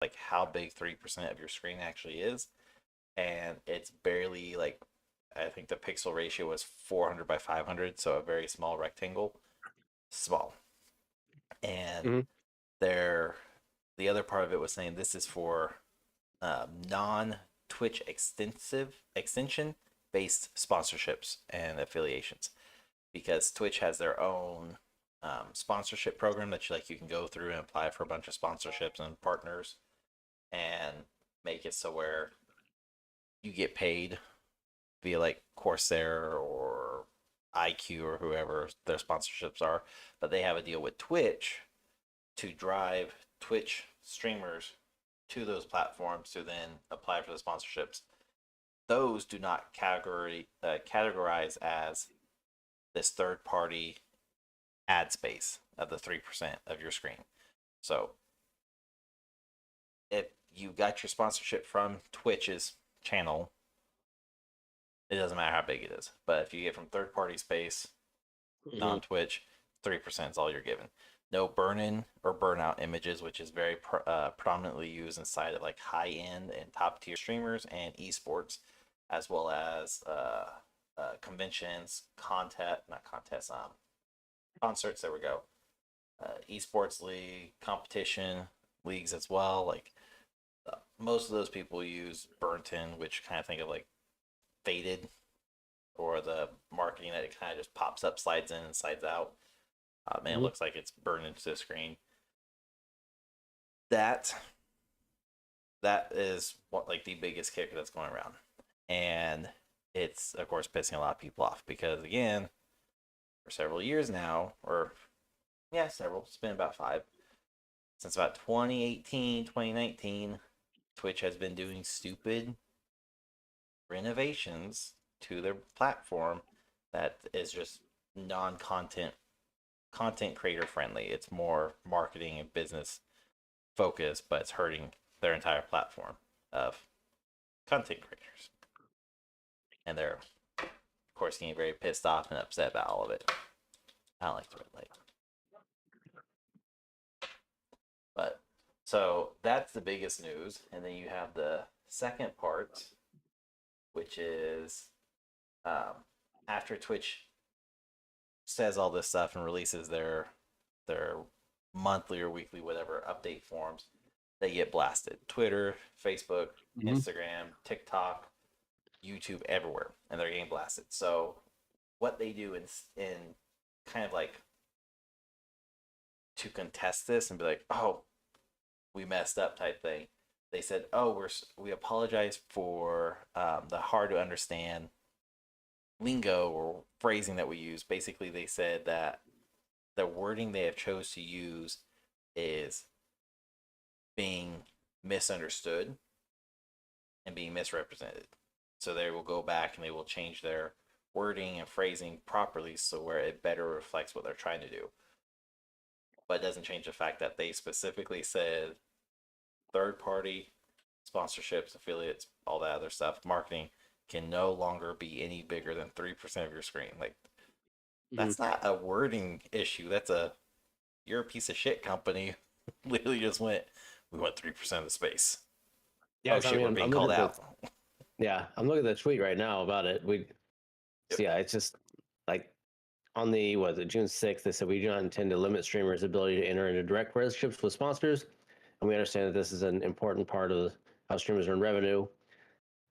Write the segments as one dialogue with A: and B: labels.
A: like how big 3% of your screen actually is, and it's barely like I think the pixel ratio was 400 by 500, so a very small rectangle, small. And
B: Hmm.
A: there, the other part of it was saying this is for non Twitch extension based sponsorships and affiliations because Twitch has their own sponsorship program that you can go through and apply for a bunch of sponsorships and partners and make it so where you get paid via like Corsair or IQ or whoever their sponsorships are, but they have a deal with Twitch to drive Twitch streamers to those platforms to then apply for the sponsorships. Those do not categorize as this third party ad space of the 3% of your screen. So if you got your sponsorship from Twitch's channel, it doesn't matter how big it is. But if you get from third party space,
B: Hmm.
A: non Twitch, 3% is all you're given. No burn in or burnout images, which is very prominently used inside of like high end and top tier streamers and esports, as well as conventions, not contests, concerts. There we go. Esports league, competition leagues as well. Like most of those people use burnt in, which kind of think of like faded or the marketing that it kind of just pops up, slides in, and slides out. Man, it
B: Hmm.
A: looks like it's burned into the screen. That that is what like the biggest kicker that's going around, and it's of course pissing a lot of people off because again, for several years now, or yeah, several. It's been about five since about 2018, 2019. Twitch has been doing stupid renovations to their platform that is just content creator friendly. It's more marketing and business focused, but it's hurting their entire platform of content creators. And they're, of course, getting very pissed off and upset about all of it. I don't like the red light. But so that's the biggest news. And then you have the second part, which is um, after Twitch says all this stuff and releases their monthly or weekly whatever update forms, they get blasted. Twitter, Facebook,
B: Hmm.
A: Instagram, TikTok, YouTube, everywhere, and they're getting blasted. So what they do in kind of like to contest this and be like, oh, we messed up type thing. They said, oh, we apologize for the hard to understand lingo or phrasing that we use. Basically, they said that the wording they have chose to use is being misunderstood and being misrepresented. So they will go back and they will change their wording and phrasing properly so where it better reflects what they're trying to do. But it doesn't change the fact that they specifically said third party sponsorships, affiliates, all that other stuff, marketing can no longer be any bigger than 3% of your screen. Like
B: Hmm.
A: that's not a wording issue. That's a you're a piece of shit company. Literally just went, we want 3% of the space.
B: Yeah,
A: Oh
B: so I
A: shit,
B: mean,
A: we're
B: I'm
A: being
B: looking
A: called
B: at the
A: out.
B: yeah, I'm looking at the tweet right now about it.
A: Yep.
B: Yeah, it's just like on the what was it June 6th, they said we do not intend to limit streamers' ability to enter into direct relationships with sponsors, and we understand that this is an important part of how streamers earn revenue.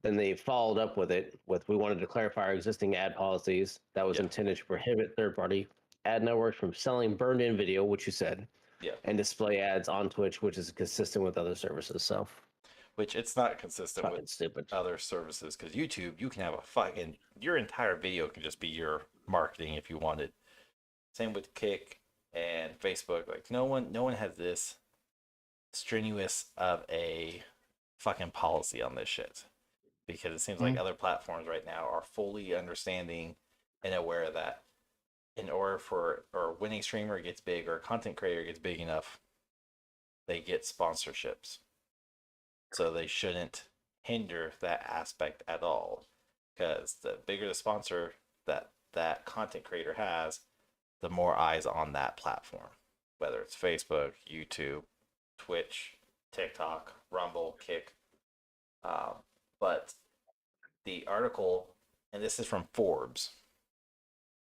B: Then they followed up with it with we wanted to clarify our existing ad policies that was
A: Yeah.
B: intended to prohibit third-party ad networks from selling burned-in video, which you said,
A: Yeah.
B: and display ads on Twitch, which is consistent with other services. So
A: Which it's not consistent with
B: fucking stupid.
A: other services because YouTube, you can have a fucking your entire video can just be your marketing if you wanted. Same with Kick and Facebook. Like no one has this strenuous of a fucking policy on this shit because it seems like
B: Mhm.
A: other platforms right now are fully understanding and aware that in order for or when a streamer gets big or a content creator gets big enough, they get sponsorships. So they shouldn't hinder that aspect at all because the bigger the sponsor that content creator has, the more eyes on that platform, whether it's Facebook, YouTube, Twitch, TikTok, Rumble, Kick. But the article, and this is from Forbes,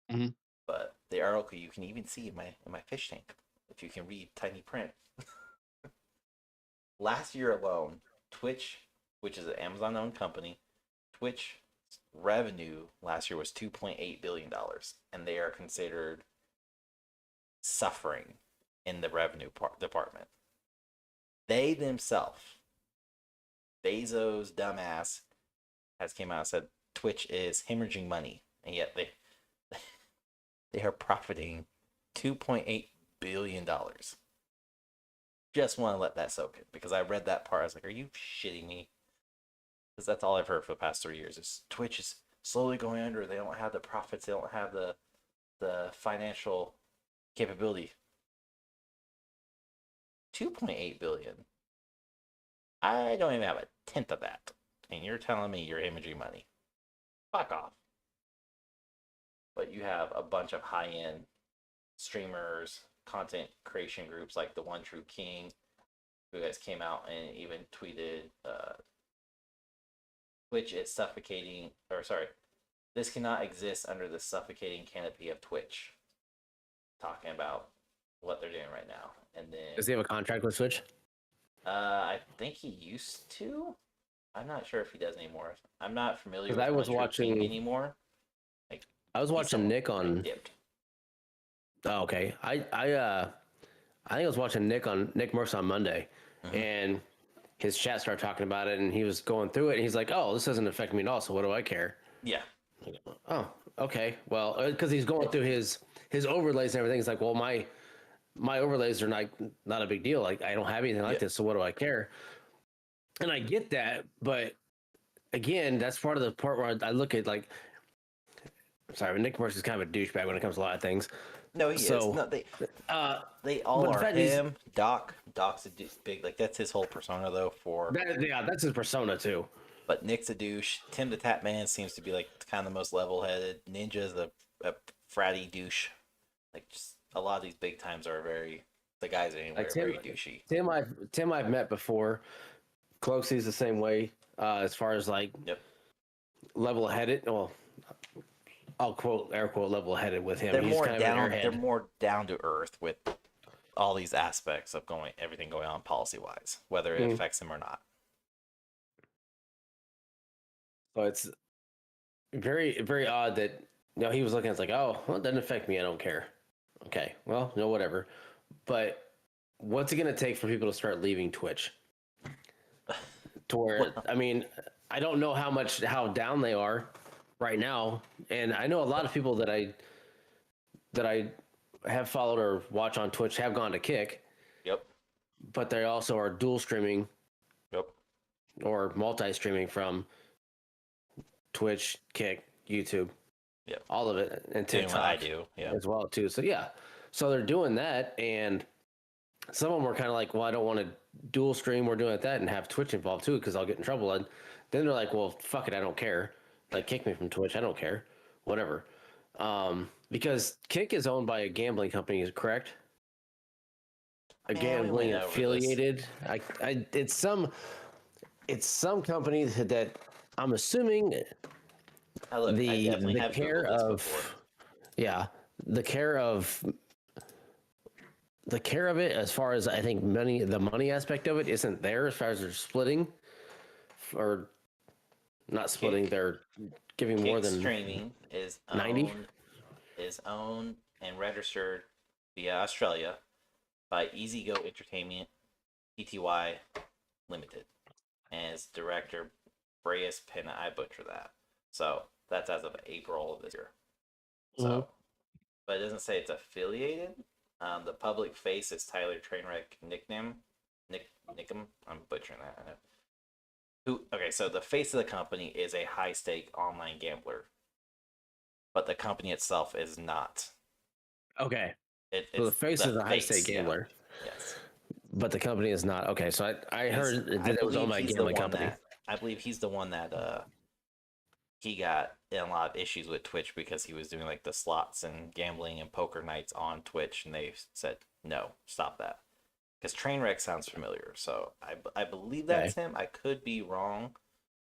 B: Mhm.
A: but the article you can even see in my fish tank if you can read tiny print. Last year alone, Twitch, which is an Amazon-owned company, Twitch revenue last year was $2.8 billion, and they are considered suffering in the revenue department. They themselves, Bezos, dumbass, has came out and said Twitch is hemorrhaging money, and yet they are profiting $2.8 billion. Just want to let that soak in because I read that part. I was like, "Are you shitting me?" Because that's all I've heard for the past 3 years. Is Twitch is slowly going under. They don't have the profits. They don't have the financial capability. 2.8 billion. I don't even have a tenth of that, and you're telling me you're hemorrhaging money. Fuck off. But you have a bunch of high-end streamers, content creation groups like the One True King, who guys came out and even tweeted, Twitch is suffocating, or sorry, this cannot exist under the suffocating canopy of Twitch. Talking about what they're doing right now. And then
B: Does he have a contract with Switch?
A: I think he used to. I'm not sure if he does anymore. I'm not familiar with
B: Because I was
A: One True King
B: watching.
A: anymore. Like
B: I was
A: he's
B: watching
A: someone
B: Nick on.
A: dipped.
B: Oh, okay. I think I was watching Nick Merckx on Monday, and his chat started talking about it, and he was going through it, and he's like, "Oh, this doesn't affect me at all. So what do I care?"
A: Yeah.
B: Oh, okay. Well, because he's going through his overlays and everything. He's like, "Well, my overlays are not a big deal. Like I don't have anything like
A: Yeah.
B: this, so what do I care?" And I get that, but again, that's part of the part where I look at like, sorry, Nick Merckx is kind of a douchebag when it comes to a lot of things.
A: No, he
B: So,
A: is. No, they all
B: but the
A: are
B: fact
A: him. Doc's a big, like that's his whole persona though. For
B: that's his persona too.
A: but Nick's a douche. Tim the Tap Man seems to be like kind of the most level-headed. Ninja's a fratty douche. Like just a lot of these big times are the guys anyway
B: Like
A: are very douchey.
B: Tim I've met before. Cloaksy's the same way. As far as like
A: Yep.
B: level-headed, well, I'll air quote level-headed with him.
A: They're
B: He's
A: more
B: kind of an
A: down.
B: airhead.
A: They're more down to earth with all these aspects of everything going on policy wise, whether it affects him or not.
B: So it's very, very odd that he was looking. It's like, oh, well, it doesn't affect me. I don't care. Okay, well, no, whatever. But what's it going to take for people to start leaving Twitch? To where, I mean, I don't know how down they are right now, and I know a lot of people that I have followed or watch on Twitch have gone to Kick.
A: Yep.
B: But they also are dual streaming.
A: Yep.
B: Or multi-streaming from Twitch, Kick, YouTube.
A: Yep.
B: All of it, and TikTok.
A: Doing what I do, yeah,
B: as well too. So yeah, so they're doing that, and some of them were kind of like, well, I don't want to dual stream or doing that and have Twitch involved too because I'll get in trouble. And then they're like, well, fuck it, I don't care. Like, kick me from Twitch, I don't care, whatever. Because Kick is owned by a gambling company, is correct? A gambling affiliated. It's some company that I'm assuming the care of it, as far as I think the money aspect of it isn't there as far as they're splitting or not splitting. They're giving more than
A: streaming is
B: 90
A: is owned and registered via Australia by Easy Go Entertainment Pty Limited, and its director Breas Penna. I butcher that. So that's as of April of this year. So, but it doesn't say it's affiliated. The public face is Tyler Trainwreck Nickum. I'm butchering that. I know. Okay, so the face of the company is a high stake online gambler, but the company itself is not.
B: Okay.
A: So
B: the face is a high stake gambler.
A: Yeah. Yes.
B: But the company is not. Okay, so I heard that it was owned by a gambling company.
A: I believe he's the one that he got in a lot of issues with Twitch because he was doing like the slots and gambling and poker nights on Twitch, and they said no, stop that. because Trainwreck sounds familiar. So I believe
B: Okay.
A: that's him. I could be wrong,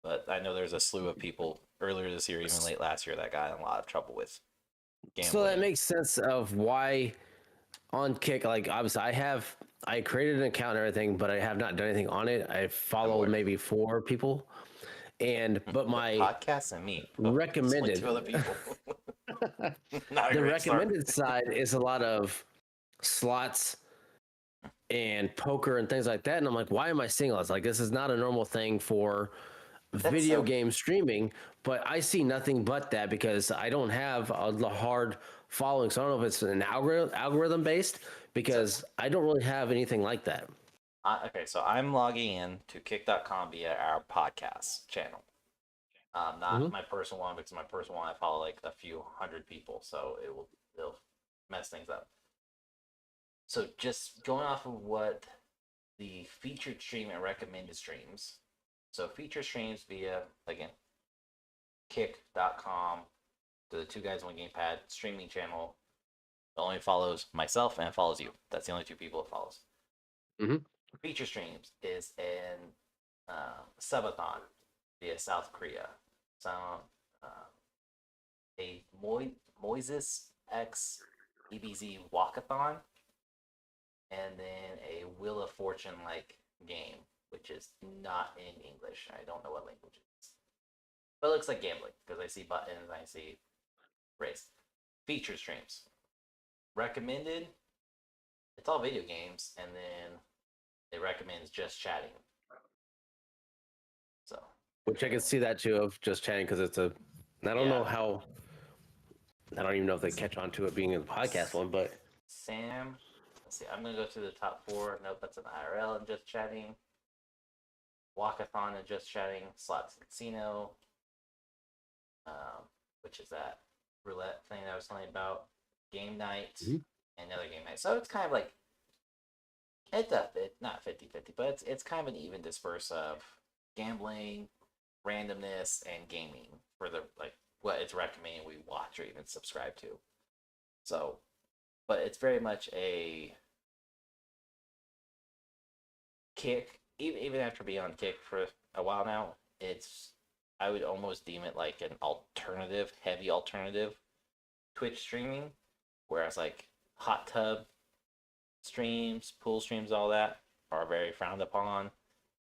A: but I know there's a slew of people earlier this year, even late last year, that got in a lot of trouble with
B: So that
A: gambling.
B: makes sense of why on Kick, like obviously I created an account and everything, but I have not done anything on it. I
A: I'm
B: followed
A: aware.
B: maybe 4 people, and but
A: The
B: my
A: podcast and me. It's only two
B: recommended
A: other people. Not a
B: the
A: great start.
B: recommended side is a lot of slots and poker and things like that. And I'm like, why am I seeing all this? Like, this is not a normal thing for
A: That's
B: video
A: so.
B: game streaming, but I see nothing but that because I don't have a hard following. So I don't know if it's an algorithm based
A: So
B: because I don't really have anything like that.
A: okay, so I'm logging in to kick.com via our podcast channel. Not
B: Hmm.
A: my personal one, because my personal one I follow like a few hundred people, so it'll mess things up. So just going off of what the featured stream and recommended streams. So featured streams via again kick.com, the 2Guys1Gamepad streaming channel. It only follows myself and it follows you. That's the only two people it follows.
B: Hmm.
A: Feature streams is an subathon via South Korea. So a Moises X EBZ walkathon, and then a Wheel of Fortune like game, which is not in English. I don't know what language it is, but it looks like gambling because I see buttons, I see race. Feature streams recommended. It's all video games, and then it recommends just chatting. So
B: Which I can see that too of just chatting because it's a. I don't
A: yeah,
B: know how. I don't even know if they catch on to it being a podcast one, but
A: Sam. Let's see. I'm gonna go to the top four. Nope, that's an IRL and just chatting. Walkathon and just chatting. Slots Casino, um, which is that roulette thing that I was telling you about. Game night
B: Mhm.
A: and another game night. So it's kind of like it's a bit not 50-50, but it's kind of an even disperse of gambling, randomness, and gaming for the like what it's recommending we watch or even subscribe to. So, but it's very much a Kick. Even after being on Kick for a while now, it's I would almost deem it like an alternative, heavy alternative Twitch streaming, whereas like hot tub streams, pool streams, all that are very frowned upon.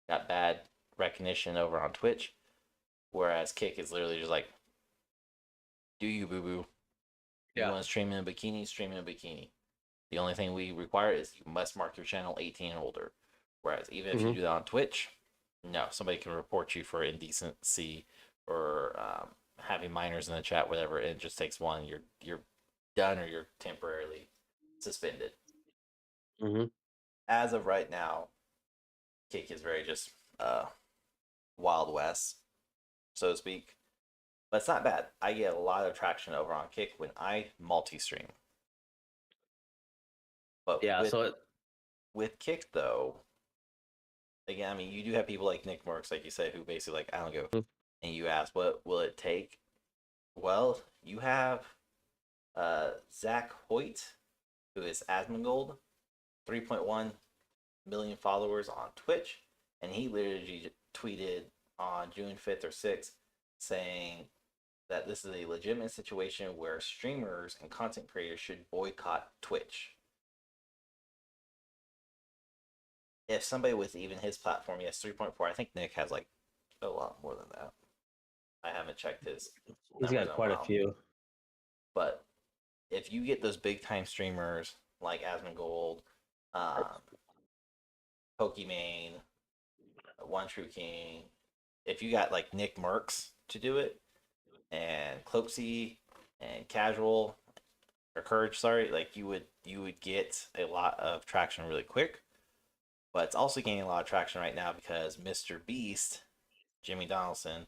A: Got bad recognition over on Twitch, whereas Kick is literally just like, do you boo boo? You
B: Yeah.
A: want to stream in a bikini? Stream in a bikini. The only thing we require is you must mark your channel 18 and older. Whereas even if you
B: Hmm.
A: do that on Twitch, no, somebody can report you for indecency or having minors in the chat, whatever. And it just takes one. You're done or you're temporarily suspended.
B: Hmm.
A: As of right now, Kick is very just Wild West, so to speak. But it's not bad. I get a lot of traction over on Kick when I multi-stream. But
B: Yeah. So
A: with Kick though, again, I mean, you do have people like Nick Merckx, like you said, who basically like I don't go, and you ask what will it take. Well, you have Zach Hoyt, who is Asmongold, 3.1 million followers on Twitch, and he literally tweeted on June 5th or 6th saying that this is a legitimate situation where streamers and content creators should boycott Twitch. If somebody with even his platform, yes, 3.4, I think Nick has like a lot more than that. I haven't checked his
B: he's
A: numbers
B: got
A: in a
B: quite a
A: while.
B: few.
A: But if you get those big time streamers like Asmongold, um, Pokimane, One True King, if you got like Nick Merckx to do it, and Cloaksy and Casual or Courage, sorry, like you would get a lot of traction really quick. But it's also gaining a lot of traction right now because Mr. Beast, Jimmy Donaldson,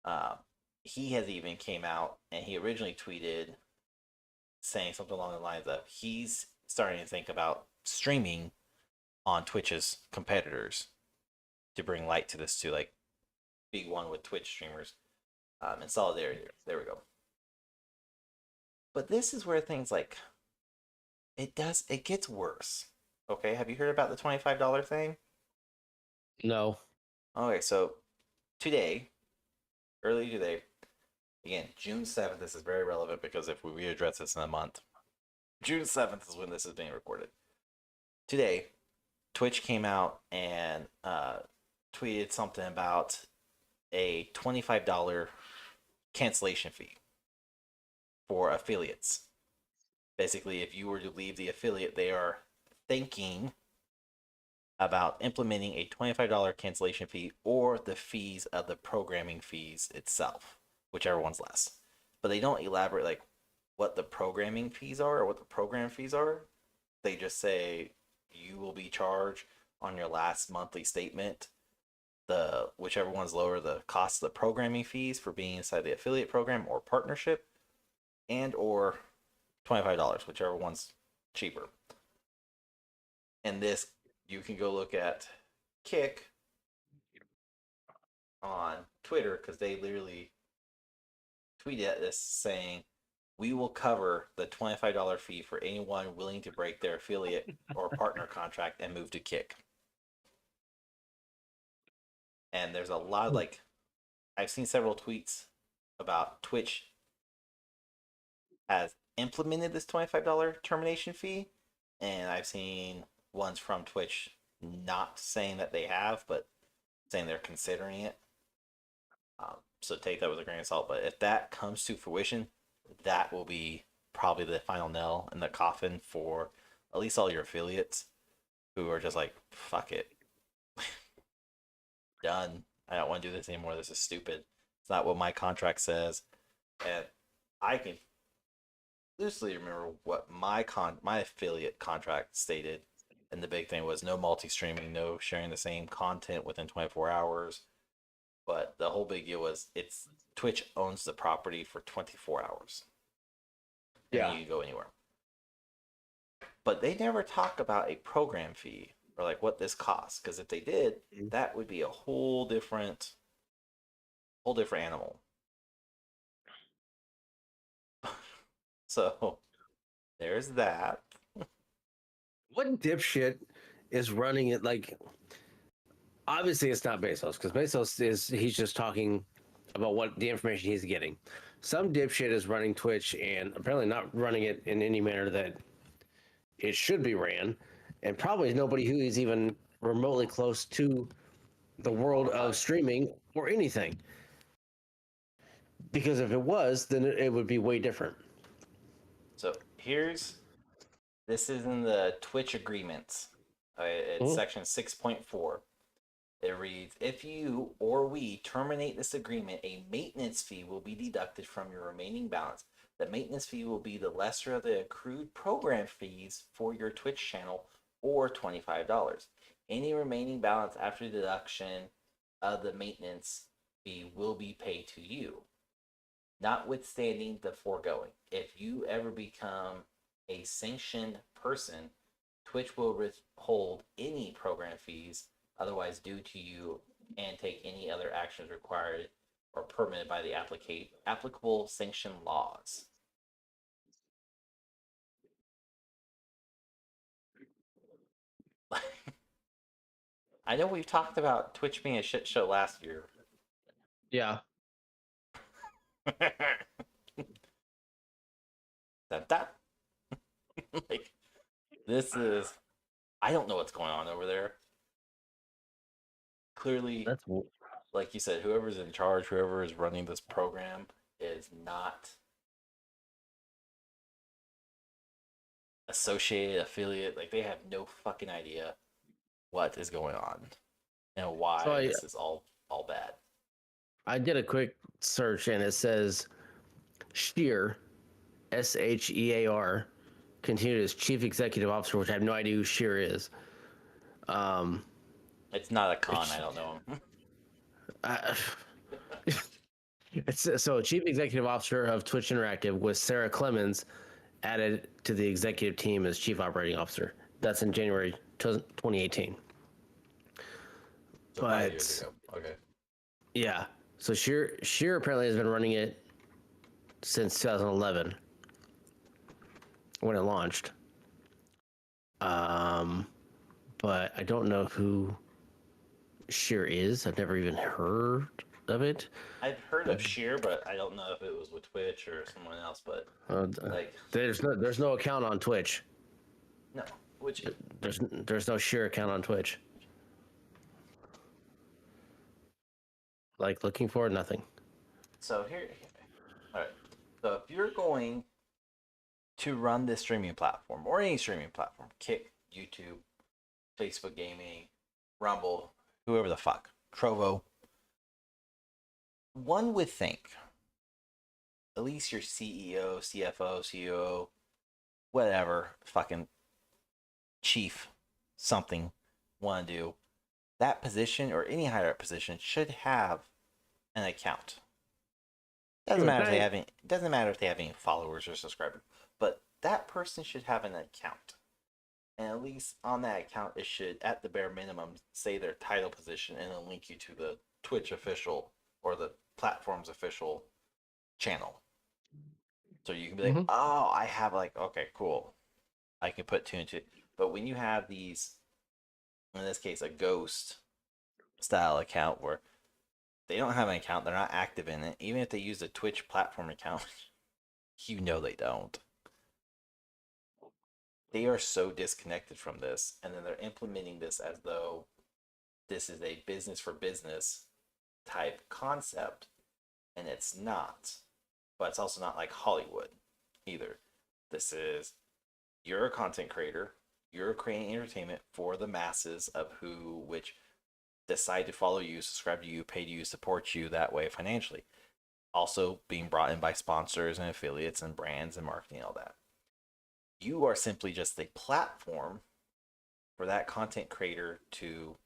A: uh, he has even came out and he originally tweeted saying something along the lines of he's starting to think about streaming on Twitch's competitors to bring light to this to like be one with Twitch streamers in solidarity. There we go. But this is where things like it gets worse Okay, have you heard about the $25 thing?
B: No.
A: Okay, so today, early today, again, June 7th, this is very relevant because if we address this in a month, June 7th is when this is being recorded. Today, Twitch came out and tweeted something about a $25 cancellation fee for affiliates. Basically, if you were to leave the affiliate, they are thinking about implementing a $25 cancellation fee or the fees of the programming fees itself, whichever one's less. But they don't elaborate like what the programming fees are or what the program fees are. They just say you will be charged on your last monthly statement the whichever one's lower the cost of the programming fees for being inside the affiliate program or partnership and or $25, whichever one's cheaper. And this you can go look at Kick on Twitter because they literally tweeted at this saying, "We will cover the $25 fee for anyone willing to break their affiliate or partner contract and move to Kick." And there's a lot of like, I've seen several tweets about Twitch has implemented this $25 termination fee, and I've seen ones from Twitch not saying that they have, but saying they're considering it. So take that with a grain of salt. But if that comes to fruition, that will be probably the final nail in the coffin for at least all your affiliates who are just like, fuck it. Done. I don't want to do this anymore. This is stupid. It's not what my contract says. And I can loosely remember what my affiliate contract stated. And the big thing was no multi-streaming, no sharing the same content within 24 hours. But the whole big deal was it's Twitch owns the property for 24 hours. And
B: Yeah.
A: you can go anywhere. But they never talk about a program fee or like what this costs. Because if they did, that would be a whole different animal. So there's that.
B: What dipshit is running it? Like, obviously, it's not Bezos because he's just talking about what the information he's getting. Some dipshit is running Twitch and apparently not running it in any manner that it should be ran, and probably nobody who is even remotely close to the world of streaming or anything. Because if it was, then it would be way different.
A: So this is in the Twitch agreements. It's section 6.4. It reads, if you or we terminate this agreement, a maintenance fee will be deducted from your remaining balance. The maintenance fee will be the lesser of the accrued program fees for your Twitch channel, or $25. Any remaining balance after deduction of the maintenance fee will be paid to you. Notwithstanding the foregoing, if you ever become a sanctioned person, Twitch will withhold any program fees otherwise due to you and take any other actions required or permitted by the applicable sanction laws. I know we've talked about Twitch being a shit show last year.
B: Yeah.
A: that like this is I don't know what's going on over there. Clearly, like you said, whoever's in charge, whoever is running this program is not associated, affiliate. Like they have no fucking idea what is going on and why this is all bad.
B: I did a quick search and it says Shear, Shear, continued as chief executive officer, which I have no idea who Shear is.
A: It's not a con. I don't know him.
B: It's so chief executive officer of Twitch Interactive with Sarah Clemens added to the executive team as chief operating officer. That's in January 2018.
A: So 5 years ago. Okay.
B: Yeah. So Sheer apparently has been running it since 2011 when it launched. but I don't know who Sheer is. I've never even heard of it.
A: I've heard of Sheer, but I don't know if it was with Twitch or someone else. But
B: Uh,
A: like,
B: there's no account on Twitch.
A: no, which
B: There's no Sheer account on Twitch. Like looking for nothing.
A: so here, all right. So if you're going to run this streaming platform or any streaming platform, Kick, YouTube, Facebook Gaming, Rumble, whoever the fuck, Trovo, one would think at least your CEO, CFO, CEO, whatever, fucking chief, something, want to do that position or any higher up position should have an account. Doesn't matter if they have any followers or subscribers, but that person should have an account. And at least on that account, it should, at the bare minimum, say their title position and then link you to the Twitch official or the platform's official channel. So you can be like, oh, I have like, okay, cool. I can put two and two. But when you have these, in this case, a ghost style account where they don't have an account, they're not active in it, even if they use a Twitch platform account, you know they don't. They are so disconnected from this, and then they're implementing this as though this is a business for business type concept, and it's not. But it's also not like Hollywood either. This is, you're a content creator, you're creating entertainment for the masses of which decide to follow you, subscribe to you, pay to you, support you that way financially. Also being brought in by sponsors and affiliates and brands and marketing, all that. You are simply just a platform for that content creator to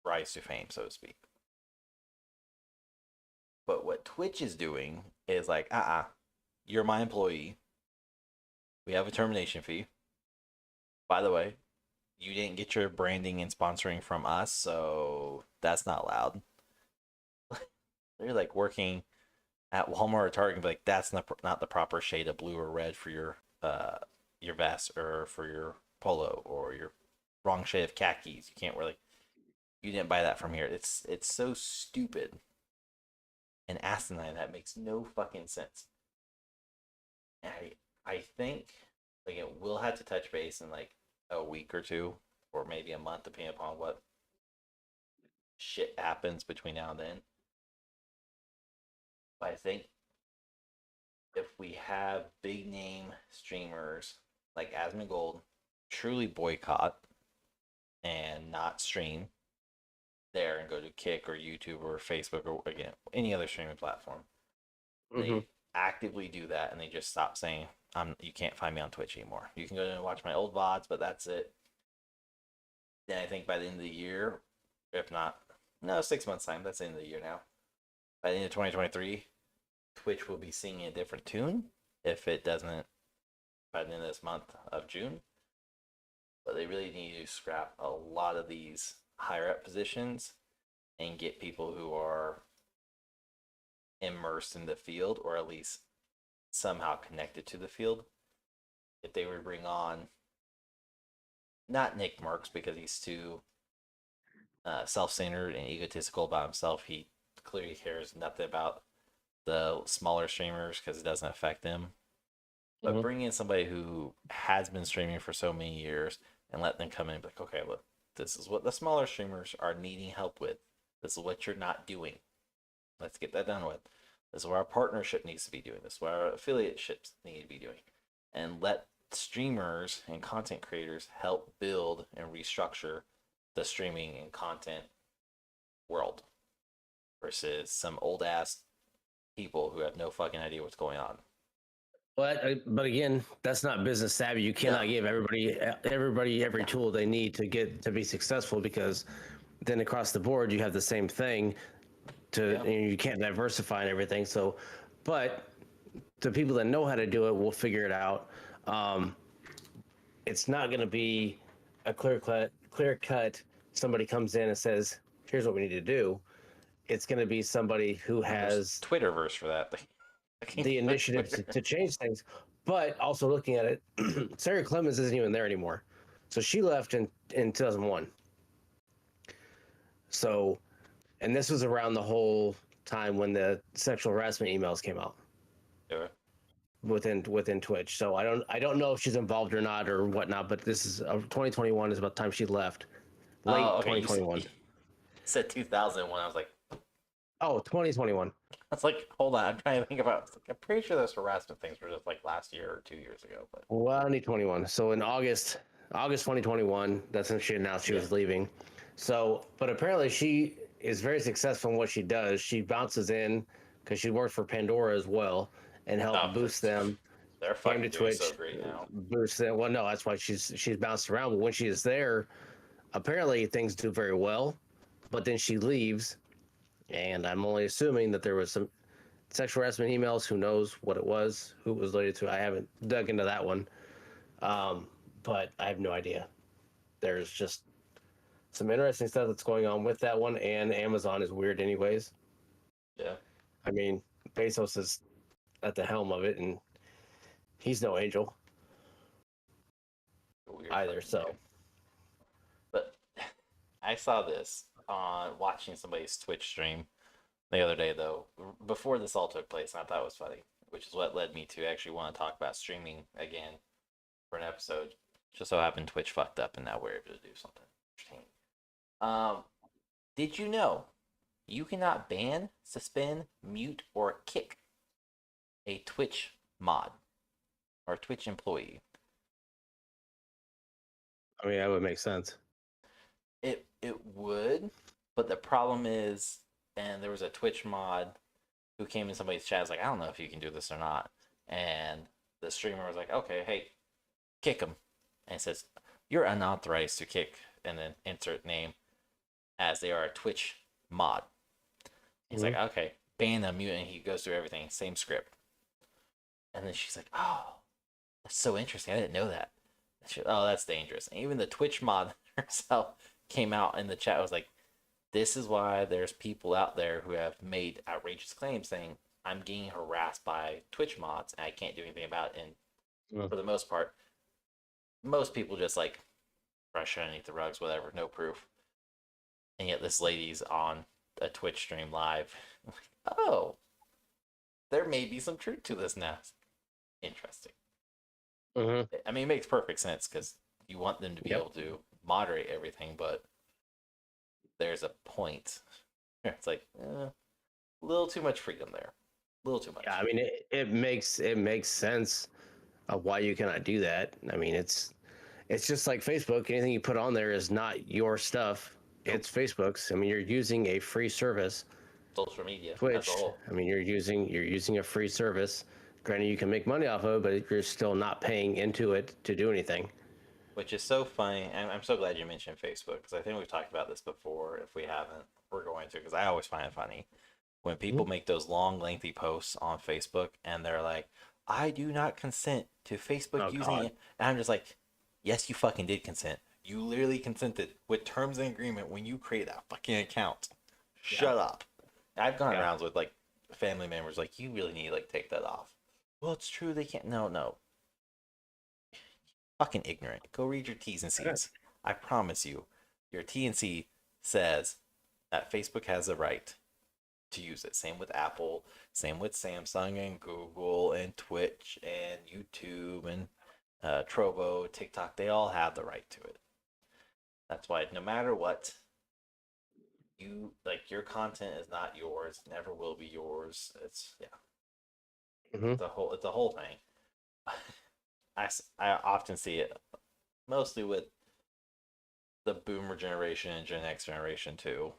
A: rise to fame, so to speak. But what Twitch is doing is like, you're my employee. We have a termination fee. By the way, you didn't get your branding and sponsoring from us, so that's not allowed. They're like working at Walmart or Target and be like, that's not the proper shade of blue or red for your vest or for your polo, or your wrong shade of khakis. You can't really, you didn't buy that from here. It's so stupid and asinine that makes no fucking sense. And I think like it will have to touch base in like a week or two, or maybe a month, depending upon what shit happens between now and then. But I think if we have big name streamers like Asmongold truly boycott and not stream there and go to Kick or YouTube or Facebook or again any other streaming platform, they actively do that and they just stop saying you can't find me on Twitch anymore. You can go and watch my old VODs, but that's it. Then I think by the end of the year, if not, no, 6 months time, that's the end of the year now. By the end of 2023, Twitch will be singing a different tune if it doesn't by the end of this month of June. But they really need to scrap a lot of these higher up positions and get people who are immersed in the field, or at least somehow connected to the field. If they would bring on, not Nick Merckx, because he's too self-centered and egotistical about himself. He clearly cares nothing about the smaller streamers because it doesn't affect them. But bring in somebody who has been streaming for so many years and let them come in and be like, okay, look, this is what the smaller streamers are needing help with. This is what you're not doing. Let's get that done with. This is what our partnership needs to be doing. This is what our affiliate ships need to be doing. And let streamers and content creators help build and restructure the streaming and content world versus some old ass people who have no fucking idea what's going on.
B: But again, that's not business savvy. You cannot give everybody every tool they need to be successful, because then across the board you have the same thing. You can't diversify and everything. So, but the people that know how to do it will figure it out. It's not going to be a clear cut. Somebody comes in and says, "Here's what we need to do." It's going to be somebody who has
A: Twitterverse for that.
B: the initiative to change things. But also looking at it, Sarah Clemens isn't even there anymore. So she left in 2001. So, and this was around the whole time when the sexual harassment emails came out
A: Sure.
B: within Twitch. So I don't know if she's involved or not or whatnot. But this is 2021 is about the time she left,
A: Oh,
B: late
A: okay. You
B: 2021.
A: said 2001. I was like,
B: Oh, 2021.
A: I was like, hold on. I'm trying to think about. I'm pretty sure those harassment things were just like last year or 2 years ago. But
B: Well, 2021. So in August 2021, that's when she announced she
A: yeah.
B: was leaving. So, but apparently she is very successful in what she does. She bounces in because she worked for Pandora as well and helped
A: Oh,
B: boost them.
A: they're
B: Came to
A: fucking doing so
B: Twitch,
A: great now.
B: boost them. Well, no, that's why she's bounced around. But when she is there, apparently things do very well. But then she leaves, and I'm only assuming that there was some sexual harassment emails. Who knows what it was? Who it was related to? I haven't dug into that one. But I have no idea. There's just some interesting stuff that's going on with that one, and Amazon is weird, anyways.
A: Yeah.
B: I mean, Bezos is at the helm of it, and he's no angel
A: Weird
B: either.
A: fucking dude.
B: So,
A: But I saw this on watching somebody's Twitch stream the other day, though, before this all took place, and I thought it was funny, which is what led me to actually want to talk about streaming again for an episode. Just so happened Twitch fucked up, and now we're able to do something interesting. Um, did you know you cannot ban, suspend, mute, or kick a Twitch mod or Twitch employee?
B: I mean, that would make sense.
A: It would, but the problem is, and there was a Twitch mod who came in somebody's chat, was like, I don't know if you can do this or not. And the streamer was like, okay, hey, kick him. And it says, you're unauthorized to kick, and then insert name as they are a Twitch mod. He's like, okay, ban them, mute, and he goes through everything, same script. And then she's like, oh, that's so interesting. I didn't know that. Oh, that's dangerous. And even the Twitch mod herself came out in the chat, was like, this is why there's people out there who have made outrageous claims saying, I'm getting harassed by Twitch mods and I can't do anything about it. And for the most part, most people just like brush underneath the rugs, whatever, no proof. And yet this lady's on a Twitch stream live. Oh, there may be some truth to this now. Interesting. I mean, it makes perfect sense because you want them to be able to moderate everything, but there's a point. It's like a little too much freedom there. A little too much.
B: Yeah, I mean, it makes sense of why you cannot do that. I mean, it's just like Facebook. Anything you put on there is not your stuff. It's Facebook's. I mean, you're using a free service.
A: Social media
B: Twitch.
A: as a whole.
B: I mean, you're using a free service. Granted, you can make money off of it, but you're still not paying into it to do anything.
A: Which is so funny. And I'm so glad you mentioned Facebook because I think we've talked about this before. If we haven't, we're going to because I always find it funny when people make those long, lengthy posts on Facebook and they're like, I do not consent to Facebook using it. And I'm just like, yes, you fucking did consent. You literally consented with terms and agreement when you create that fucking account. Shut up. I've gone around with like family members like, you really need to like take that off. Well, it's true. They can't. No. Fucking ignorant. Go read your T's and C's. I promise you, your T and C says that Facebook has the right to use it. Same with Apple, same with Samsung and Google and Twitch and YouTube and Trovo, TikTok. They all have the right to it. That's why no matter what, you like your content is not yours. Never will be yours. It's it's a whole thing. I often see it mostly with the boomer generation and Gen X generation too,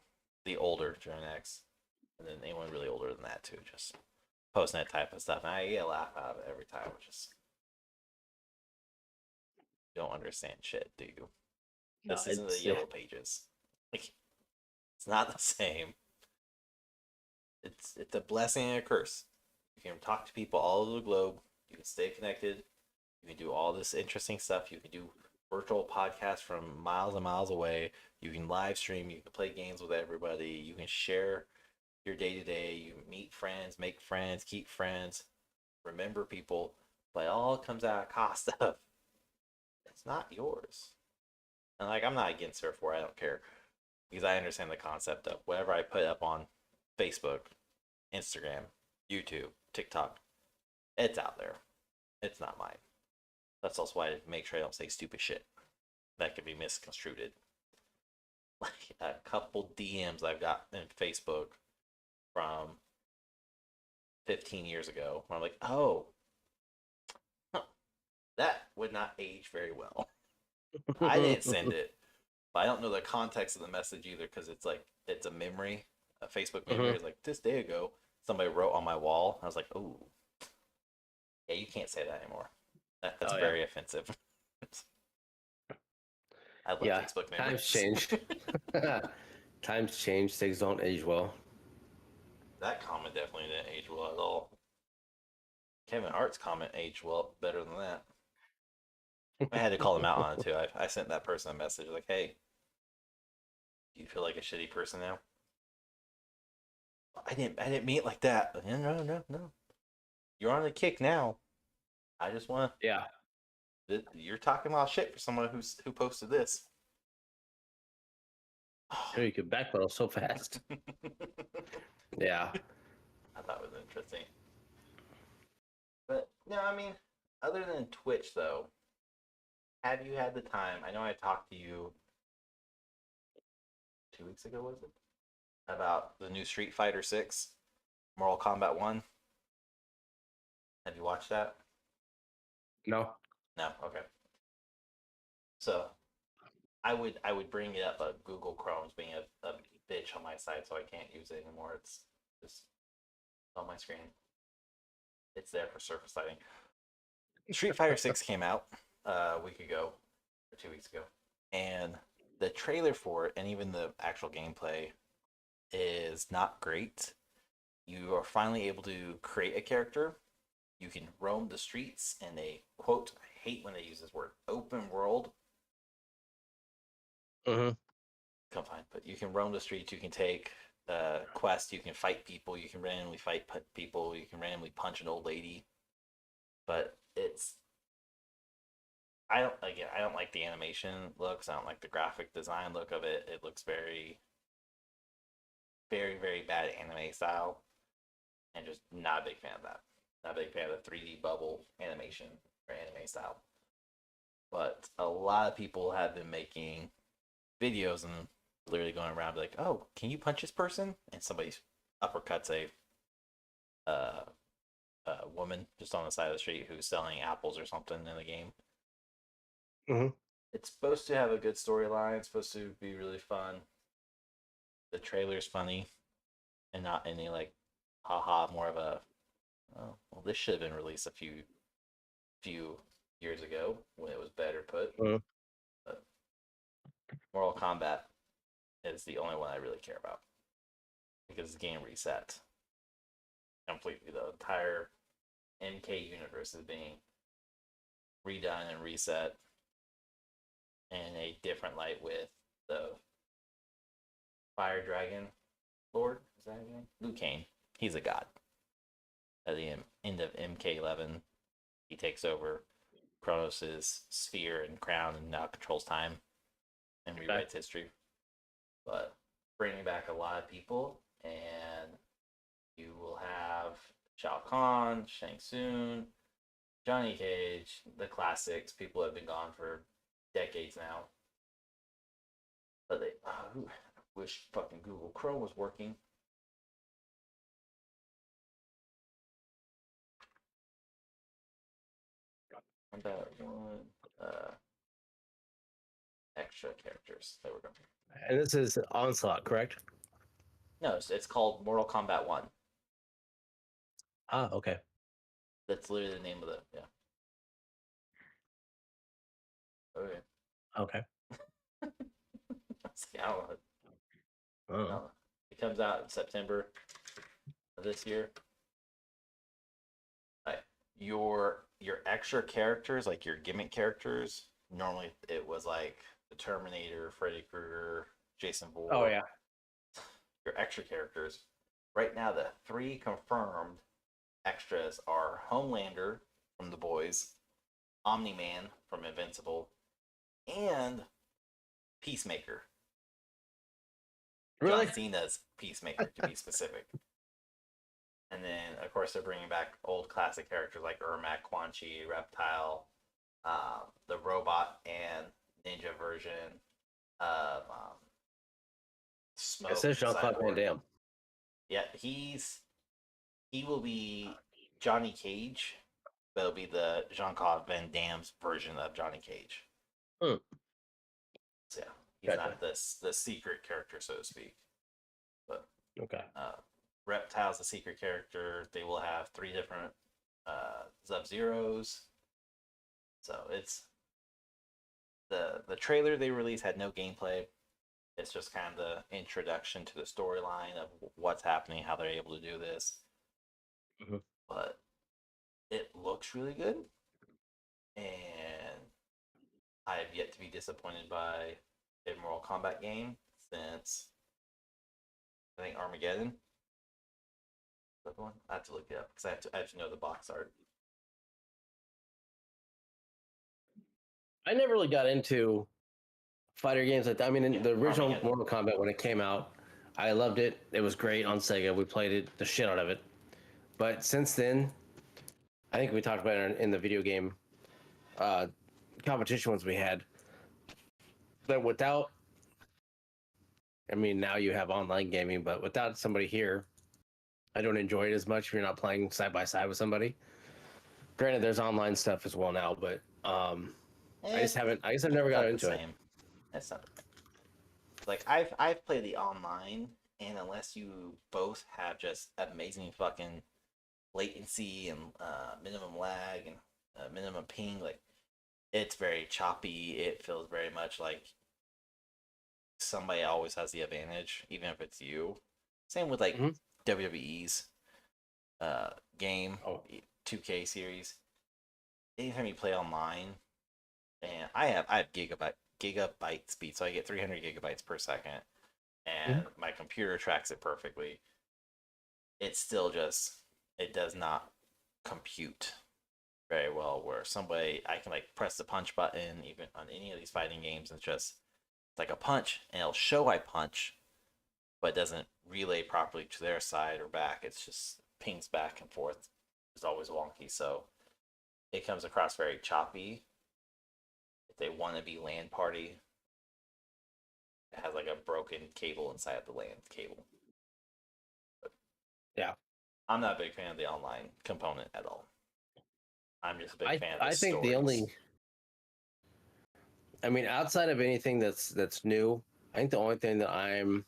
A: the older Gen X, and then anyone really older than that too, just posting that type of stuff. And I get a laugh out of it every time, which is you don't understand shit, do you? This isn't the Yellow Pages. Like, it's not the same. It's a blessing and a curse. You can talk to people all over the globe. You can stay connected. You can do all this interesting stuff. You can do virtual podcasts from miles and miles away. You can live stream. You can play games with everybody. You can share your day to day. You meet friends, make friends, keep friends, remember people. But it all comes at a cost of it's not yours. And like, I'm not against her for it. I don't care because I understand the concept of whatever I put up on Facebook, Instagram, YouTube, TikTok, it's out there. It's not mine. That's also why I make sure I don't say stupid shit that could be misconstrued. Like a couple DMs I've got in Facebook from 15 years ago where I'm like, oh, huh, that would not age very well. I didn't send it, but I don't know the context of the message either because it's like, it's a memory. A Facebook memory is like, this day ago, somebody wrote on my wall. I was like, oh, yeah, you can't say that anymore. That's very offensive. I love
B: Yeah,
A: Facebook memories.
B: times change. Times change. Things don't age well.
A: That comment definitely didn't age well at all. Kevin Hart's comment aged well better than that. I had to call him out on it too. I sent that person a message like, "Hey, do you feel like a shitty person now?" I didn't mean it like that. No. You're on the kick now. I just want to.
B: Yeah.
A: You're talking a lot of shit for someone who posted this.
B: Sure, you could backpedal so fast. Yeah.
A: I thought it was interesting. But no, I mean, other than Twitch though, have you had the time? I know I talked to you 2 weeks ago, was it? About the new Street Fighter 6, Mortal Kombat 1. Have you watched that?
B: No.
A: No, okay. So I would bring it up, but Google Chrome's being a bitch on my side, so I can't use it anymore. It's just on my screen. It's there for surface lighting. Street Fighter 6 came out a week ago, or 2 weeks ago, and the trailer for it and even the actual gameplay is not great. You are finally able to create a character. You can roam the streets in a quote, I hate when they use this word, open world.
B: Mm-hmm.
A: Come fine, but you can roam the streets. You can take quests. You can fight people. You can randomly fight people. You can randomly punch an old lady. But it's I don't like the animation looks. I don't like the graphic design look of it. It looks very, very, very bad anime style, and just not a big fan of that. Not a big fan of the 3D bubble animation or anime style. But a lot of people have been making videos and literally going around like, "Oh, can you punch this person?" And somebody uppercuts uh, a woman just on the side of the street who's selling apples or something in the game.
B: Mm-hmm.
A: It's supposed to have a good storyline. It's supposed to be really fun. The trailer's funny and not any like, haha, more of a, oh, well, this should have been released a few years ago when it was better put.
B: Mm-hmm.
A: But Mortal Kombat is the only one I really care about because the game reset completely. The entire MK universe is being redone and reset in a different light with the Fire Dragon Lord. Is that his name? Liu Kang. He's a god. At the end of MK11, he takes over Kronos' sphere and crown and now controls time and rewrites history. But bringing back a lot of people, and you will have Shao Kahn, Shang Tsung, Johnny Cage, the classics. People have been gone for decades now. But I wish fucking Google Chrome was working. About one extra characters that we're going to.
B: And this is Onslaught, correct?
A: No, it's called Mortal Kombat 1.
B: Ah, okay.
A: That's literally the name of the, yeah. Okay.
B: Okay.
A: I don't know.
B: Oh.
A: It comes out in September of this year. Like your extra characters, like your gimmick characters, normally it was like the Terminator, Freddy Krueger, Jason Bourne.
B: Oh yeah.
A: Your extra characters. Right now, the 3 confirmed extras are Homelander from The Boys, Omni-Man from Invincible, and Peacemaker.
B: Really?
A: John Cena's Peacemaker, to be specific. And then, of course, they're bringing back old classic characters like Ermac, Quan Chi, Reptile, the robot and ninja version of
B: It
A: Smoke,
B: says Jean-Claude Van
A: Cyborg.
B: Damme.
A: Yeah, he will be Johnny Cage, but it'll be the Jean-Claude Van Damme's version of Johnny Cage.
B: Hmm.
A: So yeah, he's
B: Gotcha.
A: not the secret character, so to speak. But
B: Okay.
A: Reptile's a secret character. They will have 3 different Sub-Zeros. So it's the trailer they released had no gameplay. It's just kind of the introduction to the storyline of what's happening, how they're able to do this.
B: Mm-hmm.
A: But it looks really good, and I have yet to be disappointed by a Mortal Kombat game since I think Armageddon. Is that the one? I have to look it up because I have to know the box art.
B: I never really got into fighter games like that. I mean, the original
A: Armageddon.
B: Mortal Kombat, when it came out, I loved it. It was great on Sega. We played it, the shit out of it. But since then, I think we talked about it in the video game competition ones we had. That without, I mean, now you have online gaming, but without somebody here, I don't enjoy it as much if you're not playing side by side with somebody. Granted, there's online stuff as well now, but I just haven't. I guess I've never got into it.
A: That's not like I've played the online, and unless you both have just amazing fucking latency and minimum lag and minimum ping, like it's very choppy. It feels very much like somebody always has the advantage, even if it's you. Same with like WWE's game, 2K series. Anytime you play online, and I have gigabyte speed, so I get 300 gigabytes per second, and my computer tracks it perfectly. It's still just it does not compute very well. Where somebody I can like press the punch button even on any of these fighting games, and it's just like a punch, and it'll show I punch, but it doesn't relay properly to their side or back. It's just pings back and forth. It's always wonky, so it comes across very choppy. If they want to be LAN party, it has like a broken cable inside of the LAN cable. But
B: yeah,
A: I'm not a big fan of the online component at all. I'm just a big fan of the
B: I think
A: stories.
B: the only, I mean, outside of anything that's new, I think the only thing that I'm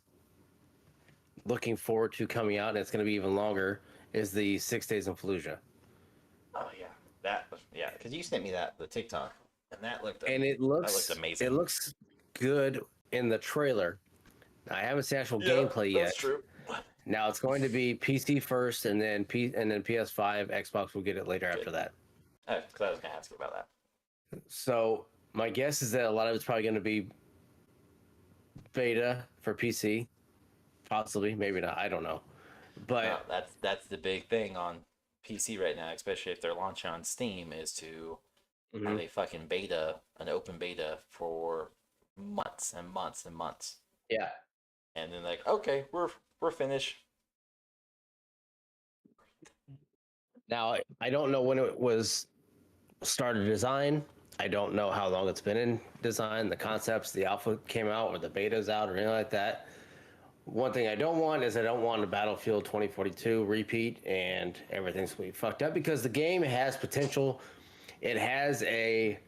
B: looking forward to coming out, and it's going to be even longer, is the 6 Days in Fallujah.
A: Oh yeah, because you sent me the TikTok, and that looked amazing.
B: It looks good in the trailer. I haven't seen actual gameplay yet.
A: That's true.
B: Now it's going to be PC first, and then PS5. Xbox will get it later after that.
A: Because I was going to ask you about that.
B: So my guess is that a lot of it's probably going to be beta for PC, possibly, maybe not. I don't know. But
A: that's the big thing on PC right now, especially if they're launching on Steam, is to have a fucking beta, an open beta for months and months and months.
B: Yeah.
A: And then like, okay, we're finished.
B: Now I don't know when it was started design. I don't know how long it's been in design. The concepts, the alpha came out, or the beta's out, or anything like that. One thing I don't want is I don't want a Battlefield 2042 repeat and everything's going to be fucked up, because the game has potential. It has a...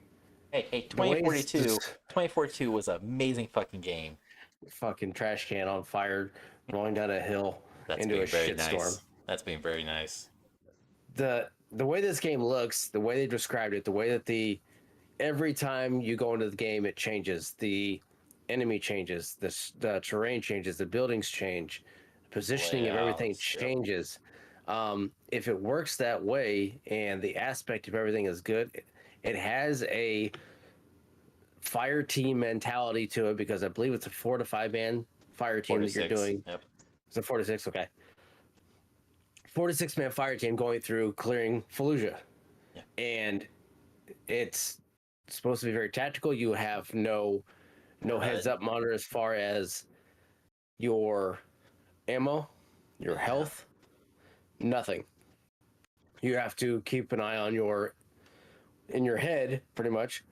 A: Hey, 2042 was an amazing fucking game.
B: Fucking trash can on fire, rolling down a hill into a shitstorm.
A: That's being very nice.
B: The way this game looks, the way they described it, the way that every time you go into the game, it changes. The enemy changes, the terrain changes, the buildings change, positioning of everything changes. If it works that way and the aspect of everything is good, it has a fire team mentality to it, because I believe it's a 4 to 5 man fire team that you're doing.
A: Yep.
B: It's a 4 to 6, okay. 4 to 6 man fire team going through clearing Fallujah. Yeah. And it's supposed to be very tactical. You have no No heads up monitor as far as your ammo, your health, nothing. You have to keep an eye on in your head, pretty much,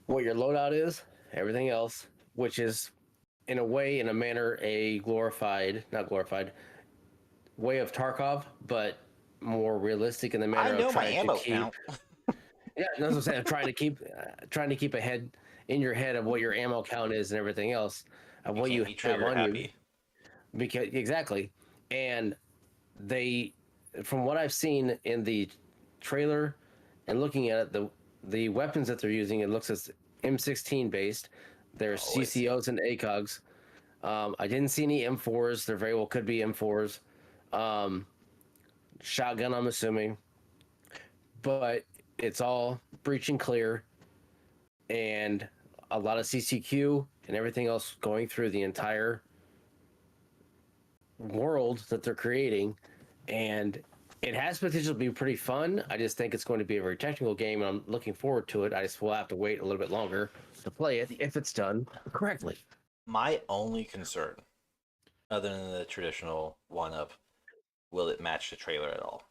B: what your loadout is, everything else, which is in a way, in a manner, a not glorified, way of Tarkov, but more realistic in the
A: I
B: manner of
A: know my
B: trying to
A: ammo
B: keep.
A: count.
B: Yeah, that's what I'm saying. Trying to keep a head in your head of what your ammo count is and everything else of
A: You
B: what
A: can't
B: you
A: be
B: have
A: trigger
B: on you.
A: happy.
B: Because exactly, and they, from what I've seen in the trailer and looking at it, the weapons that they're using, it looks as M16 based. There's
A: Always.
B: CCOs and ACOGs. I didn't see any M4s. There very well could be M4s. Shotgun, I'm assuming, but it's all breach and clear, and a lot of CCQ and everything else going through the entire world that they're creating, and it has potential to be pretty fun. I just think it's going to be a very technical game, and I'm looking forward to it. I just will have to wait a little bit longer to play it if it's done correctly.
A: My only concern, other than the traditional one of will it match the trailer at all,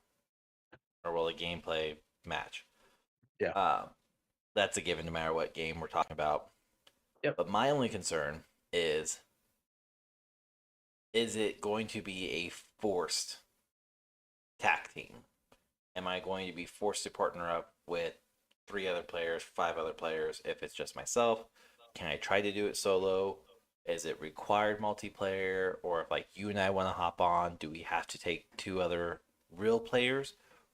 A: or will the gameplay match?
B: Yeah.
A: That's a given no matter what game we're talking about.
B: Yep.
A: But my only concern is it going to be a forced tag team? Am I going to be forced to partner up with 3 other players, 5 other players? If it's just myself, can I try to do it solo? Is it required multiplayer? Or if like you and I want to hop on, do we have to take 2 other real players?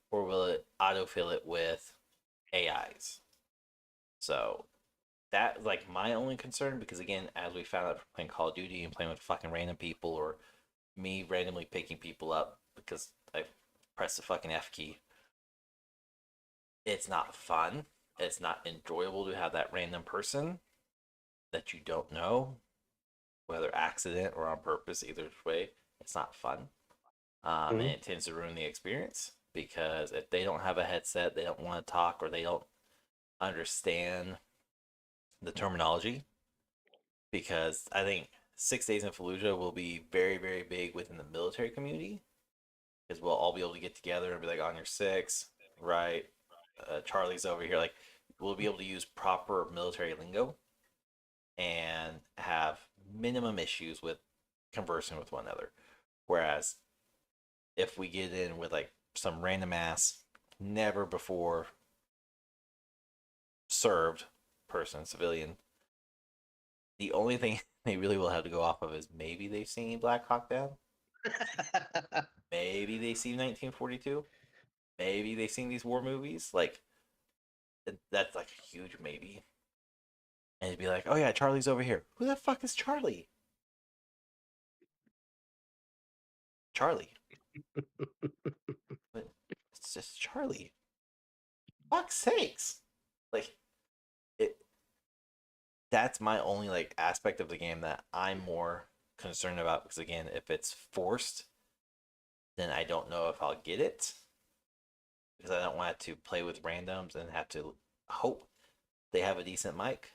A: Or will it autofill it with AIs? So that's like my only concern, because again, as we found out from playing Call of Duty and playing with fucking random people, or me randomly picking people up because I pressed the fucking F key, it's not fun. It's not enjoyable to have that random person that you don't know, whether accident or on purpose, either way. It's not fun. And it tends to ruin the experience, because if they don't have a headset, they don't want to talk, or they don't understand the terminology. Because I think 6 Days in Fallujah will be very, very big within the military community, because we'll all be able to get together and be like, on your 6, right? Charlie's over here. Like, we'll be able to use proper military lingo and have minimum issues with conversing with one another. Whereas if we get in with like some random ass, never before served person, civilian, the only thing they really will have to go off of is maybe they've seen Black Hawk Down. Maybe they've seen 1942. Maybe they've seen these war movies. Like, that's like a huge maybe. And it'd be like, oh yeah, Charlie's over here. Who the fuck is Charlie? Charlie. But it's just Charlie. Fuck's sakes. Like, it. That's my only like aspect of the game that I'm more concerned about, because again, if it's forced, then I don't know if I'll get it, because I don't want to play with randoms and have to hope they have a decent mic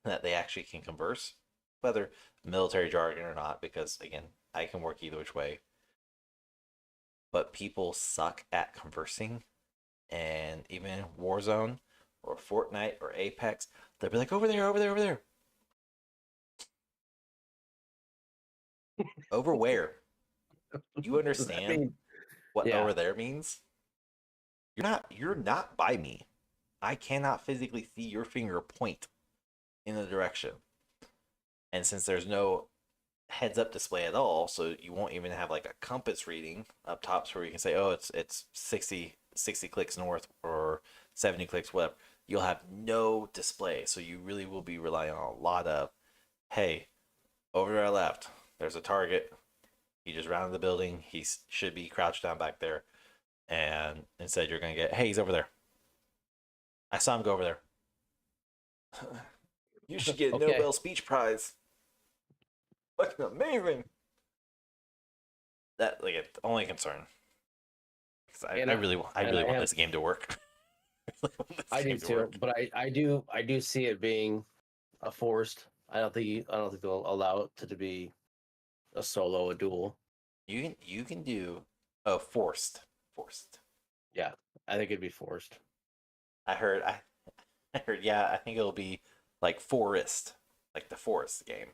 A: that they actually can converse, whether military jargon or not, because again, I can work either which way. But people suck at conversing, and even in Warzone or Fortnite or Apex, they'll be like, over there, over there, over there. Over where? You understand what over there means? You're not by me. I cannot physically see your finger point in the direction. And since there's no heads up display at all, so you won't even have like a compass reading up top where you can say, oh, it's 60 clicks north or 70 clicks, whatever. You'll have no display. So you really will be relying on a lot of, hey, over to our left, there's a target. He just rounded the building. He should be crouched down back there. And instead you're going to get, hey, he's over there. I saw him go over there. You should get a Nobel Speech Prize. Fucking amazing. That like only concern. I really want this game to work.
B: I do too, but I do see it being a forced. I don't think they'll allow it to be a solo, a duel.
A: You can do forced. Forced.
B: Yeah, I think it'd be forced.
A: I heard I heard yeah, I think it'll be like forest. Like the forest game.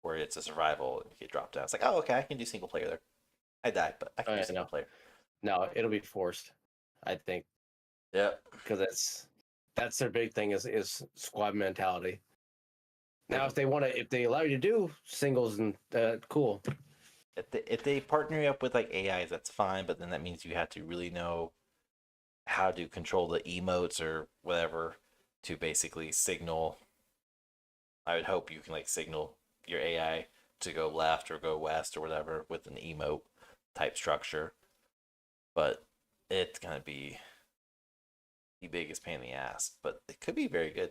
A: Where it's a survival and you get dropped down. It's like, oh okay, I can do single player there. I died, but I can
B: Oh,
A: do
B: yeah,
A: single player.
B: no, it'll be forced. I think
A: Yep.
B: because that's their big thing is squad mentality. Now, if they allow you to do singles and cool.
A: If they partner you up with like AIs, that's fine, but then that means you have to really know how to control the emotes or whatever to basically signal. I would hope you can like signal your AI to go left or go west or whatever with an emote type structure. But it's gonna be the biggest pain in the ass. But it could be very good.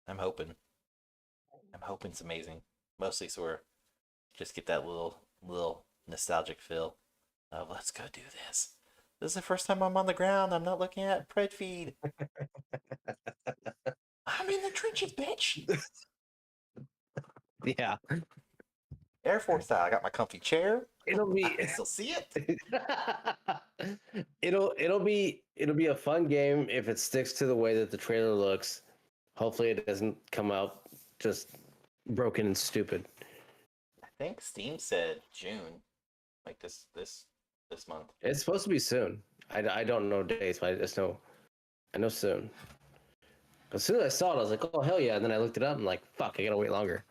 A: I'm hoping. I'm hoping it's amazing. Mostly so we're just get that little nostalgic feel of let's go do this. This is the first time I'm on the ground. I'm not looking at pred feed. I'm in the trenches, bitch.
B: Yeah,
A: Air Force style. I got my comfy chair.
B: it'll
A: I
B: be
A: can still see it.
B: it'll be a fun game if it sticks to the way that the trailer looks. Hopefully, it doesn't come out just broken and stupid.
A: I think Steam said June, like this month.
B: It's supposed to be soon. I don't know dates, but I know soon. As soon as I saw it, I was like, oh hell yeah! And then I looked it up and like, fuck, I gotta wait longer.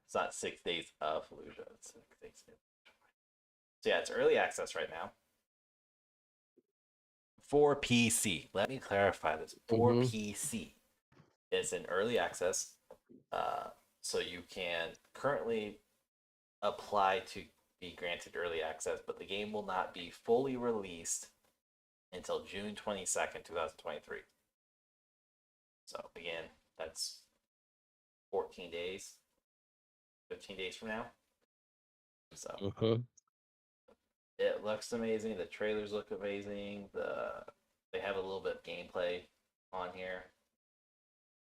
A: It's not 6 days of Fallujah. It's 6 days. So yeah, it's early access right now for PC. Let me clarify this. For PC, it's in early access, so you can currently apply to be granted early access, but the game will not be fully released until June 22nd, 2023. So again, that's 14 days, 15 days from now. So it looks amazing. The trailers look amazing. They have a little bit of gameplay on here,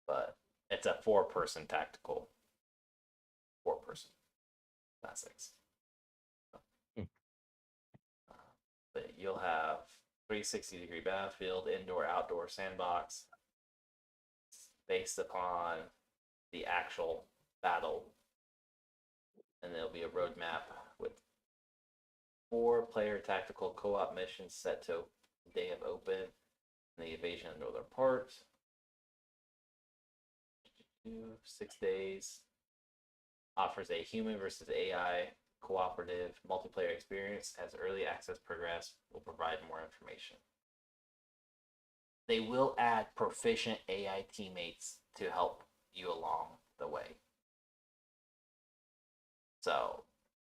A: but it's a four-person tactical, four-person classics.
B: Mm.
A: But you'll have 360-degree battlefield, indoor, outdoor sandbox based upon the actual battle, and there'll be a roadmap with four-player tactical co-op missions set to Day of Open and the invasion of Northern Part. 6 days. Offers a human versus AI cooperative multiplayer experience. As early access progress, will provide more information. They will add proficient AI teammates to help you along the way. So,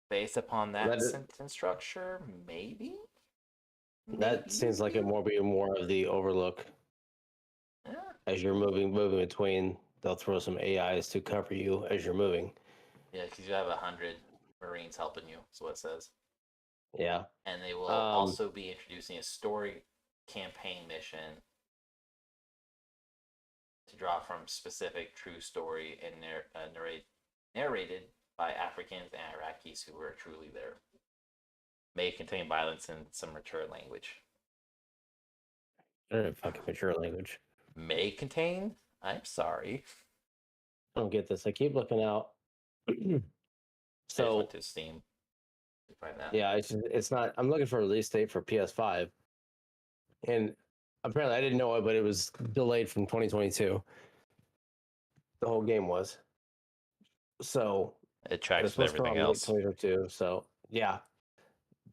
A: based upon that sentence structure, maybe?
B: That seems like it more be more of the overlook.
A: Yeah.
B: As you're moving between, they'll throw some AIs to cover you as you're moving.
A: Yeah, because you have 100 Marines helping you, is what it says.
B: Yeah.
A: And they will also be introducing a story campaign mission to draw from specific true story and narrated by Africans and Iraqis who were truly there. May contain violence and some mature language.
B: Fucking mature language.
A: May contain? I'm sorry.
B: I don't get this. I keep looking out.
A: So I just went to Steam to find that.
B: Yeah, it's not. I'm looking for a release date for PS5, and apparently I didn't know it, but it was delayed from 2022. The whole game was. So
A: it tracks with everything else.
B: 2022. So yeah,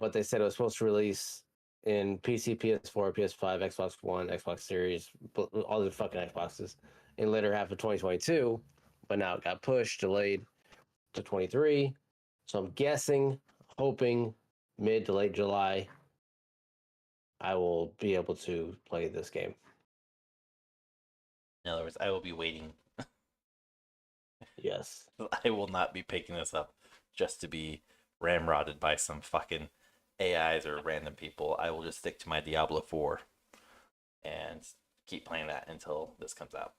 B: but they said it was supposed to release in PC, PS4, PS5, Xbox One, Xbox Series, all the fucking Xboxes in later half of 2022. But now it got pushed, delayed to 23. So I'm guessing, hoping mid to late July, I will be able to play this game.
A: In other words, I will be waiting.
B: Yes.
A: I will not be picking this up just to be ramrodded by some fucking AIs or random people. I will just stick to my Diablo 4 and keep playing that until this comes out.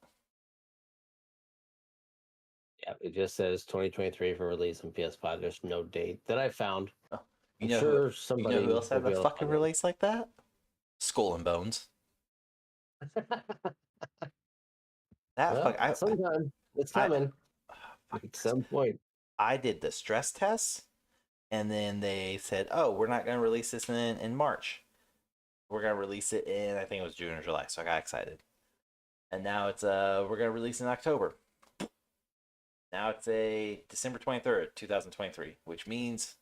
B: Yeah, it just says 2023 for release on PS5. There's no date that I found.
A: Oh,
B: I'm sure
A: you
B: somebody
A: know who else
B: will
A: had
B: be
A: a
B: able to
A: fucking
B: find
A: release like that? Skull and Bones.
B: it.
A: That
B: Well,
A: fuck
B: sometime it's
A: I
B: coming
A: fucking
B: at some point.
A: I did the stress tests, and then they said, "Oh, we're not gonna release this in March. We're gonna release it in I think it was June or July." So I got excited, and now it's we're gonna release in October. Now it's a December 23rd, 2023, which means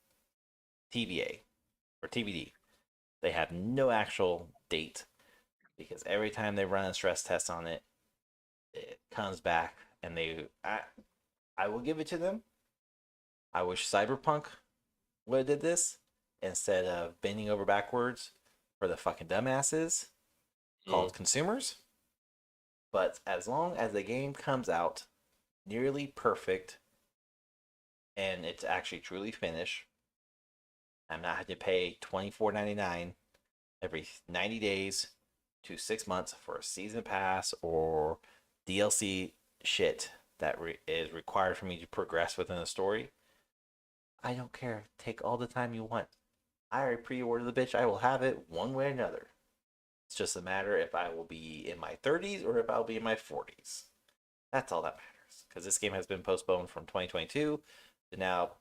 A: TVA or TBD. They have no actual date because every time they run a stress test on it, it comes back, and I will give it to them. I wish Cyberpunk would have did this instead of bending over backwards for the fucking dumbasses called consumers. But as long as the game comes out nearly perfect and it's actually truly finished, I'm not having to pay $24.99 every 90 days to 6 months for a season pass or DLC shit that is required for me to progress within the story. I don't care. Take all the time you want. I already pre-ordered the bitch. I will have it one way or another. It's just a matter if I will be in my 30s or if I'll be in my 40s. That's all that matters. Because this game has been postponed from 2022 to now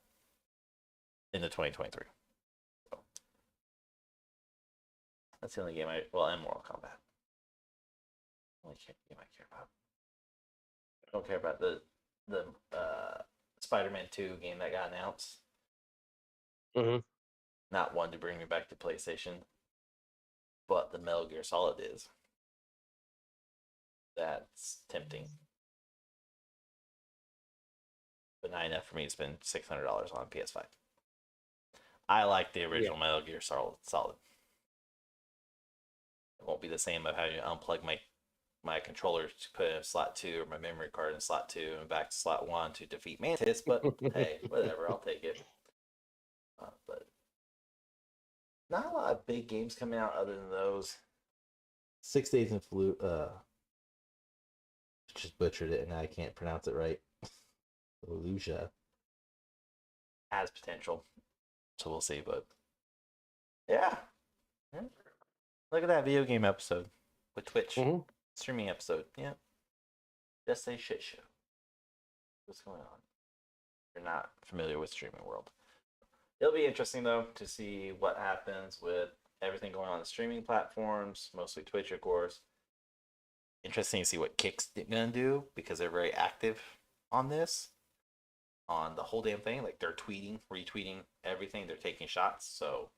A: into 2023. So, that's the only game and Mortal Kombat. Only game I care about. I don't care about the Spider-Man 2 game that got announced.
B: Mm-hmm.
A: Not one to bring me back to PlayStation, but the Metal Gear Solid is. That's tempting. But not enough for me to spend $600 on PS5. I like the original Metal Gear Solid. It won't be the same of having to unplug my controller to put in slot 2 or my memory card in slot 2 and back to slot 1 to defeat Mantis, but hey, whatever, I'll take it. But not a lot of big games coming out other than those. 6 Days in just butchered it and I can't pronounce it right. Fallujah has potential, so we'll see. But yeah, look at that video game episode with Twitch streaming episode. Yeah, just a shit show. What's going on? You're not familiar with streaming world. It'll be interesting though to see what happens with everything going on the streaming platforms, mostly Twitch, of course. Interesting to see what Kick's gonna do because they're very active on this, on the whole damn thing. Like they're tweeting, retweeting everything. They're taking shots. So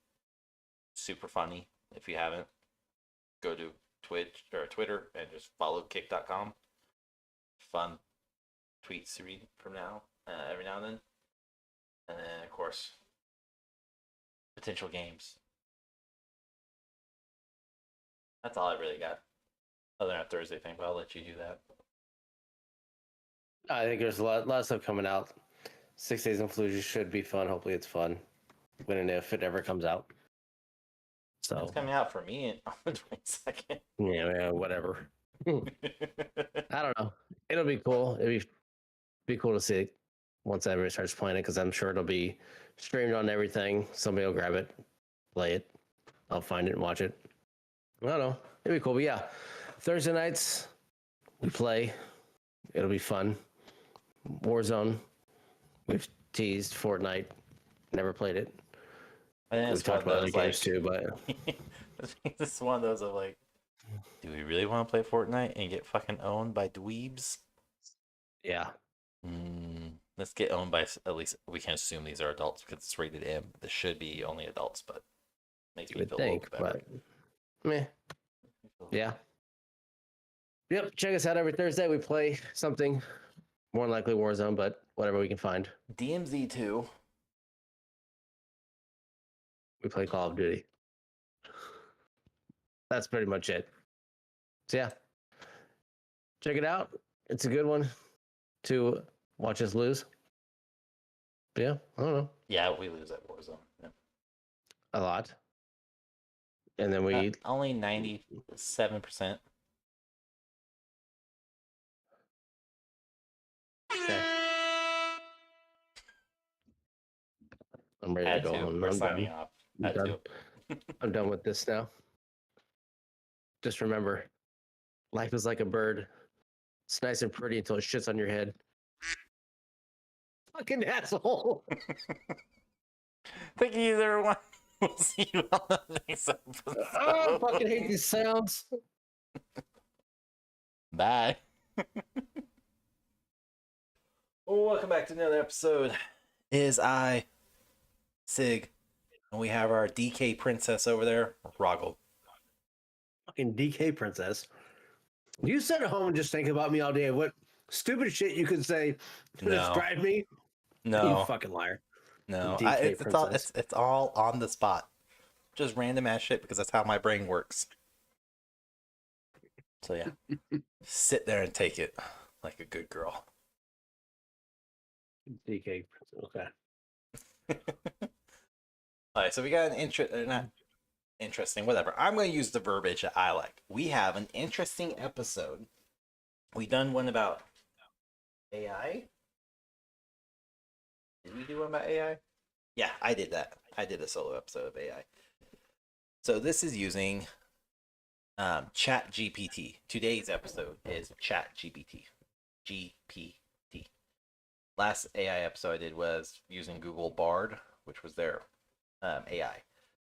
A: super funny. If you haven't, go to Twitch or Twitter and just follow kick.com. Fun tweets to read from now, every now and then. And then, of course, potential games. That's all I really got. Other than that Thursday thing, but I'll let you do that.
B: I think there's a lot of stuff coming out. 6 Days in Fallujah should be fun. Hopefully it's fun when and if it ever comes out. So
A: it's coming out for me on the 22nd.
B: Yeah, whatever. I don't know. It'll be cool. It'd be cool to see it once everybody starts playing it because I'm sure it'll be streamed on everything. Somebody will grab it, play it. I'll find it and watch it. I don't know. It'd be cool. But yeah, Thursday nights we play. It'll be fun. Warzone. We've teased Fortnite. Never played it. We've talked about other games too, but
A: this is one of those of like, do we really want to play Fortnite and get fucking owned by dweebs?
B: Yeah.
A: Let's get owned by, at least we can assume these are adults because it's rated M. This should be only adults, but makes me feel a little better.
B: But meh. Yeah. Yep. Check us out every Thursday. We play something. More than likely Warzone, but whatever we can find.
A: DMZ 2.
B: We play Call of Duty. That's pretty much it. So yeah. Check it out. It's a good one to watch us lose. But yeah, I don't know.
A: Yeah, we lose at Warzone. Yeah.
B: A lot. And then we
A: only 97%.
B: Okay. I'm ready
A: Had
B: to go
A: to.
B: home.
A: We're
B: I'm
A: signing
B: done.
A: off.
B: I'm
A: Had
B: done.
A: to.
B: I'm done with this now. Just remember, life is like a bird. It's nice and pretty until it shits on your head. Fucking asshole.
A: Thank you, everyone. We'll see you on the next episode.
B: Oh, I fucking hate these sounds.
A: Bye. Well, welcome back to another episode. Is I, Sig, and we have our DK princess over there, Rahgel.
B: Fucking DK princess. You sit at home and just think about me all day. What stupid shit you could say to
A: No.
B: describe me? You
A: No,
B: fucking liar.
A: no,
B: DK
A: it's all
B: princess.
A: it's all on the spot, just random ass shit because that's how my brain works. So yeah, sit there and take it like a good girl.
B: DK princess. Okay.
A: All right, so we got an not interesting, whatever. I'm going to use the verbiage that I like. We have an interesting episode. We done one about AI. Did we do one about AI? Yeah, I did that. I did a solo episode of AI. So this is using Chat GPT. Today's episode is Chat GPT. GPT. Last AI episode I did was using Google Bard, which was their AI.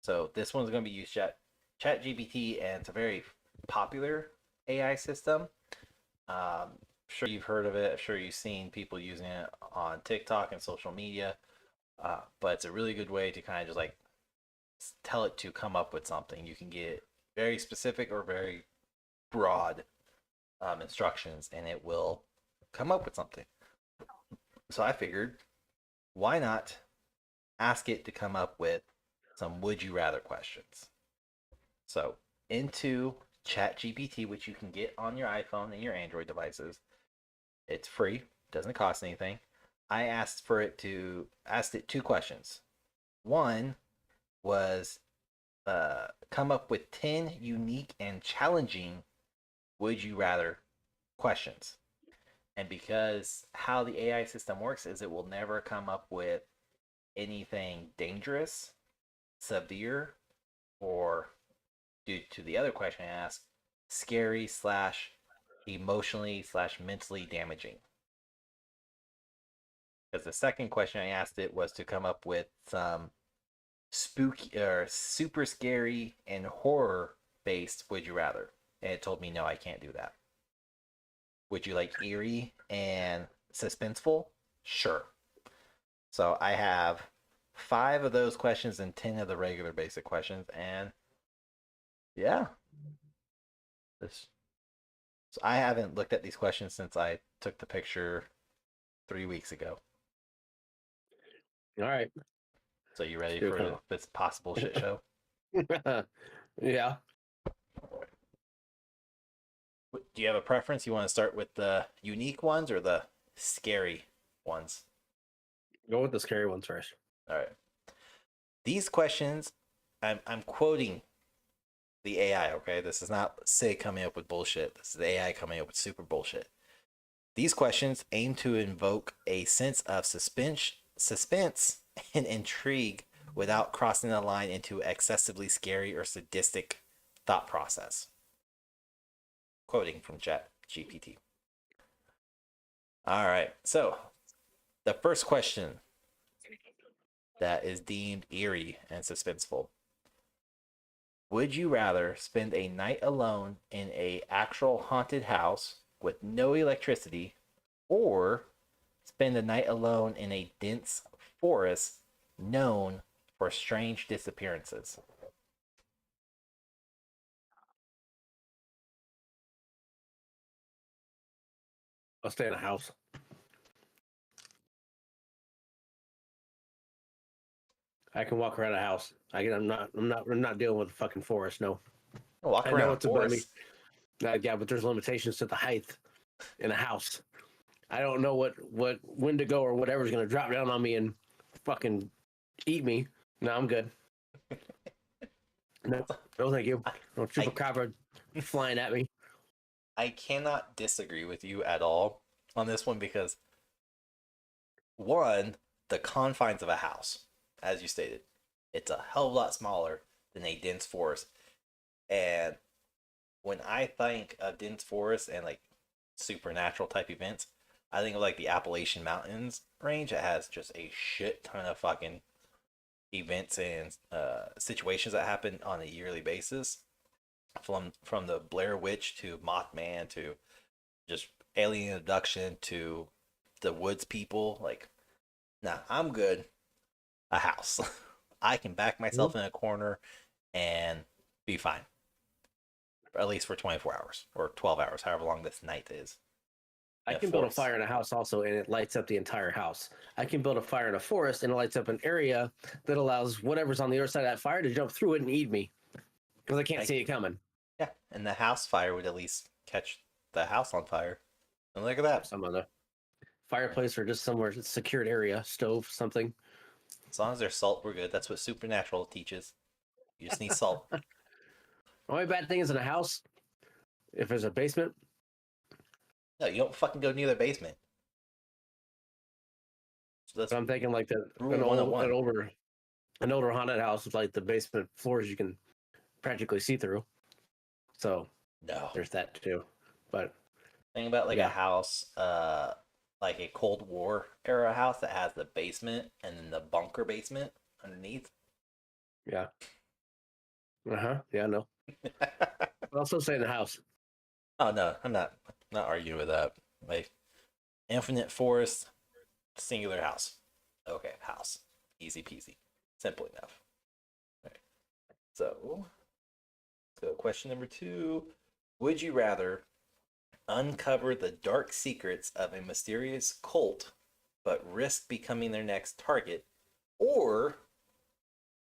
A: So this one's going to be used Chat GPT, and it's a very popular AI system. Sure you've heard of it. I'm sure you've seen people using it on TikTok and social media. But it's a really good way to kind of just like tell it to come up with something. You can get very specific or very broad instructions, and it will come up with something. So I figured, why not ask it to come up with some would you rather questions? So into ChatGPT, which you can get on your iPhone and your Android devices, it's free, doesn't cost anything. I asked it 2 questions. One was come up with 10 unique and challenging would you rather questions. And because how the AI system works is it will never come up with anything dangerous, severe, or due to the other question I asked, scary / emotionally / mentally damaging. Because the second question I asked it was to come up with some spooky or super scary and horror based would you rather. And it told me no, I can't do that. Would you like eerie and suspenseful? Sure. So I have 5 of those questions and 10 of the regular basic questions, and yeah. So I haven't looked at these questions since I took the picture 3 weeks ago.
B: All right.
A: So you ready for this possible shit show?
B: Yeah.
A: Do you have a preference? You want to start with the unique ones or the scary ones?
B: Go with the scary ones first.
A: All right. These questions, I'm quoting the AI, okay? This is not Sig coming up with bullshit. This is the AI coming up with super bullshit. These questions aim to invoke a sense of suspense and intrigue without crossing the line into excessively scary or sadistic thought process. Quoting from ChatGPT. All right, so the first question that is deemed eerie and suspenseful. Would you rather spend a night alone in a actual haunted house with no electricity, or spend a night alone in a dense forest known for strange disappearances?
B: I'll stay in a house. I can walk around a house. I'm not dealing with the fucking forest. No.
A: Walk
B: I
A: around
B: know
A: a
B: it's above me.
A: forest.
B: Yeah, but there's limitations to the height in a house. I don't know what Wendigo or whatever's gonna drop down on me and fucking eat me. No, I'm good. No, thank you. No chupacabra flying at me.
A: I cannot disagree with you at all on this one because, one, the confines of a house. as you stated, it's a hell of a lot smaller than a dense forest. And when I think of dense forest and like supernatural type events, I think of like the Appalachian Mountains range. It has just a shit ton of fucking events and situations that happen on a yearly basis. From the Blair Witch to Mothman to just alien abduction to the woods people. Like, nah, I'm good. A house. I can back myself in a corner and be fine. At least for 24 hours or 12 hours, however long this night is.
B: I can build a fire in a house also, and it lights up the entire house. I can build a fire in a forest, and it lights up an area that allows whatever's on the other side of that fire to jump through it and eat me because I can't see it coming.
A: Yeah, and the house fire would at least catch the house on fire. And look at that.
B: Some other fireplace or just somewhere secured area, stove, something.
A: As long as there's salt, we're good. That's what Supernatural teaches. You just need salt.
B: The only bad thing is in a house, if there's a basement.
A: No, you don't fucking go near the basement. So that's
B: I'm thinking like an older haunted house with like the basement floors you can practically see through. So
A: no.
B: There's that too. But
A: think about like a house, like a Cold War era house that has the basement and then the bunker basement underneath.
B: Yeah. Yeah, no. But also say in the house.
A: Oh no, I'm not arguing with that. Like infinite forest, singular house. Okay, house. Easy peasy. Simple enough. Right. So question number 2. Would you rather uncover the dark secrets of a mysterious cult but risk becoming their next target, or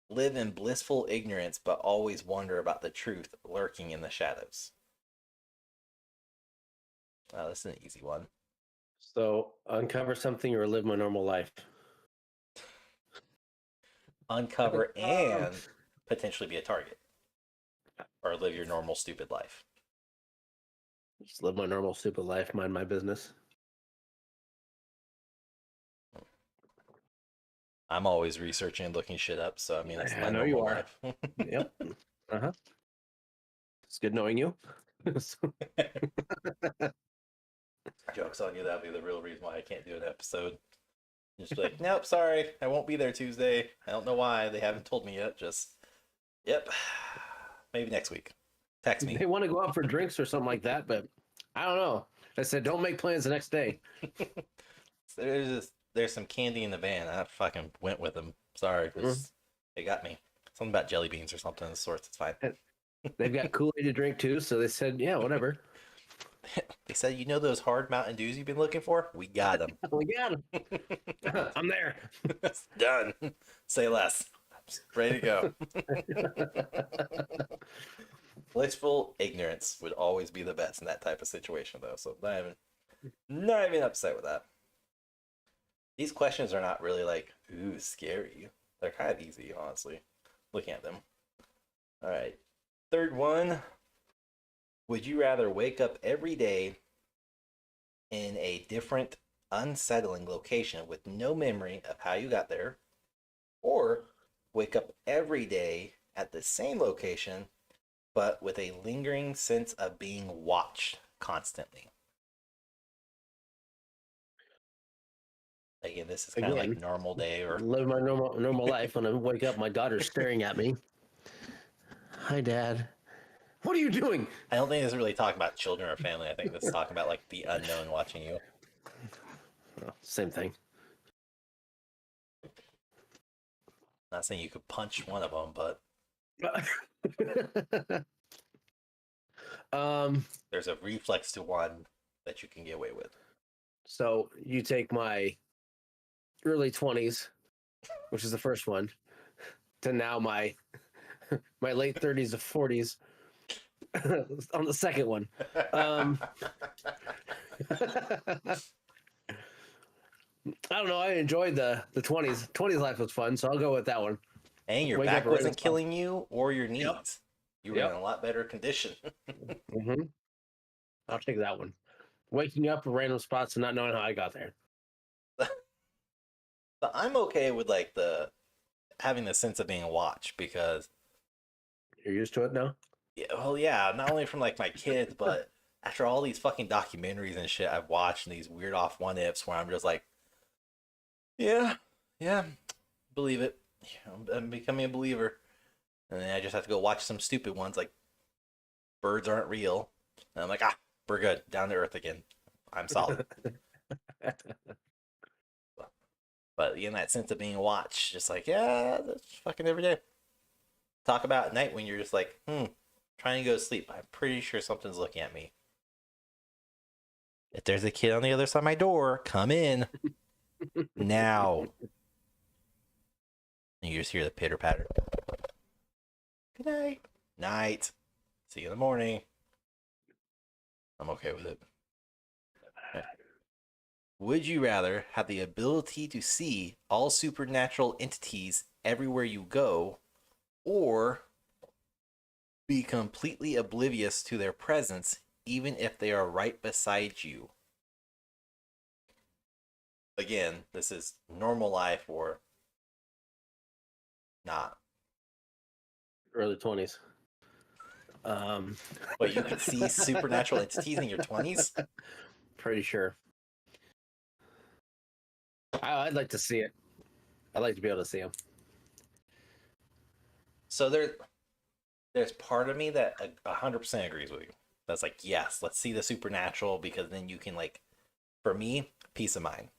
A: live in blissful ignorance but always wonder about the truth lurking in the shadows? Wow, that's an easy one.
B: So uncover something or live my normal life.
A: Uncover and potentially be a target, or live your normal stupid life.
B: Just live my normal stupid life, mind my business.
A: I'm always researching and looking shit up, so I mean, that's my
B: I know
A: normal
B: you are.
A: life.
B: Yep. It's good knowing you.
A: Joke's on you. That'll be the real reason why I can't do an episode. Just be like, nope, sorry, I won't be there Tuesday. I don't know why. They haven't told me yet. Just, yep, maybe next week. Text me.
B: They want to go out for drinks or something like that, but I don't know. I said, don't make plans the next day.
A: There's some candy in the van. I fucking went with them. Sorry, they got me. Something about jelly beans or something of the sorts. It's fine.
B: They've got Kool-Aid to drink too, so they said, yeah, whatever.
A: They said, you know those hard Mountain Dews you've been looking for? We got them.
B: We got them. I'm there.
A: It's done. Say less. Ready to go. Blissful ignorance would always be the best in that type of situation, though. So not even upset with that. These questions are not really like, ooh, scary. They're kind of easy, honestly, looking at them. All right. Third one. Would you rather wake up every day in a different, unsettling location with no memory of how you got there, or wake up every day at the same location but with a lingering sense of being watched constantly? Again, this is kind of like normal day or
B: live my normal life. When I wake up, my daughter's staring at me. Hi, Dad. What are you doing?
A: I don't think this is really talking about children or family. I think this is talking about like the unknown watching you.
B: Well, same thing.
A: Not saying you could punch one of them, but there's a reflex to one that you can get away with.
B: So you take my early 20s, which is the first one, to now my late 30s to 40s on the second one. I don't know. I enjoyed the 20s. 20s life was fun, so I'll go with that one.
A: And your back wasn't killing you or your knees. Yep. You were in a lot better condition.
B: I'll take that one. Waking up in random spots and not knowing how I got there.
A: But I'm okay with like the having the sense of being watched because
B: You're used to it now?
A: yeah, well, yeah, not only from like my kids, but after all these fucking documentaries and shit I've watched and these weird off one ifs where I'm just like, yeah, yeah, believe it. Yeah, I'm becoming a believer, and then I just have to go watch some stupid ones like birds aren't real, and I'm like, we're good, down to earth again. I'm solid. But in that sense of being watched, just like, yeah, that's fucking every day. Talk about at night when you're just like, trying to go to sleep. I'm pretty sure something's looking at me. If there's a kid on the other side of my door, come in now. And you just hear the pitter patter. Good night. Night. See you in the morning. I'm okay with it. Okay. Would you rather have the ability to see all supernatural entities everywhere you go, or be completely oblivious to their presence even if they are right beside you? Again, this is normal life or not.
B: Early 20s.
A: But you could see supernatural entities in your 20s?
B: Pretty sure. I'd like to see it. I'd like to be able to see them.
A: So there's part of me that 100% agrees with you. That's like, yes, let's see the supernatural because then you can like, for me, peace of mind.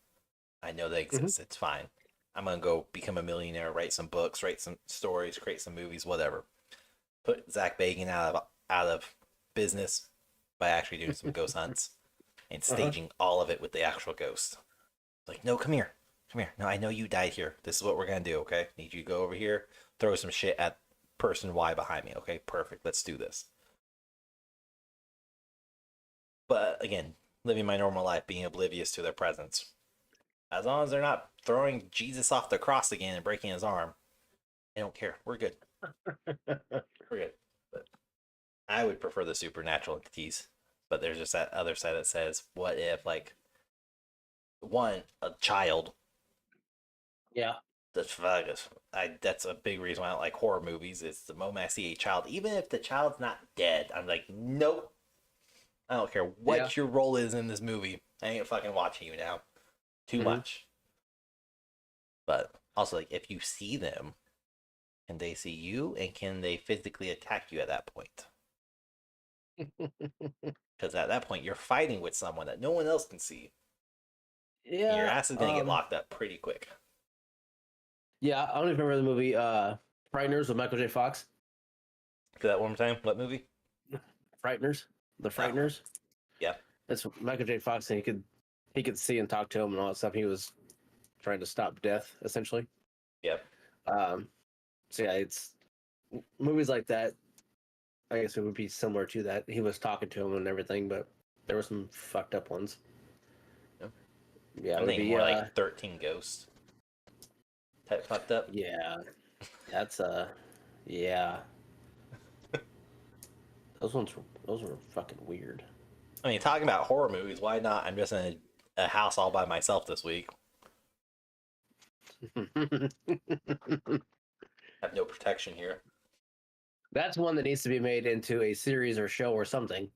A: I know they exist. It's fine. I'm gonna go become a millionaire, write some books, write some stories, create some movies, whatever. Put Zach Bagans out of business by actually doing some ghost hunts and staging all of it with the actual ghost. Like, no, come here. No, I know you died here. This is what we're gonna do, okay? Need you to go over here, throw some shit at person Y behind me, okay? Perfect. Let's do this. But again, living my normal life, being oblivious to their presence. As long as they're not throwing Jesus off the cross again and breaking his arm, I don't care. We're good. We're good. But I would prefer the supernatural entities. But there's just that other side that says, what if, like, one, a child.
B: Yeah.
A: That's a big reason why I don't like horror movies. Is the moment I see a child, even if the child's not dead, I'm like, nope. I don't care what your role is in this movie. I ain't fucking watching you now. Too much. But also, like, if you see them, can they see you, and can they physically attack you at that point? Because at that point, you're fighting with someone that no one else can see.
B: Yeah.
A: And your ass is gonna get locked up pretty quick.
B: Yeah, I don't even remember the movie Frighteners with Michael J. Fox.
A: Do that one more time. What movie?
B: Frighteners. The Frighteners.
A: Yeah.
B: That's Michael J. Fox, and he could see and talk to him and all that stuff. He was trying to stop death, essentially.
A: Yeah.
B: So yeah, it's movies like that. I guess it would be similar to that. He was talking to him and everything, but there were some fucked up ones.
A: Yep.
B: Yeah,
A: I'm thinking more like 13 Ghosts. Type fucked up.
B: Yeah, that's yeah. Those were fucking weird.
A: I mean, talking about horror movies, why not? I'm just in a house all by myself this week. Have no protection here.
B: That's one that needs to be made into a series or show or something.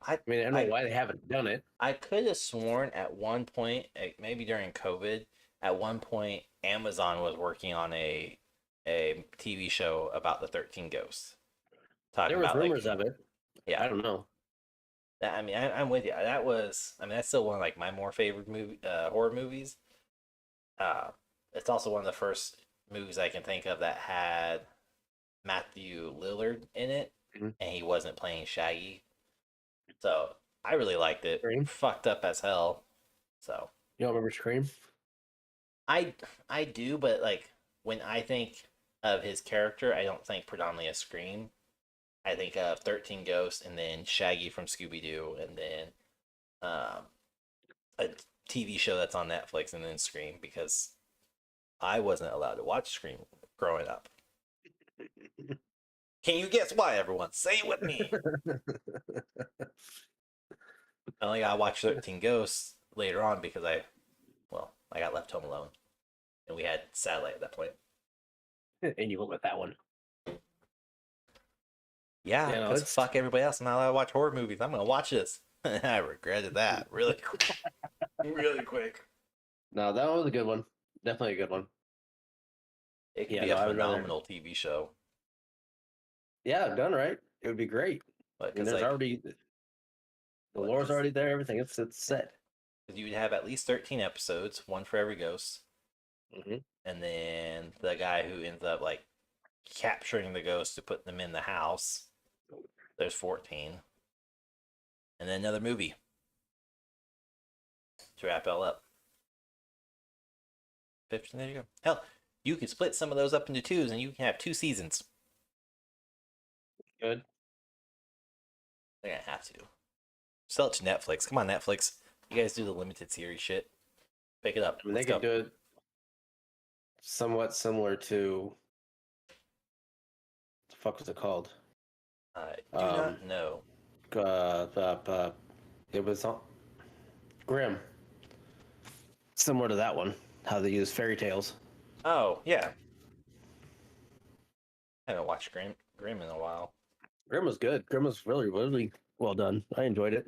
B: I mean, I don't know why they haven't done it.
A: I could have sworn at one point, maybe during COVID, at one point Amazon was working on a TV show about the 13 Ghosts.
B: There was rumors of it.
A: Yeah,
B: I don't know.
A: I mean, I'm with you. That's still one of like my more favorite horror movies. It's also one of the first movies I can think of that had Matthew Lillard in it, and he wasn't playing Shaggy. So I really liked it.
B: Scream?
A: Fucked up as hell. So
B: you don't remember Scream?
A: I do, but like when I think of his character, I don't think predominantly of Scream. I think of 13 Ghosts and then Shaggy from Scooby Doo, and then a TV show that's on Netflix, and then Scream, because I wasn't allowed to watch Scream growing up. Can you guess why, everyone? Say it with me. I only got to watch 13 Ghosts later on because I got left home alone. And we had satellite at that point.
B: And you went with that one.
A: Yeah,
B: Yeah, no,
A: because
B: it's
A: fuck everybody else. I'm not allowed to watch horror movies. I'm gonna watch this. I regretted that really, really quick.
B: no, that one was a good one. Definitely a good one.
A: It could
B: Yeah,
A: be
B: no,
A: a
B: I would rather.
A: phenomenal TV show,
B: Yeah, done right. It would be great.
A: but
B: I mean,
A: because
B: there's
A: like,
B: already the
A: what,
B: lore's already there. Everything it's set.
A: because you would have at least 13 episodes, one for every ghost,
B: Mm-hmm.
A: and then the guy who ends up like capturing the ghost to put them in the house. There's 14, and then another movie to wrap it all up. 15. There you go. Hell, you could split some of those up into twos, and you can have 2 seasons.
B: Good.
A: They're gonna have to sell it to Netflix. Come on, Netflix. You guys do the limited series shit. Pick it up.
B: I mean,
A: Let's
B: they
A: go.
B: could do it somewhat similar to the fuck was it called?
A: I do not know.
B: It was Grimm. Similar to that one, how they use fairy tales.
A: Oh yeah, I haven't watched Grimm in a while.
B: Grimm was good. Grimm was really, really well done. I enjoyed it.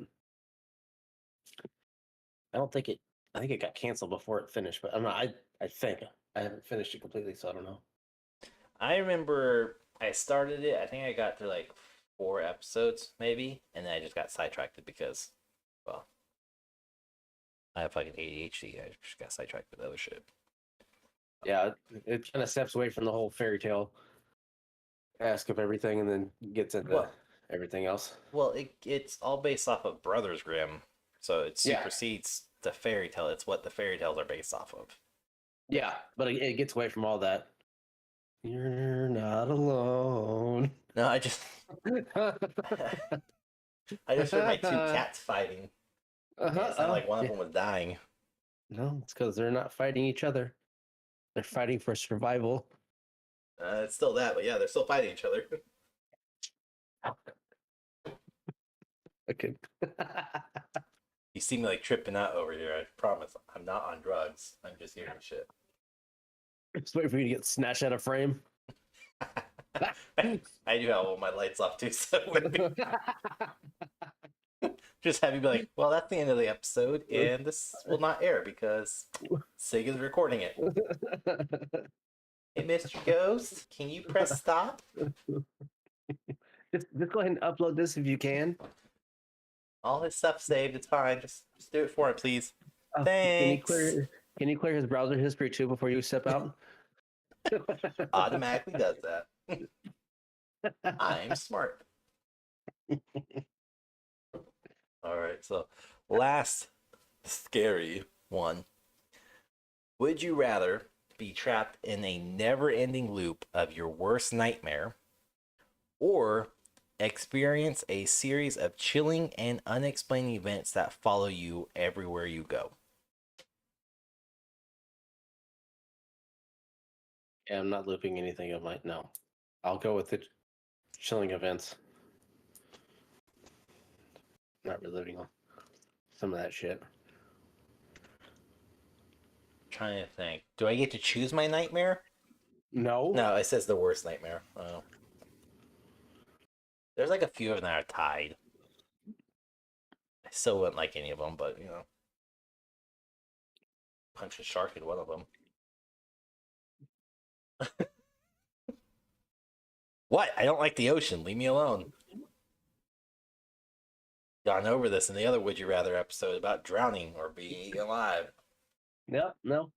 B: I don't think it. I think it got canceled before it finished, but I'm not. I think I haven't finished it completely, so I don't know.
A: I remember I started it. I think I got through like 4 episodes maybe, and then I just got sidetracked because, well, I have fucking ADHD. I just got sidetracked with other shit.
B: Yeah, it kind of steps away from the whole fairy tale ask of everything, and then gets into
A: Well,
B: everything else.
A: well, it's all based off of Brothers Grimm, so it
B: Yeah.
A: supersedes the fairy tale. It's what the fairy tales are based off of.
B: Yeah, but it gets away from all that. You're not alone.
A: No, I just heard my 2 cats fighting. And it sounded like one of them was dying.
B: No, it's because they're not fighting each other. They're fighting for survival.
A: It's still that, but yeah, they're still fighting each other.
B: Okay.
A: You see me like tripping out over here. I promise, I'm not on drugs. I'm just hearing shit.
B: Just wait for you to get snatched out of frame.
A: I do have all my lights off too, so just have you be like, well, that's the end of the episode, and this will not air because Sig is recording it. Hey, Mr. Ghost, can you press stop?
B: Just go ahead and upload this if you can.
A: All his stuff saved. It's fine. Just do it for him, please.
B: Can
A: Thanks.
B: you clear his browser history too before you step out?
A: Automatically does that. I'm smart. All right, so last scary one. Would you rather be trapped in a never-ending loop of your worst nightmare or experience a series of chilling and unexplained events that follow you everywhere you go?
B: Yeah, I'm not looping anything of my. No, I'll go with the chilling events. Not reliving some of that shit.
A: Trying to think. Do I get to choose my nightmare?
B: No.
A: No, it says the worst nightmare. Oh. There's like a few of them that are tied. I still wouldn't like any of them, but you know. Punch a shark in one of them. What? I don't like the ocean. Leave me alone. Gone over this in the other Would You Rather episode about drowning or being eaten alive.
B: Yep. No.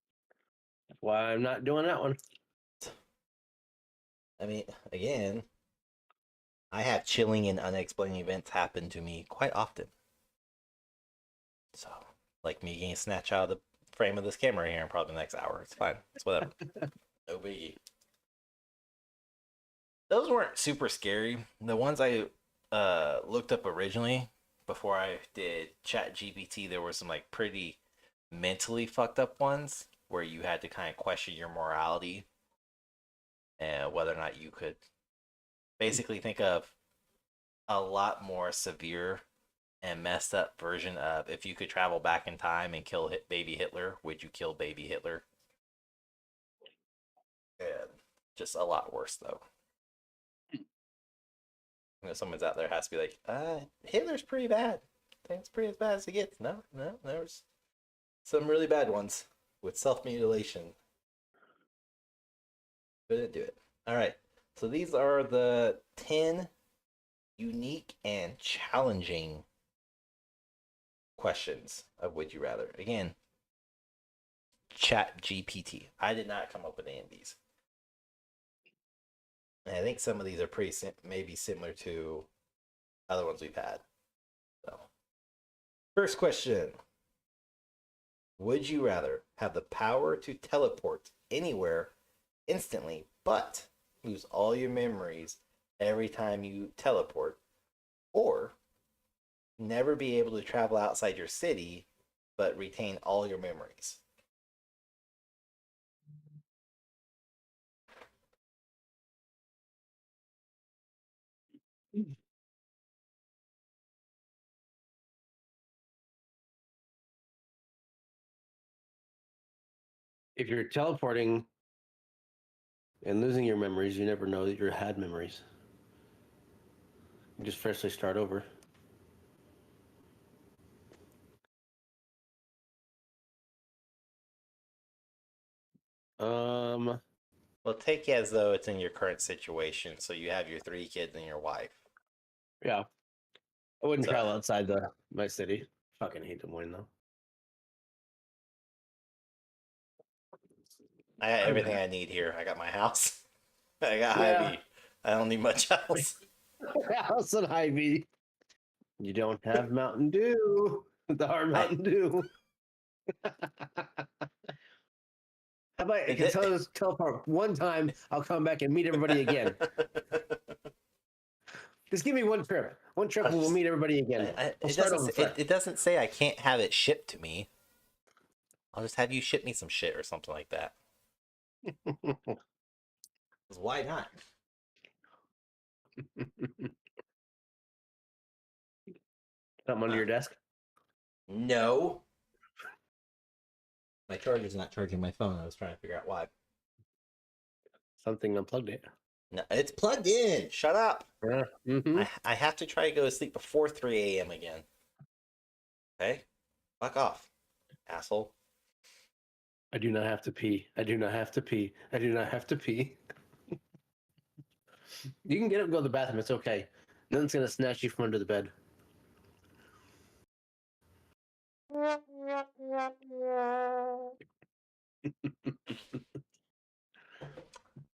B: That's why I'm not doing that one.
A: I mean, again, I have chilling and unexplained events happen to me quite often. So, like me getting snatched out of the frame of this camera here in probably the next hour. It's fine. It's whatever. No biggie. Those weren't super scary. The ones I looked up originally before I did Chat GPT, there were some like pretty mentally fucked up ones where you had to kind of question your morality and whether or not you could basically think of a lot more severe and messed up version of if you could travel back in time and kill baby Hitler, would you kill baby Hitler? And Just a lot worse, though. Someone's out there has to be like, Hitler's pretty bad. I think it's pretty as bad as it gets. No, there's some really bad ones with self-mutilation. Couldn't do it. All right. So these are the 10 unique and challenging questions of Would You Rather. Again, Chat GPT. I did not come up with any of these. And I think some of these are pretty maybe similar to other ones we've had. So, first question. Would you rather have the power to teleport anywhere instantly, but lose all your memories every time you teleport, or never be able to travel outside your city, but retain all your memories?
B: If you're teleporting and losing your memories, you never know that you had memories. You just freshly start over.
A: Well, take it as though it's in your current situation. So you have your 3 kids and your wife.
B: Yeah. I wouldn't
A: So-
B: travel outside my city. Fucking hate Des Moines though.
A: I got everything I need here. I got my house. I got
B: Yeah.
A: Hy-Vee. I don't need much else.
B: House and Hy-Vee. You don't have Mountain Dew. The hard Mountain Dew. How about I can teleport one time, I'll come back and meet everybody again. Just give me one trip. One trip and we'll meet everybody again.
A: It doesn't say I can't have it shipped to me. I'll just have you ship me some shit or something like that. 'Cause why not?
B: Something under your desk?
A: No. My charger's not charging my phone. I was trying to figure out why.
B: Something unplugged it.
A: No, it's plugged in. Shut up.
B: Yeah. Mm-hmm.
A: I have to try to go to sleep before 3 a.m. again. Okay? Fuck off, asshole.
B: I do not have to pee. I do not have to pee. I do not have to pee. You can get up and go to the bathroom. It's okay. Nothing's going to snatch you from under the bed.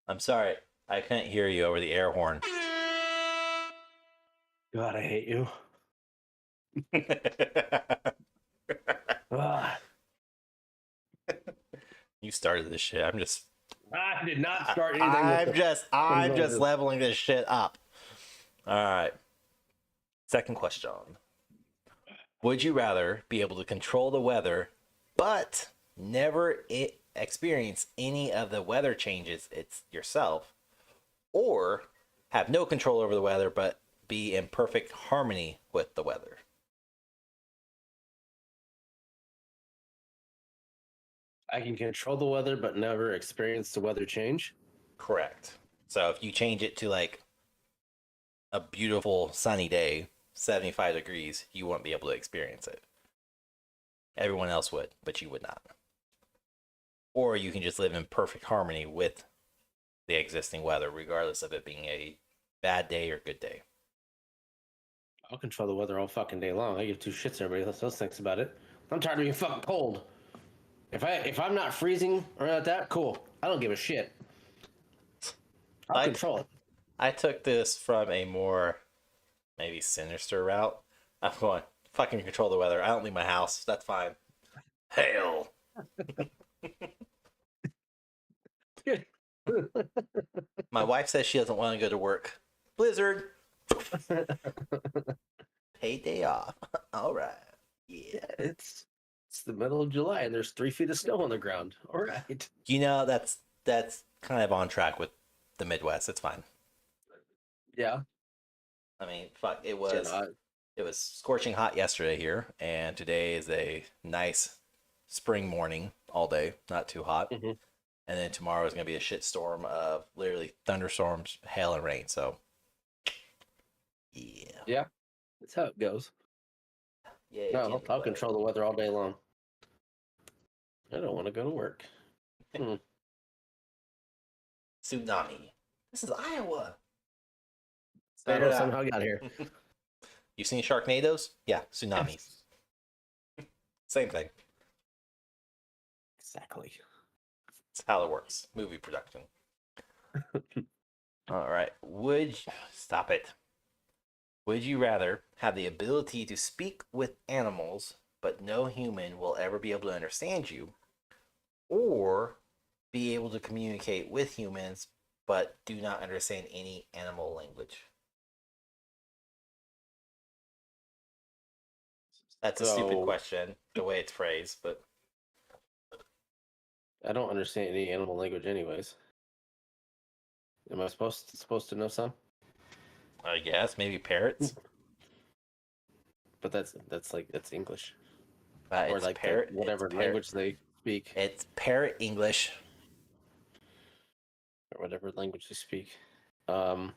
A: I'm sorry. I couldn't hear you over the air horn.
B: God, I hate you. Ah,
A: You started this shit.
B: I did not start anything.
A: I'm just leveling this shit up. All right. Second question. Would you rather be able to control the weather, but never experience any of the weather changes it's yourself, or have no control over the weather, but be in perfect harmony with the weather?
B: I can control the weather, but never experience the weather change.
A: Correct. So if you change it to like a beautiful sunny day, 75 degrees, you won't be able to experience it. Everyone else would, but you would not. Or you can just live in perfect harmony with the existing weather, regardless of it being a bad day or good day.
B: I'll control the weather all fucking day long. I give two shits everybody else thinks about it. I'm tired of being fucking cold. If I'm not freezing or like that, cool. I don't give a shit. I'll control it.
A: I took this from a more maybe sinister route. I'm going, fucking control the weather. I don't leave my house. That's fine. Hail. My wife says she doesn't want to go to work. Blizzard. Paid day off. All right. Yeah.
B: It's the middle of July and there's 3 feet of snow on the ground. All right.
A: You know, that's kind of on track with the Midwest. It's fine.
B: Yeah.
A: I mean, fuck, it was scorching hot yesterday here, and today is a nice spring morning all day, not too hot.
B: Mm-hmm.
A: And then tomorrow is going to be a shit storm of literally thunderstorms, hail, and rain. So, yeah.
B: Yeah, that's how it goes.
A: Yeah.
B: No, I'll control the weather all day long. I don't want to go to work.
A: Tsunami. This is Iowa.
B: I know somehow got here.
A: You've seen Sharknadoes? Yeah, tsunamis. Same thing.
B: Exactly.
A: That's how it works. Movie production. All right. Stop it? Would you rather have the ability to speak with animals, but no human will ever be able to understand you, or be able to communicate with humans, but do not understand any animal language? That's a stupid question, the way it's phrased, but
B: I don't understand any animal language, anyways. Am I supposed to know some?
A: I guess maybe parrots.
B: But that's English,
A: Or
B: or like
A: parrot,
B: whatever language they speak.
A: It's parrot English.
B: Or whatever language they speak. I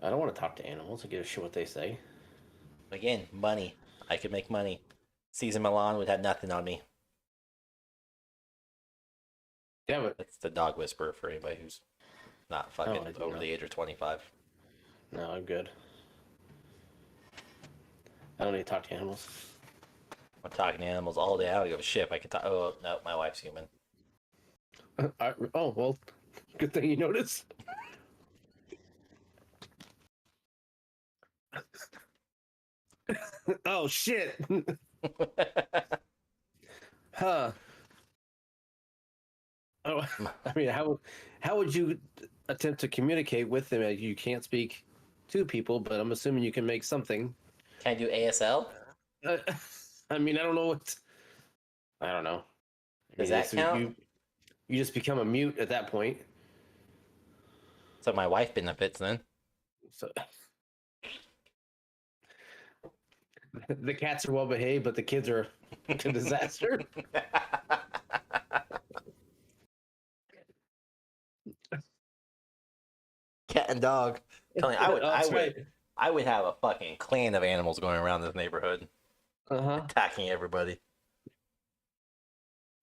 B: don't want to talk to animals and give a shit what they say.
A: Again, money. I could make money. Caesar Milan would have nothing on me.
B: Yeah, but
A: That's the dog whisperer for anybody who's not fucking over the age of 25.
B: No, I'm good. I don't need to talk to animals.
A: I'm talking to animals all day. I don't give a shit if I can talk. Oh, no, my wife's human.
B: Oh, well, good thing you noticed. Oh, shit. Huh. Oh, I mean, how would you attempt to communicate with them? You can't speak to people, but I'm assuming you can make something.
A: Can I do ASL?
B: I mean, I don't know what. I don't know.
A: Does that count?
B: You just become a mute at that point.
A: So my wife benefits then.
B: So the cats are well behaved, but the kids are a disaster.
A: Cat and dog. Telling you, I would have a fucking clan of animals going around this neighborhood, attacking everybody.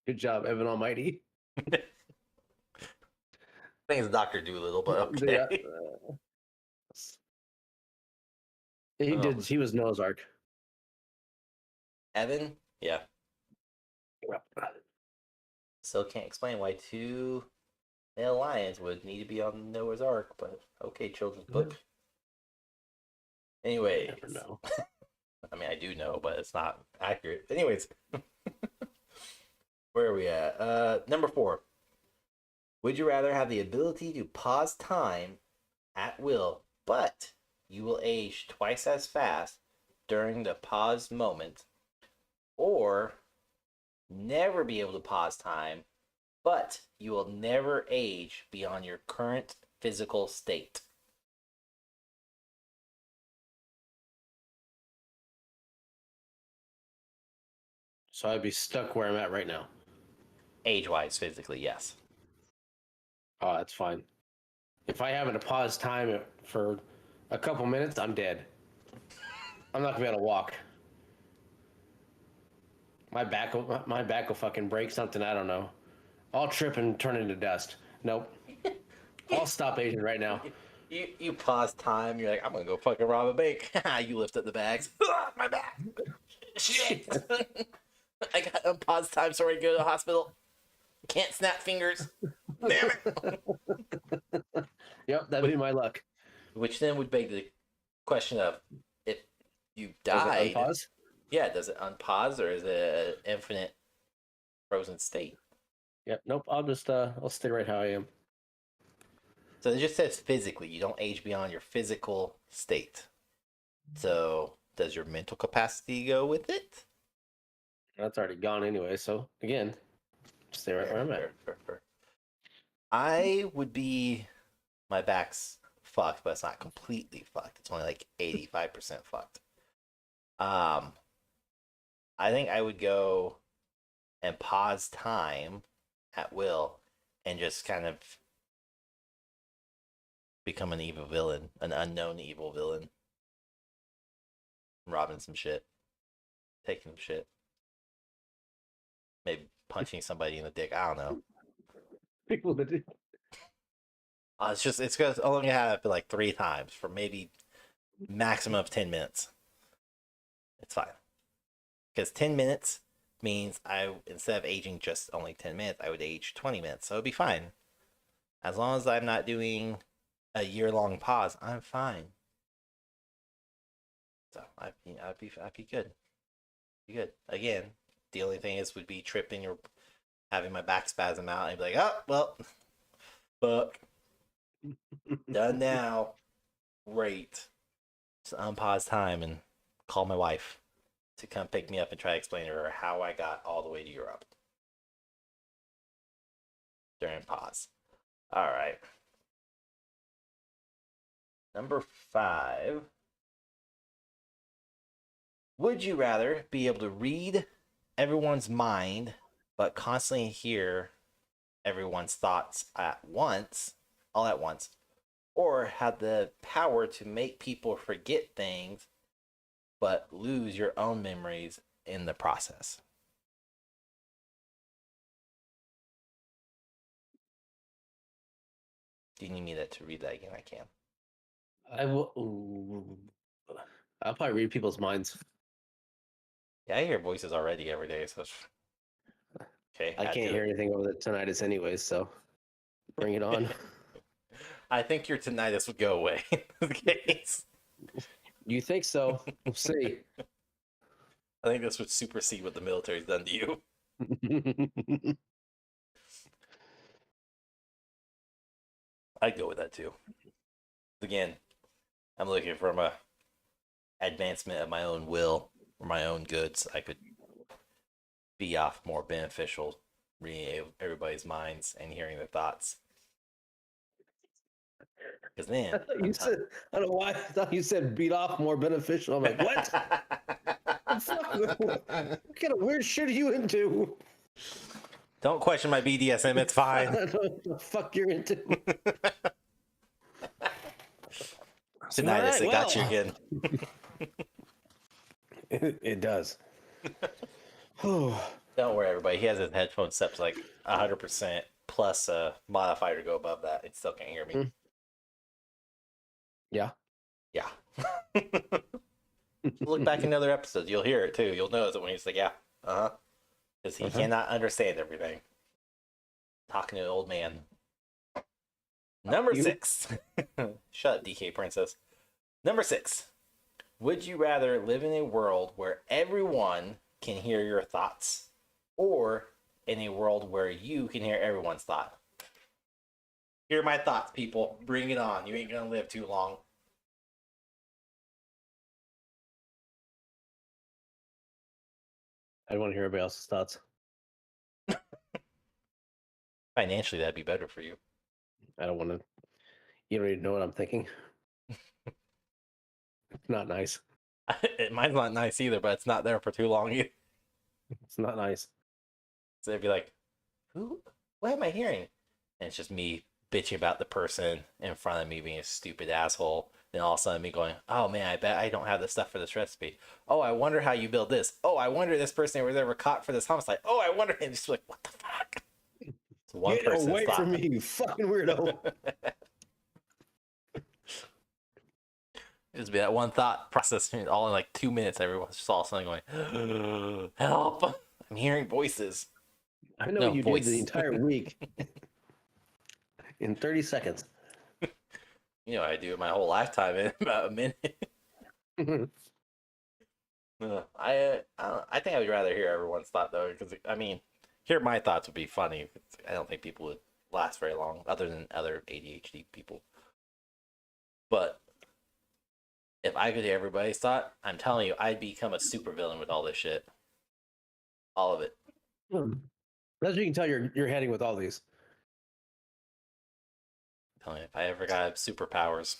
B: Good job, Evan Almighty.
A: I think it's Dr. Doolittle, but okay.
B: Yeah. He was Noah's Ark.
A: Evan? Yeah.
B: Yeah.
A: Still can't explain why two male lions would need to be on Noah's Ark, but okay, children's book. Anyways.
B: I never know.
A: I mean, I do know, but it's not accurate. Anyways. Where are we at? Number 4. Would you rather have the ability to pause time at will, but you will age twice as fast during the pause moment, or never be able to pause time, but you will never age beyond your current physical state?
B: So I'd be stuck where I'm at right now.
A: Age-wise, physically, yes.
B: Oh, that's fine. If I happen to pause time for a couple minutes, I'm dead. I'm not gonna be able to walk. My back will fucking break something. I don't know. I'll trip and turn into dust. Nope. I'll stop aging right now.
A: You pause time. You're like, I'm gonna go fucking rob a bank. You lift up the bags. My back. Shit. I got a pause time, so I go to the hospital. Can't snap fingers. Damn it.
B: Yep, that'd be my luck.
A: Which then would beg the question of, if you
B: Does
A: died,
B: it unpause?
A: Yeah, does it unpause or is it an infinite frozen state?
B: Yep. Nope. I'll stay right how I am.
A: So it just says physically, you don't age beyond your physical state. So does your mental capacity go with it?
B: That's already gone anyway. So again, stay right where I'm at.
A: Fair. I would be, my back's fucked, but it's not completely fucked. It's only like 85% fucked. I think I would go and pause time at will and just kind of become an evil villain, an unknown evil villain. Robbing some shit, taking some shit, maybe punching somebody in the dick. I don't know.
B: People that do.
A: It's gonna only happen like 3 times for maybe maximum of 10 minutes. It's fine because 10 minutes means instead of aging just only 10 minutes, I would age 20 minutes, so it'd be fine as long as I'm not doing a year-long pause. I'm fine. So I'd be good. Be good. Again, the only thing would be tripping or having my back spasm out and be like, oh well, fuck. Done now. Great. Just unpause time and call my wife to come pick me up and try to explain to her how I got all the way to Europe during pause. All right. Number 5. Would you rather be able to read everyone's mind but constantly hear everyone's thoughts all at once, or have the power to make people forget things but lose your own memories in the process? Do you need me to read that again? I can.
B: I will. Ooh. I'll probably read people's minds.
A: Yeah, I hear voices already every day, so okay.
B: I can't hear anything over the tinnitus anyways, so bring it on.
A: I think your tinnitus would go away in this case.
B: You think so? We'll see.
A: I think this would supersede what the military's done to you. I'd go with that too. Again, I'm looking for my advancement of my own will or my own goods. I could be off more beneficial reading everybody's minds and hearing their thoughts. Because then
B: I don't know why I thought you said beat off more beneficial. I'm like, what? What kind of weird shit are you into?
A: Don't question my BDSM. It's fine.
B: I don't know what the fuck you're into.
A: Tinnitus, it got you again.
B: It does.
A: Don't worry, everybody. He has his headphone set to like 100% plus a modifier to go above that. It still can't hear me.
B: Yeah.
A: Yeah. Look back in other episodes. You'll hear it too. You'll notice it when he's like, yeah, because he cannot understand everything. Talking to an old man. Number 6. Shut up, DK Princess. Number 6. Would you rather live in a world where everyone can hear your thoughts, or in a world where you can hear everyone's thought? Hear my thoughts, people. Bring it on. You ain't gonna live too long.
B: I want to hear everybody else's thoughts.
A: Financially, that'd be better for you.
B: I don't want to. You don't even know what I'm thinking. It's not nice.
A: Mine's not nice either, but it's not there for too long either.
B: It's not nice.
A: So they'd be like, what am I hearing? And it's just me bitching about the person in front of me being a stupid asshole. Then all of a sudden me going, oh man, I bet I don't have the stuff for this recipe. Oh, I wonder how you build this. Oh, I wonder this person was ever caught for this homicide. Oh, I wonder. And just like, what the fuck? It's one
B: Get
A: person's
B: away
A: thought.
B: from me, you fucking weirdo.
A: Just be that one thought process all in like 2 minutes. Everyone's just all of a sudden going, help. I'm hearing voices.
B: I know what you did the entire week. In 30 seconds.
A: You know, I do it my whole lifetime in about a minute. I think I would rather hear everyone's thought though, because I mean, hear my thoughts would be funny. I don't think people would last very long, other than other ADHD people. But if I could hear everybody's thought, I'm telling you, I'd become a supervillain with all this shit. All of it.
B: As you can tell, you're heading with all these.
A: I'm telling you, if I ever got superpowers,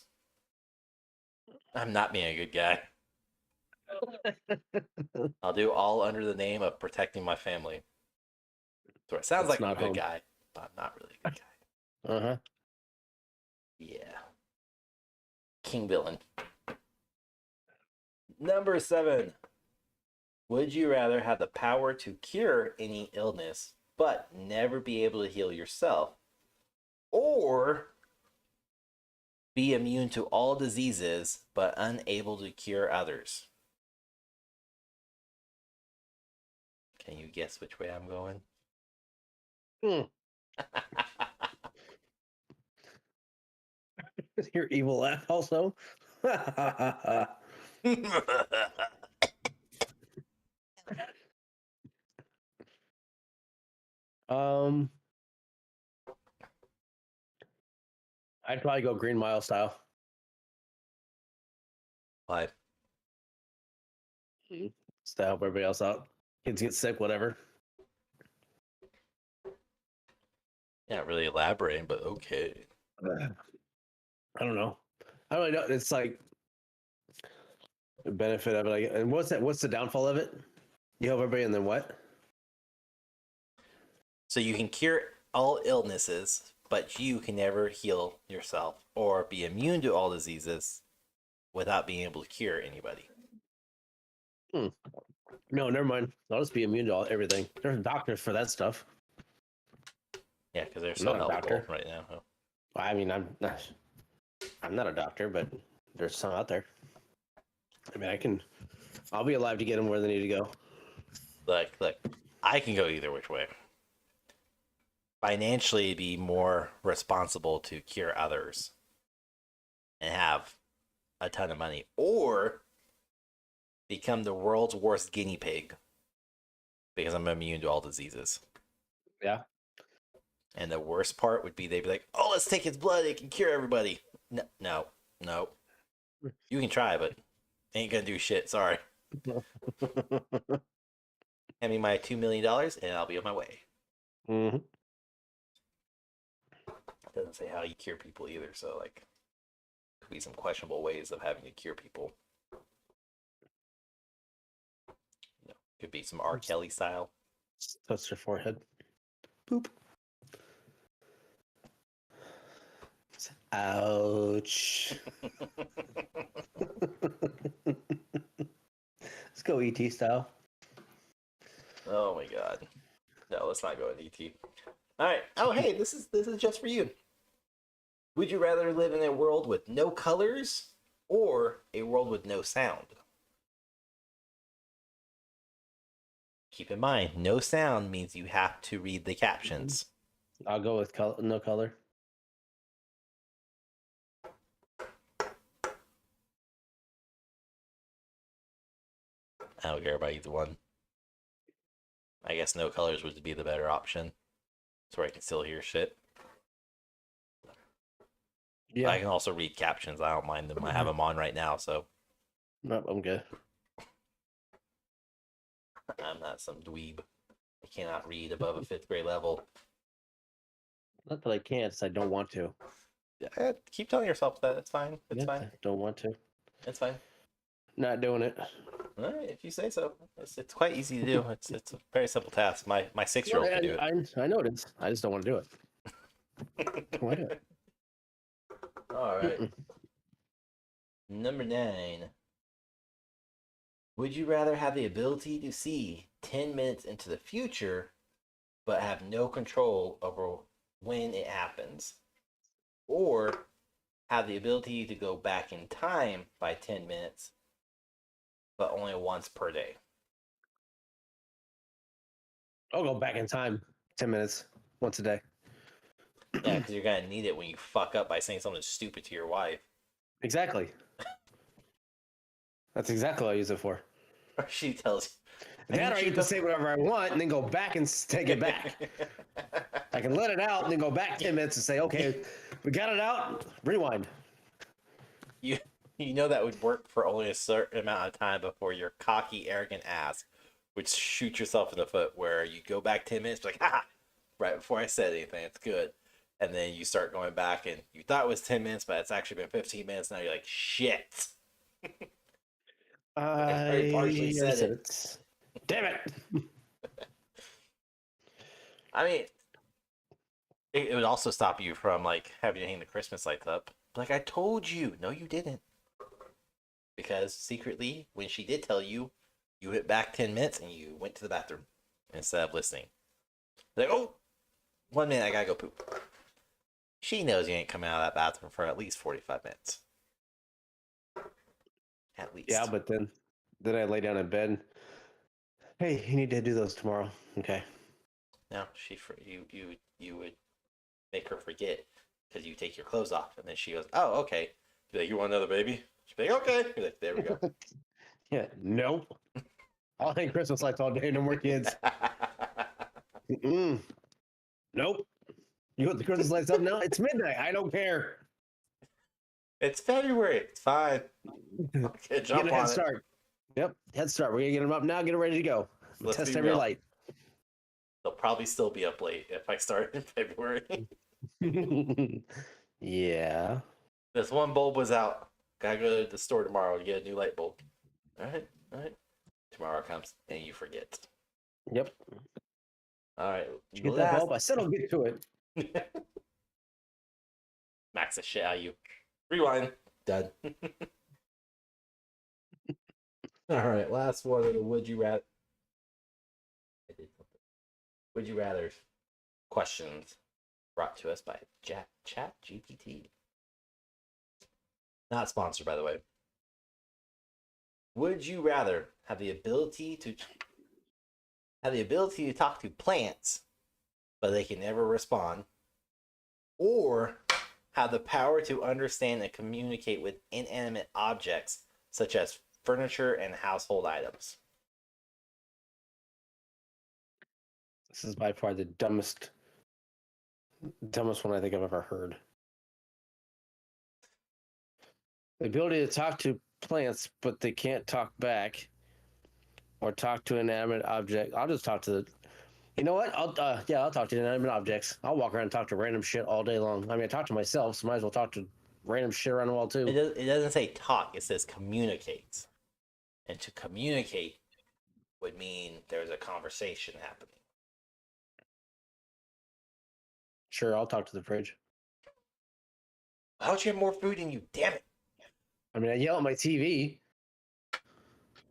A: I'm not being a good guy. I'll do all under the name of protecting my family. So it sounds
B: It's
A: like I'm a
B: not
A: good
B: home.
A: guy, but I'm not really a good guy.
B: Uh-huh.
A: Yeah. King villain. Number 7. Would you rather have the power to cure any illness, but never be able to heal yourself? Or be immune to all diseases, but unable to cure others? Can you guess which way I'm going?
B: Hmm. Your evil laugh also. um, I'd probably go Green Mile style.
A: Why?
B: Just to help everybody else out. Kids get sick, whatever.
A: Not really elaborating, but okay.
B: I don't know. I don't really know. It's like the benefit of it. And what's that? What's the downfall of it? You help everybody, and then what?
A: So you can cure all illnesses, but you can never heal yourself or be immune to all diseases without being able to cure anybody.
B: No, never mind. I'll just be immune to everything. There's doctors for that stuff.
A: Yeah, because they're
B: I'm
A: so
B: not a
A: helpful
B: doctor.
A: right now. Huh?
B: I mean, I'm not a doctor, but there's some out there. I mean, I'll be alive to get them where they need to go.
A: Look, I can go either which way. Financially, be more responsible to cure others and have a ton of money, or become the world's worst guinea pig because I'm immune to all diseases.
B: Yeah.
A: And the worst part would be they'd be like, "Oh, let's take his blood; it can cure everybody." No. You can try, but ain't gonna do shit. Sorry. Hand me my $2 million, and I'll be on my way.
B: Mm-hmm.
A: It doesn't say how you cure people either, so like, could be some questionable ways of having to cure people. Could be some R. Kelly style.
B: Touch your forehead. Boop. Ouch. Let's go ET style.
A: Oh my god. No, let's not go with ET. All right. Oh, hey, this is just for you. Would you rather live in a world with no colors or a world with no sound? Keep in mind, no sound means you have to read the captions.
B: I'll go with no color.
A: I don't care about either one. I guess no colors would be the better option. So I can still hear shit.
B: Yeah.
A: I can also read captions. I don't mind them. I have them on right now, so
B: Nope, I'm good.
A: I'm not some dweeb. I cannot read above a 5th grade level.
B: Not that I can't, I don't want to.
A: Yeah, keep telling yourself that. It's fine. It's fine.
B: I don't want to.
A: It's fine.
B: Not doing it.
A: All right, if you say so. It's quite easy to do. It's a very simple task. My 6-year-old can do it.
B: I know it is. I just don't want to do it. Don't want to do it.
A: All right. Number 9. Would you rather have the ability to see 10 minutes into the future, but have no control over when it happens? Or have the ability to go back in time by 10 minutes, but only once per day?
B: I'll go back in time 10 minutes once a day.
A: Yeah, because you're going to need it when you fuck up by saying something stupid to your wife.
B: Exactly. That's exactly what I use it for.
A: Or she tells you.
B: That or I get to say whatever I want and then go back and take it back. I can let it out and then go back 10 minutes and say, okay, we got it out, rewind.
A: You know that would work for only a certain amount of time before your cocky, arrogant ass would shoot yourself in the foot, where you go back 10 minutes, like, ha! Right before I said anything, it's good. And then you start going back and you thought it was 10 minutes, but it's actually been 15 minutes. Now you're like, shit.
B: I
A: already partially said it.
B: Damn it.
A: I mean, it would also stop you from like having to hang the Christmas lights up. Like I told you, no, you didn't. Because secretly, when she did tell you, you went back 10 minutes and you went to the bathroom instead of listening. Like, oh, 1 minute, I gotta go poop. She knows you ain't coming out of that bathroom for at least 45 minutes. At least.
B: Yeah, but then I lay down in bed. Hey, you need to do those tomorrow. Okay.
A: No, you would make her forget because you take your clothes off, and then she goes, "Oh, okay." You'd be like, "You want another baby?" She'd be like, "Okay." You're like, "There we go."
B: Yeah. Nope. I'll hang Christmas lights all day. No more kids. Mm-mm. Nope. You put the Christmas lights up now? It's midnight. I don't care.
A: It's February. It's fine. Okay, jump
B: Get a head
A: on it.
B: start. Yep, head start. We're gonna get them up now. Get them ready to go.
A: Let's
B: Test
A: be
B: every
A: real.
B: light.
A: They'll probably still be up late if I start in February.
B: Yeah.
A: This one bulb was out. Gotta go to the store tomorrow to get a new light bulb. All right. Tomorrow comes and you forget.
B: Yep.
A: All right.
B: Did you get that bulb? I said I'll get to it.
A: Max the shit out of you. Rewind. Done. All right. Last one of the would you rather. I did something. Would you rather questions brought to us by Chat GPT. Not sponsored, by the way. Would you rather have the ability to talk to plants, but they can never respond, or have the power to understand and communicate with inanimate objects such as furniture and household items?
B: This is by far the dumbest one I think I've ever heard. The ability to talk to plants, but they can't talk back, or talk to an inanimate object. I'll just talk to the. You know what? I'll talk to inanimate objects. I'll walk around and talk to random shit all day long. I mean, I talk to myself, so might as well talk to random shit around the wall too.
A: It doesn't say talk, it says communicate. And to communicate would mean there's a conversation happening.
B: Sure, I'll talk to the fridge.
A: Why don't you have more food in you? Damn it.
B: I mean, I yell at my TV.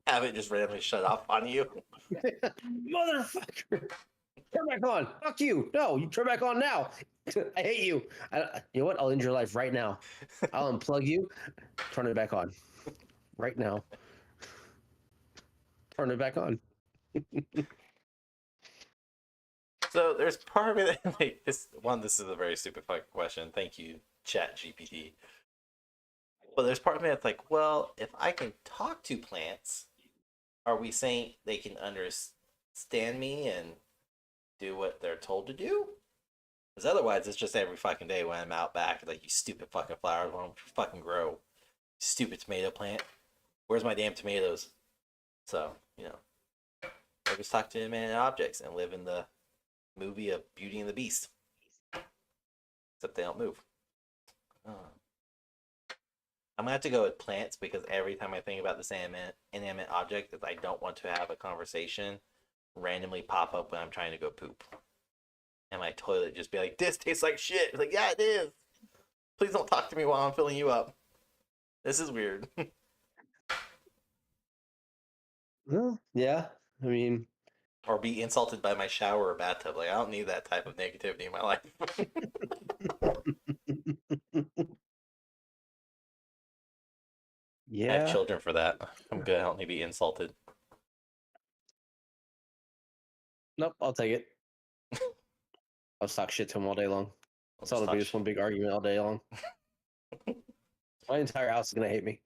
A: Have it just randomly shut off on you.
B: Motherfucker. Turn back on. Fuck you. No, you turn back on now. I hate you. You know what? I'll end your life right now. I'll unplug you. Turn it back on. Right now. Turn it back on.
A: So there's part of me that like this is a very stupid fucking question. Thank you, Chat GPT. But there's part of me that's like, well, if I can talk to plants, are we saying they can understand me and do what they're told to do? Because otherwise, it's just every fucking day when I'm out back, like, you stupid fucking flowers, why don't you fucking grow? Stupid tomato plant. Where's my damn tomatoes? So, I just talk to inanimate objects and live in the movie of Beauty and the Beast. Except they don't move. I'm gonna have to go with plants because every time I think about this inanimate object, I don't want to have a conversation randomly pop up when I'm trying to go poop. And my toilet just be like, "This tastes like shit." It's like, yeah, it is. Please don't talk to me while I'm filling you up. This is weird.
B: Well, yeah. I mean,
A: Or be insulted by my shower or bathtub. Like, I don't need that type of negativity in my life.
B: yeah.
A: I have children for that. I'm good. I don't need to be insulted.
B: Nope, I'll take it. I'll talk shit to him all day long. That's all it'll be, just one big argument all day long. My entire house is gonna hate me.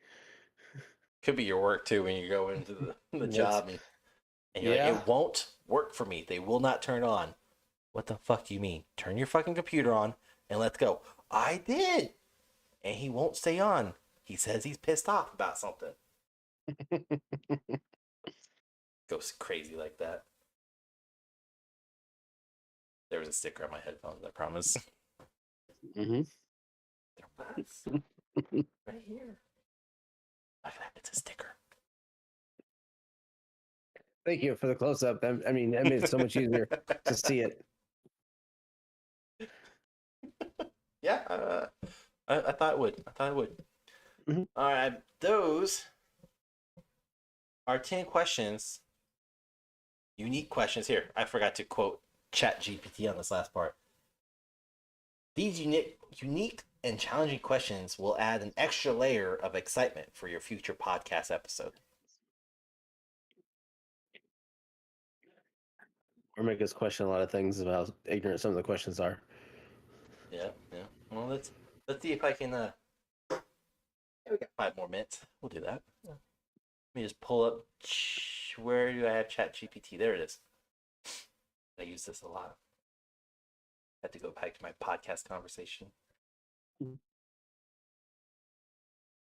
A: Could be your work too when you go into the job and you're like, it won't work for me. They will not turn on. What the fuck do you mean? Turn your fucking computer on and let's go. I did. And he won't stay on. He says he's pissed off about something. Goes crazy like that. There was a sticker on my headphones, I promise.
B: Mm-hmm.
A: There was. Right here. Look at that. It's a sticker.
B: Thank you for the close up. I mean, that made it so much easier to see it.
A: Yeah, I thought it would. I thought it would.
B: Mhm.
A: All right, those are 10 questions, unique questions. Here, I forgot to quote Chat GPT on this last part. These unique and challenging questions will add an extra layer of excitement for your future podcast episode.
B: Or make us question a lot of things about how ignorant some of the questions are.
A: Yeah, yeah. Well, let's see if I can. Yeah, we got 5 more minutes. We'll do that. Yeah. Let me just pull up. Where do I have Chat GPT? There it is. I use this a lot. I had to go back to my podcast conversation.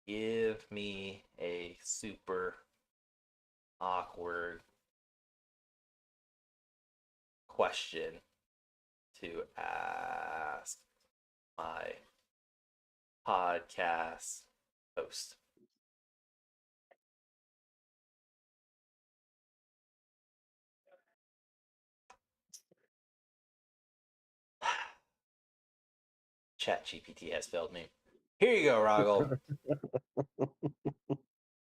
A: Give me a super awkward question to ask my podcast host. Chat GPT has failed me. Here you go, Rahgel.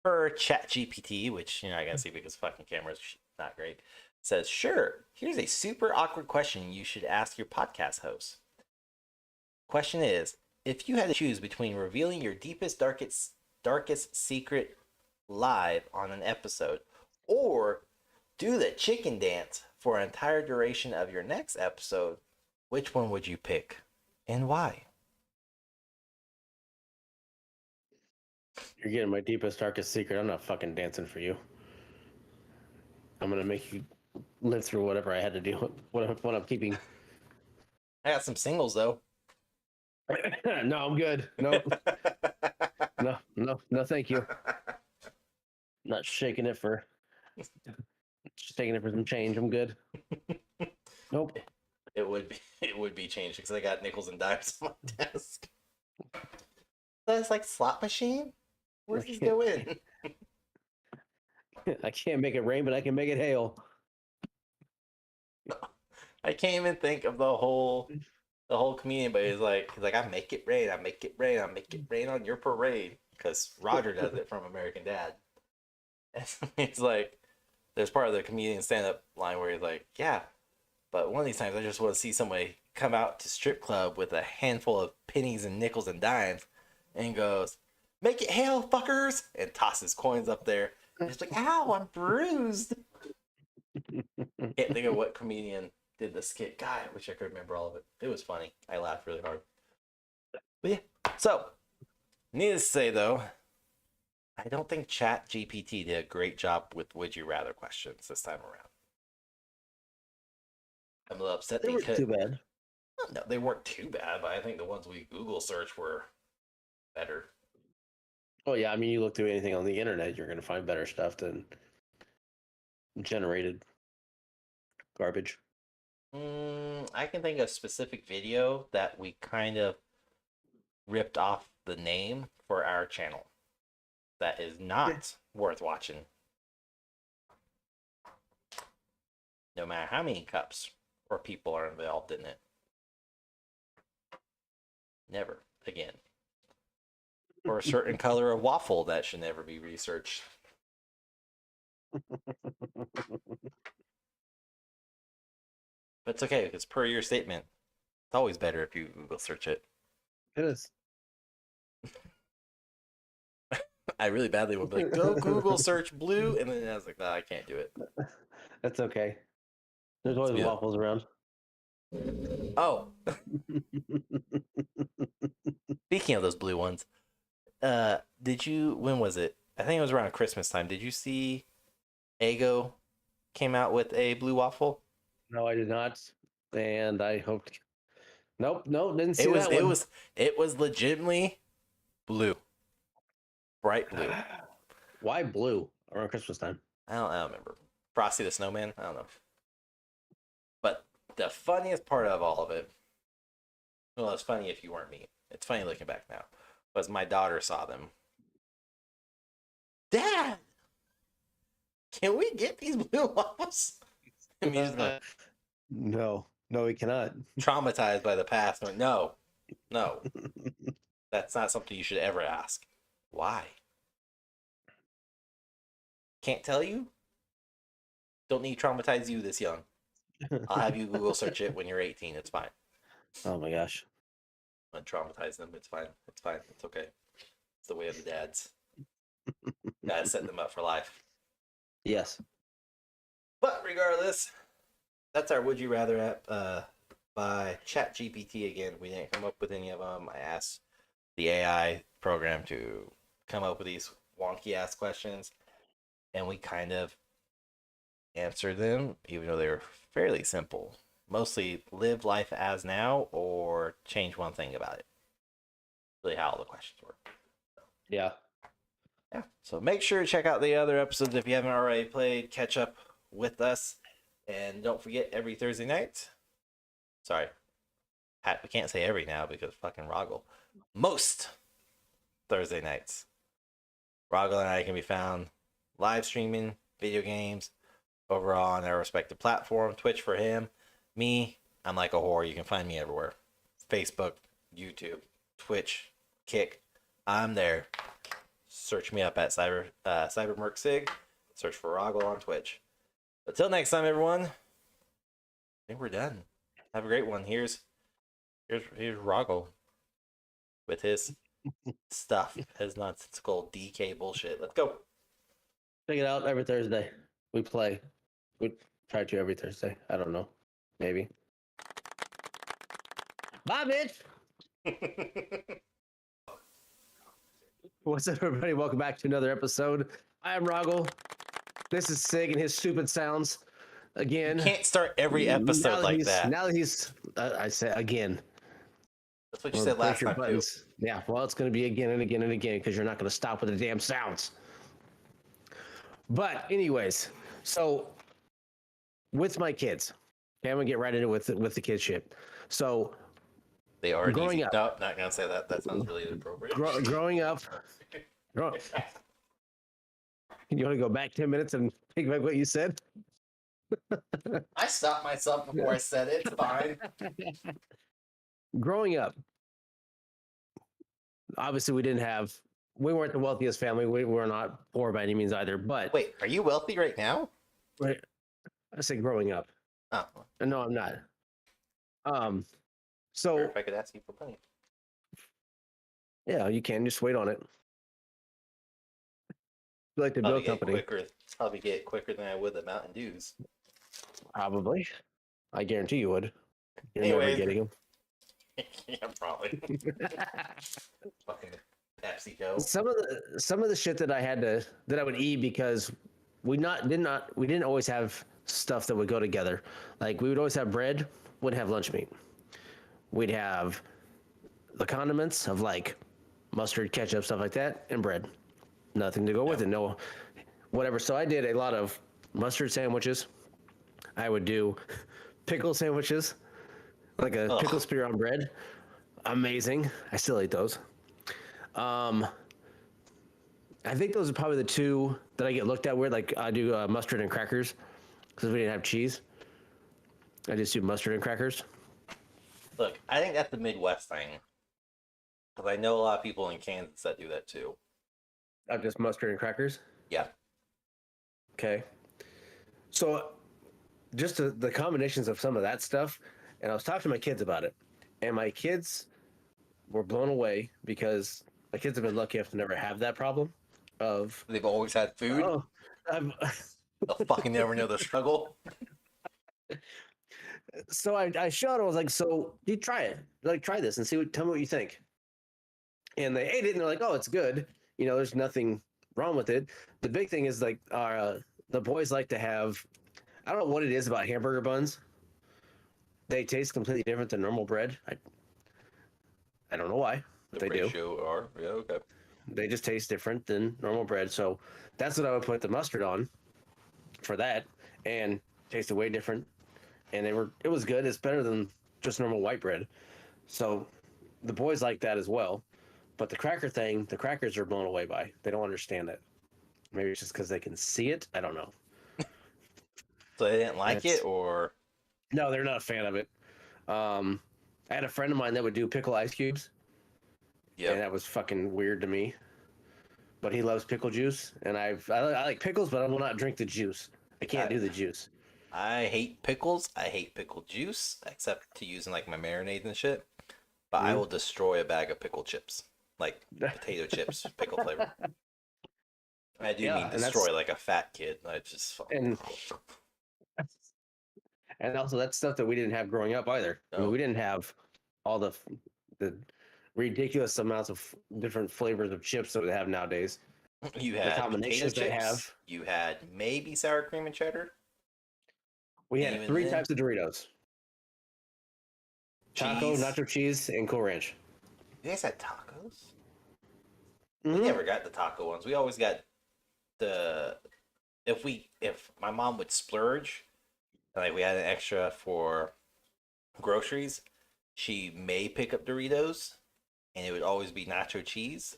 A: Per Chat GPT, which you're not gonna see because fucking camera's not great, says, sure, here's a super awkward question you should ask your podcast host. Question is, if you had to choose between revealing your deepest, darkest secret live on an episode, or do the chicken dance for an entire duration of your next episode, which one would you pick and why?
B: You're getting my deepest, darkest secret. I'm not fucking dancing for you. I'm gonna make you live through whatever I had to deal with. What I'm keeping.
A: I got some singles though.
B: No, I'm good. No, no, thank you. Not shaking it for just taking it for some change. I'm good. Nope.
A: It would be changed because I got nickels and dimes on my desk. That's like slot machine. Where's this go in?
B: I can't make it rain, but I can make it hail.
A: I can't even think of the whole comedian, but he's like, I make it rain, I make it rain, I make it rain on your parade. Because Roger does it from American Dad. And he's like, there's part of the comedian stand up line where he's like, yeah, but one of these times I just want to see somebody come out to strip club with a handful of pennies and nickels and dimes and goes, make it hail, fuckers, and tosses coins up there. And it's like, ow, I'm bruised. Can't think of what comedian did the skit. God, I wish I could remember all of it. It was funny. I laughed really hard. But yeah. So, needless to say though, I don't think Chat GPT did a great job with would you rather questions this time around. I'm a little upset
B: They
A: they
B: weren't
A: could.
B: too bad.
A: No, they weren't too bad, but I think the ones we Google search were better.
B: Oh yeah, I mean, you look through anything on the internet, you're gonna find better stuff than generated garbage.
A: I can think of a specific video that we kind of ripped off the name for our channel that is not worth watching. No matter how many cups or people are involved in it. Never again. Or a certain color of waffle that should never be researched. But it's okay because per your statement, it's always better if you Google search it.
B: It is.
A: I really badly would be like, go Google search blue, and then I was like, no, I can't do it.
B: That's okay. There's
A: It's
B: always
A: beautiful.
B: waffles around.
A: Oh, speaking of those blue ones, did you? When was it? I think it was around Christmas time. Did you see Eggo came out with a blue waffle?
B: No, I did not. And I hoped. Nope, didn't see
A: It was
B: that
A: it
B: one.
A: was it was legitimately blue, bright blue.
B: Why blue around Christmas time?
A: I don't remember. Frosty the Snowman. I don't know. But the funniest part of all of it, well, it's funny if you weren't me. It's funny looking back now. Was my daughter saw them. Dad, can we get these blue waffles? And me just going,
B: No, we cannot.
A: traumatized by the past. Went, no, No, that's not something you should ever ask. Why? Can't tell you? Don't need to traumatize you this young. I'll have you Google search it when you're 18. It's fine.
B: Oh my gosh.
A: Don't traumatize them. It's fine. It's fine. It's okay. It's the way of the dads. Gotta set them up for life.
B: Yes.
A: But regardless, that's our Would You Rather app by ChatGPT again. We didn't come up with any of them. I asked the AI program to come up with these wonky ass questions, and we kind of answered them, even though they were fairly simple. Mostly live life as now or change one thing about it. Really how all the questions were.
B: Yeah.
A: Yeah. So make sure to check out the other episodes if you haven't already played. Catch up with us. And don't forget every Thursday night. Sorry. We can't say every now because fucking Rahgel. Most Thursday nights. Rahgel and I can be found live streaming video games over on our respective platform. Twitch for him. Me, I'm like a whore. You can find me everywhere. Facebook, YouTube, Twitch, Kick. I'm there. Search me up at Cybermerc Sig. Search for Rahgel on Twitch. Until next time, everyone. I think we're done. Have a great one. Here's Rahgel with his stuff, his nonsensical DK bullshit. Let's go.
B: Check it out every Thursday. We play. We try to every Thursday. I don't know. Maybe. Bye, bitch. What's up, everybody? Welcome back to another episode. I am Rahgel. This is Sig and his stupid sounds. Again.
A: You can't start every episode like that.
B: Now that he's, I said again.
A: That's what you said last time too.
B: Yeah, well, it's going to be again and again and again because you're not going to stop with the damn sounds. But anyways, so with my kids, okay, I'm gonna get right into it with the kid shit. So
A: they are
B: growing
A: easy.
B: up.
A: No, not gonna say that. That sounds really inappropriate.
B: Growing up. You want to go back 10 minutes and take back what you said?
A: I stopped myself before I said it. It's fine.
B: Growing up, obviously we weren't the wealthiest family. We were not poor by any means either. But
A: wait, are you wealthy right now?
B: I say growing up.
A: Oh,
B: no, I'm not. So
A: if I could ask you for money.
B: Yeah, you can just wait on it. Like the bill company.
A: Probably get quicker than I would the Mountain Dews.
B: Probably. I guarantee you would. You're
A: Anyways.
B: never getting them.
A: Yeah, probably. Fucking PepsiCo.
B: Some of the shit that I would eat because we didn't always have stuff that would go together. Like we would always have bread, wouldn't have lunch meat. We'd have the condiments of like mustard, ketchup, stuff like that, and bread. Nothing to go with it. No, whatever. So I did a lot of mustard sandwiches. I would do pickle sandwiches, like a pickle spear on bread. Amazing. I still eat those. I think those are probably the two that I get looked at weird. Like I do mustard and crackers because we didn't have cheese. I just do mustard and crackers.
A: Look, I think that's the Midwest thing. Because I know a lot of people in Kansas that do that too.
B: Just mustard and crackers?
A: Yeah.
B: Okay. So just the combinations of some of that stuff, and I was talking to my kids about it, and my kids were blown away because my kids have been lucky enough to never have that problem of...
A: They've always had food?
B: Oh,
A: they'll fucking never know the struggle.
B: So I showed them, I was like, so you try it. Like, try this and tell me what you think. And they ate it, and they're like, oh, it's good. You know, there's nothing wrong with it. The big thing is, like, the boys like to have... I don't know what it is about hamburger buns. They taste completely different than normal bread. I don't know why, but they do.
A: Yeah, okay.
B: They just taste different than normal bread. So that's what I would put the mustard on for that, and tasted way different. And it was good. It's better than just normal white bread. So the boys like that as well. But the cracker thing, the crackers are blown away by. They don't understand it. Maybe it's just because they can see it. I don't know. So
A: they didn't like it, or?
B: No, they're not a fan of it. I had a friend of mine that would do pickle ice cubes,
A: Yeah.
B: and that was fucking weird to me. But he loves pickle juice, and I like pickles, but I will not drink the juice. I can't do the juice.
A: I hate pickles. I hate pickle juice, except to use in like my marinades and shit. But I will destroy a bag of pickle chips, like potato chips, pickle flavor. I do mean destroy like a fat kid. I just
B: and also that's stuff that we didn't have growing up either. I mean,
A: No.
B: we didn't have all the ridiculous amounts of different flavors of chips that we have nowadays.
A: You
B: The
A: had potato
B: combinations they
A: chips.
B: have.
A: You had maybe sour cream and cheddar.
B: We
A: And
B: had
A: even
B: 3
A: then-
B: types of Doritos: taco,
A: Cheese.
B: nacho cheese, and Cool Ranch.
A: You guys had tacos?
B: Mhm.
A: We never got the taco ones. We always got the if my mom would splurge, like we had an extra for groceries, she may pick up Doritos, and it would always be nacho cheese.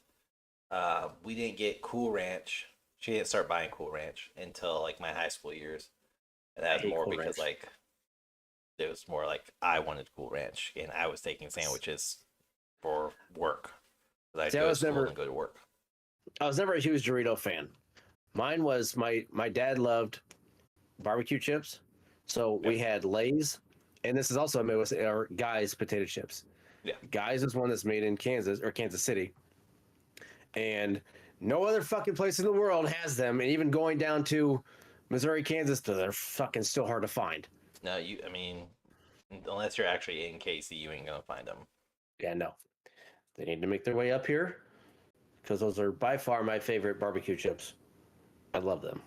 A: We didn't get Cool Ranch. She didn't start buying Cool Ranch until like my high school years, and that was more
B: Cool
A: because
B: Ranch.
A: like it was more like I wanted Cool Ranch, and I was taking sandwiches for work. I'd
B: See,
A: go to school and go to work.
B: I was never a huge Dorito fan. Mine was my dad loved barbecue chips, so we had Lay's, and this is also made with our Guys potato chips.
A: Yeah.
B: Guys is one that's made in Kansas or Kansas City, and no other fucking place in the world has them. And even going down to Missouri, Kansas, they're fucking still hard to find.
A: No, I mean, unless you're actually in KC, you ain't gonna find them.
B: Yeah, no, they need to make their way up here because those are by far my favorite barbecue chips. I love them.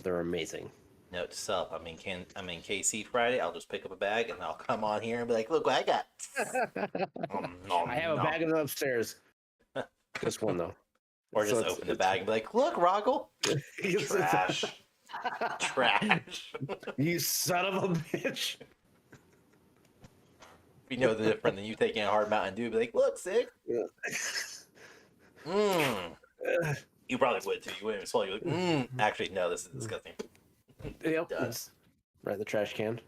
B: They're amazing.
A: Note to self: I'm in KC Friday. I'll just pick up a bag and I'll come on here and be like, "Look what I got."
B: I have a bag of them upstairs. Just one though.
A: Or just open the bag and be like, "Look, Rahgel." Trash. Trash.
B: You son of a bitch.
A: You know the difference than you taking a hard Mountain Dew. Be like, "Look, Sig." You probably would too. You wouldn't even swallow. You're like, Actually, no, this is disgusting.
B: Yep.
A: Does.
B: Right in the trash can.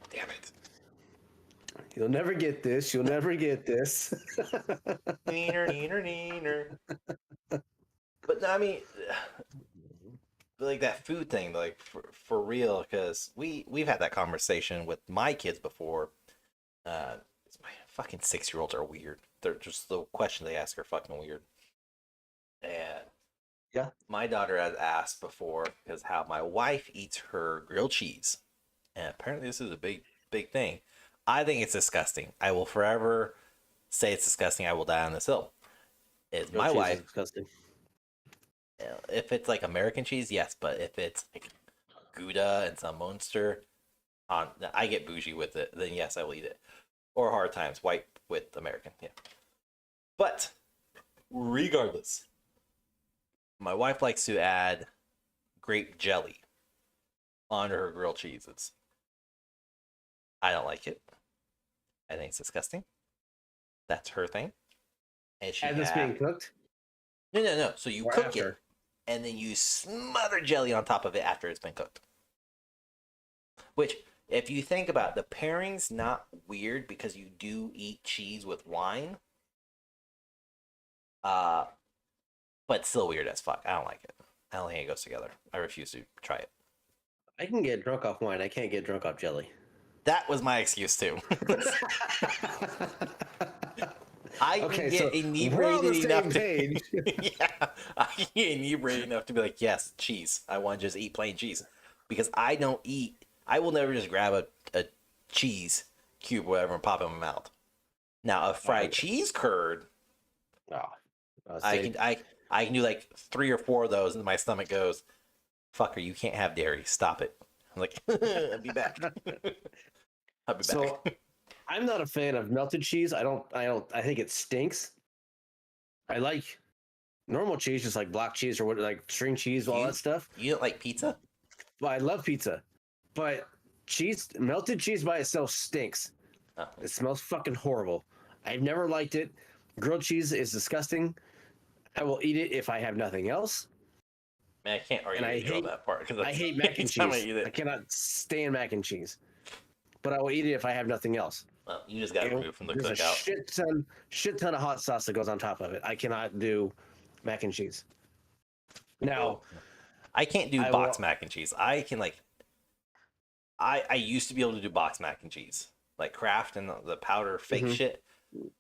A: Damn it.
B: You'll never get this. You'll never get this.
A: Neener, neener, neener. But no, I mean, like that food thing, like for real, because we've had that conversation with my kids before. My fucking 6-year-olds are weird. They're just the questions they ask are fucking weird. And
B: yeah,
A: my daughter has asked before because how my wife eats her grilled cheese, and apparently this is a big thing. I think it's disgusting. I will forever say it's disgusting. I will die on this hill. It's my wife.
B: Is disgusting.
A: If it's like American cheese, yes, but if it's like Gouda and some Munster, I get bougie with it, then yes, I will eat it. Or Hard Times, white with American, yeah. But regardless, my wife likes to add grape jelly onto her grilled cheeses. I don't like it. I think it's disgusting. That's her thing. And she
B: As it's being cooked?
A: No. So you
B: Or
A: cook
B: after?
A: it, and then you smother jelly on top of it after it's been cooked. Which, if you think about it, the pairing's not weird because you do eat cheese with wine. But it's still weird as fuck. I don't like it. I don't think it goes together. I refuse to try it.
B: I can get drunk off wine. I can't get drunk off jelly.
A: That was my excuse too. I can get inebriated enough to yeah, I can get inebriated enough to be like, yes, cheese. I want to just eat plain cheese because I don't eat. I will never just grab a cheese cube, or whatever, and pop it in my mouth. Now a fried cheese curd, I can do like 3 or 4 of those, and my stomach goes, "Fucker, you can't have dairy. Stop it." I'm like, I'll be back. I'll be back.
B: So I'm not a fan of melted cheese. I think it stinks. I like normal cheese, just like block cheese or what, like string cheese, all that stuff.
A: You don't like pizza?
B: Well, I love pizza, but melted cheese by itself stinks.
A: Oh.
B: It smells fucking horrible. I've never liked it. Grilled cheese is disgusting. I will eat it if I have nothing else.
A: Man, I can't argue with you on that part because
B: I hate mac and cheese. I cannot stand mac and cheese, but I will eat it if I have nothing else.
A: Well, you just got
B: And
A: removed from the
B: there's a
A: cookout.
B: shit ton of hot sauce that goes on top of it. I cannot do mac and cheese.
A: Oh,
B: Now,
A: I can't do
B: I
A: box
B: will.
A: mac and cheese. I can like I used to be able to do box mac and cheese, like Kraft and the powder fake
B: Mhm.
A: shit.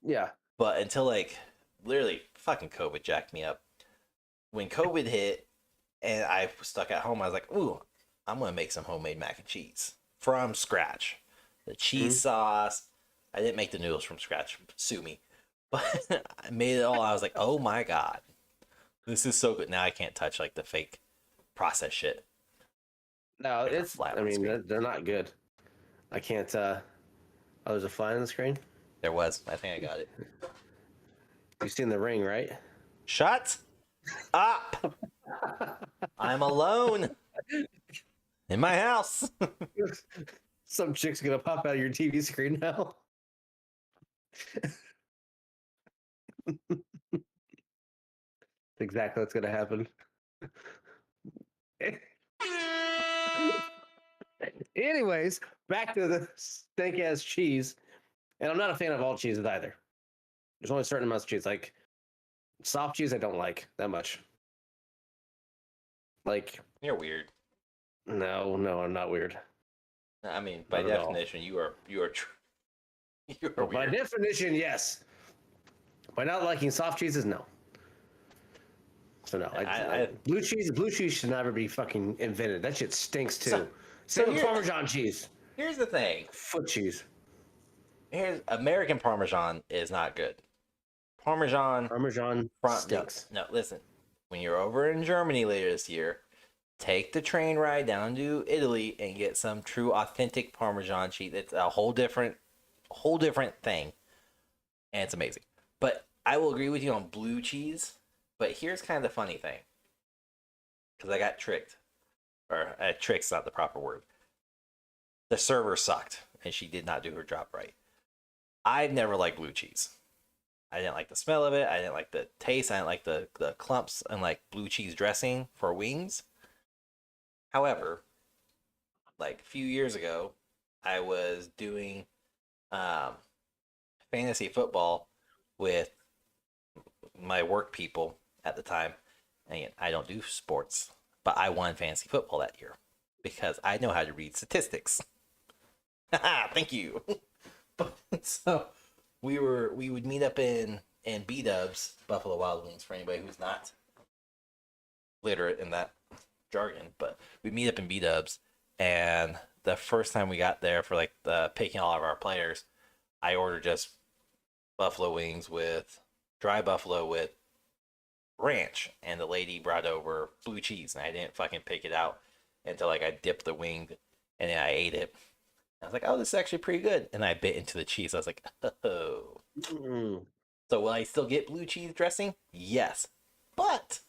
B: Yeah.
A: But until like literally fucking COVID jacked me up. When COVID hit and I was stuck at home, I was like, ooh, I'm gonna make some homemade mac and cheese from scratch. The cheese
B: Mhm.
A: sauce. I didn't make the noodles from scratch. Sue me. But I made it all. I was like, oh my god, this is so good. Now I can't touch like the fake processed shit.
B: No,
A: Like a
B: it's.
A: flat
B: I
A: on the
B: mean,
A: screen.
B: they're not good. I can't. Oh, there's a fly on the screen.
A: There was. I think I got it.
B: You've seen The Ring, right?
A: Shut up. I'm alone in my house.
B: Some chick's gonna pop out of your TV screen now. Exactly what's gonna happen. Anyways, back to the steak ass cheese. And I'm not a fan of all cheeses either. There's only certain amounts of cheese. Like soft cheese, I don't like that much. Like,
A: You're weird.
B: no, I'm not weird.
A: I mean, by
B: Not at all.
A: definition, you are you are
B: Well, by
A: weird.
B: definition, yes. By not liking soft cheeses, no. So no,
A: I
B: blue cheese should never be fucking invented. That shit stinks
A: so
B: too.
A: so
B: Same with
A: here
B: Parmesan cheese,
A: here's the thing.
B: foot cheese,
A: Here's American Parmesan is not good. Parmesan
B: Parmesan
A: front no
B: stinks.
A: no listen. When you're over in Germany later this year, take the train ride down to Italy and get some true authentic Parmesan cheese. It's a whole different thing, and it's amazing. But I will agree with you on blue cheese. But here's kind of the funny thing, because I got tricked, or tricked's not the proper word. The server sucked, and she did not do her job right. I've never liked blue cheese. I didn't like the smell of it. I didn't like the taste. I didn't like the clumps and like blue cheese dressing for wings. However, like a few years ago, I was doing um, fantasy football with my work people at the time. And I don't do sports, but I won fantasy football that year because I know how to read statistics. Thank you. So we would meet up in B Dubs, Buffalo Wild Wings, for anybody who's not literate in that jargon, but we meet up in B Dubs, and the first time we got there for like the picking all of our players, I ordered just buffalo wings with dry buffalo with ranch, and the lady brought over blue cheese, and I didn't fucking pick it out until like I dipped the wing, and then I ate it. I was like, oh, this is actually pretty good, and I bit into the cheese. I was like, oh.
B: Mm.
A: So will I still get blue cheese dressing? Yes, but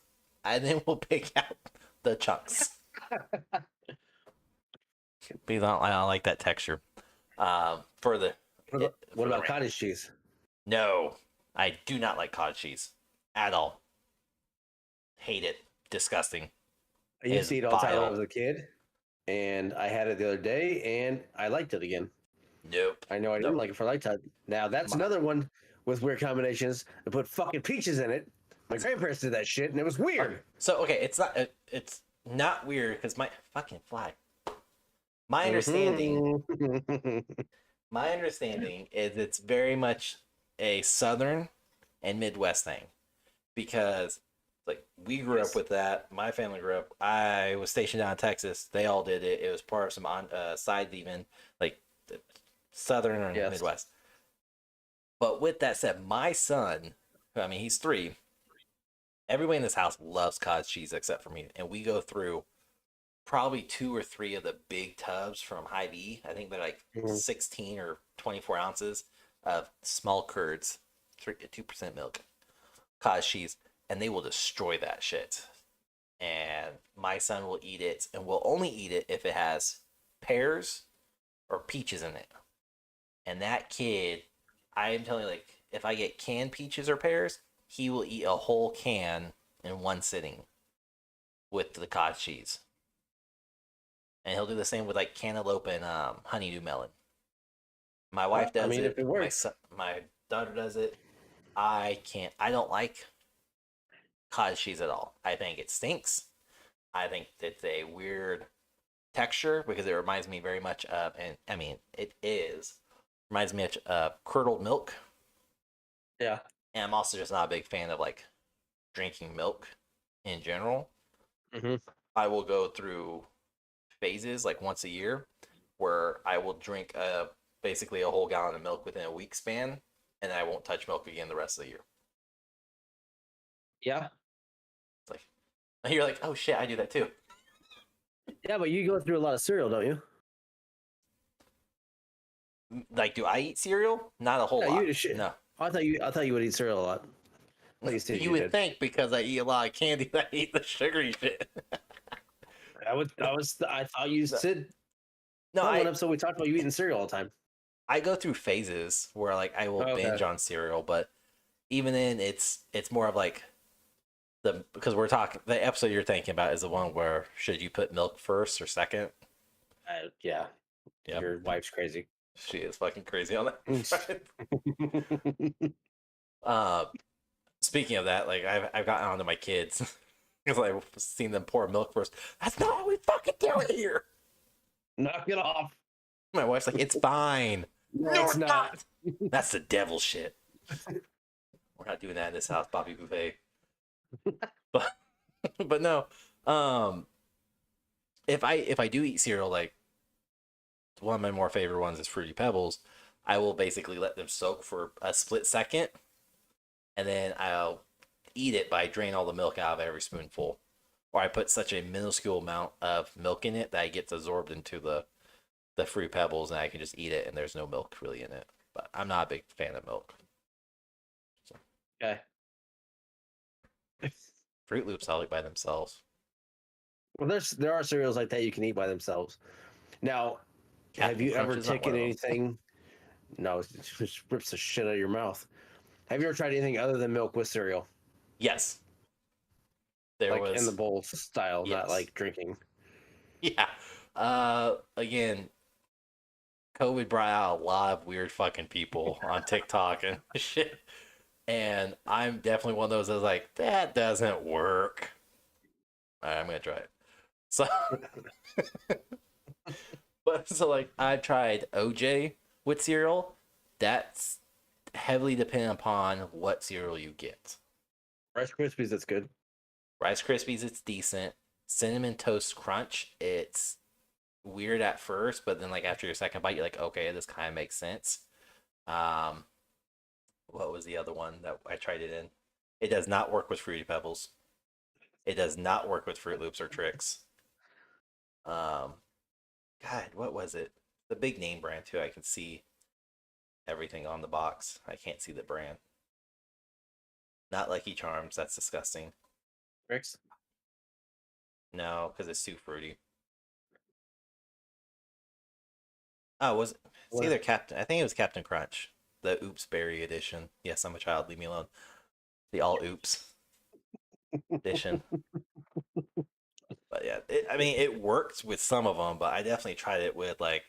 A: I then will pick out the chunks because I don't like that texture. For the
B: What
A: for the
B: about
A: ranch.
B: cottage cheese?
A: No, I do not like cottage cheese at all. Hate it. Disgusting.
B: I
A: It
B: used
A: is
B: to eat all the time when I
A: vile.
B: was a kid, and I had it the other day, and I liked it again.
A: Nope.
B: I know I didn't
A: Nope.
B: like it for a lifetime. Now that's
A: My-
B: another one with weird combinations. I put fucking peaches in it. My grandparents did that shit, and it was weird.
A: So okay, it's not weird because my fucking fly. My understanding
B: Mhm.
A: my understanding is it's very much a southern and midwest thing because like we grew up
B: Yes.
A: with that. My family grew up. I was stationed down in Texas. They all did it. It was part of some sides even like the southern and
B: Yes.
A: midwest. But with that said, my son, I mean he's 3. Everybody in this house loves cottage cheese except for me, and we go through probably 2 or 3 of the big tubs from Hy-Vee. I think they're like
B: Mhm.
A: 16 or 24 ounces of small curds, 2% milk, cottage cheese, and they will destroy that shit. And my son will eat it and will only eat it if it has pears or peaches in it. And that kid, I am telling you, like, if I get canned peaches or pears, he will eat a whole can in one sitting with the cottage cheese. And he'll do the same with like cantaloupe and honeydew melon. My wife
B: I
A: does
B: mean, if
A: it.
B: it
A: My
B: works.
A: son, my daughter does it. I can't. I don't like cottage cheese at all. I think it stinks. I think it's a weird texture because it reminds me very much of, and I mean, it is reminds me of curdled milk.
B: Yeah.
A: And I'm also just not a big fan of like drinking milk in general.
B: Hmm.
A: I will go through phases like once a year where I will drink basically a whole gallon of milk within a week span, and I won't touch milk again the rest of the year.
B: Yeah.
A: It's like you're like, oh shit, I do that too.
B: Yeah, but you go through a lot of cereal, don't you?
A: Like, do I eat cereal? Not a whole
B: Yeah,
A: lot.
B: you should.
A: No.
B: I thought you would eat cereal a lot. I thought you said
A: You
B: you
A: would
B: did.
A: think because I eat a lot of candy that I eat the sugary shit.
B: I thought you
A: No,
B: said
A: no,
B: on one episode we talked about you eating cereal all the time.
A: I go through phases where like I will
B: Okay.
A: binge on cereal, but even then it's more of like the because we're talking the episode you're thinking about is the one where should you put milk first or second?
B: Yeah.
A: Yep.
B: Your wife's crazy.
A: She is fucking crazy on that.
B: Knock
A: uh, Speaking of that, like I've gotten onto my kids because I've seen them pour milk first. That's not how we fucking do it here.
B: it off.
A: My wife's like, it's fine.
B: No, it's not.
A: That's the devil shit. We're not doing that in this house, Bobby Bouvet. But but no. If I do eat cereal, like one of my more favorite ones is Fruity Pebbles, I will basically let them soak for a split second, and then I'll eat it by drain all the milk out of every spoonful. Or I put such a minuscule amount of milk in it that it gets absorbed into the Fruity Pebbles, and I can just eat it, and there's no milk really in it. But I'm not a big fan of milk. So,
B: Okay.
A: Fruit Loops I'll eat by themselves.
B: Well, there are cereals like that you can eat by themselves. Now, have
A: Captain
B: you
A: Crunch
B: ever
A: is not
B: taken
A: one of them.
B: anything? No, it just rips the shit out of your mouth. Have you ever tried anything other than milk with cereal?
A: Yes, there
B: Like in the
A: was.
B: bowl style, not
A: Yes,
B: like drinking.
A: yeah. Again, COVID brought out a lot of weird fucking people on TikTok and shit. And I'm definitely one of those that's like, that doesn't work. All right, I'm gonna try it. So, but so like I tried OJ with cereal. That's heavily dependent upon what cereal you get.
B: Rice Krispies, that's good.
A: Rice Krispies, it's decent. Cinnamon Toast Crunch, it's weird at first, but then like after your second bite, you're like, okay, this kind of makes sense. Um, what was the other one that I tried it in? It does not work with Fruity Pebbles. It does not work with Fruit Loops or Tricks. Um, God, what was it? The big name brand too. I can see everything on the box. I can't see the brand. Not Lucky Charms. That's disgusting.
B: Tricks.
A: No, because it's too fruity. Oh, was it? It's
B: What?
A: either Captain. I think it was Captain Crunch, the Oops Berry edition. Yes, I'm a child. Leave me alone. The all Oops edition. But yeah, I mean, it worked with some of them, but I definitely tried it with like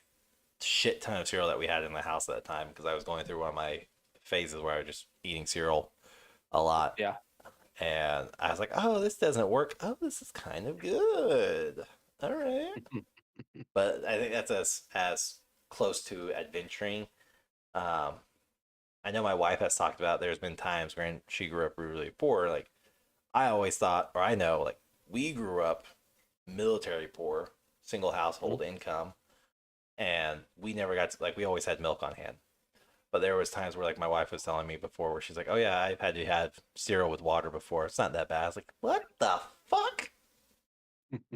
A: shit ton of cereal that we had in the house at the time because I was going through one of my phases where I was just eating cereal a lot.
B: Yeah.
A: And I was like, oh, this doesn't work. Oh, this is kind of good. All right. But I think that's as close to adventuring. Um, I know my wife has talked about there's been times when she grew up really poor. Like I always thought, or I know, like we grew up military poor, single household income, and we never got to, like we always had milk on hand. But there was times where like my wife was telling me before where she's like, "Oh yeah, I've had to have cereal with water before. It's not that bad." I was like, "What the fuck?"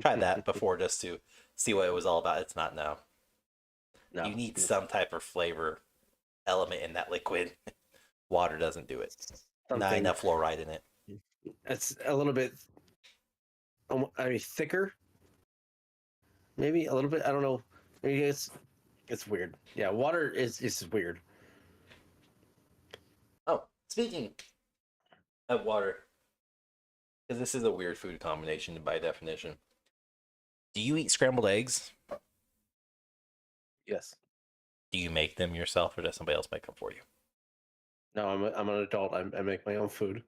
A: Tried that before just to see what it was all about. It's not no.
B: No.
A: You need some type of flavor element in that liquid. Water doesn't do it. Not
B: Something.
A: enough fluoride in it.
B: It's a little bit, I mean, thicker. Maybe a little bit. I don't know. Maybe it's weird. Yeah, water is weird.
A: Oh, speaking of water, because this is a weird food combination by definition. Do you eat scrambled eggs?
B: Yes.
A: Do you make them yourself, or does somebody else make them for you?
B: No, I'm an adult. I make my own food.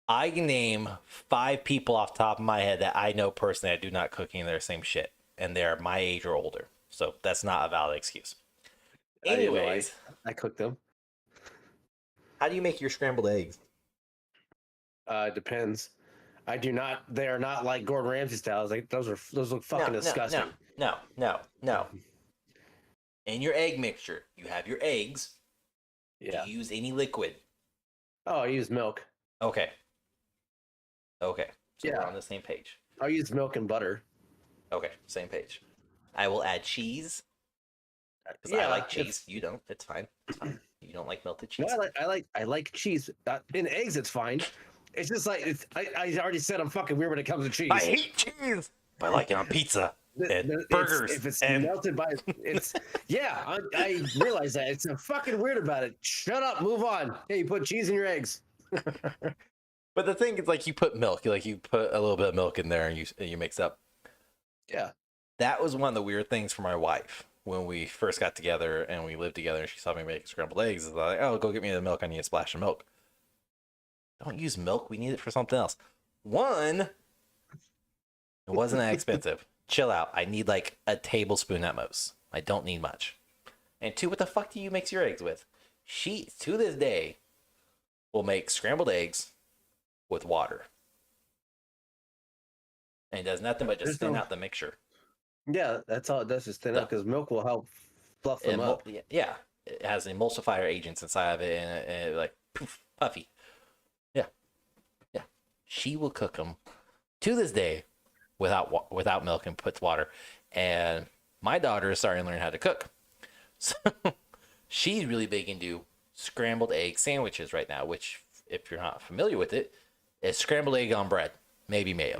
A: I can name 5 people off the top of my head that I know personally that do not cooking their same shit, and they're my age or older. So that's not a valid excuse. Anyways,
B: I cook them.
A: how do you make your scrambled eggs?
B: Depends. I do not. They are not like Gordon Ramsay styles. Like those look fucking disgusting.
A: No. In your egg mixture, you have your eggs.
B: Yeah.
A: Do you use any liquid?
B: Oh, I use milk.
A: Okay. So
B: Yeah.
A: we're on the same page.
B: I use milk and butter.
A: Okay, same page. I will add cheese. Because
B: Yeah,
A: I like cheese. You don't. It's fine. It's fine. You don't like melted cheese.
B: No, I like cheese. In eggs, it's fine. It's just like I already said I'm fucking weird when it comes to cheese.
A: I hate cheese. But I like it on pizza and burgers.
B: If it's
A: and
B: melted by, it's yeah. I realize that it's a fucking weird about it. Shut up. Move on. Hey, you put cheese in your eggs.
A: But the thing is, like, you put milk. You put a little bit of milk in there, and you mix up.
B: Yeah.
A: That was one of the weird things for my wife when we first got together and we lived together, and she saw me make scrambled eggs. Is like, oh, go get me the milk. I need a splash of milk. Don't use milk. We need it for something else. One, it wasn't that expensive. Chill out. I need like a tablespoon at most. I don't need much. And 2, what the fuck do you mix your eggs with? She, to this day, will make scrambled eggs with water. And it does nothing but just thin out the mixture.
B: Yeah, that's all it does is thin out because milk will help fluff them up.
A: Yeah, it has emulsifier agents inside of it, and it like poof, puffy. Yeah. She will cook them to this day without milk and puts water. And my daughter is starting to learn how to cook, so she's really big into scrambled egg sandwiches right now. Which, if you're not familiar with it, is scrambled egg on bread, maybe mayo.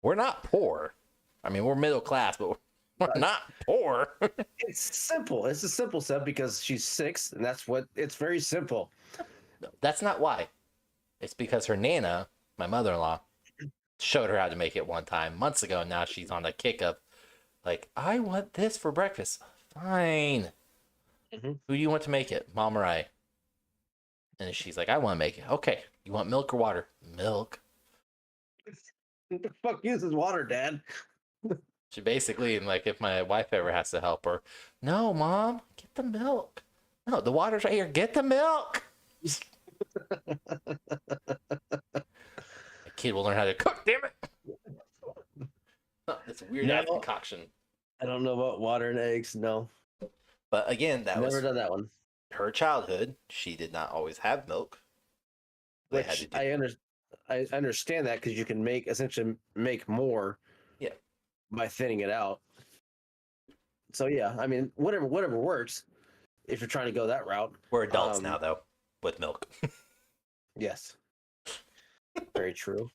A: We're not poor. I mean, we're middle class, but we're not poor.
B: It's simple. It's a simple step because she's 6, and it's very simple.
A: No, that's not why. It's because her Nana, my mother-in-law, showed her how to make it one time months ago. And now she's on the kick of, like, I want this for breakfast. Fine.
B: Mm-hmm.
A: Who do you want to make it, Mom or I? And she's like, I want to make it. Okay. You want milk or water? Milk.
B: What the fuck uses water, Dad?
A: She basically, and like, if my wife ever has to help her, no, Mom, get the milk. No, the water's right here. Get the milk. The kid will learn how to cook, damn it. Oh, it's a weird ass concoction.
B: I don't know about water and eggs, no.
A: But again, that was
B: never done that one.
A: Her childhood. She did not always have milk.
B: Which I understand that because you can essentially make more.
A: Yeah.
B: By thinning it out. So yeah, I mean, whatever works. If you're trying to go that route.
A: We're adults now, though, with milk.
B: Yes. Very true.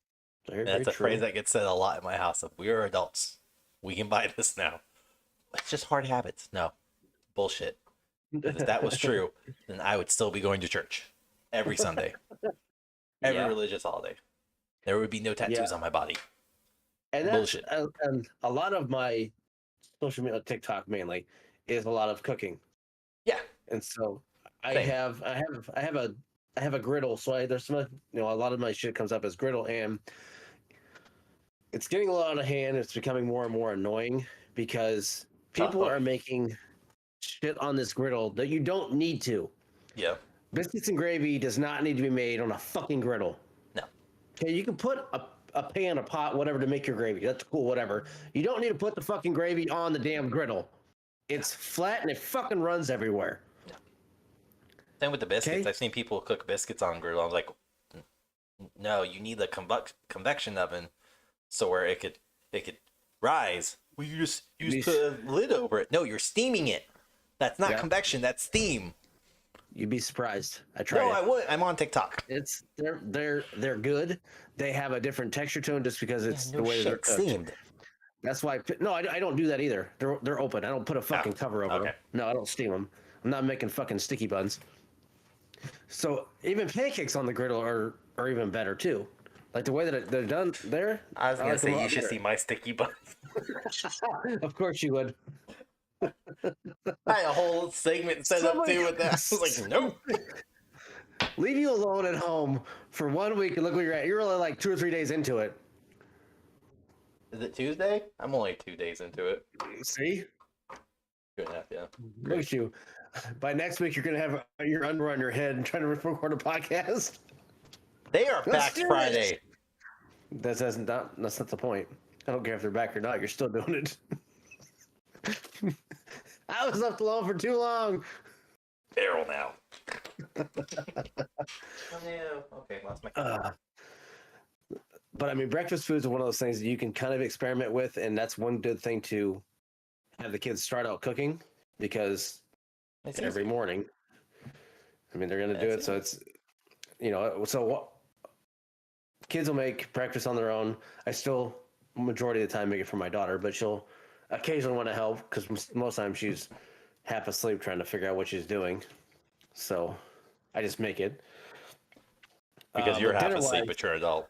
A: That's a phrase that gets said a lot in my house. Of, we are adults. We can buy this now. It's just hard habits. No. Bullshit. If that was true, then I would still be going to church every Sunday. Every religious holiday. There would be no tattoos on my body.
B: And that's bullshit. And a lot of my social media, TikTok mainly, is a lot of cooking.
A: Yeah.
B: And so I have a griddle. So there's some, a lot of my shit comes up as griddle, and it's getting a lot out of hand. It's becoming more and more annoying because people are making shit on this griddle that you don't need to.
A: Yeah.
B: Biscuits and gravy does not need to be made on a fucking griddle.
A: No.
B: Okay, you can put a pan, a pot, whatever to make your gravy. That's cool, whatever. You don't need to put the fucking gravy on the damn griddle. It's flat and it fucking runs everywhere.
A: No. Same with the biscuits.
B: Okay.
A: I've seen people cook biscuits on griddle. I was like, no, you need the convection oven so where it could rise. Well, you just put a lid over it. No, you're steaming it. That's not convection. That's steam.
B: You'd be surprised. I tried.
A: No, I would. I'm on TikTok.
B: They're good. They have a different texture to them just because it's the way they're cooked.
A: Steamed.
B: That's why. No, I don't do that either. They're open. I don't put a fucking cover over them. No, I don't steam them. I'm not making fucking sticky buns. So even pancakes on the griddle are even better too. Like the way that they're done there.
A: I was gonna say you should see my sticky buns.
B: Of course you would.
A: I had a whole segment set up too with that. I was like, nope.
B: Leave you alone at home for 1 week and look where you're at. You're only like 2 or 3 days into it.
A: Is it Tuesday? I'm only 2 days into it.
B: See?
A: Good enough, yeah.
B: Look at you. By next week, you're going to have your underwear on your head and trying to record a podcast.
A: They are
B: Let's
A: back
B: do
A: Friday.
B: That's not the point. I don't care if they're back or not. You're still doing it. I was left alone for too long.
A: Barrel now. Oh no. Okay, lost my.
B: But I mean, breakfast foods are one of those things that you can kind of experiment with, and that's one good thing to have the kids start out cooking because
A: It's
B: every
A: easy.
B: morning, I mean, they're going to do it.
A: That's
B: So it's, so what kids will make breakfast on their own. I still, majority of the time, make it for my daughter, but she'll occasionally want to help because most times she's half asleep trying to figure out what she's doing. So I just make it.
A: Because you're
B: but
A: half asleep,
B: dinner-wise-
A: but you're an adult.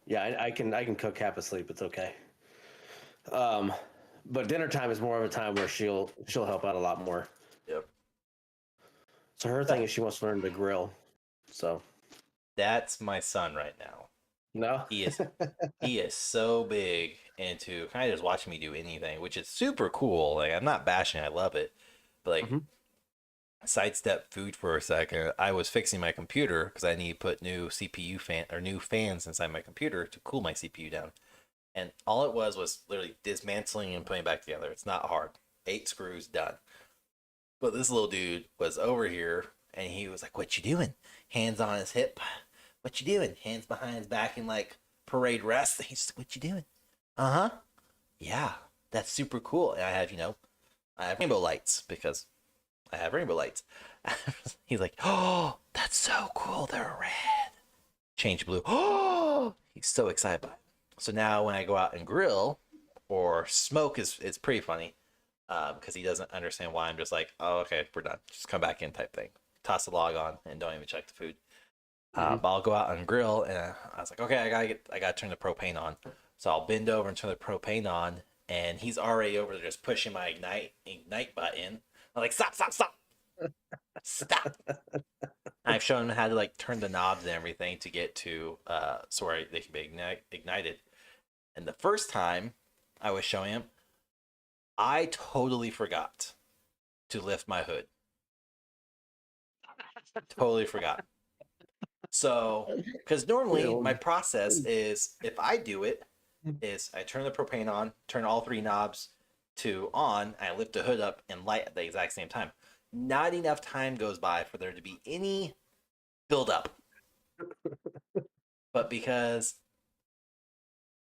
B: Yeah, I can cook half asleep. It's okay. But dinner time is more of a time where she'll help out a lot more.
A: Yep.
B: So her thing is she wants to learn to grill. So
A: That's my son right now.
B: no,
A: He is so big into kind of just watching me do anything, which is super cool. Like I'm not bashing, I love it. But like sidestep food for a second. I was fixing my computer because I need to put new new fans inside my computer to cool my CPU down. And all it was literally dismantling and putting it back together. It's not hard. 8 screws done. But this little dude was over here and he was like, "What you doing?" Hands on his hip. "What you doing?" Hands behind his back in like parade rest. He's like, "What you doing?" "Uh-huh." "Yeah, that's super cool." And I have rainbow lights because I have rainbow lights. He's like, "Oh, that's so cool. They're red." Change blue. Oh, he's so excited by it. So now when I go out and grill or smoke it's pretty funny because he doesn't understand why I'm just like, "Oh, okay, we're done. Just come back in," type thing. Toss the log on and don't even check the food. But I'll go out and grill, and I was like, okay, I gotta turn the propane on. So I'll bend over and turn the propane on, and he's already over there just pushing my ignite button. I'm like, stop, stop. I've shown him how to like turn the knobs and everything to get to so where they can be ignited. And the first time I was showing him, I totally forgot to lift my hood. Totally forgot. So, because normally my process is if I do it, is I turn the propane on, turn all 3 knobs to on, and I lift the hood up and light at the exact same time. Not enough time goes by for there to be any buildup. But because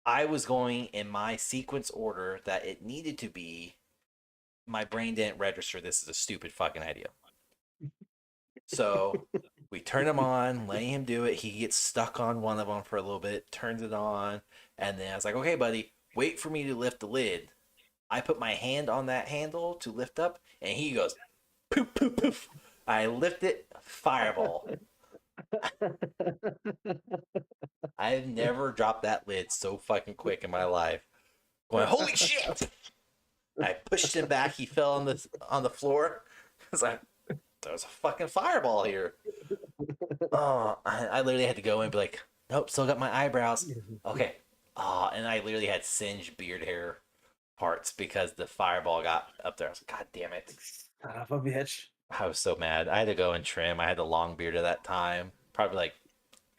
A: I was going in my sequence order that it needed to be, my brain didn't register this is a stupid fucking idea. So we turn him on, letting him do it. He gets stuck on one of them for a little bit, turns it on, and then I was like, "Okay, buddy, wait for me to lift the lid." I put my hand on that handle to lift up, and he goes, "Poof, poof, poof." I lift it, fireball. I've never dropped that lid so fucking quick in my life. Going, "Holy shit!" I pushed him back. He fell on the floor. I was like, "There's a fucking fireball here." Oh, I literally had to go and be like, "Nope, still got my eyebrows." Okay. Oh, and I literally had singed beard hair parts because the fireball got up there. I was like, "God damn it."
B: son of a bitch.
A: I was so mad. I had to go and trim. I had the long beard at that time, probably like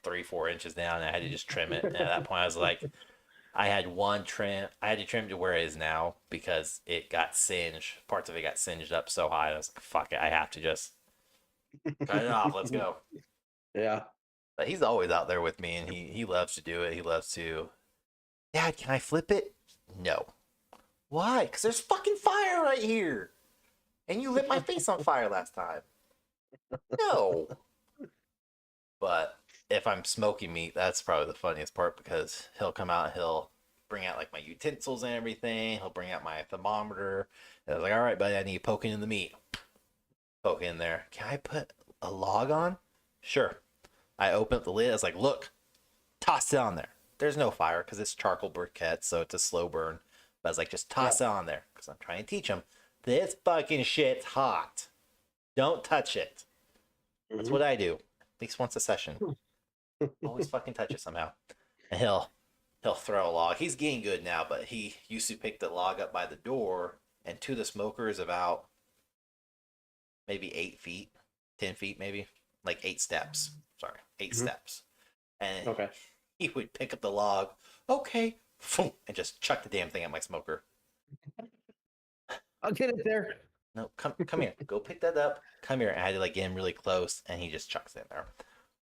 A: 3-4 inches down. And I had to just trim it. And at that point, I was like, I had one trim. I had to trim to where it is now because it got singed. Parts of it got singed up so high. I was like, fuck it. I have to just cut it off. Let's go.
B: Yeah.
A: But he's always out there with me, and he loves to do it. He loves to, "Dad, can I flip it?" "No." "Why?" "Because there's fucking fire right here. And you lit my face on fire last time." "No." But if I'm smoking meat, that's probably the funniest part because he'll come out, he'll bring out like my utensils and everything. He'll bring out my thermometer. And I was like, "All right, buddy, I need you poking in the meat." Poke in there. "Can I put a log on?" "Sure." I open up the lid. I was like, "Look, toss it on there." There's no fire because it's charcoal briquette, so it's a slow burn. But I was like, just toss it on there because I'm trying to teach him. This fucking shit's hot. Don't touch it. That's what I do. At least once a session. Always fucking touch it somehow. And he'll throw a log. He's getting good now, but he used to pick the log up by the door, and to the smoker is about maybe 8 feet, 10 feet, maybe like 8 steps. Sorry, 8 steps. And he would pick up the log. Okay, and just chuck the damn thing at my smoker.
B: I'll get it there.
A: No, come here. Go pick that up. Come here. And I had to like get him really close, and he just chucks it in there.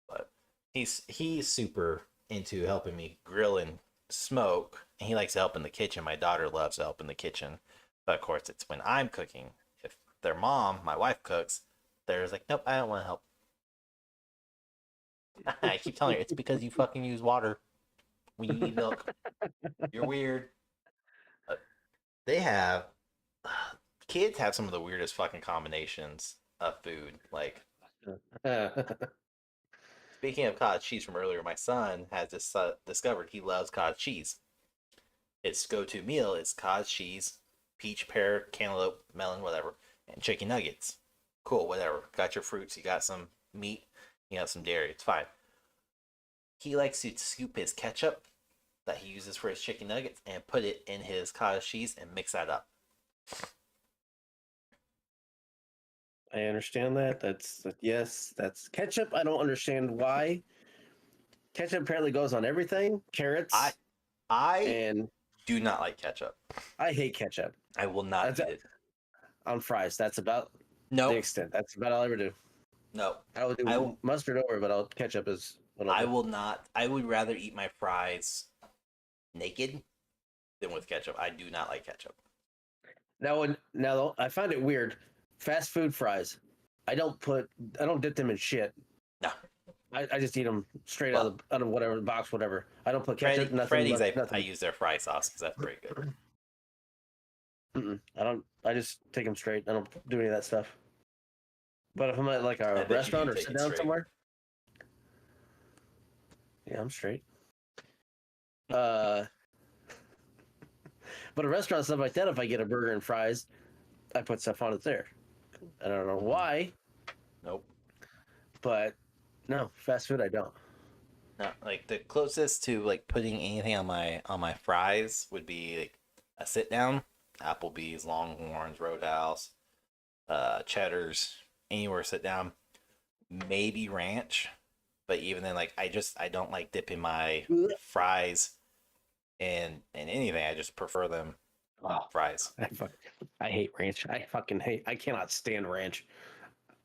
A: But he's super into helping me grill and smoke, and he likes to help in the kitchen. My daughter loves to help in the kitchen, but of course it's when I'm cooking. If their mom, my wife, cooks, they're like, nope, I don't want to help. I keep telling her it's because you fucking use water when you need milk. You're weird. They have kids have some of the weirdest fucking combinations of food. Like, speaking of cottage cheese from earlier, my son has just discovered he loves cottage cheese. His go-to meal is cottage cheese, peach, pear, cantaloupe, melon, whatever, and chicken nuggets. Cool, whatever. Got your fruits, you got some meat, you got some dairy. It's fine. He likes to scoop his ketchup that he uses for his chicken nuggets and put it in his cottage cheese and mix that up.
B: I understand that. That's ketchup. I don't understand why. Ketchup apparently goes on everything. Carrots.
A: I do not like ketchup.
B: I hate ketchup.
A: I will not eat it.
B: On fries. That's about the extent. That's about all I ever do.
A: No.
B: I will do mustard over, but ketchup is what
A: I will not. I would rather eat my fries naked than with ketchup. I do not like ketchup.
B: Now I find it weird. Fast food fries. I don't dip them in shit.
A: No.
B: I just eat them straight out of whatever box, whatever. I don't put ketchup.
A: Freddy's. I use their fry sauce because that's pretty good.
B: I just take them straight. I don't do any of that stuff. But if I'm at like a restaurant or sit down somewhere, yeah, I'm straight. But a restaurant, stuff like that, if I get a burger and fries, I put stuff on it there. I don't know why.
A: Nope.
B: But no, fast food I don't.
A: No, like the closest to like putting anything on my fries would be like a sit down, Applebee's, Longhorns, Roadhouse, Cheddar's, anywhere sit down. Maybe ranch, but even then, like I don't like dipping my fries in anything. I just prefer them fries.
B: I hate ranch. I cannot stand ranch.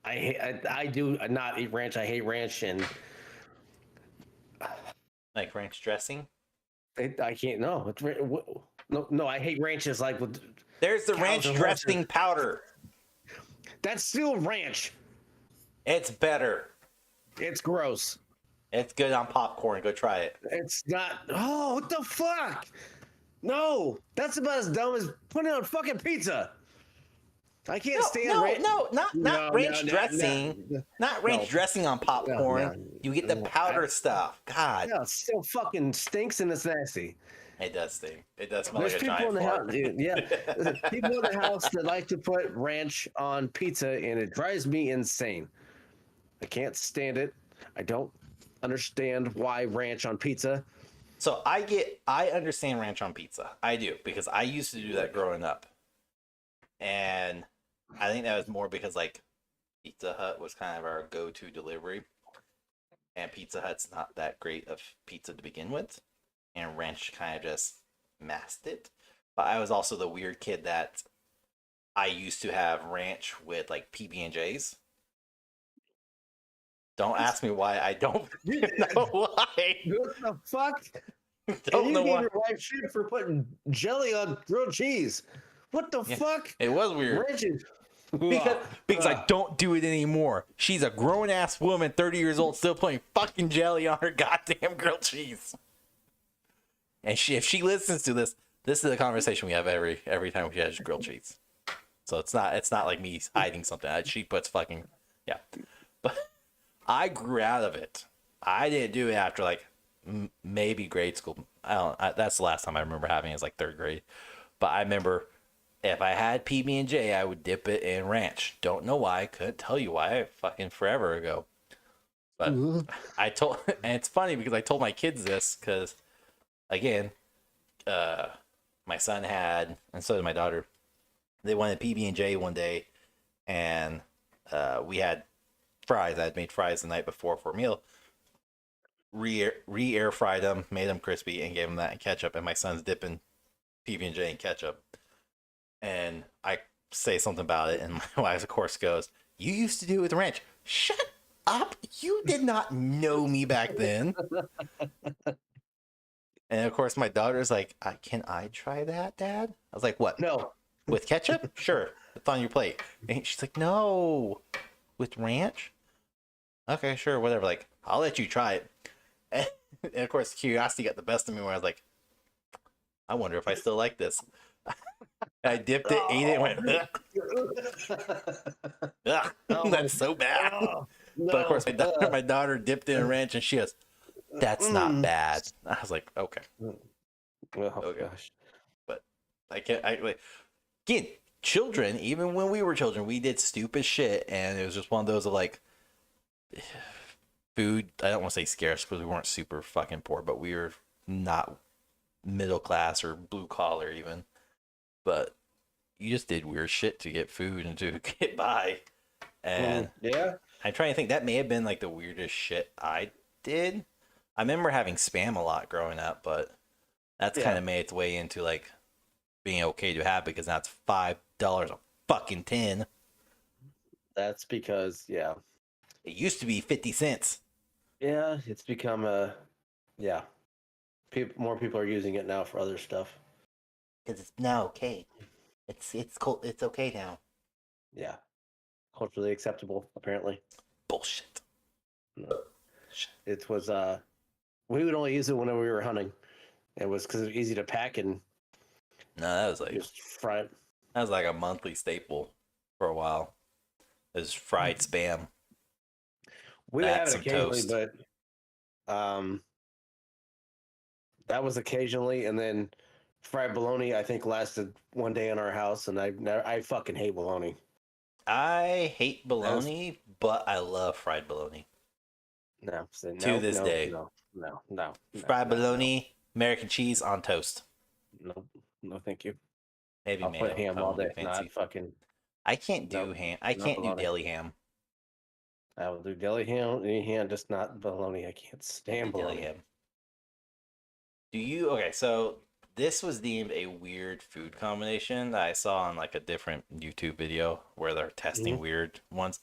B: I do not eat ranch. I hate ranch and
A: like ranch dressing.
B: I can't. No, no. I hate ranches. Like with
A: there's the ranch dressing powder.
B: That's still ranch.
A: It's better.
B: It's gross.
A: It's good on popcorn. Go try it.
B: It's not. Oh, what the fuck? No, that's about as dumb as putting it on fucking pizza. I can't stand ranch.
A: Not ranch dressing. Not ranch dressing on popcorn. You get the powder stuff. God.
B: Yeah, it still fucking stinks and it's nasty.
A: It does stink. It does smell
B: There's
A: like a
B: people
A: giant
B: in the
A: fart.
B: house, dude. Yeah, people in the house that like to put ranch on pizza, and it drives me insane. I can't stand it. I don't understand why ranch on pizza.
A: So I understand ranch on pizza. I do, because I used to do that growing up. And I think that was more because like Pizza Hut was kind of our go-to delivery. And Pizza Hut's not that great of pizza to begin with. And ranch kind of just masked it. But I was also the weird kid that I used to have ranch with like PB&Js. Don't ask me why. I don't know why.
B: What the fuck?
A: Don't know why.
B: Your wife shit for putting jelly on grilled cheese. What the fuck?
A: It was weird.
B: Ranches.
A: Because I don't do it anymore. She's a grown ass woman, 30 years old, still putting fucking jelly on her goddamn grilled cheese. And if she listens to this is a conversation we have every time we have grilled cheese. So it's not like me hiding something. She puts fucking But I grew out of it. I didn't do it after like maybe grade school. That's the last time I remember having it was like third grade. But I remember if I had PB&J, I would dip it in ranch. Don't know why. Couldn't tell you why. Fucking forever ago. But I told, and it's funny because I told my kids this because, again, my son had, and so did my daughter. They wanted PB&J one day, and we had fries. I had made fries the night before for a meal. Re-air fried them, made them crispy, and gave them that and ketchup. And my son's dipping PB&J in ketchup. And I say something about it, and my wife, of course, goes, "You used to do it with ranch." Shut up! You did not know me back then. And of course, my daughter's like, "Can I try that, Dad?" I was like, "What?
B: No.
A: With ketchup? Sure, it's on your plate." And she's like, "No, with ranch." Okay, sure, whatever. Like, I'll let you try it. And of course, curiosity got the best of me, where I was like, "I wonder if I still like this." I dipped it, ate it, and went, "Ugh, ugh, that's so bad." But of course, my daughter dipped it in ranch, and she goes, "That's not bad." I was like, "Okay, okay."
B: Gosh.
A: But I can't. Again, children. Even when we were children, we did stupid shit, and it was just one of those of like food. I don't want to say scarce because we weren't super fucking poor, but we were not middle class or blue collar even. But you just did weird shit to get food and to get by. And
B: yeah,
A: I'm trying to think, that may have been like the weirdest shit I did. I remember having Spam a lot growing up, but that's kind of made its way into like being okay to have because now it's $5 a fucking tin.
B: that's because
A: It used to be 50 cents.
B: yeah, it's become more people are using it now for other stuff.
A: Because it's now okay. It's cool. It's okay now.
B: Yeah, culturally acceptable apparently.
A: Bullshit.
B: No. It was we would only use it whenever we were hunting. It was because it was easy to pack and
A: No, that was like
B: just fry it.
A: that was like a monthly staple for a while. It was fried Spam.
B: We would have it
A: Some
B: occasionally,
A: toast.
B: but that was occasionally, and then fried bologna I think lasted one day in our house, and I fucking hate bologna.
A: I hate bologna, but I love fried bologna.
B: No, so
A: To this day.
B: no,
A: Fried bologna, American cheese on toast.
B: no, thank you.
A: Maybe
B: I'll
A: mayo.
B: put ham
A: I
B: all
A: won't do
B: day.
A: fancy.
B: Not fucking.
A: I can't do
B: Nope,
A: ham. I
B: not
A: can't do
B: bologna.
A: deli ham.
B: I will do deli ham, any ham, just not bologna. I can't stand
A: Deli
B: bologna.
A: ham. Do you? Okay, so this was deemed a weird food combination that I saw on like a different YouTube video where they're testing weird ones.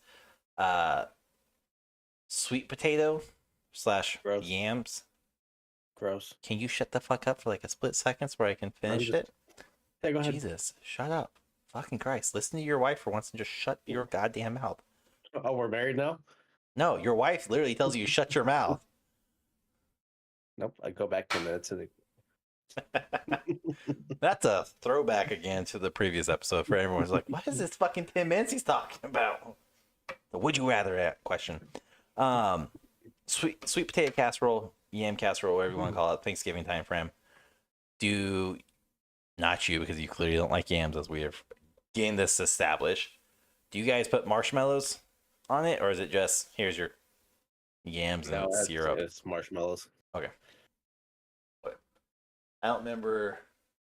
A: Sweet potato /
B: Gross.
A: yams.
B: Gross.
A: Can you shut the fuck up for like a split seconds where I can finish it?
B: Hey, go ahead.
A: Jesus, shut up. Fucking Christ. Listen to your wife for once and just shut your goddamn mouth.
B: Oh, we're married now?
A: No, your wife literally tells you shut your mouth.
B: Nope. I go back 10 minutes to the.
A: That's a throwback again to the previous episode for everyone who's like, what is this fucking 10 minutes he's talking about? The would you rather question. Sweet potato casserole, yam casserole, whatever you want to call it, Thanksgiving time frame. Do not you, because you clearly don't like yams, as we have gained this established. Do you guys put marshmallows on it, or is it just here's your yams and syrup?
B: It's marshmallows.
A: Okay. I don't remember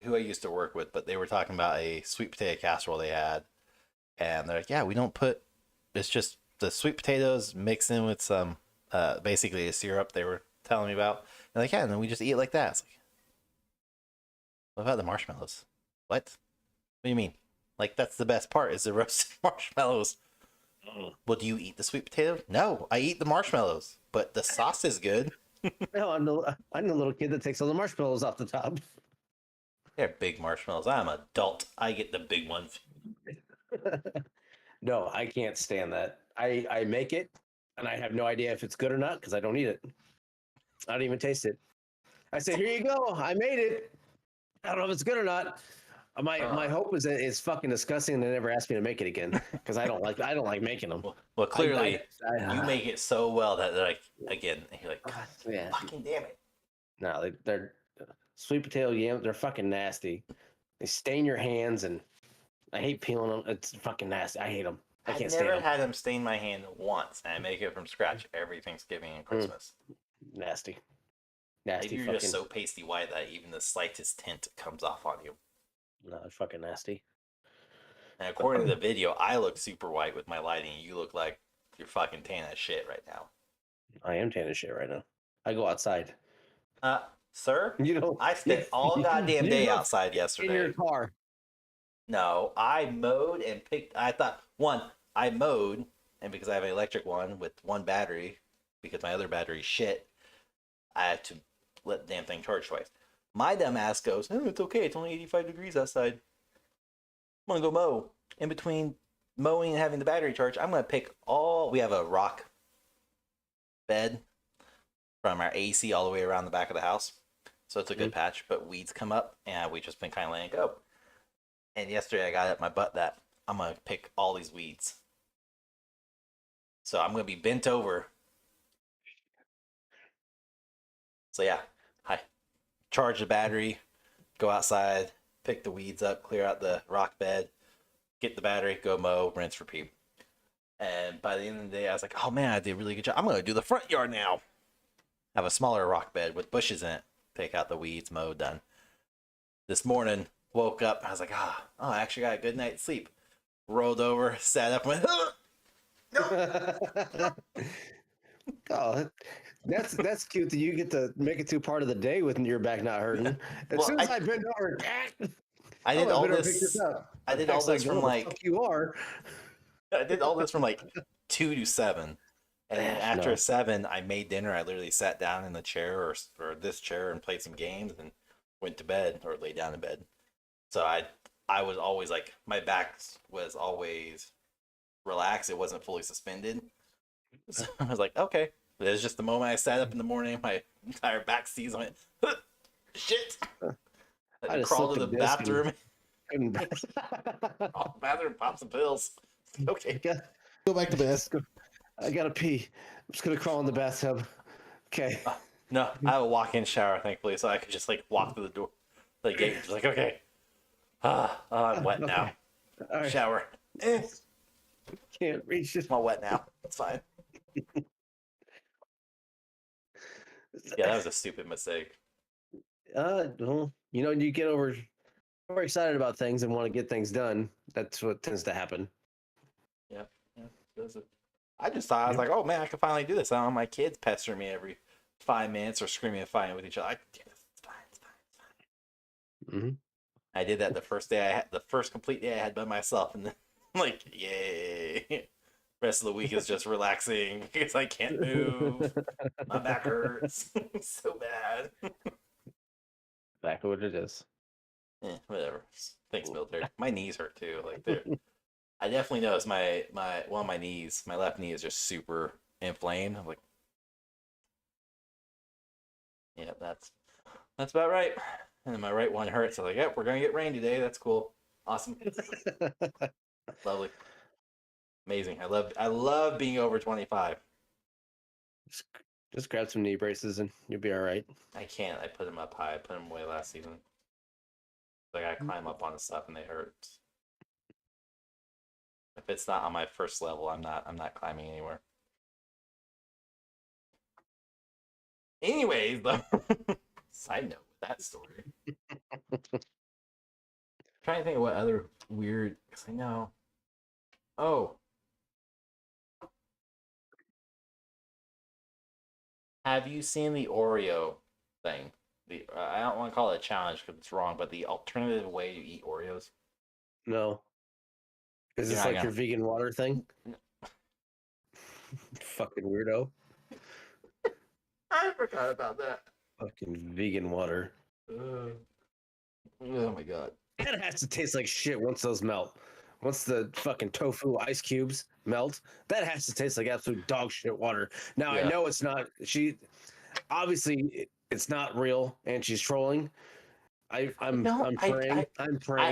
A: who I used to work with, but they were talking about a sweet potato casserole they had, and they're like, "Yeah, we don't put. It's just the sweet potatoes mixed in with some, basically a syrup." They were telling me about. They're like, "Yeah, and then we just eat it like that." It's like, what about the marshmallows? What? What do you mean? Like that's the best part is the roasted marshmallows. Well, do you eat the sweet potato? No, I eat the marshmallows, but the sauce is good.
B: No, I'm the little kid that takes all the marshmallows off the top.
A: They're big marshmallows. I'm an adult. I get the big ones.
B: No, I can't stand that. I make it, and I have no idea if it's good or not because I don't eat it. I don't even taste it. I say, "Here you go. I made it. I don't know if it's good or not." My hope is that it's fucking disgusting and they never ask me to make it again because I don't like making them.
A: Well, clearly you make it so well that they're like again. You're like, God,
B: yeah.
A: fucking damn it.
B: No, they're sweet potato yams. They're fucking nasty. They stain your hands, and I hate peeling them. It's fucking nasty. I hate them. I can't
A: I've
B: stand
A: never
B: them.
A: had them stain my hand once, and I make it from scratch every Thanksgiving and Christmas.
B: Nasty.
A: Maybe
B: Nasty
A: you're
B: fucking.
A: just so pasty white that even the slightest tint comes off on you.
B: No, it's fucking nasty.
A: And according to the video, I look super white with my lighting. You look like you're fucking tan as shit right now.
B: I am tan as shit right now. I go outside.
A: Sir,
B: You know,
A: I spent all goddamn
B: you
A: day
B: go
A: outside
B: in
A: yesterday.
B: your car.
A: No, I mowed and picked. I thought, I mowed, and because I have an electric one with one battery, because my other battery's shit, I had to let the damn thing charge twice. My dumb ass goes, oh, it's okay. It's only 85 degrees outside. I'm going to go mow. In between mowing and having the battery charge, I'm going to pick we have a rock bed from our AC all the way around the back of the house. So it's a good patch, but weeds come up, and we just been kind of letting it go. And yesterday I got up my butt that I'm going to pick all these weeds. So I'm going to be bent over. So yeah, I charge the battery, go outside, pick the weeds up, clear out the rock bed, get the battery, go mow, rinse, repeat. And by the end of the day, I was like, oh man, I did a really good job. I'm going to do the front yard now. Have a smaller rock bed with bushes in it. Take out the weeds, mow, done. This morning, woke up, I was like, I actually got a good night's sleep. Rolled over, sat up, and went, no.
B: Oh, that's cute that you get to make it to part of the day with your back not hurting. As soon as I bend over,
A: I did all this.
B: I did all this from like you are.
A: I did all this from like 2 to 7. And then after 7, I made dinner. I literally sat down in the chair or this chair and played some games and went to bed or lay down in bed. So I was always like, my back was always relaxed. It wasn't fully suspended. So I was like, okay. It was just the moment I sat up in the morning, my entire back seized. I went, shit. I crawled to the bathroom. Bathroom, pop some pills. Okay.
B: Go back to bed. I gotta pee. I'm just gonna crawl in the bathtub. Okay.
A: No, I have a walk-in shower, thankfully, so I could just like walk through the door, the gate, just like, okay. I'm wet now. Right. Shower.
B: Can't reach it.
A: I'm all wet now. It's fine. Yeah, that was a stupid mistake.
B: Well, you get over excited about things and want to get things done. That's what tends to happen.
A: Yeah. I just thought, I was like, oh man, I can finally do this. I don't want my kids pestering me every 5 minutes or screaming and fighting with each other. It's fine. Mm-hmm. I did that the first day the first complete day I had by myself, and then I'm like, yay. Rest of the week is just relaxing because I can't move. My back hurts so bad.
B: Exactly what it is.
A: Whatever. Thanks, military. My knees hurt too. Like I definitely noticed my one of my knees, my left knee is just super inflamed. I'm like, yeah, that's about right. And then my right one hurts. I'm like, yep, we're gonna get rain today. That's cool. Awesome. Lovely. Amazing. I love being over 25.
B: Just grab some knee braces and you'll be all right.
A: I can't. I put them up high. I put them away last season. Like I climb up on the stuff and they hurt. If it's not on my first level, I'm not climbing anywhere. Anyways, though, side note with that story. Trying to think of what other weird. Because I know. Oh. Have you seen the Oreo thing? I don't want to call it a challenge because it's wrong, but the alternative way to eat Oreos.
B: No. Is this like your vegan water thing? No. Fucking weirdo.
A: I forgot about that.
B: Fucking vegan water.
A: Oh my god.
B: That has to taste like shit once those melt. Once the fucking tofu ice cubes melt, that has to taste like absolute dog shit water. Now I know it's not. Obviously it's not real, and she's trolling. I'm praying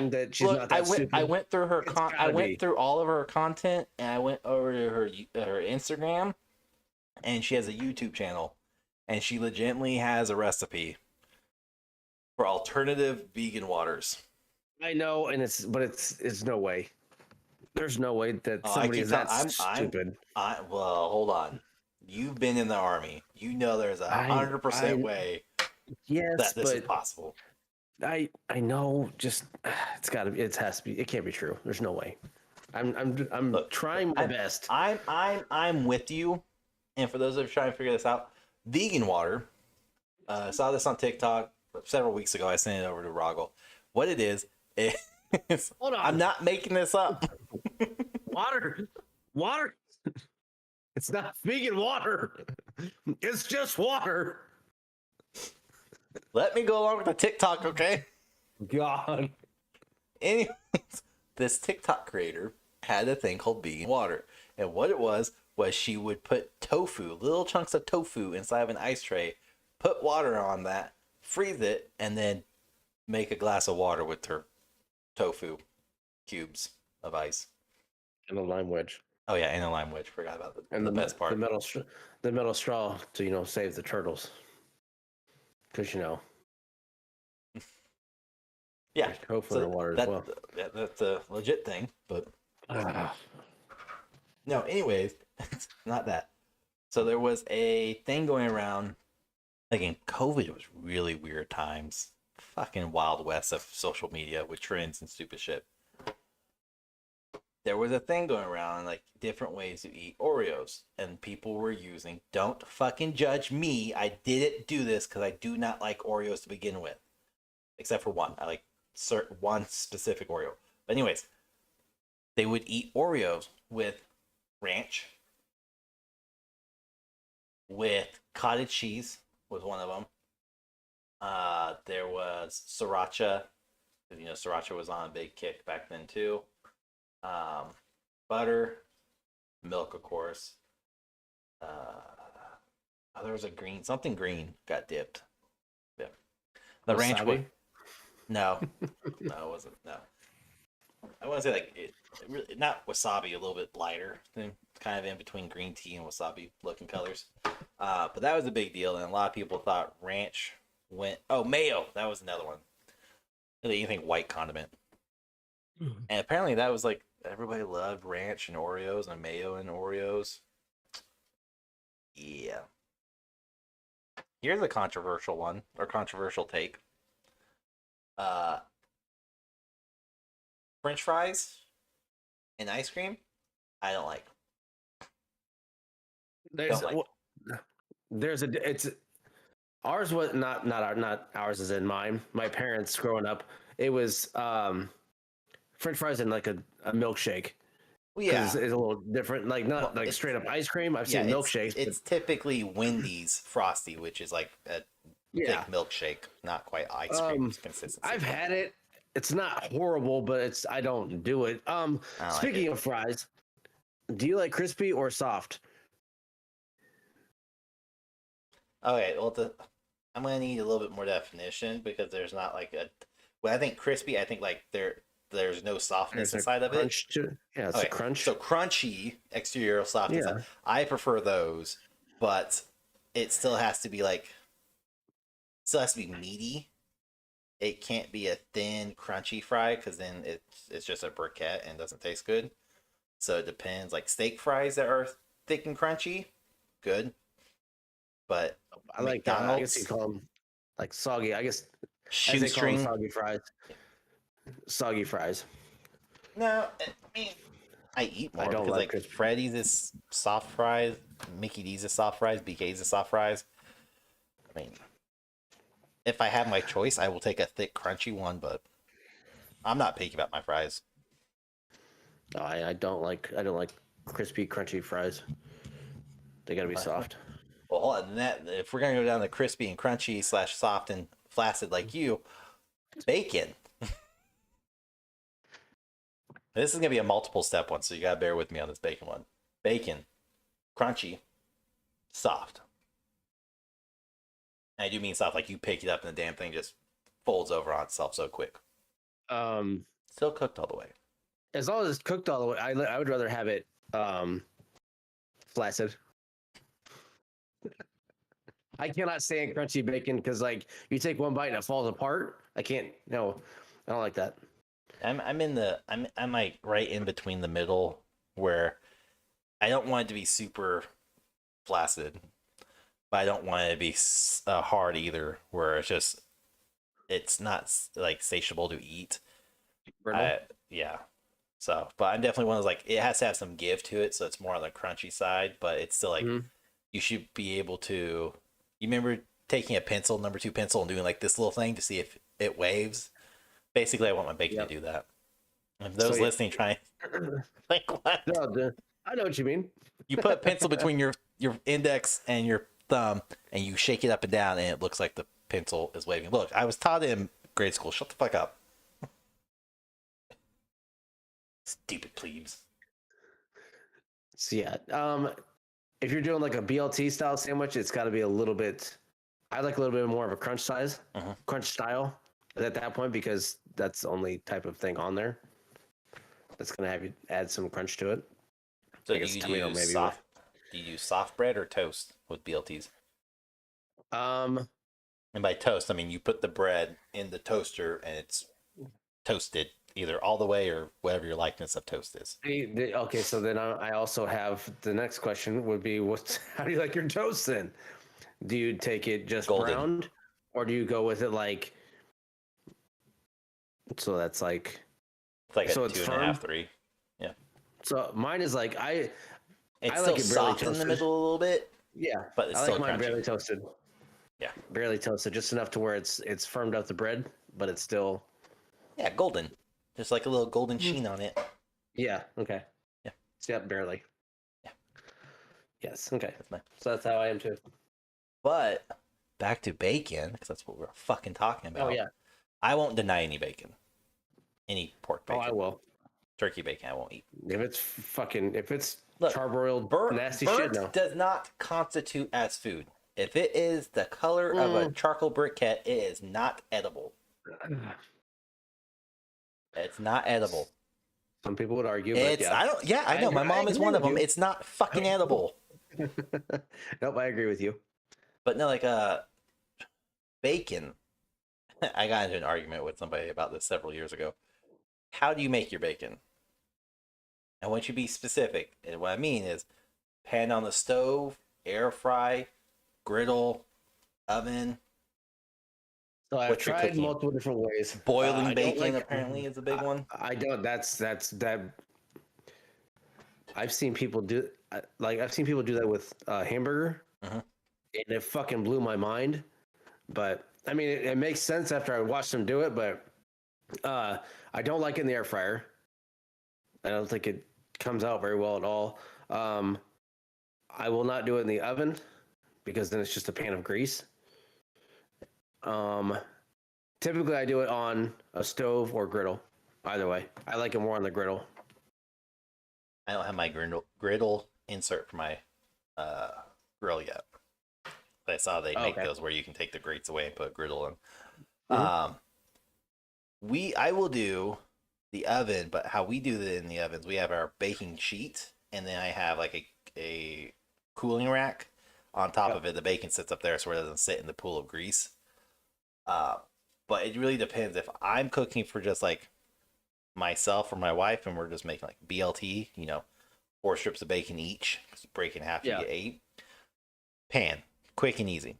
B: that she's not that stupid.
A: I went through her. I went through all of her content, and I went over to her Instagram, and she has a YouTube channel, and she legitimately has a recipe for alternative vegan waters.
B: I know, and it's no way. There's no way that
A: Oh, I
B: somebody
A: keep
B: is
A: telling.
B: that stupid.
A: Well, hold on. You've been in the army. You know there's
B: I
A: 100%
B: I
A: way
B: yes,
A: that this is
B: but
A: possible.
B: I know. Just it has to be. It can't be true. There's no way. I'm
A: Look,
B: trying my best.
A: I'm with you. And for those that are trying to figure this out, vegan water. I saw this on TikTok several weeks ago. I sent it over to Rahgel. What it is,
B: Hold
A: I'm
B: on,
A: not making this up.
B: water, water. It's not vegan water. It's just water.
A: Let me go along with the TikTok, okay?
B: God.
A: Anyways, this TikTok creator had a thing called vegan water. And what it was she would put tofu, little chunks of tofu inside of an ice tray, put water on that, freeze it, and then make a glass of water with her tofu cubes of ice.
B: And a lime wedge.
A: Oh yeah, and a lime wedge. Forgot about
B: And
A: the best part.
B: the metal straw to save the turtles. Because
A: Yeah,
B: there's tofu in the water as well.
A: That's a legit thing, but
B: Ah.
A: no. Anyways, it's not that. So there was a thing going around. Again, COVID was really weird times. Fucking wild west of social media with trends and stupid shit. There was a thing going around like different ways to eat Oreos, and people were using. Don't fucking judge me. I didn't do this because I do not like Oreos to begin with, except for one. I like one specific Oreo. But anyways, they would eat Oreos with ranch, with cottage cheese was one of them. There was sriracha. Sriracha was on a big kick back then too. Butter, milk, of course. There was something green got dipped. Yeah, the ranch was no, no, it wasn't. No, I want to say like it really not wasabi, a little bit lighter than kind of in between green tea and wasabi looking colors. But that was a big deal, and a lot of people thought ranch went. Oh, mayo, that was another one. Anything white condiment, and apparently that was like everybody loved ranch and Oreos and mayo and Oreos. Yeah. Here's a controversial one or controversial take. French fries and ice cream, I don't like.
B: There's
A: Don't like.
B: it's ours was not ours as in mine. My parents growing up, it was French fries and like a milkshake.
A: Well, yeah,
B: It's a little different. Like not like straight up ice cream. I've seen milkshakes.
A: It's typically Wendy's Frosty, which is like a thick milkshake, not quite ice cream consistency.
B: I've had it. It's not horrible, but I don't do it. Speaking of fries, do you like crispy or soft?
A: Okay, well, I'm gonna need a little bit more definition because there's not like a. When I think crispy, I think like there's no softness inside of it.
B: Yeah, it's a crunch.
A: So crunchy exterior, soft inside. I prefer those, but it still has to be meaty. It can't be a thin, crunchy fry because then it's just a briquette and doesn't taste good. So it depends. Like steak fries that are thick and crunchy, good. But
B: I like
A: McDonald's,
B: I guess you call them like soggy. I guess
A: shoestring
B: soggy fries. Soggy fries.
A: No, I mean I eat more because like Freddy's is soft fries, Mickey D's is soft fries, BK's is soft fries. I mean, if I have my choice, I will take a thick, crunchy one, but I'm not picky about my fries.
B: No, I don't like crispy, crunchy fries. They gotta be soft.
A: Well, hold on. If we're gonna go down the crispy and crunchy / soft and flaccid like you, bacon. This is gonna be a multiple step one, so you gotta bear with me on this bacon one. Bacon, crunchy, soft. And I do mean soft, like you pick it up and the damn thing just folds over on itself so quick. Still cooked all the way.
B: As long as it's cooked all the way, I would rather have it flaccid. I cannot stand crunchy bacon because like you take one bite and it falls apart. I can't. No, I don't like that.
A: I'm like right in between the middle where I don't want it to be super flaccid, but I don't want it to be hard either, where it's not like satiable to eat.
B: Brittle.
A: I yeah. So, but I'm definitely one of those like it has to have some give to it, so it's more on the crunchy side, but it's still like
B: Mm-hmm.
A: you should be able to. You remember taking a pencil, number two pencil, and doing like this little thing to see if it waves. Basically, I want my bacon to
B: Yep.
A: do that. If
B: So
A: those
B: yeah.
A: listening try like what?
B: No, I know what you mean.
A: You put a pencil between your index and your thumb, and you shake it up and down, and it looks like the pencil is waving. Look, I was taught in grade school. Shut the fuck up, stupid plebes.
B: So yeah, if you're doing like a BLT style sandwich, it's got to be a little bit. I like a little bit more of a crunch size, crunch style at that point because that's the only type of thing on there that's gonna have you add some crunch to it.
A: So
B: I guess tomato maybe.
A: do you use soft bread or toast with BLTs?
B: Um,
A: And by toast, I mean you put the bread in the toaster and it's toasted either all the way or whatever your likeness of toast is.
B: okay, so then I also have the next question would be what? How do you like your toast then? Do you take it just
A: Golden.
B: browned, or do you go with it like? So that's like.
A: It's like
B: So
A: a
B: it's
A: 2.5,
B: firm?
A: 3. Yeah.
B: So mine is like I
A: It's
B: like
A: still
B: it barely
A: soft in the
B: toasted.
A: middle a little bit,
B: Yeah,
A: but it's
B: I
A: still
B: like mine
A: crunchy.
B: barely toasted.
A: Yeah.
B: Barely toasted, just enough to where it's firmed up the bread, but it's still.
A: Yeah, golden. Just like a little golden
B: Mhm.
A: sheen on it.
B: Yeah. Okay.
A: Yeah.
B: Yep. Barely.
A: Yeah.
B: Yes. Okay.
A: That's my.
B: So that's how I am too.
A: But back to bacon, because that's what we're fucking talking
B: Oh
A: about.
B: yeah.
A: I won't deny any bacon. Any pork
B: Oh,
A: bacon.
B: I will.
A: Turkey bacon I won't eat.
B: If it's
A: Look,
B: charbroiled nasty shit,
A: burnt
B: no.
A: does not constitute as food. If it is the color of a charcoal briquette, it is not edible. It's not edible.
B: Some people would argue, but
A: It's
B: yeah.
A: I know. My mom is
B: agree
A: one of
B: with
A: them.
B: you.
A: It's not fucking edible.
B: Nope, I agree with you.
A: But no, like bacon. I got into an argument with somebody about this several years ago. How do you make your bacon? I want you to be specific. And what I mean is pan on the stove, air fry, griddle, oven.
B: So I've
A: What you're
B: tried
A: cooking.
B: multiple different ways.
A: Boiling
B: I don't
A: bacon apparently is a big one.
B: I don't. That's that. I've seen people do I've seen people do that with hamburger,
A: Mhm.
B: and it fucking blew my mind. But I mean, it makes sense after I watched them do it. But I don't like it in the air fryer. I don't think it comes out very well at all. I will not do it in the oven because then it's just a pan of grease. Um, Typically, I do it on a stove or griddle. Either way, I like it more on the griddle.
A: I don't have my griddle insert for my grill yet. But I saw they make those where you can take the grates away and put a griddle in.
B: Mm-hmm.
A: I will do the oven, but how we do it in the ovens, we have our baking sheet, and then I have like a cooling rack on top of it. The bacon sits up there so it doesn't sit in the pool of grease. But it really depends. If I'm cooking for just like myself or my wife, and we're just making like BLT, 4 strips of bacon each, break in half, you get 8. Pan, quick and easy.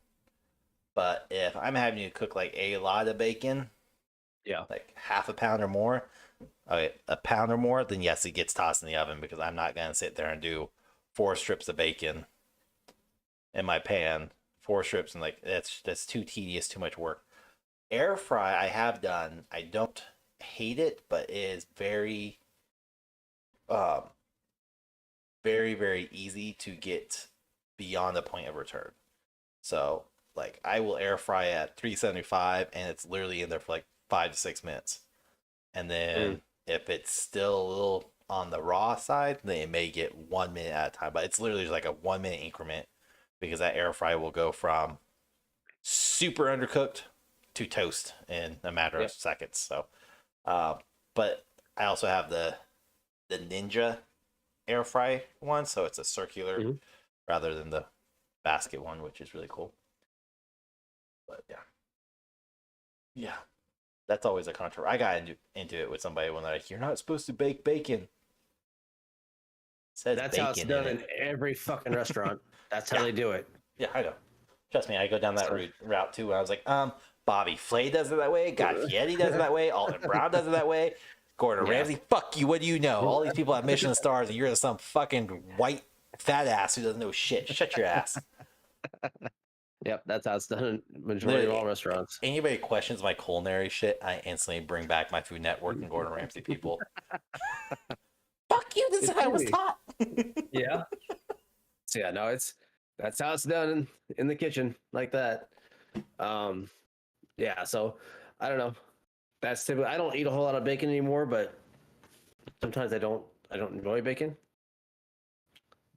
A: But if I'm having to cook like a lot of bacon, like half a pound or more, okay, a pound or more, then yes, it gets tossed in the oven because I'm not gonna sit there and do 4 strips of bacon in my pan, 4 strips, and like that's too tedious, too much work. Air fry I have done. I don't hate it, but it is very very, very easy to get beyond the point of return. So like I will air fry at 375 and it's literally in there for like 5 to 6 minutes. And then if it's still a little on the raw side, then it may get 1 minute at a time. But it's literally just like a 1 minute increment because that air fry will go from super undercooked to toast in a matter of seconds. So but I also have the Ninja air fry one, so it's a circular rather than the basket one, which is really cool. But yeah. That's always a controversy. I got into it with somebody when they're like, "You're not supposed to bake bacon." It says
B: That's how it's
A: bacon in
B: done
A: it.
B: in every fucking restaurant. That's how
A: Yeah,
B: they do it.
A: yeah, I know. Trust me, I go down that
B: So,
A: route too. And I was like, Bobby Flay does it that way. Guy Fieri does it that way. Alden Brown does it that way. Gordon
B: yeah.
A: Ramsay, fuck you. What do you know? All these people have Michelin stars, and you're some fucking white fat ass who doesn't know shit. Shut your ass.
B: Yep, that's how it's done in majority of
A: Literally,
B: all restaurants.
A: anybody questions my culinary shit, I instantly bring back my Food Network and Gordon Ramsay people. Fuck you. This is how I was taught.
B: Yeah. So yeah, no, that's how it's done in the kitchen like that. Yeah, so I don't know. That's typically I don't eat a whole lot of bacon anymore, but sometimes I don't enjoy bacon.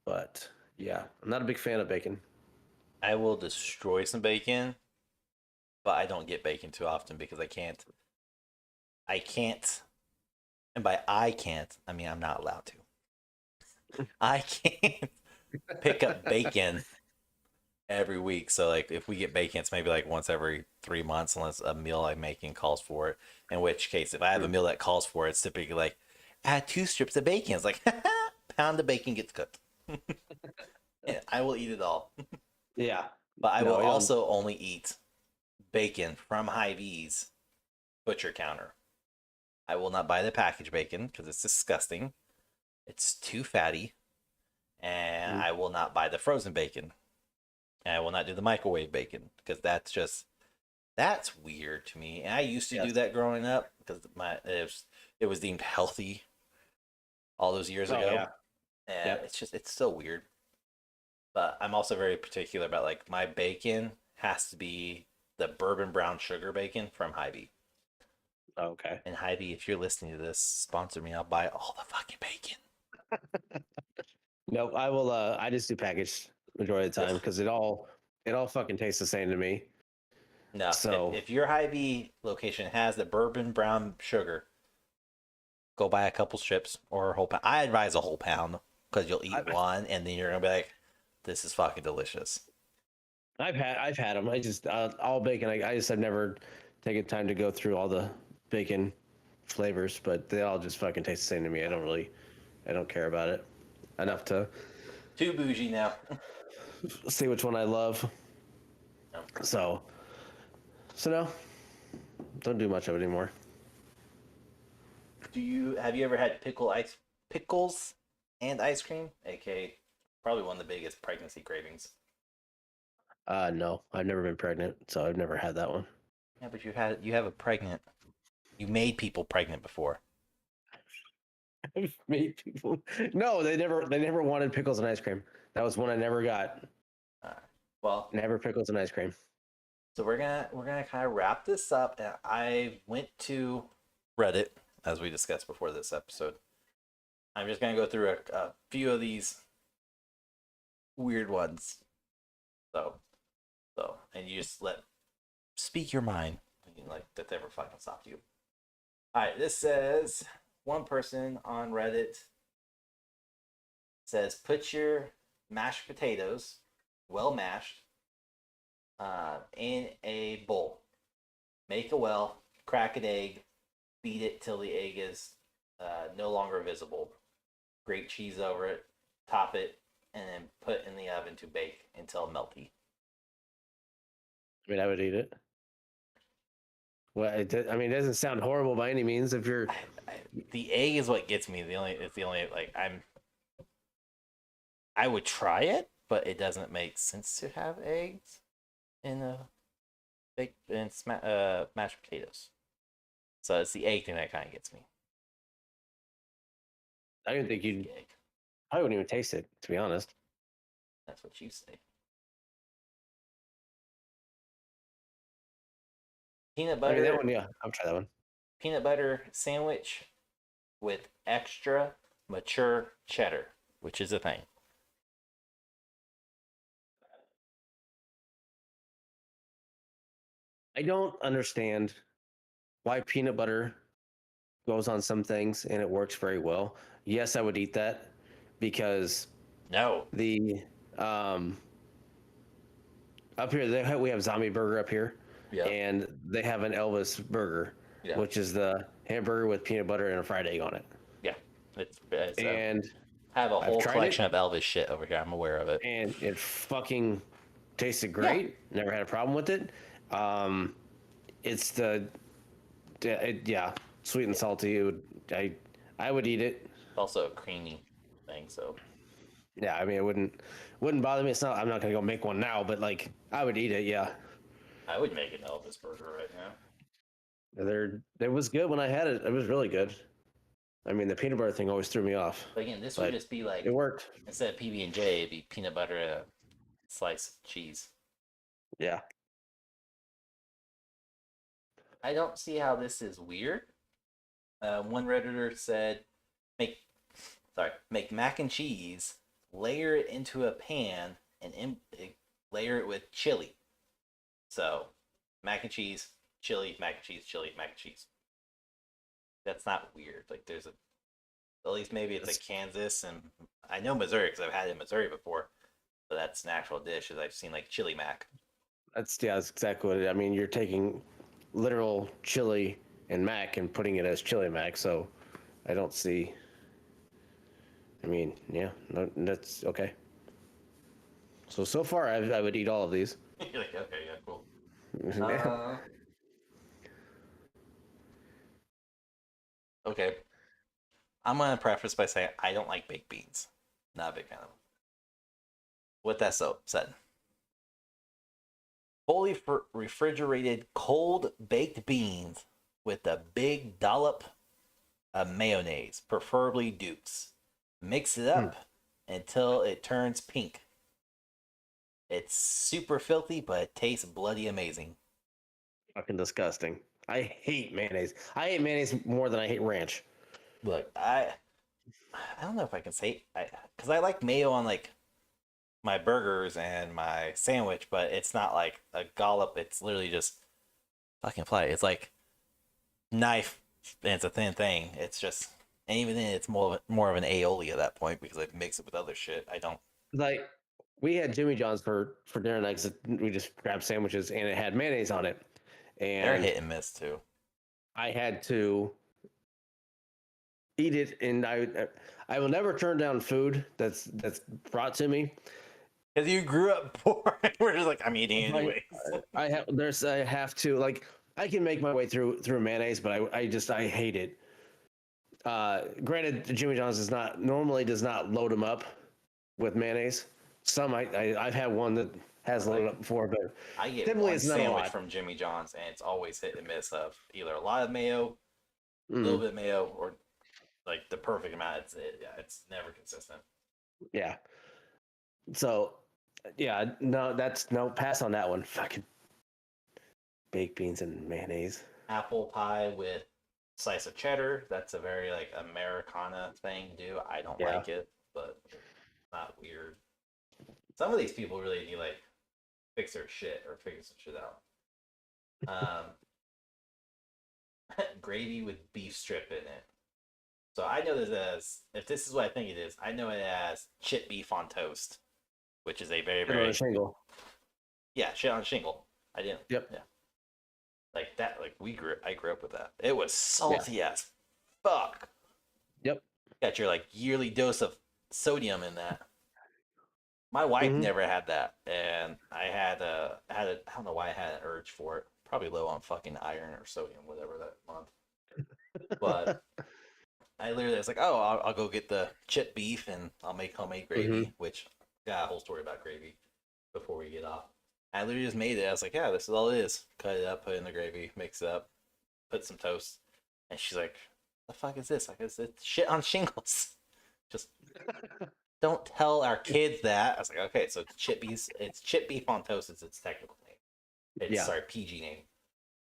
B: But yeah, I'm not a big fan of bacon.
A: I will destroy some bacon, but I don't get bacon too often because I can't. And by I can't, I mean I'm not allowed to. I can't pick up bacon every week. So like if we get bacon, it's maybe like once every 3 months, unless a meal I'm making calls for it. In which case, if I have a meal that calls for it, it's typically like add 2 strips of bacon. It's like pound of bacon gets cooked. And I will eat it all.
B: Yeah.
A: But I
B: No,
A: will
B: I don't-
A: also only eat bacon from Hy-Vee's butcher counter. I will not buy the packaged bacon because it's disgusting. It's too fatty. And I will not buy the frozen bacon. And I will not do the microwave bacon because that's weird to me. And I used to do that growing up because it was deemed healthy all those years ago.
B: Yeah.
A: And it's so weird. But I'm also very particular about like my bacon has to be the bourbon brown sugar bacon from Hy-Vee.
B: Okay.
A: And Hy-Vee, if you're listening to this, sponsor me. I'll buy all the fucking bacon.
B: No, I will. I just do packaged majority of the time because it all fucking tastes the same to me.
A: No,
B: So
A: if your Hy-Vee location has the bourbon brown sugar, go buy a couple strips or a whole pound. I advise a whole pound because you'll eat one and then you're gonna be like, "This is fucking delicious."
B: I've had them. I just all bacon. I just have never taken time to go through all the bacon flavors, but they all just fucking taste the same to me. I don't care about it enough to
A: Too bougie now.
B: see which one I love.
A: No.
B: So no, don't do much of it anymore.
A: Have you ever had pickles and ice cream? AK probably one of the biggest pregnancy cravings.
B: No, I've never been pregnant, so I've never had that one.
A: Yeah, but you made people pregnant before.
B: I've made people. No, they never wanted pickles and ice cream. That was one I never got.
A: Well,
B: Never pickles and ice cream.
A: so we're gonna kind of wrap this up. And I went to Reddit as we discussed before this episode. I'm just gonna go through a few of these weird ones. And you just speak your mind. Like that never fucking stopped you. All right, this says one person on Reddit says put your mashed potatoes, well mashed, in a bowl. Make a well, crack an egg, beat it till the egg is no longer visible. Grate cheese over it, top it, and then put in the oven to bake until melty.
B: I mean, I would eat it. Well, it doesn't sound horrible by any means. If you're,
A: The egg is what gets me. It's the only like I would try it, but it doesn't make sense to have eggs in a mashed potatoes. So it's the egg thing that kind of gets me.
B: I didn't think you'd.
A: Egg.
B: I wouldn't even taste it, to be honest.
A: That's what you say. Peanut butter.
B: That one, yeah, I'll try that one.
A: Peanut butter sandwich with extra mature cheddar, which is a thing.
B: I don't understand why peanut butter goes on some things and it works very well. Yes, I would eat that because
A: No.
B: the up here we have Zombie Burger up here,
A: Yeah.
B: and they have an Elvis burger,
A: Yeah.
B: which is the hamburger with peanut butter and a fried egg on it.
A: Yeah. It's
B: And
A: I have a
B: I've
A: whole
B: tried
A: collection
B: it,
A: of Elvis shit over here. I'm aware of it.
B: and it fucking tasted
A: Yeah.
B: great. Never had a problem with it. Um, it's yeah, sweet and salty. I would eat it.
A: It's also a creamy thing, so
B: Yeah, I mean, it wouldn't bother me. It's not. I'm not gonna go make one now, but like, I would eat it. Yeah,
A: I would make an Elvis burger right now.
B: it was good when I had it. It was really good. I mean, the peanut butter thing always threw me off,
A: But again, this would
B: but
A: just be like
B: it worked.
A: instead of PB&J, it'd be peanut butter and a slice of cheese.
B: Yeah.
A: I don't see how this is weird. One redditor said, "Make make mac and cheese, layer it into a pan, and layer it with chili. So, mac and cheese, chili, mac and cheese, chili, mac and cheese. That's not weird. Like there's a at least maybe it's like Kansas and I know Missouri because I've had it in Missouri before, but that's an actual dish. As I've seen like chili mac.
B: That's exactly what it. I mean, you're taking literal chili and mac and putting it as chili mac. So I don't see. I mean, yeah, no, that's okay. So far, I would eat all of these.
A: You're like, okay, yeah, cool.
B: Yeah.
A: Okay. I'm gonna preface by saying I don't like baked beans. Not a big fan of them. With that said, fully refrigerated cold baked beans with a big dollop of mayonnaise, preferably Duke's. Mix it up until it turns pink. It's super filthy, but it tastes bloody amazing.
B: Fucking disgusting. I hate mayonnaise. I hate mayonnaise more than I hate ranch.
A: Look, I don't know if I can say because I like mayo on like my burgers and my sandwich, but it's not like a dollop. It's literally just fucking fly. It's like knife, and it's a thin thing. It's just, and even then, it's more of an aioli at that point because I mix it with other shit. I don't.
B: Like we had Jimmy John's for dinner night 'cause we just grabbed sandwiches and it had mayonnaise on it,
A: They're
B: and
A: hit and miss too.
B: I had to eat it, and I will never turn down food that's brought to me.
A: Because you grew up poor, we're just like I'm eating anyways.
B: I have to like I can make my way through mayonnaise, but I hate it. Granted, Jimmy John's does not load them up with mayonnaise. Some I've had one that has loaded up before, but
A: I get
B: typically
A: one
B: it's not a
A: sandwich
B: lot.
A: from Jimmy John's, and it's always hit and miss of either a lot of mayo, a
B: Mm,
A: little bit of mayo, or like the perfect amount. Yeah, it's never consistent.
B: yeah. So yeah, no, that's no pass on that one. Fucking baked beans and mayonnaise.
A: Apple pie with slice of cheddar. That's a very like Americana thing to do. I don't
B: Yeah.
A: like it, but it's not weird. Some of these people really need like fix their shit or figure some shit out. Gravy with beef strip in it. So I know this as if this is what I think it is. I know it as chip beef on toast, which is a very
B: Put it on
A: very
B: a shingle.
A: yeah shit on shingle. I didn't.
B: Yep.
A: Yeah. Like that. Like I grew up with that. It was
B: Yeah.
A: salty as fuck.
B: Yep.
A: Got your like yearly dose of sodium in that. My wife
B: Mhm.
A: never had that, and I had I don't know why I had an urge for it. Probably low on fucking iron or sodium, whatever that month. But I literally was like, oh, I'll go get the chip beef and I'll make homemade gravy,
B: Mhm.
A: which got a whole story about gravy before we get off. I literally just made it. I was like, yeah, this is all it is. Cut it up, put it in the gravy, mix it up, put some toast. And she's like, the fuck is this? Like, it's shit on shingles. Just don't tell our kids that. I was like, okay, so it's chip beef on toast is its technical name. It's
B: Yeah.
A: sorry, PG name.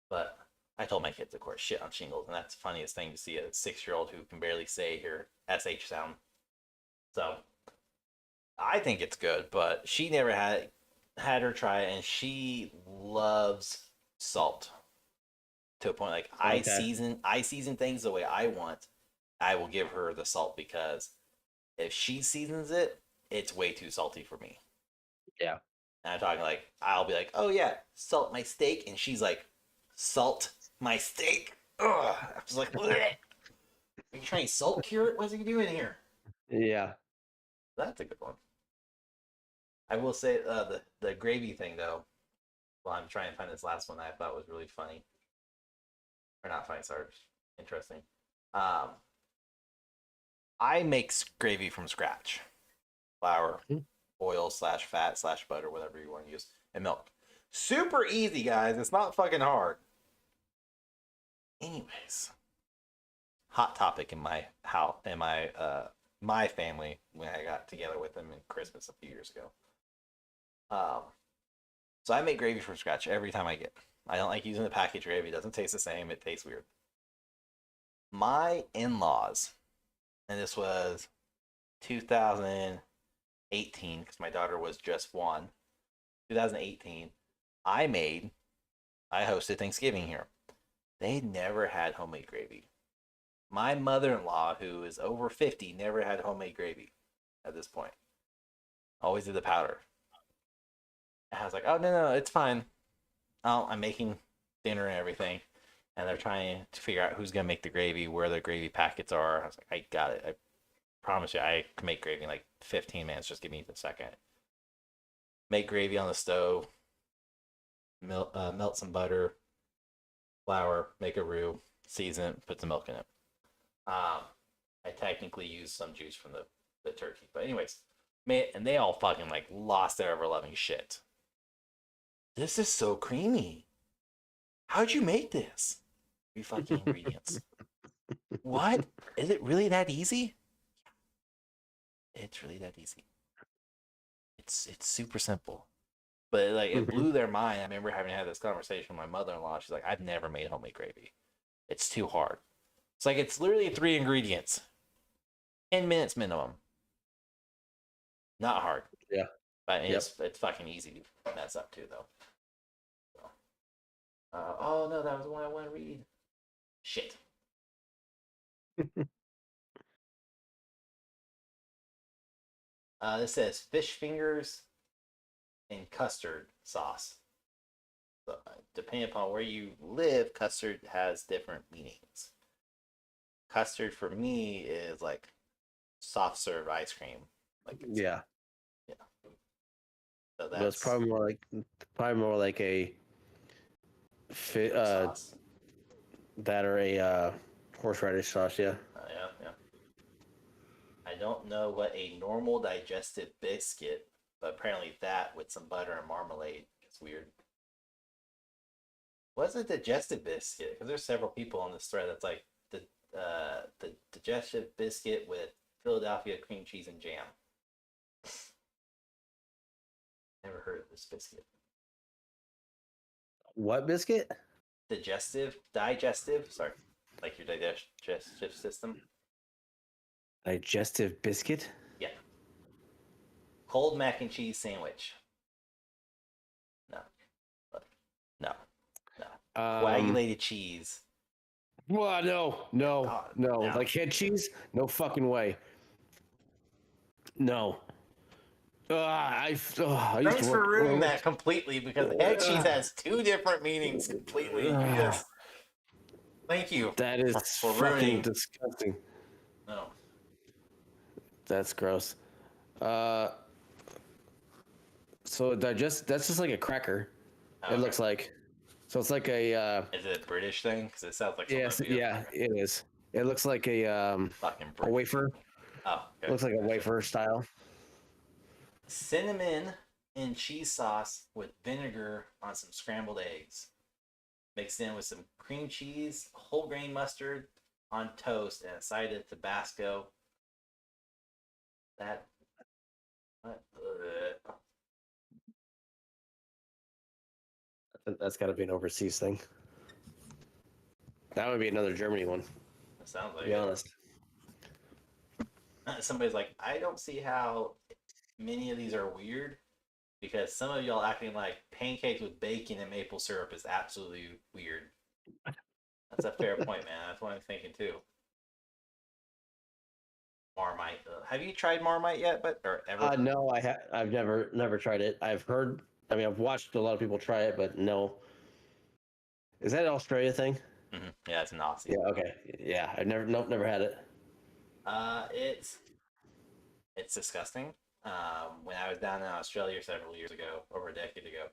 A: But I told my kids, of course, shit on shingles, and that's the funniest thing to see a 6-year-old who can barely say her SH sound. So I think it's good, but she never had her try it, and she loves salt to a point like
B: Okay.
A: I season things the way I want. I will give her the salt because if she seasons it, it's way too salty for me.
B: Yeah.
A: And I'm talking like I'll be like, oh yeah, salt my steak, and she's like, salt my steak. ugh. I was like, bleh. Are you trying to salt cure it? What's he doing here?
B: Yeah.
A: That's a good one. I will say the gravy thing though. Well, I'm trying to find this last one that I thought was really funny, or not funny, sorry, interesting. Um, I make gravy from scratch, flour, oil slash fat slash butter, whatever you want to use, and milk. Super easy, guys. It's not fucking hard. Anyways, hot topic in my house, in my family when I got together with them in Christmas a few years ago. So I make gravy from scratch every time I get. I don't like using the packaged gravy. It doesn't taste the same. It tastes weird. My in-laws, and this was 2018 because my daughter was just one. 2018, I hosted Thanksgiving here. They never had homemade gravy. My mother-in-law, who is over 50, never had homemade gravy at this point. Always did the powder. And I was like, oh, no, it's fine. Oh, I'm making dinner and everything. And they're trying to figure out who's going to make the gravy, where the gravy packets are. I was like, I got it. I promise you, I can make gravy in like 15 minutes. Just give me a second. Make gravy on the stove. Melt some butter, flour, make a roux, season it, put some milk in it. I technically used some juice from the turkey. But anyways, and they all fucking like lost their ever loving shit. This is so creamy. How'd you make this? 3 fucking ingredients. What? Is it really that easy? It's really that easy. It's super simple. But like it blew their mind. I remember having had this conversation with my mother-in-law. She's like, I've never made homemade gravy. It's too hard. It's like it's literally 3 ingredients. 10 minutes minimum. Not hard.
B: Yeah.
A: But it's fucking easy to mess up too though. So. Oh no, that was the one I want to read. Shit. This says fish fingers and custard sauce. So, depending upon where you live, custard has different meanings. Custard for me is like soft serve ice cream. Like
B: yeah.
A: So
B: that's probably more like a
A: sauce.
B: That or a horseradish sauce. Yeah.
A: Yeah. I don't know what a normal digestive biscuit, but apparently that with some butter and marmalade is weird. What's a digestive biscuit? Because there's several people on this thread that's like the digestive biscuit with Philadelphia cream cheese and jam. Never heard of this biscuit.
B: What biscuit?
A: Digestive. Sorry, like your digestive system.
B: Digestive biscuit?
A: Yeah. Cold mac and cheese sandwich. No. Coagulated cheese.
B: Well, no. Like head cheese? No fucking way. No.
A: Thanks for ruining that completely because head cheese has 2 different meanings completely. Yes. Thank you.
B: That is
A: for
B: fucking
A: ruining.
B: disgusting.
A: No.
B: That's gross. So that's just like a cracker.
A: Okay.
B: It looks like. So it's like a.
A: Is it a British thing? Because it sounds like.
B: Yes, yeah, it is. It looks like a wafer.
A: Oh, okay.
B: Looks like a wafer style.
A: Cinnamon and cheese sauce with vinegar on some scrambled eggs. Mixed in with some cream cheese, whole grain mustard on toast, and a side of Tabasco.
B: That's got to be an overseas thing. That would be another Germany one.
A: That sounds like
B: to be honest.
A: Somebody's like, I don't see how many of these are weird because some of y'all acting like pancakes with bacon and maple syrup is absolutely weird. That's a fair point, man. That's what I'm thinking too. Marmite. Have you tried Marmite yet? Or ever?
B: No, I've never tried it. I've heard. I mean, I've watched a lot of people try it, but no. Is that an Australia thing?
A: Yeah, it's an Aussie.
B: Yeah. Okay. Yeah. I've never had it.
A: It's disgusting. When I was down in Australia several years ago, over a decade ago,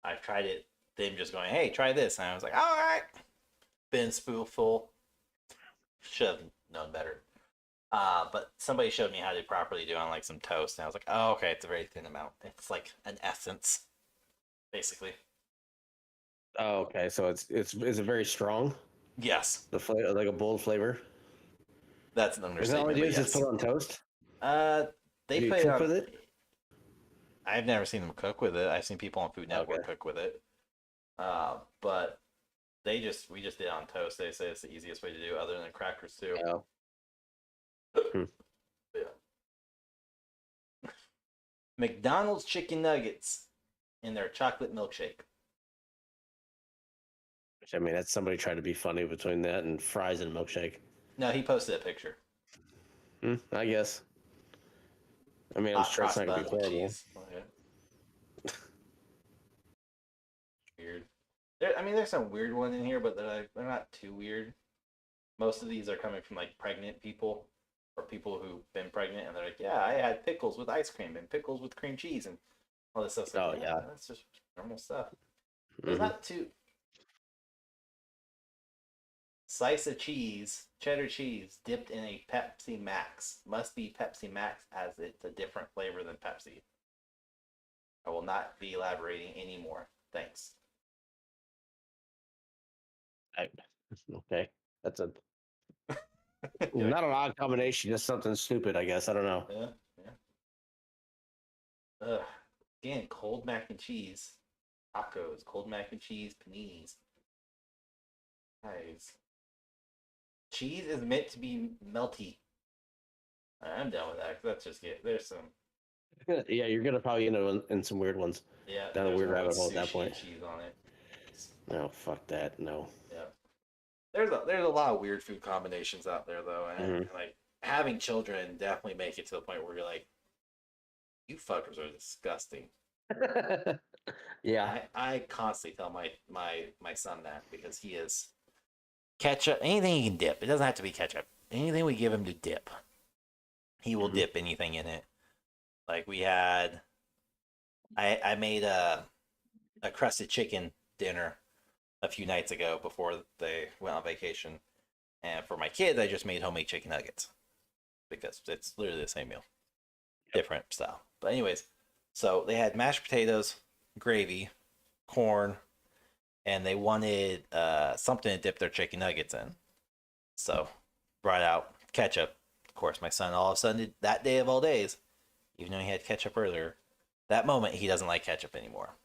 A: I tried it. Them just going, "Hey, try this," and I was like, "All right." Been spoonful. Should have known better. But somebody showed me how to properly do it on like some toast, and I was like, "Oh, okay, it's a very thin amount. It's like an essence, basically."
B: Oh, okay. So is it very strong?
A: Yes,
B: The flavor, like a bold flavor.
A: that's an
B: Is that all you
A: understatement,
B: do?
A: but
B: Is just put
A: yes.
B: it on toast?
A: Uh, they
B: Do you
A: put it
B: cook
A: on.
B: with it?
A: I've never seen them cook with it. I've seen people on Food
B: Okay.
A: Network cook with it. But we just did it on toast. They say it's the easiest way to do, other than crackers too.
B: Yeah. Hmm.
A: Yeah. McDonald's chicken nuggets in their chocolate milkshake.
B: Which, I mean, that's somebody trying to be funny between that and fries and milkshake.
A: No, he posted a picture.
B: I guess. I mean, I'm
A: Hot
B: sure it's
A: cross
B: not gonna be
A: bun with
B: horrible.
A: cheese. Okay. Weird. I mean, there's some weird ones in here, but they're not too weird. Most of these are coming from like pregnant people or people who've been pregnant, and they're like, "Yeah, I had pickles with ice cream and pickles with cream cheese and all this stuff." It's like,
B: Oh
A: yeah,
B: yeah.
A: that's just normal stuff. It's
B: Hmm.
A: not too slice of cheese, cheddar cheese dipped in a Pepsi Max. Must be Pepsi Max as it's a different flavor than Pepsi. I will not be elaborating anymore. Thanks.
B: I, okay. That's a
A: You're like,
B: not an odd combination. Just something stupid, I guess. I don't know.
A: yeah, yeah. Ugh. Again, cold mac and cheese, tacos, cold mac and cheese, paninis. Guys, cheese is meant to be melty. I'm done with that. 'Cause that's just get there's some
B: Yeah, you're gonna probably in some weird ones
A: yeah.
B: down a
A: There's
B: weird
A: more like
B: rabbit hole at that
A: sushi
B: point.
A: cheese on it.
B: No, fuck that. No.
A: Yeah. There's a lot of weird food combinations out there though, and
B: Hmm.
A: like having children definitely make it to the point where you're like, you fuckers are disgusting.
B: Yeah.
A: I constantly tell my son that because he is ketchup anything he can dip. It doesn't have to be ketchup. Anything we give him to dip, he will
B: Hmm.
A: dip anything in it. Like we had, I made a crusted chicken dinner a few nights ago before they went on vacation, and for my kids, I just made homemade chicken nuggets because it's literally the same meal, different style. But anyways, so they had mashed potatoes, gravy, corn, and they wanted something to dip their chicken nuggets in. So brought out ketchup. Of course, my son all of a sudden that day of all days, even though he had ketchup earlier, that moment he doesn't like ketchup anymore.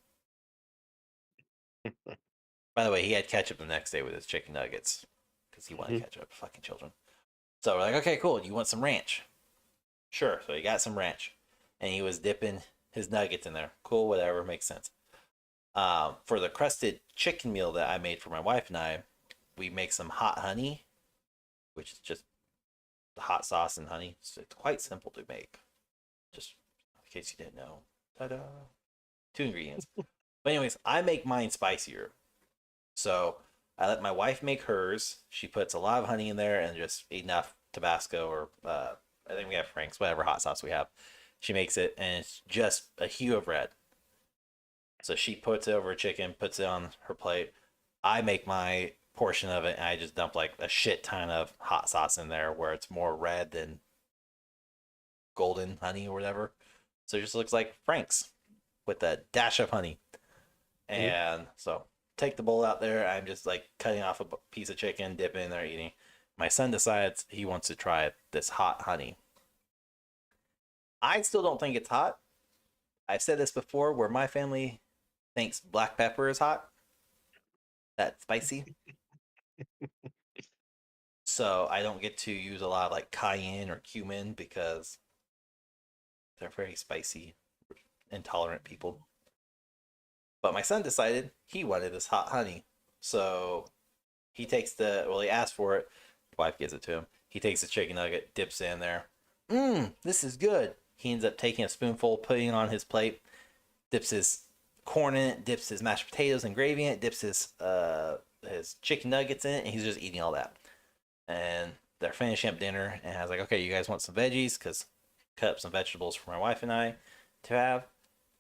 A: By the way, he had ketchup the next day with his chicken nuggets because he wanted
B: Hmm.
A: ketchup. Fucking children. So we're like, okay, cool. You want some ranch? Sure. So he got some ranch, and he was dipping his nuggets in there. Cool, whatever, makes sense. For the crusted chicken meal that I made for my wife and I, we make some hot honey, which is just the hot sauce and honey. So it's quite simple to make. Just in case you didn't know. Ta-da! 2 ingredients. But anyways, I make mine spicier. So I let my wife make hers. She puts a lot of honey in there and just enough Tabasco or I think we have Frank's, whatever hot sauce we have. She makes it and it's just a hue of red. So she puts it over chicken, puts it on her plate. I make my portion of it and I just dump like a shit ton of hot sauce in there where it's more red than golden honey or whatever. So it just looks like Frank's with a dash of honey.
B: Hmm.
A: And so take the bowl out there. I'm just like cutting off a piece of chicken, dipping in there, eating. My son decides he wants to try this hot honey. I still don't think it's hot. I've said this before where my family thinks black pepper is hot. That's spicy. So I don't get to use a lot of like cayenne or cumin because they're very spicy, intolerant people. But my son decided he wanted this hot honey. So he asked for it. His wife gives it to him. He takes the chicken nugget, dips it in there. This is good. He ends up taking a spoonful, putting it on his plate, dips his corn in it, dips his mashed potatoes and gravy in it, dips his chicken nuggets in it, and he's just eating all that. And they're finishing up dinner, and I was like, okay, you guys want some veggies? Because cut up some vegetables for my wife and I to have.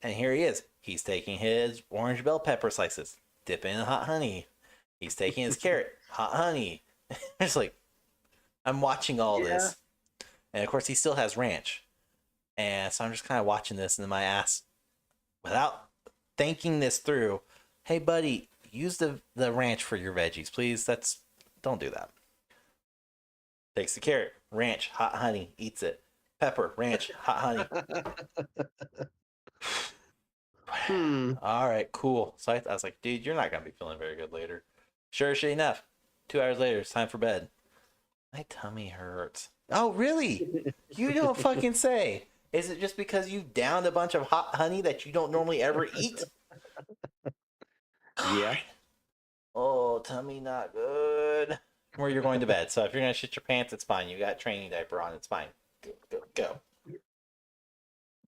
A: And here he is. He's taking his orange bell pepper slices, dipping in hot honey. He's taking his carrot, hot honey. It's like, I'm watching all this. And of course, he still has ranch. And so I'm just kind of watching this, and then my ass, without thinking this through, hey, buddy, use the ranch for your veggies, please. Don't do that. Takes the carrot, ranch, hot honey, eats it. Pepper, ranch, hot honey. All right, cool. So I was like, dude, you're not going to be feeling very good later. Sure enough, 2 hours later, it's time for bed. My tummy hurts. Oh, really? You don't fucking say. Is it just because you downed a bunch of hot honey that you don't normally ever eat?
B: Yeah.
A: Oh, tummy not good. Where you're going to bed. So if you're going to shit your pants, it's fine. You got a training diaper on. It's fine. Go.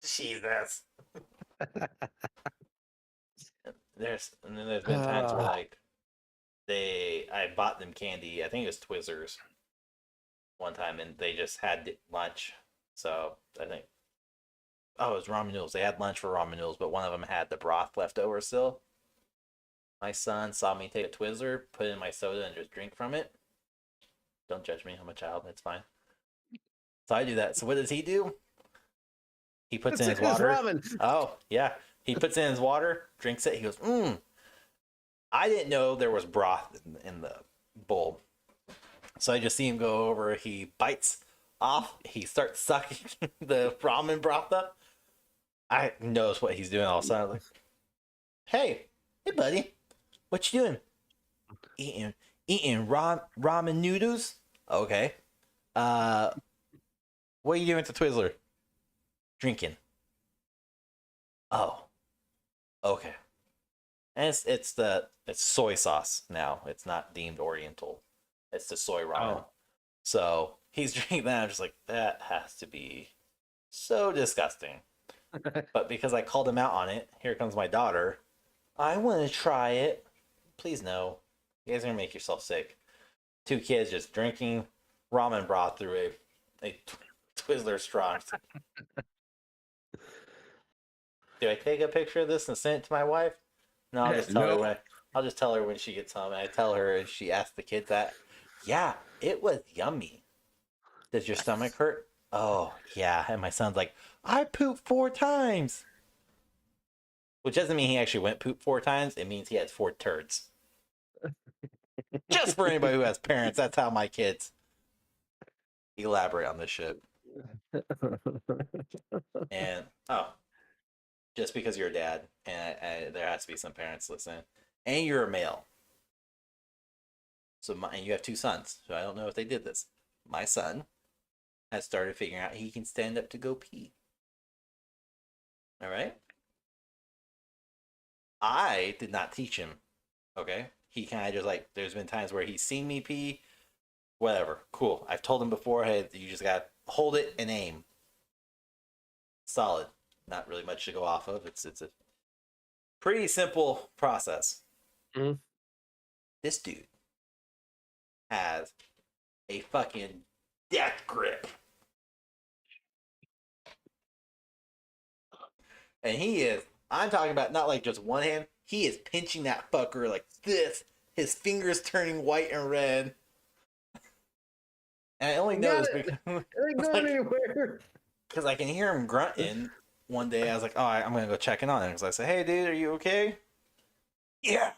A: Jesus. There's been times where like I bought them candy. I think it was Twizzlers one time, and they just had lunch. So I think, it was ramen noodles. They had lunch for ramen noodles, but one of them had the broth left over still. My son saw me take a Twizzler, put it in my soda, and just drink from it. Don't judge me. I'm a child. It's fine. So I do that. So what does he do? He puts in his water.
B: Ramen.
A: Oh, yeah. He puts in his water, drinks it. He goes, I didn't know there was broth in the bowl. So I just see him go over. He bites off. He starts sucking the ramen broth up. I knows what he's doing all of a sudden. I was like, hey, buddy, what you doing? Eating ramen noodles? Okay. What are you doing with the Twizzler? Drinking. Oh. Okay. And it's soy sauce now. It's not deemed Oriental. It's the soy ramen. Oh. So he's drinking that. I'm just like, that has to be so disgusting. But because I called him out on it, here comes my daughter. I want to try it. Please no. You guys are going to make yourself sick. 2 kids just drinking ramen broth through a Twizzler straw. Do I take a picture of this and send it to my wife? No, I'll just tell her when she gets home. And I tell her, and she asks the kids that. Yeah, it was yummy. Does your stomach hurt? Oh, yeah. And my son's like, I pooped 4 times. Which doesn't mean he actually went poop 4 times. It means he had 4 turds. Just for anybody who has parents, that's how my kids elaborate on this shit. And, just because you're a dad, and there has to be some parents listening, and you're a male. So and you have 2 sons, so I don't know if they did this. My son has started figuring out he can stand up to go pee. All right? I did not teach him, okay? He kind of just like, there's been times where he's seen me pee, whatever, cool. I've told him before, hey, you just got to hold it and aim. Solid. Not really much to go off of. It's a pretty simple process.
B: Mm-hmm.
A: This dude has a fucking death grip. And I'm talking about not like just one hand. He is pinching that fucker like this. His fingers turning white and red. And I only know this because
B: it ain't going anywhere.
A: Because I can hear him grunting. One day I was like, I'm going to go check in on him. Because I said, hey, dude, are you okay? Yeah.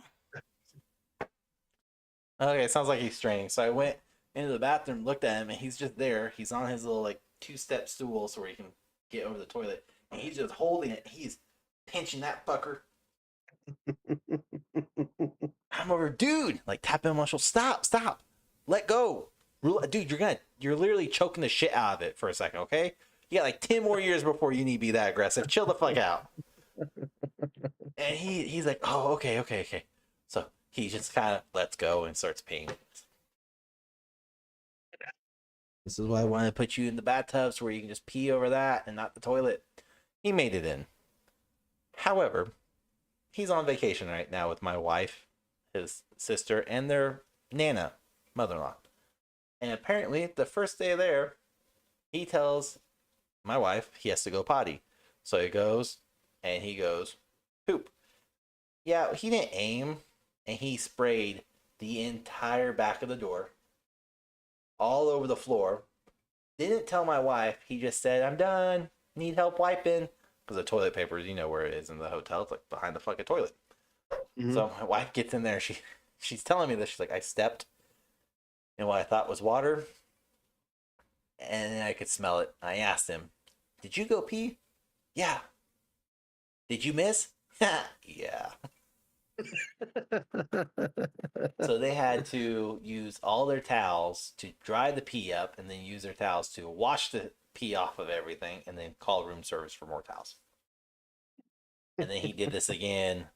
A: Okay, sounds like he's straining. So I went into the bathroom, looked at him, and he's just there. He's on his little, 2-step stool so where he can get over the toilet. And he's just holding it. He's pinching that fucker. I'm over, dude. Tap him on my shoulder. Stop. Let go. Dude, you're literally choking the shit out of it for a second, okay? You got 10 more years before you need to be that aggressive. Chill the fuck out. And he's like, oh, okay. So he just kind of lets go and starts peeing. This is why I want to put you in the bathtub so where you can just pee over that and not the toilet. He made it in. However, he's on vacation right now with my wife his sister, and their Nana, mother-in-law. And apparently, the first day there, he tells my wife he has to go potty. So he goes, and he goes, poop. Yeah, he didn't aim, and he sprayed the entire back of the door, all over the floor. Didn't tell my wife. He just said, I'm done. Need help wiping. Because the toilet paper, you know where it is in the hotel. It's like behind the fucking toilet. Mm-hmm. So my wife gets in there. She's telling me this. She's like, I stepped in what I thought was water, and I could smell it. I asked him, did you go pee? Yeah. Did you miss? Yeah. So they had to use all their towels to dry the pee up, and then use their towels to wash the pee off of everything, and then call room service for more towels. And then he did this again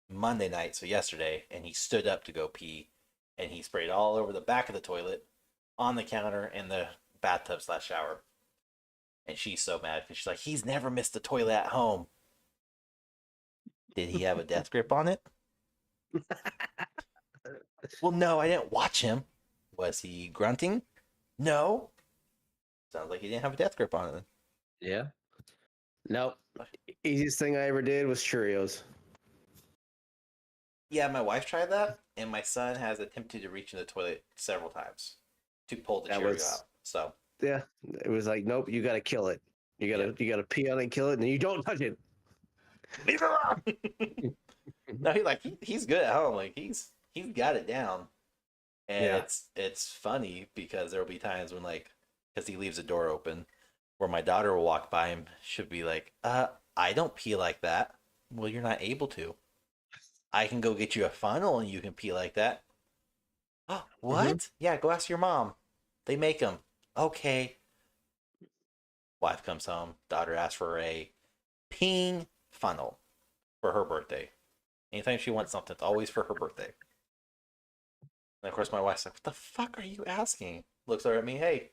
A: Monday night, so yesterday, and he stood up to go pee, and he sprayed all over the back of the toilet, on the counter, and the bathtub / shower. And she's so mad because she's like, he's never missed a toilet at home. Did he have a death grip on it? Well, no, I didn't watch him. Was he grunting? No. Sounds like he didn't have a death grip on it.
B: Yeah. Nope. Easiest thing I ever did was Cheerios.
A: Yeah, my wife tried that, and my son has attempted to reach in the toilet several times to pull the Cheerio out. So
B: yeah, it was like, nope, you got to kill it. You gotta pee on it and kill it, and you don't touch it.
A: Leave it alone. No, he's good at home. Like he's got it down, and it's funny because there'll be times when because he leaves the door open, where my daughter will walk by him. She'll be like, I don't pee like that. Well, you're not able to. I can go get you a funnel and you can pee like that. Oh, what? Mm-hmm. Yeah, go ask your mom. They make them. Okay. Wife comes home. Daughter asks for a peeing funnel for her birthday. Anytime she wants something, it's always for her birthday. And of course, my wife's like, what the fuck are you asking? Looks over at me. Hey,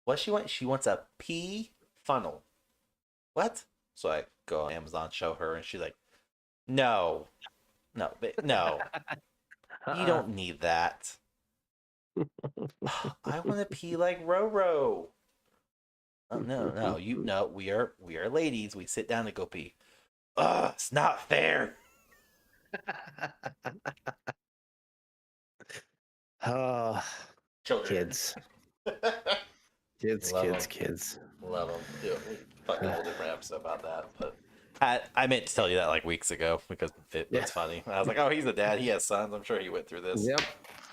A: what she wants? She wants a pee funnel. What? So I go on Amazon, show her, and she's like, no. No. You don't need that. I want to pee like Roro. Oh, no. We are ladies. We sit down to go pee. It's not fair.
B: Oh,
A: children.
B: Kids. Kids.
A: Love them. Yeah, we fucking whole different episode about that, but I meant to tell you that like weeks ago because it's funny. I was like, oh, he's a dad. He has sons. I'm sure he went through this.
B: Yep.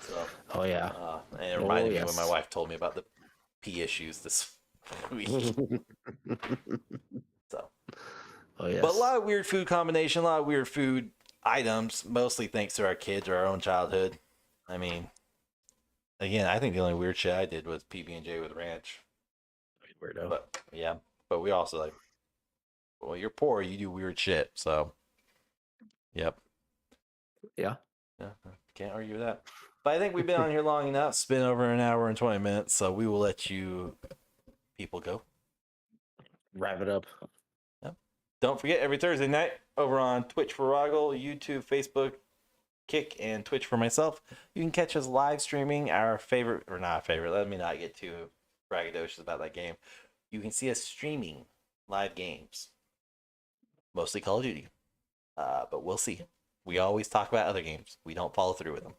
A: So,
B: oh yeah.
A: And it reminded me when my wife told me about the pee issues this week. So. Oh yes. But a lot of weird food combination, a lot of weird food items, mostly thanks to our kids or our own childhood. I mean, again, I think the only weird shit I did was PB&J with ranch.
B: Weirdo.
A: But yeah, but we also like, well, you're poor, you do weird shit. So, yep.
B: Yeah.
A: Can't argue with that. But I think we've been on here long enough. It's been over an hour and 20 minutes, so we will let you people go.
B: Wrap it up.
A: Yep. Don't forget, every Thursday night over on Twitch for Rahgel, YouTube, Facebook, Kick, and Twitch for myself, you can catch us live streaming our favorite, or not favorite, let me not get too braggadocious about that game. You can see us streaming live games, mostly Call of Duty, but we'll see. We always talk about other games. We don't follow through with them.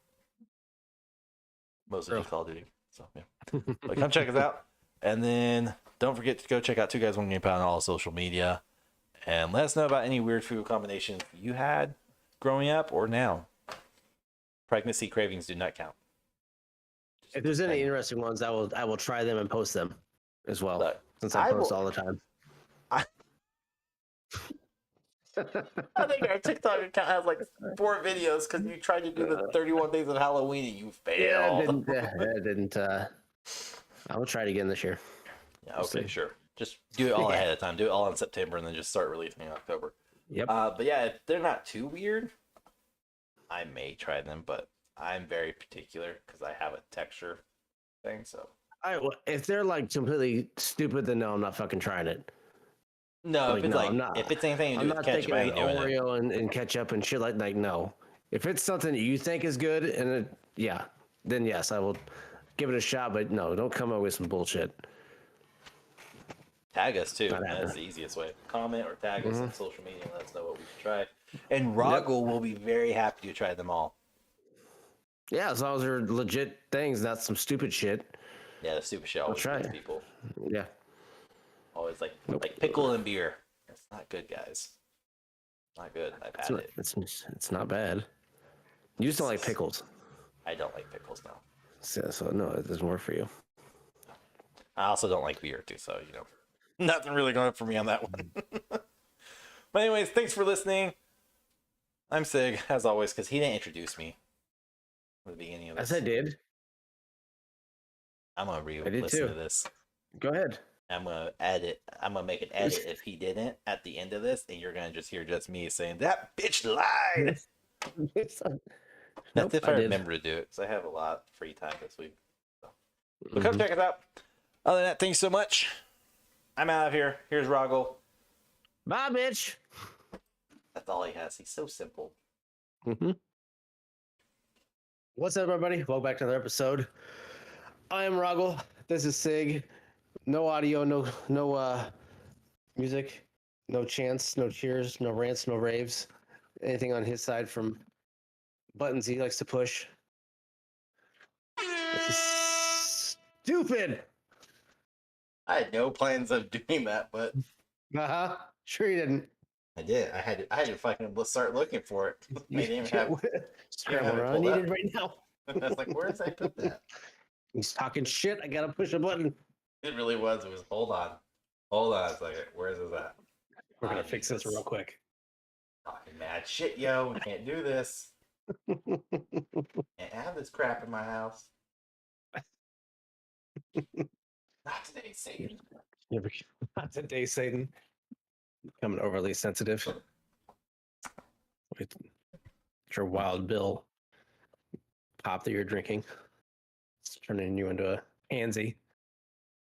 A: Mostly just Call of Duty. So yeah, but come check us out, and then don't forget to go check out 2Guys1Gamepad on all social media, and let us know about any weird food combinations you had growing up or now. Pregnancy cravings do not count.
B: If there's any interesting ones, I will try them and post them as well. But since I post all the time.
A: I think our TikTok account has like 4 videos because you tried to do the 31 days of Halloween and you failed.
B: Yeah, I didn't. I will try it again this year.
A: Yeah, okay, sure. Just do it all ahead of time. Do it all in September and then just start releasing in October.
B: Yep.
A: But yeah, if they're not too weird, I may try them, but I'm very particular because I have a texture thing. So
B: if they're like completely stupid, then no, I'm not fucking trying it.
A: No, if it's anything to do with ketchup, I ain't doing
B: Oreo and ketchup and shit like no. If it's something that you think is good, and then yes, I will give it a shot. But no, don't come up with some bullshit.
A: Tag us too.
B: Not
A: That's
B: happening.
A: the easiest way. Comment or tag us on social media and let us know what we should try. And
B: Yep.
A: Rahgel will be very happy to try them all.
B: Yeah, as long as they're legit things, not some stupid shit.
A: Yeah, the stupid shit always
B: try
A: gets
B: it.
A: people.
B: Yeah.
A: Always like
B: Nope.
A: pickle and beer. It's not good, guys. Not good. I've had it.
B: It's not bad. You just don't like pickles.
A: I don't like pickles now.
B: So no, it doesn't work for you.
A: I also don't like beer too, so nothing really going for me on that one. But anyways, thanks for listening. I'm Sig, as always, because he didn't introduce me at the beginning of this.
B: As I did.
A: I'm gonna
B: I did
A: listen
B: too.
A: to this.
B: Go ahead.
A: I'm gonna edit. I'm gonna make an edit if he didn't at the end of this, and you're gonna just hear just me saying that bitch lied. That's if I remember to do it, because I have a lot of free time this week. So come check us out. Other than that, thanks so much. I'm out of here. Here's Rahgel.
B: Bye, bitch.
A: That's all he has. He's so simple.
B: What's up, everybody? Welcome back to another episode. I am Rahgel. This is Sig. No audio, no music, no chants, no cheers, no rants, no raves. Anything on his side from buttons he likes to push. This is stupid.
A: I had no plans of doing that, but
B: Sure you didn't.
A: I did. I had to fucking start looking for it. I didn't even have
B: scramble
A: it
B: around
A: pulled up.
B: needed right now.
A: I was like, where did I put that?
B: He's talking shit. I gotta push a button.
A: It really was. It was hold on a second. Where is this at?
B: We're gonna fix this real quick.
A: Talking mad shit, yo. We can't do this. Can't have this crap in my house. Not today, Satan.
B: Not today, Satan. Becoming overly sensitive. With your wild bill pop that you're drinking. It's turning you into a pansy.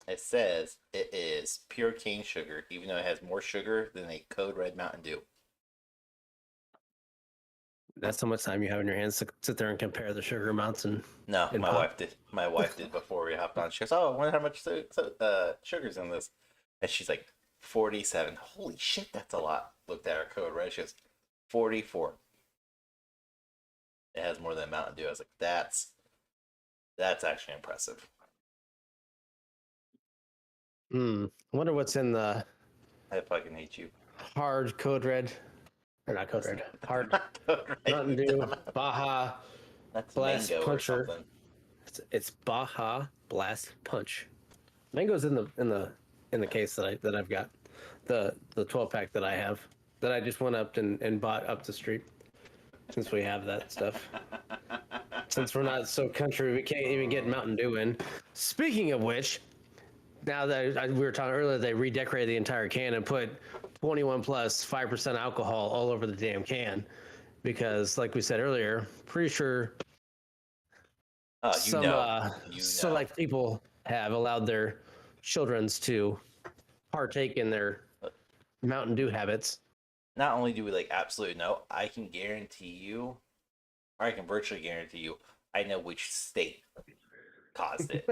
A: It says it is pure cane sugar, even though it has more sugar than a Code Red Mountain Dew.
B: That's how much time you have in your hands to sit there and compare the sugar amounts and
A: No,
B: and
A: my
B: pop.
A: wife did. My wife did before we hopped on. She goes, "Oh, I wonder how much sugar's in this." And she's like, 47. Holy shit, that's a lot. Looked at her Code Red. She goes, 44. It has more than Mountain Dew. I was like, that's actually impressive.
B: I wonder what's in the
A: I fucking hate you.
B: hard Code Red. Or not Code Red. Hard
A: Code Red.
B: Mountain Dew Baja
A: That's
B: Blast
A: mango
B: Puncher.
A: or something.
B: It's Baja Blast Punch. Mango's in the case that I've got. The 12-pack that I have. That I just went up and bought up the street. Since we have that stuff. Since we're not so country, we can't even get Mountain Dew in. Speaking of which, now that we were talking earlier, they redecorated the entire can and put 21 plus 5% alcohol all over the damn can. Because, like we said earlier, pretty sure select people have allowed their children to partake in their Mountain Dew habits.
A: Not only do we absolutely know, I can guarantee you, or I can virtually guarantee you, I know which state caused it.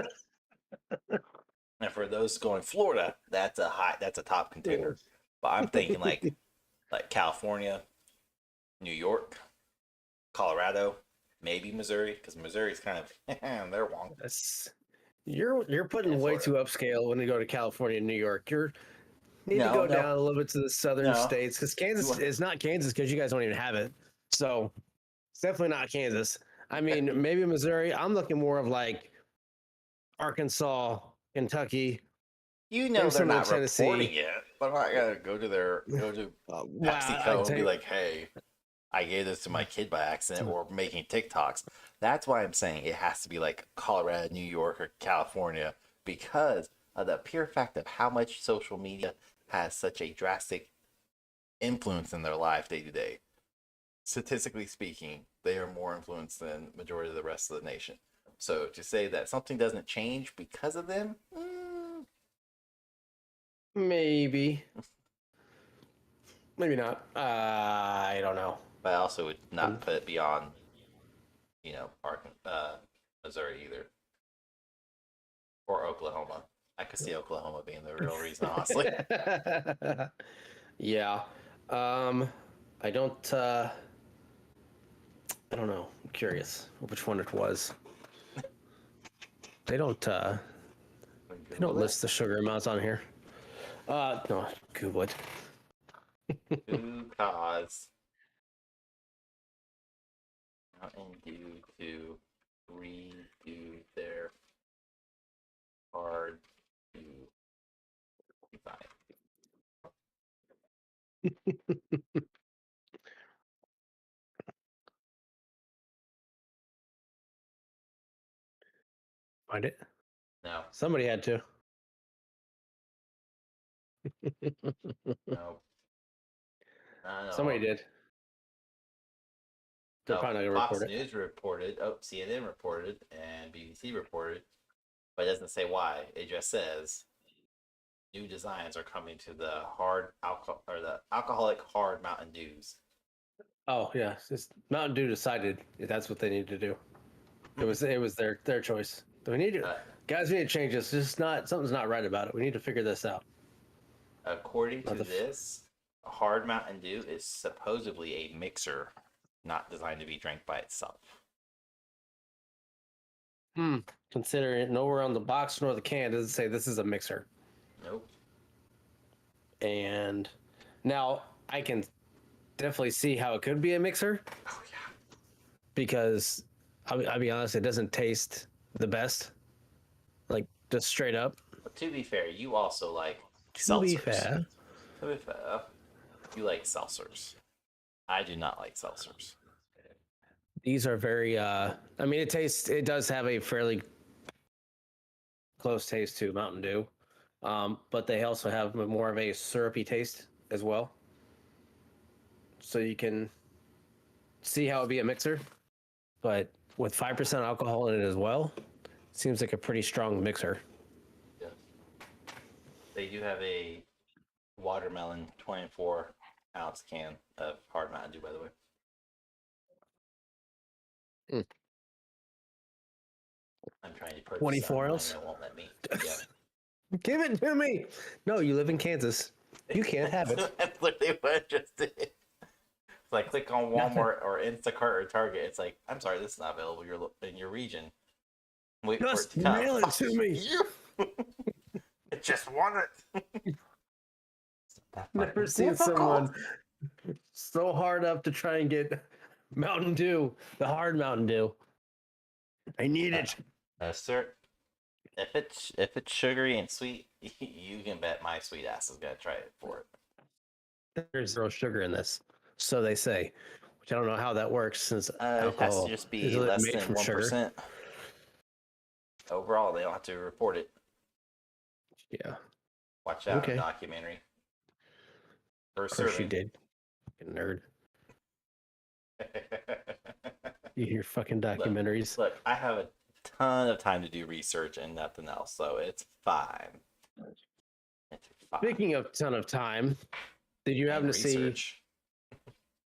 A: And for those going Florida, that's a top contender. But I'm thinking like California, New York, Colorado, maybe Missouri, because Missouri's kind of they're wonky.
B: You're putting way too upscale when you go to California and New York. Need to go down a little bit to the southern states, because Kansas is not Kansas, because you guys don't even have it. So it's definitely not Kansas. I mean, maybe Missouri. I'm looking more of like Arkansas, Kentucky.
A: They're not reporting it, but I'm not gonna go to PepsiCo and be like, "Hey, I gave this to my kid by accident," or making TikToks. That's why I'm saying it has to be like Colorado, New York, or California, because of the pure fact of how much social media has such a drastic influence in their life day to day. Statistically speaking, they are more influenced than majority of the rest of the nation. So to say that something doesn't change because of them,
B: maybe not. I don't know.
A: But I also would not put it beyond, Missouri either, or Oklahoma. I could see Oklahoma being the real reason, honestly.
B: Yeah. I don't. I don't know. I'm curious which one it was. They don't. They don't list the sugar amounts on here. No. Google it.
A: Who caused Mountain Dew to redo their hard to design?
B: Find it.
A: No,
B: Somebody had to.
A: no, I know.
B: Somebody did. They're
A: No,
B: probably not gonna
A: Fox
B: report it.
A: News reported. Oh, CNN reported, and BBC reported, but it doesn't say why. It just says new designs are coming to the hard alcohol or the alcoholic hard Mountain Dews.
B: Oh yeah, just Mountain Dew decided that's what they need to do. It was their choice. We need to guys. We need to change this. This is not something's not right about it. We need to figure this out.
A: According to this, hard Mountain Dew is supposedly a mixer, not designed to be drank by itself.
B: Considering nowhere on the box nor the can does it say this is a mixer.
A: Nope.
B: And now I can definitely see how it could be a mixer.
A: Oh yeah.
B: Because I'll be honest, it doesn't taste the best. Like just straight up.
A: But to be fair, you also like
B: To be
A: seltzers.
B: fair.
A: To be fair, you like seltzers. I do not like seltzers.
B: These are very I mean it does have a fairly close taste to Mountain Dew. But they also have more of a syrupy taste as well. So you can see how it'd be a mixer. But with 5% alcohol in it as well, seems like a pretty strong mixer.
A: Yeah. They do have a watermelon 24-ounce can of hard Mountain Dew, by the way. I'm trying to purchase
B: 24 ounce?
A: and it won't let me. Yeah.
B: Give it to me. No, you live in Kansas. You can't have it.
A: That's literally what I just did. So I click on Walmart or Instacart or Target. It's like, I'm sorry, this is not available in your region. Wait
B: Just
A: for it to come.
B: mail it to me.
A: I just want it.
B: Never seen someone so hard up to try and get Mountain Dew, the hard Mountain Dew. I need it.
A: Sir, if it's sugary and sweet, you can bet my sweet ass is gonna try it for it.
B: There's zero sugar in this, so they say. Which I don't know how that works since
A: It has
B: alcohol
A: to just be
B: is
A: less
B: made
A: than
B: from
A: 1%.
B: sugar.
A: Overall, they don't have to report it.
B: Yeah.
A: Watch out,
B: Okay.
A: documentary.
B: Of course you did. Fucking nerd. You hear fucking documentaries.
A: Look, I have a ton of time to do research and nothing else, so it's fine. It's fine.
B: Speaking of ton of time, did you happen to see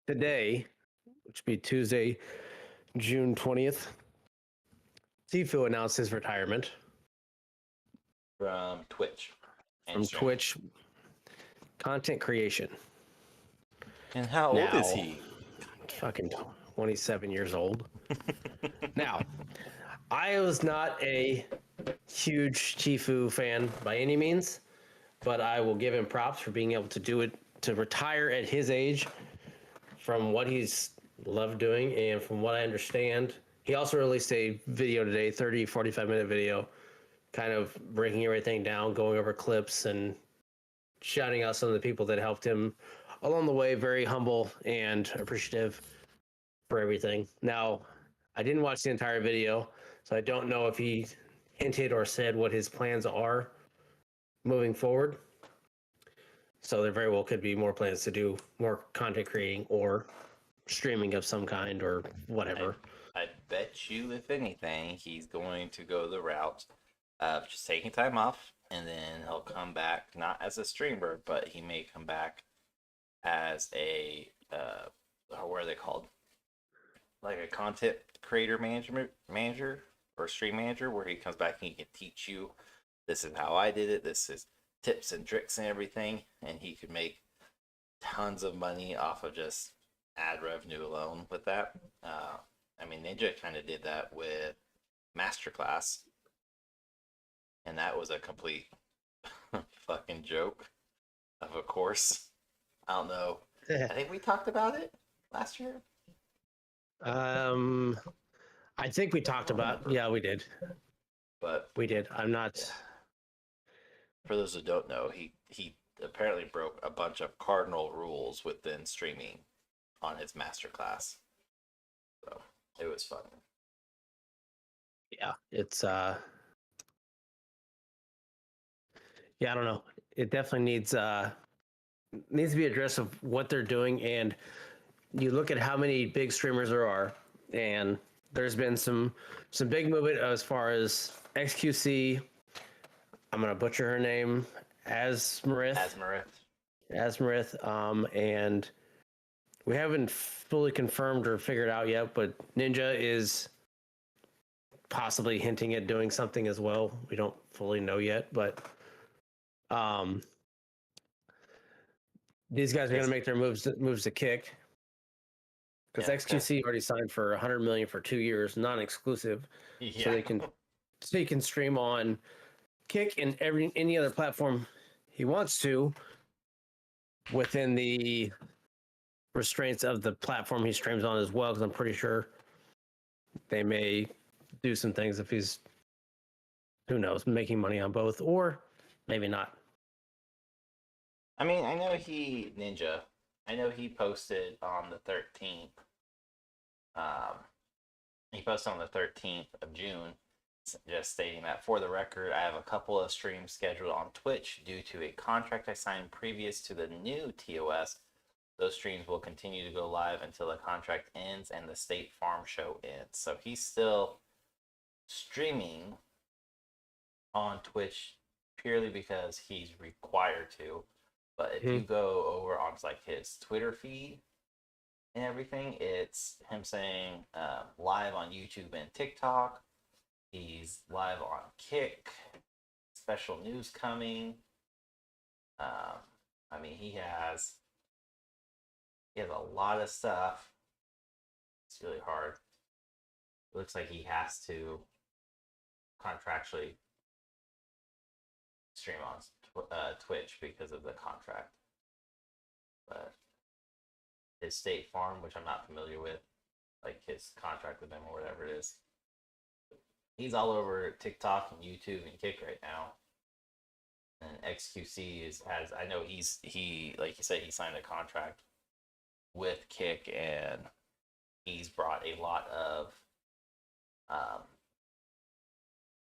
B: today, which would be Tuesday, June 20th, Sifu announced his retirement
A: from Twitch.
B: From Twitch content creation.
A: And how old is he?
B: Fucking 27 years old. Now, I was not a huge Chifu fan by any means, but I will give him props for being able to do it, to retire at his age from what he's loved doing. And from what I understand, he also released a video today, 30, 45-minute video, kind of breaking everything down, going over clips and shouting out some of the people that helped him along the way. Very humble and appreciative for everything. Now, I didn't watch the entire video, so I don't know if he hinted or said what his plans are moving forward. So there very well could be more plans to do more content creating or streaming of some kind or whatever.
A: I bet you, if anything, he's going to go the route of just taking time off, and then he'll come back not as a streamer, but he may come back as a what are they called? Like a content creator manager or stream manager, where he comes back and he can teach you, this is how I did it. This is tips and tricks and everything, and he could make tons of money off of just ad revenue alone with that. I mean, Ninja kind of did that with Masterclass, and that was a complete fucking joke of a course. I don't know. I think we talked about it last year.
B: I think we talked about. Yeah, we did.
A: But
B: we did. I'm not.
A: Yeah. For those who don't know, he apparently broke a bunch of cardinal rules within streaming on his masterclass. So it was fun.
B: Yeah, it's yeah, I don't know. It definitely needs to be addressed of what they're doing, and you look at how many big streamers there are, and there's been some big movement as far as XQC. I'm gonna butcher her name, Asmarith, and we haven't fully confirmed or figured out yet, but Ninja is possibly hinting at doing something as well. We don't fully know yet, but these guys are going to make their moves to Kick, because XQC already signed for $100 million for 2 years, non-exclusive, so he can stream on Kick and any other platform he wants to, within the restraints of the platform he streams on as well. Because I'm pretty sure they may do some things if he's, who knows, making money on both, or maybe not.
A: I mean, I know he posted on the 13th. He posted on the 13th of June, just stating that, for the record, I have a couple of streams scheduled on Twitch due to a contract I signed previous to the new TOS. Those streams will continue to go live until the contract ends and the State Farm show ends. So he's still streaming on Twitch purely because he's required to. But if you go over on like his Twitter feed and everything, it's him saying live on YouTube and TikTok. He's live on Kick. Special news coming. I mean, he has a lot of stuff. It's really hard. It looks like he has to contractually stream on Twitch because of the contract. But his State Farm, which I'm not familiar with, like his contract with them or whatever it is, he's all over TikTok and YouTube and Kick right now. And XQC has I know he like you said, he signed a contract with Kick, and he's brought a lot of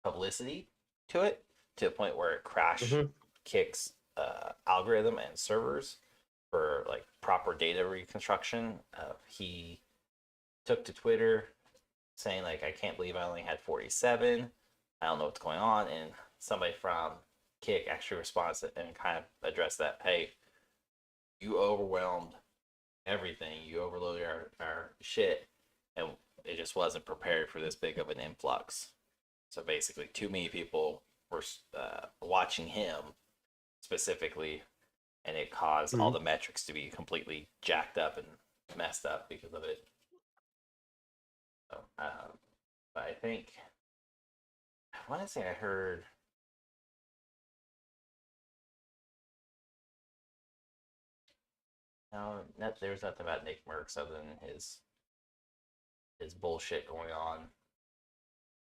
A: publicity to it, to a point where it crashed Kick's algorithm and servers for like proper data reconstruction. He took to Twitter saying like, I can't believe I only had 47. I don't know what's going on. And somebody from Kick actually responds and kind of addressed that. Hey, you overwhelmed everything. You overloaded our shit, and it just wasn't prepared for this big of an influx. So basically, too many people were watching him specifically, and it caused all the metrics to be completely jacked up and messed up because of it. So, but I think, I want to say I heard, no, there's nothing about Nick Merckx other than his bullshit going on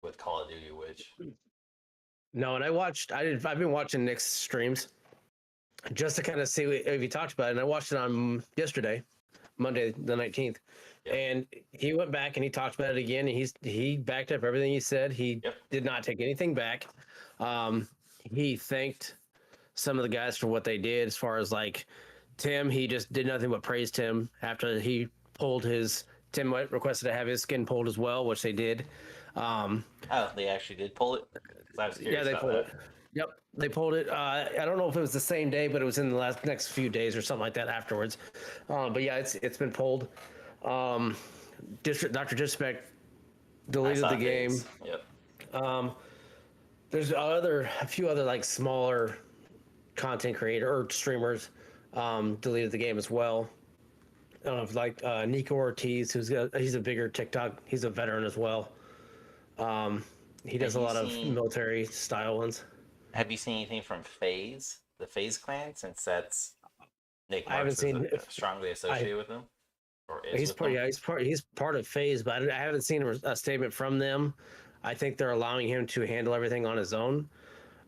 A: with Call of Duty, which...
B: No, and I've been watching Nick's streams just to kind of see if he talked about it, and I watched it on yesterday, Monday the 19th, and he went back and he talked about it again, and he backed up everything he said. He did not take anything back. He thanked some of the guys for what they did. As far as like Tim, he just did nothing but praise Tim after he pulled his... Tim requested to have his skin pulled as well, which they did.
A: They actually did pull it?
B: Yeah, they pulled it. Yep, they pulled it. I don't know if it was the same day, but it was in the next few days or something like that afterwards. But yeah, it's been pulled. Um, Dr. Disrespect
A: I
B: deleted
A: saw
B: the game.
A: Phase. Yep.
B: There's a few other like smaller content creator or streamers deleted the game as well. I don't know if like Nico Ortiz, he's a bigger TikTok. He's a veteran as well. He
A: Have
B: does a
A: you
B: lot of
A: seen
B: military style ones.
A: Have you seen anything from Phase, the Phase clan, since that's Nick
B: I haven't
A: Marks is
B: seen.
A: strongly
B: I
A: associated with them or is
B: He's
A: with
B: part.
A: them?
B: Yeah, he's part of Phase, but I haven't seen a statement from them. I think they're allowing him to handle everything on his own.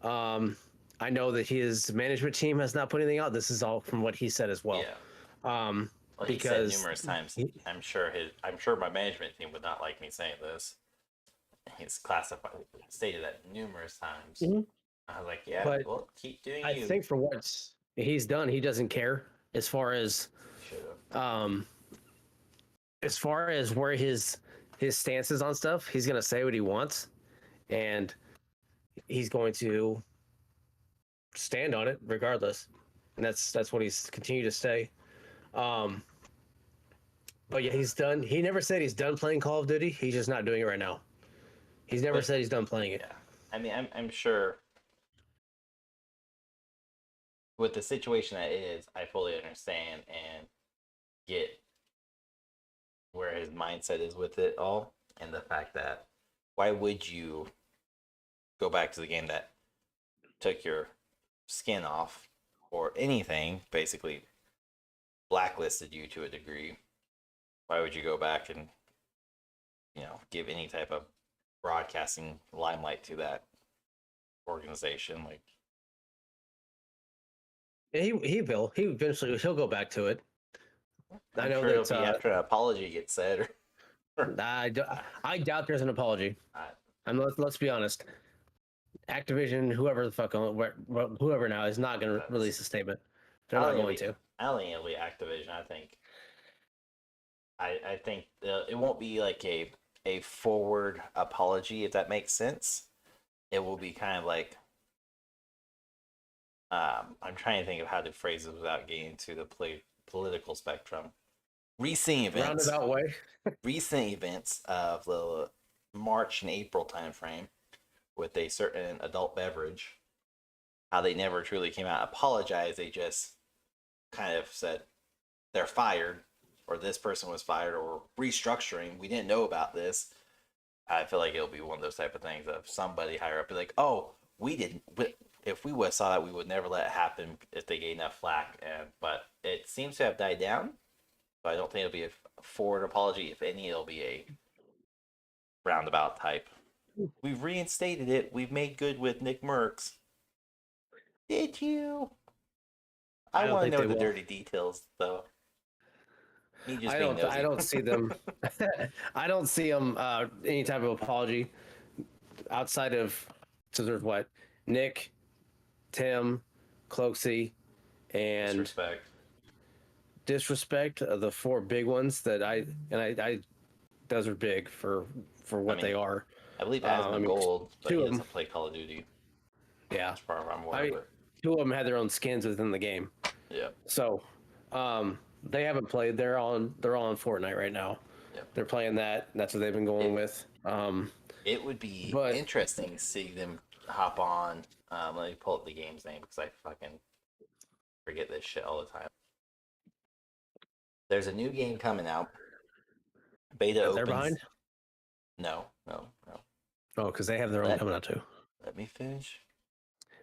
B: Um, I know that his management team has not put anything out. This is all from what he said as well.
A: Yeah.
B: Um,
A: Well, he said
B: because
A: numerous times.
B: he,
A: I'm sure my management team would not like me saying this. He's classified, stated that numerous times.
B: Mhm.
A: I was like, yeah,
B: but
A: well, keep doing
B: I
A: you.
B: think for what he's done, he doesn't care as far
A: Should have.
B: um, where his stance is on stuff. He's gonna say what he wants, and he's going to stand on it regardless, and that's what he's continued to say. Um, but yeah, he's done. He never said he's done playing Call of Duty. He's just not doing it right now. He's never
A: But
B: said he's done playing it.
A: yeah, I mean, I'm sure with the situation that is, I fully understand and get where his mindset is with it all, and the fact that why would you go back to the game that took your skin off or anything, basically blacklisted you to a degree? Why would you go back and give any type of broadcasting limelight to that organization? Like,
B: Yeah, he eventually he'll go back to it. I
A: I'm
B: know
A: sure it'll
B: that
A: be after an apology gets said.
B: I doubt there's an apology.
A: I,
B: And let's be honest. Activision, whoever the fuck whoever now is not going to
A: that's,
B: release a statement. They're
A: I don't
B: not
A: think
B: going
A: it'll be.
B: to.
A: I don't think it'll be Activision. I think it won't be like a forward apology, if that makes sense. It will be kind of like I'm trying to think of how to phrase it without getting to the political spectrum. Recent events,
B: Roundabout way.
A: recent events of the March and April timeframe with a certain adult beverage, how they never truly came out and apologized. They just kind of said they're fired, or this person was fired, or restructuring. We didn't know about this. I feel like it'll be one of those type of things of somebody higher up be like, oh, we didn't. If we would have saw that, we would never let it happen if they gave enough flack. But it seems to have died down. So I don't think it'll be a forward apology. If any, it'll be a roundabout type. We've reinstated it. We've made good with Nick Merckx. Did you? I
B: don't
A: want to
B: think
A: know
B: they
A: the
B: will.
A: dirty details, though. Me just
B: I
A: being
B: don't.
A: nosy.
B: I don't see them. I don't see them any type of apology outside of. So there's what Nick, Tim, Cloakzy, and Disrespect are the four big ones that I those are big for what
A: mean,
B: they are.
A: I believe Asmongold, Gold, but he
B: two of them.
A: doesn't play Call of Duty.
B: Yeah,
A: As far as I'm aware of it.
B: two of them had their own skins within the game.
A: Yeah.
B: So, they haven't played. They're on Fortnite right now.
A: Yep.
B: They're playing that. That's what they've been going with.
A: It would be
B: but
A: interesting to see them hop on. Let me pull up the game's name because I fucking forget this shit all the time. There's a new game coming out. Beta opens.
B: they're behind.
A: No.
B: Oh, because they have their own coming out too.
A: Let me finish.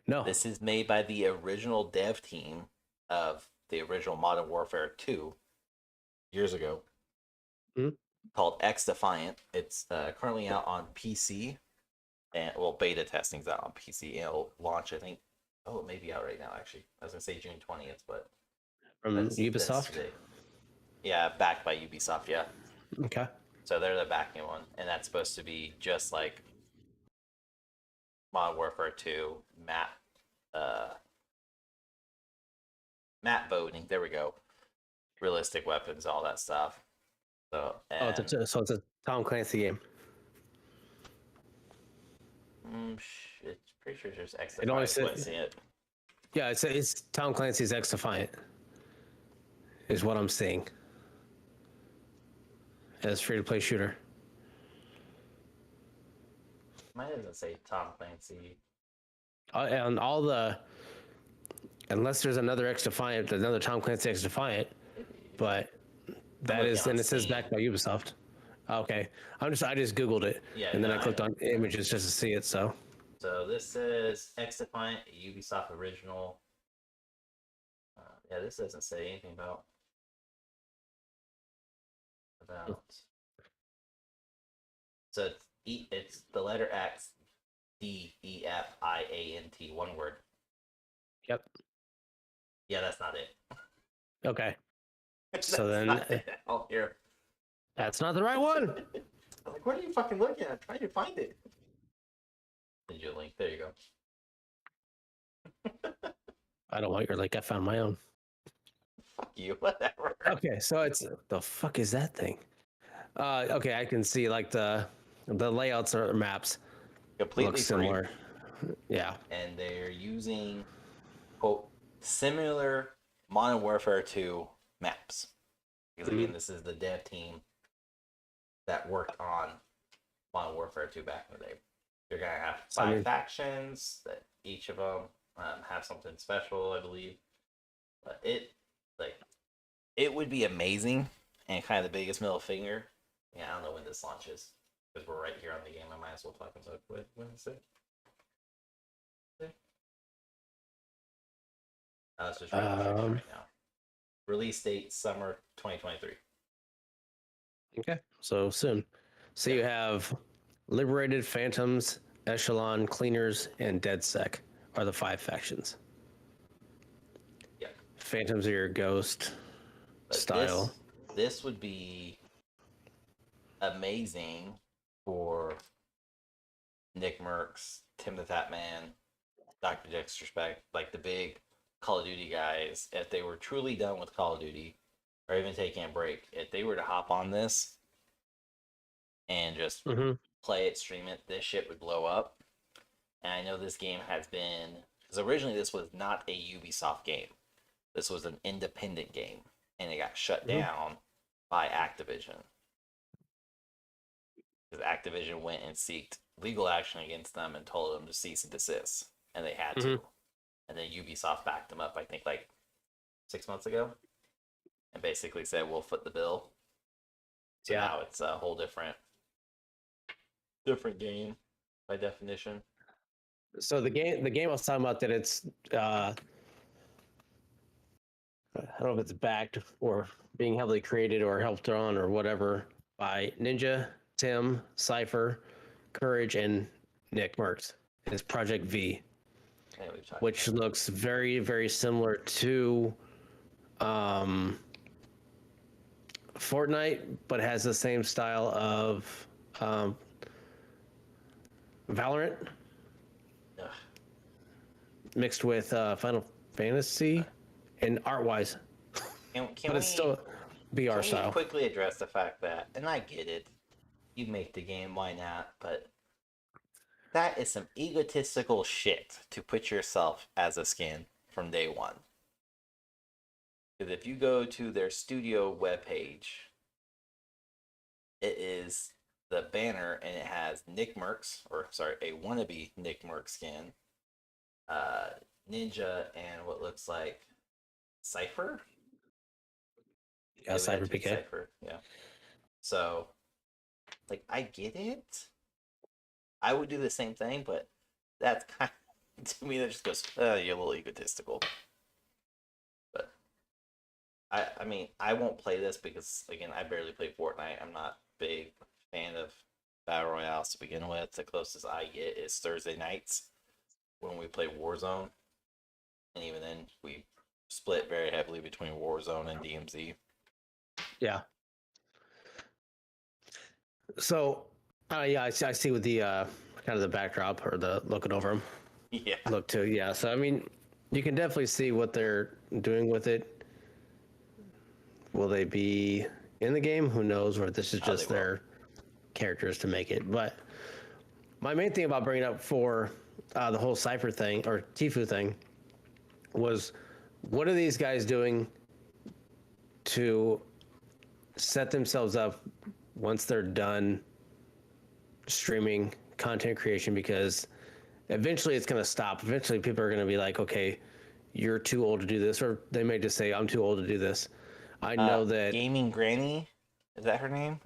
B: No,
A: This is made by the original dev team of the original Modern Warfare 2 years ago, called X Defiant. It's currently out on PC, and beta testing's out on PC. And it'll launch, I think. Oh, it may be out right now. Actually, I was gonna say June 20th, but
B: from Ubisoft.
A: Yeah, backed by Ubisoft. Yeah.
B: Okay.
A: So they're the backing one, and that's supposed to be just like Modern Warfare 2 map voting. There we go. Realistic weapons, all that stuff. So
B: So it's a Tom Clancy game.
A: It's Pretty sure there's X
B: It only
A: Defiance.
B: said-
A: Wouldn't see it.
B: Yeah, it's Tom Clancy's X Defiant. Is what I'm seeing. As free-to-play shooter.
A: Mine doesn't say Tom Clancy.
B: And all the, unless there's another X Defiant, another Tom Clancy X Defiant, but that
A: looking
B: is,
A: on
B: and it says
A: Steam.
B: backed by Ubisoft. Okay, I just Googled it,
A: Yeah,
B: and then
A: no,
B: I clicked
A: I know.
B: on images just to see it. So
A: So this says X Defiant, a Ubisoft original. Yeah, this doesn't say anything about. So it's the letter X, Defiant, one word.
B: yep.
A: Yeah, that's not it.
B: Okay, so
A: That's
B: then
A: not it. Oh, here.
B: that's not the right one.
A: I'm like, what are you fucking looking at? I'm trying to find it. Send you a link. There you go.
B: I don't want your link. I found my own.
A: Fuck you. Whatever.
B: Okay, so it's the fuck is that thing? Okay, I can see like the layouts or maps
A: Completely
B: look
A: free.
B: similar. Yeah.
A: And they're using quote similar Modern Warfare 2 maps. Because again, this is the dev team that worked on Modern Warfare 2 back in the day. You're gonna have 5 factions that each of them have something special, I believe. But it would be amazing and kind of the biggest middle finger. Yeah, I don't know when this launches because we're right here on the game. I might as well talk about it. When is it? It's just right now. Release date summer 2023.
B: Okay, so soon. So you have Liberated, Phantoms, Echelon, Cleaners, and DeadSec are the 5 factions.
A: Yeah.
B: Phantoms are your ghost
A: But
B: style.
A: This would be amazing for Nick Merckx, Tim the Fat Man, Dr. Dexter Spec, like the big Call of Duty guys. If they were truly done with Call of Duty, or even taking a break, if they were to hop on this and just play it, stream it, this shit would blow up. And I know this game has been, because originally this was not a Ubisoft game. This was an independent game, and it got shut down by Activision. Because Activision went and sought legal action against them and told them to cease and desist, and they had to. And then Ubisoft backed them up, I think, like 6 months ago, and basically said, "We'll foot the bill." So now it's a whole different game by definition.
B: So the game I was talking about, that it's I don't know if it's backed or being heavily created or helped on or whatever by Ninja, Tim, Cypher, Courage, and Nick Merckx. It's Project V, which looks very, very similar to Fortnite, but has the same style of Valorant mixed with Final Fantasy and art-wise. But it's still VR style.
A: Can we quickly address the fact that, and I get it, you make the game, why not? But that is some egotistical shit to put yourself as a skin from day one. Because if you go to their studio webpage, it is the banner and it has Nick Merckx, or sorry, a wannabe Nick Merckx skin, Ninja, and what looks like Cypher.
B: Yeah, Cypher PK.
A: Cypher, yeah. So, like, I get it. I would do the same thing, but that's kind of, to me, that just goes, you're a little egotistical. But I mean, I won't play this because, again, I barely play Fortnite. I'm not a big fan of Battle Royales to begin with. The closest I get is Thursday nights when we play Warzone. And even then, we split very heavily between Warzone and DMZ.
B: Yeah. So, yeah, I see with the kind of the backdrop or the looking over them.
A: Yeah.
B: Look too, yeah. So, I mean, you can definitely see what they're doing with it. Will they be in the game? Who knows? Or this is just their characters to make it. But my main thing about bringing up for the whole Cypher thing or Tfue thing was, what are these guys doing to set themselves up once they're done streaming content creation? Because eventually it's going to stop. Eventually people are going to be like, okay, you're too old to do this, or they may just say, I'm too old to do this. I know that
A: Gaming Granny, is that her name?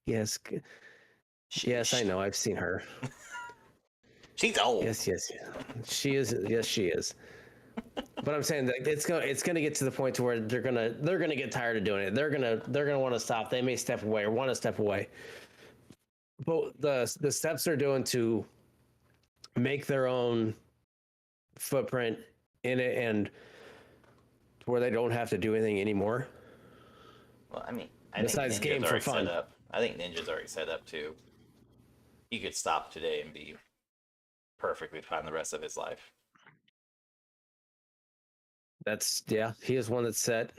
B: yes, yes, I know. I've seen her.
A: She's old.
B: Yes, she is. Yes, she is. But I'm saying that it's gonna get to the point to where they're gonna get tired of doing it. They're gonna want to stop. They may step away or want to step away. But the steps they're doing to make their own footprint in it, and where they don't have to do anything anymore.
A: Well, I mean,
B: Besides
A: think Ninja's
B: game for
A: already
B: fun.
A: set up. I think Ninja's already set up too. He could stop today and be perfectly fine the rest of his life.
B: That's he is one that's set.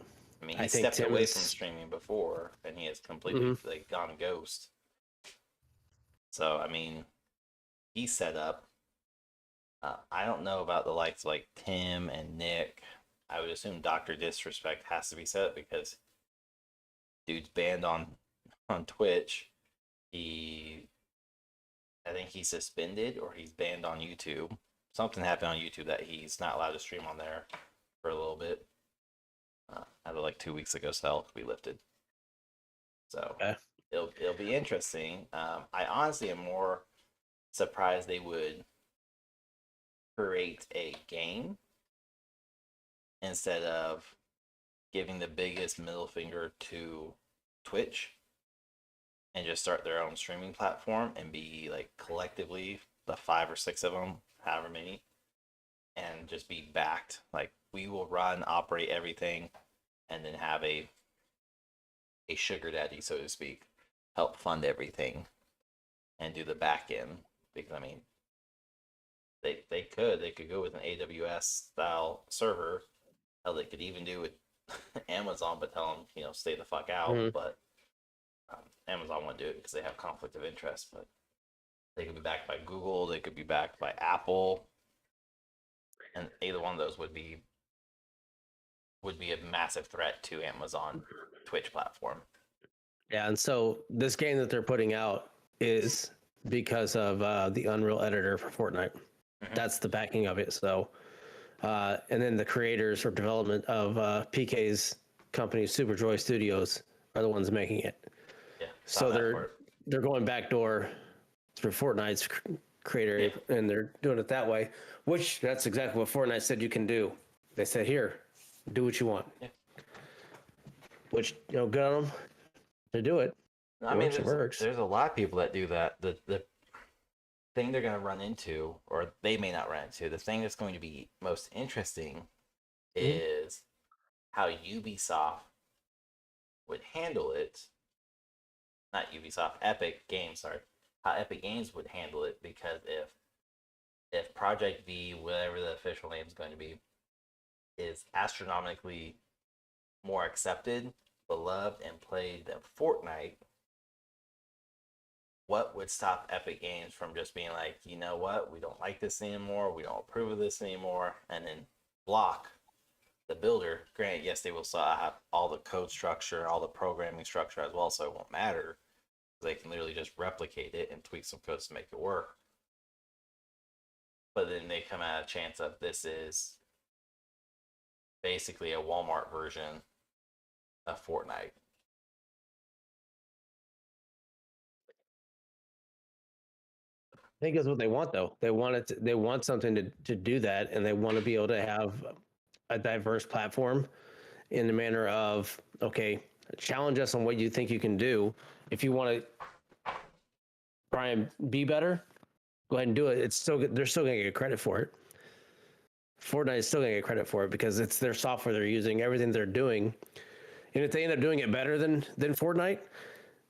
A: I mean, he stepped away from streaming before, and he has completely like gone ghost. So I mean, he's set up. I don't know about the likes of like Tim and Nick. I would assume Dr. Disrespect has to be set up because dude's banned on Twitch. I think he's suspended or he's banned on YouTube. Something happened on YouTube that he's not allowed to stream on there for a little bit. As of like 2 weeks ago, so that'll be lifted. So it'll be interesting. I honestly am more surprised they would create a game instead of giving the biggest middle finger to Twitch and just start their own streaming platform and be like collectively the 5 or 6 of them, however many, and just be backed. Like we will run, operate everything, and then have a sugar daddy, so to speak, help fund everything and do the back end. Because I mean, they could go with an AWS style server. Hell, they could even do it Amazon, but tell them stay the fuck out. But Amazon won't do it because they have conflict of interest. But they could be backed by Google. They could be backed by Apple, and either one of those would be a massive threat to Amazon Twitch platform.
B: Yeah, and so this game that they're putting out is because of the Unreal editor for Fortnite. That's the backing of it. So, and then the creators or development of PK's company, Superjoy Studios, are the ones making it.
A: Yeah.
B: So they're going backdoor for Fortnite's creator, and they're doing it that way. Which that's exactly what Fortnite said you can do. They said, "Here, do what you want." Yeah. Which good on them to do it.
A: I mean, there's a lot of people that do that. The thing they're going to run into, or they may not run into, the thing that's going to be most interesting is how Ubisoft would handle it. Not Ubisoft, Epic Games, sorry. How Epic Games would handle it, because if Project V, whatever the official name is going to be, is astronomically more accepted, beloved, and played than Fortnite, what would stop Epic Games from just being like, you know what, we don't like this anymore, we don't approve of this anymore, and then block the builder? Granted, yes, they will still have all the code structure, all the programming structure as well, so it won't matter. They can literally just replicate it and tweak some codes to make it work. But then they come at a chance of this is basically a Walmart version of Fortnite.
B: I think that's what they want, though. They want something to do that, and they want to be able to have a diverse platform in the manner of, okay, challenge us on what you think you can do. If you want to try and be better, go ahead and do it. They're still going to get credit for it. Fortnite is still going to get credit for it because it's their software they're using, everything they're doing. And if they end up doing it better than Fortnite,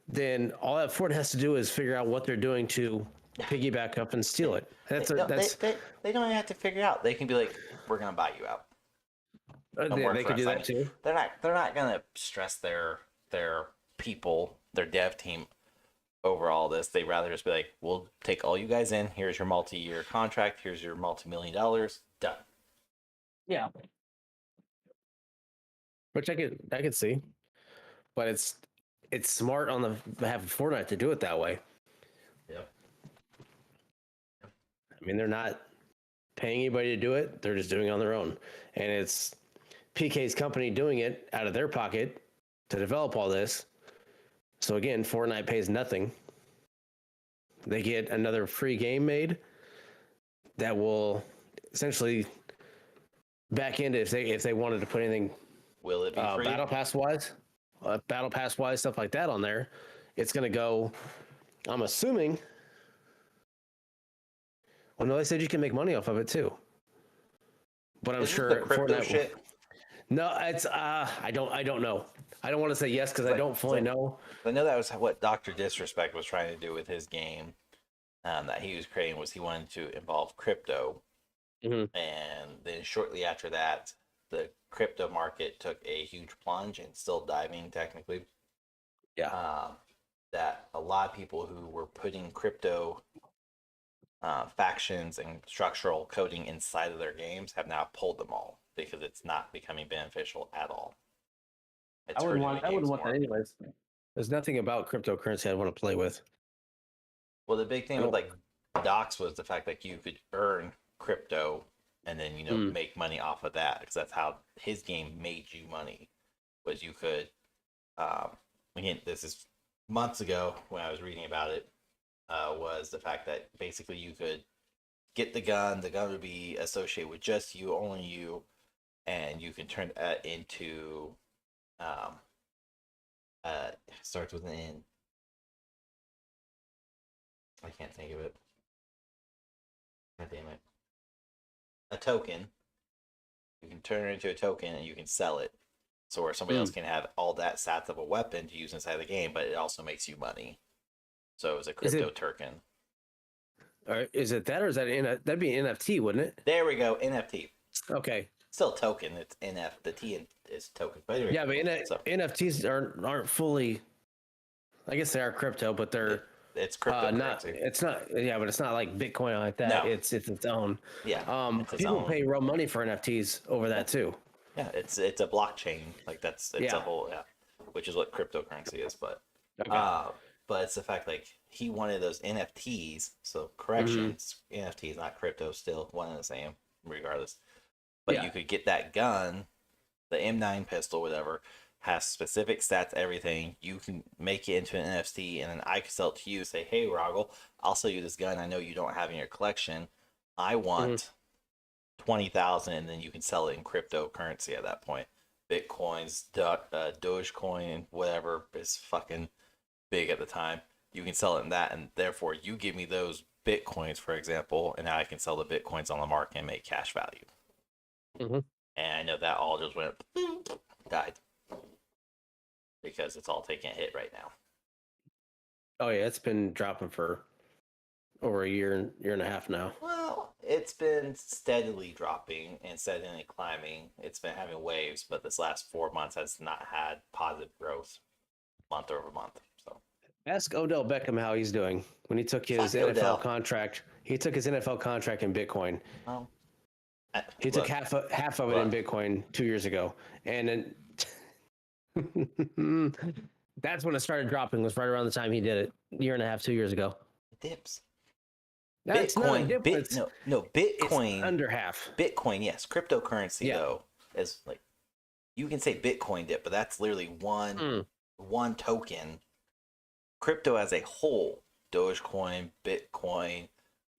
B: then all that Fortnite has to do is figure out what they're doing to piggyback up and steal it.
A: They don't even have to figure out. They can be like, we're going to buy you out.
B: They could do that too.
A: They're not going to stress their people, their dev team over all this. They'd rather just be like, we'll take all you guys in. Here's your multi-year contract. Here's your multi-million-dollars. Done.
B: Yeah. Which I could see, but it's smart on the behalf of Fortnite to do it that way.
A: Yep.
B: I mean, they're not paying anybody to do it; they're just doing it on their own, and it's PK's company doing it out of their pocket to develop all this. So again, Fortnite pays nothing. They get another free game made that will essentially back into if they wanted to put anything
A: Will it be free?
B: battle pass wise stuff like that on there. It's going to go. I'm assuming. Well, no, they said you can make money off of it too. But I'm
A: Is this
B: sure
A: the crypto
B: Fortnite.
A: shit?
B: No, it's I don't know. I don't want to say yes because I don't fully know.
A: I know that was what Dr. Disrespect was trying to do with his game that he was creating. Was he wanted to involve crypto,
B: Mm-hmm.
A: and then shortly after that, the crypto market took a huge plunge and still diving technically.
B: Yeah.
A: That a lot of people who were putting crypto factions and structural coding inside of their games have now pulled them all because it's not becoming beneficial at all. It's
B: I wouldn't
A: hurting
B: want.
A: the
B: I wouldn't
A: games
B: want that
A: more.
B: anyways. There's nothing about cryptocurrency I want to play with.
A: Well, the big thing
B: I
A: with
B: don't-
A: like docs was the fact that you could earn crypto and then make money off of that because that's how his game made you money. Was you could again, this is months ago when I was reading about it. Was the fact that basically you could get the gun would be associated with just you, only you, and you can turn that into starts with an N. I can't think of it. God damn it. A token. You can turn it into a token and you can sell it. So where somebody else can have all that stats of a weapon to use inside the game, but it also makes you money. So it was a crypto token.
B: Or is it that, or is that that'd be an NFT, wouldn't it?
A: There we go. NFT.
B: Okay.
A: Still token. It's NF. The T is token. But anyway,
B: Yeah, but NFTs aren't fully. I guess they are crypto, but they're
A: it's cryptocurrency.
B: not. It's not. Yeah, but it's not like Bitcoin like that.
A: No.
B: It's its own.
A: Yeah. It's its
B: People
A: own.
B: pay real money for NFTs over that too.
A: Yeah, it's a blockchain. Like it's a whole which is what cryptocurrency is. But but it's the fact like he wanted those NFTs. So corrections, NFTs, not crypto. Still one and the same, regardless. But you could get that gun, the M9 pistol, whatever, has specific stats, everything. You can make it into an NFT, and then I could sell it to you. Say, hey, Rahgel, I'll sell you this gun. I know you don't have in your collection. I want 20,000, and then you can sell it in cryptocurrency at that point. Bitcoins, Dogecoin, whatever is fucking big at the time. You can sell it in that, and therefore you give me those Bitcoins, for example, and now I can sell the Bitcoins on the market and make cash value. And I know that all just went died because it's all taking a hit right now.
B: Oh yeah, it's been dropping for over a year and a half now.
A: Well, it's been steadily dropping and steadily climbing. It's been having waves, but this last 4 months has not had positive growth month over month. So
B: ask Odell Beckham how he's doing when he took his NFL contract. He took his NFL contract in Bitcoin. He took half of it in Bitcoin 2 years ago, and then that's when it started dropping. Was right around the time he did it, year and a half, 2 years ago.
A: It dips.
B: That's
A: Bitcoin,
B: not Bitcoin.
A: Bitcoin
B: it's under half.
A: Bitcoin, yes. Cryptocurrency though is like you can say Bitcoin dip, but that's literally one token. Crypto as a whole, Dogecoin, Bitcoin,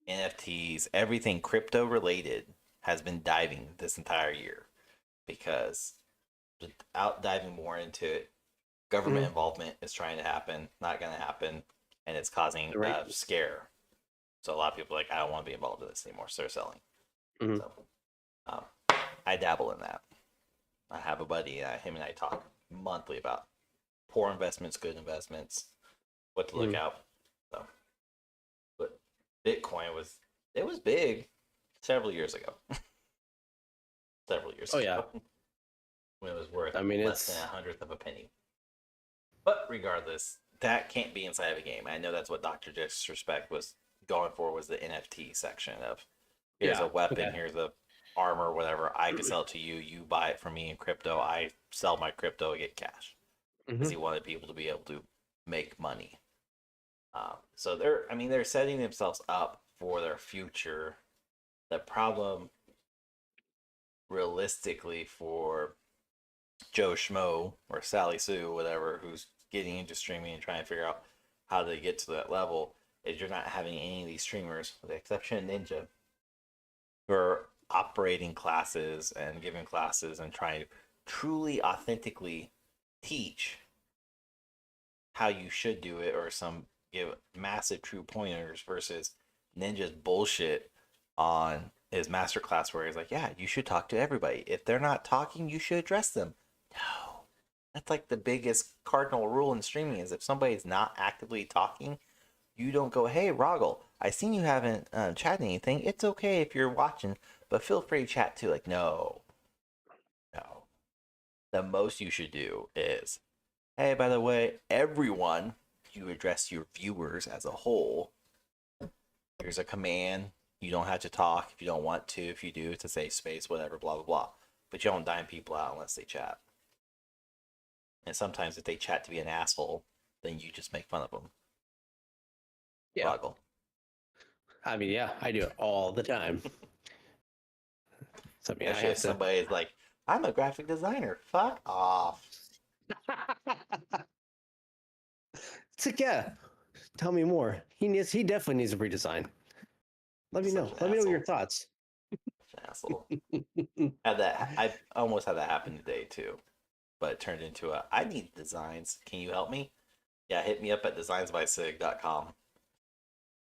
A: NFTs, everything crypto related has been diving this entire year because without diving more into it, government involvement is trying to happen, not going to happen, and it's causing a scare. So a lot of people are like, I don't want to be involved in this anymore, so they're selling. So I dabble in that. I have a buddy, him and I talk monthly about poor investments, good investments, what to look out. So, but Bitcoin was big several years ago.
B: Oh yeah,
A: when it was worth
B: I mean,
A: less than 1/100 of a penny. But regardless, that can't be inside of a game. I know that's what Dr. Disrespect was going for, was the NFT section of here's a
B: Yeah.
A: weapon,
B: Okay.
A: here's a armor, whatever. I can sell it to you. You buy it from me in crypto. I sell my crypto, get cash. Because
B: Hmm.
A: he wanted people to be able to make money. So they're setting themselves up for their future. The problem, realistically, for Joe Schmo or Sally Sue, whatever, who's getting into streaming and trying to figure out how to get to that level, is you're not having any of these streamers, with the exception of Ninja, who are operating classes and giving classes and trying to truly, authentically teach how you should do it, or some give massive true pointers versus Ninja's bullshit on his masterclass where he's like, yeah, you should talk to everybody. If they're not talking, you should address them. No. That's like the biggest cardinal rule in streaming is if somebody's not actively talking, you don't go, hey, Rahgel, I seen you haven't chatted anything. It's okay if you're watching, but feel free to chat too. Like, no, no. The most you should do is, hey, by the way, everyone, you address your viewers as a whole. Here's a command. You don't have to talk if you don't want to. If you do, it's a safe space, whatever, blah, blah, blah. But you don't dime people out unless they chat. And sometimes if they chat to be an asshole, then you just make fun of them.
B: Yeah.
A: Rahgel.
B: I mean, yeah, I do it all the time. So I mean, I
A: Especially if
B: have to.
A: somebody's like, I'm a graphic designer. Fuck off.
B: It's like, yeah. Tell me more. He definitely needs a redesign. Let me
A: Such
B: know.
A: an
B: Let me know your
A: asshole.
B: thoughts.
A: Such an asshole. Had that. I almost had that happen today too, but it turned into a. I need designs. Can you help me? Yeah, hit me up at designsbysig.com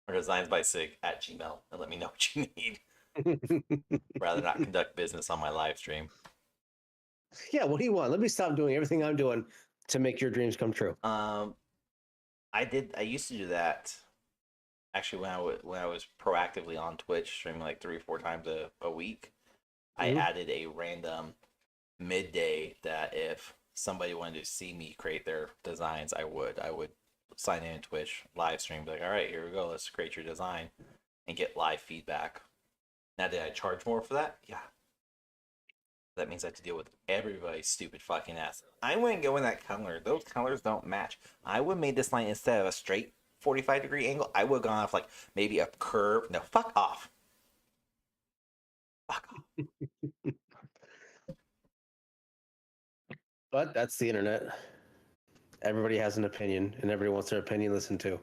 A: or designsbysig@gmail and let me know what you need. Rather not conduct business on my live stream.
B: Yeah, what do you want? Let me stop doing everything I'm doing to make your dreams come true.
A: I used to do that actually when I was proactively on Twitch streaming like 3 or 4 times a week. I
B: Mhm.
A: added a random midday that if somebody wanted to see me create their designs, I would sign in Twitch live stream, be like, all right, here we go, let's create your design and get live feedback. Now, did I charge more for that? Yeah. That means I have to deal with everybody's stupid fucking ass. I wouldn't go in that color. Those colors don't match. I would have made this line instead of a straight 45-degree angle. I would have gone off like maybe a curve. No, fuck off. Fuck off.
B: But that's the internet. Everybody has an opinion, and everybody wants their opinion listened to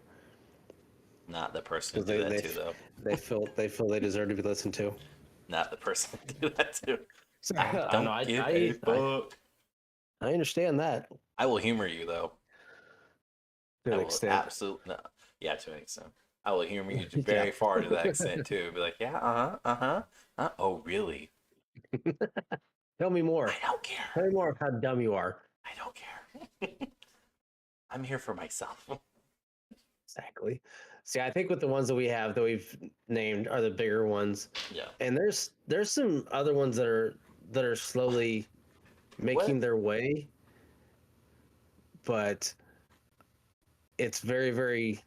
A: Not the person
B: because
A: to do that to, though.
B: they feel they deserve to be listened to.
A: Not the person to do that to.
B: So
A: I
B: I know
A: don't give a fuck.
B: I understand that
A: I will humor you, though.
B: to
A: I
B: an
A: will
B: extent.
A: absolutely, no. Yeah, to an extent. I will humor you to
B: Yeah.
A: very far to that extent, too. Be like, yeah, oh, really?
B: Tell me
A: I
B: more.
A: don't
B: Tell
A: care.
B: me more of how dumb you are.
A: I don't care. I'm here for myself.
B: Exactly. See, I think with the ones that we have that we've named are the bigger ones,
A: Yeah.
B: and there's some other ones that are slowly making
A: What?
B: their way, but it's very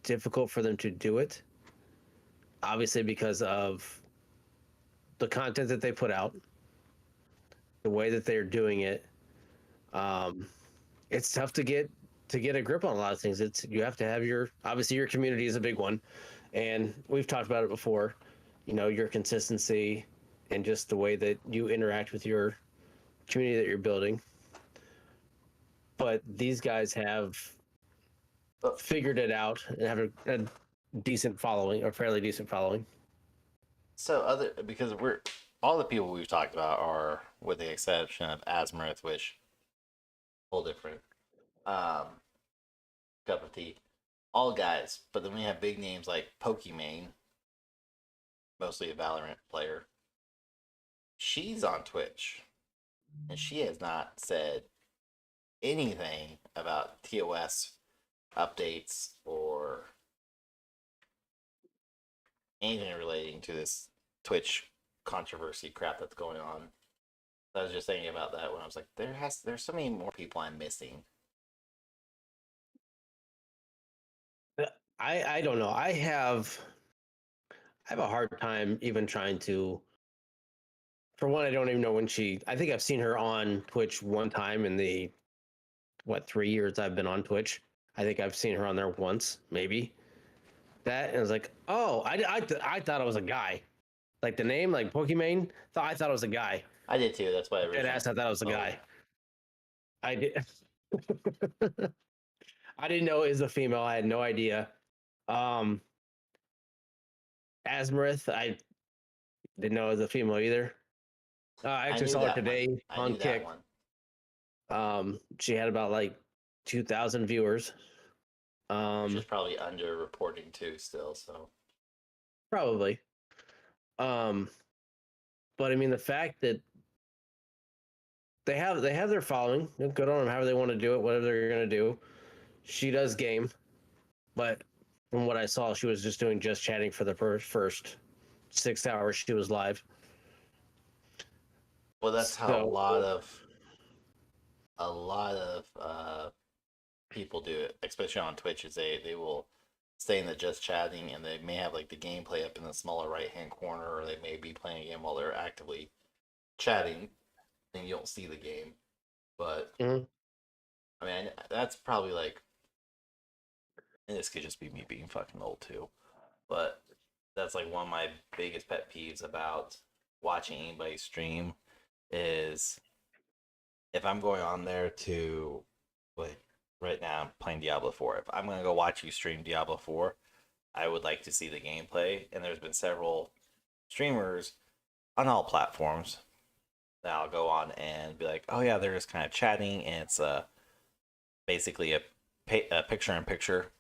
B: difficult for them to do it. Obviously, because of the content that they put out, the way that they're doing it. Um, it's tough to get a grip on a lot of things. It's you have to have your obviously your community is a big one, and we've talked about it before. You know, your consistency and just the way that you interact with your community that you're building. But these guys have
A: Oh,
B: figured it out and have a decent following, or fairly decent following.
A: so because we're all the people we've talked about are, with the exception of Asmarith, which whole different um cup of tea. All guys, but then we have big names like Pokimane, mostly a Valorant player. She's on Twitch, and she has not said anything about TOS updates or anything relating to this Twitch controversy crap that's going on. I was just thinking about that when I was like, there's so many more people I'm missing.
B: I don't know. I have a hard time even trying to. For one, I don't even know when she. I think I've seen her on Twitch one time in the 3 years I've been on Twitch. I think I've seen her on there once, maybe. That and I was like, oh, I thought it was a guy. Like the name, like Pokimane. I thought it was a guy.
A: I did too. That's why I
B: Dead
A: originally.
B: ass, I thought it was a
A: Oh.
B: guy. I did. I didn't know it was a female. I had no idea. Asmarith, I didn't know it was a female either. I actually saw her today on Kick. She had about like 2,000 viewers.
A: Which is probably under-reporting too, still. So
B: probably. But I mean, the fact that they have their following, good on them. However they want to do it, whatever they're gonna do. She does game, but from what I saw, she was just doing just chatting for the first 6 hours she was live.
A: Well, that's how a lot of people do it, especially on Twitch. Is they will stay in the just chatting, and they may have like the gameplay up in the smaller right hand corner, or they may be playing a game while they're actively chatting, and you don't see the game. But I mean, that's probably like, and this could just be me being fucking old too, but that's like one of my biggest pet peeves about watching anybody stream is if I'm going on there to, like, right now I'm playing Diablo 4. If I'm going to go watch you stream Diablo 4, I would like to see the gameplay. And there's been several streamers on all platforms that I'll go on and be like, oh yeah, they're just kind of chatting, and it's basically a picture-in-picture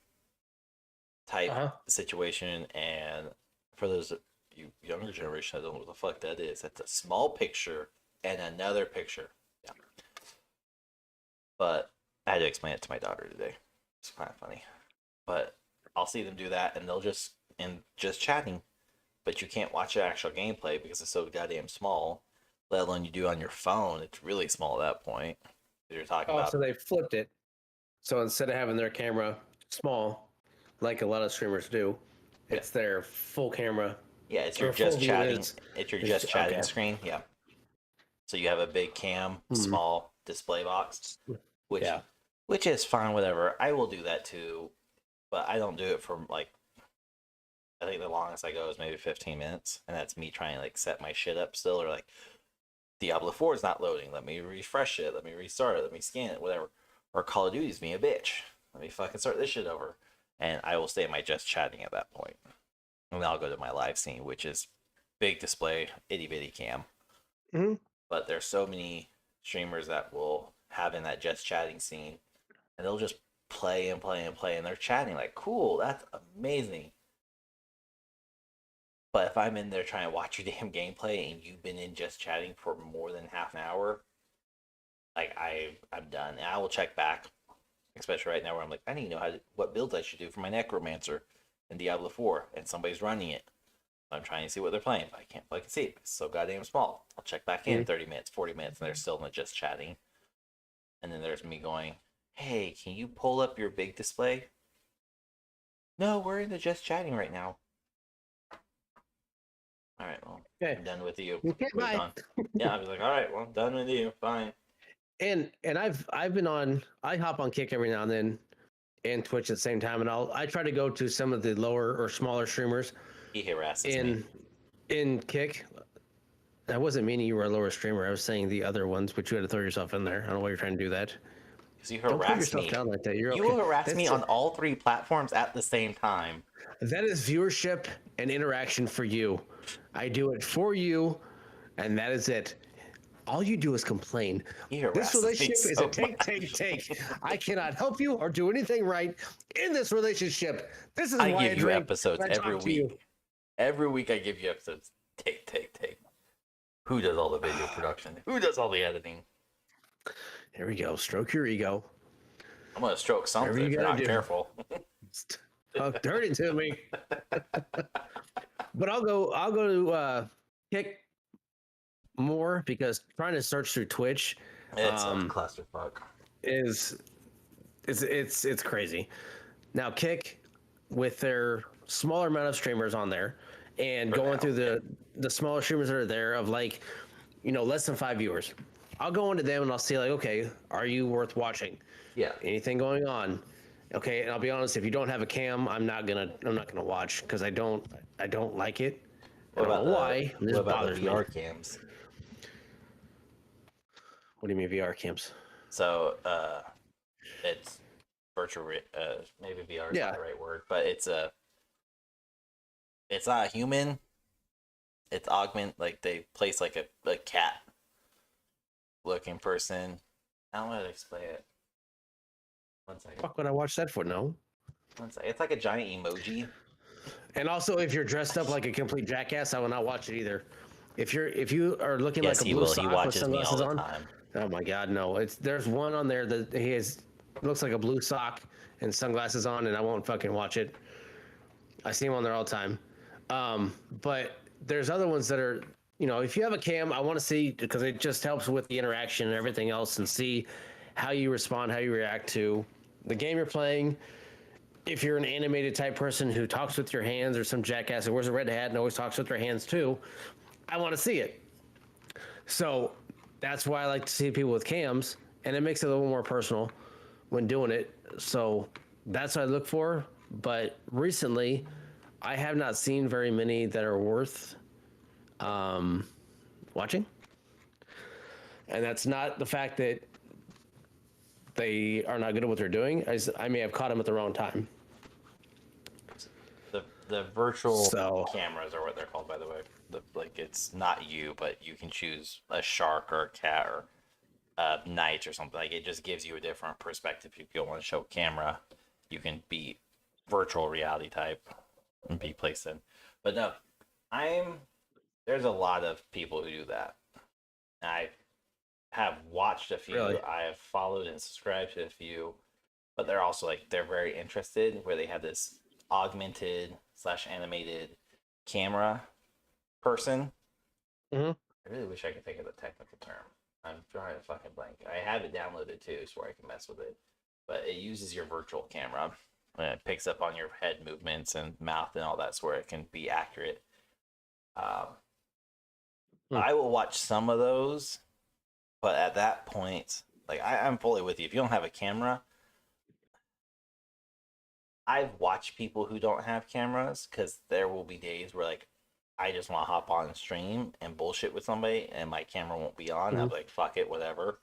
A: type situation. And for those of you younger generation that don't know what the fuck that is, it's a small picture and another picture. Yeah. But I had to explain it to my daughter today. It's kind of funny. But I'll see them do that, and they'll just chatting, but you can't watch the actual gameplay because it's so goddamn small. Let alone you do on your phone, it's really small at that point. You're talking about.
B: So they flipped it. So instead of having their camera small, like a lot of streamers do, it's their full camera.
A: Yeah, it's your just chatting. It's your just chatting screen. Yeah. So you have a big cam, small display box, which is fine, whatever. I will do that too, but I don't do it for like. I think the longest I go is maybe 15 minutes, and that's me trying to like set my shit up still, or like Diablo 4 is not loading. Let me refresh it. Let me restart it. Let me scan it. Whatever. Or Call of Duty's being a bitch. Let me fucking start this shit over. And I will stay in my just chatting at that point. And then I'll go to my live scene, which is big display, itty bitty cam.
B: Mm-hmm.
A: But there's so many streamers that will have in that just chatting scene, and they'll just play and play and play, and they're chatting like, cool, that's amazing. But if I'm in there trying to watch your damn gameplay and you've been in just chatting for more than half an hour, like I'm done. And I will check back, especially right now where I'm like, I need to know what builds I should do for my Necromancer in Diablo 4, and somebody's running it. I'm trying to see what they're playing, but I can't fucking see it. It's so goddamn small. I'll check back in 30 minutes, 40 minutes, and they're still not just chatting. And then there's me going, hey, can you pull up your big display? No, we're in the just chatting right now. All right, well, I'm done with you.
B: Bye.
A: Yeah, I was like, all right, well, I'm done with you. Fine.
B: And I've been on. I hop on Kick every now and then, and Twitch at the same time, and I try to go to some of the lower or smaller streamers.
A: He harasses me.
B: In Kick. I wasn't meaning you were a lower streamer. I was saying the other ones, but you had to throw yourself in there. I don't know why you're trying to do that.
A: Because you harass me. Don't put yourself
B: down like that.
A: You will harass me on all 3 platforms at the same time.
B: That is viewership and interaction for you. I do it for you, and that is it. All you do is complain. This relationship is a take. I cannot help you or do anything right in this relationship. This is why I
A: give you episodes every week. Every week I give you episodes. Take. Who does all the video production? Who does all the editing?
B: Here we go. Stroke your ego.
A: I'm gonna stroke something if you're not careful.
B: Talk dirty to me. But I'll go to Kick more because trying to search through Twitch
A: it's a clusterfuck.
B: It's crazy. Now Kick, with their smaller amount of streamers on there and
A: For
B: going
A: now,
B: through the smaller streamers that are there of like, less than 5 viewers. I'll go into them and I'll see like, okay, are you worth watching?
A: yeah.
B: Anything going on? Okay, and I'll be honest, if you don't have a cam, I'm not gonna watch because I don't like it. I
A: What
B: don't know
A: about the
B: why. This
A: what about the
B: bothers me.
A: VR cams?
B: What do you mean VR cams?
A: So it's maybe VR is not
B: Yeah.
A: the right word, but it's not a human. It's augment, like they place like a cat looking person. I don't know how to explain it. One second.
B: Fuck would I watch that for? No.
A: One second. It's like a giant emoji.
B: And also, if you're dressed up like a complete jackass, I will not watch it either. If you are looking
A: Yes,
B: like a
A: he
B: blue
A: will. He
B: sock with
A: watches me all
B: sunglasses
A: the
B: on,
A: time.
B: oh my god, no! There's one on there that looks like a blue sock and sunglasses on, and I won't fucking watch it. I see him on there all the time. But there's other ones that are, if you have a cam, I want to see because it just helps with the interaction and everything else, and see how you respond, how you react to the game you're playing. If you're an animated type person who talks with your hands, or some jackass who wears a red hat and always talks with their hands too, I want to see it. So that's why I like to see people with cams, and it makes it a little more personal when doing it. So that's what I look for. But recently, I have not seen very many that are worth watching. And that's not the fact that they are not good at what they're doing. I may have caught them at the wrong time.
A: The virtual
B: So-
A: cameras are what they're called, by the way. Like it's not you, but you can choose a shark or a cat or a knight or something. Like it just gives you a different perspective. If you don't want to show camera, you can be virtual reality type and be placed in. But no, there's a lot of people who do that. I have watched a few.
B: Really?
A: I have followed and subscribed to a few, but they're also like they're very interested where they have this augmented / animated camera person.
B: Mhm.
A: I really wish I could think of the technical term. I'm drawing a fucking blank. I have it downloaded too, so where I can mess with it. But it uses your virtual camera and it picks up on your head movements and mouth and all that, so where it can be accurate. I will watch some of those, but at that point, like I'm fully with you. If you don't have a camera, I've watched people who don't have cameras because there will be days where like I just want to hop on and stream and bullshit with somebody and my camera won't be on. I'll be like, fuck it, whatever.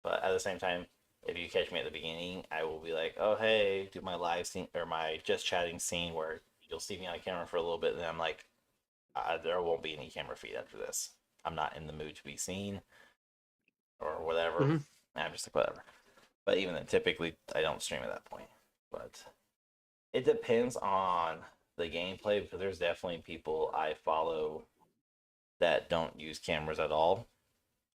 A: But at the same time, if you catch me at the beginning, I will be like, oh, hey, do my live scene or my just chatting scene where you'll see me on camera for a little bit. And then I'm like, there won't be any camera feed after this. I'm not in the mood to be seen or whatever.
B: Mhm.
A: I'm just like, whatever. But even then, typically, I don't stream at that point. But it depends on the gameplay because there's definitely people I follow that don't use cameras at all.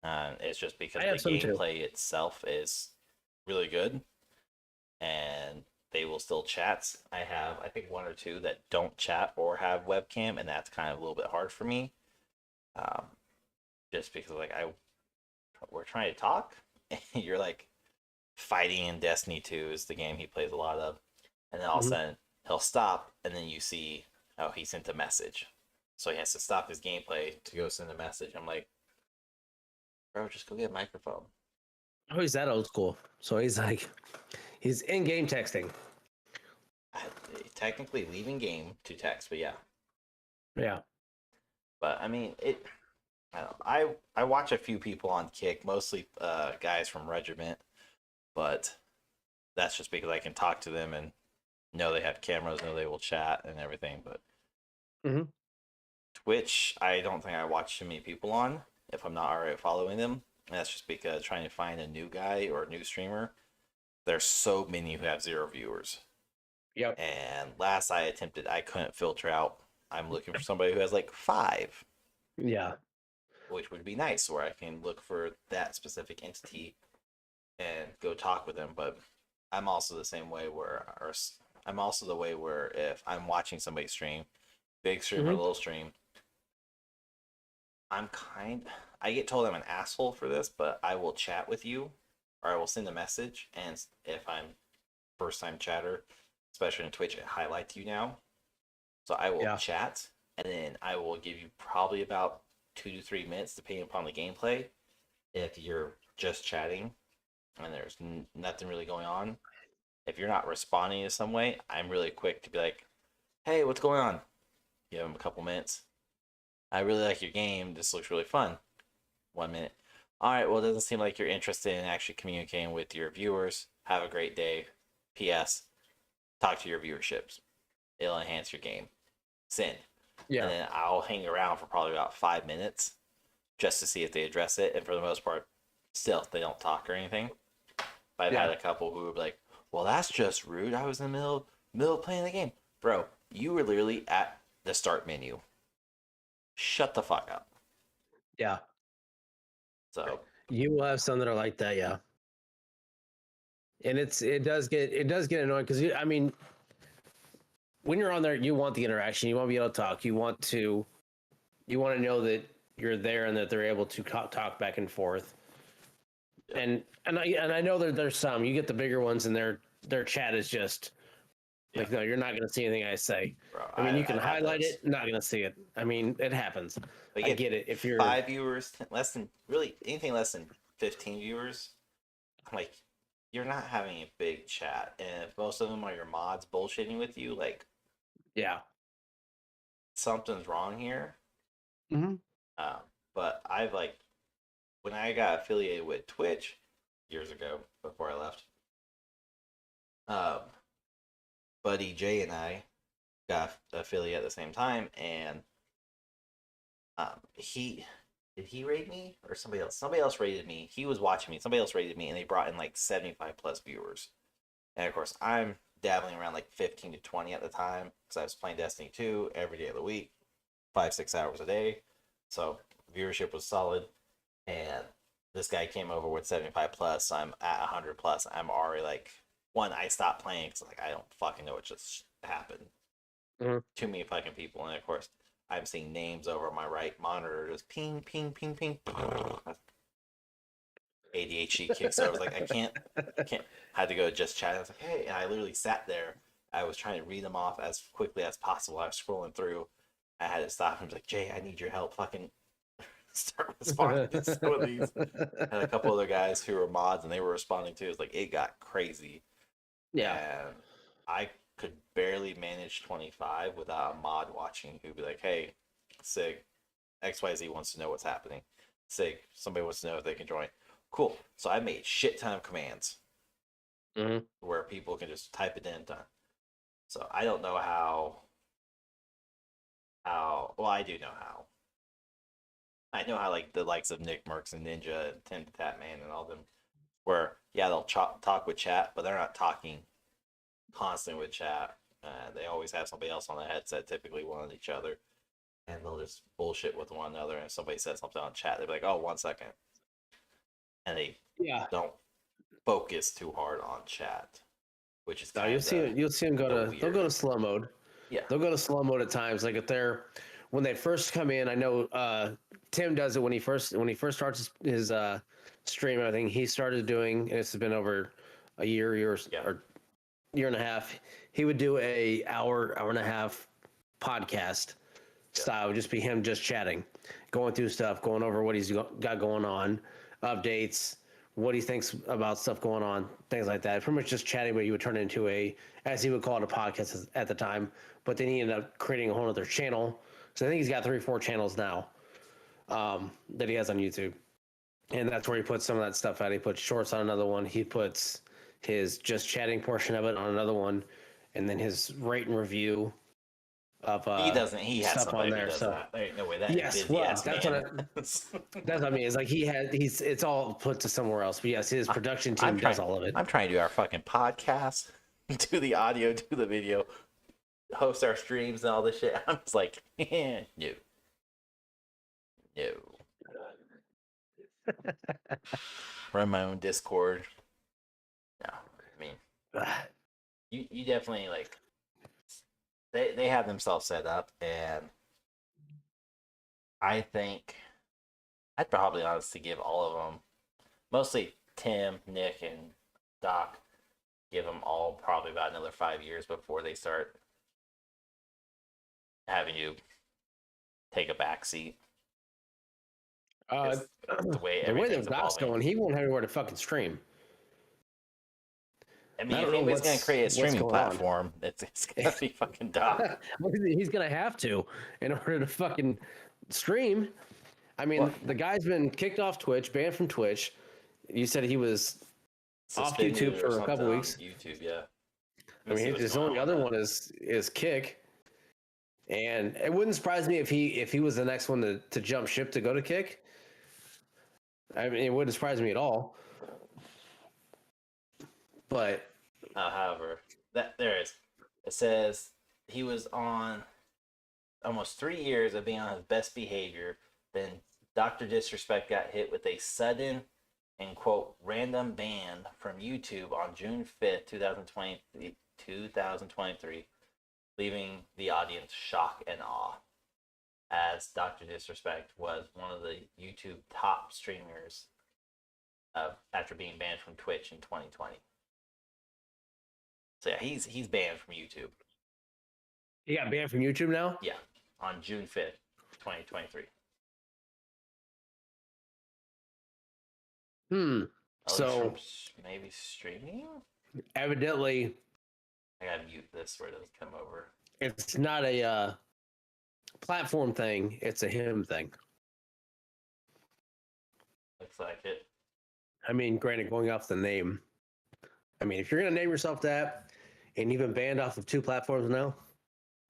A: And it's just because
B: I have
A: the
B: some too.
A: gameplay itself is really good and they will still chat. I have, I think, one or two that don't chat or have webcam, and that's kind of a little bit hard for me. Just because, like, we're trying to talk, and you're like fighting in Destiny 2 is the game he plays a lot of, and then all of a sudden he'll stop, and then you see, oh, he sent a message, so he has to stop his gameplay to go send a message. I'm like, bro, just go get a microphone.
B: Oh, he's that old school. So he's in-game texting.
A: Technically leaving game to text, but yeah.
B: Yeah.
A: But I mean, I watch a few people on Kick, mostly guys from Regiment, but that's just because I can talk to them and know they have cameras, know they will chat and everything. But Twitch, I don't think I watch too many people on if I'm not already following them. And that's just because trying to find a new guy or a new streamer, there's so many who have 0 viewers.
B: Yep.
A: And last I attempted, I couldn't filter out. I'm looking for somebody who has like 5.
B: Yeah.
A: Which would be nice, where I can look for that specific entity and go talk with them. But I'm also the same way where, I'm also the way where if I'm watching somebody stream, big stream or little stream, I get told I'm an asshole for this, but I will chat with you or I will send a message. And if I'm first time chatter, especially in Twitch, it highlights you now. So I will chat, and then I will give you probably about 2 to 3 minutes, depending upon the gameplay. If you're just chatting and there's nothing really going on, if you're not responding in some way, I'm really quick to be like, "Hey, what's going on?" Give them a couple minutes. I really like your game. This looks really fun. 1 minute. All right, well, it doesn't seem like you're interested in actually communicating with your viewers. Have a great day. P.S. Talk to your viewerships. It'll enhance your game. Send.
B: Yeah.
A: And then I'll hang around for probably about 5 minutes just to see if they address it. And for the most part, still, they don't talk or anything. But I've had a couple who would be like, well, that's just rude. I was in the middle of playing the game. Bro, you were literally at the start menu. Shut the fuck up.
B: Yeah.
A: So
B: you will have some that are like that, yeah. And it does get annoying because I mean, when you're on there, you want the interaction. You want to be able to talk. You want to know that you're there and that they're able to talk back and forth. Yeah. And I know there's some. You get the bigger ones, and their chat is just like, no, you're not going to see anything I say. Bro, I mean, you can highlight it, not going to see it. I mean, it happens. I get it. If you're
A: 5 viewers, anything less than 15 viewers, I'm like, you're not having a big chat, and if most of them are your mods bullshitting with you, like,
B: yeah,
A: something's wrong here.
B: Mm-hmm.
A: But I've when I got affiliated with Twitch years ago before I left, Buddy Jay and I got affiliate at the same time, and did he rate me or somebody else? Somebody else rated me. He was watching me. Somebody else rated me, and they brought in like 75 plus viewers. And of course, I'm dabbling around like 15 to 20 at the time because I was playing Destiny 2 every day of the week, 5-6 hours a day. So viewership was solid. And this guy came over with 75 plus. So I'm at 100 plus. I'm already like, I stopped playing because I don't fucking know what just happened. Mm-hmm. Too many fucking people. And of course, I'm seeing names over my right monitor, just ping, ping, ping, ping. ADHD kicks. So I was like, I can't. Had to go just chat. I was like, hey, and I literally sat there. I was trying to read them off as quickly as possible. I was scrolling through. I had to stop and was like, Jay, I need your help. Fucking start responding to some of these. And a couple other guys who were mods and they were responding too. It's like it got crazy. Yeah. And I could barely manage 25 without a mod watching who'd be like, hey, Sig, XYZ wants to know what's happening. Sig, somebody wants to know if they can join. Cool. So I made shit ton of commands where people can just type it in and done. So I don't know how. Well, I do know how. I know how like the likes of Nick Mercs and Ninja and Tim the Tatman and all them, where they'll talk with chat, but they're not talking constantly with chat. They always have somebody else on the headset, typically one of each other, and they'll just bullshit with one another. And if somebody says something on chat, they'll be like, "Oh, 1 second," and they don't focus too hard on chat, which is
B: you'll see them they'll go to slow mode. Yeah, they'll go to slow mode at times. Like when they first come in, I know Tim does it when he first starts his stream. I think he started doing, and it's been over a year or year and a half. He would do a hour and a half podcast style, just be him just chatting, going through stuff, going over what he's got going on, updates, what he thinks about stuff going on, things like that. Pretty much just chatting, but you would turn it into as he would call it, a podcast at the time. But then he ended up creating a whole other channel. So I think he's got 3 or 4 channels now that he has on YouTube. And that's where he puts some of that stuff out. He puts shorts on another one. He puts his just chatting portion of it on another one. And then his rate and review of
A: he doesn't. He has
B: stuff on there. So
A: that. There ain't no way that.
B: Yes, well, that's what I mean. It's like it's all put to somewhere else. But yes, his production team does all of it.
A: I'm trying to do our fucking podcast, do the audio, do the video, host our streams and all this shit. I'm just like, no. Run my own Discord. No, I mean, you definitely like. They have themselves set up, and I think I'd probably honestly give all of them, mostly Tim, Nick, and Doc, give them all probably about another 5 years before they start having you take a back seat.
B: Uh,
A: The way
B: the way the
A: everything's
B: Doc's
A: evolving.
B: going, he won't have anywhere to fucking stream.
A: I mean,
B: I
A: if
B: don't know
A: anybody's going to create a
B: what's
A: streaming
B: going on.
A: platform, it's going to be fucking Doc.
B: He's gonna have to in order to fucking stream. I mean,
A: Well,
B: the guy's been kicked off Twitch, banned from Twitch. You said he was off
A: suspended
B: YouTube
A: or
B: for a
A: something
B: couple
A: on
B: weeks.
A: YouTube, yeah.
B: I mean, his only other one is Kick, and it wouldn't surprise me if he was the next one to jump ship to go to Kick. I mean, it wouldn't surprise me at all. But
A: however, there is. It says he was on almost 3 years of being on his best behavior. Then Dr. Disrespect got hit with a sudden and quote random ban from YouTube on June 5th, 2023, leaving the audience shock and awe. As Dr. Disrespect was one of the YouTube top streamers after being banned from Twitch in 2020. So yeah, he's banned from YouTube.
B: he got banned from YouTube now?
A: Yeah, on June 5th, 2023.
B: So
A: maybe streaming?
B: Evidently,
A: I gotta mute this where it doesn't come over.
B: it's not a platform thing, it's a him thing.
A: Looks like it.
B: I mean, granted, going off the name. I mean, if you're going to name yourself that and you've been banned off of 2 platforms now,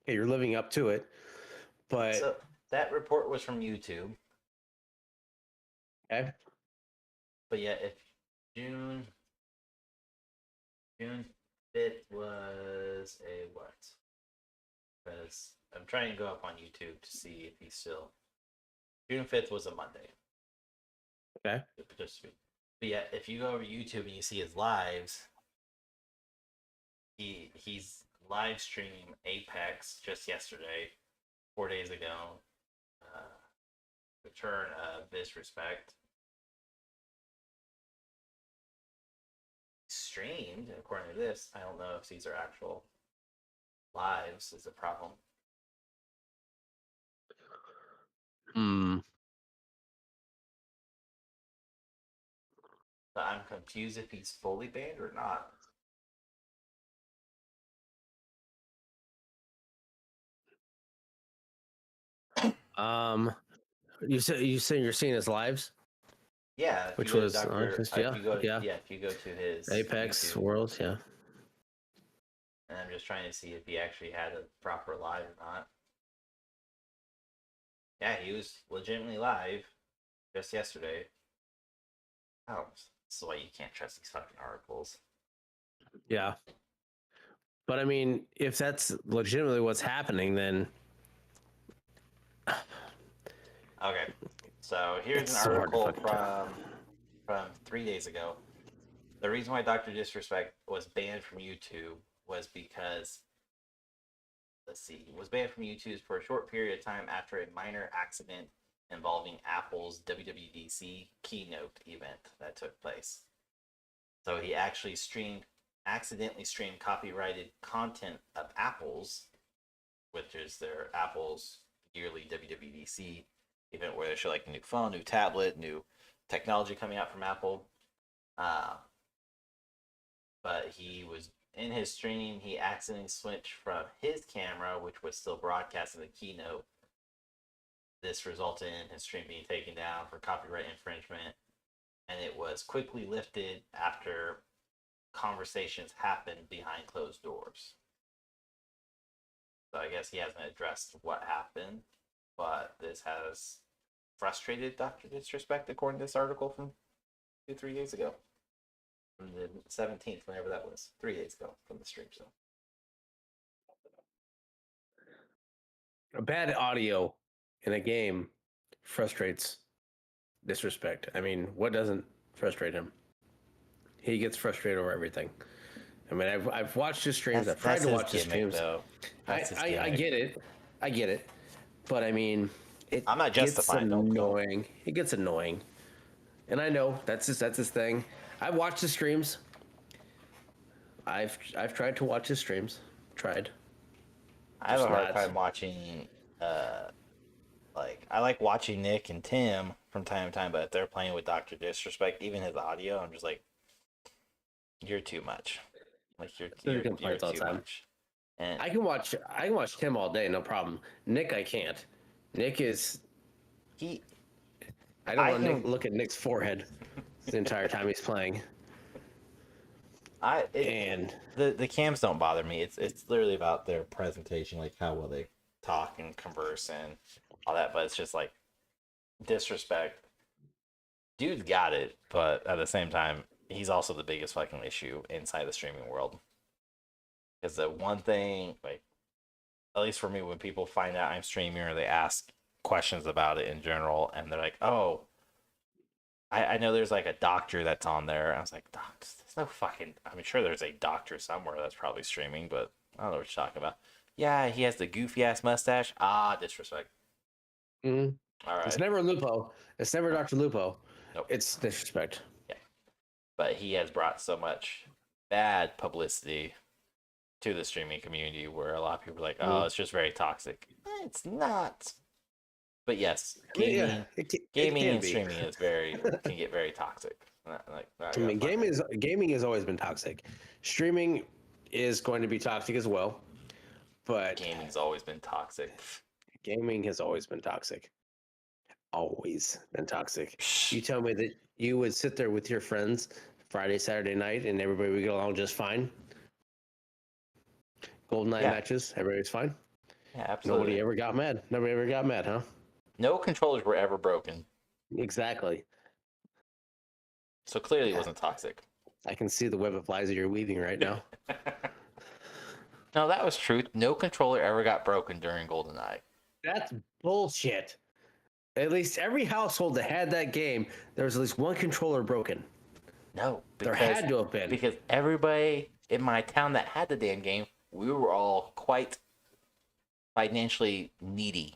B: yeah, you're living up to it. But
A: So that report was from YouTube.
B: okay.
A: But yeah, if June 5th was a what? Because I'm trying to go up on YouTube to see if he's still. June 5th was a Monday.
B: Okay.
A: But yeah, if you go over YouTube and you see his lives, he's live streaming Apex just yesterday, 4 days ago. Return of Disrespect. Streamed, according to this. I don't know if these are actual lives is a problem. But I'm confused if he's fully banned or not.
B: You said you're seeing his lives?
A: Yeah,
B: Which was
A: if you go to his
B: Apex
A: YouTube,
B: Worlds, yeah.
A: and I'm just trying to see if he actually had a proper live or not. Yeah, he was legitimately live just yesterday. Oh, that's why you can't trust these fucking articles.
B: Yeah. But I mean, if that's legitimately what's happening, then
A: okay. So here's an article from 3 days ago. The reason why Dr. Disrespect was banned from YouTube was because was banned from YouTube for a short period of time after a minor accident involving Apple's WWDC keynote event that took place. So he actually accidentally streamed copyrighted content of Apple's, which is their Apple's yearly WWDC event where they show like a new phone, new tablet, new technology coming out from Apple. But he was in his stream, he accidentally switched from his camera, which was still broadcasting the keynote. This resulted in his stream being taken down for copyright infringement, and it was quickly lifted after conversations happened behind closed doors. So I guess he hasn't addressed what happened, but this has frustrated Dr. Disrespect, according to this article from 3 days ago. From the 17th, whenever that was. 3 days ago from the stream, so.
B: a bad audio in a game frustrates Disrespect. I mean, what doesn't frustrate him? He gets frustrated over everything. I mean, I've watched his streams. I've tried to watch his streams.
A: Though.
B: I get it. I get it. But I mean,
A: I'm not justifying.
B: Gets annoying. It gets annoying. And I know that's his thing. I watch the streams. I've tried to watch his streams. Tried.
A: I have a
B: Just
A: hard
B: not.
A: time watching. Like I like watching Nick and Tim from time to time, but if they're playing with Doctor Disrespect, even his audio, I'm just like, you're too much. Like
B: There's
A: you're
B: complaints all the
A: too
B: time.
A: much. And
B: I can watch Tim all day, no problem. Nick, I can't. Nick is.
A: he,
B: I don't
A: I
B: want to
A: can,
B: look at Nick's forehead the entire time he's playing.
A: I it,
B: And
A: the cams don't bother me. It's literally about their presentation, like how well they talk and converse and all that. But it's just like disrespect. Dude's got it, but at the same time, he's also the biggest fucking issue inside the streaming world. Because the one thing, like, at least for me, when people find out I'm streaming or they ask questions about it in general, and they're like, "Oh, I know there's like a doctor that's on there." I was like, "Doc, there's no fucking. I'm sure there's a doctor somewhere that's probably streaming, but I don't know what you're talking about." Yeah, he has the goofy ass mustache. Ah, disrespect.
B: mhm.
A: All
B: It's
A: right.
B: never Lupo. It's never Dr. Lupo.
A: Nope.
B: It's disrespect.
A: Yeah, but he has brought so much bad publicity to the streaming community where a lot of people are like, "Oh, it's just very toxic." It's not. But yes, gaming,
B: it
A: gaming
B: can
A: and
B: be.
A: streaming is can get very toxic. Not
B: I mean, gaming has always been toxic. Streaming is going to be toxic as well, but
A: gaming's always been toxic.
B: gaming has always been toxic. Always been toxic. You tell me that you would sit there with your friends Friday, Saturday night, and everybody would get along just fine. Golden Night
A: Yeah.
B: matches, everybody's fine.
A: Yeah, absolutely.
B: Nobody ever got mad. Nobody ever got mad, huh?
A: No controllers were ever broken,
B: Exactly.
A: so clearly it wasn't toxic.
B: I can see the web of lies that you're weaving right now.
A: No, that was true. No controller ever got broken during GoldenEye.
B: That's bullshit. At least every household that had that game, there was at least one controller broken.
A: No,
B: There had to have been.
A: because everybody in my town that had the damn game, we were all quite financially needy.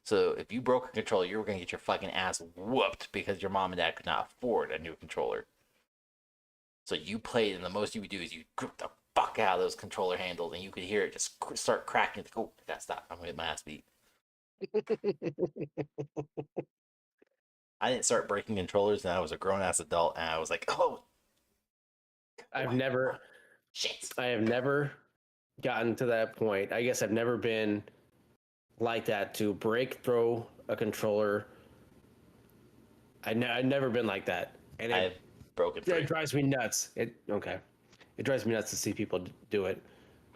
A: So if you broke a controller, you were gonna get your fucking ass whooped because your mom and dad could not afford a new controller. So you played, and the most you would do is you grip the fuck out of those controller handles, and you could hear it just start cracking. Like, oh, I gotta stop. I'm gonna get my ass beat. I didn't start breaking controllers, and I was a grown ass adult, and I was like, oh,
B: I have never gotten to that point. I guess I've never been like that to throw a controller. I've never been like that, and
A: I've broken
B: it
A: three.
B: drives me nuts. It drives me nuts to see people do it.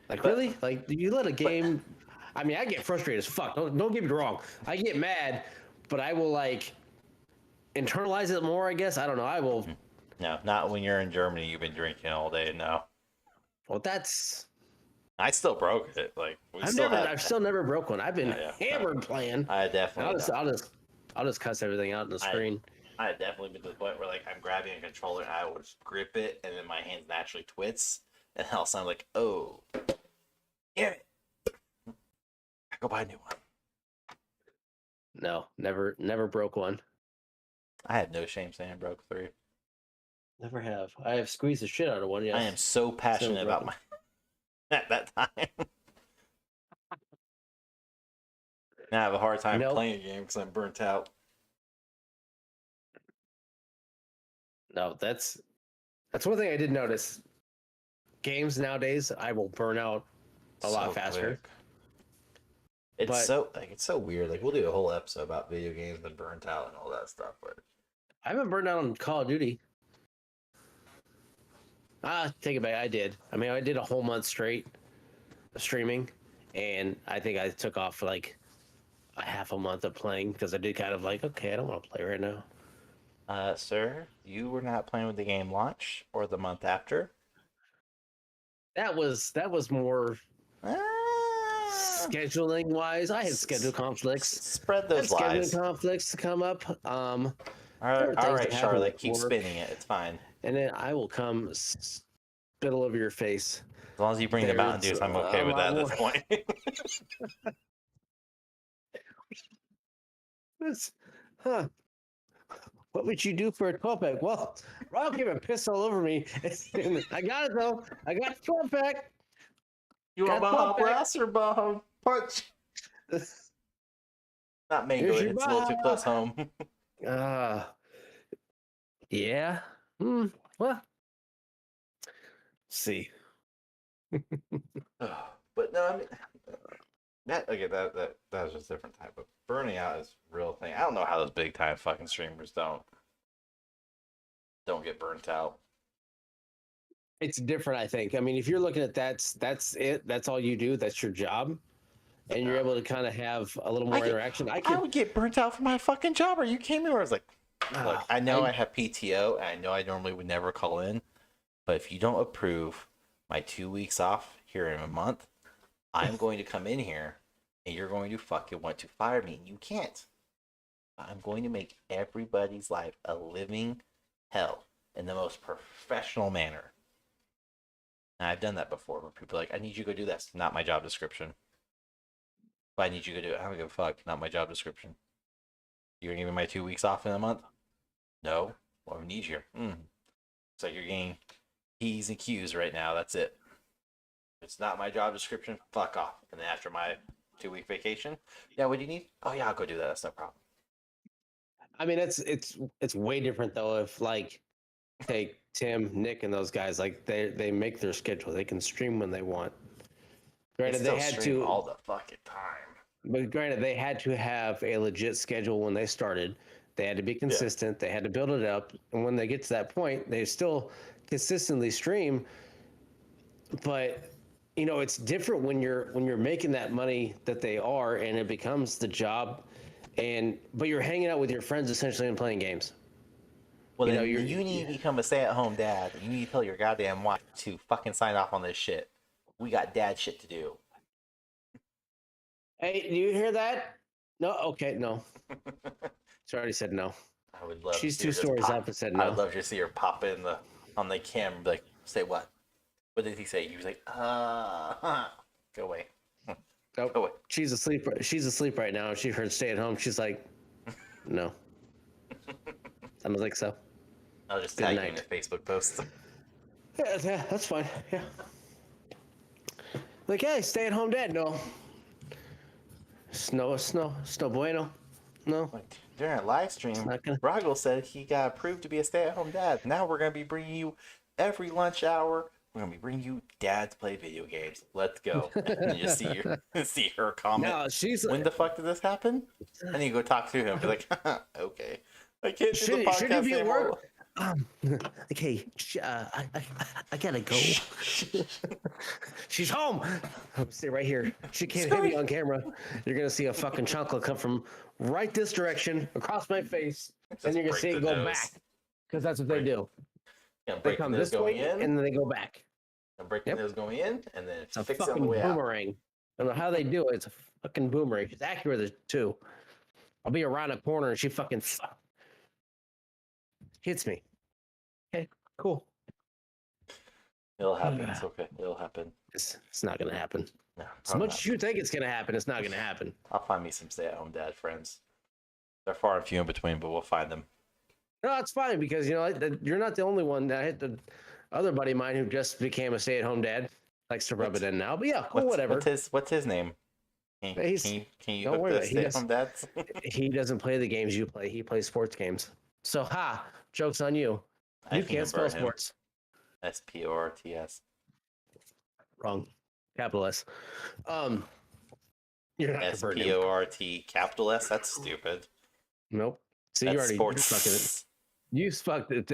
B: Like, really? Like, you let a game? I mean, I get frustrated as fuck. Don't get me wrong. I get mad, but I will like internalize it more. I guess I don't know. I will.
A: No, not when you're in Germany. You've been drinking all day. No,
B: Well, that's.
A: I still broke it. Like
B: I've still never broke one. I've been hammered playing.
A: I definitely.
B: I'll just cuss everything out on the screen.
A: I had definitely been to the point where like I'm grabbing a controller and I would just grip it, and then my hands naturally twitch, and I'll sound like, oh, damn it, I go buy a new one.
B: No, never broke one.
A: I had no shame saying I broke three.
B: Never have. I have squeezed the shit out of one. Yes.
A: I am so passionate about my at that time. Now I have a hard time playing a game because I'm burnt out.
B: No, that's one thing I did notice. Games nowadays, I will burn out a lot faster.
A: Quick. It's so weird. Like we'll do a whole episode about video games and burnt out and all that stuff, but
B: I haven't burned out on Call of Duty. Take it back. I did. I mean, I did a whole month straight of streaming, and I think I took off for like a half a month of playing because I did kind of like, okay, I don't want to play right now.
A: Sir, you were not playing with the game launch or the month after.
B: That was more scheduling wise. I had schedule conflicts.
A: Spread those lies.
B: Scheduling conflicts to come up.
A: All right, Charlotte, keep spinning it. It's fine.
B: And then I will come spittle over your face.
A: As long as you bring the Mountain Dews, I'm okay with that at this point.
B: What would you do for a 12-pack? Well, Rahgel came and pissed all over me. I got it though. I got the 12-pack.
A: You want Baja Blast or Baja Punch? Not Mango.
B: Here's
A: It
B: your
A: hits a little too
B: Baja.
A: close home.
B: Yeah. Well, let's see.
A: But no, I mean that was just a different type. But burning out is a real thing. I don't know how those big time fucking streamers don't get burnt out.
B: It's different, I think. I mean, if you're looking at that's it. That's all you do. That's your job, and you're able to kind of have a little more interaction. I
A: would get burnt out from my fucking job. Are you kidding me? Where I was like, look, I know I have PTO, and I know I normally would never call in, but if you don't approve my 2 weeks off here in a month, I'm going to come in here, and you're going to fucking want to fire me. You can't. I'm going to make everybody's life a living hell in the most professional manner. And I've done that before where people are like, I need you to go do this. Not my job description. But I need you to do it. I don't give a fuck. Not my job description. You're going to give me my 2 weeks off in a month? No. Well, I need you. So you're getting P's and Q's right now. That's it. It's not my job description. Fuck off. And then after my 2-week vacation, yeah, what do you need? Oh yeah, I'll go do that. That's no problem.
B: I mean, it's way different though. If like, take Tim, Nick, and those guys, like they make their schedule. They can stream when they want. Granted, they had to
A: all the fucking time.
B: But granted, they had to have a legit schedule when they started. They had to be consistent. Yeah. They had to build it up, and when they get to that point, they still consistently stream. But you know, it's different when you're making that money that they are, and it becomes the job. But you're hanging out with your friends essentially and playing games.
A: Well, you need to become a stay-at-home dad. You need to tell your goddamn wife to fucking sign off on this shit. We got dad shit to do.
B: Hey, do you hear that? No? Okay, no. She already said no.
A: I would love
B: She's 2 stories up and said no.
A: I would love to see her pop in on the camera and be like, say what? What did he say? He was like, go away.
B: Nope. Go away. She's asleep. She's asleep right now. She heard stay at home. She's like, no. I don't think so.
A: I'll just tag you in the Facebook post.
B: Yeah, that's fine. Yeah. Like, hey, stay at home dad. No. Snow bueno. No.
A: During a live stream, Rahgel said he got approved to be a stay-at-home dad. Now we're going to be bringing you every lunch hour. We're going to be bringing you dads play video games. Let's go. And you see her comment. No, when the fuck did this happen? And you go talk to him. Be like, okay. I can't do the podcast
B: should you be at
A: anymore.
B: Work? Okay, I gotta go. She's home. I'm stay right here. She can't hit me on camera. You're gonna see a fucking chocolate come from right this direction across my face, and you're gonna see it go back because that's what they do.
A: Yeah,
B: they come this way in, and then they go back.
A: And breaking those going in, and then
B: it's a fucking boomerang. I don't know how they do it. It's a fucking boomerang. She's accurate too. I'll be around a corner and she fucking hits me. Okay, cool.
A: It'll happen. It's okay. It'll happen.
B: It's not gonna happen.
A: No,
B: as much as you think it's gonna happen, it's not gonna happen.
A: I'll find me some stay-at-home dad friends. They're far and few in between, but we'll find them.
B: No, it's fine because you're not the only one. I hit the other buddy of mine who just became a stay-at-home dad. Likes to rub it in now, but yeah, cool, whatever.
A: What's his name? Can you hook the stay-at-home dads?
B: He doesn't play the games you play. He plays sports games. So joke's on you. You can't spell sports.
A: SPORTS.
B: Wrong. Capital S. You're not
A: SPORT capital S. That's stupid.
B: Nope. So you already fucked it. You fucked it.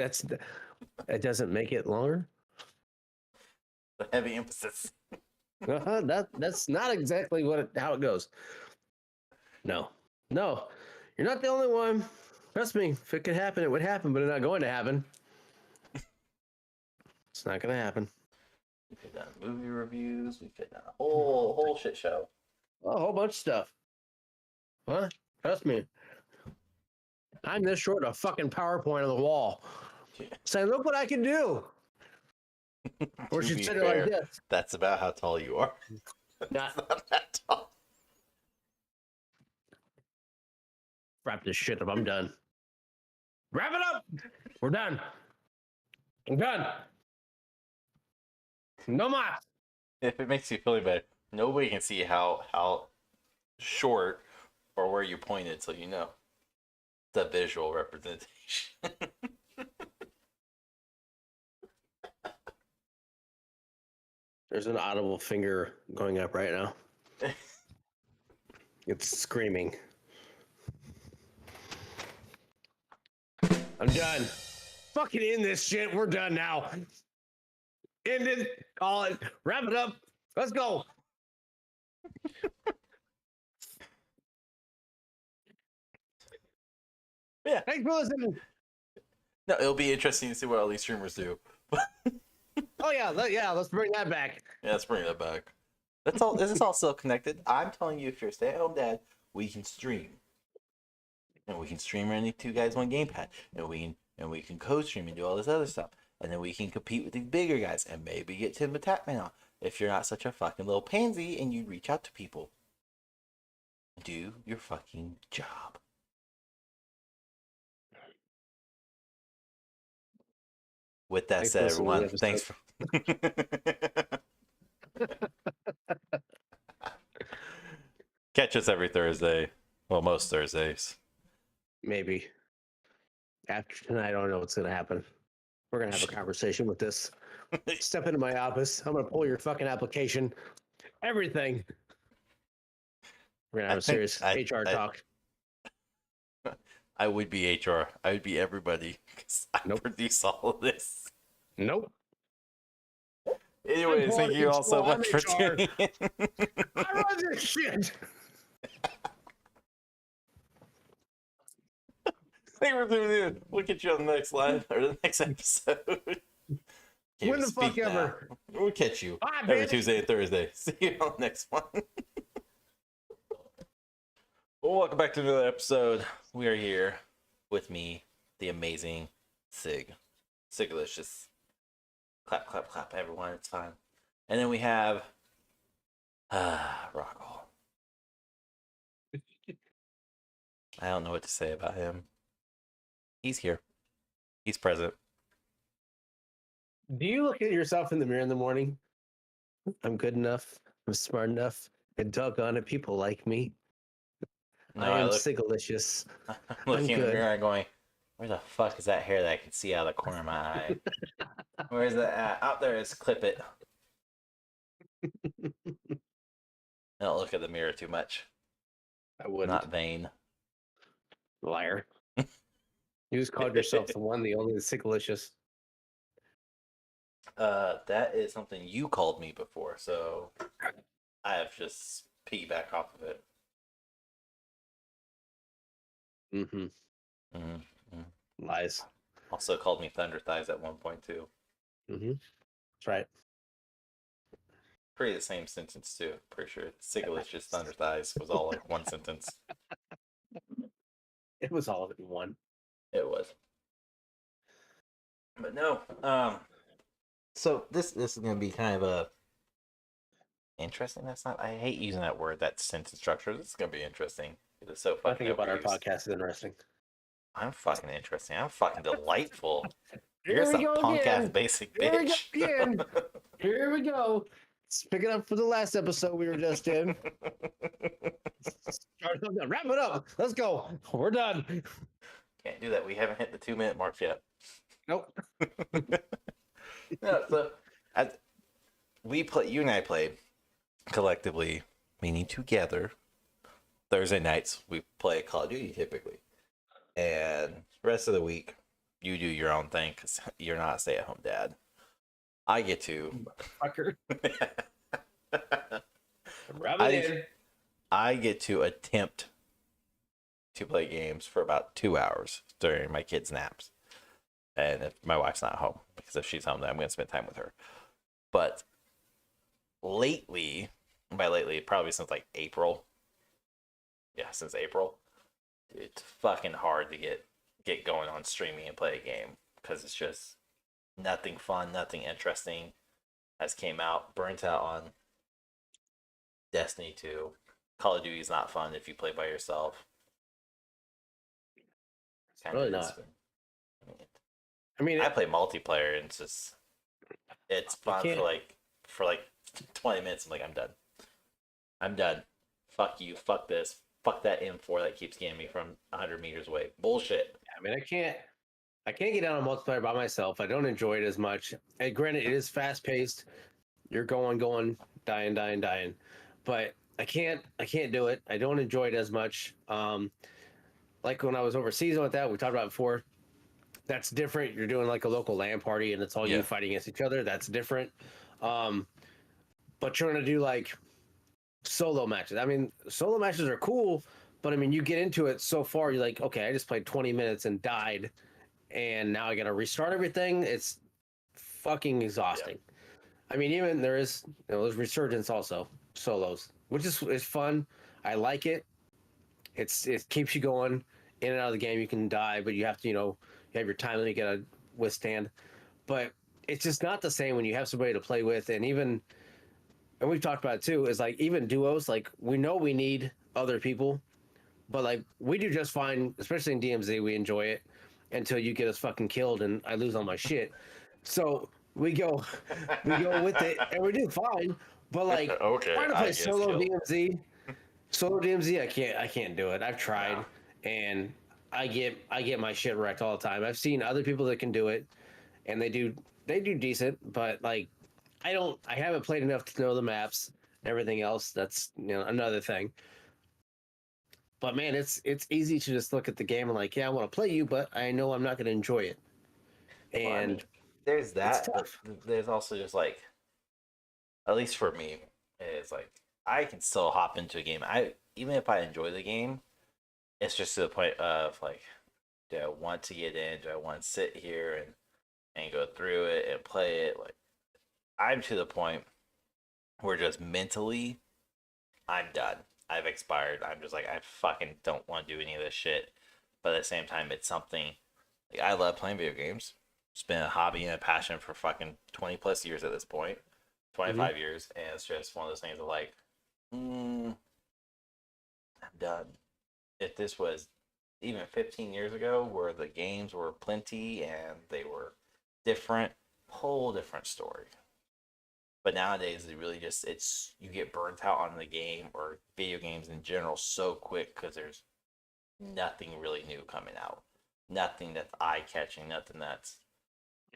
B: That doesn't make it longer.
A: The heavy emphasis.
B: That's not exactly how it goes. No. You're not the only one. Trust me, if it could happen, it would happen, but it's not going to happen. It's not going to happen.
A: We could have done movie reviews. We could have done a whole shit show.
B: A whole bunch of stuff. What? Trust me. I'm this short of a fucking PowerPoint on the wall. Saying, look what I can do. Or she'd sit like this.
A: That's about how tall you are.
B: Not
A: that tall.
B: Wrap this shit up. I'm done. Wrap it up. We're done. I'm done. No more.
A: If it makes you feel any better, nobody can see how short or where you pointed, so you know. The visual representation.
B: There's an audible finger going up right now. It's screaming. I'm done. Fucking end this shit. We're done now. End it. Call it. Wrap it up. Let's go.
A: Yeah.
B: Thanks for listening.
A: No, it'll be interesting to see what all these streamers do.
B: Oh yeah, let's bring that back.
A: Yeah, let's bring that back. That's all. This is all still connected. I'm telling you, if you're a stay-at-home dad, we can stream, and we can stream any 2Guys1Gamepad, and we can co-stream and do all this other stuff, and then we can compete with these bigger guys, and maybe get Tim the Tatman on. If you're not such a fucking little pansy, and you reach out to people, do your fucking job. With that said, everyone, thanks for. Catch us every Thursday. Well, most Thursdays.
B: Maybe. After tonight, I don't know what's going to happen. We're going to have a conversation with this. Step into my office. I'm going to pull your fucking application. Everything. We're going to have a serious HR talk.
A: I would be HR. I would be everybody. Because I produce all of this.
B: Nope.
A: Anyways, thank you all so much for tuning in.
B: I run this shit.
A: Thank you for tuning in. We'll get you on the next live or the next episode.
B: When the fuck ever.
A: We'll catch you
B: Bye,
A: every
B: bitch.
A: Tuesday and Thursday. See you on the next one. Well, welcome back to another episode. We are here with me, the amazing Sig. Sigalicious. Clap, clap, clap, everyone. It's fine. And then we have Rahgel. I don't know what to say about him. He's here. He's present.
B: Do you look at yourself in the mirror in the morning? I'm good enough. I'm smart enough. And doggone it, people like me.
A: No,
B: I am Sigalicious.
A: I'm looking in the mirror and going, where the fuck is that hair that I can see out of the corner of my eye? Where is that at? Out there is clip it. Don't look at the mirror too much.
B: I wouldn't.
A: Not vain.
B: Liar. You just called yourself the one, the only, the Sigalicious.
A: That is something you called me before, so I have just piggyback off of it.
B: Mm-hmm.
A: Mm-hmm.
B: Lies.
A: Also called me Thunder Thighs at one point too.
B: Mm-hmm. That's right.
A: Pretty the same sentence too. Pretty sure Sigalicious Thunder Thighs was all like one sentence.
B: It was all of it in one.
A: It was. But no, so this is gonna be kind of a interesting. That's not. I hate using that word. That sentence structure. This is gonna be interesting. It is so fucking.
B: I think about our podcast is interesting.
A: I'm fucking interesting. I'm fucking delightful. You're some punk ass basic bitch.
B: Here we go. Let's pick it up for the last episode we were just in. Wrap it up. Let's go. We're done.
A: Can't do that. We haven't hit the 2-minute mark yet.
B: Nope.
A: No, so you and I played collectively, meaning together. Thursday nights we play Call of Duty typically, and the rest of the week you do your own thing because you're not a stay-at-home dad. I get to.
B: Fucker.
A: I get to attempt to play games for about 2 hours during my kids' naps. And if my wife's not home, because if she's home, then I'm going to spend time with her. But lately, by lately, probably since like April. Yeah, since April. It's fucking hard to get going on streaming and play a game because it's just nothing fun, nothing interesting has came out. Burnt out on Destiny 2. Call of Duty is not fun if you play by yourself.
B: Really not. I mean,
A: I play multiplayer, and it's fun
B: can't.
A: for like 20 minutes. I'm like, I'm done. I'm done. Fuck you. Fuck this. Fuck that M4 that keeps getting me from 100 meters away. Bullshit.
B: I mean, I can't. I can't get down on multiplayer by myself. I don't enjoy it as much. And granted, it is fast paced. You're going, dying. But I can't do it. I don't enjoy it as much. Like when I was overseas with that, we talked about it before. That's different. You're doing like a local LAN party and it's all
A: Yeah.
B: you fighting against each other. That's different. Um, but trying to do like solo matches. I mean, solo matches are cool, but I mean, you get into it so far, you're like, okay, I just played 20 minutes and died, and now I got to restart everything. It's fucking exhausting. I mean, even there's Resurgence also solos, which is fun. I like it. It keeps you going in and out of the game. You can die, but you have to you have your time that you gotta withstand. But it's just not the same when you have somebody to play with, and we've talked about it too. Is like even duos. Like we know we need other people, but like we do just fine, especially in DMZ. We enjoy it until you get us fucking killed and I lose all my shit. So we go with it, and we do fine. But like
A: Okay,
B: trying to
A: I
B: play
A: guess
B: solo DMZ, I can't do it. I've tried, and I get my shit wrecked all the time. I've seen other people that can do it, and they do decent, but like I haven't played enough to know the maps. Everything else, that's another thing. But man, it's easy to just look at the game and like, yeah, I want to play you, but I know I'm not going to enjoy it,
A: Well, I mean,
B: and
A: there's
B: it's
A: that, but
B: tough.
A: there's also just like, at least for me, it's like I can still hop into a game. I even if I enjoy the game, it's just to the point of like, do I want to get in? Do I want to sit here and go through it and play it? Like, I'm to the point where just mentally, I'm done. I've expired. I'm just like, I fucking don't want to do any of this shit. But at the same time, it's something like I love playing video games. It's been a hobby and a passion for fucking 20 plus years at this point,
B: Mm-hmm.
A: 25 years. And it's just one of those things of like, I'm done. If this was even 15 years ago where the games were plenty and they were different, whole different story. But nowadays, it really just you get burnt out on the game or video games in general so quick because there's nothing really new coming out, nothing that's eye catching, nothing that's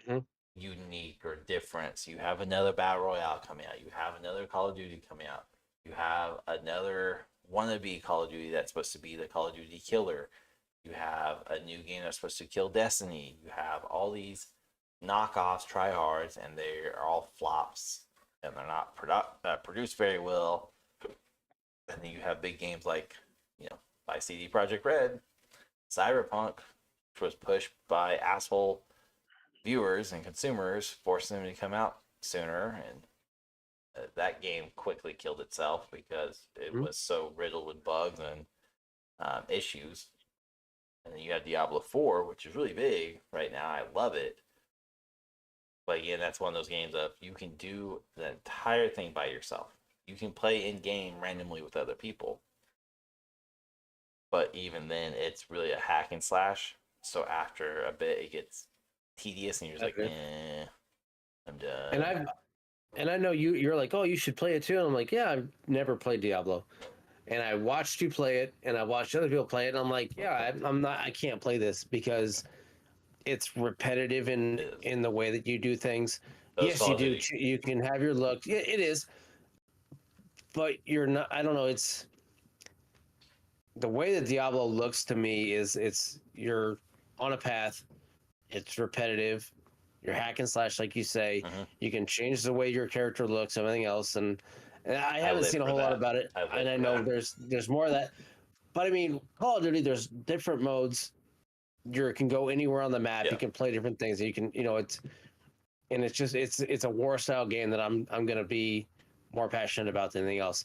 B: Mm-hmm.
A: unique or different. So you have another battle royale coming out, you have another Call of Duty coming out, you have another wannabe Call of Duty that's supposed to be the Call of Duty killer. You have a new game that's supposed to kill Destiny. You have all these knockoffs, tryhards, and they are all flops and they're not produced very well. And then you have big games like, by CD Projekt Red, Cyberpunk, which was pushed by asshole viewers and consumers, forcing them to come out sooner. And that game quickly killed itself because it was so riddled with bugs and issues. And then you have Diablo 4, which is really big right now. I love it. But again, that's one of those games of you can do the entire thing by yourself. You can play in game randomly with other people. But even then, it's really a hack and slash. So after a bit, it gets tedious, and you're just like, I'm done.
B: And I know you're like, oh, you should play it too. And I'm like, yeah, I've never played Diablo. And I watched you play it, and I watched other people play it, and I'm like, yeah, I can't play this because it's repetitive in the way that you do things.
A: Those
B: Yes,
A: Call
B: you
A: of
B: do.
A: Duty.
B: You can have your look. Yeah, it is, but you're not. I don't know. It's the way that Diablo looks to me is you're on a path. It's repetitive. You're hack and slash, like you say.
A: Mm-hmm.
B: You can change the way your character looks, everything else, and I haven't
A: live
B: seen a
A: for
B: whole lot
A: that.
B: about it. And I
A: for
B: know
A: that.
B: there's more of that. But I mean, Call of Duty, there's different modes. You can go anywhere on the map.
A: Yeah.
B: You can play different things. You can, it's just it's a war style game that I'm gonna be more passionate about than anything else.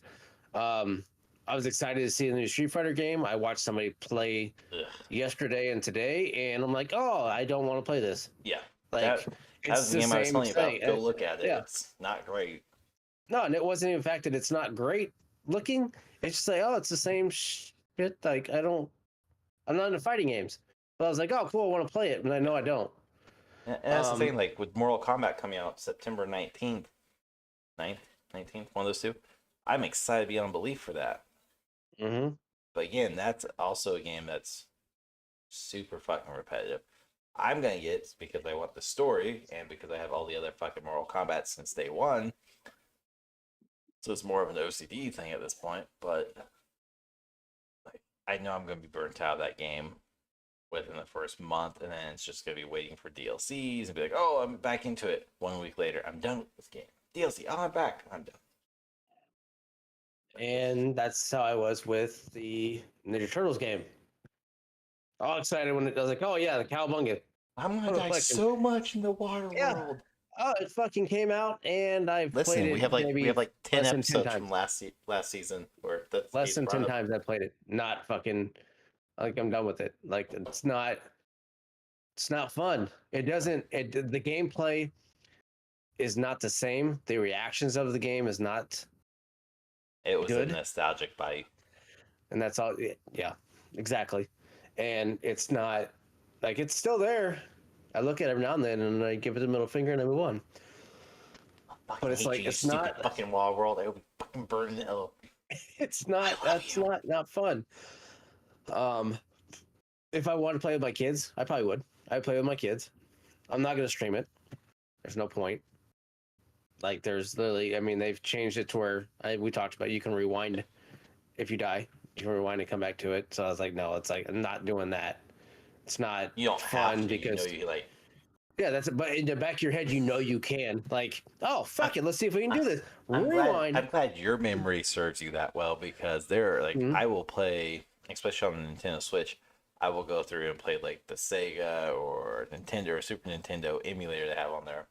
B: I was excited to see the new Street Fighter game. I watched somebody play
A: Ugh.
B: yesterday and today, and I'm like, oh, I don't want to play this.
A: Yeah.
B: Like,
A: that was the game I was telling you about. Go look at it.
B: Yeah.
A: It's not great.
B: No, and it wasn't even the fact that it's not great looking. It's just like, oh, it's the same shit. Like, I'm not into fighting games. But I was like, oh, cool, I want to play it, but I know I don't.
A: And that's the thing, like with Mortal Kombat coming out September 19th, 9th, 19th, one of those two. I'm excited beyond belief for that.
B: Mm-hmm.
A: But again, that's also a game that's super fucking repetitive. I'm gonna get it because I want the story and because I have all the other fucking Mortal Kombat since day one. So it's more of an OCD thing at this point. But like, I know I'm gonna be burnt out of that game within the first month, and then it's just gonna be waiting for DLCs and be like, oh, I'm back into it. 1 week later, I'm done with this game. DLC, oh, I'm back. I'm done.
B: And that's how I was with the Ninja Turtles game. All excited when it was like, oh yeah, the Cowabunga.
A: I'm gonna
B: Total
A: die
B: collection.
A: so much in the water
B: Yeah.
A: world.
B: Oh, it fucking came out, and I've played
A: Listen,
B: it
A: we have
B: maybe
A: like 10
B: less than 10
A: episodes
B: times.
A: from last season where that's
B: Less than 10
A: brought up.
B: times I played it. Not fucking like I'm done with it. Like it's not fun. It doesn't the gameplay is not the same. The reactions of the game is not
A: It was a
B: good.
A: nostalgic bite.
B: And that's all. Yeah, exactly. And it's not like it's still there. I look at it every now and then and I give it a middle finger and I move on.
A: I fucking
B: But it's
A: hate
B: like
A: you, you
B: it's
A: stupid
B: not
A: fucking wild world. I hope you fucking burn in hell.
B: it's
A: I
B: not
A: love
B: that's
A: you.
B: not fun. Um if I wanted to play with my kids, I probably would. I'd play with my kids. I'm not gonna stream it. There's no point. Like there's literally, I mean, they've changed it to where we talked about you can rewind if you die. You can rewind and come back to it. So I was like, no, it's like I'm not doing that. It's not
A: You don't have
B: fun
A: to. You know,
B: because
A: you like.
B: yeah, that's it. But in the back of your head, you know you can. Like, oh
A: I,
B: fuck it, let's see if we can do this.
A: I'm glad.
B: Rewind.
A: I'm glad your memory serves you that well because there, like,
B: Mhm.
A: I will play, especially on the Nintendo Switch. I will go through and play like the Sega or Nintendo or Super Nintendo emulator they have on there,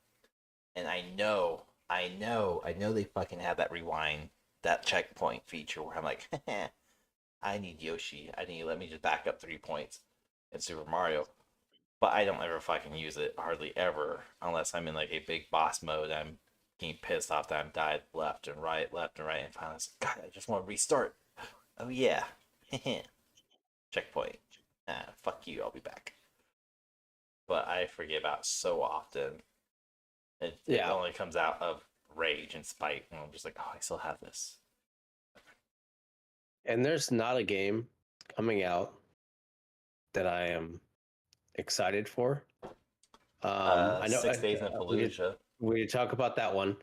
A: and I know they fucking have that rewind, that checkpoint feature where I'm like, I need Yoshi. I need let me just back up 3 points in Super Mario. But I don't ever fucking use it hardly ever unless I'm in like a big boss mode. I'm getting pissed off that I'm died left and right, and finally, it's like, God, I just want to restart. Oh yeah, checkpoint. Ah, fuck you. I'll be back. But I forget about it so often. It
B: Yeah,
A: only comes out of rage and spite, and I'm just like, oh, I still have this.
B: and there's not a game coming out that I am excited for. I know
A: 6 days in
B: we
A: Fallujah.
B: we talk about that one,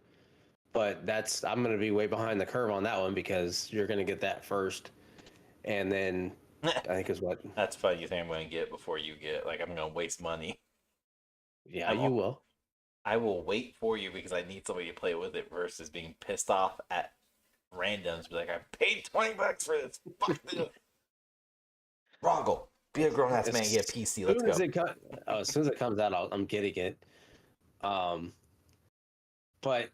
B: but that's I'm going to be way behind the curve on that one because you're going to get that first, and then I think is what.
A: That's fun. You think I'm going to get before you get? Like I'm going to waste money.
B: Yeah,
A: I'm
B: you will.
A: I will wait for you because I need somebody to play with it versus being pissed off at randoms. Be like, I paid $20 for this. Fuck this. Rahgel, be a grown ass
B: As
A: man. Get a PC. Let's
B: soon as
A: go.
B: as soon as it comes out, I'm getting it. Um, but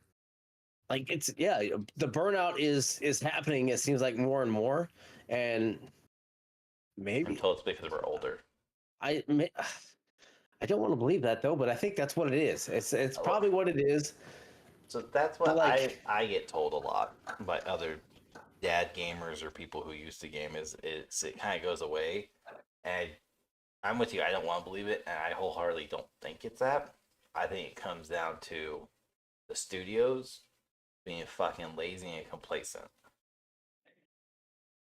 B: like it's yeah, the burnout is happening. It seems like more and more, and
A: I'm
B: maybe
A: told it's because we're older.
B: I may, I don't want to believe that though, but I think that's what it is. It's
A: Oh,
B: probably what it is.
A: so that's
B: But
A: what
B: like,
A: I get told a lot by other dad gamers or people who used to game is it kind of goes away. And I'm with you. I don't want to believe it, and I wholeheartedly don't think it's that. I think it comes down to the studios being fucking lazy and complacent.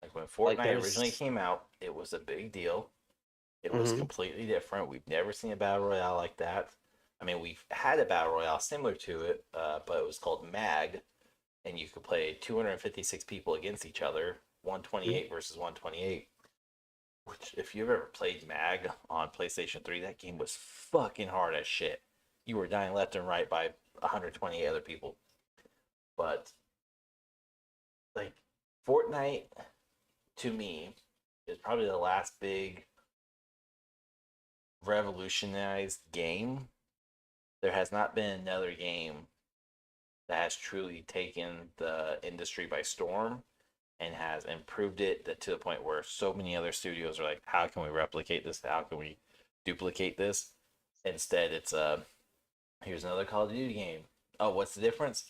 A: Like when
B: like
A: Fortnite originally
B: there's
A: came out, it was a big deal. It was
B: mhm.
A: completely different. We've never seen a battle royale like that. I mean, we've had a battle royale similar to it, but it was called Mag, and you could play 256 people against each other, 128 versus 128. Which, if you've ever played Mag on PlayStation 3, that game was fucking hard as shit. You were dying left and right by 128 other people. But, like, Fortnite, to me, is probably the last big revolutionized game. There has not been another game that has truly taken the industry by storm and has improved it to the point where so many other studios are like, how can we replicate this? How can we duplicate this? Instead, it's here's another Call of Duty game. Oh, what's the difference?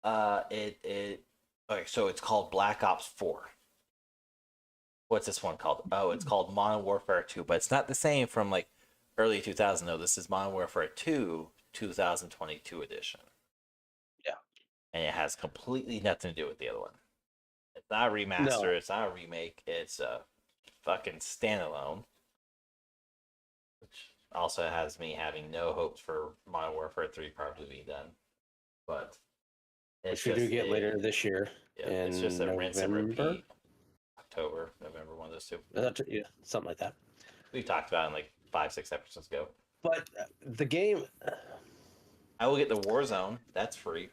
A: It okay, so it's called Black Ops 4. what's this one called? Oh, it's called Modern Warfare 2, but it's not the same from like early 2000. No, this is Modern Warfare 2 2022 edition.
B: Yeah.
A: And it has completely nothing to do with the other one. It's not a remaster,
B: No.
A: it's not a remake, it's a fucking standalone. Which also has me having no hopes for Modern Warfare 3 probably being done. But it's
B: Which we do
A: just
B: get later this year
A: yeah,
B: in
A: it's just a rinse and
B: November.
A: repeat. October, November, one of those two.
B: Yeah, something like that.
A: We talked about it in like 5, 6 episodes ago.
B: But the game,
A: I will get the Warzone. That's free.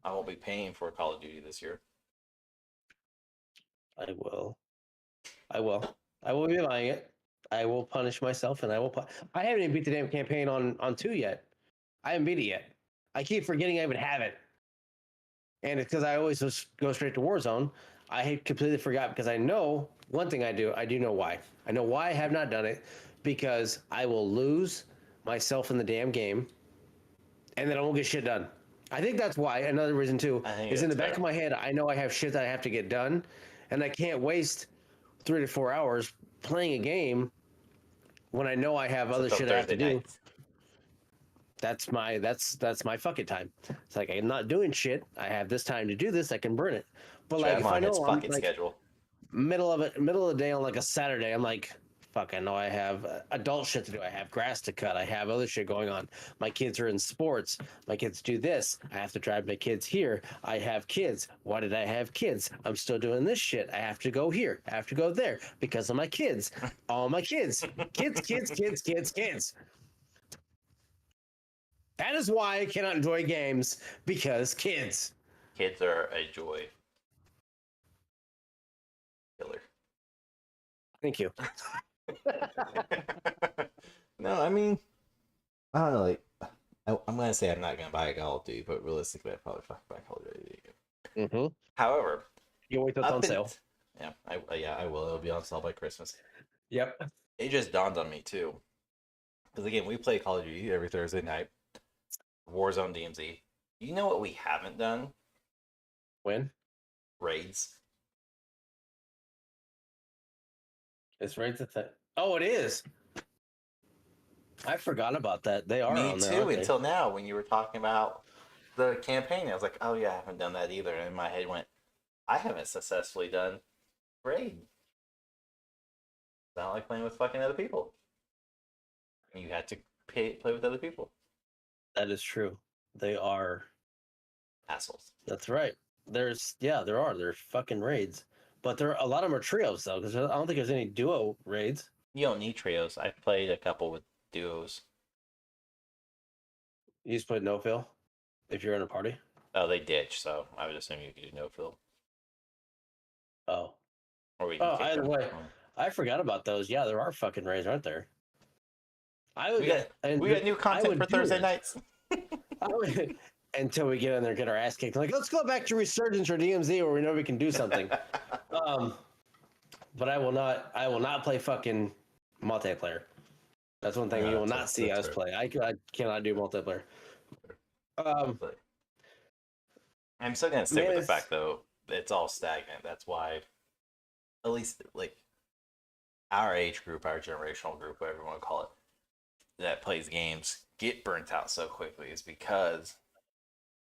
A: I won't be paying for Call of Duty this year.
B: I will. I will be buying it. I will punish myself, and I will. I haven't even beat the damn campaign on 2 yet. I haven't beat it yet. I keep forgetting I even have it, and it's because I always just go straight to Warzone. I had completely forgot because I know one thing I do. I do know why. I know why I have not done it, because I will lose myself in the damn game, and then I won't get shit done. I think that's why. Another reason too is in the back of my head. I know I have shit that I have to get done, and I can't waste 3 to 4 hours playing a game when I know I have other shit I have to do. That's my fucking time. It's like I'm not doing shit. I have this time to do this. I can burn it. But like if I know I'm like
A: schedule.
B: middle of the day on like a Saturday, I'm like, fuck, I know I have adult shit to do. I have grass to cut. I have other shit going on. My kids are in sports. My kids do this. I have to drive my kids here. I have kids. Why did I have kids? I'm still doing this shit. I have to go here. I have to go there because of my kids. All my kids. Kids. That is why I cannot enjoy games, because kids.
A: Kids are a joy. Killer.
B: Thank you.
A: No, I mean, I don't know. Like, I'm gonna say I'm not gonna buy a Call of Duty, but realistically, I'd probably fucking buy Call of Duty.
B: Mm-hmm.
A: However,
B: you wait till it's on sale.
A: Yeah, I will. It'll be on sale by Christmas.
B: Yep.
A: It just dawned on me too, because again, we play Call of Duty every Thursday night. Warzone DMZ. You know what we haven't done?
B: When?
A: Raids.
B: Is raids a thing? Oh, it is. I forgot about that. They are
A: Me
B: on there,
A: too,
B: aren't they?
A: until now when you were talking about the campaign. I was like, oh yeah, I haven't done that either. And in my head went, I haven't successfully done raid. It's not like playing with fucking other people. You had to play with other people.
B: That is true. They are
A: Assholes.
B: That's right. There are. There's fucking raids, but a lot of them are trios though, because I don't think there's any duo raids.
A: You don't need trios. I've played a couple with duos.
B: You just put no fill if you're in a party.
A: Oh, they ditch, so I would assume you could do no fill.
B: Oh.
A: Or we can
B: Either way, I forgot about those. Yeah, there are fucking raids, aren't there?
A: We got new content for Thursday nights.
B: Until we get in there and get our ass kicked. Like, let's go back to Resurgence or DMZ where we know we can do something. But I will not play fucking multiplayer. That's one thing you will not see us play. I cannot do multiplayer.
A: I'm still gonna stick with the fact though it's all stagnant. That's why, at least like our age group, our generational group, whatever you want to call it, that plays games get burnt out so quickly is because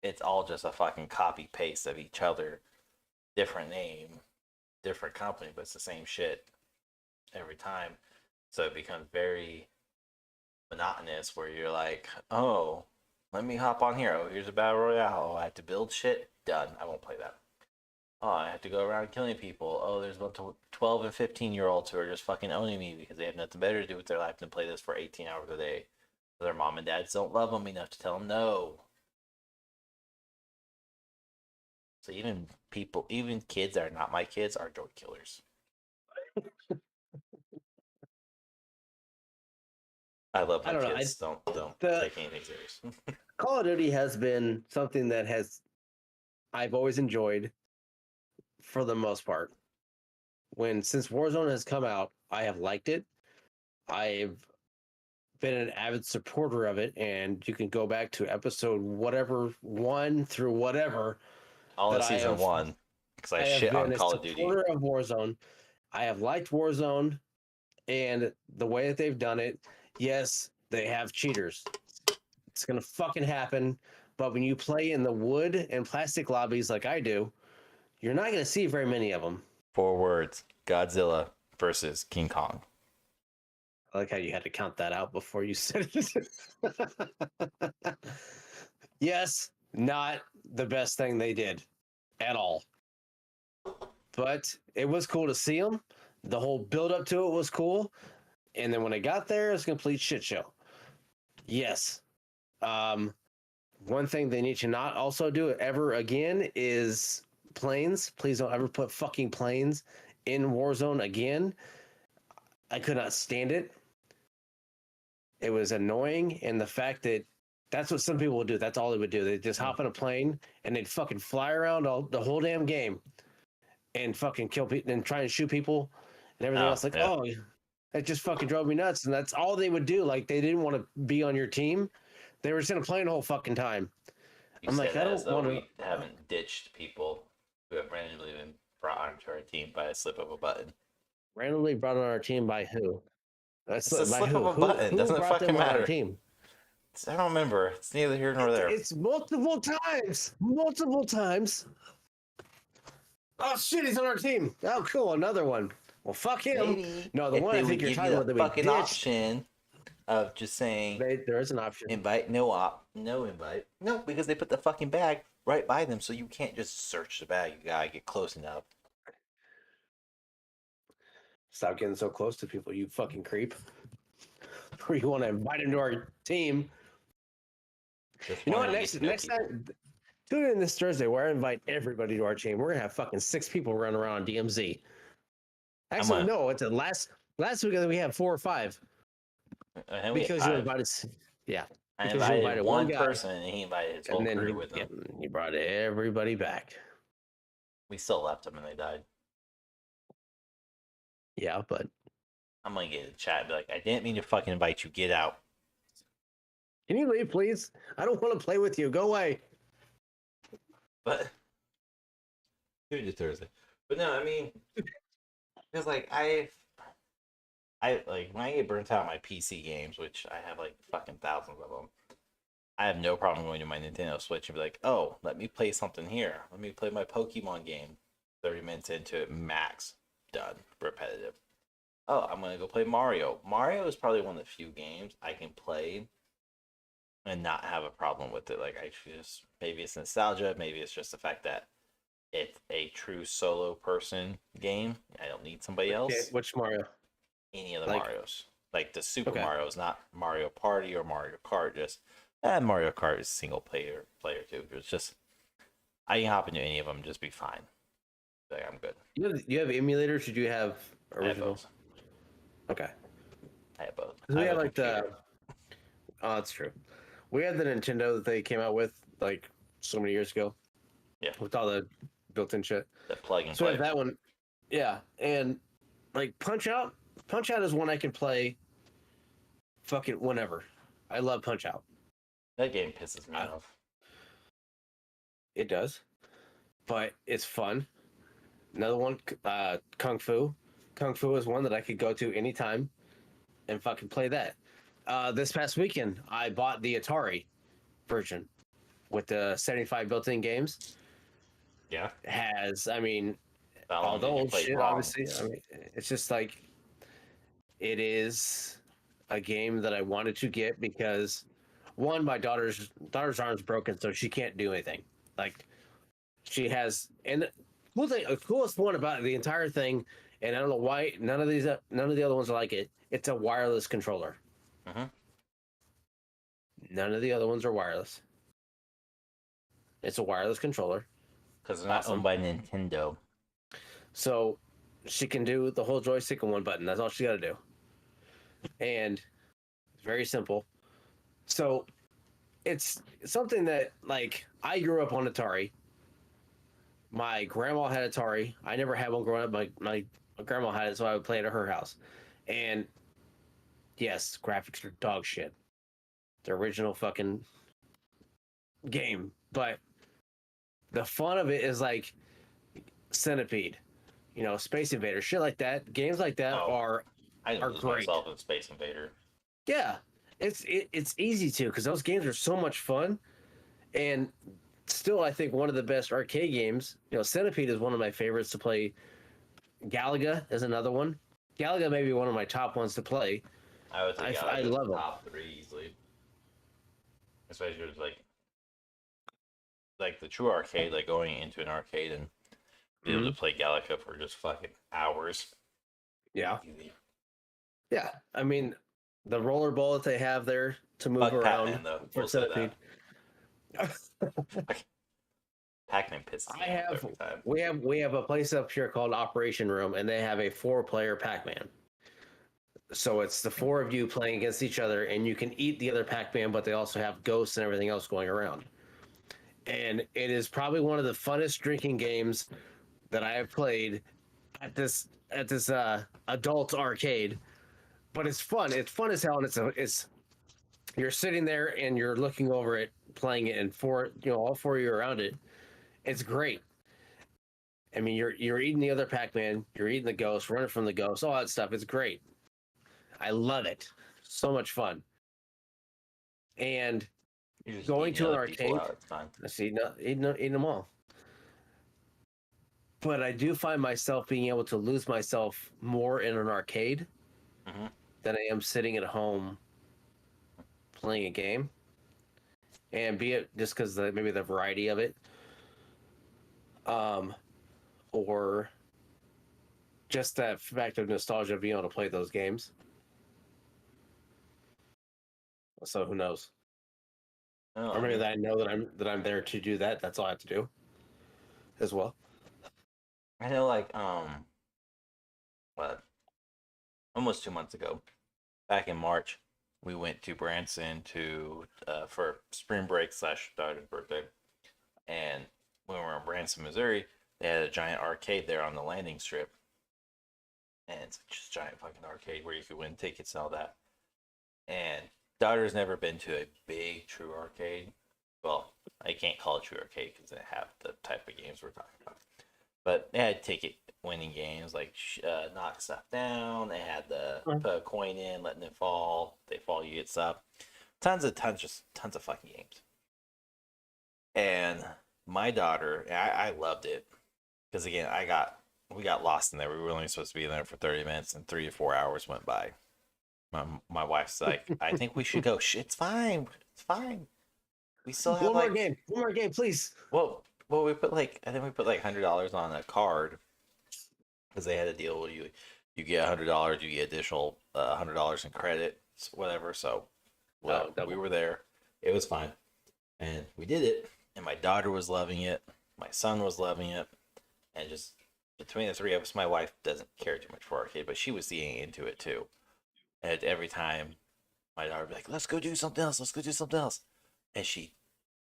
A: it's all just a fucking copy paste of each other, different name, different company, but it's the same shit every time. So it becomes very monotonous where you're like, oh, let me hop on here. Oh, here's a battle royale. Oh, I have to build shit. Done. I won't play that. Oh, I have to go around killing people. Oh, there's a bunch of 12 and 15-year-olds who are just fucking owning me because they have nothing better to do with their life than play this for 18 hours a day. Their mom and dads don't love them enough to tell them no. So even kids that are not my kids are joy killers. I love my kids. Don't take anything serious.
B: Call of Duty has been something that I've always enjoyed for the most part. Since Warzone has come out, I have liked it. I've been an avid supporter of it, and you can go back to episode whatever 1 through whatever.
A: All of season 1, because I shit on Call of Duty.
B: Supporter of Warzone. I have liked Warzone and the way that they've done it. Yes, they have cheaters. It's gonna fucking happen. But when you play in the wood and plastic lobbies like I do, you're not gonna see very many of them.
A: 4 words: Godzilla versus King Kong.
B: I like how you had to count that out before you said it. Yes, not the best thing they did at all. But it was cool to see them. The whole build up to it was cool. And then when I got there, it was a complete shit show. Yes. One thing they need to not also do ever again is planes. Please don't ever put fucking planes in Warzone again. I could not stand it. It was annoying, and the fact that that's what some people would do. That's all they would do. They'd just hop in a plane and they'd fucking fly around the whole damn game and fucking kill people and try and shoot people and everything else. Like, oh, it just fucking drove me nuts. And that's all they would do. Like, they didn't want to be on your team. They were just in a plane the whole fucking time.
A: I'm like, I don't want to. We haven't ditched people who have randomly been brought onto our team by a slip of a button.
B: Randomly brought on our team by who?
A: It's a slip of a button. Doesn't it fucking matter? Team? I don't remember. It's neither here nor there.
B: It's multiple times. Multiple times. Oh shit, he's on our team. Oh cool, another one. Well, fuck him.
A: Maybe
B: no, the one I think you're talking about, the
A: fucking option of just saying
B: there is an option.
A: Invite, no invite. No, because they put the fucking bag right by them, so you can't just search the bag. You gotta get close enough.
B: Stop getting so close to people, you fucking creep. Or you want to invite him to our team. You know what? Next time, tune in this Thursday where I invite everybody to our team. We're gonna have fucking 6 people running around on DMZ. Actually, no, it's last week we had 4 or 5. Because you invited, yeah.
A: I invited one person and he invited his whole crew with him.
B: He brought everybody back.
A: We still left them and they died.
B: Yeah, but
A: I'm gonna get a chat and be like, I didn't mean to fucking invite you. Get out.
B: Can you leave, please? I don't want to play with you. Go away.
A: But Thursday. But no, I mean, because like I like when I get burnt out on my PC games, which I have like fucking thousands of them. I have no problem going to my Nintendo Switch and be like, oh, let me play something here. Let me play my Pokemon game. 30 minutes into it, max. Done. Repetitive. Oh, I'm going to go play Mario. Mario is probably one of the few games I can play and not have a problem with it. Like, I just, maybe it's nostalgia. Maybe it's just the fact that it's a true solo person game. I don't need somebody else.
B: Okay, which Mario?
A: Any of the Marios. Like the Super Mario's, not Mario Party or Mario Kart. Just Mario Kart is single player too. It's just I can hop into any of them, and just be fine. Like, I'm good.
B: You have emulators? Or do you have originals? Okay.
A: I have both.
B: We have like the. Oh, that's true. We had the Nintendo that they came out with like so many years ago.
A: Yeah.
B: With all the built-in shit.
A: The plug and
B: play. So
A: I
B: have that one. Yeah, and like Punch Out. Punch Out is one I can play. Fucking whenever. I love Punch Out.
A: That game pisses me off.
B: It does, but it's fun. Another one, Kung Fu. Kung Fu is one that I could go to anytime and fucking play that. This past weekend, I bought the Atari version with the 75 built-in games.
A: Yeah.
B: Has, I mean, all the old shit, obviously. I mean, it's just like, it is a game that I wanted to get because, one, my daughter's arm's broken, so she can't do anything. Like, she has, and the coolest one about the entire thing, and I don't know why none of the other ones are like it. It's a wireless controller.
A: Uh-huh.
B: None of the other ones are wireless. It's a wireless controller.
A: Because they're not owned by Nintendo.
B: So she can do the whole joystick in one button. That's all she got to do. And it's very simple. So it's something that, like, I grew up on Atari. My grandma had Atari. I never had one growing up. My grandma had it, so I would play it at her house. And yes, graphics are dog shit. The original fucking game. But the fun of it is like Centipede. Space Invaders, shit like that. Games like that
A: Oh, I
B: are
A: lose
B: great.
A: myself in Space Invader.
B: Yeah, it's easy to because those games are so much fun, and still I think one of the best arcade games. Centipede is one of my favorites to play. Galaga is another one. Galaga may be one of my top ones to play.
A: I would say
B: I
A: Galaga
B: love them.
A: top 3 easily, especially with like the true arcade, like going into an arcade and be able to
B: Mhm.
A: play Galaga for just fucking hours.
B: Yeah,
A: Easy.
B: yeah. I mean, the rollerball that they have there to move
A: Fuck
B: around
A: Pac-Man though.
B: for
A: We'll say
B: Centipede.
A: that. Pac-Man pisses
B: I
A: me off
B: have
A: every time.
B: we have a place up here called Operation Room, and they have a 4-player Pac-Man. So it's the 4 of you playing against each other, and you can eat the other Pac-Man, but they also have ghosts and everything else going around. And it is probably one of the funnest drinking games that I have played at this adult arcade. But it's fun. It's fun as hell, and it's you're sitting there and you're looking over it, playing it, and all 4 of you around it. It's great. I mean, you're eating the other Pac-Man, you're eating the ghost, running from the ghost, all that stuff. It's great. I love it. So much fun. And
A: You're just
B: going
A: eating
B: to an
A: other people
B: arcade,
A: out. It's fine.
B: I see eating them all. But I do find myself being able to lose myself more in an arcade
A: Hmm.
B: than I am sitting at home playing a game. And be it just because maybe the variety of it, um, or just that fact of nostalgia of being able to play those games. So who knows?
A: No,
B: Or
A: I
B: maybe
A: mean,
B: that I know that I'm there to do that. That's all I have to do, as well.
A: I know like what, almost 2 months ago, back in March, we went to Branson to for spring break slash daughter's birthday, and when we were in Branson, Missouri, they had a giant arcade there on the landing strip, and it's just a giant fucking arcade where you could win tickets and all that. And daughter's never been to a big true arcade. Well, I can't call it true arcade because they have the type of games we're talking about. But they had ticket winning games like knock stuff down. They had the put a coin in, letting it fall. They fall, you get stuff. Tons of fucking games. And my daughter, I loved it because again, we got lost in there. We were only supposed to be in there for 30 minutes, and 3 to 4 hours went by. My wife's like, I think we should go. It's fine. It's fine. We still have like
B: One more game, please.
A: well, we put like I think we put like $100 on a card because they had a deal where you get $100, you get additional $100 in credit, whatever. So well, we were there. It was fine, and we did it. And my daughter was loving it. My son was loving it, and just between the 3 of us, my wife doesn't care too much for arcade, but she was seeing into it too. And every time my daughter would be like, "Let's go do something else. Let's go do something else," and she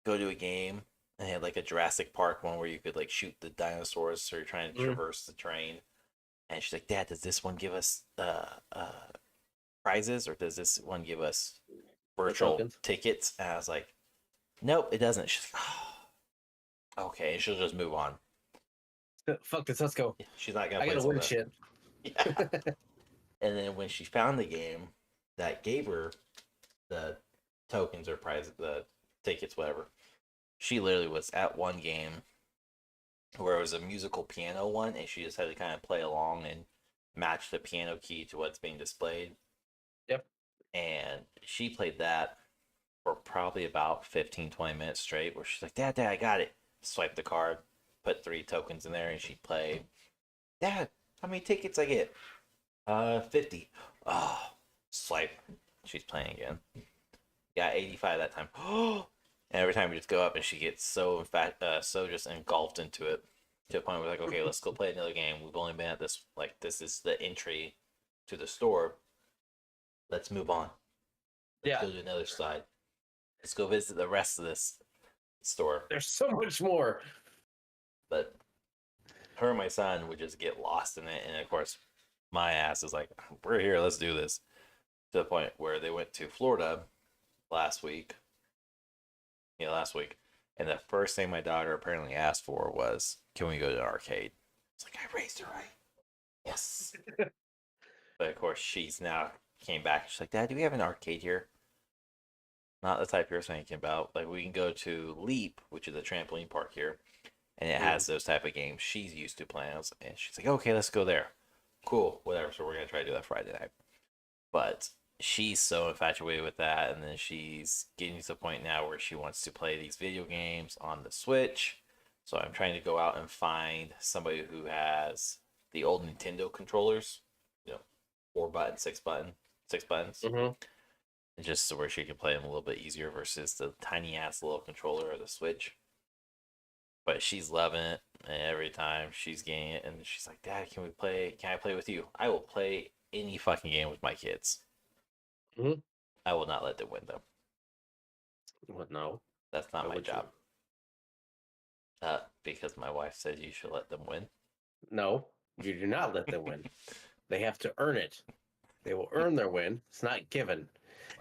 A: go to a game and they had like a Jurassic Park one where you could like shoot the dinosaurs, so you're trying to traverse the train. And she's like, "Dad, does this one give us prizes, or does this one give us virtual tickets?" And I was like, "Nope, it doesn't." She's like, "Oh, okay," and she'll just move on.
B: Fuck this, let's go.
A: She's not gonna
B: I
A: play
B: gotta win shit.
A: Yeah. And then when she found the game that gave her the tokens or prize, the tickets, whatever, she literally was at one game where it was a musical piano one, and she just had to kind of play along and match the piano key to what's being displayed.
B: Yep.
A: And she played that for probably about 15, 20 minutes straight, where she's like, Dad, I got it. Swipe the card, put 3 tokens in there, and she'd play. Dad, how many tickets I get? 50. Oh, swipe. She's playing again. Got 85 that time. Oh, and every time we just go up, and she gets so so just engulfed into it to the point where we're like, okay, let's go play another game. We've only been at this, like, this is the entry to the store. Let's move on. Let's go to another side. Let's go visit the rest of this store.
B: There's so much more.
A: But her and my son would just get lost in it, and of course, my ass is like, we're here, let's do this. To the point where they went to Florida last week. Yeah, last week. And the first thing my daughter apparently asked for was, can we go to an arcade? It's like, I raised her right. Yes. But of course, she's now came back. She's like, Dad, do we have an arcade here? Not the type you're thinking about. Like, we can go to Leap, which is a trampoline park here, and it has those type of games she's used to playing. And she's like, okay, let's go there. Cool, whatever. So we're gonna try to do that Friday night. But she's so infatuated with that, and then she's getting to the point now where she wants to play these video games on the Switch. So I'm trying to go out and find somebody who has the old Nintendo controllers, 4 button, 6 buttons,
B: Mm-hmm.
A: and just so where she can play them a little bit easier versus the tiny ass little controller or the Switch. But she's loving it, and every time she's getting it, and she's like, Dad, can we play? Can I play with you? I will play any fucking game with my kids.
B: Mm-hmm.
A: I will not let them win, though.
B: What? No.
A: That's not
B: Why
A: my
B: would you?
A: job. Because my wife said you should let them win.
B: No, you do not let them win. They have to earn it. They will earn their win. It's not given.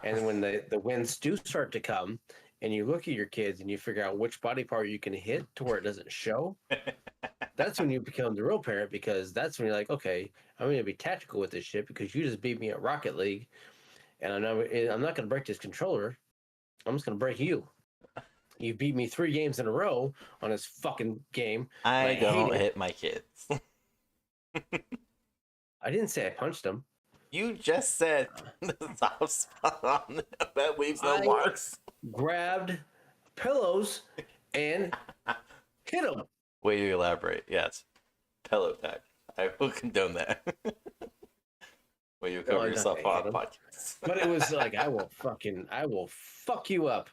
B: And when the wins do start to come, and you look at your kids and you figure out which body part you can hit to where it doesn't show, that's when you become the real parent, because that's when you're like, okay, I'm going to be tactical with this shit because you just beat me at Rocket League, and I'm not going to break this controller. I'm just going to break you. You beat me 3 games in a row on this fucking game.
A: I don't
B: hate it.
A: hit my kids.
B: I didn't say I punched them.
A: You just said the top spot on that leaves no marks.
B: Grabbed pillows and hit them.
A: Way to elaborate. Yes. Pillow tag. I will condone that. Way you cover yourself on the podcast.
B: But it was like, I will fuck you up.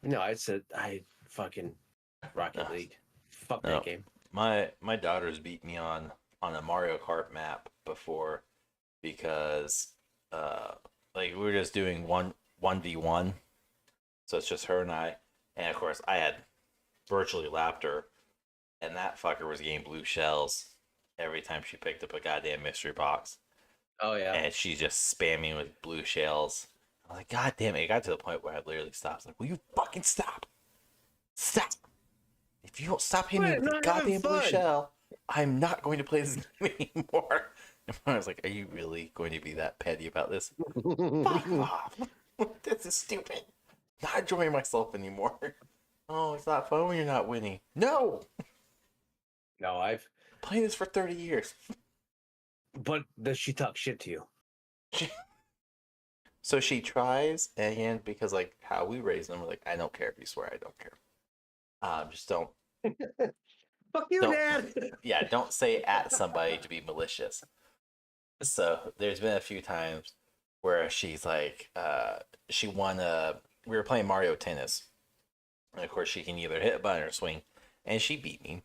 B: No, I said, I fucking Rocket League. Fuck that game.
A: My daughters beat me on a Mario Kart map before because we were just doing 1v1. So it's just her and I. And of course I had virtually lapped her, and that fucker was getting blue shells every time she picked up a goddamn mystery box.
B: Oh yeah.
A: And she's just spamming with blue shells. I'm like, God damn it. It got to the point where I literally stopped. Like, will you fucking stop? Stop. If you don't stop hitting me with the goddamn blue shell, I'm not going to play this game anymore. And I was like, are you really going to be that petty about this? Fuck off. This is stupid. Not enjoying myself anymore. Oh, it's not fun when you're not winning. No.
B: No, I've
A: playing this for 30 years.
B: But does she talk shit to you?
A: So she tries, and because like how we raise them, we're like, I don't care if you swear, I don't care. Just don't.
B: Fuck you, Dad.
A: Yeah, don't say at somebody to be malicious. So there's been a few times where she's like, she won we were playing Mario Tennis, and of course she can either hit a button or swing, and she beat me.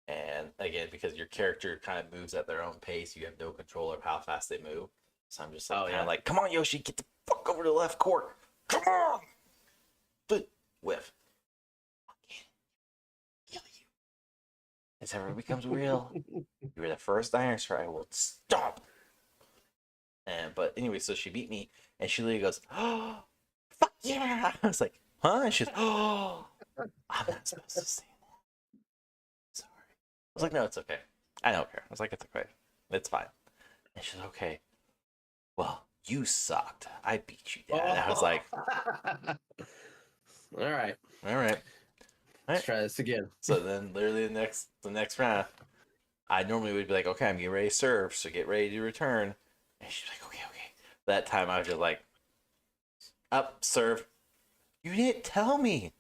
A: And again, because your character kind of moves at their own pace, you have no control of how fast they move. So I'm just like, kind of like, come on, Yoshi, get the fuck over to the left court. Come on. But whiff. Fucking kill you. This ever becomes real, you're the first Iron Strike I will stop. But anyway, so she beat me, and she literally goes, oh, fuck yeah. I was like, huh? And she's, oh, I'm not supposed to say that. Sorry. I was like, no, it's okay. I don't care. I was like, it's okay. It's fine. And she's like, okay. Well, you sucked. I beat you, Dad. And I was like,
B: all right.
A: Let's
B: try this again.
A: So then literally the next round, I normally would be like, okay, I'm getting ready to serve, so get ready to return. And she's like, okay. That time I was just like, up, serve. You didn't tell me.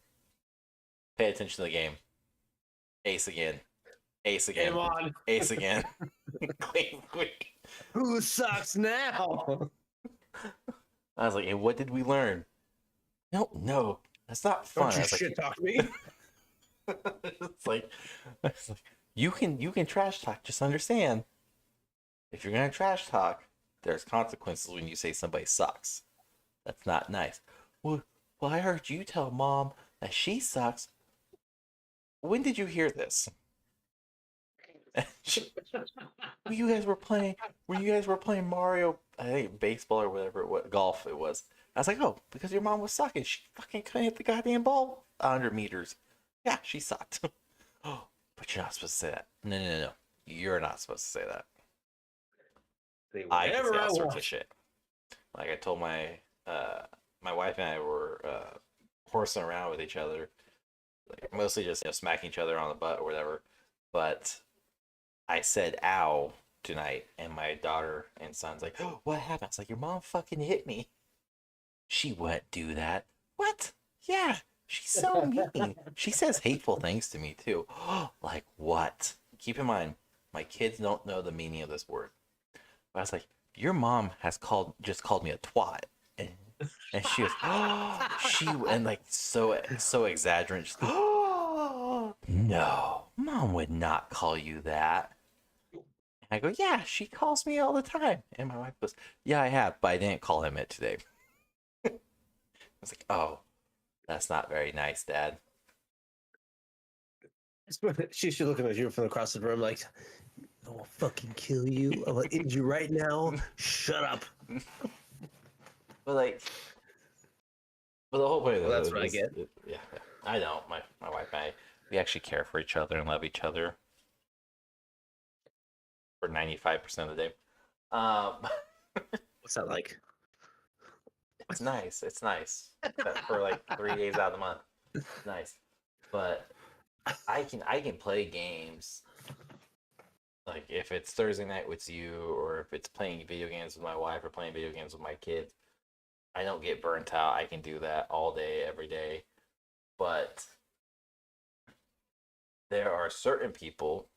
A: Pay attention to the game. Ace again. Ace again.
B: Come on.
A: Ace again. Quick.
B: Who sucks now?
A: I was like, hey, what did we learn? No, that's not fun.
B: Don't you shit talk me.
A: It's like, you can trash talk. Just understand, if you're gonna trash talk, there's consequences when you say somebody sucks. That's not nice. Well, I heard you tell Mom that she sucks. When did you hear this? When you guys were playing Mario, I think baseball or whatever it was, golf it was. I was like, oh, because your mom was sucking. She fucking couldn't hit the goddamn ball 100 meters. Yeah, she sucked. Oh, but you're not supposed to say that. No. you're not supposed to say that.
B: Say
A: I can say
B: whatever I
A: all sorts
B: want.
A: of shit. Like I told my wife and I were horsing around with each other, like mostly just smacking each other on the butt or whatever. But I said "ow" tonight, and my daughter and son's like, "Oh, what happened?" It's like, your mom fucking hit me. She wouldn't do that. What? Yeah, she's so mean. She says hateful things to me too. Like what? Keep in mind, my kids don't know the meaning of this word. But I was like, your mom has just called me a twat. And, and she was, and like so exaggerant. She's, no, mom would not call you that. And I go, yeah, she calls me all the time. And my wife goes, yeah, I have, but I didn't call him it today. I was like, oh, that's not very nice, Dad.
B: She's looking at you from across the room like, I will fucking kill you. I will end you right now. Shut up.
A: But like, but the whole point of
B: Well, that's
A: it
B: what I
A: is,
B: get.
A: yeah, I know my wife and I, we actually care for each other and love each other for 95% of the day. Um,
B: What's that like?
A: it's nice. It's nice. But for like 3 days out of the month, it's nice. But I can play games like if it's Thursday night with you, or if it's playing video games with my wife, or playing video games with my kids. I don't get burnt out. I can do that all day, every day. But there are certain people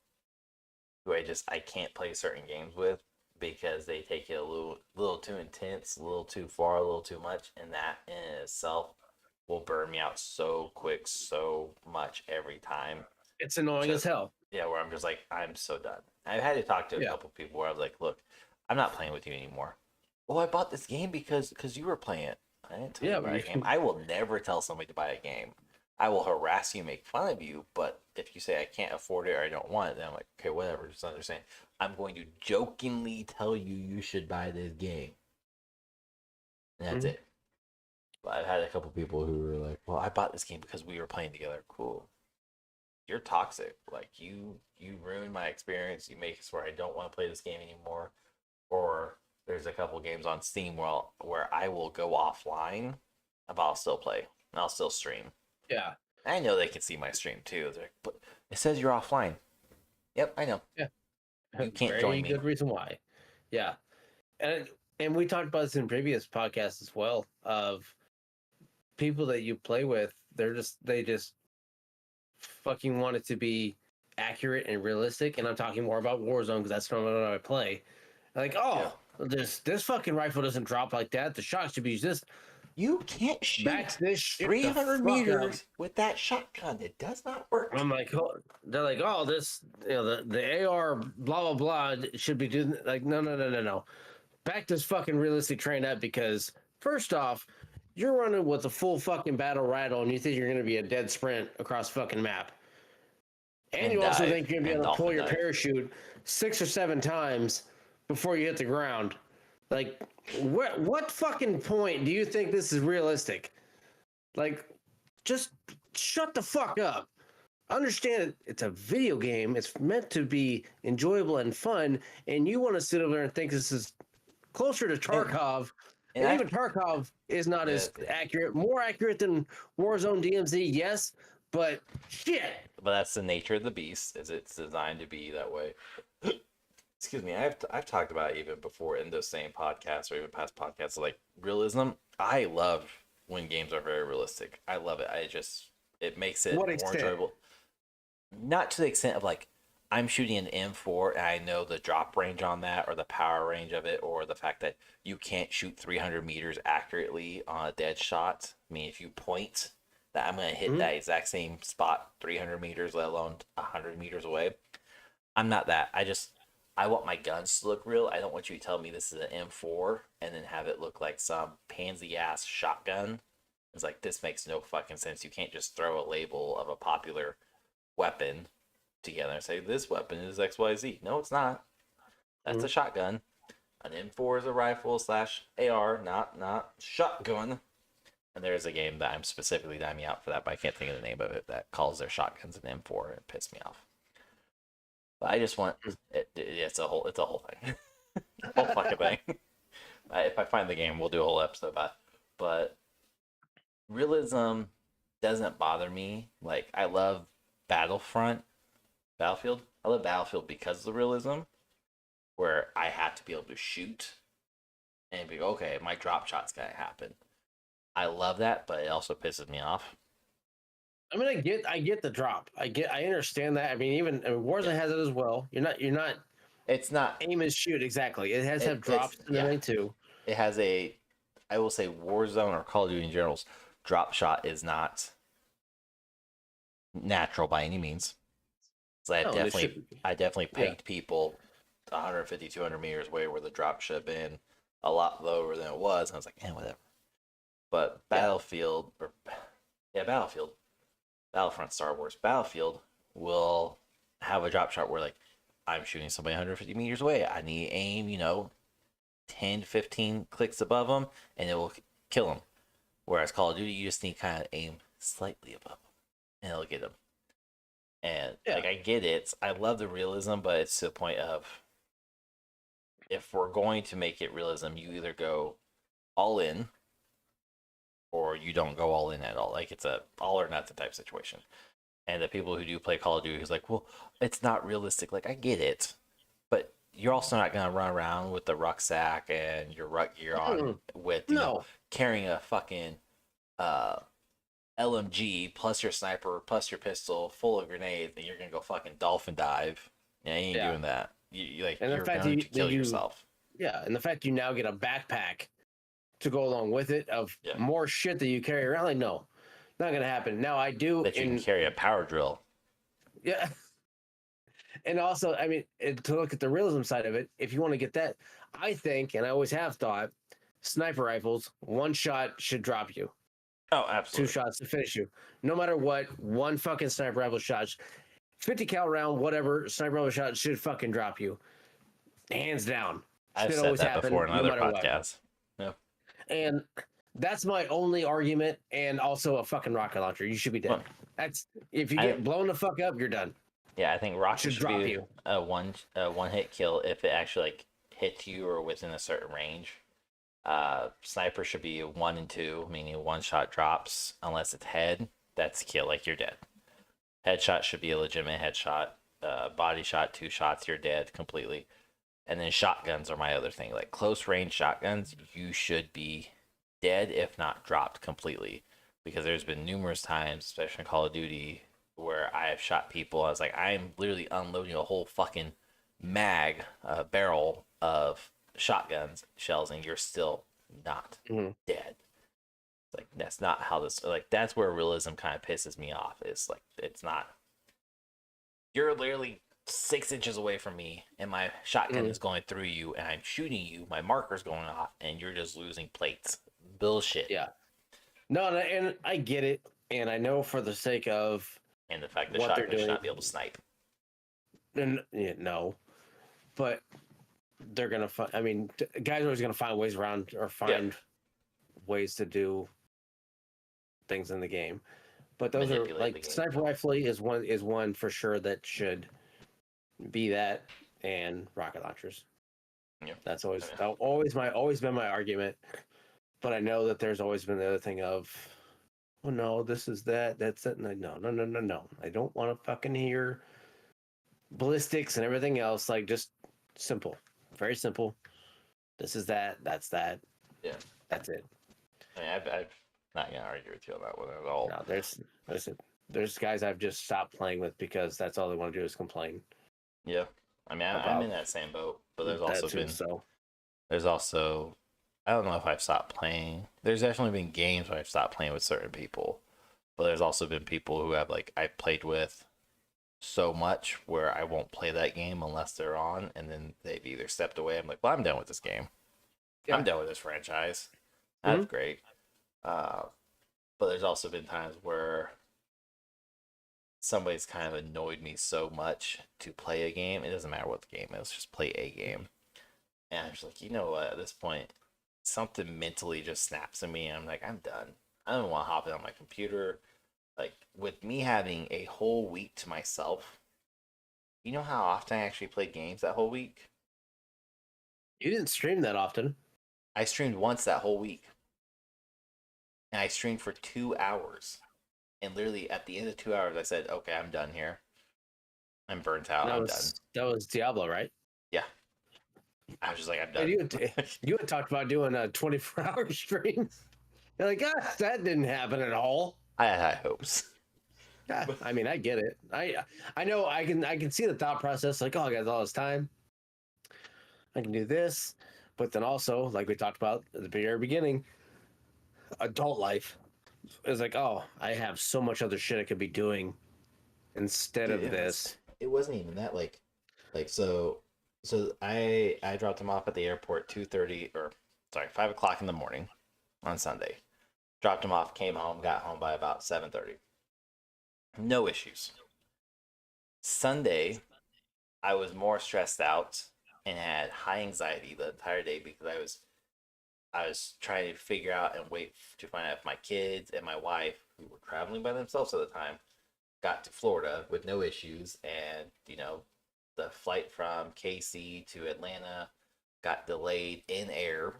A: who I can't play certain games with because they take it a little too intense, a little too far, a little too much, and that in itself will burn me out so quick, so much every time.
B: It's annoying as hell.
A: Yeah, where I'm just like, I'm so done. I've had to talk to a couple people where I was like, look, I'm not playing with you anymore. Well, I bought this game because you were playing it. I didn't tell you to buy a game. I will never tell somebody to buy a game. I will harass you, make fun of you, but if you say I can't afford it or I don't want it, then I'm like, okay, whatever. Just understand. I'm going to jokingly tell you should buy this game. And that's it. But I've had a couple people who were like, well, I bought this game because we were playing together. Cool. You're toxic. Like you ruined my experience. You make it where I don't want to play this game anymore. Or there's a couple games on Steam where I will go offline, but I'll still play and I'll still stream.
B: Yeah.
A: I know they can see my stream too. They're like, but it says you're offline. Yep, I know.
B: Yeah.
A: You can't
B: Very
A: join me.
B: good reason why. Yeah. And we talked about this in previous podcasts as well, of people that you play with, they just fucking want it to be accurate and realistic. And I'm talking more about Warzone because that's not what I play. Like, oh, this fucking rifle doesn't drop like that. The shot should be this.
A: You can't shoot
B: Back this shit
A: 300 meters with that shotgun. It does not work.
B: I'm like, oh, they're like, oh, this, the AR, blah blah blah, should be doing like, no. Back this fucking realistic train up, because first off, you're running with a full fucking battle rifle and you think you're gonna be a dead sprint across fucking map, and you also think you're gonna be able to pull your parachute 6 or 7 times before you hit the ground. Like, what fucking point do you think this is realistic? Like, just shut the fuck up. Understand it's a video game. It's meant to be enjoyable and fun, and you want to sit over there and think this is closer to Tarkov. And even Tarkov is not as accurate. More accurate than Warzone DMZ, yes, but shit.
A: But that's the nature of the beast, is it's designed to be that way. Excuse me, I've talked about it even before in those same podcasts or even past podcasts, like realism. I love when games are very realistic. I love it. It makes it more enjoyable. Not to the extent of like, I'm shooting an M4 and I know the drop range on that, or the power range of it, or the fact that you can't shoot 300 meters accurately on a dead shot. I mean, if you point, that I'm going to hit that exact same spot 300 meters, let alone 100 meters away. I'm not that. I want my guns to look real. I don't want you to tell me this is an M4 and then have it look like some pansy ass shotgun. It's like, this makes no fucking sense. You can't just throw a label of a popular weapon together and say this weapon is XYZ. No, it's not. That's a shotgun. An M4 is a rifle / AR, not shotgun. And there's a game that I'm specifically diming out for that, but I can't think of the name of it, that calls their shotguns an M4. It pissed me off. But I just want it's a whole thing, whole fucking thing. If I find the game, we'll do a whole episode about it. But realism doesn't bother me. Like I love Battlefield. I love Battlefield because of the realism, where I have to be able to shoot and be okay. My drop shot's gonna happen. I love that, but it also pisses me off.
B: I mean, I get the drop. I understand that. I mean, Warzone has it as well. You're not
A: It's not.
B: aim and shoot exactly. It has to have drops and
A: Yeah.
B: everything too.
A: It has a. I will say Warzone or Call of Duty in general's drop shot is not natural by any means. So
B: No,
A: I definitely pegged people 150, 200 meters away where the drop should have been a lot lower than it was. And I was like, whatever. But Battlefield, Battlefront, Star Wars, Battlefield will have a drop shot where like I'm shooting somebody 150 meters away. I need aim, 10, 15 clicks above them, and it will kill them. Whereas Call of Duty, you just need kind of aim slightly above them, and it'll get them. And like I get it, I love the realism, but it's to the point of if we're going to make it realism, you either go all in or you don't go all in at all. Like it's a all or nothing type situation. And the people who do play Call of Duty is like, well, it's not realistic. Like I get it, but you're also not gonna run around with the rucksack and your ruck gear on with carrying a fucking LMG plus your sniper plus your pistol full of grenades, and you're gonna go fucking dolphin dive. Yeah, you ain't doing that. You like and you're going to kill yourself.
B: Yeah, and the fact you now get a backpack to go along with it of more shit that you carry around, like no, not gonna happen. Now I do
A: that you can carry a power drill.
B: Yeah. And also, I mean, to look at the realism side of it, if you want to get that, I think, and I always have thought, sniper rifles, one shot should drop you.
A: Oh, absolutely.
B: 2 shots to finish you. No matter what, one fucking sniper rifle shot, 50 cal round, whatever, sniper rifle shot should fucking drop you. Hands down.
A: I've said that before in other podcasts.
B: Yeah. And that's my only argument, and also a fucking rocket launcher. You should be dead. Well, that's if you get blown the fuck up, you're done.
A: Yeah, I think rocket should be a one hit kill if it actually like hits you or within a certain range. Sniper should be 1 and 2, meaning one shot drops unless it's head. That's kill, like you're dead. Headshot should be a legitimate headshot. Body shot, 2 shots, you're dead completely. And then shotguns are my other thing. Like close range shotguns, you should be dead if not dropped completely. Because there's been numerous times, especially in Call of Duty, where I have shot people. I was like, I'm literally unloading a whole fucking barrel of shotguns shells, and you're still not dead. Like that's not how this. Like that's where realism kind of pisses me off. Is like it's not. You're literally 6 inches away from me, and my shotgun is going through you, and I'm shooting you. My marker's going off, and you're just losing plates. Bullshit.
B: Yeah. No, and I get it, and I know for the sake of
A: and the fact that shotgun should not be able to snipe.
B: And no, but they're gonna find. I mean, guys are always gonna find ways around or find ways to do things in the game. But those are like sniper rifle is one for sure that should be that, and rocket launchers.
A: Yeah,
B: that's always been my argument. But I know that there's always been the other thing of, oh no, this is that, that's it. And no. I don't want to fucking hear ballistics and everything else. Like just simple, very simple. This is that, that's that.
A: Yeah,
B: that's it.
A: I mean, I'm not gonna argue with you on that one at all.
B: No, there's guys I've just stopped playing with because that's all they want to do is complain.
A: Yeah, I mean, I'm in that same boat, but there's also I don't know if I've stopped playing. There's definitely been games where I've stopped playing with certain people, but there's also been people who have like I've played with so much where I won't play that game unless they're on, and then they've either stepped away. I'm like, well, I'm done with this game. Yeah. I'm done with this franchise. That's great. But there's also been times where somebody's kind of annoyed me so much to play a game. It doesn't matter what the game is, just play a game. And I'm just like, you know what? At this point, something mentally just snaps in me, and I'm like, I'm done. I don't want to hop in on my computer. Like with me having a whole week to myself, You know how often I actually played games that whole week?
B: You didn't stream that often.
A: I streamed once that whole week. And I streamed for 2 hours. And literally at the end of 2 hours, I said, okay, I'm done here. I'm burnt out. I'm done.
B: That was Diablo, right?
A: Yeah. I was just like, I'm
B: And
A: done.
B: you had talked about doing a 24-hour stream. You're like, ah, that didn't happen at all.
A: I had high hopes.
B: Yeah, I mean, I get it. I know I can see the thought process. Like, oh, I got all this time. I can do this, but then also, like we talked about at the very beginning, adult life is like, oh, I have so much other shit I could be doing instead
A: Dude,
B: of this.
A: it wasn't even that like so I dropped him off at the airport 2:30 or sorry 5 o'clock in the morning on Sunday. Dropped him off, came home, got home by about 7:30. No issues. Sunday, I was more stressed out and had high anxiety the entire day because I was trying to figure out and wait to find out if my kids and my wife, who were traveling by themselves at the time, got to Florida with no issues. And, the flight from KC to Atlanta got delayed in air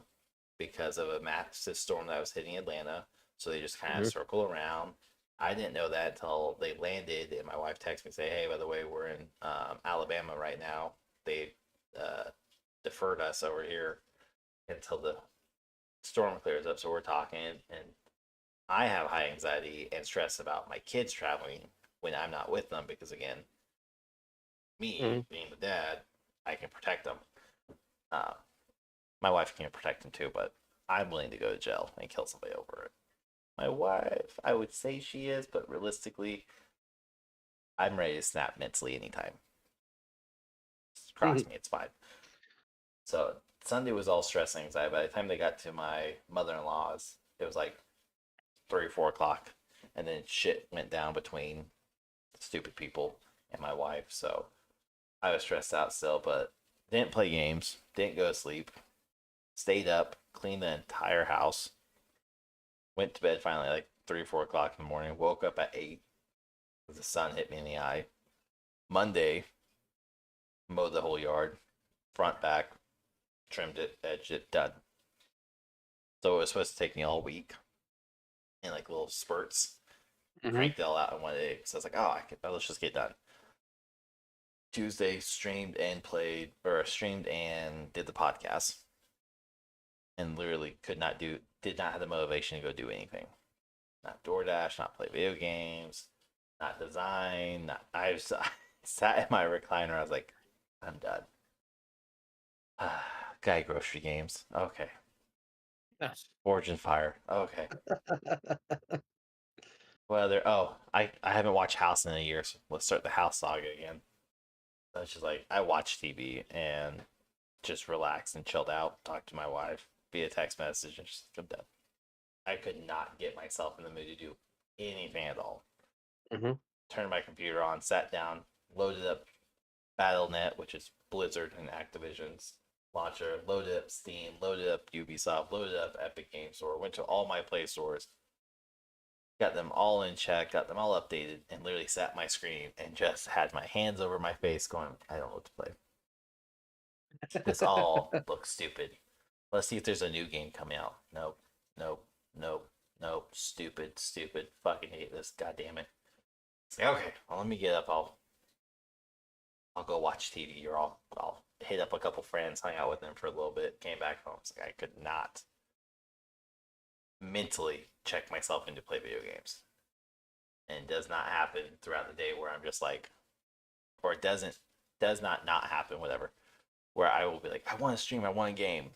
A: because of a massive storm that was hitting Atlanta. So they just kind of circle around. I didn't know that until they landed, and my wife texted me say, "Hey, by the way, we're in Alabama right now. They deferred us over here until the storm clears up, so we're talking." And I have high anxiety and stress about my kids traveling when I'm not with them because, again, me being the dad, I can protect them. Uh, my wife can protect them too, but I'm willing to go to jail and kill somebody over it. My wife, I would say she is, but realistically, I'm ready to snap mentally anytime. Cross me, it's fine. So Sunday was all stress and anxiety. By the time they got to my mother-in-law's, it was like 3 or 4 o'clock, and then shit went down between stupid people and my wife. So I was stressed out still, but didn't play games, didn't go to sleep, stayed up, cleaned the entire house, went to bed finally like 3 or 4 o'clock in the morning, woke up at 8 because the sun hit me in the eye. Monday, mowed the whole yard, front, back, trimmed it, edged it, done. So it was supposed to take me all week in like little spurts. Cranked it all out in one day. So I was like, let's just get done. Tuesday streamed and did the podcast, and literally did not have the motivation to go do anything. Not DoorDash, not play video games, not design. I sat in my recliner. I was like, I'm done. Guy grocery games. Okay. Forge and Fire. Okay. I haven't watched House in a year, so let's start the House saga again. So it's just like I watched TV and just relaxed and chilled out, talked to my wife via text message, and just I'm done. I could not get myself in the mood to do anything at all. Turned my computer on, sat down, loaded up BattleNet, which is Blizzard and Activision's launcher, loaded up Steam, loaded up Ubisoft, loaded up Epic Games Store, went to all my Play stores, got them all in check, got them all updated, and literally sat my screen and just had my hands over my face going, I don't know what to play. This all looks stupid. Let's see if there's a new game coming out. Nope, nope, nope, nope. Stupid, stupid. Fucking hate this. God damn it. It's like, okay, well, let me get up. I'll go watch TV, or I'll hit up a couple friends, hung out with them for a little bit, came back home. It's like I could not mentally check myself into play video games. And it does not happen throughout the day where I'm just like, or it does not happen, whatever, where I will be like, I want to stream, I want a game.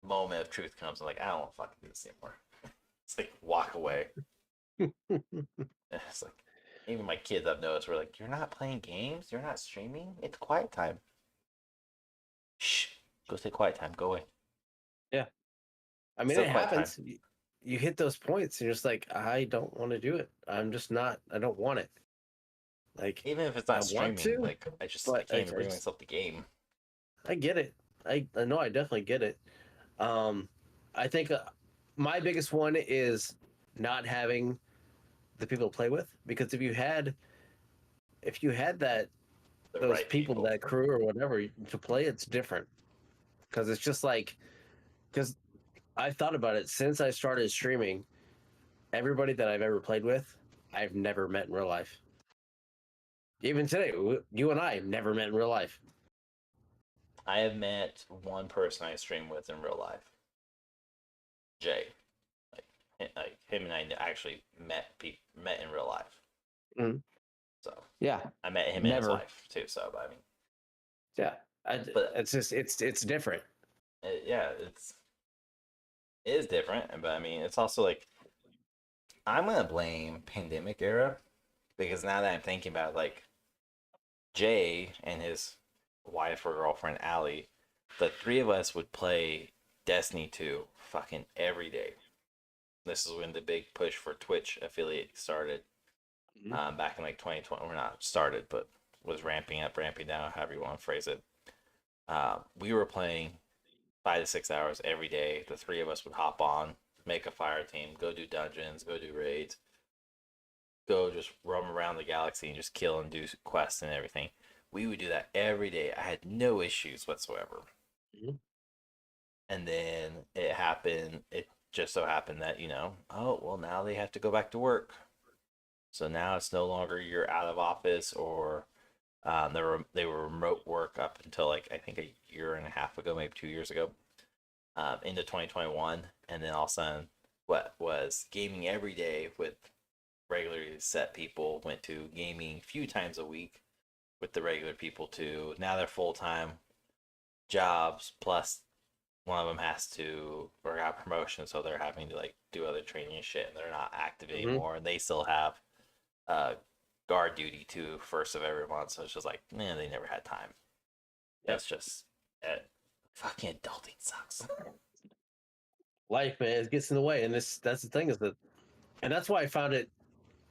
A: Moment of truth comes, I'm like, I don't want to fucking do this anymore. It's like, walk away. It's like, even my kids I've noticed, we're like, you're not playing games? You're not streaming? It's quiet time. Shh. Go say quiet time. Go away.
B: Yeah. I mean,
A: Still
B: it
A: quiet
B: happens.
A: time.
B: You hit those points and you're just like, I don't want to do it. I'm just not, I don't want it. Like,
A: Even if it's
B: I
A: not
B: want
A: streaming,
B: to,
A: like I
B: but
A: can't even bring myself to game.
B: I get it. I know I definitely get it. I think my biggest one is not having the people to play with, because if you had that those
A: right
B: people, that crew or whatever to play, it's different because it's just like because I've thought about it since I started streaming. Everybody that I've ever played with, I've never met in real life. Even today, you and I have never met in real life.
A: I have met one person I stream with in real life, Jay. Like him and I actually met in real life.
B: Mm.
A: So
B: Yeah,
A: I met him and his
B: never.
A: wife too. So I mean,
B: Yeah,
A: but
B: it's just it's different.
A: yeah, it is different. But I mean, it's also like I'm gonna blame pandemic era because now that I'm thinking about it, like Jay and his wife or girlfriend Allie, the three of us would play Destiny 2 fucking every day. This is when the big push for Twitch affiliate started. Back in like 2020, we're not started, but was ramping up, ramping down, however you want to phrase it. We were playing 5 to 6 hours every day. The three of us would hop on, make a fire team, go do dungeons, go do raids, go just roam around the galaxy and just kill and do quests and everything. We would do that every day. I had no issues whatsoever.
B: Mm-hmm.
A: And then it happened. It just so happened that, oh, well, now they have to go back to work. So now it's no longer you're out of office or they were remote work up until like I think a year and a half ago, maybe 2 years ago, into 2021, and then all of a sudden, what was gaming every day with regularly set people went to gaming a few times a week with the regular people too. Now they're full time jobs plus one of them has to or got promotion, so they're having to like do other training and shit, and they're not active anymore, and they still have guard duty too, first of every month. So it's just like, man, they never had time. That's just fucking adulting sucks.
B: Life, man, it gets in the way, and that's the thing is that, and that's why I found it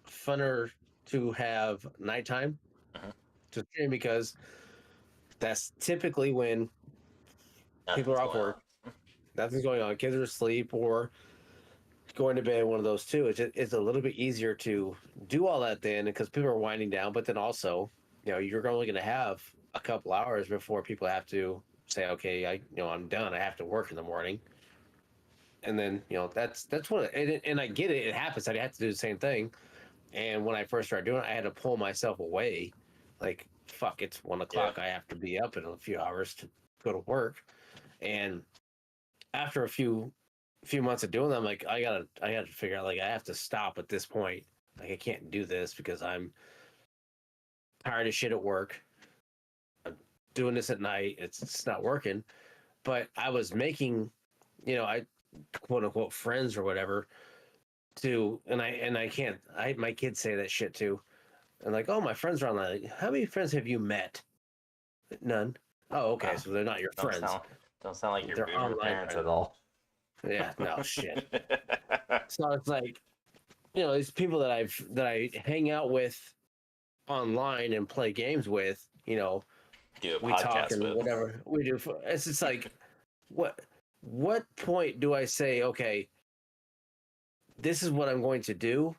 B: funner to have nighttime to stream because that's typically when people are off work, nothing's going on, kids are asleep or going to bed. One of those two. It's a little bit easier to do all that then because people are winding down, but then also, you're only going to have a couple hours before people have to say, okay, I'm done. I have to work in the morning. And then that's what and I get it. It happens. I have to do the same thing. And when I first started doing it, I had to pull myself away. Like fuck, it's 1 o'clock.
A: Yeah.
B: I have to be up in a few hours to go to work. And after a few months of doing that, I'm like, I gotta figure out like I have to stop at this point. Like I can't do this because I'm tired of shit at work. I'm doing this at night. It's not working. But I was making, I quote unquote friends or whatever to and I can't my kids say that shit too. And like, oh, my friends are online. Like, how many friends have you met? None. Oh, okay, so they're not your friends.
A: Don't sound like your
B: They're
A: boomer
B: online
A: parents
B: friends.
A: at all.
B: Yeah, no shit. So it's like, these people that I hang out with online and play games with,
A: Do a
B: we talk
A: podcast
B: and
A: with.
B: whatever we do. It's just like, what point do I say, okay, this is what I'm going to do,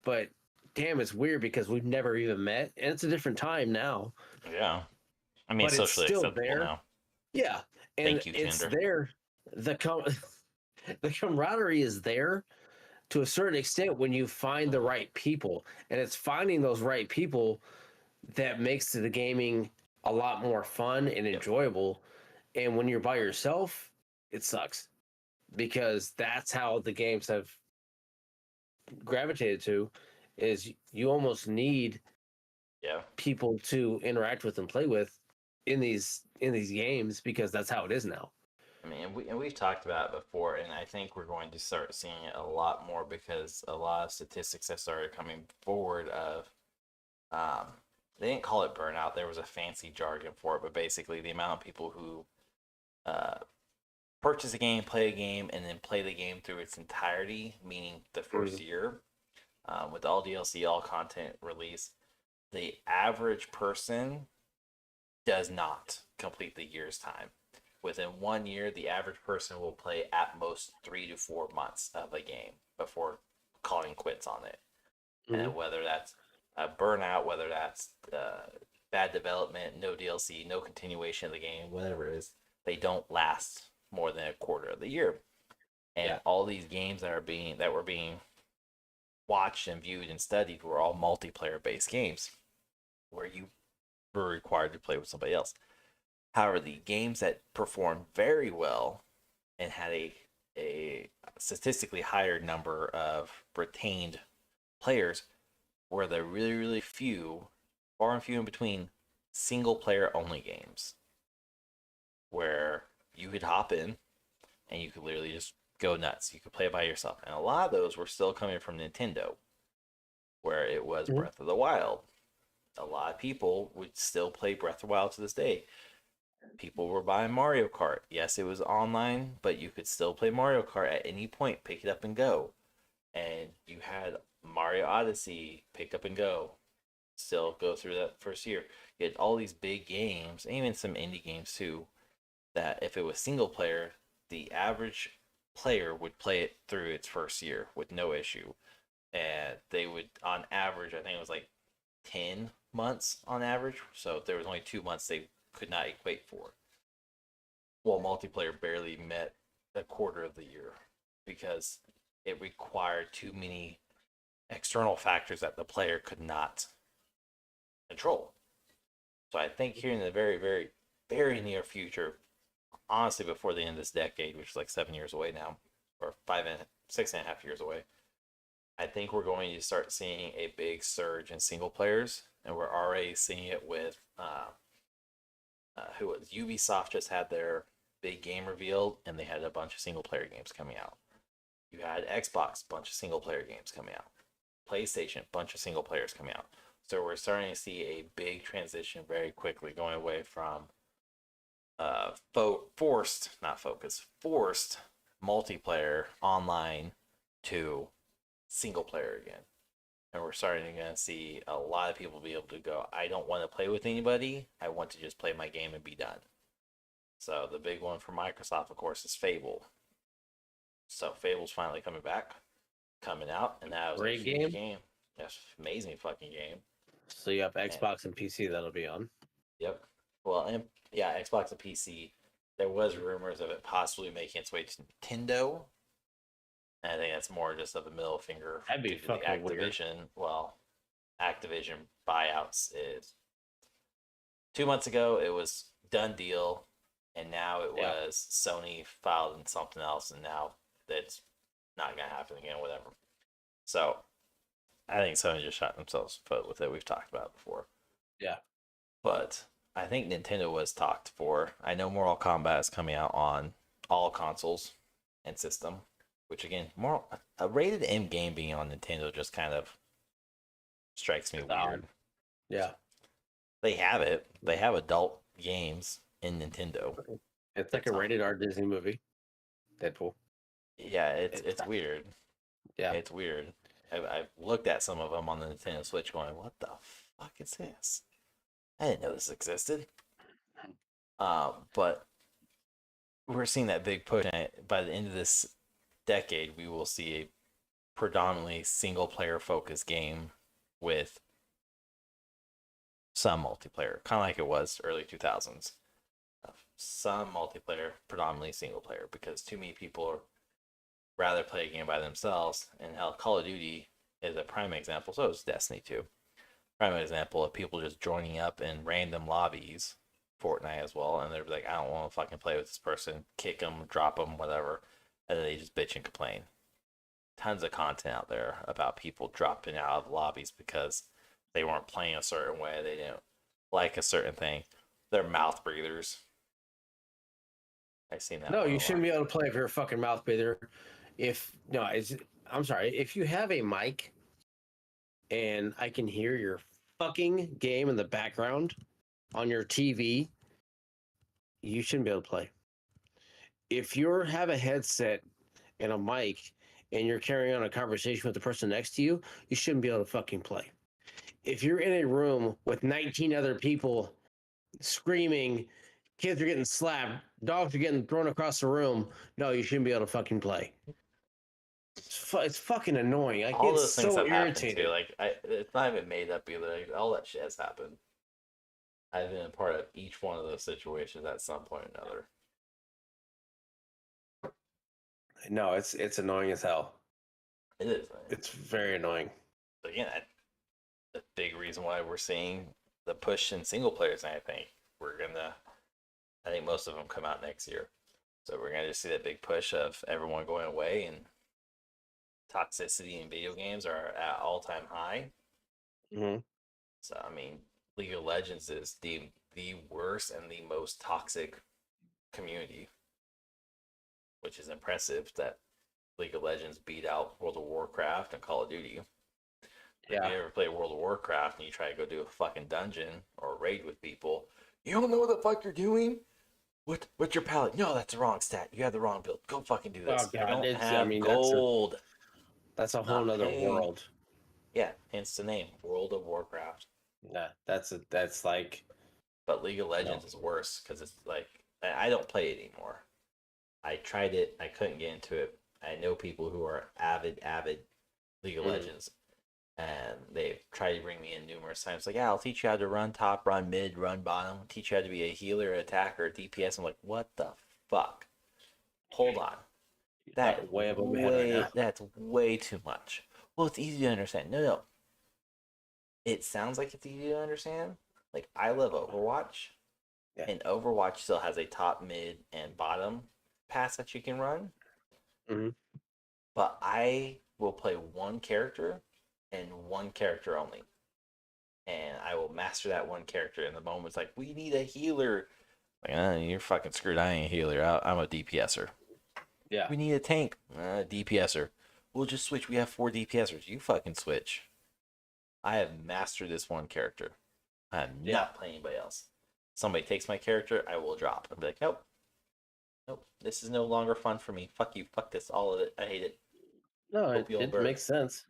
B: but damn, it's weird because we've never even met, and it's a different time now.
A: Yeah. I mean,
B: But
A: it's
B: it's
A: socially
B: still
A: acceptable
B: there.
A: now.
B: Yeah, and
A: Thank you,
B: it's
A: Tinder.
B: there. The the camaraderie is there to a certain extent when you find the right people, and it's finding those right people that makes the gaming a lot more fun and
A: Yep.
B: enjoyable. And when you're by yourself, it sucks because that's how the games have gravitated to. Is you almost need
A: Yeah.
B: people to interact with and play with in these games because that's how it is now.
A: I mean, we've talked about it before, and I think we're going to start seeing it a lot more because a lot of statistics have started coming forward of, um, they didn't call it burnout. There was a fancy jargon for it, but basically the amount of people who uh, purchase a game, play a game, and then play the game through its entirety, meaning the first year, with all DLC, all content release, the average person does not complete the year's time. Within 1 year, the average person will play at most 3 to 4 months of a game before calling quits on it. And whether that's a burnout, whether that's bad development, no DLC, no continuation of the game, whatever it is, they don't last more than a quarter of the year. And
B: Yeah.
A: all these games that were being watched and viewed and studied were all multiplayer based games where you were required to play with somebody else. However, the games that performed very well and had a statistically higher number of retained players were the really, really few, far and few in between, single player only games where you could hop in and you could literally just go nuts. You could play it by yourself. And a lot of those were still coming from Nintendo, where it was
B: Mhm.
A: Breath of the Wild. A lot of people would still play Breath of the Wild to this day. People were buying Mario Kart. Yes, it was online, but you could still play Mario Kart at any point, pick it up and go. And you had Mario Odyssey, pick up and go, still go through that first year. You had all these big games, and even some indie games too, that if it was single player, the average player would play it through its first year with no issue. And they would, on average, I think it was like 10 months on average. So if there was only 2 months, they could not equate for. Well, multiplayer barely met a quarter of the year because it required too many external factors that the player could not control. So I think here in the very, very, very near future, honestly, before the end of this decade, which is like 7 years away now, or 6.5 years away, I think we're going to start seeing a big surge in single players, and we're already seeing it with who was Ubisoft just had their big game revealed, and they had a bunch of single player games coming out. You had Xbox, bunch of single player games coming out. PlayStation, bunch of single players coming out. So we're starting to see a big transition very quickly, going away from forced multiplayer online to single player again. And we're starting to see a lot of people be able to go, I don't want to play with anybody. I want to just play my game and be done. So the big one for Microsoft, of course, is Fable. So Fable's finally coming out, and that was a
B: Great
A: huge
B: game.
A: game. Yes, amazing fucking game.
B: So you have
A: And,
B: Xbox and PC that'll be on.
A: yep. Well, and yeah, Xbox and PC. There was rumors of it possibly making its way to Nintendo. And I think that's more just of a middle finger
B: That'd be
A: due to the
B: fucking weird.
A: Activision. Well, Activision buyouts is 2 months ago. It was done deal, and now it
B: Yeah.
A: was Sony filed in something else, and now that's not gonna happen again. Whatever. So I think Sony just shot themselves in the foot with it. We've talked about it before.
B: Yeah.
A: But I think Nintendo was talked for. I know Mortal Kombat is coming out on all consoles and system, which again, more a rated M game being on Nintendo just kind of strikes me
B: It's
A: weird.
B: odd. Yeah.
A: They have it. They have adult games in Nintendo.
B: It's like a rated R Disney movie. Deadpool.
A: Yeah, it's weird.
B: Yeah.
A: It's weird. I've looked at some of them on the Nintendo Switch, going, "What the fuck is this? I didn't know this existed." But we're seeing that big push. And by the end of this decade, we will see a predominantly single player focused game with some multiplayer, kind of like it was early 2000s. Some multiplayer, predominantly single player, because too many people rather play a game by themselves. And hell, Call of Duty is a prime example. So is Destiny 2. Prime example of people just joining up in random lobbies, Fortnite as well, and they're like, I don't want to fucking play with this person, kick them, drop them, whatever, and then they just bitch and complain. Tons of content out there about people dropping out of lobbies because they weren't playing a certain way, they didn't like a certain thing. They're mouth breathers. I've seen that.
B: No,
A: one a
B: you
A: lot.
B: shouldn't be able to play if you're a fucking mouth breather. I'm sorry. If you have a mic and I can hear your fucking game in the background on your TV, you shouldn't be able to play. If you have a headset and a mic and you're carrying on a conversation with the person next to you, you shouldn't be able to fucking play. If you're in a room with 19 other people screaming, kids are getting slapped, dogs are getting thrown across the room, no, you shouldn't be able to fucking play. It's fucking annoying. I
A: All
B: get
A: those things
B: so
A: have happened
B: irritated.
A: too. Like, it's not even made up either. Like, all that shit has happened. I've been a part of each one of those situations at some point or another.
B: No, it's annoying as hell.
A: It is.
B: It's very annoying.
A: But again, the big reason why we're seeing the push in single players, and I think most of them come out next year. So we're gonna just see that big push of everyone going away, and toxicity in video games are at all-time high.
B: Mm-hmm.
A: So I mean, League of Legends is the worst and the most toxic community, which is impressive that League of Legends beat out World of Warcraft and Call of Duty. If
B: Yeah.
A: you ever play World of Warcraft and you try to go do a fucking dungeon or raid with people, you don't know what the fuck you're doing. What's your palette? No, that's the wrong stat. You have the wrong build. Go fucking do this.
B: Oh
A: I
B: God,
A: don't
B: it's I
A: have
B: mean
A: gold.
B: that's a whole
A: Not
B: nother
A: paying.
B: world.
A: Yeah, hence the name World of Warcraft.
B: Nah, that's like
A: But League of Legends is worse because it's like I don't play it anymore. I tried it. I couldn't get into it. I know people who are avid League of Legends, and they've tried to bring me in numerous times. Like, yeah, I'll teach you how to run top, run mid, run bottom. Teach you how to be a healer, attacker, DPS. I'm like, what the fuck? Hold on.
B: way above my head right now.
A: That's way too much. Well, it's easy to understand. No. It sounds like it's easy to understand. Like, I love Overwatch,
B: Yeah.
A: and Overwatch still has a top, mid, and bottom pass that you can run.
B: Mm-hmm.
A: But I will play one character and one character only. And I will master that one character. And the moment's like, we need a healer. Like, you're fucking screwed. I ain't a healer. I'm a DPSer.
B: Yeah.
A: We need a tank. DPSer. We'll just switch. We have 4 DPSers. You fucking switch. I have mastered this one character. I'm not playing anybody else. Somebody takes my character, I will drop. I'll be like, nope. This is no longer fun for me. Fuck you. Fuck this. All of it. I hate it.
B: No,
A: Hope you all
B: it
A: burn.
B: makes sense.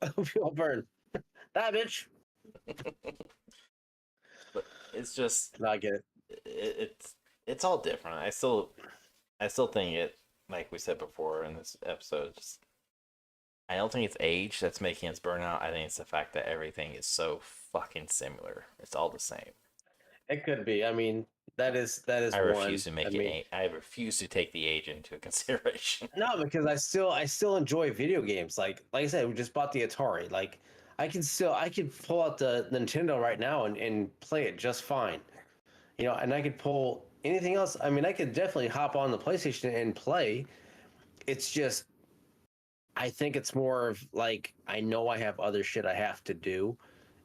B: I hope you all burn. That bitch.
A: But it's just,
B: No, I get it.
A: it's all different. I still think it, like we said before in this episode, just I don't think it's age that's making us burn out. I think it's the fact that everything is so fucking similar. It's all the same.
B: It could be. I mean, that is
A: I
B: one.
A: refuse to make I refuse to take the age into consideration.
B: No, because I still enjoy video games. Like I said, we just bought the Atari. Like I can pull out the Nintendo right now and play it just fine. You know, and I could pull anything else. I mean, I could definitely hop on the PlayStation and play. It's just I think it's more of like I know I have other shit I have to do,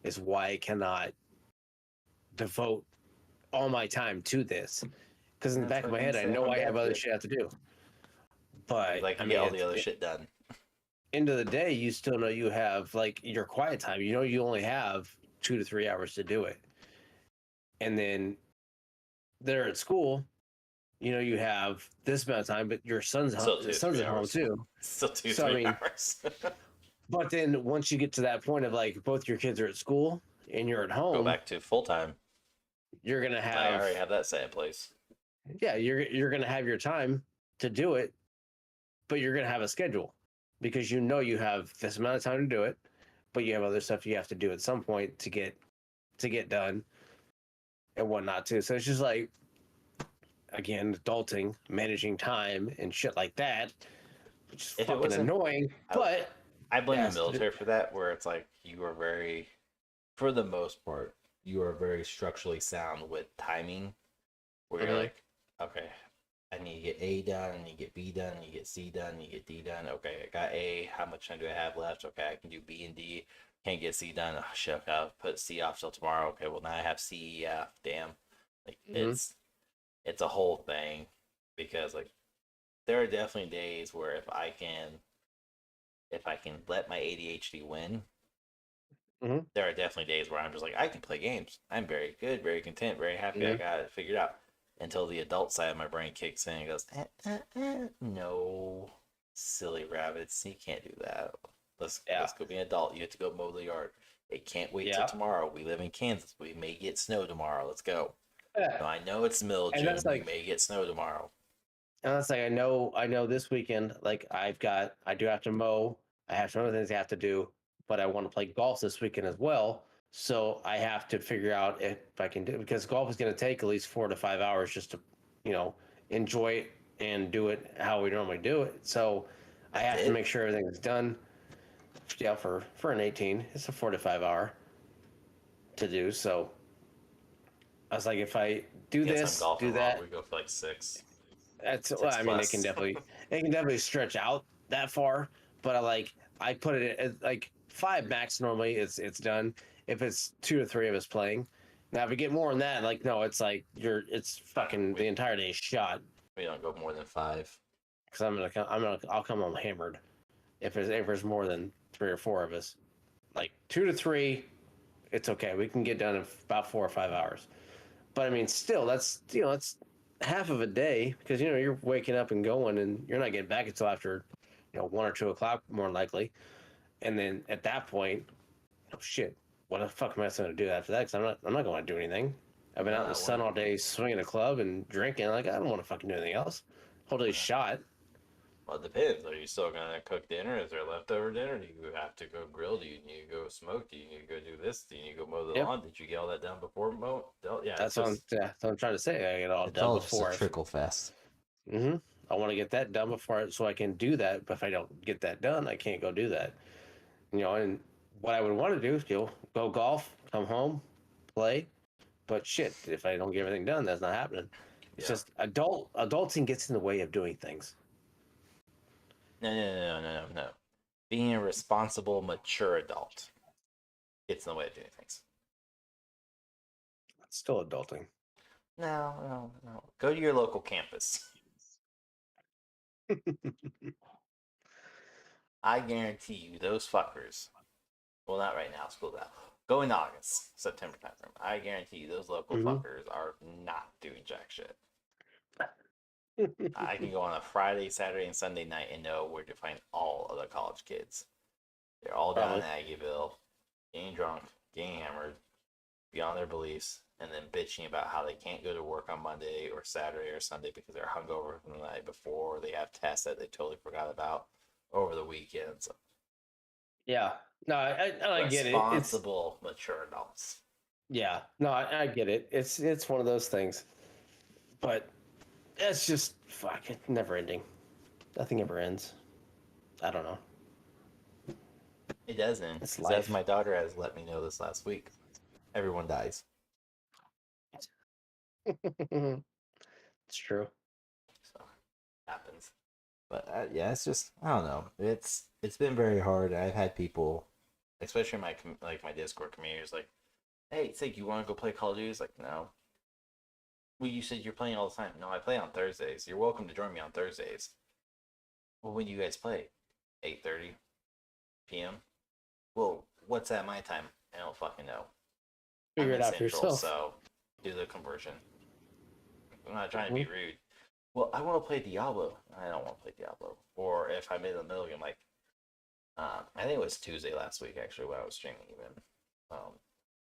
B: is why I cannot devote all my time to this. Because in the back of my head, I know I have other shit I have to do. But
A: Like,
B: I
A: get
B: mean,
A: all the other shit done.
B: End of the day, you still know you have like your quiet time. You know, you only have 2 to 3 hours to do it, and then they're at school. You know, you have this amount of time, but your son's at home too.
A: Still 2
B: So,
A: 3 hours.
B: But then once you get to that point of like both your kids are at school and you're at home,
A: Go back to full time.
B: you're gonna have.
A: I already have that set in place.
B: Yeah, you're gonna have your time to do it, but you're gonna have a schedule because you know you have this amount of time to do it, but you have other stuff you have to do at some point to get done and whatnot too. So it's just like, again, adulting, managing time and shit like that, which is
A: If it
B: fucking
A: wasn't-
B: annoying. But
A: I blame the military for that, where it's like you are very, for the most part, you are very structurally sound with timing. Where you're like, okay, I need to get A done, I need to get B done, I need to get C done, I need to get D done. Okay, I got A. How much time do I have left? Okay, I can do B and D. Can't get C done. Oh shit, okay, I'll put C off till tomorrow. Okay, well now I have C, E, F. Damn, like it's a whole thing, because like there are definitely days where if I can let my ADHD win, there are definitely days where I'm just like, I can play games. I'm very good, very content, very happy. I got it figured out. Until the adult side of my brain kicks in and goes, no, silly rabbits, you can't do that. Let's go be an adult. You have to go mow the yard. It can't wait till tomorrow. We live in Kansas. We may get snow tomorrow. Let's go.
B: Yeah.
A: No, I know it's middle of June. We may get snow tomorrow.
B: And that's like, I know this weekend, like I do have to mow. I have some other things I have to do, but I want to play golf this weekend as well. So I have to figure out if I can do it, because golf is going to take at least 4 to 5 hours just to, enjoy it and do it how we normally do it. So I
A: That's
B: have to
A: it.
B: make sure everything's done. Yeah, for an 18, it's a 4 to 5 hour to do. So I was like, if I do
A: Guess I'm
B: this,
A: golfing
B: do
A: wrong.
B: that,
A: We go for like six,
B: that's well.
A: six
B: I mean,
A: plus.
B: it can definitely stretch out that far. But I put it at like 5 max normally. It's done. If it's 2 or 3 of us playing, now if we get more than that, like no, it's like it's fucking the
A: we
B: entire day shot.
A: we don't go more than 5.
B: Because I'll come home hammered if there's more than 3 or 4 of us. Like 2 to 3, it's okay. We can get done in about 4 or 5 hours. But I mean, still, that's half of a day, because you're waking up and going, and you're not getting back until after 1 or 2 o'clock more than likely. And then at that point, oh shit, what the fuck am I supposed to do after that? Because I'm not going to do anything. I've been out in the sun all day swinging a club and drinking. Like, I don't want to fucking do anything else. Whole day shot.
A: Well, it depends. Are you still gonna cook dinner? Is there leftover dinner? Do you have to go grill? Do you need to go smoke? Do you need to go do this? Do you need to go mow the
B: Yeah,
A: lawn? Did you get all that done before mow? Yeah, it's
B: that's what I'm trying to say. I get it all
A: it's
B: done
A: all just a
B: before.
A: trickle fest.
B: Mm-hmm. I want to get that done before, so I can do that. But if I don't get that done, I can't go do that. And what I would want to do is go golf, come home, play. But shit, if I don't get everything done, that's not happening. It's
A: Yeah.
B: just adulting gets in the way of doing things.
A: No. Being a responsible, mature adult gets in the way of doing things.
B: It's still adulting.
A: No. Go to your local campus. I guarantee you, those fuckers. Well, not right now. School's out. Go in August, September timeframe. I guarantee you, those local
B: Mm-hmm.
A: fuckers are not doing jack shit. I can go on a Friday, Saturday, and Sunday night and know where to find all of the college kids. They're all down in Aggieville, getting drunk, getting hammered, beyond their beliefs, and then bitching about how they can't go to work on Monday or Saturday or Sunday because they're hungover from the night before, or they have tests that they totally forgot about over the weekend. So,
B: Yeah. No, I get it.
A: responsible, mature adults.
B: Yeah. No, I get it. It's one of those things. But it's just fuck. It's never ending. Nothing ever ends. I don't know.
A: It doesn't.
B: It's
A: Because as
B: life.
A: my daughter has let me know this last week, everyone dies.
B: It's true.
A: So, happens. But yeah, it's just I don't know. It's been very hard. I've had people, especially my Discord community, is like, "Hey, Sig, you want to go play Call of Duty?" It's like, no. Well, you said you're playing all the time. No, I play on Thursdays. You're welcome to join me on Thursdays. Well, when do you guys play? 8:30 p.m. Well, what's at my time? I don't fucking know.
B: Figure
A: I'm
B: it
A: in
B: out for
A: Central,
B: yourself.
A: so do the conversion. I'm not trying to be rude. Well, I want to play Diablo. I don't want to play Diablo. Or if I'm in the middle, I'm like, I think it was Tuesday last week actually when I was streaming even.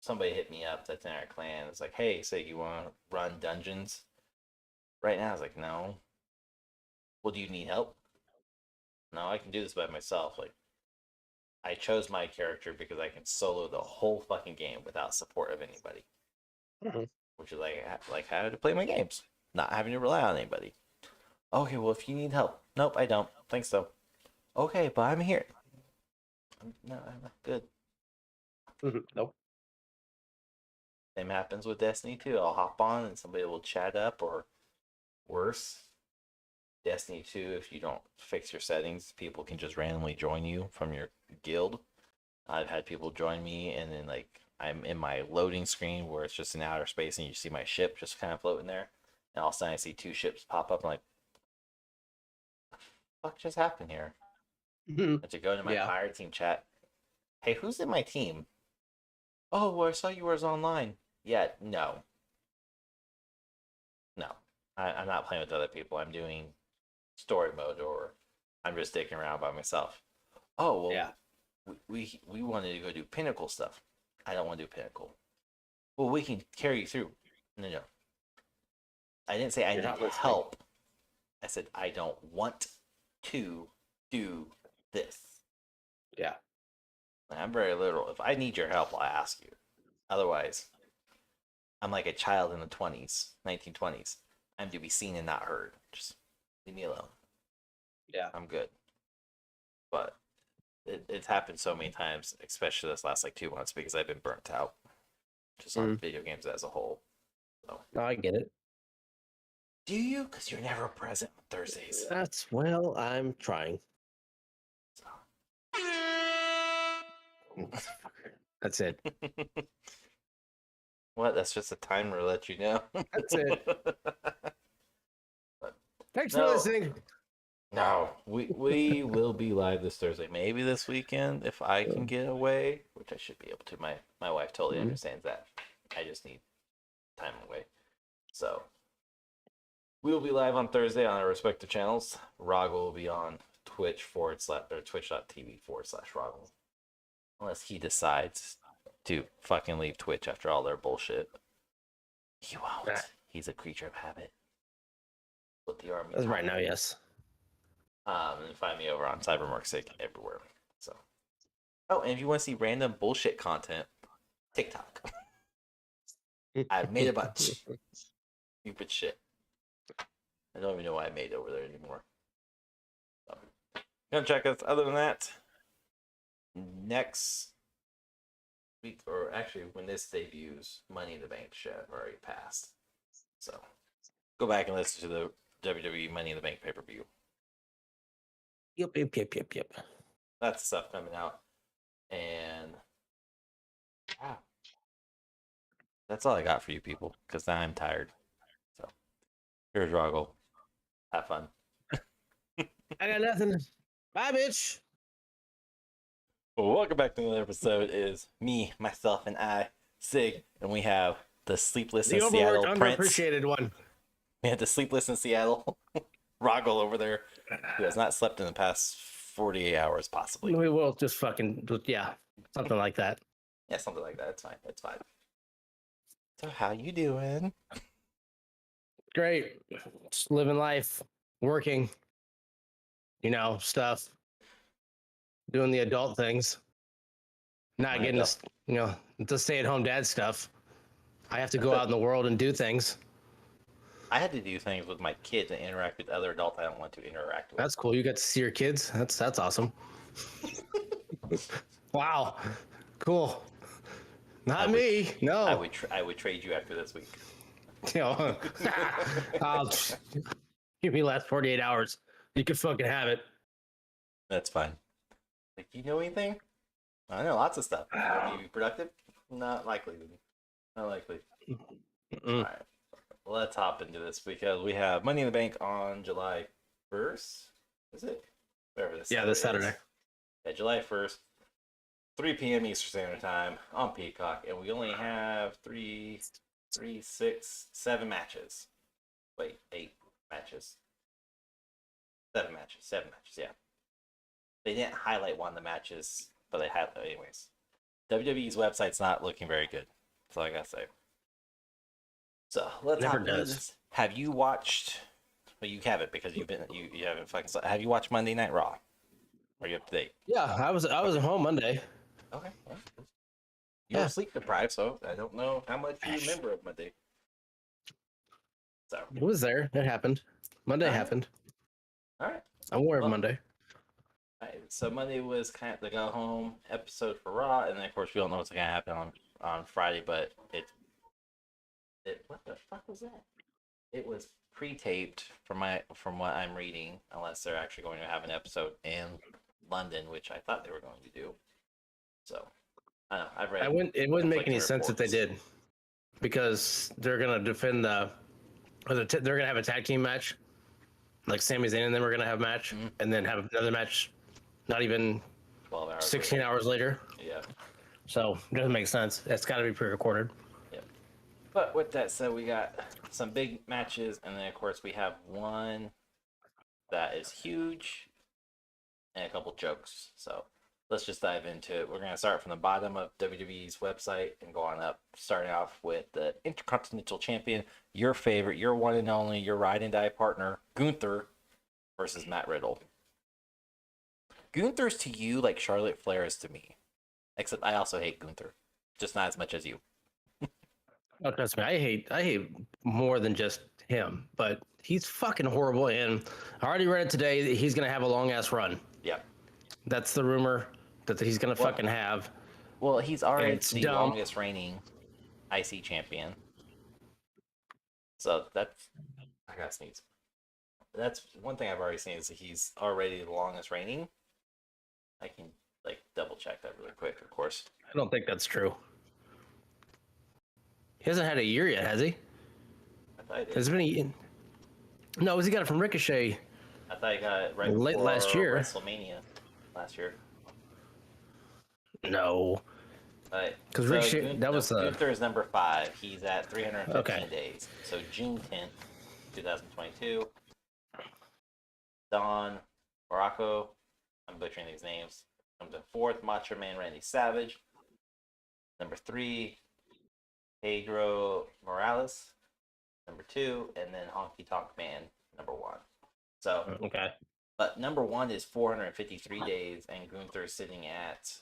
A: Somebody hit me up that's in our clan. It's like, hey, say you want to run dungeons right now? I was like, no. Well, do you need help? No, I can do this by myself. Like, I chose my character because I can solo the whole fucking game without support of anybody,
B: Mhm.
A: which is like how to play my games, not having to rely on anybody. Okay, well, if you need help, nope, I don't. Thanks though. Okay, but I'm here. No, I'm good.
B: Nope.
A: Same happens with Destiny too. I'll hop on and somebody will chat up, or worse, Destiny 2, if you don't fix your settings, people can just randomly join you from your guild. I've had people join me and then like I'm in my loading screen where it's just in outer space and you see my ship just kind of floating there. And all of a sudden I see 2 ships pop up. I'm like, what just happened here? And to go to my
B: Yeah.
A: pirate team chat, hey, who's in my team? Oh, well, I saw you was online. Yeah, no. No. I'm not playing with other people. I'm doing story mode, or I'm just sticking around by myself. Oh, well,
B: Yeah.
A: we wanted to go do pinnacle stuff. I don't want to do pinnacle. Well, we can carry you through. No. I didn't say I
B: You're
A: need
B: not listening.
A: help. I said I don't want to do this.
B: Yeah.
A: I'm very literal. If I need your help, I'll ask you. Otherwise, I'm like a child in the 1920s. I'm to be seen and not heard. Just leave me alone.
B: Yeah.
A: I'm good. But it's happened so many times, especially this last like 2 months, because I've been burnt out just on video games as a whole. So.
B: No, I get it.
A: Do you? Because you're never present on Thursdays.
B: Well, I'm trying.
A: So.
B: That's it.
A: What? That's just a timer to let you know.
B: That's it. Thanks
A: No.
B: for listening.
A: No, we will be live this Thursday. Maybe this weekend if I can get away, which I should be able to. My wife totally understands that. I just need time away. So we will be live on Thursday on our respective channels. Rahgel will be on Twitch or twitch.tv/Rahgel. Unless he decides to fucking leave Twitch after all their bullshit. He won't. He's a creature of habit. With the army.
B: That's right now, yes.
A: And find me over on Cybermark6 everywhere. So, oh, and if you want to see random bullshit content, TikTok. I've made a bunch. Stupid shit. I don't even know why I made it over there anymore. So, come check us. Other than that, next week, or actually when this debuts, Money in the Bank shit already passed. So, go back and listen to the WWE Money in the Bank pay-per-view.
B: Yep.
A: That's the stuff coming out. And wow. That's all I got for you people, because now I'm tired. So here's Rahgel. Have fun.
B: I got nothing. Bye, bitch.
A: Well, welcome back to another episode. It is me, myself, and I, Sig, and we have the Sleepless in Seattle Prince.
B: Underappreciated one.
A: We had the Sleepless in Seattle Rahgel over there, who has not slept in the past 48 hours, possibly.
B: We will just fucking, something like that.
A: Yeah, something like that. It's fine. It's fine. So how you doing?
B: Great. Just living life, working, stuff, doing the adult things, not getting the stay-at-home dad stuff. I have to go out in the world and do things.
A: I had to do things with my kids and interact with other adults I don't want to interact with.
B: That's cool. You get to see your kids. That's awesome. Wow. Cool. Not me. No.
A: I would trade you after this week.
B: I'll give me last 48 hours. You can fucking have it. That's
A: fine. Like, you know anything? I know lots of stuff. You want me to be productive? Not likely. Not likely. All right. Let's hop into this because we have Money in the Bank on July 1st. Is it? Whatever this
B: this Saturday.
A: Yeah, July 1st, 3 p.m. Eastern Standard Time on Peacock, and we only have 7 matches. Wait, 8 matches. 7 matches, yeah. They didn't highlight one of the matches, but they had them anyways. WWE's website's not looking very good. That's all I gotta say. So let's hop into this. Have you watched? Well, you haven't because you haven't fucking. Have you watched Monday Night Raw? Are you up to date?
B: Yeah, I was at home Monday.
A: Okay. Well, you were sleep deprived, so I don't know how much you remember of Monday. So
B: it was there. It happened. Monday happened.
A: All right.
B: I'm aware of Monday.
A: All right. So Monday was kind of the go home episode for Raw, and then of course we don't know what's gonna happen on Friday, but what the fuck was that? It was pre-taped from what I'm reading, unless they're actually going to have an episode in London, which I thought they were going to do. So I don't know. I've read.
B: It wouldn't make any sense if they did, because they're gonna defend they're gonna have a tag team match, like Sami Zayn and them are gonna have a match, and then have another match, not even
A: 12 hours,
B: 16 hours later.
A: Yeah.
B: So it doesn't make sense. It's got to be pre-recorded.
A: But with that said, we got some big matches, and then of course we have one that is huge, and a couple jokes. So let's just dive into it. We're gonna start from the bottom of WWE's website and go on up, starting off with the Intercontinental Champion, your favorite, your one and only, your ride and die partner, Gunther, versus Matt Riddle. Gunther's to you like Charlotte Flair is to me, except I also hate Gunther, just not as much as you.
B: Oh, trust me, I hate more than just him, but he's fucking horrible. And I already read it today that he's gonna have a long ass run.
A: Yeah.
B: That's the rumor that he's gonna
A: Well,
B: fucking have.
A: well, he's
B: And
A: already
B: it's
A: the
B: dumb.
A: longest reigning IC champion. So that's I gotta sneeze. That's one thing I've already seen is that he's already the longest reigning. I can like double check that really quick, of course.
B: I don't think that's true. He hasn't had a year yet, has he?
A: I thought he did.
B: Has it been a... No, he got it from Ricochet
A: I thought he got it right
B: late
A: before
B: last year.
A: WrestleMania last year.
B: No, because
A: So
B: Ricochet, that was
A: Gunther is number 5. He's at 315
B: Okay.
A: days. So June 10th, 2022. Don Morocco, I'm butchering these names, comes in 4th. Macho Man Randy Savage. Number 3, Pedro Morales. Number 2, and then Honky Tonk Man, number 1. So,
B: okay.
A: but number 1 is 453 days, and Gunther is sitting at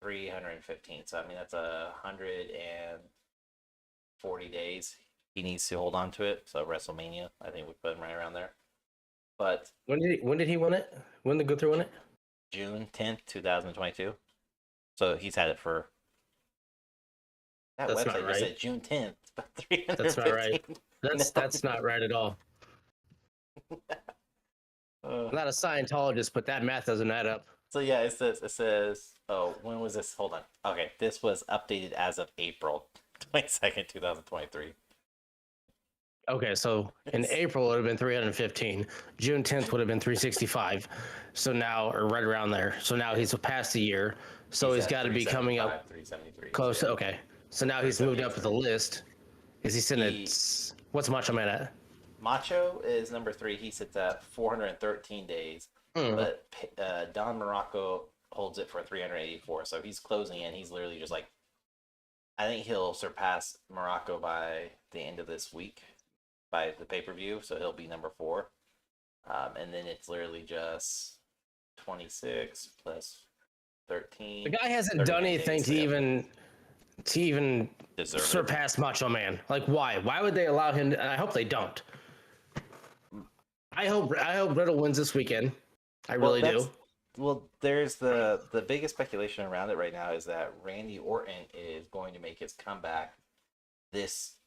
A: 315. So, I mean, that's 140 days he needs to hold on to it. So, WrestleMania, I think we put him right around there. But
B: When did he win it? When did Gunther win it?
A: June 10th, 2022. So, he's had it for. That
B: That's
A: website
B: not
A: just
B: right.
A: said June 10th. But 315.
B: That's not right. That's not right at all. I'm not a Scientologist, but that math doesn't add up.
A: So yeah, it says oh, when was this? Hold on. Okay, this was updated as of April 22nd, 2023.
B: Okay, so in April it would have been 315. June 10th would have been 365. So now, or right around there. So now he's past a year. So he's got to be coming up
A: 373.
B: close.
A: Yeah.
B: Okay, so now he's moved up the list. Is he sitting at what's Macho Man at?
A: Macho is number 3. He sits at 413 days, but Don Morocco holds it for 384. So he's closing in. He's literally just like, I think he'll surpass Morocco by the end of this week, by the pay-per-view. So he'll be number 4, and then it's literally just 26 plus 13.
B: The guy hasn't done anything to even
A: Deserve it.
B: surpass Macho Man. Like, why? Why would they allow him? And I hope they don't. I hope Riddle wins this weekend. I really do.
A: Well, there's the biggest speculation around it right now is that Randy Orton is going to make his comeback this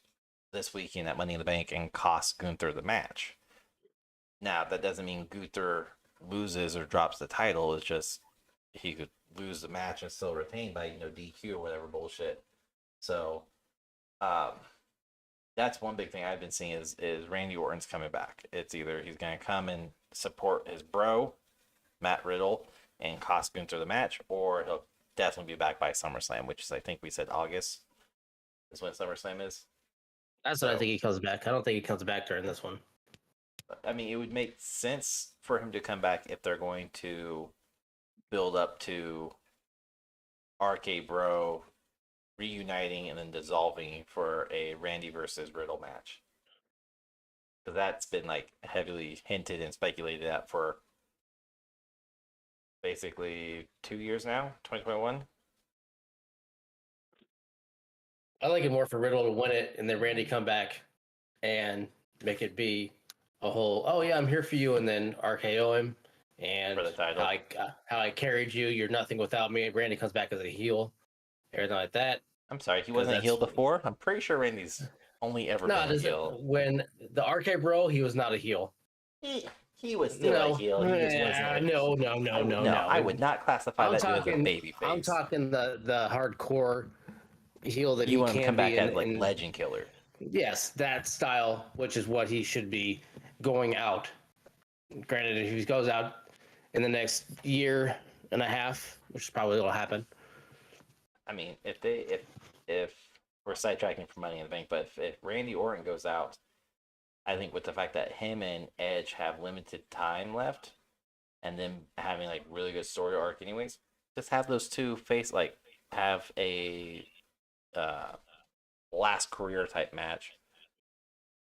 A: weekend at Money in the Bank and cost Gunther the match. Now, that doesn't mean Gunther loses or drops the title. It's just he could lose the match and still retain by DQ or whatever bullshit. So, that's one big thing I've been seeing is Randy Orton's coming back. It's either he's going to come and support his bro, Matt Riddle, and cost Gunther the match, or he'll definitely be back by SummerSlam, which is, I think we said August is when SummerSlam is.
B: That's what I think he comes back. I don't think he comes back during this one.
A: I mean, it would make sense for him to come back if they're going to build up to RK Bro reuniting and then dissolving for a Randy versus Riddle match. Because that's been like heavily hinted and speculated at for basically 2 years now, 2021.
B: I like it more for Riddle to win it and then Randy come back and make it be a whole, oh yeah, I'm here for you, and then RKO him and
A: For the title.
B: how I carried you, you're nothing without me. Randy comes back as a heel, everything like that.
A: I'm sorry, he wasn't a heel before? I'm pretty sure Randy's only ever been a heel.
B: When the RK Bro, he was not a heel.
A: He was still a heel. He just wasn't.
B: No.
A: I would not classify that dude as a baby face.
B: I'm talking the hardcore heel that
A: you
B: he
A: want him to
B: can
A: come back
B: be
A: as like Legend Killer.
B: Yes, that style, which is what he should be going out. Granted, if he goes out in the next year and a half, which is probably will happen.
A: I mean, if we're sidetracking for Money in the Bank, but if Randy Orton goes out, I think with the fact that him and Edge have limited time left, and then having like really good story arc, anyways, just have those two have a last career type match,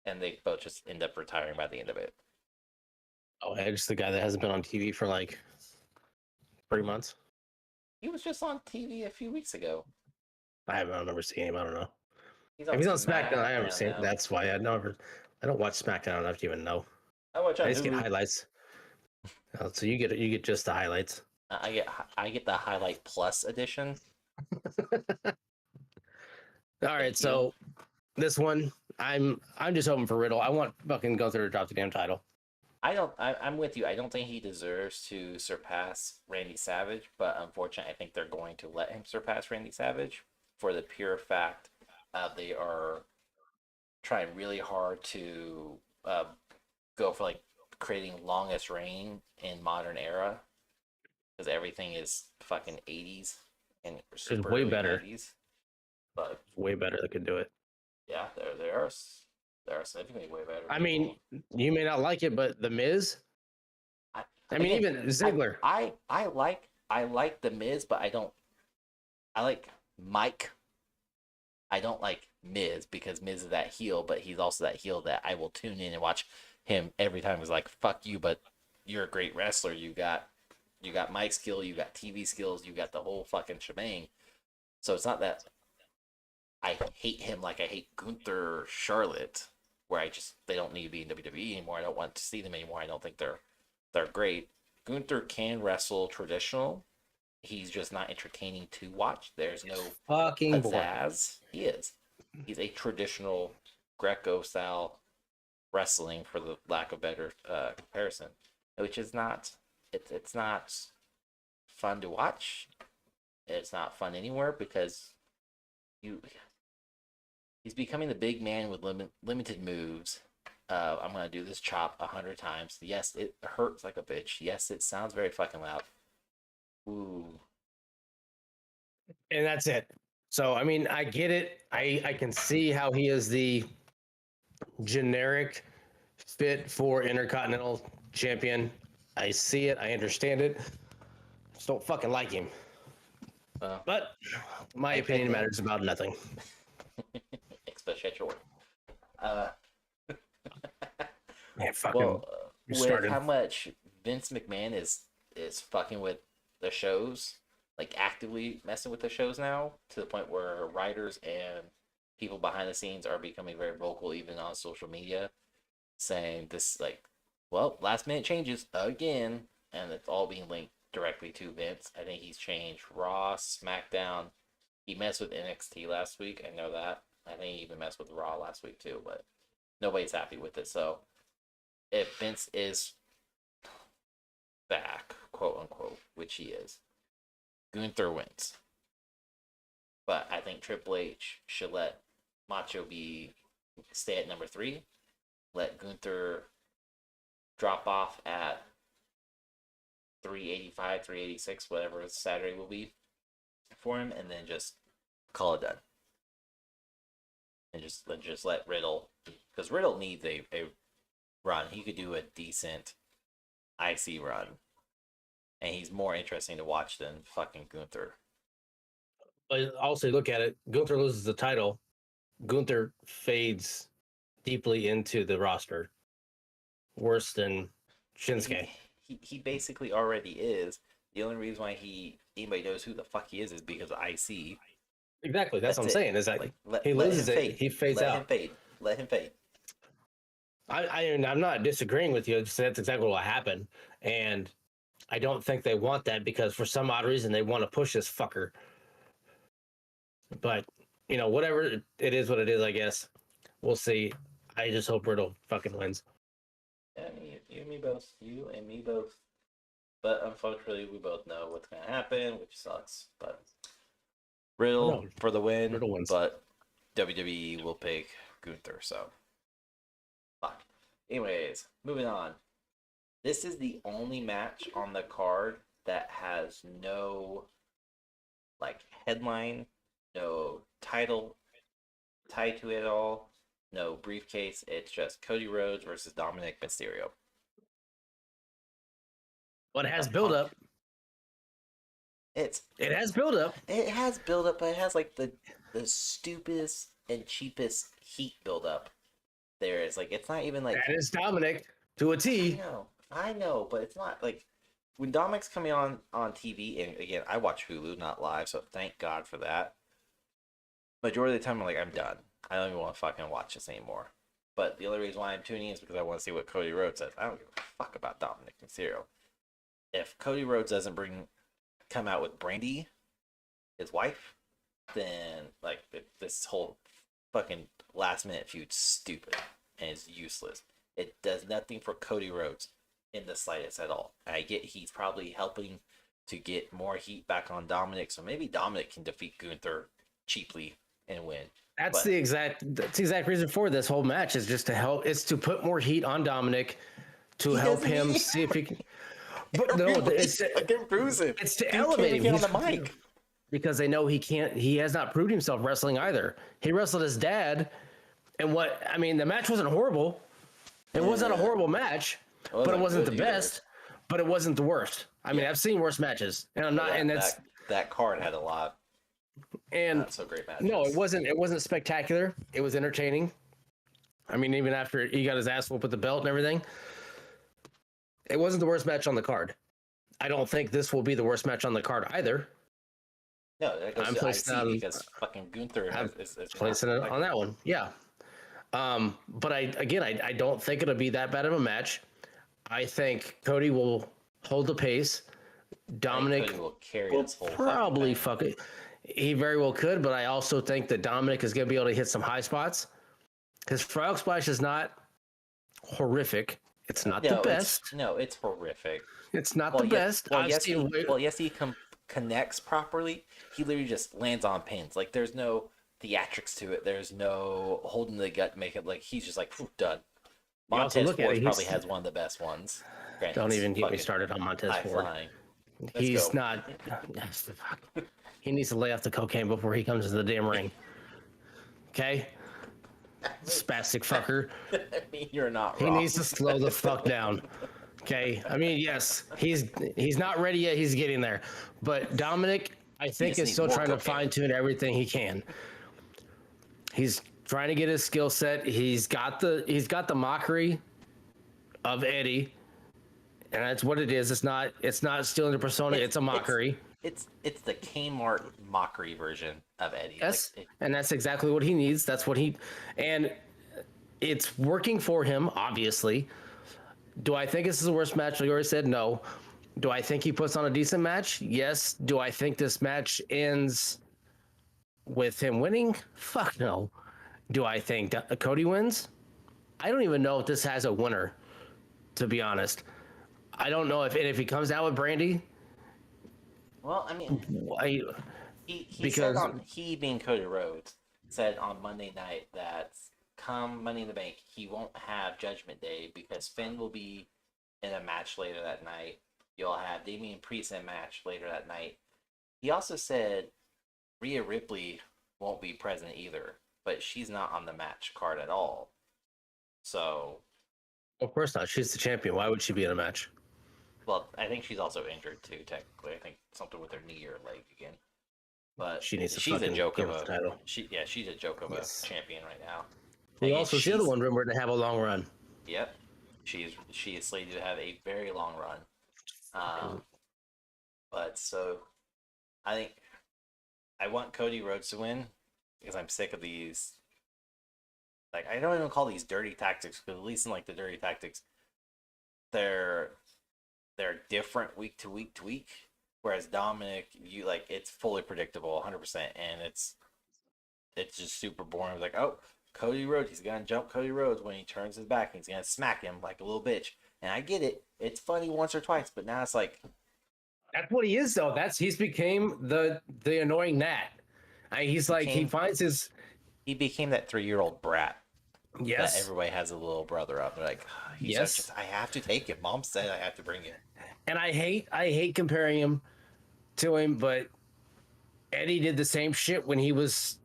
A: and they both just end up retiring by the end of it.
B: Oh, Edge's the guy that hasn't been on TV for like 3 months.
A: He was just on TV a few weeks ago.
B: I don't remember seeing him. I don't know.
A: He's
B: If
A: on
B: he's on SmackDown, I haven't
A: SmackDown
B: seen.
A: now.
B: That's why I don't watch SmackDown enough to even know.
A: I watch
B: I
A: on
B: just get
A: Hulu.
B: highlights. So you get just the highlights.
A: I get the highlight plus edition.
B: All right,
A: Thank you.
B: so this one, I'm just hoping for Riddle. I want fucking Gunther to drop the damn title.
A: I'm with you. I don't think he deserves to surpass Randy Savage, but unfortunately, I think they're going to let him surpass Randy Savage for the pure fact they are trying really hard to go for like creating longest reign in modern era because everything is fucking 80s and
B: It's
A: super
B: way
A: early
B: better.
A: 90s. But
B: Way better that could do it.
A: yeah, there are significantly way better
B: I
A: people.
B: mean, you may not like it, but The Miz.
A: I,
B: I mean,
A: again,
B: even Ziggler.
A: I like the Miz, but I don't. I like Mike. I don't like Miz because Miz is that heel, but he's also that heel that I will tune in and watch him every time. He's like, "Fuck you," but you're a great wrestler. You got mic skill, you got TV skills, you got the whole fucking shebang. So it's not that I hate him like I hate Gunther or Charlotte, where they don't need to be in WWE anymore. I don't want to see them anymore. I don't think they're great. Gunther can wrestle traditional. He's just not entertaining to watch. There's no
B: Fucking boring.
A: pizzazz. He is. He's a traditional Greco style wrestling, for the lack of better comparison, which is not. It's not fun to watch. It's not fun anywhere because you he's becoming the big man with limited moves. I'm gonna do this chop 100 times. Yes, it hurts like a bitch. Yes, it sounds very fucking loud. Ooh,
B: And that's it. So I mean, I get it. I can see how he is the generic fit for Intercontinental Champion. I see it. I understand it. Just don't fucking like him. But my opinion matters about nothing.
A: especially at your work. Uh,
B: Man, fucking
A: well, with
B: started.
A: how much Vince McMahon is fucking with the shows, like actively messing with the shows now, to the point where writers and people behind the scenes are becoming very vocal, even on social media, saying this like, well, last minute changes again, and it's all being linked directly to Vince. I think he's changed Raw, SmackDown. He messed with NXT last week. I know that. I think he even messed with Raw last week too, but nobody's happy with it. So if Vince is back, quote unquote, which he is, Gunther wins. But I think Triple H should let Macho stay at number 3. Let Gunther drop off at 385, 386, whatever Saturday will be for him, and then just call it done. And just let Riddle, because Riddle needs a run. He could do a decent IC run, and he's more interesting to watch than fucking Gunther.
B: But also look at it. Gunther loses the title. Gunther fades deeply into the roster, worse than Shinsuke.
A: He basically already is. The only reason why anybody knows who the fuck he is because IC.
B: Exactly. That's what I'm saying. Is that
A: like,
B: he loses it, he fades out.
A: Let him fade.
B: I'm not disagreeing with you. That's exactly what happened, and I don't think they want that because for some odd reason they want to push this fucker. But whatever it is, what it is. I guess we'll see. I just hope Riddle fucking wins.
A: Yeah, you and me both. You and me both. But unfortunately, we both know what's gonna happen, which sucks. But Riddle for the win.
B: Riddle wins.
A: But WWE will pick Gunther. So, fuck. Anyways, moving on. This is the only match on the card that has no headline, no title tied to it at all, no briefcase. It's just Cody Rhodes versus Dominic Mysterio.
B: But it has build up.
A: It
B: has build up.
A: It has build up, but it has the stupidest and cheapest heat build up. There is it's not even
B: that is Dominic to a T.
A: I know, but it's not when Dominic's coming on TV, and again, I watch Hulu, not live, so thank God for that. Majority of the time, I'm done. I don't even want to fucking watch this anymore. But the only reason why I'm tuning in is because I want to see what Cody Rhodes says. I don't give a fuck about Dominic Mysterio. If Cody Rhodes doesn't come out with Brandy, his wife, then like this whole fucking last minute feud's stupid and is useless. It does nothing for Cody Rhodes in the slightest at all. I get he's probably helping to get more heat back on Dominic, so maybe Dominic can defeat Gunther cheaply and win.
B: That's the exact reason for this whole match is just to help. It's to put more heat on Dominic to help him see if he can. But no, it's
A: fucking bruising.
B: It's to elevate him
A: on the mic
B: because they know he can't. He has not proved himself wrestling either. He wrestled his dad, and the match wasn't horrible. It wasn't a horrible match, but it wasn't the best. But it wasn't the worst. I mean, I've seen worse matches, and I'm not. And
A: that card had a lot.
B: And
A: not so great matches.
B: No, it wasn't. It wasn't spectacular. It was entertaining. I mean, even after he got his ass whooped with the belt and everything, it wasn't the worst match on the card. I don't think this will be the worst match on the card either.
A: No, that goes to IC because fucking Gunther is
B: placing it on that one. Yeah. But I don't think it'll be that bad of a match. I think Cody will hold the pace. Dominic
A: will carry
B: will
A: this whole
B: probably fuck it. He very well could, but I also think that Dominic is going to be able to hit some high spots. His frog splash is not horrific. It's not the best.
A: It's horrific.
B: It's not the best.
A: Yes, he connects properly. He literally just lands on pins. Like, there's no theatrics to it. There's no holding the gut, make it like he's just like done. Montez Ford probably has one of the best ones. Granted,
B: don't even get me started on Montez Ford. He's not. He needs to lay off the cocaine before he comes into the damn ring. Okay? Spastic fucker.
A: I mean, you're not
B: wrong.
A: He
B: needs to slow the fuck down. Okay? I mean, yes, he's not ready yet. He's getting there. But Dominic, I think, is still trying to fine-tune everything he can. He's trying to get his skill set. He's got the mockery of Eddie. And that's what it is. It's not stealing the persona. It's a mockery.
A: It's the Kmart mockery version of Eddie.
B: Yes, and that's exactly what he needs. And it's working for him, obviously. Do I think this is the worst match? Like I already said, no. Do I think he puts on a decent match? Yes. Do I think this match ends with him winning? Fuck no. Do I think Cody wins? I don't even know if this has a winner, to be honest. I don't know if he comes out with Brandy.
A: Well, I mean, he being Cody Rhodes said on Monday night that come Money in the Bank, he won't have Judgment Day because Finn will be in a match later that night. You'll have Damian Priest in a match later that night. He also said Rhea Ripley won't be present either, but she's not on the match card at all. So,
B: of course not. She's the champion. Why would she be in a match?
A: Well, I think she's also injured too. Technically, I think something with her knee or leg again. But she's a joke of a title. She's a joke of a champion right now.
B: Also, she's the other one rumored to have a long run.
A: Yep, she is slated to have a very long run. But so, I think I want Cody Rhodes to win because I'm sick of these. Like, I don't even call these dirty tactics because at least in like the dirty tactics, they're different week to week to week. Whereas Dominic, it's fully predictable, 100%, and it's just super boring. It's like, oh, Cody Rhodes, he's gonna jump Cody Rhodes when he turns his back, and he's gonna smack him like a little bitch. And I get it; it's funny once or twice, but now it's like
B: that's what he is, though. He's became the annoying gnat. He
A: became that 3-year-old brat.
B: Yes,
A: that everybody has a little brother up. They're like, yes, I have to take him. Mom said I have to bring him.
B: And I hate comparing him to him, but Eddie did the same shit when he was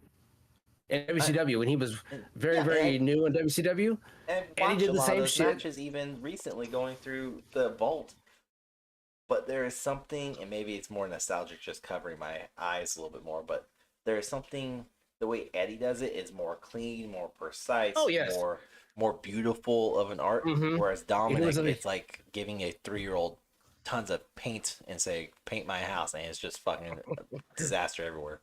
B: in WCW, when he was very new in WCW.
A: And Eddie did the same shit. Matches even recently going through the vault. But there is something, and maybe it's more nostalgic, just covering my eyes a little bit more. But there is something. The way Eddie does it is more clean, more precise, more beautiful of an art. Mm-hmm. Whereas Dominic, it's like giving a 3-year-old tons of paint and say, paint my house, and it's just fucking disaster everywhere.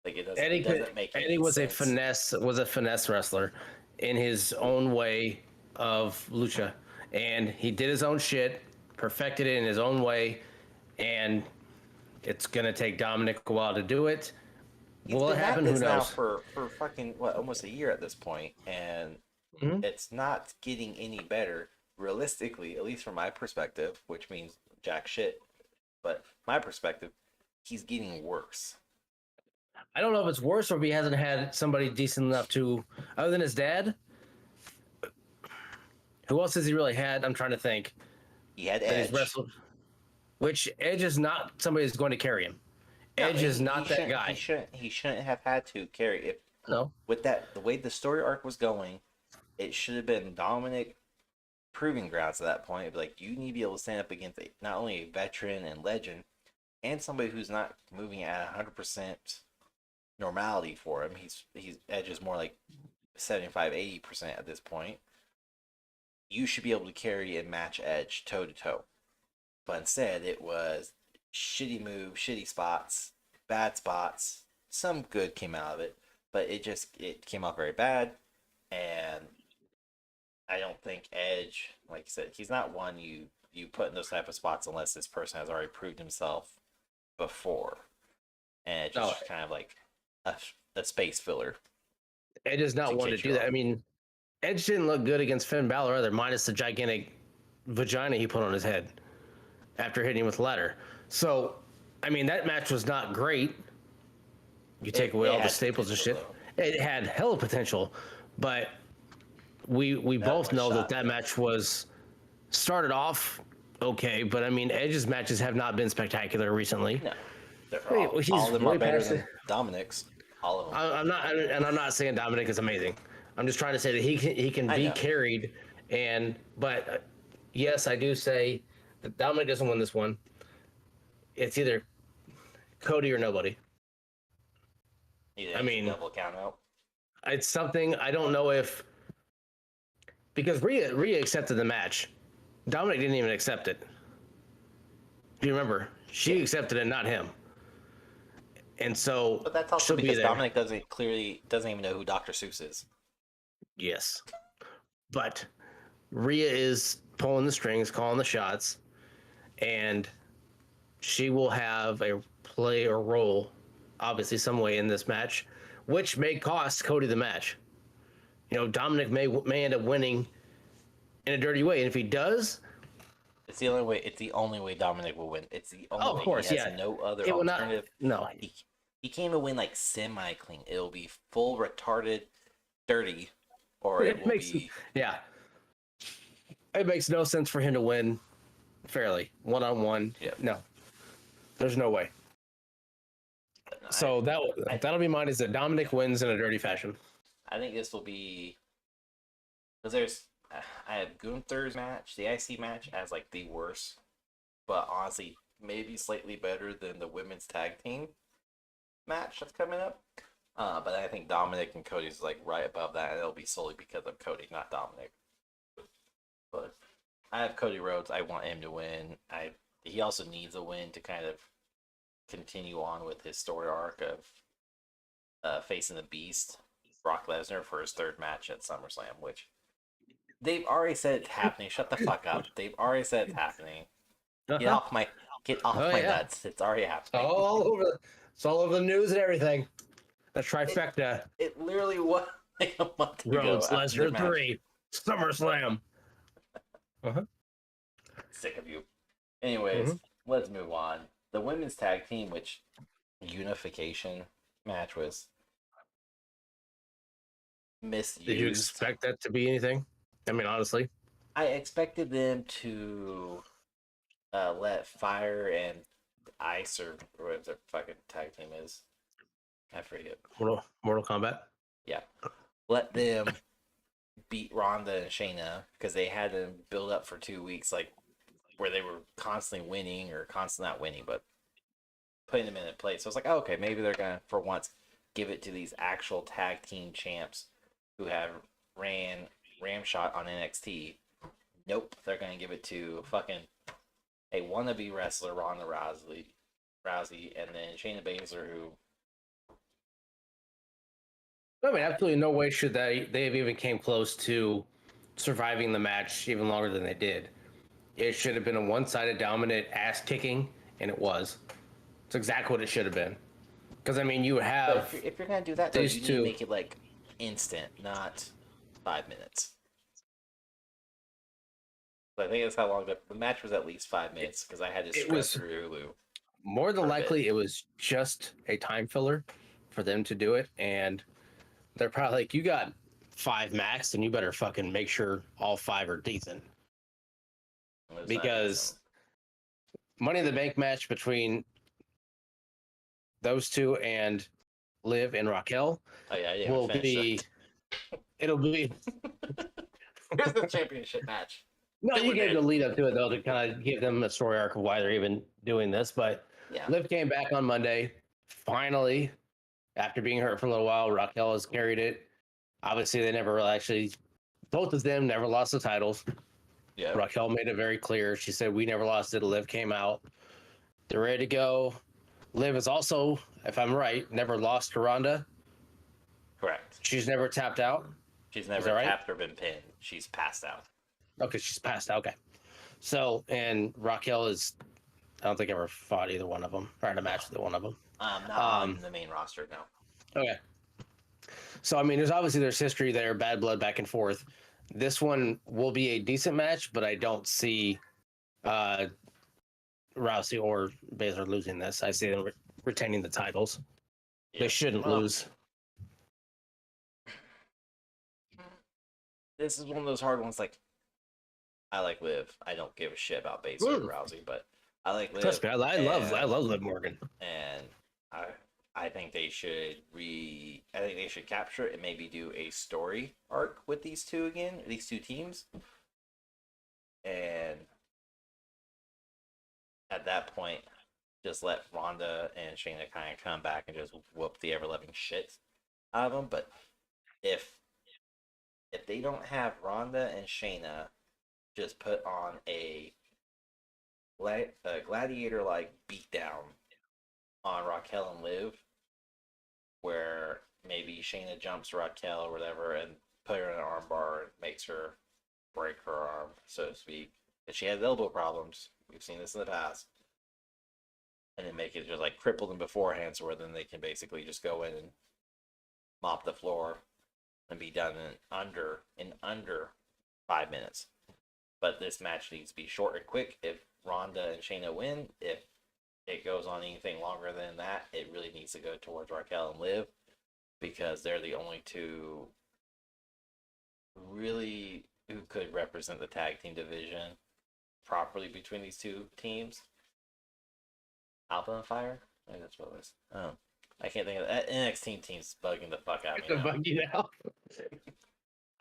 A: Like it doesn't make
B: Eddie
A: any
B: was
A: sense.
B: a finesse wrestler in his own way of lucha, and he did his own shit, perfected it in his own way, and it's gonna take Dominic a while to do it.
A: He's
B: Will it
A: been at
B: happen? Who
A: this now
B: knows?
A: for fucking what, almost a year at this point, and
B: Hmm.
A: it's not getting any better. Realistically, at least from my perspective, which means jack shit, but my perspective, he's getting worse.
B: I don't know if it's worse or if he hasn't had somebody decent enough to, other than his dad. Who else has he really had? I'm trying to think
A: He had
B: that he's
A: Edge.
B: wrestled. Which Edge is not somebody who's going to carry him.
A: No,
B: Edge is not that guy.
A: he shouldn't have had to carry it.
B: No.
A: With that, the way the story arc was going, it should have been Dominic proving grounds at that point. Like, you need to be able to stand up against not only a veteran and legend, and somebody who's not moving at 100% normality for him. He's Edge is more like 75-80% at this point. You should be able to carry and match Edge toe to toe. But instead, it was shitty moves, shitty spots, bad spots. Some good came out of it, but it came out very bad. And I don't think Edge, like you said, he's not one you put in those type of spots unless this person has already proved himself before, and it's
B: No,
A: just kind of like a, a space filler
B: Edge is not
A: to
B: one to
A: get
B: do
A: you
B: that. I
A: on.
B: mean, Edge didn't look good against Finn Balor either, minus the gigantic vagina he put on his head after hitting him with a ladder. So, I mean, that match was not great. You take away
A: It
B: all the
A: had
B: staples and
A: potential
B: shit.
A: though.
B: It had hell of potential, but we
A: That
B: both
A: one
B: know that
A: shot
B: that
A: missed.
B: match was started off okay, but I mean, Edge's matches have not been spectacular recently.
A: No,
B: Hey,
A: all of
B: he's
A: them are
B: way
A: better
B: past it.
A: than Dominic's. All of them.
B: I'm not, and I'm not saying Dominic is amazing. I'm just trying to say that he can
A: I
B: be
A: know.
B: carried, and but yes, I do say that Dominic doesn't win this one. It's either Cody or nobody.
A: You
B: I
A: think it's a
B: mean,
A: double count out?
B: it's something I don't know if because Rhea accepted the match. Dominic didn't even accept it. Do you remember?
A: Yeah,
B: She accepted it, not him. And so
A: but that's also
B: she'll be
A: because
B: there.
A: Dominic doesn't even know who Dr. Seuss is.
B: Yes. But Rhea is pulling the strings, calling the shots, and she will have a play or role, obviously, some way in this match, which may cost Cody the match. You know, Dominic may end up winning in a dirty way, and if he does,
A: It's the only way. It's the only way Dominic will win. It's the only
B: oh, of
A: way. He
B: course,
A: has
B: yeah,
A: no other
B: it will not.
A: alternative.
B: No,
A: He he can't even win like semi clean. It'll be full retarded, dirty, or it
B: it
A: will
B: makes
A: be.
B: yeah, it makes no sense for him to win fairly 1-on-1.
A: Yeah.
B: No, there's no way.
A: I,
B: So
A: I
B: that'll be mine. Is that Dominic wins in a dirty fashion?
A: I think this will be because I have Gunther's match, the IC match, as like the worst, but honestly maybe slightly better than the women's tag team match that's coming up. But I think Dominic and Cody's like right above that, and it'll be solely because of Cody, not Dominic. But I have Cody Rhodes. I want him to win. He also needs a win to kind of continue on with his story arc of facing the Beast, Brock Lesnar, for his third match at SummerSlam, which they've already said it's happening. Shut the fuck up. They've already said it's happening. Get
B: Uh-huh.
A: off my get off
B: Oh
A: my
B: yeah,
A: nuts. It's already
B: it's
A: happening.
B: all over. It's all over the news and everything. The trifecta.
A: It literally was like a month ago
B: Rhodes
A: after the
B: Lesnar
A: match.
B: 3, SummerSlam. Uh-huh.
A: Sick of you. Anyways, let's move on. The women's tag team, which unification match was
B: Did you
A: misused.
B: expect that to be anything? I mean, honestly.
A: I expected them to let Fire and Ice, or whatever their fucking tag team is, I forget.
B: Mortal Kombat.
A: Yeah, let them beat Ronda and Shayna because they had them build up for 2 weeks, like where they were constantly winning or constantly not winning, but putting them in a place. So I was like, oh, okay, maybe they're gonna for once give it to these actual tag team champs who have ran Ramshot on NXT. Nope, they're gonna give it to fucking a wannabe wrestler Ronda Rousey, and then Shayna Baszler, who
B: I mean, absolutely no way should they have even came close to surviving the match even longer than they did. It should have been a one-sided dominant ass kicking, and it was. It's exactly what it should have been. Because I mean, you
A: But
B: have
A: if you're gonna do that though,
B: these
A: you need to
B: two.
A: make it like instant, not 5 minutes. So I think that's how long the match was. At least 5 minutes because I had to
B: It
A: scrub
B: was
A: through Hulu.
B: more than
A: for a bit.
B: likely it was just a time filler for them to do it, and they're probably like, you got 5 max, and you better fucking make sure all 5 are decent.
A: It was not
B: Because
A: decent.
B: Money in the Bank match between those two and Liv and Raquel
A: Oh yeah, I didn't
B: will
A: even finish
B: be. It'll be.
A: Here's the championship match.
B: No, you
A: We're
B: gave
A: dead.
B: the lead up to it though to kind of give them a story arc of why they're even doing this. But
A: Yeah.
B: Liv came back on Monday. Finally, after being hurt for a little while, Raquel has carried it. Obviously, they never really actually. Both of them never lost the titles.
A: Yeah.
B: Raquel made it very clear. She said, "We never lost it." Liv came out. They're ready to go. Liv is also, if I'm right, never lost to Ronda.
A: Correct.
B: She's never tapped out.
A: She's never
B: that right?
A: tapped or been pinned. She's passed out.
B: Okay, she's passed out. Okay. So, and Raquel is, I don't think ever fought either one of them, or had a match with one of them.
A: Not on the main roster, no.
B: Okay. So, I mean, there's history there, bad blood back and forth. This one will be a decent match, but I don't see Rousey or Baszler losing this. I see them retaining the titles.
A: Yeah.
B: They shouldn't lose.
A: This is one of those hard ones. Like, I like Liv. I don't give a shit about Baszler or Rousey, but I like Liv.
B: Trust me, I love Liv Morgan.
A: And I think they should I think they should capture it and maybe do a story arc with these two again, these two teams. And at that point, just let Ronda and Shayna kind of come back and just whoop the ever-loving shit out of them. But if they don't have Ronda and Shayna just put on a gladiator-like beatdown on Raquel and Liv, where maybe Shayna jumps Raquel or whatever and put her in an armbar and makes her break her arm, so to speak. If she has elbow problems, we've seen this in the past. And then make it just like cripple them beforehand, so where then they can basically just go in and mop the floor and be done in under 5 minutes. But this match needs to be short and quick. If Ronda and Shayna win, if it goes on anything longer than that, it really needs to go towards Raquel and Liv, because they're the only two really who could represent the tag team division properly between these two teams. Alpha and Fire? I think that's what it was. Oh, I can't think of that. NXT team's bugging the fuck out of me now.
B: Bug you now.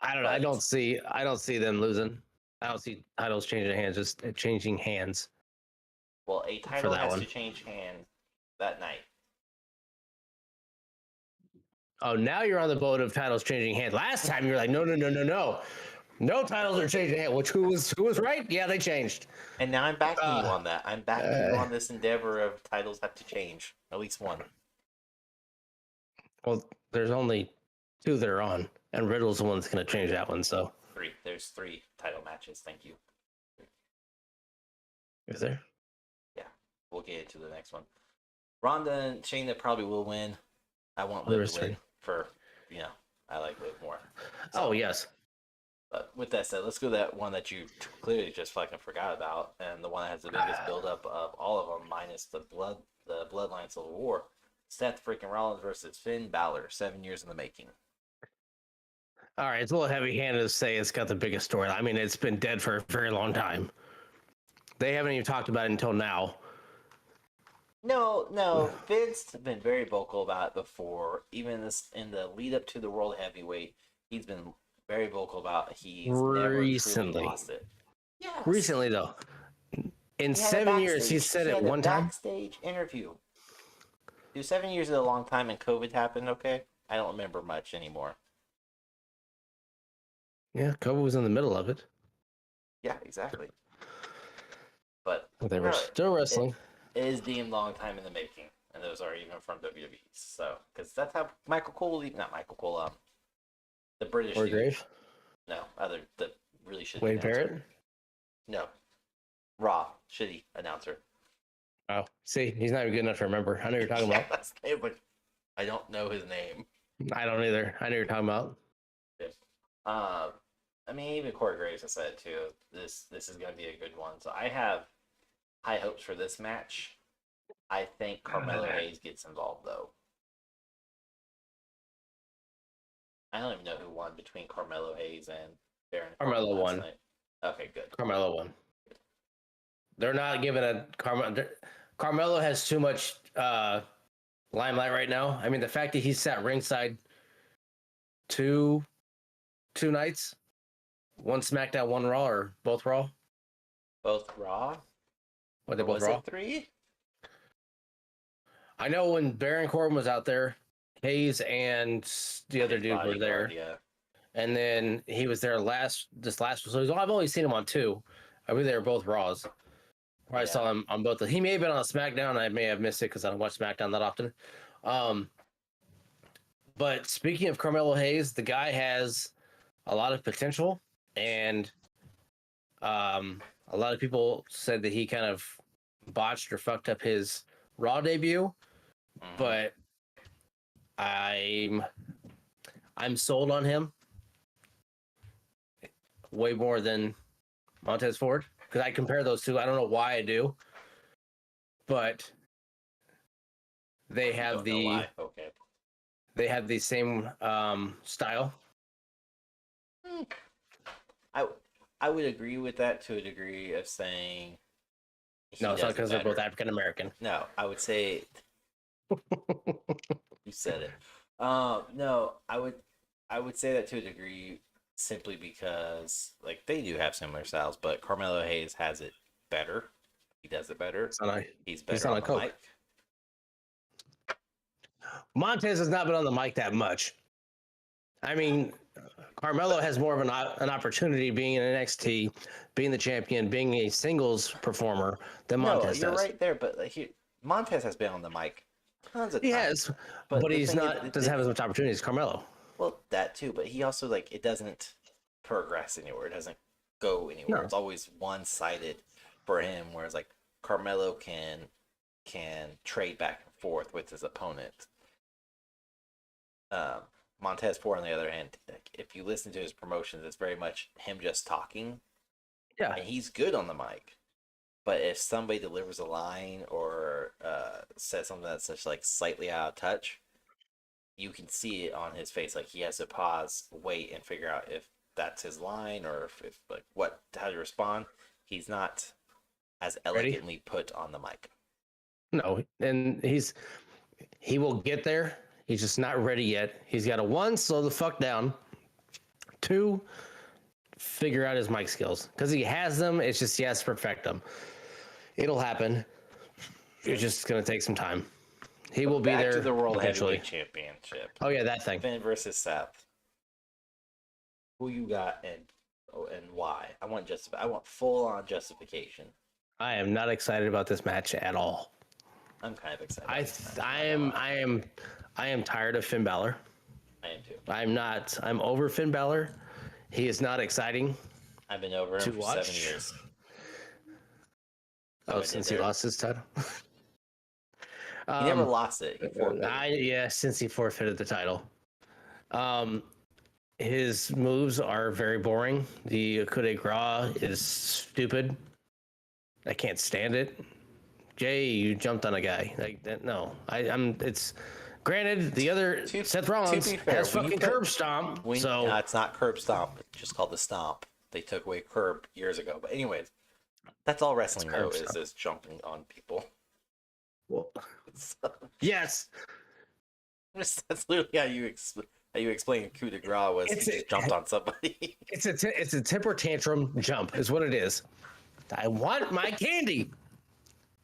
B: I don't know. I don't see them losing. I don't see titles changing hands, just changing hands.
A: Well, a title has to change hands that night.
B: Oh, now you're on the boat of titles changing hands. Last time you were like, no. No titles are changing hands. Which who was right? Yeah, they changed.
A: And now I'm backing you on that. I'm backing you on this endeavor of titles have to change. At least one.
B: Well, there's only 2 that are on, and Riddle's the one that's going to change that one. So
A: 3. There's 3 title matches. Thank you.
B: Is there?
A: Yeah, we'll get into the next one. Ronda and Shayna probably will win. I want Liv to win for, I like Liv more.
B: So, yes.
A: But with that said, let's go to that one that you clearly just fucking forgot about, and the one that has the biggest buildup of all of them, minus the Bloodline Civil War. Seth freaking Rollins versus Finn Balor, 7 years in the making.
B: All right, it's a little heavy-handed to say it's got the biggest story. I mean, it's been dead for a very long time. They haven't even talked about it until now.
A: No, Vince has been very vocal about it before. Even in the lead up to the World Heavyweight, he's been very vocal about he's never truly lost it. Yes.
B: Recently, though, in 7 years, he said it one time.
A: Backstage interview. Dude, 7 years is a long time, and COVID happened. Okay, I don't remember much anymore.
B: Yeah, COVID was in the middle of it.
A: Yeah, exactly. But
B: they were still wrestling.
A: It is deemed long time in the making, and those are even from WWE. So, because that's how not Michael Cole, the British
B: Or
A: dude.
B: Grave?
A: No, the really shitty
B: Wade
A: announcer.
B: Barrett?
A: No, Raw shitty announcer.
B: Oh, see, he's not even good enough to remember. I know you're talking about.
A: That's name, but I don't know his name.
B: I don't either. I know you're talking about.
A: Yeah. I mean, even Corey Graves has said too. This is going to be a good one. So I have high hopes for this match. I think Carmelo Hayes gets involved though. I don't even know who won between Carmelo Hayes and Baron.
B: Carmelo won.
A: Night. Okay, good.
B: Carmelo won. They're not giving a Carmelo has too much limelight right now. I mean, the fact that he sat ringside two nights, one SmackDown, one Raw, or both Raw.
A: Both Raw.
B: What, they both Raw?
A: 3?
B: I know when Baron Corbin was out there, Hayes and the other dude were there.
A: Yeah.
B: And then he was there this last. So I've only seen him on 2. I believe they were both Raws. Where I saw him on both. He may have been on SmackDown. I may have missed it because I don't watch SmackDown that often. But speaking of Carmelo Hayes, the guy has a lot of potential, and a lot of people said that he kind of botched or fucked up his Raw debut.
A: Mm-hmm.
B: But I'm sold on him way more than Montez Ford, because I compare those two. I don't know why I do, but they have the same style.
A: I would agree with that to a degree of saying.
B: No, it's not because they're both African American.
A: No, I would say. You said it. No, I would say that to a degree simply because they do have similar styles, but Carmelo Hayes has it better. He does it better. He's better on the mic.
B: Montez has not been on the mic that much. I mean, Carmelo has more of an opportunity being in NXT, being the champion, being a singles performer than Montez does.
A: You're right there, but Montez has been on the mic tons of times.
B: He has, but he's doesn't have as much opportunity as Carmelo.
A: Well, that too, but he also it doesn't progress anywhere. It doesn't go anywhere. No. It's always one-sided for him, whereas Carmelo can trade back and forth with his opponent. Montez Ford, on the other hand, if you listen to his promotions, it's very much him just talking.
B: Yeah,
A: and he's good on the mic. But if somebody delivers a line or says something that's just slightly out of touch, you can see it on his face. He has to pause, wait, and figure out if that's his line or if how to respond. He's not as elegantly put on the mic. No,
B: and he will get there. He's just not ready yet. He's got to 1, slow the fuck down. 2, figure out his mic skills, because he has them. It's just he has to perfect them. It'll happen. It's just going to take some time. He will be there. Back
A: to the World Heavyweight Championship.
B: Oh yeah, that thing.
A: Finn versus Seth. Who you got and why? I want full on justification.
B: I am not excited about this match at all.
A: I'm kind of excited.
B: I am tired of Finn Balor.
A: I am too.
B: I'm over Finn Balor. He is not exciting.
A: I've been over him for 7 years.
B: Since he lost his title.
A: He never lost it. He forfeited.
B: Since he forfeited the title. His moves are very boring. The coup de grace is stupid. I can't stand it. Jay, you jumped on a guy. No. It's granted the other Seth Rollins has fucking curb stomp.
A: No, it's not curb stomp. It's just called the stomp. They took away curb years ago. But anyways, that's all wrestling though is jumping on people.
B: Well, yes.
A: That's literally how you explain coup de grace was he just jumped on somebody.
B: It's a temper tantrum jump is what it is. I want my candy.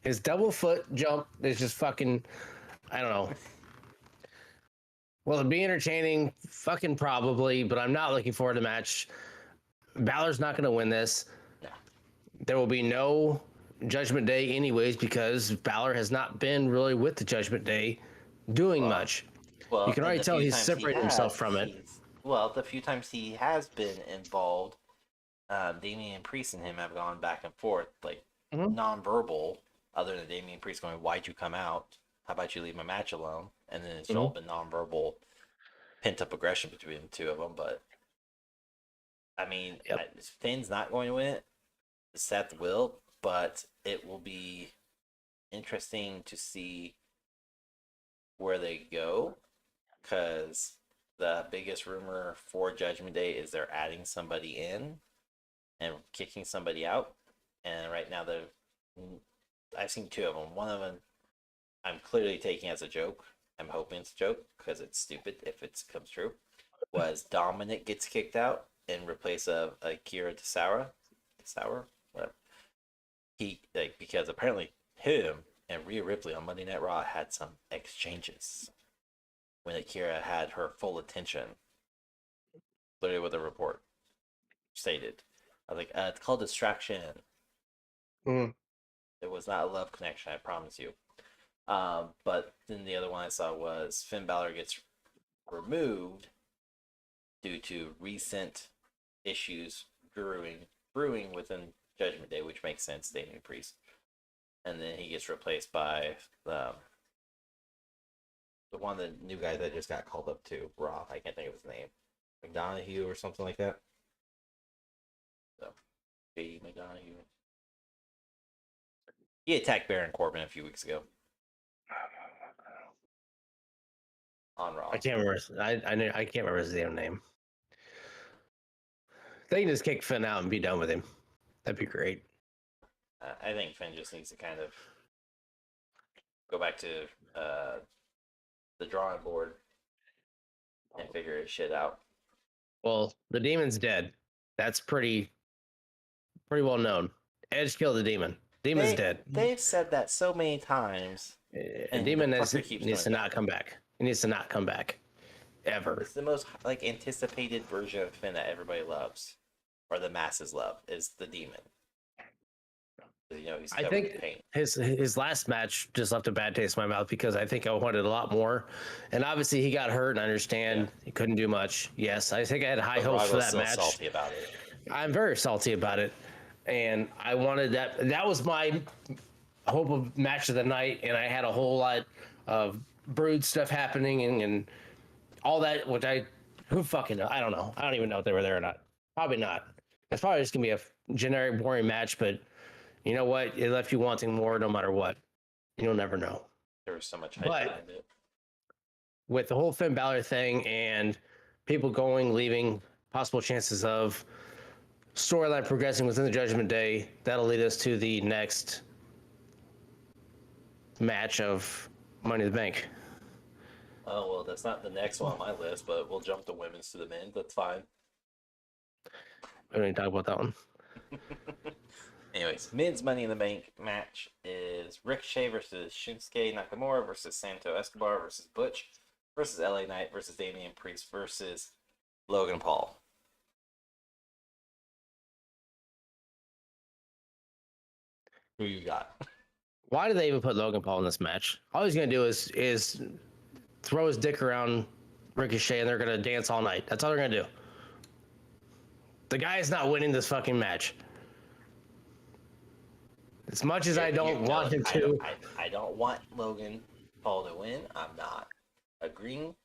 B: His double foot jump is just fucking, I don't know. Will it be entertaining? Fucking probably, but I'm not looking forward to the match. Balor's not going to win this.
A: No.
B: There will be no Judgment Day anyways, because Balor has not been really with the Judgment Day doing
A: Well,
B: much. You
A: well,
B: can
A: and
B: already
A: the
B: tell
A: few
B: he's
A: times he
B: separated himself
A: has,
B: from it.
A: the few times he has been involved, Damian Priest and him have gone back and forth, like
B: Mhm.
A: nonverbal, other than Damian Priest going, "Why'd you come out? How about you leave my match alone?" And then it's all
B: Mhm.
A: been nonverbal, pent up aggression between the two of them. But I mean,
B: Yep.
A: Finn's not going to win it. Seth will, but it will be interesting to see where they go because the biggest rumor for Judgment Day is they're adding somebody in and kicking somebody out. And right now, I've seen two of them. One of them I'm clearly taking as a joke. I'm hoping it's a joke because it's stupid if it comes true. Was Dominic gets kicked out in replace of Akira Tosawa, whatever. He because apparently him and Rhea Ripley on Monday Night Raw had some exchanges when Akira had her full attention. Literally, what the report stated. I was like, it's called distraction.
B: Mhm.
A: It was not a love connection, I promise you. But then the other one I saw was Finn Balor gets removed due to recent issues brewing within Judgment Day, which makes sense, Damian Priest. And then he gets replaced by the one the new guy that just got called up to Raw. I can't think of his name. McDonough or something like that. So J. McDonough. He attacked Baron Corbin a few weeks ago on Raw.
B: I can't remember. I can't remember his damn name. They can just kick Finn out and be done with him. That'd be great.
A: I think Finn just needs to kind of go back to the drawing board and figure his shit out.
B: Well, the demon's dead. That's pretty well known. Edge killed the demon. Demon's dead.
A: They've said that so many times, and the
B: Demon
A: fucker keeps
B: needs to
A: coming
B: not
A: back.
B: come back. He needs to not come back ever.
A: It's the most like anticipated version of Finn that everybody loves, or the masses love, is the demon. You know he's
B: I
A: covered in
B: think
A: paint.
B: his last match just left a bad taste in my mouth because I think I wanted a lot more, and obviously he got hurt. And I understand he couldn't do much. Yes, I think I had high
A: But
B: hopes for
A: Rahgel's
B: that
A: still
B: match.
A: salty about it.
B: I'm very salty about it, and I wanted that. That was my hope of match of the night, and I had a whole lot of brood stuff happening and all that, which who fucking know? I don't know. I don't even know if they were there or not. Probably not. It's probably just gonna be a generic, boring match, but you know what? It left you wanting more no matter what. You'll never know.
A: There was so much hype
B: But
A: behind it.
B: with the whole Finn Balor thing and people going, leaving, possible chances of storyline progressing within the Judgment Day, that'll lead us to the next match of Money in the Bank.
A: Oh well, that's not the next one on my list, but we'll jump the women's to the men. That's fine.
B: We don't need to talk about that one.
A: Anyways, men's Money in the Bank match is Ricochet versus Shinsuke Nakamura versus Santo Escobar versus Butch versus LA Knight versus Damian Priest versus Logan Paul. Who you got?
B: Why did they even put Logan Paul in this match? All he's gonna do is throw his dick around Ricochet and they're gonna dance all night. That's all they're gonna do. The guy is not winning this fucking match. As much as I don't want him to.
A: I don't want Logan Paul to win. I'm not agreeing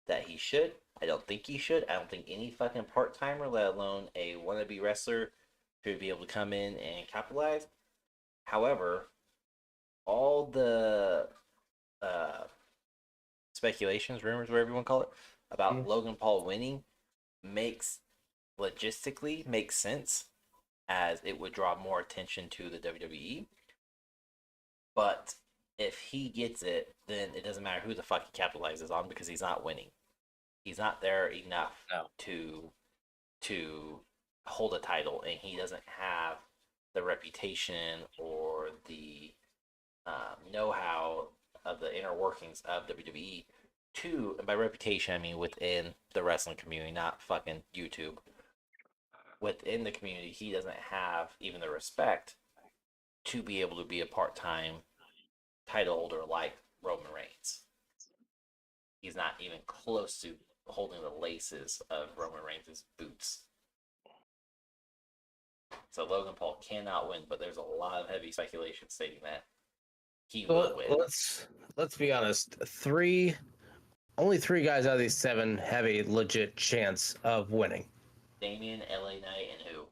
A: that he should. I don't think he should. I don't think any fucking part timer, let alone a wannabe wrestler, should be able to come in and capitalize. However, all the speculations, rumors, whatever you want to call it, about Logan Paul winning logistically makes sense, as it would draw more attention to the WWE. But if he gets it, then it doesn't matter who the fuck he capitalizes on because he's not winning. He's not there enough to hold a title, and he doesn't have the reputation or the know-how of the inner workings of WWE. And by reputation, I mean within the wrestling community, not fucking YouTube. Within the community, he doesn't have even the respect to be able to be a part-time title holder like Roman Reigns. He's not even close to holding the laces of Roman Reigns' boots. So Logan Paul cannot win, but there's a lot of heavy speculation stating that he will win.
B: Let's be honest. Only three guys out of these seven have a legit chance of winning.
A: Damian, LA Knight, and who?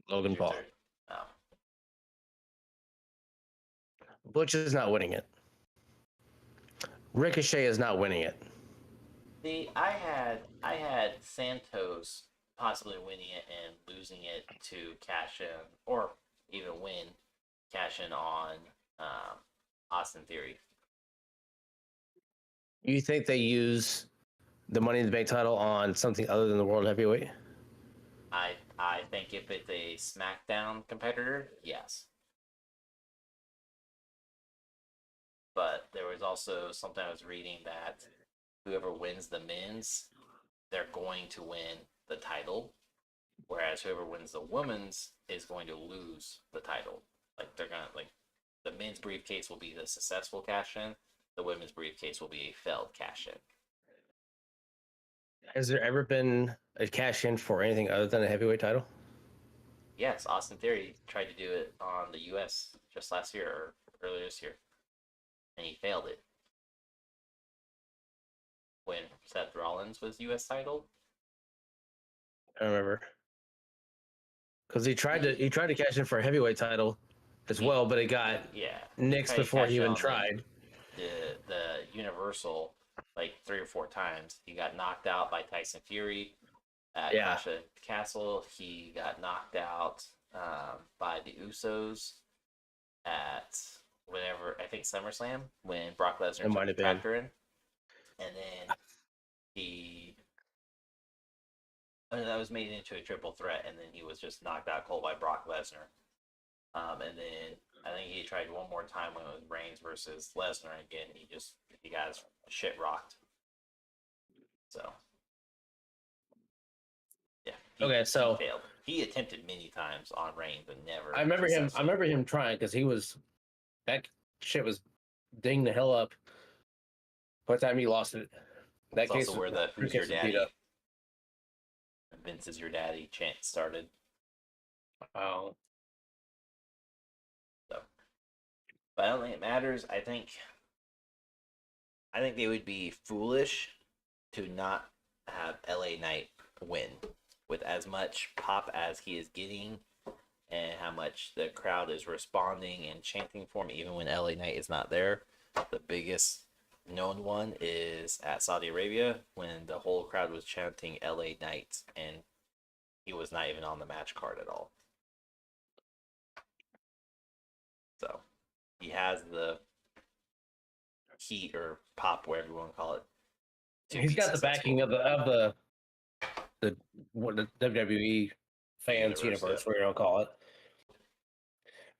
B: Logan Paul.
A: Third? Oh.
B: Butch is not winning it. Ricochet is not winning it.
A: See, I had Santos possibly winning it and losing it to cash in, or even win, cash in on Austin Theory.
B: You think they use the Money in the Bank title on something other than the World Heavyweight?
A: I think if it's a SmackDown competitor, yes. But there was also something I was reading that whoever wins the men's, they're going to win the title, whereas whoever wins the women's is going to lose the title. Like they're gonna the men's briefcase will be the successful cash in, the women's briefcase will be a failed cash in.
B: Has there ever been a cash in for anything other than a heavyweight title?
A: Yes, Austin Theory tried to do it on the US just last year or earlier this year, and he failed it. When Seth Rollins was US title,
B: I remember. Because he tried to cash in for a heavyweight title as well, but it got nixed before he even tried.
A: The Universal like 3 or 4 times. He got knocked out by Tyson Fury at Clash of Castle. He got knocked out by the Usos at whatever, I think SummerSlam, when Brock Lesnar took the tractor in. And then that was made into a triple threat, and then he was just knocked out cold by Brock Lesnar. And then I think he tried one more time when it was Reigns versus Lesnar. Again, he got his shit rocked. So, yeah. He failed. He attempted many times on Reigns and never.
B: I remember him trying because that shit was ding the hell up. By the time he lost it,
A: that's also where the "Who's your daddy?" Vince is your daddy chant started.
B: Oh.
A: So, but I don't think it matters. I think they would be foolish to not have LA Knight win with as much pop as he is getting and how much the crowd is responding and chanting for him even when LA Knight is not there. The biggest known one is at Saudi Arabia when the whole crowd was chanting LA Knight and he was not even on the match card at all. So he has the heat or pop, whatever you want to call it.
B: He's got the backing of the WWE fans universe, whatever you want to call it.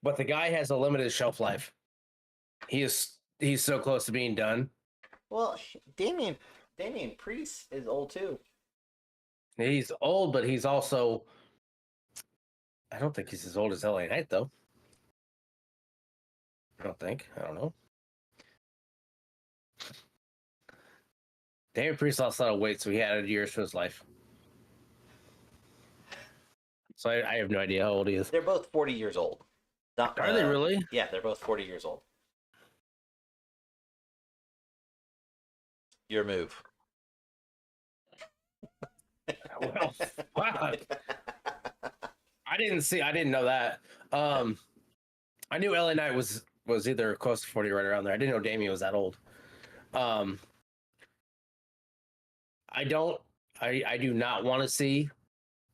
B: But the guy has a limited shelf life. He's so close to being done.
A: Well, Damian Priest is old too.
B: He's old, but he's also, I don't think he's as old as LA Knight, though. I don't know. Damian Priest lost a lot of weight, so he added years to his life. So I have no idea how old he is.
A: They're both 40 years old.
B: Are they really?
A: Yeah, they're both 40 years old. Your move.
B: Well, wow. I didn't know that. I knew LA Knight was either close to 40 right around there. I didn't know Damian was that old. I do not want to see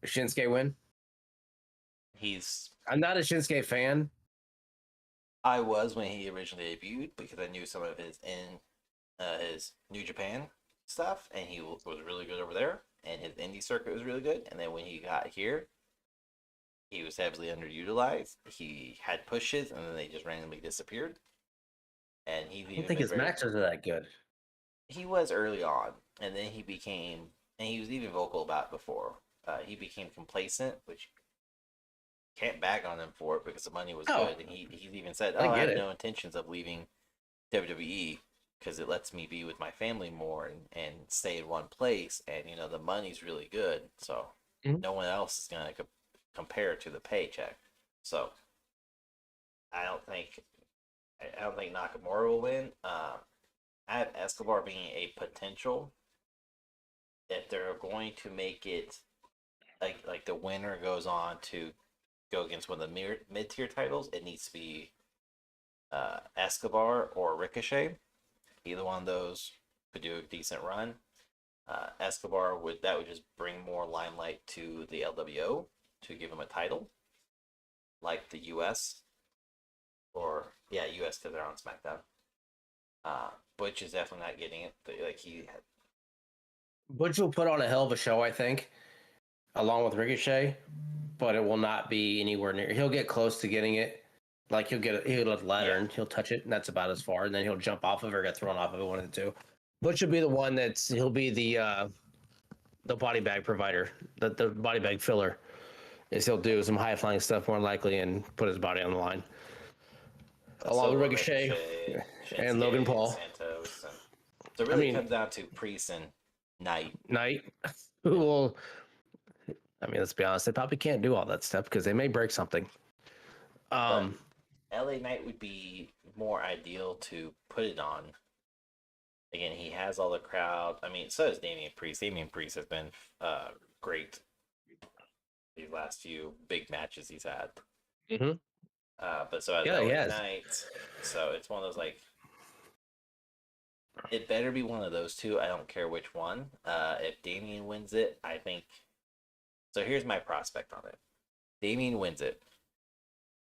B: Shinsuke win. I'm not a Shinsuke fan.
A: I was when he originally debuted because I knew some of his New Japan stuff, and he was really good over there, and his indie circuit was really good. And then when he got here, he was heavily underutilized. He had pushes, and then they just randomly disappeared. And I
B: don't think his matches are that good.
A: He was early on, and then he was even vocal about it before. He became complacent, which can't bag on him for it because the money was
B: Oh,
A: good, and he's even said,
B: I
A: "Oh, I
B: get
A: have
B: it.
A: no intentions of leaving WWE because it lets me be with my family more and stay in one place, and the money's really good, so
B: Mhm.
A: no one else is gonna compare to the paycheck." So I don't think I don't think Nakamura will win. I have Escobar being a potential if they're going to make it like the winner goes on to go against one of the mid tier titles. It needs to be Escobar or Ricochet. Either one of those could do a decent run. Escobar would just bring more limelight to the LWO to give him a title, like the US or yeah US because they're on SmackDown. Butch is definitely not getting it. Like he
B: Butch will put on a hell of a show, I think, along with Ricochet, but it will not be anywhere near. He'll get close to getting it. Like he'll let ladder
A: yeah.
B: and he'll touch it, and that's about as far. And then he'll jump off of it or get thrown off of it, one of the two. Butch will be the one he'll be the body bag provider, the body bag filler. Is he'll do some high flying stuff more likely and put his body on the line, along with
A: Solo
B: Ricochet
A: Ricochet,
B: and Logan
A: Shinsuke, and
B: Paul.
A: Santos, and so it
B: I
A: really
B: mean,
A: comes down to Priest and Knight.
B: Knight, who
A: And
B: will. I mean, let's be honest. They probably can't do all that stuff because they may break something.
A: but
B: Um,
A: LA Knight would be more ideal to put it on. Again, he has all the crowd. I mean, so does Damian Priest. Damian Priest has been great these last few big matches he's had.
B: mhm.
A: But so has
B: Yeah, he
A: LA
B: has.
A: Knight. So it's one of those like it better be one of those two. I don't care which one. If Damian wins it, I think. So here's my prospect on it. Damian wins it.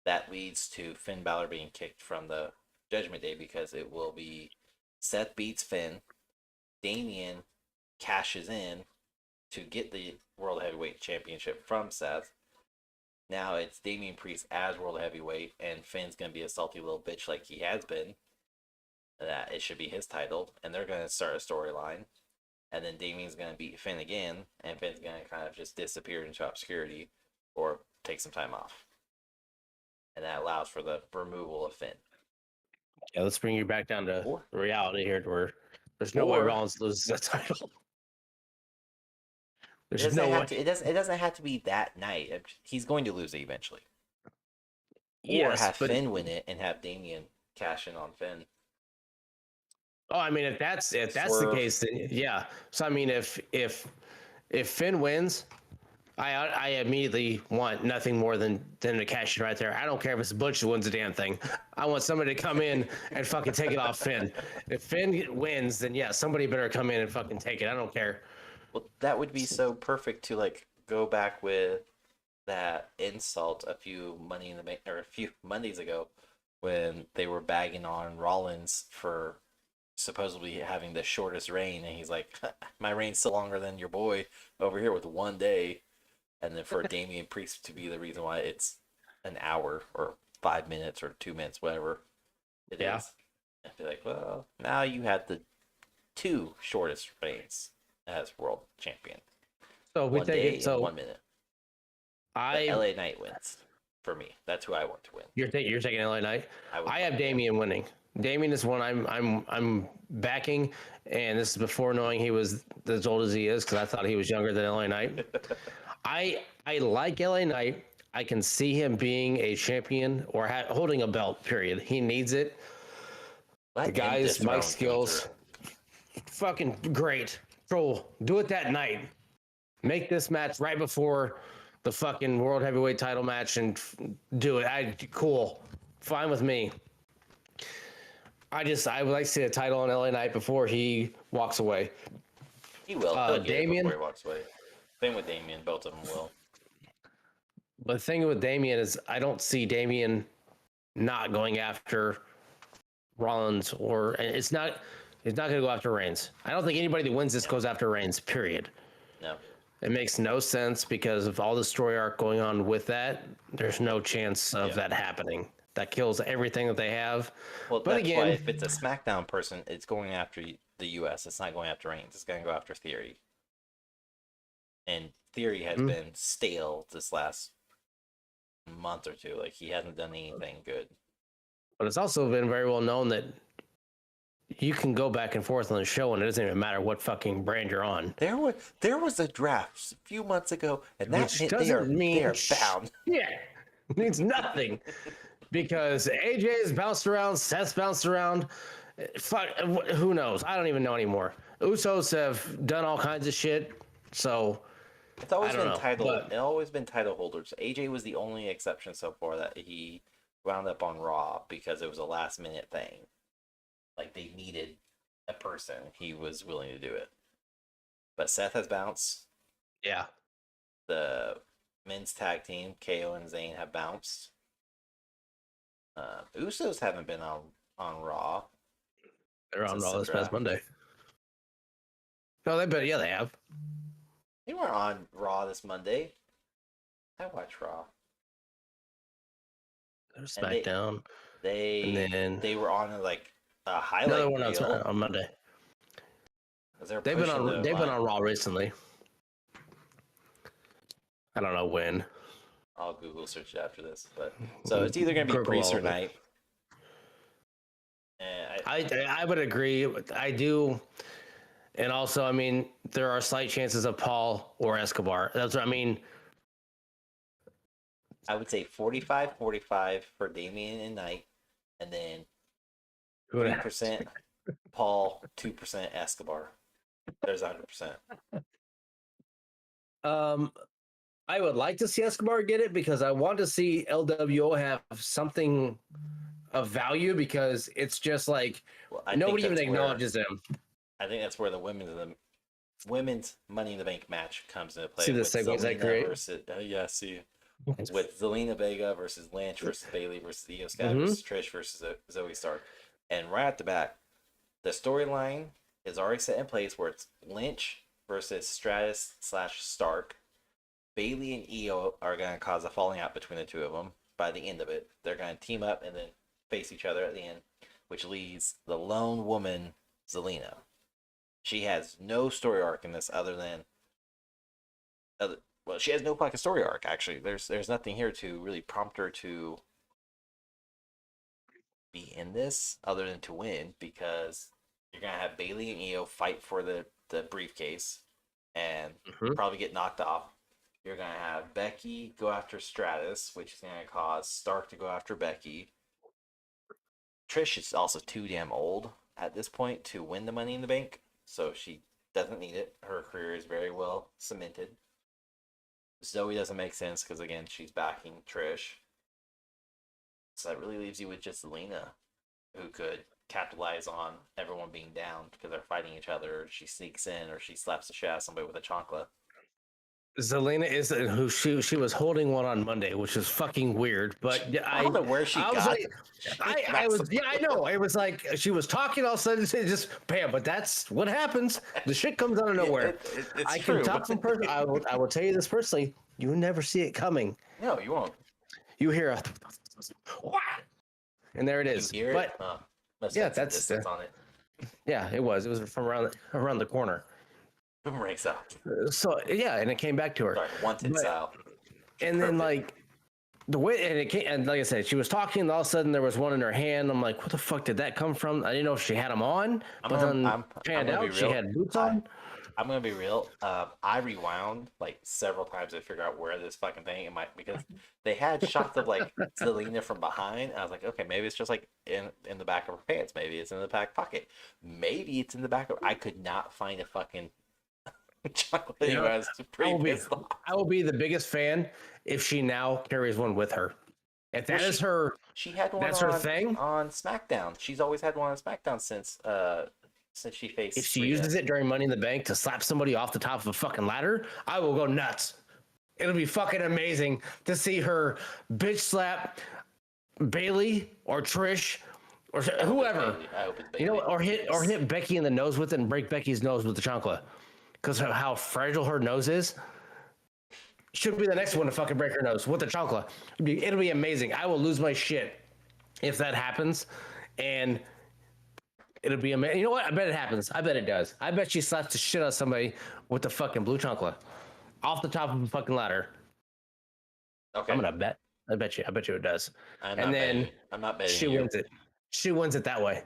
A: That leads to Finn Balor being kicked from the Judgment Day because it will be Seth beats Finn. Damian cashes in to get the World Heavyweight Championship from Seth. Now it's Damian Priest as World Heavyweight, and Finn's going to be a salty little bitch like he has been. That it should be his title, and they're going to start a storyline. And then Damian's going to beat Finn again, and Finn's going to kind of just disappear into obscurity or take some time off. And that allows for the removal of Finn.
B: Yeah, let's bring you back down to
A: Or,
B: reality here, where there's no way
A: or
B: Rollins loses the title.
A: it
B: There's
A: doesn't
B: no
A: have
B: way.
A: to. It doesn't have to be that night. He's going to lose it eventually. Or
B: Yes,
A: have
B: but
A: Finn win it and have Damian cash in on Finn.
B: oh, I mean, if that's the
A: Swerve.
B: case, then yeah. So I mean, if Finn wins, I immediately want nothing more than to cash it right there. I don't care if it's Butch who wins the damn thing. I want somebody to come in and fucking take it off Finn. If Finn wins, then yeah, somebody better come in and fucking take it. I don't care.
A: Well, that would be so perfect to like go back with that insult a few Money in the Bank or a few Mondays ago when they were bagging on Rollins for supposedly having the shortest reign, and he's like, "My reign's still longer than your boy over here with 1 day," and then for Damian Priest to be the reason why it's an hour or 5 minutes or 2 minutes, whatever it
B: Yeah.
A: is. I'd be like, well, now you had the two shortest reigns as world champion.
B: So if we
A: One
B: take
A: day
B: it.
A: and
B: So
A: 1 minute. But
B: I,
A: LA Knight wins for me. That's who I want to win.
B: you're taking LA Knight.
A: I would
B: I have Damian winning. Damian is one I'm backing, and this is before knowing he was as old as he is because I thought he was younger than LA Knight. I like LA Knight. I can see him being a champion or holding a belt. Period. He needs it. The
A: Let him
B: guy's mic
A: dethrone Gunther.
B: skills, fucking great. Troll, do it that night. Make this match right before the fucking world heavyweight title match and do it. Cool, fine with me. I would like to see a title on LA Knight before he walks away.
A: He will. He'll get it before
B: Damien.
A: he walks away. Same with Damien. Both of them will.
B: But the thing with Damien is I don't see Damien not going after Rollins and it's not going to go after Reigns. I don't think anybody that wins this goes after Reigns, period.
A: No.
B: It makes no sense because of all the story arc going on with that. There's no chance of that happening. That kills everything that they have.
A: Well,
B: But
A: that's why
B: again,
A: if it's a SmackDown person, it's going after the U.S. It's not going after Reigns. It's going to go after Theory. And Theory has been stale this last month or two. Like he hasn't done anything good.
B: But it's also been very well known that you can go back and forth on the show, and it doesn't even matter what fucking brand you're on.
A: There was a draft a few months ago, and that
B: Which
A: meant
B: doesn't mean
A: they are bound.
B: Yeah, it means nothing because AJ's bounced around, Seth's bounced around. Fuck, who knows? I don't even know anymore. Usos have done all kinds of shit, so
A: It's always
B: I don't
A: been
B: know,
A: title.
B: but-
A: It's always been title holders. AJ was the only exception so far that he wound up on Raw because it was a last minute thing. Like they needed a person, he was willing to do it. But Seth has bounced.
B: yeah.
A: The men's tag team, KO and Zayn, have bounced. Usos haven't been on Raw.
B: They're on
A: Since
B: Raw
A: the
B: this past
A: draft.
B: Monday. No, they have.
A: They weren't on Raw this Monday. I watched Raw.
B: They're
A: And they-
B: SmackDown.
A: They
B: And then-
A: they were on like a highlight
B: No, they weren't on,
A: reel.
B: on Monday.
A: 'Cause they're
B: They've been
A: pushing
B: on.
A: the
B: They've been
A: line.
B: on Raw recently. I don't know when.
A: I'll Google search it after this, but so it's either gonna be
B: Google
A: Priest
B: all
A: or
B: of it.
A: Knight. And
B: I would agree. I do. And also, I mean, there are slight chances of Paul or Escobar. That's what I mean.
A: I would say 45-45 for Damian and Knight, and then 3% Paul, 2% Escobar. There's 100%.
B: I would like to see Escobar get it because I want to see LWO have something of value because it's just like
A: Well, I
B: nobody
A: think
B: even
A: that's where-
B: acknowledges them.
A: I think that's where the women's Money in the Bank match comes into play.
B: See the
A: with
B: segments I
A: Zelina
B: create?
A: versus see with Zelina Vega versus Lynch versus Bailey versus Io Sky
B: Mhm.
A: versus Trish versus Zoe Stark, and right at the back, the storyline is already set in place where it's Lynch versus Stratus/Stark. Bailey and Io are going to cause a falling out between the two of them. By the end of it, they're going to team up and then face each other at the end, which leaves the lone woman, Zelina. She has no story arc in this other than, well, she has no fucking story arc. Actually, there's nothing here to really prompt her to be in this other than to win, because you're gonna have Bailey and Io fight for the briefcase and
B: Mhm.
A: probably get knocked off. You're gonna have Becky go after Stratus, which is gonna cause Stark to go after Becky. Trish is also too damn old at this point to win the Money in the Bank, so she doesn't need it. Her career is very well cemented. Zoe doesn't make sense because again she's backing Trish, so that really leaves you with just Zelina, who could capitalize on everyone being down because they're fighting each other. Or she sneaks in, or she slaps the shit out of somebody with a chancla.
B: Zelina is who she was holding one on Monday, which was fucking weird. But
A: I don't know where she
B: I was
A: got.
B: like, I was I know it was like she was talking all of a sudden it just bam. But that's what happens. The shit comes out of nowhere.
A: It's
B: I
A: true.
B: can talk from person. I will tell you this personally. You never see it coming.
A: No, you won't.
B: You hear a and there it
A: You
B: is.
A: hear
B: But
A: it? Must
B: yeah,
A: have some
B: that's
A: distance on it.
B: yeah, it was from around the corner.
A: Boomerang style.
B: So yeah, and it came back to her.
A: Sorry, wanted
B: But-
A: style.
B: And then
A: Perfect.
B: like the way and it came, and like I said, she was talking, and all of a sudden there was one in her hand. I'm like, what the fuck did that come from? I didn't know if she had them on, but then
A: I'm
B: panned
A: gonna be
B: out she
A: real.
B: had boots on.
A: I'm gonna be real. I rewound like several times to figure out where this fucking thing might, because they had shots of like Zelina from behind. And I was like, okay, maybe it's just like in the back of her pants. Maybe it's in the back pocket. Maybe it's in the back of. I could not find a fucking chocolate anywhere. I was pretty pissed off.
B: I will be the biggest fan if she now carries one with her. If that
A: Well,
B: is her,
A: She had one
B: That's
A: on,
B: her thing?
A: on SmackDown. She's always had one on SmackDown since she faced.
B: if she
A: Rhea.
B: uses it during Money in the Bank to slap somebody off the top of a fucking ladder, I will go nuts. It'll be fucking amazing to see her bitch slap Bailey or Trish or whoever.
A: Bailey. I hope it's Bailey.
B: You know, or hit Becky in the nose with it and break Becky's nose with the chancla, because of how fragile her nose is. Should be the next one to fucking break her nose with the chancla. It'll be amazing. I will lose my shit if that happens, and it'll be amazing. You know what? I bet it happens. I bet it does. I bet she slaps the shit out of somebody with the fucking blue chancla off the top of a fucking ladder.
A: Okay.
B: I'm gonna bet. I bet you it does.
A: I'm
B: And
A: not
B: then
A: betting. I'm not betting
B: she
A: you.
B: wins it. She wins it that way.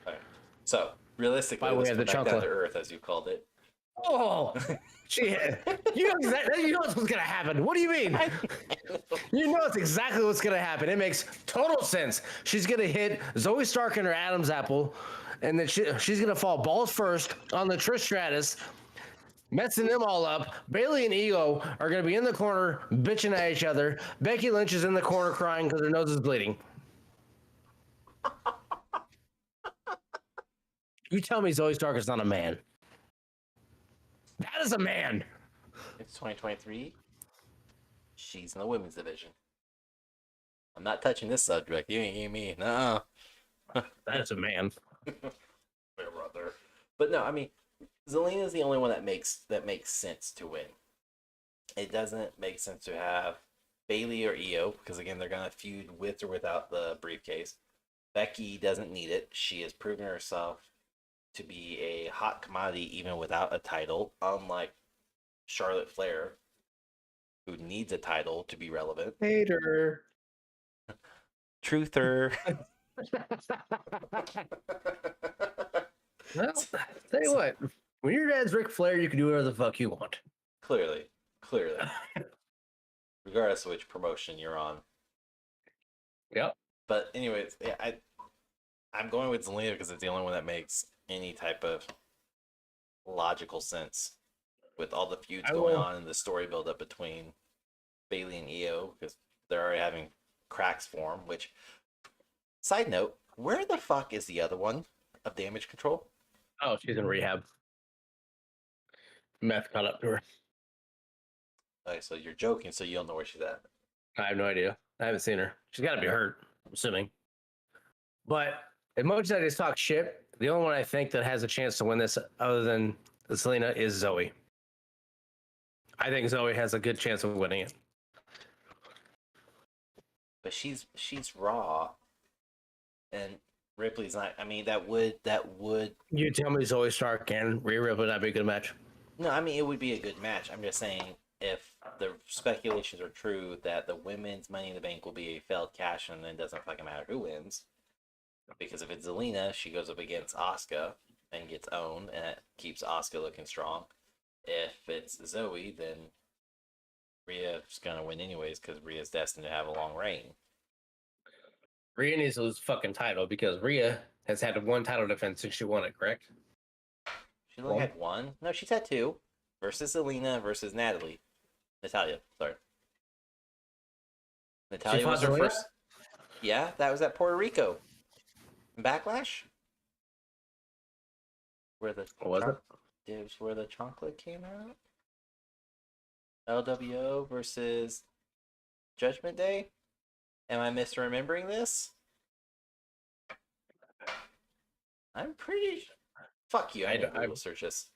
A: All right. So realistically,
B: By way
A: let's
B: of
A: come
B: the
A: back down
B: chunkla.
A: to earth, as you called it.
B: Oh, you know exactly. You know what's gonna happen. What do you mean? You know it's exactly what's gonna happen. It makes total sense. She's gonna hit Zoe Stark and her Adam's apple, and then she's gonna fall balls first on the Trish Stratus, messing them all up. Bailey and Ego are gonna be in the corner bitching at each other. Becky Lynch is in the corner crying because her nose is bleeding. You tell me Zoe Stark is not a man. That is a man.
A: It's 2023. She's in the women's division. I'm not touching this subject. You ain't me. No.
B: That is a man.
A: Brother. But no, I mean, Zelina's the only one that makes sense to win. It doesn't make sense to have Bailey or Io because again they're gonna feud with or without the briefcase. Becky doesn't need it. She has proven herself to be a hot commodity even without a title, unlike Charlotte Flair, who needs a title to be relevant.
B: Hater.
A: Truther.
B: Well, tell you what, when your dad's Ric Flair, you can do whatever the fuck you want.
A: Clearly. Regardless of which promotion you're on.
B: Yep.
A: But anyways, yeah, I'm going with Zelina because it's the only one that makes any type of logical sense with all the feuds going on and the story build up between Bailey and Io because they're already having cracks form. Which, side note, where the fuck is the other one of Damage Control?
B: Oh, she's in rehab. Meth caught up to her.
A: Okay, so you're joking, so you don't know where she's at.
B: I have no idea. I haven't seen her. She's got to be hurt, I'm assuming. But as much as I just talk shit, the only one I think that has a chance to win this other than Selena is Zoe. I think Zoe has a good chance of winning it.
A: But she's Raw, and Ripley's not. I mean, that would.
B: You tell me Zoe Stark and Rhea Ripley not be a good match?
A: No, I mean it would be a good match. I'm just saying if the speculations are true that the women's Money in the Bank will be a failed cash and then it doesn't fucking matter who wins. Because if it's Zelina, she goes up against Asuka and gets owned, and it keeps Asuka looking strong. If it's Zoe, then Rhea's gonna win anyways because Rhea's destined to have a long reign.
B: Rhea needs to lose fucking title because Rhea has had one title defense since she won it, correct?
A: She's only had one. No, she's had two. Versus Zelina versus Natalia. Sorry. Natalia was her first. Yeah, that was at Puerto Rico. Backlash? Where the where the chocolate came out? LWO versus Judgment Day? Am I misremembering this? I'm pretty. Fuck you! I will search this.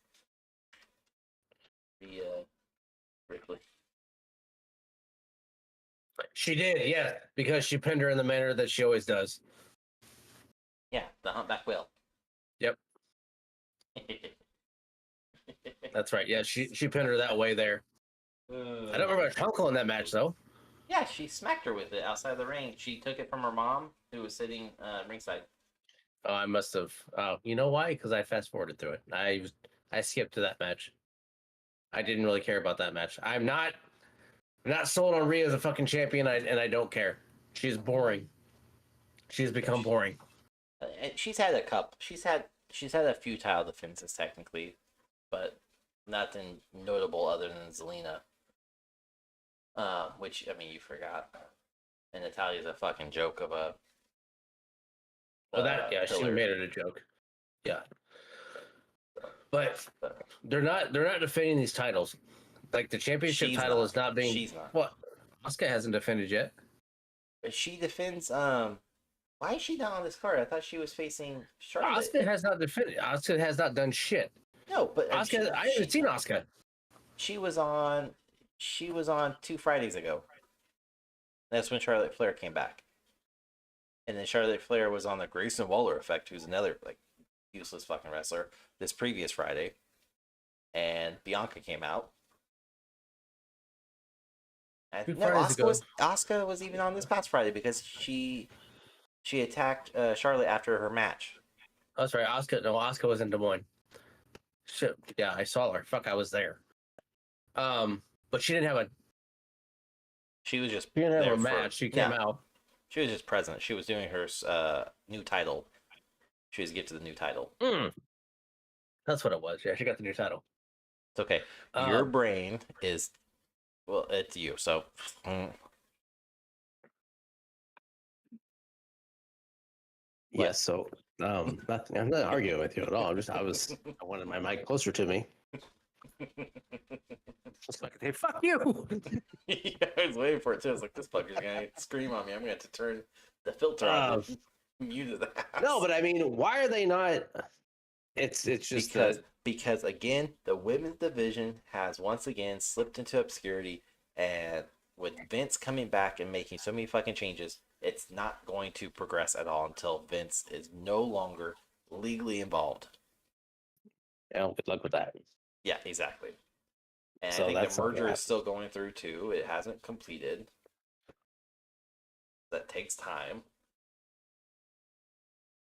A: Ripley.
B: She did, yeah, because she pinned her in the manner that she always does.
A: Yeah, the humpback whale.
B: Yep. That's right. Yeah, she pinned her that way there. I don't remember a Uncle in that match though.
A: Yeah, she smacked her with it outside the ring. She took it from her mom, who was sitting ringside.
B: Oh, I must have. Oh, you know why? Because I fast forwarded through it. I skipped to that match. I didn't really care about that match. I'm not sold on Rhea as a fucking champion, and I don't care. She's boring. She's become boring.
A: She's had a couple. She's had a few title defenses technically, but nothing notable other than Zelina. Which I mean you forgot. And Natalia's a fucking joke of a.
B: She made it a joke. Yeah. But they're not defending these titles. Like the championship title is not being.
A: She's not.
B: What? Asuka hasn't defended yet.
A: She defends. Why is she not on this card? I thought she was facing Charlotte.
B: Asuka has not defended. Asuka has not done shit.
A: No, but
B: Asuka. I haven't seen Asuka.
A: She was on 2 Fridays ago. That's when Charlotte Flair came back. And then Charlotte Flair was on the Grayson Waller effect, who's another like useless fucking wrestler, this previous Friday. And Bianca came out.
B: 2
A: No,
B: Fridays ago.
A: Asuka was even on this past Friday because she attacked Charlotte after her match.
B: Oh, that's right. Asuka was in Des Moines. Shit. Yeah, I saw her. Fuck, I was there. But she didn't have a
A: there
B: match. She came out.
A: She was just present. She was doing her new title. She was gifted the new title.
B: That's what it was. Yeah, she got the new title.
A: It's okay. Your brain is, well, it's you. So.
B: Yes. So, nothing. I'm not arguing with you at all. I wanted my mic closer to me. Just like, hey, fuck you.
A: Yeah, I was waiting for it too. I was like, this fucker's gonna scream on me. I'm gonna have to turn the filter on to mute the ass.
B: No, but I mean, why are they not? It's just
A: because again, the women's division has once again slipped into obscurity, and with Vince coming back and making so many fucking changes, it's not going to progress at all until Vince is no longer legally involved.
B: Yeah, good luck with that.
A: Yeah, exactly. And
B: So
A: I think the merger is still going through too. It hasn't completed. That takes time.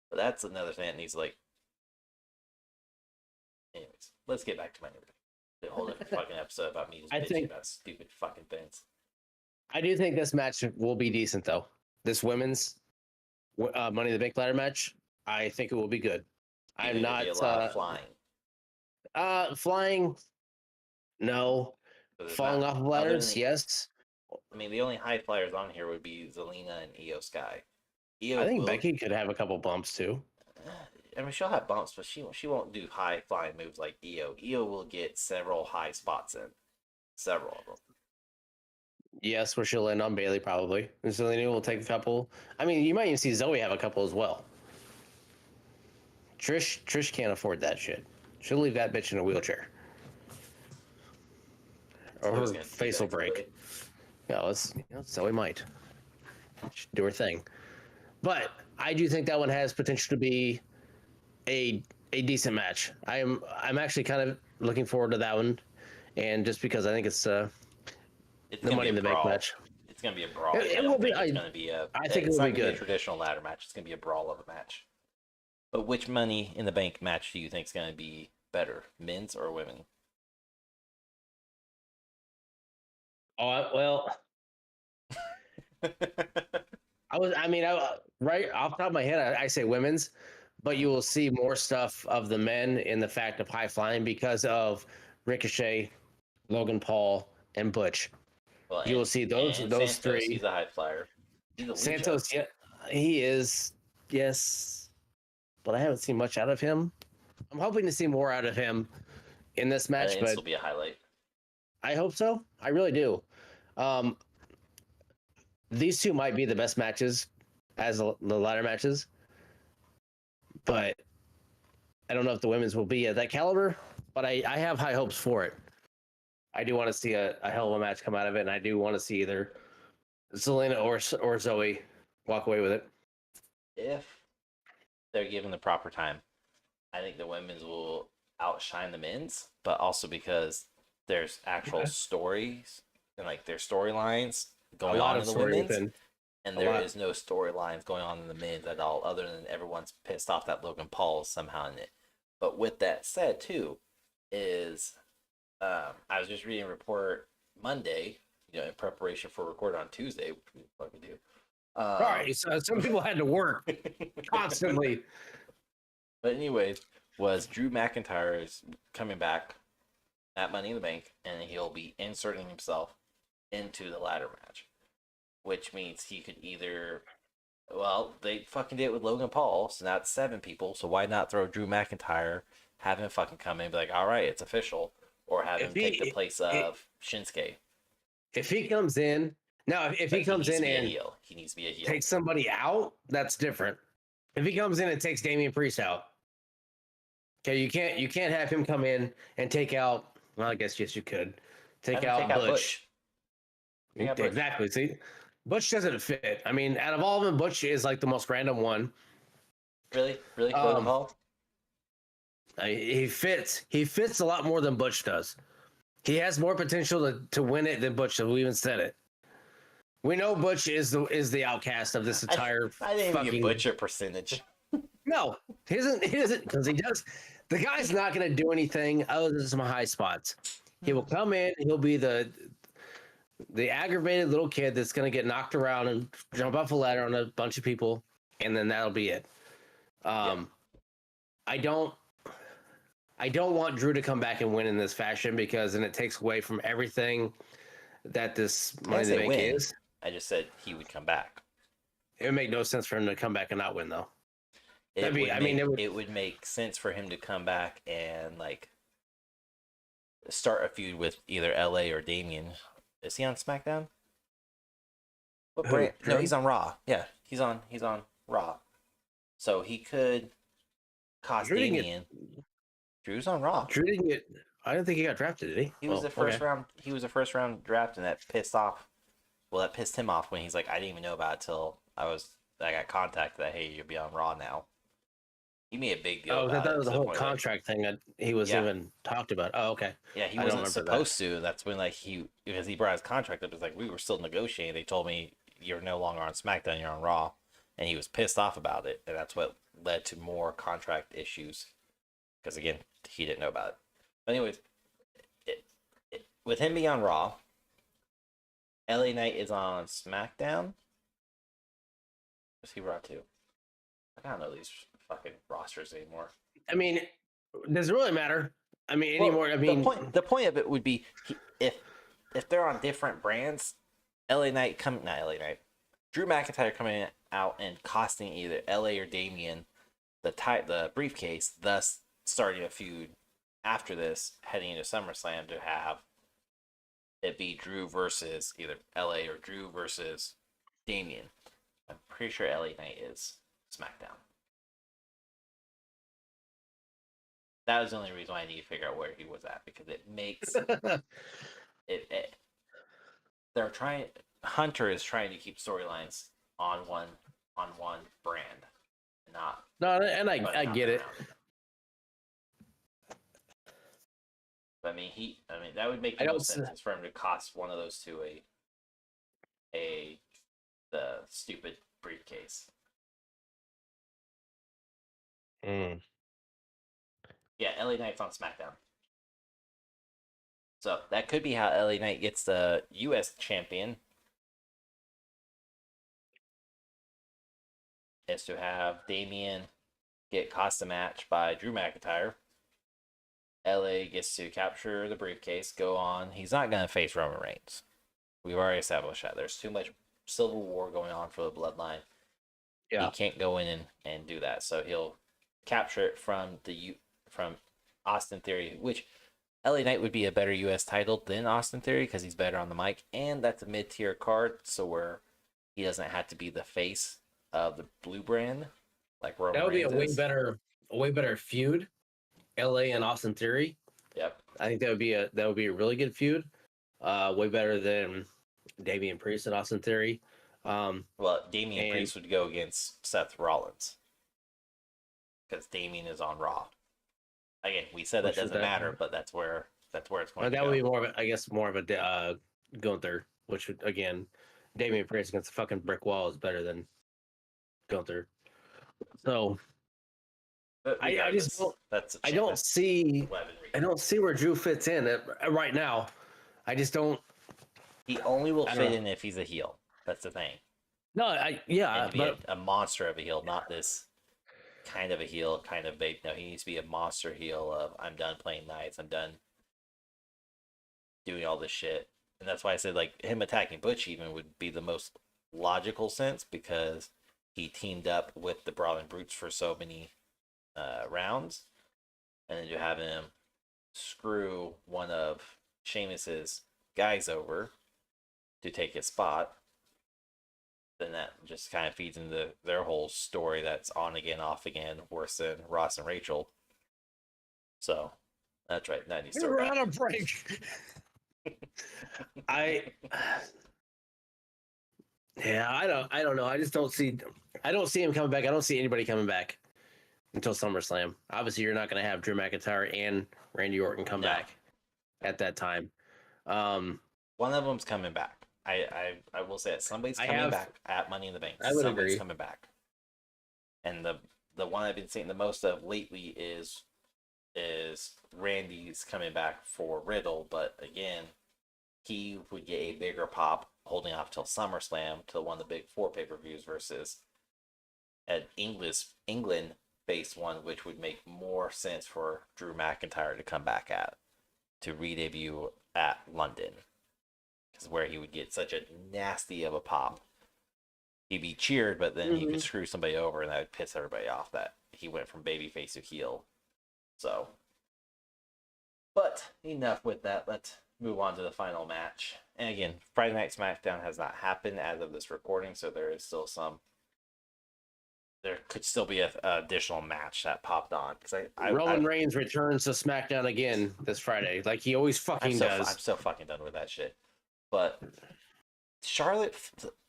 A: But that's another thing that needs anyways, let's get back to my the whole different fucking episode about me just bitching about stupid fucking Vince.
B: I do think this match will be decent though. This women's Money in the Bank ladder match, I think it will be good. I'm not
A: be a lot of flying.
B: Flying, no. Falling off of ladders, yes.
A: I mean, the only high flyers on here would be Zelina and Io Sky.
B: I think Becky could have a couple bumps too.
A: I mean, she'll have bumps, but she won't do high flying moves like Io. Io will get several high spots in. Several of them.
B: Yes, where she'll land on Bailey probably. And Zelina will take a couple. I mean, you might even see Zoe have a couple as well. Trish can't afford that shit. She'll leave that bitch in a wheelchair. Or her face will break. Yeah, Zoe might. She'll do her thing. But I do think that one has potential to be a decent match. I'm actually kind of looking forward to that one, and just because I think it's the Money in the Bank match.
A: It's gonna be a brawl.
B: It will be.
A: It's gonna be a.
B: I think it will be good.
A: Be a traditional ladder match. It's gonna be a brawl of a match. But which Money in the Bank match do you think is gonna be better, men's or women?
B: Oh well. Right off the top of my head, I say women's, but you will see more stuff of the men in the fact of high flying because of Ricochet, Logan Paul, and Butch. Well, you will see those Santos, three.
A: He's a high flyer.
B: Santos, yeah, he is. Yes, but I haven't seen much out of him. I'm hoping to see more out of him in this match. But
A: this will be a highlight.
B: I hope so. I really do. These two might be the best matches as the ladder matches, but I don't know if the women's will be at that caliber, but I have high hopes for it. I do want to see a hell of a match come out of it, and I do want to see either Zelina or Zoe walk away with it.
A: If they're given the proper time, I think the women's will outshine the men's, but also because there's actual stories and their storylines going on in the women's, and there is no storylines going on in the men's at all, other than everyone's pissed off that Logan Paul is somehow in it. But with that said, too, is I was just reading a report Monday, in preparation for record on Tuesday, which we fucking do.
B: All right, so some people had to work constantly.
A: But anyways, was Drew McIntyre is coming back at Money in the Bank, and he'll be inserting himself into the ladder match, which means he could either, they fucking did it with Logan Paul, so now it's 7 people, so why not throw Drew McIntyre, have him fucking come in and be like, all right, it's official, or have him take the place of Shinsuke.
B: If he comes in, if he comes in and
A: he needs to be a heel.
B: Takes somebody out, that's different. If he comes in and takes Damian Priest out, okay, you can't have him come in and take out, well, I guess yes you could. Take out Butch. Exactly. See, Butch doesn't fit. I mean, out of all of them, Butch is the most random one.
A: Really, Logan Paul.
B: He fits. He fits a lot more than Butch does. He has more potential to win it than Butch. So we even said it. We know Butch is the outcast of this entire
A: I didn't even
B: fucking.
A: get butcher percentage.
B: No, he isn't because he does. The guy's not going to do anything other than some high spots. He will come in. He'll be the aggravated little kid that's going to get knocked around and jump off a ladder on a bunch of people, and then that'll be it.
A: Yeah.
B: I don't want Drew to come back and win in this fashion because then it takes away from everything that this Money in the Bank is.
A: I just said he would come back.
B: It would make no sense for him to come back and not win, though.
A: It would make sense for him to come back and like start a feud with either LA or Damien. Is he on SmackDown? What brand? No, he's on Raw. Yeah, he's on Raw. So he could cost Damien. Drew's on Raw.
B: Drew didn't get. I didn't think he got drafted, did he?
A: He was the first round. He was a first round draft, and that pissed off. Well, that pissed him off when he's like, I didn't even know about it till I got contacted that hey, you'll be on Raw now. He made a big deal.
B: Oh, that was the whole contract thing that he was even talked about. Oh, okay.
A: Yeah, he wasn't supposed to. That's when because he brought his contract up. It's like we were still negotiating. They told me you're no longer on SmackDown, you're on Raw, and he was pissed off about it, and that's what led to more contract issues. Because again, he didn't know about it. But anyways, with him being on Raw, LA Knight is on SmackDown. What's he Raw too? I don't know these fucking rosters anymore.
B: I mean, does it really matter? I mean, anymore. I mean,
A: the point of it would be if they're on different brands, Drew McIntyre coming out and costing either LA or Damien the briefcase, thus starting a feud after this, heading into SummerSlam to have it be Drew versus either LA or Drew versus Damien. I'm pretty sure LA Knight is SmackDown. That was the only reason why I need to figure out where he was at, because it makes it. They're trying. Hunter is trying to keep storylines on one brand, not.
B: No, and I get it.
A: I mean, that would make no sense for him to cost one of those two the stupid briefcase. Yeah, LA Knight's on SmackDown. So that could be how LA Knight gets the U.S. champion. Is to have Damien get cost a match by Drew McIntyre. LA gets to capture the briefcase, go on. He's not going to face Roman Reigns. We've already established that. There's too much civil war going on for the bloodline. Yeah. He can't go in and do that. So he'll capture it from Austin Theory, which LA Knight would be a better U.S. title than Austin Theory because he's better on the mic. And that's a mid-tier card, so where he doesn't have to be the face of the blue brand like Roman Reigns.
B: That would be a way better feud. LA and Austin Theory.
A: Yep.
B: I think that would be a really good feud. Way better than Damian Priest and Austin Theory.
A: Well, Damian Priest would go against Seth Rollins because Damian is on Raw. Again, we said that doesn't matter, but that's where it's going.
B: Well, that would be more of a Gunther, which would, again, Damian Priest against a fucking brick wall is better than Gunther. So I just don't see where Drew fits in right now. I just don't.
A: He only will fit in if he's a heel. That's the thing.
B: No,
A: but a monster of a heel, not this kind of a heel, kind of bait. No, he needs to be a monster heel of I'm done playing nice, I'm done doing all this shit. And that's why I said like him attacking Butch even would be the most logical sense because he teamed up with the Brawling Brutes for so many rounds, and then to have him screw one of Sheamus's guys over to take his spot, then that just kind of feeds into their whole story that's on again, off again, worse than Ross and Rachel. So that's right. That needs to
B: we're on a break. I don't know. I just don't see him coming back. I don't see anybody coming back until SummerSlam. Obviously, you're not going to have Drew McIntyre and Randy Orton come back at that time.
A: One of them's coming back. I will say that somebody's
B: I
A: coming
B: have-
A: back at Money in the Bank.
B: I would
A: Somebody's
B: agree.
A: coming back. And the one I've been seeing the most of lately is Randy's coming back for Riddle, but again, he would get a bigger pop holding off till SummerSlam to one of the big four pay-per-views versus an England based one, which would make more sense for Drew McIntyre to come back at to re-debut at London, because where he would get such a nasty of a pop. He'd be cheered, but then he could screw somebody over, and that would piss everybody off that he went from babyface to heel. So, but enough with that. Let's move on to the final match. And again, Friday Night SmackDown has not happened as of this recording, so there is still some. There could still be an additional match that popped on, because
B: Roman Reigns returns to SmackDown again this Friday, like he always fucking does.
A: I'm so fucking done with that shit. But Charlotte,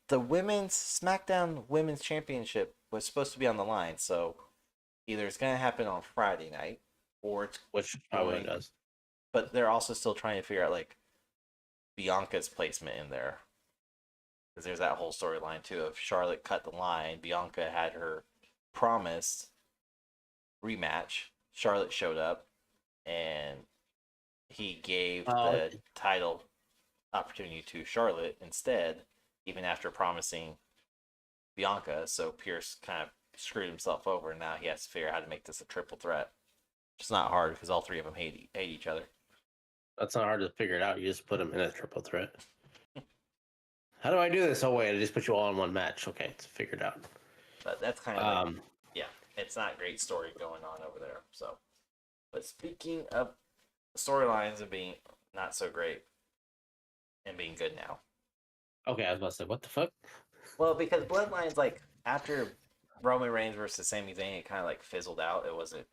A: the women's SmackDown Women's Championship was supposed to be on the line, so either it's gonna happen on Friday night, or it's
B: Which probably does.
A: But they're also still trying to figure out like Bianca's placement in there, because there's that whole storyline too of Charlotte cut the line. Bianca had her promised rematch. Charlotte showed up, and he gave the title opportunity to Charlotte instead, even after promising Bianca. So Pierce kind of screwed himself over, and now he has to figure out how to make this a triple threat. It's not hard because all three of them hate each other.
B: That's not hard to figure it out. You just put them in a triple threat. How do I do this? Oh, wait, I just put you all in one match. Okay, it's figured out.
A: But that's kind of like, yeah, it's not great story going on over there. So, but speaking of storylines of being not so great and being good now.
B: Okay, I was about to say, what the fuck?
A: Well, because Bloodline's like after Roman Reigns versus Sami Zayn, it kind of like fizzled out. It wasn't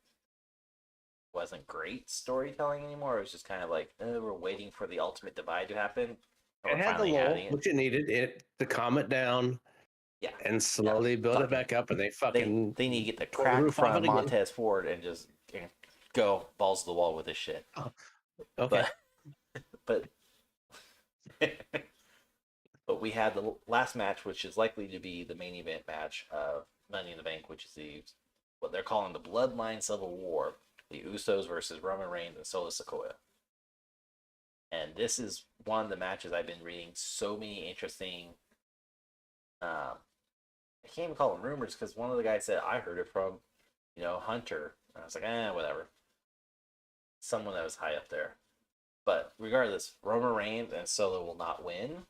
A: great storytelling anymore. It was just kind of like we're waiting for the ultimate divide to happen.
B: It had the lull, which it needed. It to calm it down,
A: yeah,
B: and slowly build it back up. And they fucking
A: they need to get the crack from Montez Ford and just go balls to the wall with this shit.
B: Oh, okay,
A: but but we had the last match, which is likely to be the main event match of Money in the Bank, which is what they're calling the Bloodline Civil War. The Usos versus Roman Reigns and Solo Sikoa. And this is one of the matches I've been reading so many interesting, I can't even call them rumors, because one of the guys said, I heard it from, Hunter. And I was like, whatever. Someone that was high up there. But regardless, Roman Reigns and Solo will not win.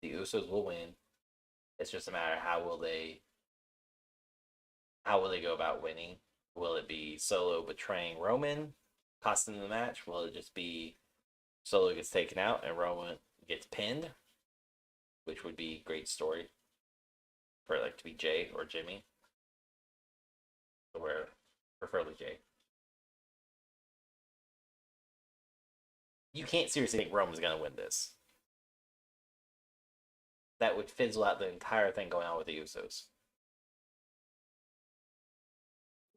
A: The Usos will win. It's just a matter of how will they go about winning. Will it be Solo betraying Roman, costing the match? Will it just be Solo gets taken out and Roman gets pinned? Which would be a great story for it to be Jay or Jimmy. Or preferably Jay. You can't seriously think Roman's going to win this. That would fizzle out the entire thing going on with the Usos.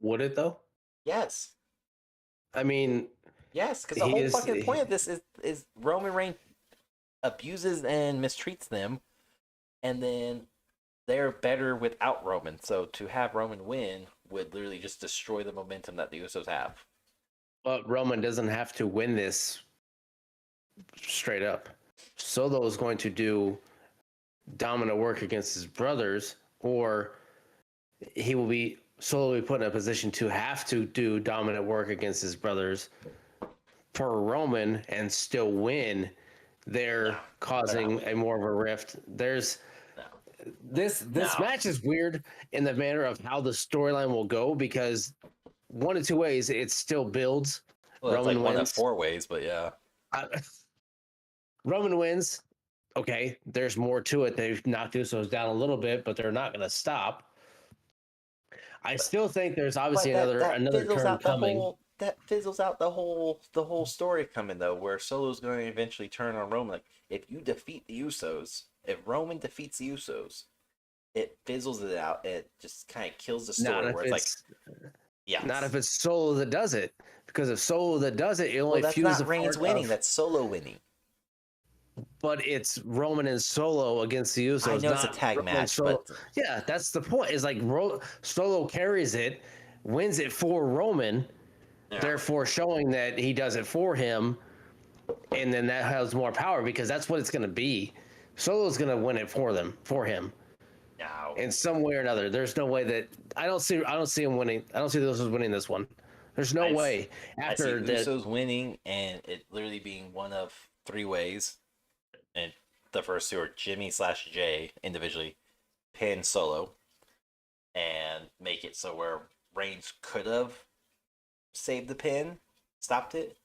B: Would it though?
A: Yes.
B: I mean,
A: yes, because the whole fucking point of this is Roman Reigns abuses and mistreats them, and then they're better without Roman. So to have Roman win would literally just destroy the momentum that the Usos have.
B: But Roman doesn't have to win this straight up. Solo is going to do dominant work against his brothers, or he will be Solo put in a position to have to do dominant work against his brothers for Roman and still win. They're causing a more of a rift. There's this match is weird in the manner of how the storyline will go, because one of two ways it still builds.
A: Well, Roman wins. One of four ways, but yeah.
B: Roman wins. Okay, there's more to it. They've knocked Usos down a little bit, but they're not going to stop. I still think there's obviously another turn coming.
A: That fizzles out the whole story coming though, where Solo's going to eventually turn on Roman. Like, if you defeat the Usos, if Roman defeats the Usos, it fizzles it out. It just kind of kills the story. Where it's like, yeah,
B: not if it's Solo that does it, because if Solo that does it, it only
A: that's not Reigns winning. That's Solo winning.
B: but it's Roman and Solo against the Usos.
A: I know it's a
B: not
A: tag
B: Roman and
A: match,
B: Solo.
A: but
B: Yeah, that's the point. Is like Solo carries it, wins it for Roman, therefore showing that he does it for him, and then that has more power because that's what it's going to be. Solo's going to win it for him,
A: no.
B: in some way or another. There's no way that I don't see him winning. I don't see the Usos winning this one. There's no way
A: I see
B: after that.
A: Usos winning and it literally being one of three ways. And the first two are Jimmy/Jay individually pin Solo and make it so where Reigns could have saved the pin, stopped it,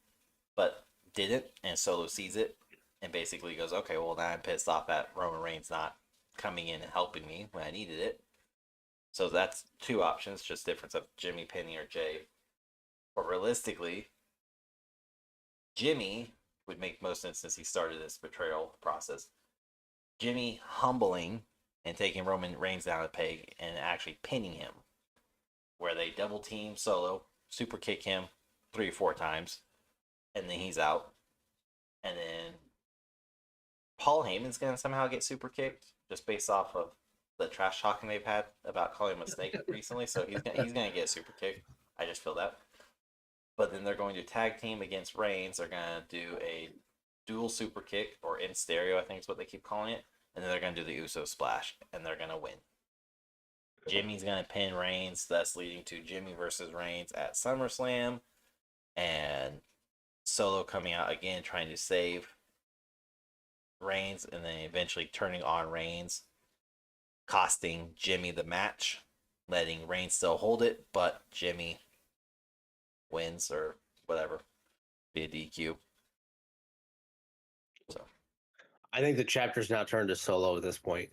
A: but didn't, and Solo sees it and basically goes, okay, well, now I'm pissed off at Roman Reigns not coming in and helping me when I needed it. So that's two options, just difference of Jimmy pinning or Jay. But realistically, Jimmy would make most sense since he started this betrayal process. Jimmy humbling and taking Roman Reigns down the peg and actually pinning him, where they double team Solo, super kick him 3 or 4 times, and then he's out. And then Paul Heyman's gonna somehow get super kicked just based off of the trash talking they've had about calling him a snake recently. So he's gonna get super kicked. I just feel that. But then they're going to tag team against Reigns. They're gonna do a dual super kick or in stereo, I think is what they keep calling it. And then they're gonna do the Uso splash, and they're gonna win. Jimmy's gonna pin Reigns, thus leading to Jimmy versus Reigns at SummerSlam, and Solo coming out again trying to save Reigns, and then eventually turning on Reigns, costing Jimmy the match, letting Reigns still hold it, but Jimmy wins or whatever, be a DQ. So
B: I think the chapter's now turned to Solo at this point.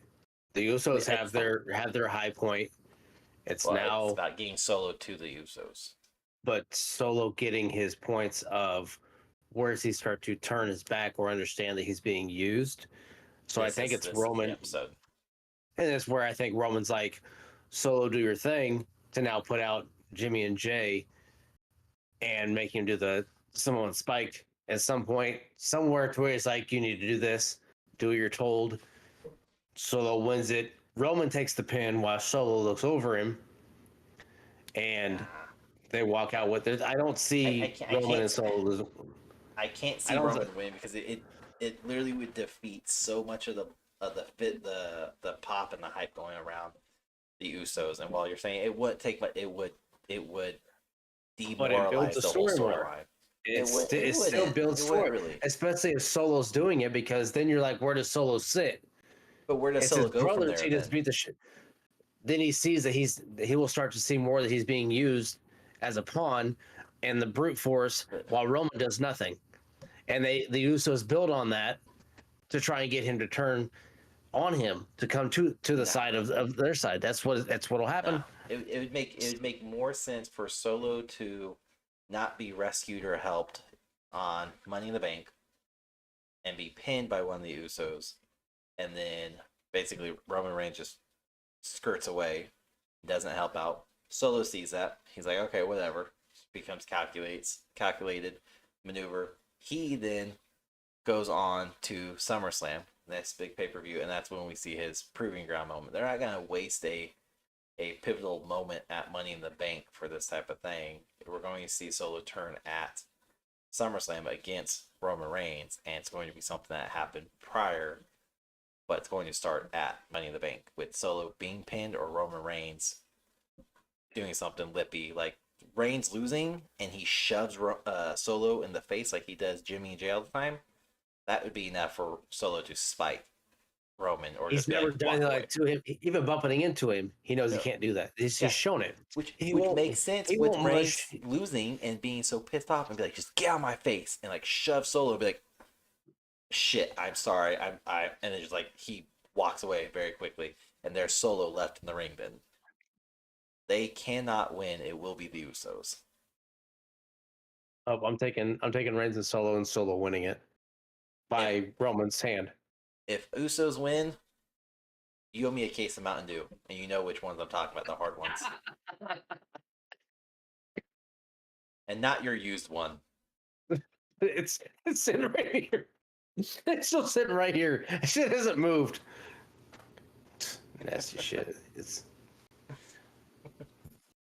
B: The Usos have their high point. It's now
A: it's about getting Solo to the Usos.
B: But Solo getting his points of where does he start to turn his back or understand that he's being used. So I think it's Roman.
A: Episode.
B: And that's where I think Roman's like, Solo, do your thing, to now put out Jimmy and Jay and make him do the Samoan Spike at some point, somewhere to where it's like, you need to do this, do what you're told. Solo wins it. Roman takes the pin while Solo looks over him, and they walk out with it. I don't see Roman and Solo lose.
A: I can't see Roman win because it literally would defeat so much of the pop and the hype going around the Usos. And while you're saying it wouldn't take, but it would demoralize the whole storyline.
B: It still builds story, really. Especially if Solo's doing it, because then you're like, where does Solo sit?
A: But where does Solo go from there?
B: He just beat the shit. Then he sees that he will start to see more that he's being used as a pawn and the brute force, while Roman does nothing. And the Usos build on that to try and get him to turn on him, to come to the side of their side. That's what'll happen.
A: No. It would make more sense for Solo to not be rescued or helped on Money in the Bank and be pinned by one of the Usos, and then basically Roman Reigns just skirts away, doesn't help out. Solo sees that. He's like, okay, whatever. Becomes calculated maneuver. He then goes on to SummerSlam, next big pay-per-view, and that's when we see his proving ground moment. They're not going to waste a pivotal moment at Money in the Bank for this type of thing. We're going to see Solo turn at SummerSlam against Roman Reigns, and it's going to be something that happened prior, but it's going to start at Money in the Bank with Solo being pinned or Roman Reigns doing something lippy, like Reigns losing and he shoves Solo in the face like he does Jimmy and Jay all the time. That would be enough for Solo to spite Roman, or
B: he's never done like to him, even bumping into him. He knows he can't do that. He's just shown it,
A: which makes sense with Reigns losing and being so pissed off and be like, just get out of my face, and like shove Solo and be like, shit, I'm sorry, and then just like he walks away very quickly, and there's Solo left in the ring. Then they cannot win. It will be the Usos.
B: Oh, I'm taking Reigns and Solo winning it by Roman's hand.
A: If Usos win, you owe me a case of Mountain Dew, and you know which ones I'm talking about, the hard ones. And not your used one.
B: It's sitting right here. It's still sitting right here. Shit hasn't moved. Nasty shit. It's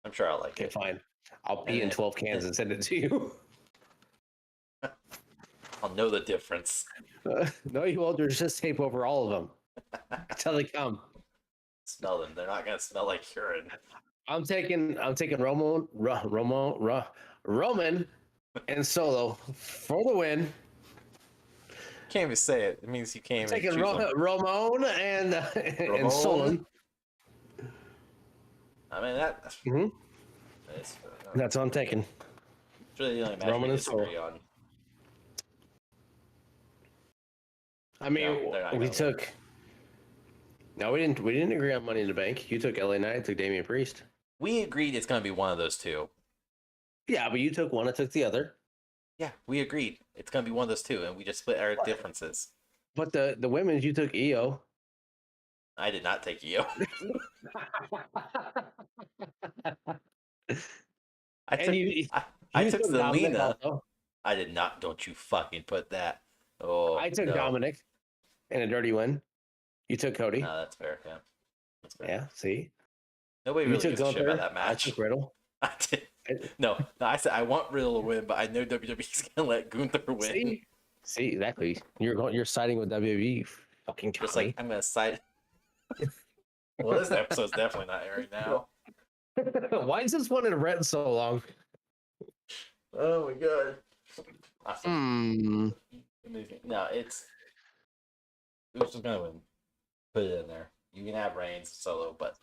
A: I'm sure I'll like
B: okay.
A: it.
B: Fine. I'll pee
A: And
B: in
A: then-
B: 12 cans and send it to you.
A: I'll know the difference.
B: No, you won't. There's just tape over all of them until they come.
A: Smell them. They're not gonna smell like urine.
B: I'm taking Roman and Solo for the win.
A: Can't even say it. It means you can't even
B: Taking
A: choose them.
B: Ramon and
A: Ramon?
B: Solon.
A: I mean that.
B: Mm-hmm.
A: It's,
B: That's what I'm taking.
A: it's really the only match
B: Roman
A: we
B: and
A: disagree on.
B: I mean,
A: No, they're not
B: we
A: gonna
B: took. No, we didn't. We didn't agree on Money in the Bank. You took LA Knight. I took Damian Priest.
A: We agreed it's gonna be one of those two.
B: Yeah, but you took one. I took the other.
A: Yeah, we agreed it's gonna be one of those two, and we just split our differences.
B: But the women's, you took EO.
A: I did not take you. I took.
B: And you
A: took
B: Dominic
A: Zelina.
B: also.
A: I did not. Don't you fucking put that. Oh,
B: I took
A: no.
B: Dominic in a dirty win. You took Cody.
A: No, that's fair. Yeah, that's fair.
B: Yeah, see?
A: Nobody
B: You
A: really
B: took
A: gives a shit about
B: Gunther.
A: that
B: I
A: match.
B: took Riddle.
A: I did. No, I said I want Riddle to win, but I know WWE's gonna let Gunther win.
B: See, exactly. You're siding with WWE, you fucking
A: Just
B: Johnny.
A: like I'm gonna side. Well, this episode's definitely not airing now.
B: Why is this one in red so long?
A: Oh my god. Awesome. No, it's who's just gonna win. Put it in there. You can have Reigns solo, but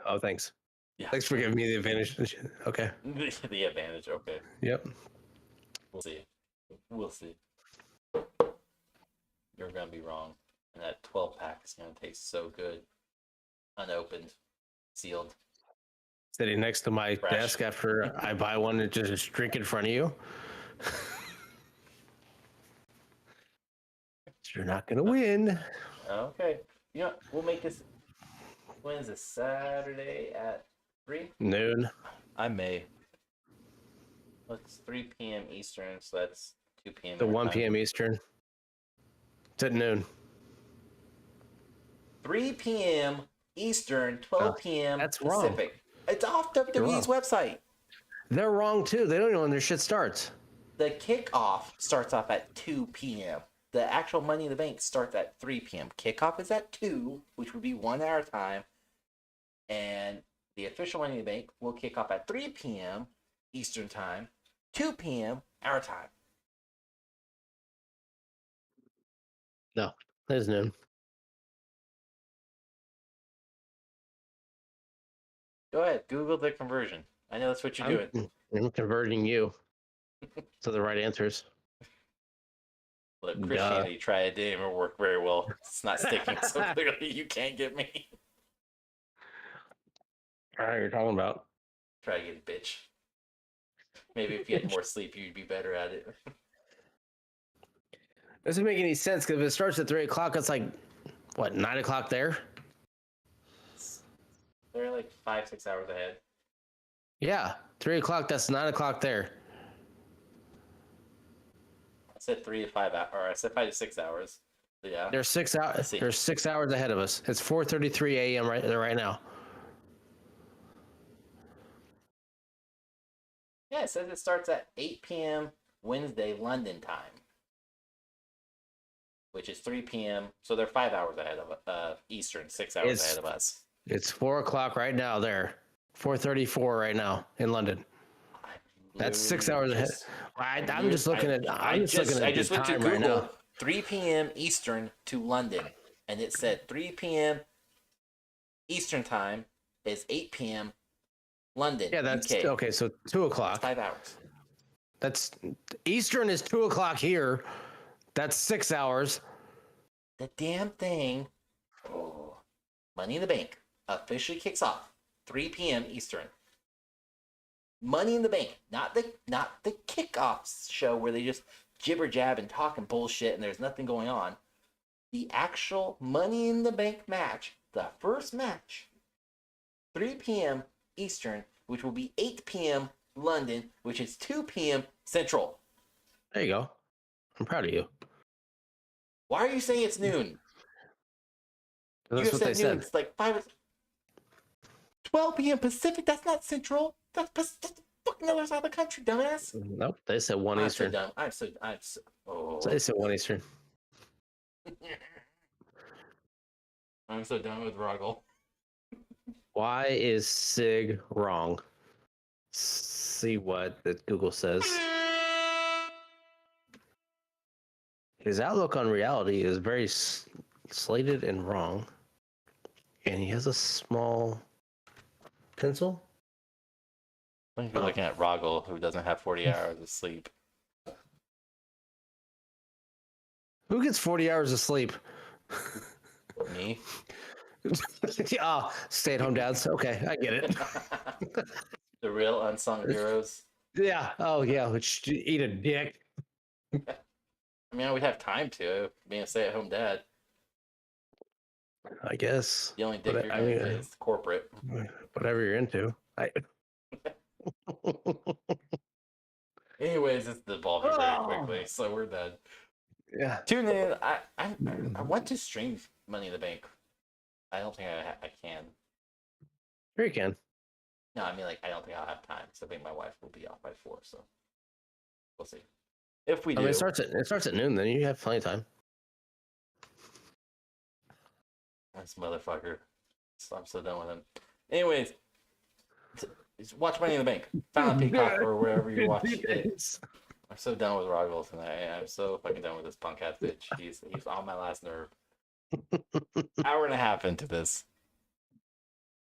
B: Oh, thanks.
A: yeah,
B: Thanks for giving me the advantage. Okay.
A: the advantage. Okay,
B: Yep.
A: we'll see. We'll see. You're gonna be wrong, and that 12-pack is gonna taste so good, unopened, sealed.
B: Sitting next to my
A: Fresh.
B: desk after I buy one and just drink in front of you. You're not gonna win.
A: Okay, you know what? We'll make this. When is this? Saturday at 3?
B: Noon.
A: I may. It's 3 p.m. Eastern, so that's 2 p.m.
B: To
A: our
B: 1
A: time.
B: p.m. Eastern. It's at noon.
A: 3 p.m. Eastern, 12 p.m.
B: that's wrong.
A: Pacific. It's off WWE's website.
B: They're wrong too. They don't know when their shit starts.
A: The kickoff starts off at 2 p.m. The actual Money in the Bank starts at 3 p.m. Kickoff is at 2, which would be 1 hour time. And the official Money in the Bank will kick off at 3 p.m. Eastern time, 2 p.m. our time.
B: No, it's noon.
A: Go ahead, Google the conversion. I know that's what you're doing.
B: I'm converting you to the right answers.
A: Look, Christianity tried. It didn't even work very well. It's not sticking, so clearly you can't get me.
B: All right, you're talking about.
A: Try to get a bitch. Maybe if you had more sleep, you'd be better at it.
B: Doesn't make any sense because if it starts at 3 o'clock, it's like, what, 9 o'clock there?
A: They're like 5-6 hours ahead.
B: Yeah, 3 o'clock, that's 9 o'clock there.
A: I said 3 to 5 hours, or I said 5 to 6 hours. But yeah.
B: They're 6 hours. They're 6 hours ahead of us. It's 4:33 a.m. right now.
A: Yeah, it says it starts at 8 p.m. Wednesday, London time. Which is 3 p.m. So they're 5 hours ahead of Eastern, 6 hours ahead of us.
B: It's 4 o'clock right now there. 4:34 right now in London. That's 6 hours ahead. I'm just looking at. I just
A: went to
B: time
A: Google.
B: right now.
A: 3 p.m. Eastern to London, and it said 3 p.m. Eastern time is 8 p.m. London.
B: Yeah, that's
A: UK.
B: okay. So 2 o'clock.
A: That's 5 hours.
B: That's Eastern is 2 o'clock here. That's 6 hours.
A: The damn thing. Oh, Money in the Bank officially kicks off 3 p.m. Eastern. Money in the Bank, not the kickoff show where they just jibber jab and talk and bullshit and there's nothing going on. The actual Money in the Bank match, the first match, 3 p.m. Eastern, which will be 8 p.m. London, which is 2 p.m. Central.
B: There you go. I'm proud of you.
A: Why are you saying it's noon? You
B: That's
A: have
B: what they
A: said noon.
B: said.
A: It's like 12 p.m. Pacific. That's not Central. That's the fucking other side of the country, dumbass.
B: Nope, they said 1
A: I'm so
B: Eastern.
A: dumb. So
B: So
A: oh.
B: they said 1 Eastern.
A: I'm so done with Rahgel.
B: Why is Sig wrong? See what that Google says. His outlook on reality is very slated and wrong. And he has a small pencil.
A: I think you're looking at Rahgel, who doesn't have 40 hours of sleep.
B: Who gets 40 hours of sleep?
A: Me?
B: Oh, stay-at-home dads. Okay, I get it.
A: The real unsung heroes.
B: Yeah. Oh, yeah. Which eat a dick.
A: I mean, I would have time to, being a stay-at-home dad.
B: I guess.
A: The only dick
B: But,
A: you're
B: I
A: going to
B: mean,
A: get is corporate.
B: whatever you're into.
A: Anyways, it's devolving very quickly, so we're done.
B: Yeah.
A: Tune in. I want to stream Money in the Bank. I don't think I can.
B: Sure you can.
A: No, I mean, like, I don't think I'll have time. So I think my wife will be off by 4, so we'll see. If we
B: I
A: do.
B: mean, it starts at noon. Then you have plenty of time.
A: This motherfucker. So I'm so done with him. Anyways, just watch Money in the Bank. Found on Peacock or wherever you watch it. I'm so done with Rahgel tonight. I'm so fucking done with this punk ass bitch. He's on my last nerve. Hour and a half into this.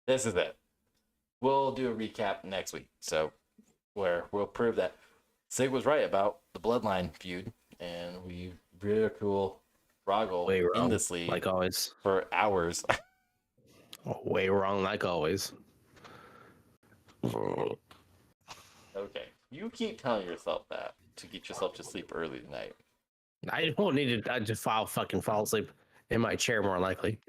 A: This is it. We'll do a recap next week. So where we'll prove that Sig was right about the Bloodline feud, and we ridicule Rahgel
B: Way wrong,
A: endlessly,
B: like always.
A: for hours.
B: Way wrong, like always.
A: Okay. You keep telling yourself that to get yourself to sleep early tonight.
B: I don't need to. I just fall asleep in my chair more likely.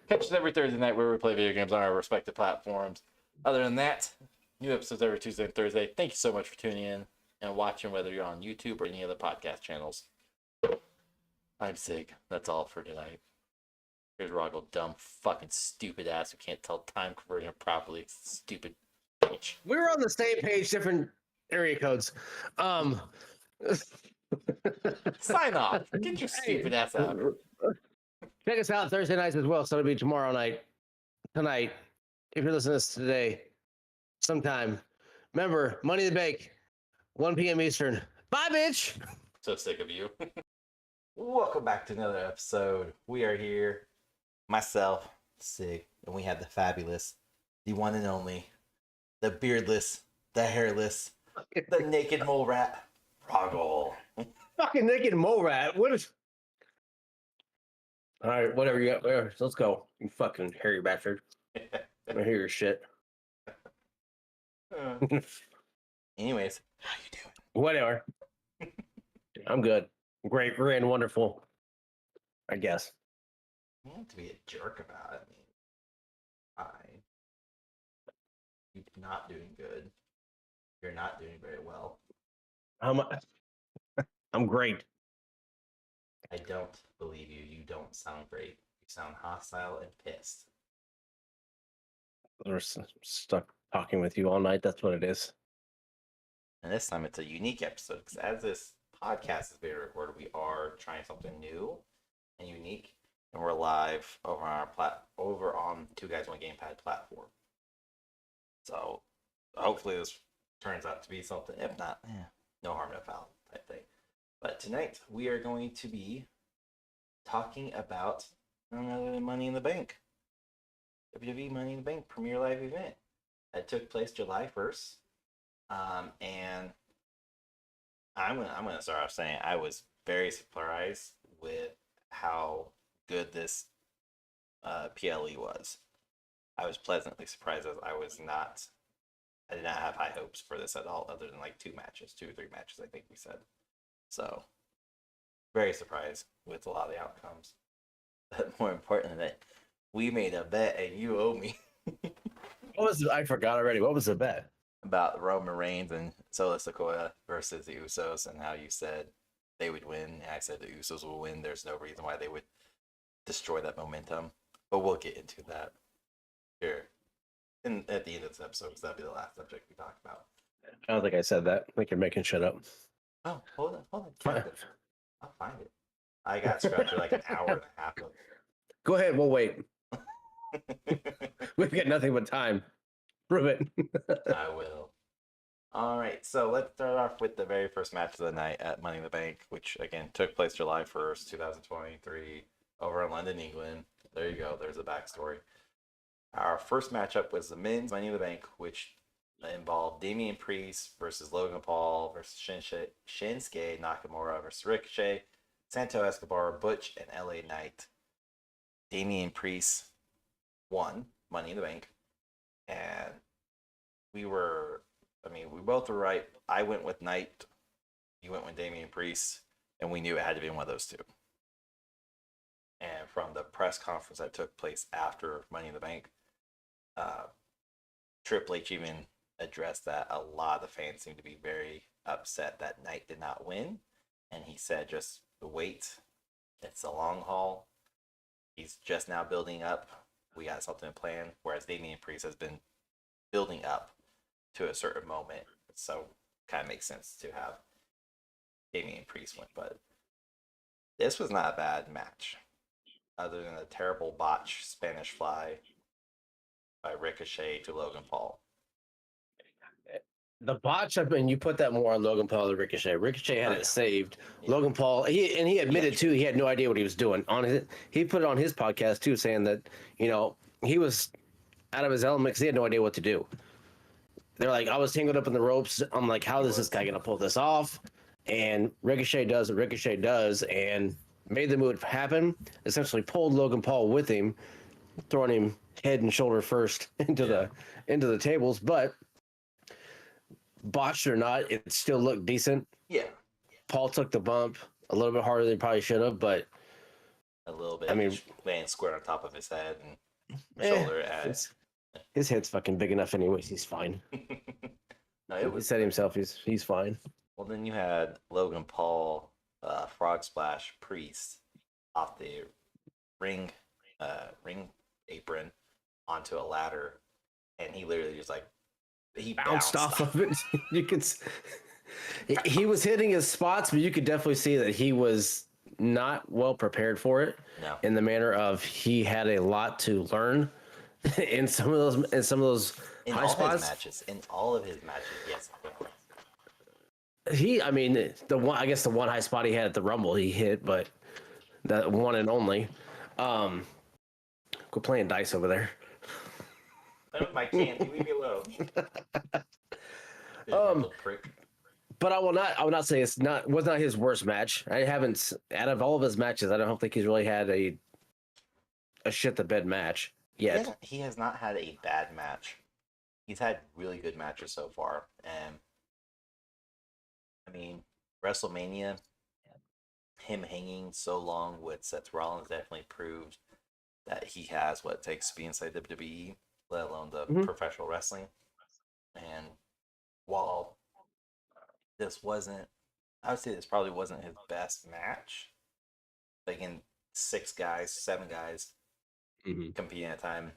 A: Catch us every Thursday night where we play video games on our respective platforms. Other than that, new episodes every Tuesday and Thursday. Thank you so much for tuning in and watching, whether you're on YouTube or any other podcast channels. I'm Sig. That's all for tonight. Here's Rahgel, dumb, fucking stupid ass who can't tell time conversion properly. Stupid bitch.
B: We were on the same page, different area codes.
A: Sign off. Get your stupid ass out.
B: Check us out Thursday nights as well. So it'll be tomorrow night, tonight. If you're listening to this today, sometime. Remember, Money in the Bank, 1 p.m. Eastern. Bye, bitch.
A: So sick of you. Welcome back to another episode. We are here, myself, Sig, and we have the fabulous, the one and only, the beardless, the hairless, the naked mole rat, Rahgel.
B: Fucking naked mole rat. What is? All right, whatever you got. Whatever. Let's go. You fucking hairy bastard. I hear your shit.
A: Anyways, how you doing?
B: Whatever. I'm good. Great, grand, wonderful. I guess.
A: You don't have to be a jerk about it. I mean, you're not doing good. You're not doing very well.
B: I'm great.
A: I don't believe you. You don't sound great. You sound hostile and pissed.
B: We're stuck talking with you all night. That's what it is.
A: And this time it's a unique episode because as this podcast is being recorded, we are trying something new and unique, and we're live over on our over on 2Guys1Gamepad platform. So hopefully this turns out to be something. If not, no harm, no foul type thing. But tonight we are going to be talking about none other than Money in the Bank. WWE Money in the Bank Premier Live event that took place July 1st. And I'm gonna start off saying I was very surprised with how good this PLE was. I was pleasantly surprised as I did not have high hopes for this at all, other than like 2 or 3 matches, I think we said. So very surprised with a lot of the outcomes. But more important than that, we made a bet and you owe me.
B: I forgot already. What was the bet?
A: About Roman Reigns and Solo Sikoa versus the Usos, and how you said they would win. And I said the Usos will win. There's no reason why they would destroy that momentum. But we'll get into that here at the end of this episode, because that'll be the last subject we talk about.
B: I don't think I said that. I think you're making shit up.
A: Oh, hold on. I'll find it. I got scrubbed for like an hour and a half of
B: Go ahead, we'll wait. We've got nothing but time. Prove it.
A: I will. All right, so let's start off with the very first match of the night at Money in the Bank, which again took place July 1st, 2023, over in London, England. There you go. There's a backstory. Our first matchup was the men's Money in the Bank, which involved Damian Priest versus Logan Paul versus Shinsuke Nakamura versus Ricochet, Santo Escobar, Butch, and LA Knight. Damian Priest won Money in the Bank, and we both were right. I went with Knight, you went with Damian Priest, and we knew it had to be one of those two. And from the press conference that took place after Money in the Bank, Triple H even addressed that a lot of the fans seemed to be very upset that Knight did not win, and he said, just wait, it's a long haul. He's just now building up. We got something to plan. Whereas Damian Priest has been building up to a certain moment. So kind of makes sense to have Damian Priest win. But this was not a bad match. Other than a terrible botch Spanish fly by Ricochet to Logan Paul.
B: The botch, I mean, you put that more on Logan Paul than Ricochet. Ricochet had it saved.
A: Yeah.
B: Logan Paul, he admitted too, he had no idea what he was doing. He put it on his podcast too, saying that, he was out of his element because he had no idea what to do. They're like, I was tangled up in the ropes. I'm like, how is this guy gonna pull this off? And Ricochet does what Ricochet does, and made the move happen. Essentially pulled Logan Paul with him, throwing him head and shoulder first into the tables, but. Botched or not, it still looked decent.
A: Yeah.
B: Paul took the bump a little bit harder than he probably should have, but
A: a little bit.
B: I mean,
A: laying square on top of his head and shoulder.
B: His head's fucking big enough, anyways. He's fine.
A: No,
B: he said himself, he's fine.
A: Well, then you had Logan Paul, frog splash Priest off the ring apron onto a ladder, and he literally just like. He
B: bounced off of it. You could. He was hitting his spots, but you could definitely see that he was not well prepared for it.
A: No.
B: In the manner of he had a lot to learn in some of those high spots.
A: In all of his matches, yes.
B: The one high spot he had at the Rumble he hit, but that one and only. Quit playing dice over there.
A: My candy, leave me alone.
B: But I will not say was not his worst match. I haven't, out of all of his matches, I don't think he's really had a shit the bed match yet.
A: He has not had a bad match. He's had really good matches so far, and I mean, WrestleMania, him hanging so long with Seth Rollins definitely proved that he has what it takes to be inside WWE. Let alone the professional wrestling. And while this wasn't, I would say this probably wasn't his best match. Like in 7 guys competing at a time,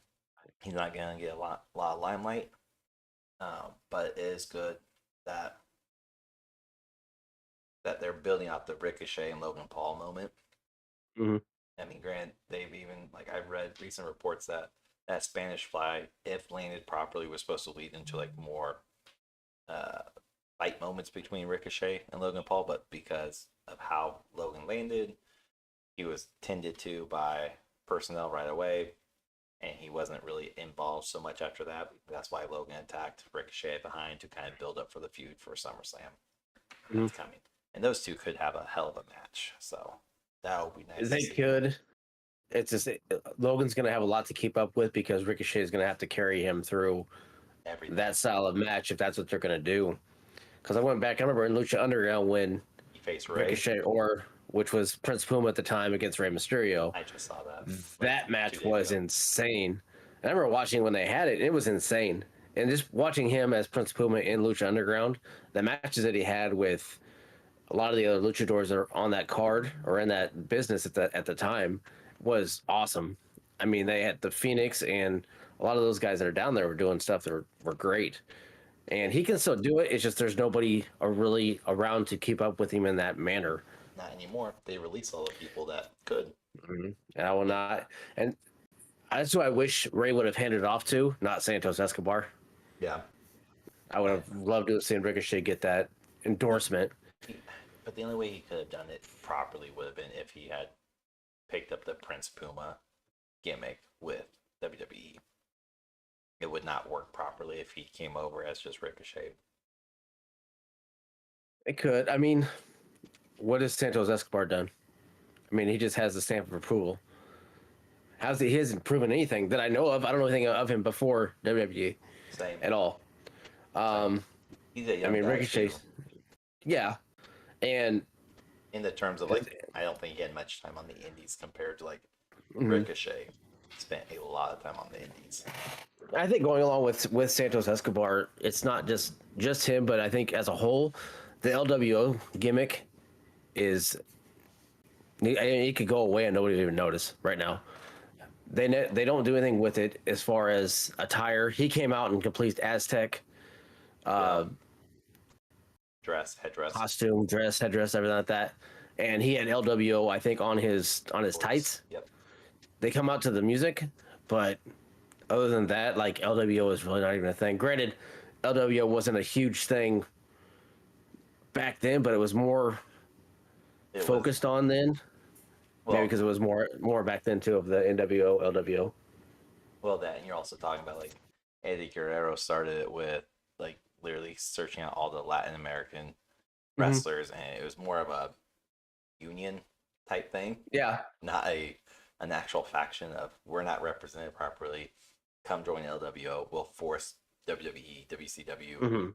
A: he's not going to get a lot of limelight. But it is good that they're building out the Ricochet and Logan Paul moment.
B: Mm-hmm.
A: I mean, granted, they've even, like, I've read recent reports that Spanish fly, if landed properly, was supposed to lead into like more fight moments between Ricochet and Logan Paul, but because of how Logan landed, he was tended to by personnel right away, and he wasn't really involved so much after that. That's why Logan attacked Ricochet behind to kind of build up for the feud for SummerSlam. That's coming, and those two could have a hell of a match. So that would be nice.
B: They could. It's just Logan's going to have a lot to keep up with because Ricochet is going to have to carry him through that style of match if that's what they're going to do. Because I went back, I remember in Lucha Underground when
A: he faced Ricochet,
B: which was Prince Puma at the time against Rey Mysterio.
A: I just saw that.
B: That match was insane. I remember watching when they had it; it was insane. And just watching him as Prince Puma in Lucha Underground, the matches that he had with a lot of the other luchadors that are on that card or in that business at the time was awesome. I mean, they had the Phoenix and a lot of those guys that are down there were doing stuff that were great. And he can still do it. It's just there's nobody really around to keep up with him in that manner.
A: Not anymore. They release all the people that could.
B: And I will not. And that's who I wish Ray would have handed it off to, not Santos Escobar.
A: Yeah.
B: I would have loved to have seen Ricochet get that endorsement.
A: But the only way he could have done it properly would have been if he had picked up the Prince Puma gimmick with WWE. It would not work properly if he came over as just Ricochet.
B: It could. I mean, what has Santos Escobar done? I mean, he just has the stamp of approval. He hasn't proven anything that I know of. I don't know anything of him before WWE
A: Same.
B: at all.
A: He's a young
B: I mean,
A: guy
B: Ricochet.
A: too.
B: Yeah, and
A: In the terms of like, I don't think he had much time on the indies compared to like
B: Mhm.
A: Ricochet. Spent a lot of time on the indies.
B: I think going along with Santos Escobar, it's not just him, but I think as a whole, the LWO gimmick is it could go away and nobody would even notice right now. They don't do anything with it as far as attire. He came out in complete Aztec
A: Headdress.
B: costume, headdress, everything like that, and he had LWO I think on his tights.
A: Yep.
B: They come out to the music, but other than that, like LWO is really not even a thing. Granted, LWO wasn't a huge thing back then, but it was more focused on then.
A: Well,
B: Maybe because it was more back then too of the NWO, LWO.
A: Well, that, and you're also talking about like Eddie Guerrero started it with like literally searching out all the Latin American wrestlers, and it was more of a union type thing,
B: Yeah,
A: not an actual faction of we're not represented properly. Come join LWO. We'll force WWE, WCW,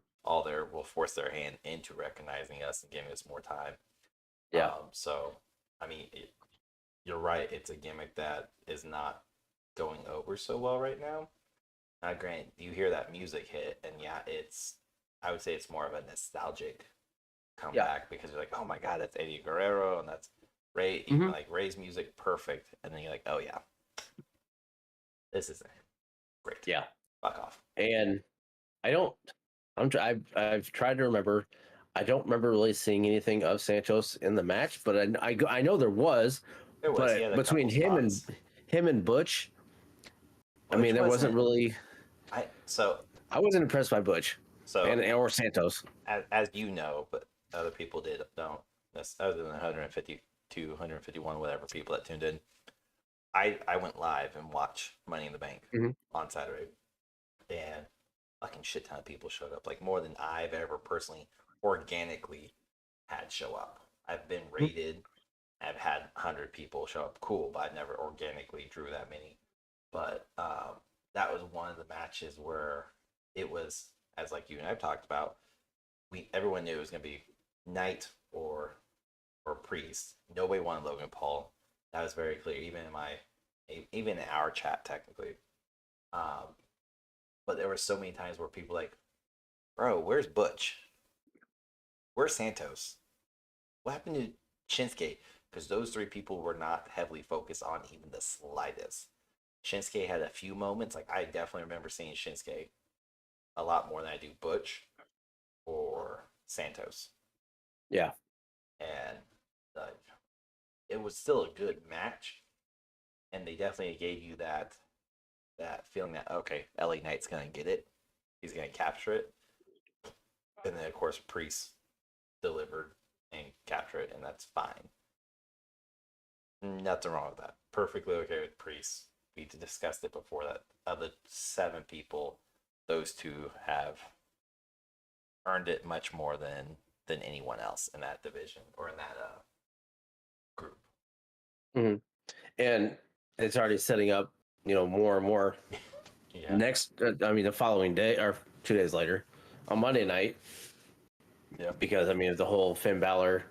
A: we'll force their hand into recognizing us and giving us more time.
B: Yeah.
A: So, I mean, you're right. It's a gimmick that is not going over so well right now. Granted, you hear that music hit, and yeah, I would say it's more of a nostalgic comeback because you're like, oh my god, that's Eddie Guerrero, and that's Ray. Even like Ray's music, perfect, and then you're like, oh yeah, this is great.
B: Yeah.
A: Fuck off.
B: And I've tried to remember. I don't remember really seeing anything of Santos in the match, but I know there was.
A: There was,
B: but between him and Butch, I mean, there wasn't really. I wasn't impressed by Butch. Or Santos.
A: As you know, but other people don't. That's other than 152, 151, whatever people that tuned in. I went live and watched Money in the Bank on Saturday, and fucking shit ton of people showed up, like more than I've ever personally organically had show up. I've been rated. I've had 100 people show up. Cool, but I never organically drew that many. But that was one of the matches where it was, as like you and I've talked about, everyone knew it was going to be Knight or Priest. Nobody wanted Logan Paul. That was very clear, even in our chat technically. But there were so many times where people like, bro, where's Butch? Where's Santos? What happened to Shinsuke? Because those three people were not heavily focused on even the slightest. Shinsuke had a few moments. Like, I definitely remember seeing Shinsuke a lot more than I do Butch or Santos.
B: Yeah.
A: And it was still a good match. And they definitely gave you that feeling that, okay, LA Knight's going to get it. He's going to capture it. And then, of course, Priest delivered and captured it, and that's fine. Nothing wrong with that. Perfectly okay with Priest. We discussed it before that of the 7 people, those 2 have earned it much more than anyone else in that division or in that group.
B: And it's already setting up, more and more.
A: Yeah.
B: Next, the following day or 2 days later, on Monday night.
A: Yeah.
B: Because the whole Finn Balor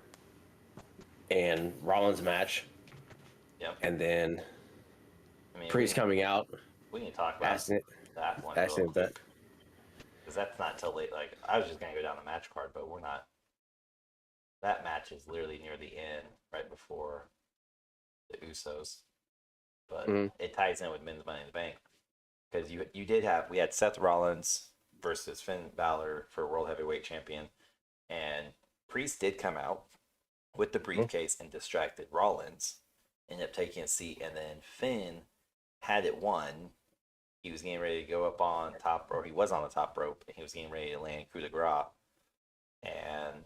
B: and Rollins match.
A: Yep.
B: And then Priest coming out.
A: We can talk about that one. Because that's not till late. Like, I was just gonna go down the match card, but we're not. that match is literally near the end, right before the Usos. But
B: Mhm.
A: it ties in with Men's Money in the Bank because we had Seth Rollins versus Finn Balor for World Heavyweight Champion, and Priest did come out with the briefcase and distracted Rollins, ended up taking a seat, and then Finn had it won. He was getting ready to go up on top, or he was on the top rope, and he was getting ready to land coup de grace, and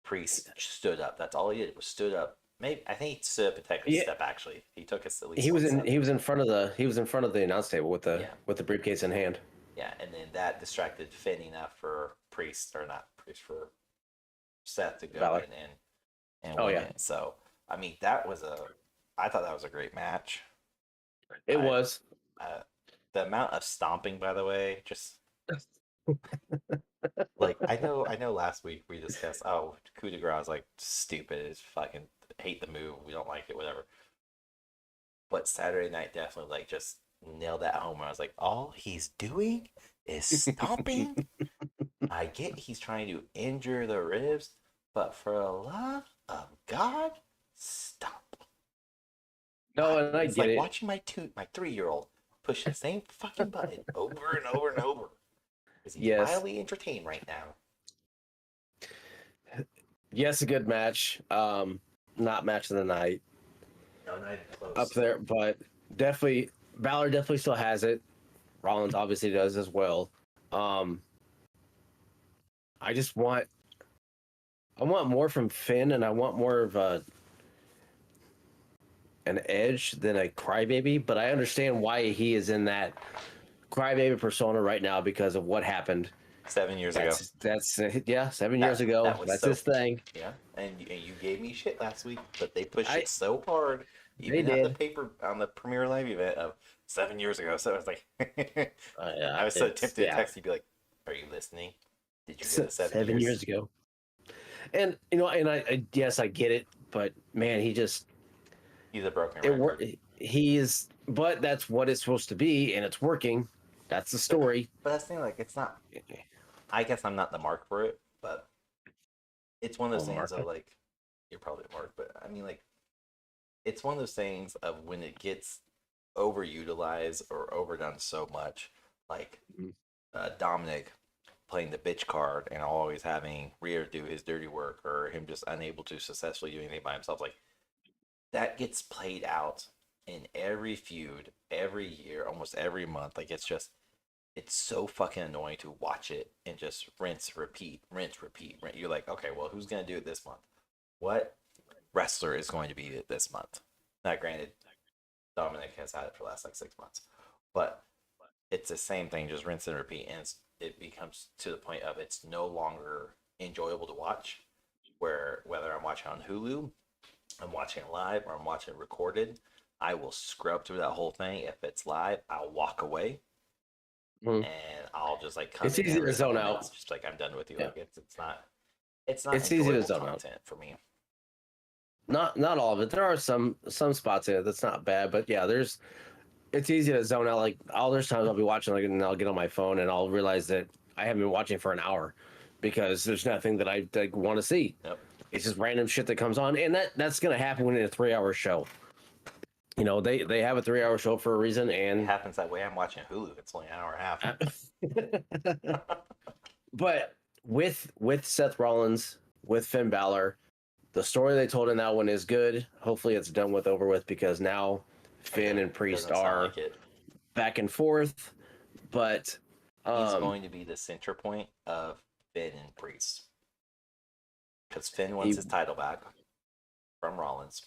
A: Priest stood up. That's all he did was stood up. Maybe I think he stood up and took a
B: Yeah,
A: step. Actually, he took us at least
B: he
A: one
B: was in
A: step.
B: he was in front of the announce table
A: Yeah,
B: with the briefcase in hand.
A: yeah, and then that distracted Finn enough for Priest or not Priest for Seth to go
B: Balor.
A: in and
B: Oh
A: win
B: yeah,
A: it. So I mean, that was a I thought that was a great match.
B: it
A: I
B: was.
A: the amount of stomping, by the way, just like I know. Last week we discussed, oh, coup de grace is like stupid. It's fucking hate the move. We don't like it. Whatever. But Saturday night definitely like just nailed that home. I was like, all he's doing is stomping. I get he's trying to injure the ribs, but for the love of God, stop.
B: No, and I
A: It's
B: get
A: like
B: it.
A: watching my 3-year-old push the same fucking button over and over and over because he's
B: Yes,
A: mildly entertained right now.
B: yes, a good match. Not match of the night
A: No, not even
B: up
A: close.
B: there, but definitely Balor definitely still has it. Rollins obviously does as well. Um, I just I want more from Finn, and I want more of an edge than a crybaby. But I understand why he is in that crybaby persona right now because of what happened.
A: 7 years ago.
B: That's yeah, 7 years
A: That
B: ago.
A: that was
B: That's
A: so
B: his thing.
A: yeah, and you gave me shit last week, but they pushed
B: I
A: it so hard,
B: They
A: even at the
B: did.
A: paper on the premiere live event of 7 years ago. So I was like, I was so
B: It's
A: tempted to text you, be like, "Are you listening? Did you get the 7 years?"
B: 7 years ago. And I yes, I get it, but man,
A: He's a broken
B: it work.
A: record.
B: But that's what it's supposed to be, and it's working. That's the
A: But
B: story.
A: but that's the thing. Like, it's not. I guess I'm not the mark for it, but it's one of
B: Oh,
A: those things of
B: Mark.
A: like, you're probably the mark, but I mean, like, it's one of those things of when it gets overutilized or overdone so much, like Dominic playing the bitch card and always having Rhea do his dirty work or him just unable to successfully do anything by himself. Like that gets played out in every feud, every year, almost every month. Like it's so fucking annoying to watch it and just rinse, repeat, rinse, repeat. You're like, okay, well, who's gonna do it this month? What wrestler is going to be it this month? Now, granted, Dominic has had it for the last like 6 months, but it's the same thing, just rinse and repeat, and it becomes to the point of it's no longer enjoyable to watch. Where whether I'm watching on Hulu, I'm watching it live, or I'm watching it recorded, I will scrub through that whole thing. If it's live, I'll walk away
B: Mhm.
A: and I'll just like come
B: It's
A: in
B: easy to
A: every
B: zone
A: couple
B: out.
A: minutes, just like I'm done with you.
B: Yeah,
A: Like it's not
B: it's easy to
A: enjoyable
B: zone out.
A: content for me.
B: Not all of it. There are some spots in it that's not bad, but yeah, it's easy to zone out. Like all there's times I'll be watching like and I'll get on my phone and I'll realize that I haven't been watching for an hour because there's nothing that I like, want to see.
A: Yep.
B: It's just random shit that comes on, and that's gonna happen when it's a 3 hour show. They have a 3 hour show for a reason,
A: It
B: and
A: happens that way. I'm watching Hulu. It's only an hour and a half.
B: but with Seth Rollins, with Finn Balor, the story they told in that one is good. Hopefully, it's done with over with because now Finn and
A: It
B: Priest
A: doesn't sound
B: are
A: like it.
B: back and forth. But
A: He's
B: um,
A: going to be the center point of Finn and Priest because Finn wants
B: he
A: his title back from Rollins,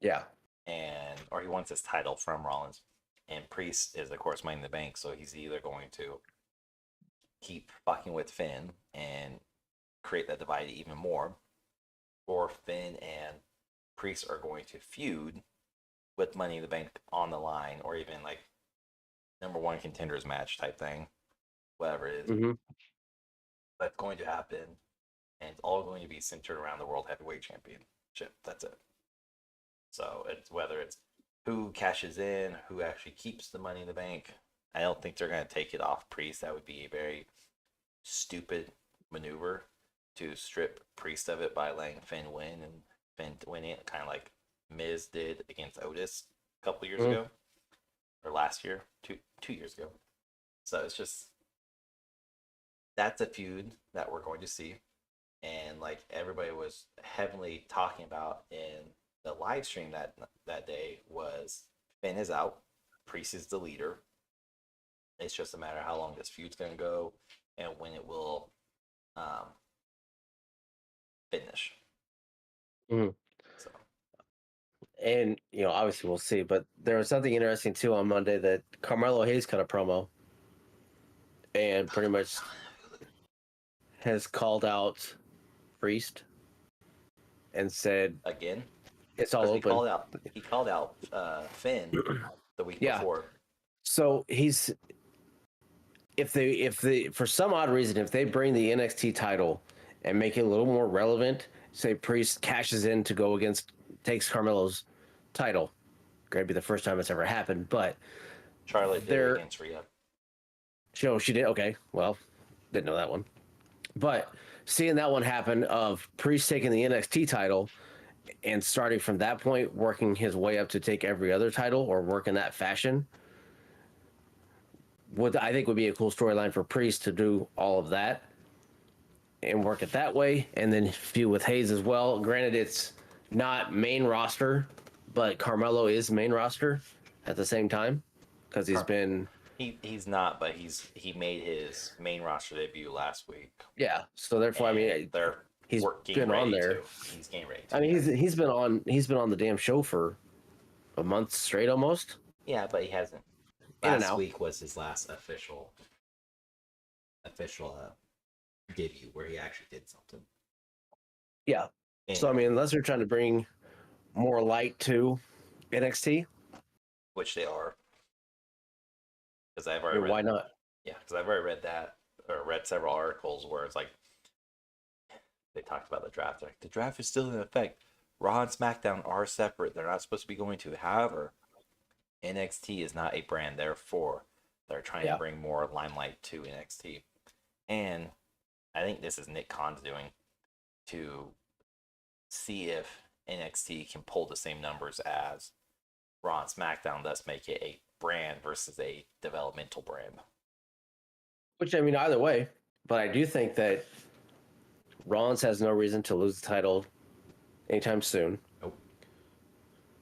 B: yeah,
A: and or he wants his title from Rollins, and Priest is of course Money in the Bank, so he's either going to keep fucking with Finn and create that divide even more, or Finn and Priest are going to feud with Money in the Bank on the line, or even like number one contenders match type thing, whatever it is.
B: hmm
A: That's going to happen, and it's all going to be centered around the World Heavyweight Championship. That's it. So it's whether it's who cashes in, who actually keeps the Money in the Bank. I don't think they're going to take it off Priest. That would be a very stupid maneuver to strip Priest of it by letting Finn win and Finn winning it, kind of like Miz did against Otis a couple years ago, or last year, 2 years ago. So it's just that's a feud that we're going to see, and like everybody was heavily talking about in the live stream that day was Finn is out, Priest is the leader. It's just a matter of how long this feud's going to go and when it will finish.
B: Mhm.
A: So
B: And obviously we'll see. But there was something interesting too on Monday that Carmelo Hayes cut a promo and pretty much has called out Priest and said
A: again,
B: it's all
A: because
B: open.
A: he called out Finn the week
B: Yeah.
A: before.
B: So if they for some odd reason, if they bring the NXT title and make it a little more relevant, say Priest cashes in to go takes Carmelo's title. Gonna be the first time it's ever happened, but
A: Charlotte did it against Rhea.
B: She did. Okay, well, didn't know that one. But seeing that one happen of Priest taking the NXT title and starting from that point, working his way up to take every other title or work in that fashion, I think would be a cool storyline for Priest to do all of that and work it that way, and then feud with Hayes as well. Granted, it's not main roster, but Carmelo is main roster at the same time because he's been.
A: He's not, but he made his main roster debut last week.
B: Yeah, so therefore,
A: And
B: he's been on there.
A: He's getting ready.
B: I mean, he's been on the damn show for a month straight almost.
A: Yeah, but he hasn't.
B: In and
A: Last
B: out.
A: week was his last official debut where he actually did something.
B: Yeah.
A: And,
B: So I mean, unless they're trying to bring more light to NXT,
A: which they are, because I've already read.
B: Why not?
A: Yeah, because I've already read that or read several articles where it's like they talked about the draft. Like the draft is still in effect. Raw and SmackDown are separate. They're not supposed to be going to. However, NXT is not a brand. Therefore, they're trying to bring more limelight to NXT. And I think this is Nick Khan's doing to see if NXT can pull the same numbers as Raw and SmackDown, thus make it a brand versus a developmental brand.
B: Which I mean, either way, but I do think that Rollins has no reason to lose the title anytime soon.
A: Nope.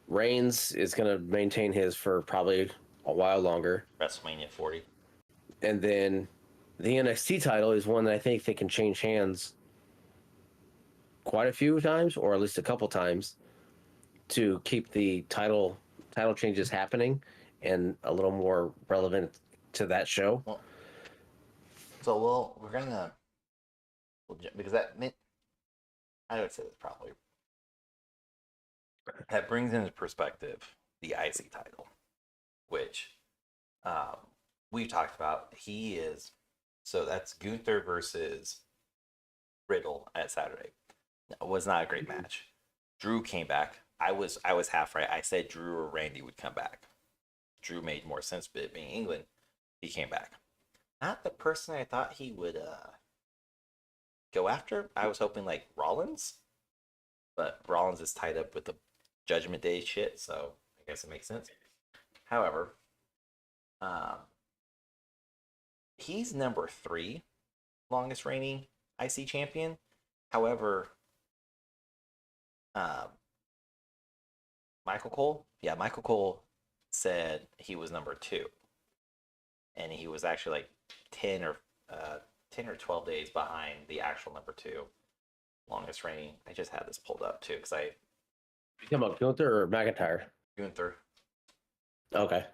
B: Reigns is going to maintain his for probably a while longer.
A: WrestleMania 40.
B: And then the NXT title is one that I think they can change hands quite a few times, or at least a couple times, to keep the title changes happening and a little more relevant to that show.
A: Well, so we're gonna because that I would say this probably that brings into perspective the IC title, which we've talked about. So that's Gunther versus Riddle at Saturday. It was not a great match. Drew came back. I was half right. I said Drew or Randy would come back. Drew made more sense, but it being England, he came back. Not the person I thought he would go after. I was hoping like Rollins, but Rollins is tied up with the Judgment Day shit, so I guess it makes sense. However, he's number 3 longest reigning IC champion. However, Michael Cole said he was number 2, and he was actually like 10 or 12 days behind the actual number 2 longest reigning. I just had this pulled up too because
B: You talking about Gunther or McIntyre?
A: Gunther.
B: Okay.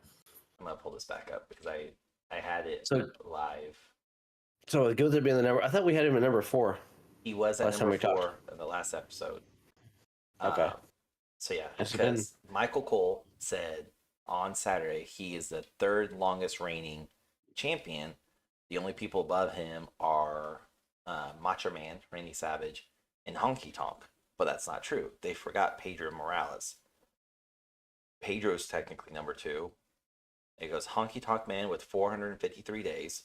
A: I'm gonna pull this back up because I had it live.
B: So Gunther being the number, I thought we had him at number 4.
A: He was at number 4 in the last episode.
B: Okay.
A: So yeah, because Michael Cole said on Saturday he is the 3rd longest reigning champion. The only people above him are Macho Man, Randy Savage, and Honky Tonk. But that's not true. They forgot Pedro Morales. Pedro's technically number 2. It goes Honky Tonk Man with 453 days.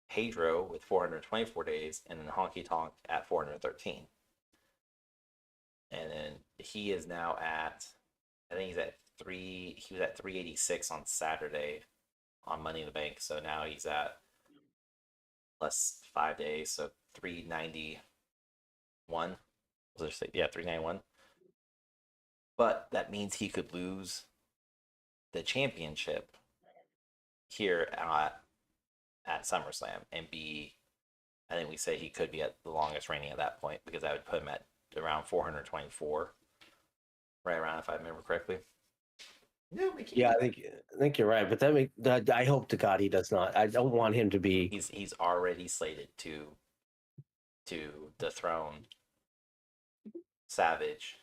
A: Pedro with 424 days, and then Honky Tonk at 413. And then he is now at, I think he's at he was at 386 on Saturday on Money in the Bank. So now he's at plus 5 days, so 391. Yeah, 391. But that means he could lose the championship here at SummerSlam and be. I think we say he could be at the longest reigning at that point because I would put him at around 424, right around if I remember correctly.
B: No, yeah, I think you're right, but I hope to God he does not. I don't want him to be.
A: He's already slated to dethrone Savage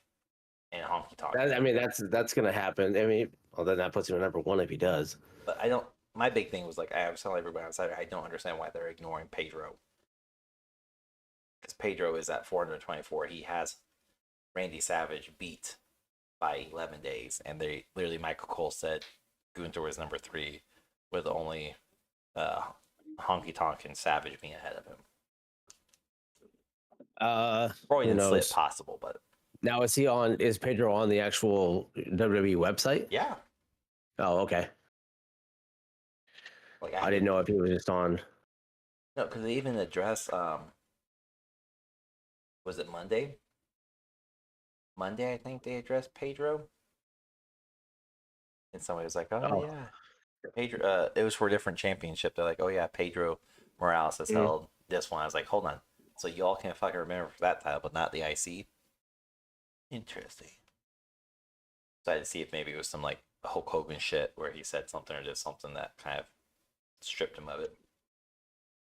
A: and Honky Tonk.
B: I mean, that's going to happen. I mean, well, then that puts him at number one if he does.
A: But I don't. My big thing was like I was telling everybody on Saturday, I don't understand why they're ignoring Pedro because Pedro is at 424. He has Randy Savage beat by 11 days, and they literally Michael Cole said Gunther was number 3 with only Honky Tonk and Savage being ahead of him. Probably didn't slip possible, but
B: now is Pedro on the actual WWE website?
A: Yeah.
B: Oh, okay. Like I didn't know if he was just on.
A: No, because they even address was it Monday? Monday, I think they addressed Pedro, and somebody was like, "Oh yeah, Pedro." It was for a different championship. They're like, "Oh yeah, Pedro Morales has held this one." I was like, "Hold on." So y'all can fucking remember for that title, but not the IC. Interesting. So I had to see if maybe it was some like Hulk Hogan shit where he said something or did something that kind of stripped him of it.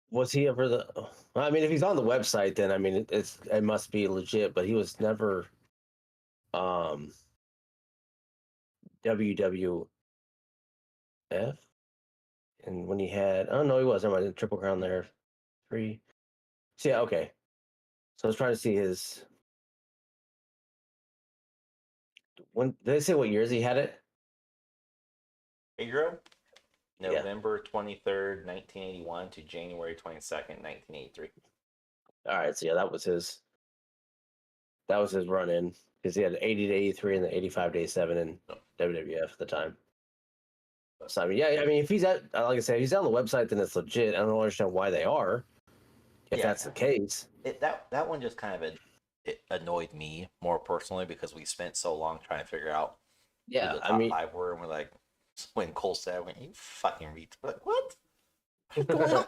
B: Was he ever the? Well, I mean, if he's on the website, then I mean it must be legit. But he was never WWF. And when he had, oh no, he was. Never mind, Triple Crown there, 3. So yeah, okay. So I was trying to see his. When did they say what years he had it?
A: Pedro, November 23rd, 1981 to January 22nd, 1983.
B: All right, so yeah, that was his. That was his run in because he had 80 to 83 and the 85 to 87 in WWF at the time. So I mean, yeah, I mean, if he's at, like I said, if he's on the website, then it's legit. I don't understand why they are. If that's the case,
A: that one just kind of it annoyed me more personally because we spent so long trying to figure out who the top 5 were, and we're like, when Cole said, "When you fucking read," we're like, what? What's going on?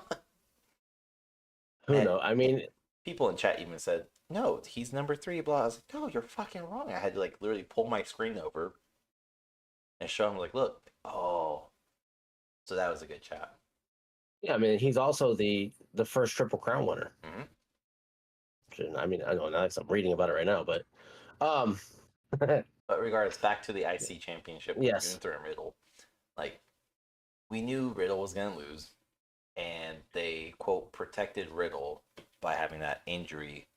B: Who knows? I mean,
A: people in chat even said, "No, he's number 3." Blah. I was like, "No, you're fucking wrong." I had to like literally pull my screen over and show him, like, "Look, oh." So that was a good chat.
B: Yeah, I mean, he's also the first Triple Crown winner.
A: Mm-hmm.
B: I mean, I don't know, I'm reading about it right now, but
A: but regardless, back to the IC championship with Gunther and Riddle. Like, we knew Riddle was gonna lose, and they quote protected Riddle by having that injury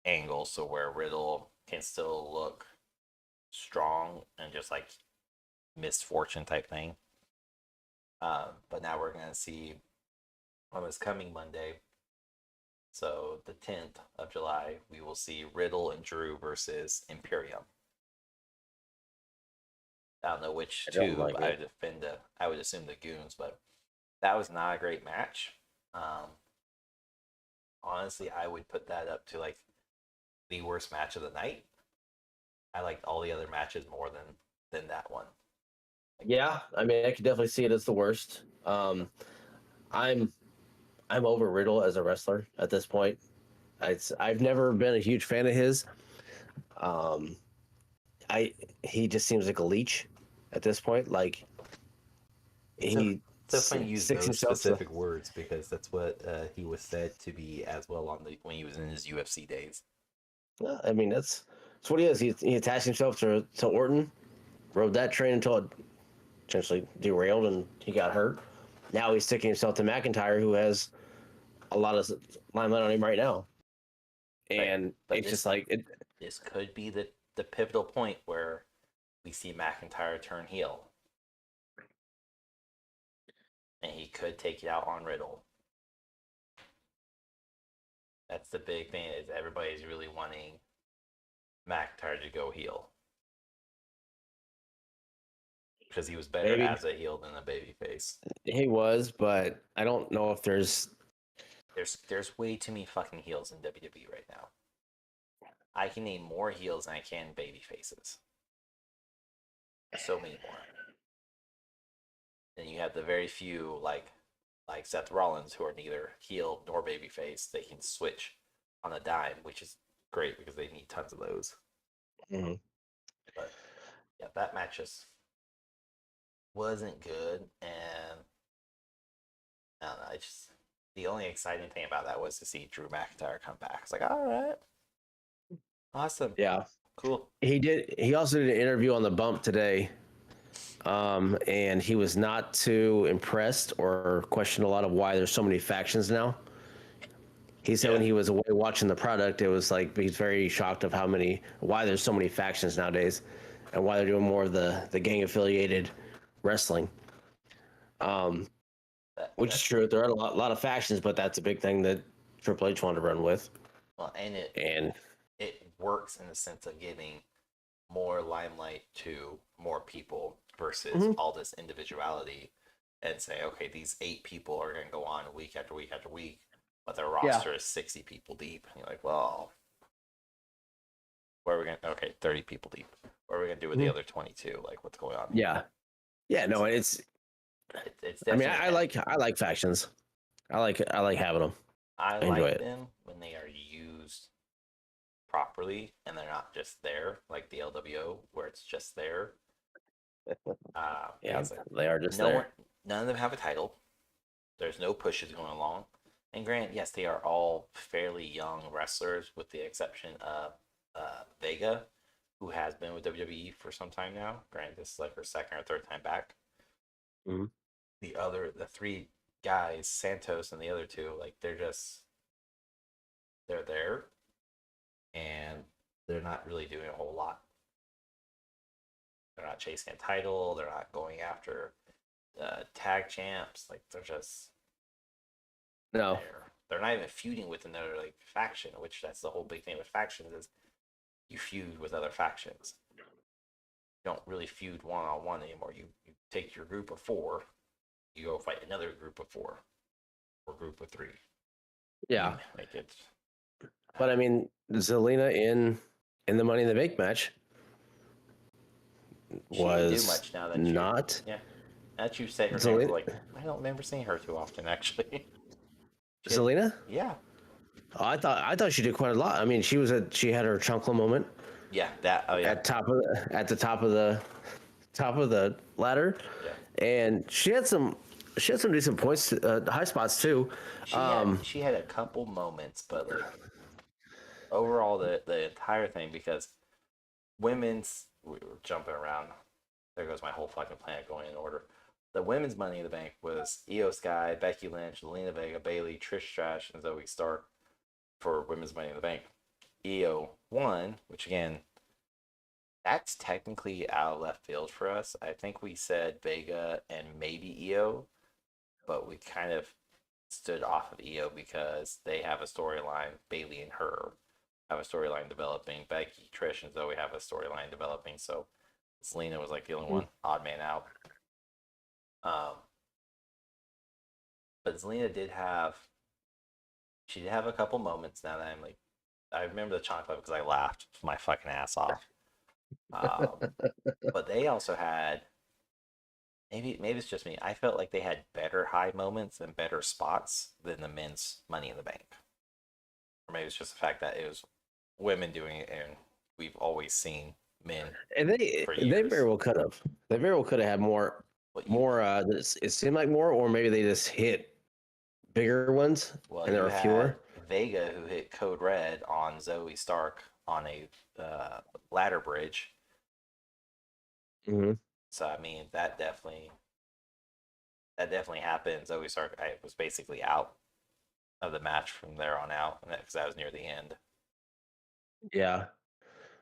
A: angle, so where Riddle can still look strong and just like misfortune type thing. But now we're gonna see on this coming Monday. So the 10th of July, we will see Riddle and Drew versus Imperium. I don't know which two. Like I would assume the Goons, but that was not a great match. Honestly, I would put that up to like the worst match of the night. I liked all the other matches more than that one.
B: Yeah, I mean, I could definitely see it as the worst. I'm over Riddle as a wrestler at this point. I've never been a huge fan of his. He just seems like a leech at this point. Like he
A: definitely use those specific words because that's what he was said to be as well when he was in his UFC days.
B: I mean, that's what he is. He attached himself to Orton, rode that train until it essentially derailed and he got hurt. Now he's sticking himself to McIntyre, who has a lot of limelight on him right now. And but it's just like
A: this could be the pivotal point where we see McIntyre turn heel. And he could take it out on Riddle. That's the big thing is everybody's really wanting McIntyre to go heel because he was better
B: Maybe
A: as a heel than a babyface.
B: he was, but I don't know if there's.
A: There's way too many fucking heels in WWE right now. I can name more heels than I can baby faces. So many more. And you have the very few like Seth Rollins who are neither heel nor babyface. They can switch on a dime, which is great because they need tons of those.
B: Mhm.
A: But yeah, that match just wasn't good, and I don't know. I just the only exciting thing about that was to see Drew McIntyre come back. It's like, all right, awesome,
B: Yeah,
A: cool.
B: he did. He also did an interview on the Bump today, and he was not too impressed or questioned a lot of why there's so many factions now. He said when
A: Yeah,
B: he was away watching the product, it was like he's very shocked of why there's so many factions nowadays, and why they're doing more of the gang affiliated wrestling. Which is
A: that's
B: true. There are a lot of factions, but that's a big thing that Triple H wanted to run with.
A: well, and
B: And
A: it works in the sense of giving more limelight to more people versus
B: Mhm.
A: all this individuality and say, okay, these 8 people are going to go on week after week after week, but their
B: yeah,
A: roster is 60 people deep. And you're like, well, what are we going to, okay, 30 people deep. What are we going to do with the
B: Mhm.
A: other 22? Like, what's going on here?
B: yeah, yeah. No,
A: It's
B: I mean,
A: definitely,
B: I like factions. I like having them.
A: I
B: I enjoy
A: like
B: it.
A: them when they are used properly and they're not just there, like the LWO, where it's just there.
B: Yeah,
A: Because
B: they are just
A: no one,
B: there.
A: none of them have a title. There's no pushes going along. And granted, yes, they are all fairly young wrestlers, with the exception of Vega, who has been with WWE for some time now. Granted, this is like her second or third time back.
B: Hmm.
A: The 3 guys, Santos and the other 2, like they're there, and they're not really doing a whole lot. They're not chasing a title. They're not going after tag champs. Like they're just
B: No,
A: there. They're not even feuding with another like faction, which that's the whole big thing with factions is you feud with other factions. You don't really feud one on one anymore. You take your group of 4, you go fight another group of 4 or group of 3.
B: yeah,
A: Like it's
B: but I mean, Zelina in the Money in the Bank match
A: she didn't do
B: was
A: much now that you
B: not
A: yeah. Now that you say her name,
B: Zelina.
A: like I don't remember seeing her too often actually. she had,
B: Zelina?
A: yeah.
B: Oh, I thought she did quite a lot. I mean, she had her chunkle moment
A: Yeah, that oh yeah.
B: at the top of the ladder,
A: Yeah.
B: and she had some decent points, high spots too.
A: She had a couple moments, but like overall the entire thing because we were jumping around. There goes my whole fucking planet going in order. The women's Money in the Bank was Io Sky, Becky Lynch, Lena Vega, Bailey, Trish Stratus, and Zoe Stark for women's Money in the Bank. Io won, which again, that's technically out of left field for us. I think we said Vega and maybe Io, but we kind of stood off of Io because they have a storyline. Bailey and her have a storyline developing. Becky, Trish, and Zoe have a storyline developing. So Selena was like the only one odd man out. Um, but Zelina she did have a couple moments now that I'm like, I remember the chocolate because I laughed my fucking ass off. Um, but they also had maybe it's just me. I felt like they had better high moments and better spots than the men's Money in the Bank. Or maybe it's just the fact that it was women doing it, and we've always seen men
B: And
A: for
B: they very
A: years.
B: well could have. They very well could have had more.
A: But you,
B: More. It seemed like more, or maybe they just hit bigger ones,
A: well,
B: and there
A: you
B: were
A: had
B: fewer.
A: Vega who hit Code Red on Zoe Stark on a ladder bridge.
B: Hmm.
A: So I mean, that definitely happened. Zoe Stark I was basically out of the match from there on out, because that was near the end.
B: Yeah.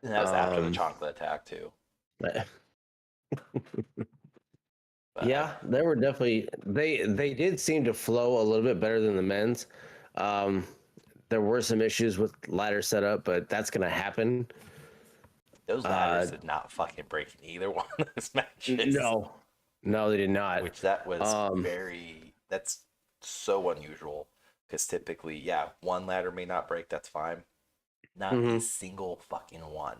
A: And that was after the
B: Um.
A: chocolate attack too. But
B: Yeah, they were definitely they did seem to flow a little bit better than the men's. Um, there were some issues with ladder setup, but that's going to happen.
A: Those ladders did not fucking break in either one of those matches.
B: No, they did not.
A: Which that was that's so unusual because typically, yeah, one ladder may not break, that's fine. Not a single fucking one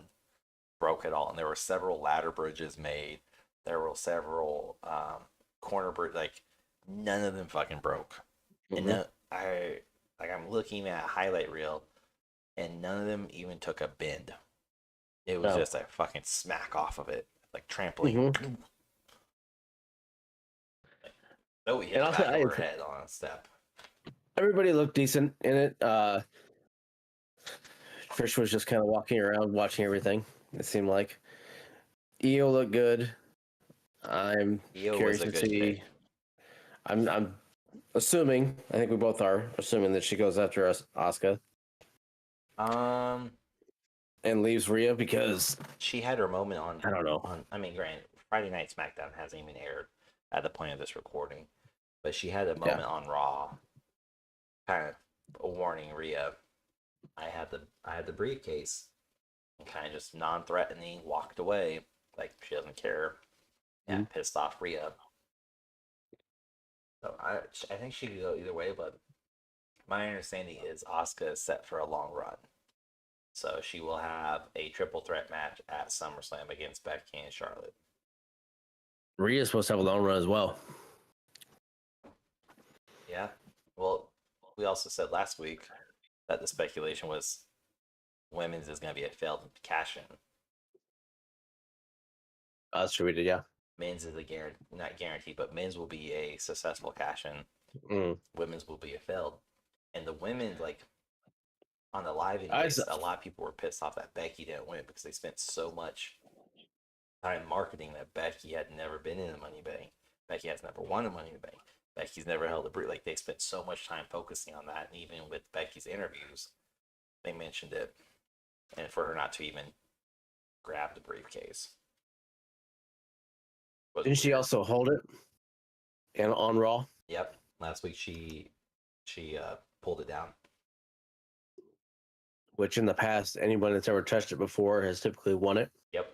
A: broke at all. And there were several ladder bridges made. There were several corner bridge, like none of them fucking broke. And then I'm looking at a highlight reel, and none of them even took a bend. It was just a fucking smack off of it, like trampling. No, we hit the back of her head on a step.
B: Everybody looked decent in it. Trish was just kind of walking around, watching everything. It seemed like Io looked good. I'm curious to see. Pick. I'm assuming. I think we both are assuming that she goes after Asuka. And leaves Rhea because
A: she had her moment on.
B: I don't know.
A: Granted, Friday Night SmackDown hasn't even aired at the point of this recording, but she had a moment on Raw, kind of a warning Rhea. I had the briefcase, and kind of just non-threatening walked away like she doesn't care, and pissed off Rhea. So I think she could go either way, but my understanding is Asuka is set for a long run. So she will have a triple threat match at SummerSlam against Becky and Charlotte.
B: Rhea's supposed to have a long run as well.
A: Yeah. Well, we also said last week that the speculation was women's is going to be a failed cash-in.
B: That's true, we did, yeah.
A: Men's is not guaranteed, but men's will be a successful cash-in. Women's will be a failed. And the women, like, on the live videos, a lot of people were pissed off that Becky didn't win because they spent so much time marketing that Becky had never been in the Money Bank. Becky has never won a Money in the Bank. Becky's never held a brief. Like, they spent so much time focusing on that, and even with Becky's interviews, they mentioned it, and for her not to even grab the briefcase.
B: Didn't she also hold it? And on Raw?
A: Yep. Last week she pulled it down.
B: Which in the past, anyone that's ever touched it before has typically won it.
A: Yep.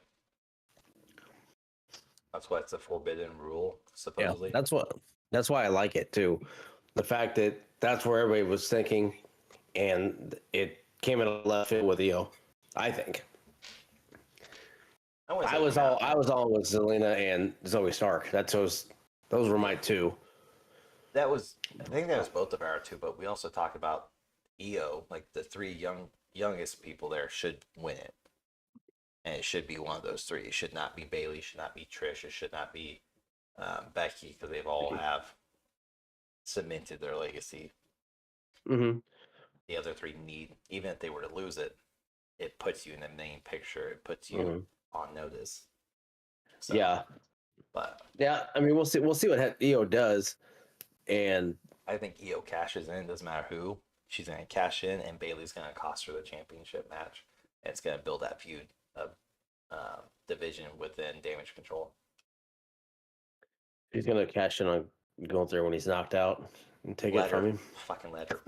A: That's why it's a forbidden rule, supposedly.
B: Yeah, that's why I like it too. The fact that that's where everybody was thinking, and it came in a left field with Io, I think. I was all with Zelina and Zoe Stark. Those were my two.
A: I think that was both of our two, but we also talked about Io, like the three youngest people there should win it. And it should be one of those three. It should not be Bayley, should not be Trish, it should not be Becky, because they've all have cemented their legacy. The other three need, even if they were to lose it, it puts you in the main picture. It puts you on notice. So,
B: yeah.
A: But
B: yeah, I mean, we'll see what Io does. And
A: I think Io cashes in, doesn't matter who. She's going to cash in, and Bayley's going to cost her the championship match. And it's going to build that feud of division within Damage Control.
B: He's going to cash in on Gunther when he's knocked out and take it from him.
A: Fucking let her.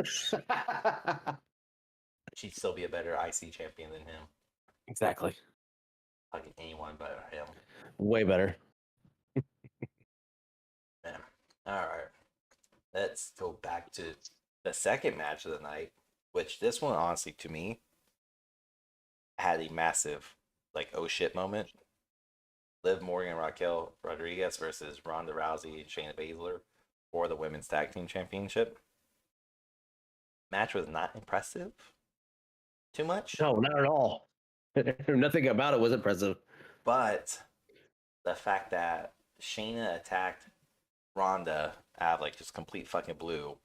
A: She'd still be a better IC champion than him.
B: Exactly.
A: Fucking anyone but him.
B: Way better.
A: Yeah. All right. Let's go back to the second match of the night, which this one, honestly, to me, had a massive, like, oh shit moment. Liv Morgan and Raquel Rodriguez versus Ronda Rousey and Shayna Baszler for the Women's Tag Team Championship. Match was not impressive. Too much?
B: No, not at all. Nothing about it was impressive.
A: But the fact that Shayna attacked Ronda out of, like, just complete fucking blue,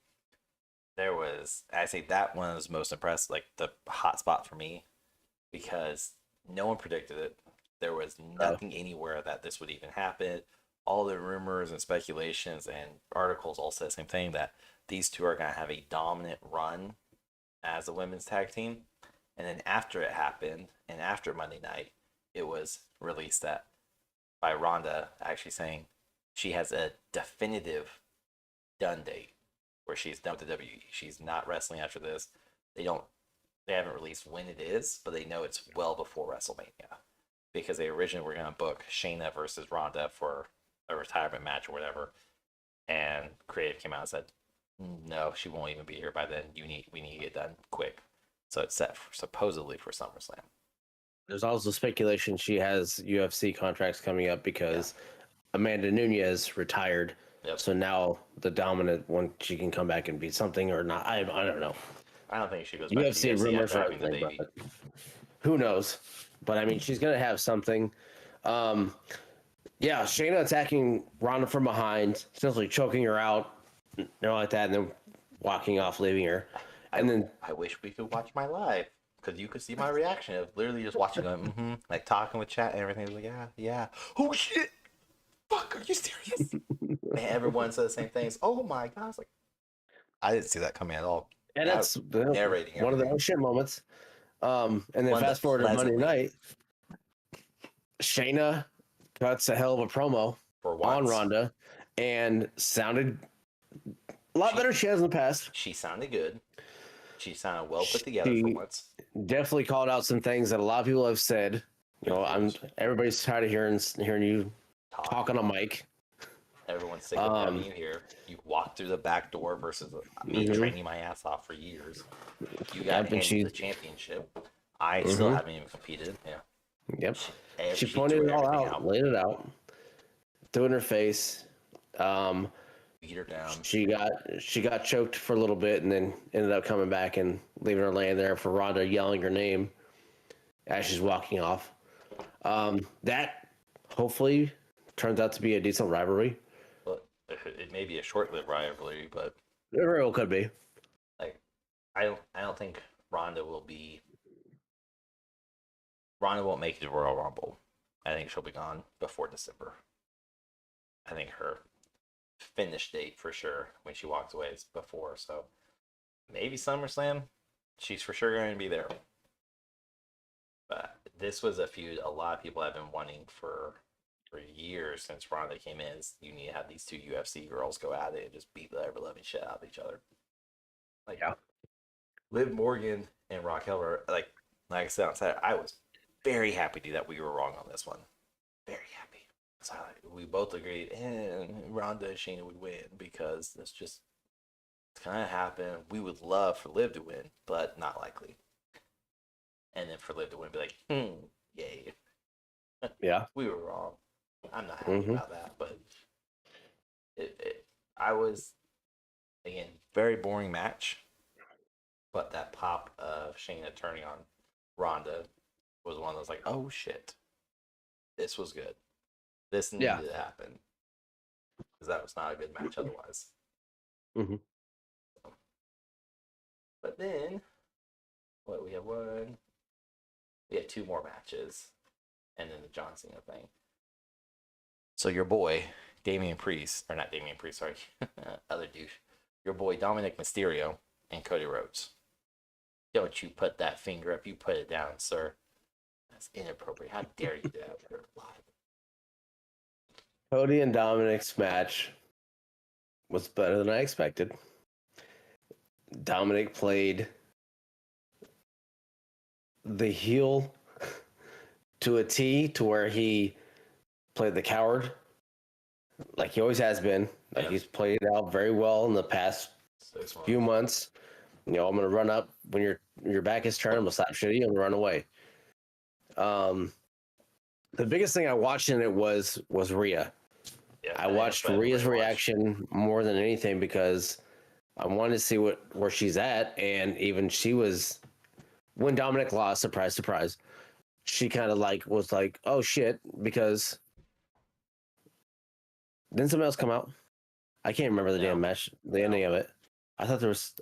A: I say that one was most impressive, like, the hot spot for me, because no one predicted it. There was nothing anywhere that this would even happen. All the rumors and speculations and articles all said the same thing, that these two are going to have a dominant run as a women's tag team. And then after it happened, and after Monday night, it was released that by Ronda actually saying she has a definitive done date where she's done with the WWE. She's not wrestling after this. they don't they haven't released when it is, but they know it's well before WrestleMania because they originally were going to book Shayna versus Ronda for a retirement match or whatever, and creative came out and said, no, she won't even be here by then. We need to get done quick. So it's set for, supposedly for SummerSlam.
B: There's also speculation she has UFC contracts coming up because Amanda Nunez retired.
A: Yep.
B: So now the dominant one, she can come back and beat something or not. I don't know.
A: I don't think she goes back to
B: UFC
A: UFC
B: rumors
A: after
B: are
A: having the
B: everything,
A: baby.
B: but who knows? But I mean, she's gonna have something. Yeah, Shayna attacking Ronda from behind, essentially choking her out, like that, and then walking off, leaving her. And then
A: I wish we could watch my live because you could see my reaction of literally just watching them, like talking with chat and everything. Like, yeah. Oh shit! Fuck, are you serious? And everyone said the same things. Oh my gosh! Like, I didn't see that coming at all.
B: and
A: Yeah,
B: that's
A: narrating
B: one of the
A: everything.
B: oh shit moments. And then
A: One of
B: fast
A: the
B: forward to Monday
A: pleasantly
B: night, Shayna cuts a hell of a promo
A: for
B: on
A: once.
B: Ronda and sounded a lot better than she has in the past.
A: She sounded good. She sounded well put together for
B: She
A: once.
B: definitely called out some things that a lot of people have said. Everybody's tired of hearing you talk on a mic.
A: Everyone's sick of having you here. You walked through the back door versus me training my ass off for years. You got handed the championship. I still haven't even competed. Yeah.
B: Yep. She
A: She
B: pointed
A: threw
B: it all
A: everything
B: out, laid it out, threw it in her face.
A: Beat her down.
B: She got choked for a little bit and then ended up coming back and leaving her laying there for Ronda yelling her name as she's walking off. That hopefully turns out to be a decent rivalry.
A: But it may be a short-lived rivalry, but
B: It very well could be.
A: like I don't think Ronda won't make it to Royal Rumble. I think she'll be gone before December. I think her finish date for sure when she walks away is before, so maybe SummerSlam, she's for sure going to be there. But this was a feud a lot of people have been wanting for years since Ronda came in. You need to have these two UFC girls go at it and just beat the ever-loving shit out of each other. Like,
B: yeah.
A: Liv Morgan and Rahgel were like I said on Saturday, I was very happy that we were wrong on this one. Very happy. So we both agreed, and Ronda and Shayna would win because it's gonna happen. We would love for Liv to win, but not likely. And then for Liv to win, be like, yay.
B: Yeah.
A: We were wrong. I'm not happy about that, but I was, again, very boring match. But that pop of Shayna turning on Ronda was one that was like, oh shit, this was good. This needed to happen because that was not a good match otherwise. But then, we had two more matches, and then the John Cena thing. So your boy Damian Priest, or not Damian Priest, sorry, other douche. Your boy Dominic Mysterio and Cody Rhodes. Don't you put that finger up. You put it down, sir. That's inappropriate. How dare you do that live?
B: Cody and Dominic's match was better than I expected. Dominic played the heel to a T, to where he played the coward like he always has been. Like he's played it out very well in the past few months. I'm gonna run up when your back is turned. I'm gonna slap shit. I'm gonna run away. The biggest thing I watched in it was Rhea. Yeah, I watched Rhea's reaction more than anything because I wanted to see where she's at, and even she was, when Dominic lost, surprise, surprise, she kind of was like, oh shit, because didn't something else come out? I can't remember the damn match, the ending of it. I thought there was.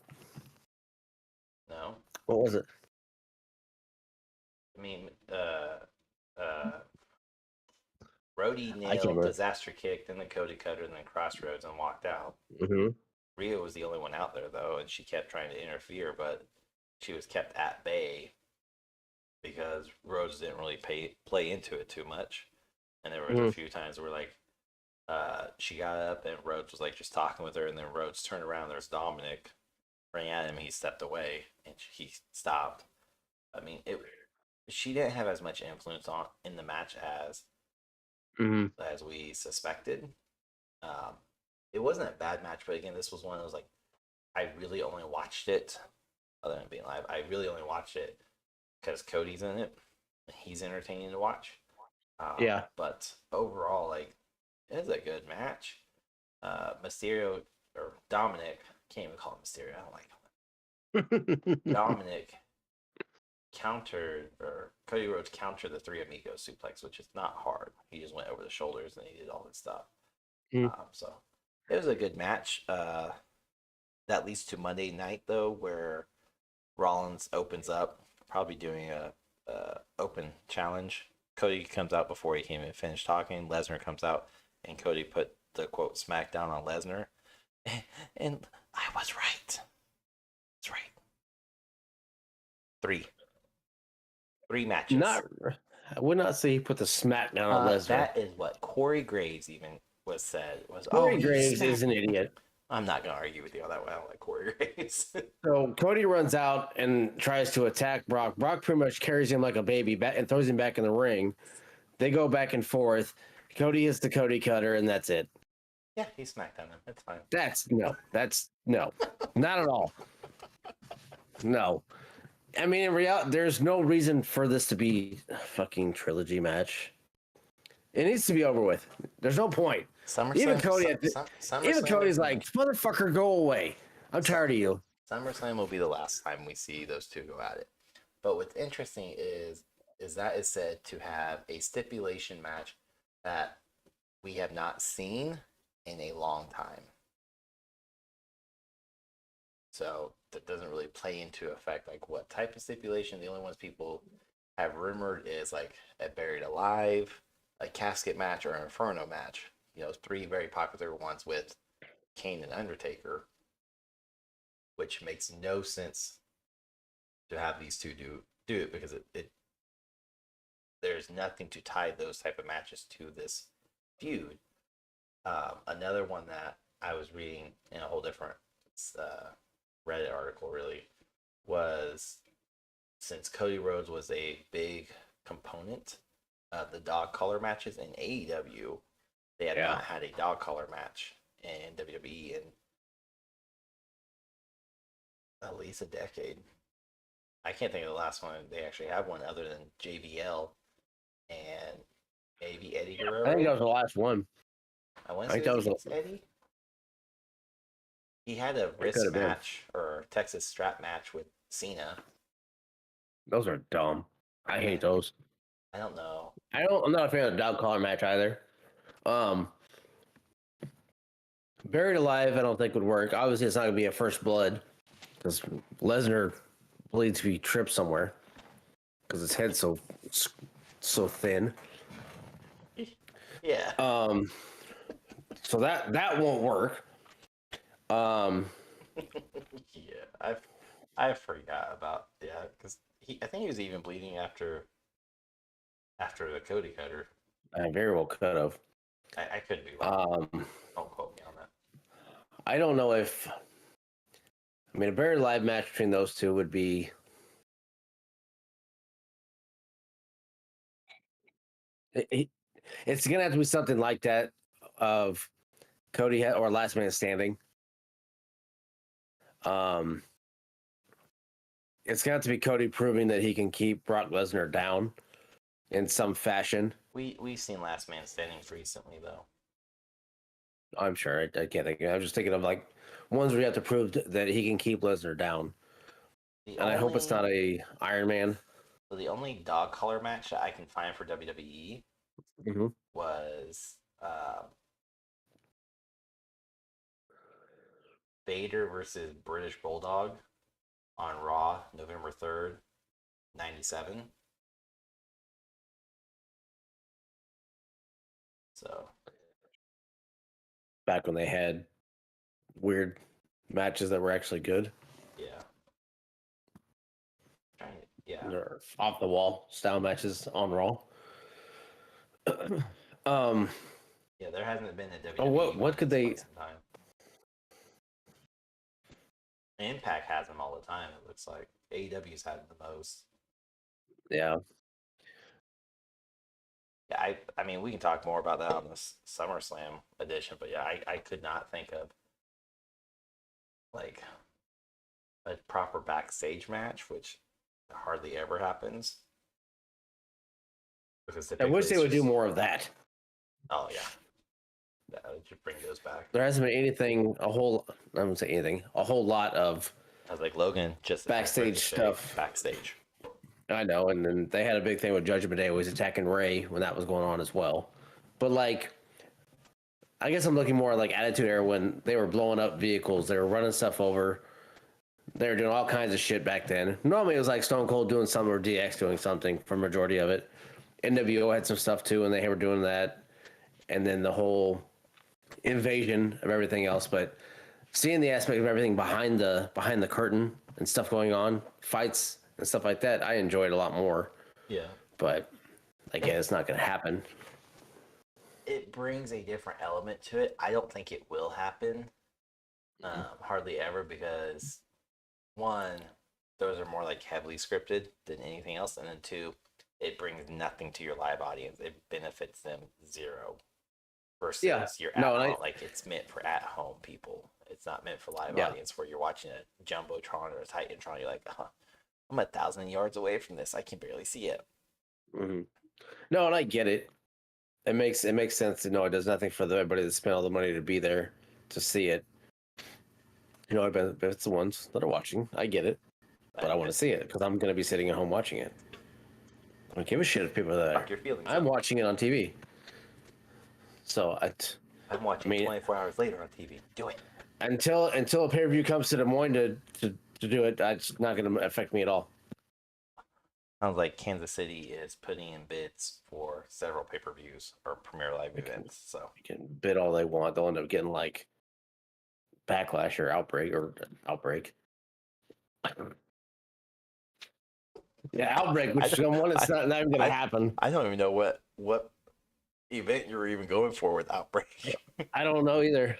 A: No.
B: What was it?
A: I mean, Brody nailed Disaster Kick, then the Cody Cutter, and then Crossroads and walked out. Rhea was the only one out there, though, and she kept trying to interfere, but she was kept at bay because Rhodes didn't really play into it too much. And there was a few times where, she got up and Rhodes was, just talking with her, and then Rhodes turned around, there's Dominic, running at him. He stepped away and he stopped. I mean, it. She didn't have as much influence on in the match as we suspected. Um, it wasn't a bad match, but again, this was one of those like I really only watched it, other than being live. I really only watched it because Cody's in it. And he's entertaining to watch.
B: Yeah.
A: But overall, like it was a good match. Mysterio or Dominic, can't even call him Mysterio. I don't like him. Dominic countered, or Cody Rhodes countered the Three Amigos suplex, which is not hard. He just went over the shoulders and he did all this stuff. So it was a good match. That leads to Monday night though, where Rollins opens up, probably doing a open challenge. Cody comes out before he came and finished talking. Lesnar comes out, and Cody put the quote "SmackDown" on Lesnar, and I was right. That's right. Three matches.
B: I would not say he put the SmackDown on Lesnar.
A: That is what Corey Graves even was said.
B: Corey Graves is an idiot.
A: I'm not gonna argue with you on that one. I don't like Corey Graves.
B: So Cody runs out and tries to attack Brock. Brock pretty much carries him like a baby back and throws him back in the ring. They go back and forth. Cody hits the Cody Cutter, and that's it.
A: Yeah, he smacked on him. It's fine.
B: That's no, not at all. No. I mean, in reality, there's no reason for this to be a fucking trilogy match. It needs to be over with. There's no point. Even Cody's like, motherfucker, go away. I'm tired of you.
A: SummerSlam will be the last time we see those two go at it. But what's interesting is that is said to have a stipulation match that we have not seen in a long time. So that doesn't really play into effect like what type of stipulation. The only ones people have rumored is like a Buried Alive, a casket match, or an Inferno match. You know, three very popular ones with Kane and Undertaker, which makes no sense to have these two do it because it there's nothing to tie those type of matches to this feud. Another one that I was reading in a whole different Reddit article really was, since Cody Rhodes was a big component of the dog collar matches in AEW, they have not had a dog collar match in WWE in at least a decade. I can't think of the last one they actually have one other than JBL and maybe Eddie Guerrero.
B: I think that was the last one.
A: I want to say that was Eddie. He had a wrist match or Texas strap match with Cena.
B: Those are dumb. I hate those.
A: I don't know.
B: I'm not a fan of the dog collar match either. Buried Alive, I don't think would work. Obviously, it's not going to be a first blood because Lesnar bleeds if he trips somewhere because his head's so thin.
A: Yeah.
B: So that won't work.
A: Yeah, I forgot about because I think he was even bleeding after the Cody Cutter.
B: I very well could have.
A: I could be wrong. Don't quote me on that.
B: I don't know if. I mean, a Buried Alive match between those two would be. It's gonna have to be something like that of Cody or Last Man Standing. It's gonna have to be Cody proving that he can keep Brock Lesnar down in some fashion.
A: We've seen Last Man Standing recently though.
B: I'm sure. I can't think. I'm just thinking of like ones where you have to prove that he can keep Lesnar down. I hope it's not a Iron Man.
A: So the only dog collar match that I can find for WWE was Vader versus British Bulldog on Raw, November 3rd, 97. So
B: back when they had weird matches that were actually good.
A: Yeah.
B: Or off the wall style matches on Raw.
A: Yeah, there hasn't been a WWE.
B: What could they?
A: Impact has them all the time. It looks like AEW's had the most.
B: Yeah.
A: Yeah, I mean, we can talk more about that on this SummerSlam edition, but yeah, I could not think of like a proper backstage match, which hardly ever happens because
B: I
A: typically
B: wish they
A: it's
B: would do
A: just
B: more of that.
A: oh yeah, that would just bring those back.
B: There hasn't been anything, I wouldn't say anything, a whole lot of
A: I was like Logan just attacked
B: backstage
A: Ricochet
B: stuff.
A: backstage.
B: I know. And then they had a big thing with Judgment Day was attacking Ray when that was going on as well. But like, I guess I'm looking more like Attitude Era when they were blowing up vehicles, they were running stuff over. They were doing all kinds of shit back then. Normally it was like Stone Cold doing something or DX doing something for majority of it. NWO had some stuff too, and they were doing that. And then the whole invasion of everything else. But seeing the aspect of everything behind the curtain and stuff going on, fights and stuff like that, I enjoyed a lot more.
A: Yeah,
B: But again, it's not going to happen.
A: it brings a different element to it. I don't think it will happen, hardly ever, because one, those are more like heavily scripted than anything else, and then two, it brings nothing to your live audience. It benefits them zero. Versus your at home, like it's meant for at home people. It's not meant for live audience where you're watching a jumbotron or a titantron. You're like, I'm 1,000 yards away from this. I can barely see it.
B: Mm-hmm. No, and I get it. It makes sense to know it does nothing for everybody that spent all the money to be there to see it. You know, it's the ones that are watching. I get it, but I want to see it because I'm going to be sitting at home watching it. I don't give a shit if people are there.
A: Your feelings.
B: I'm watching it on TV. So
A: I'm watching 24 hours later on TV. Do it.
B: Until a pay-per-view comes to Des Moines to do it, it's not going to affect me at all.
A: Sounds like Kansas City is putting in bids for several pay-per-views or premier live events. So
B: you can bid all they want. They'll end up getting like Backlash or Outbreak. Yeah, Outbreak, which someone it's not even going to happen.
A: I don't even know what event you're even going for with Outbreak.
B: I don't know either.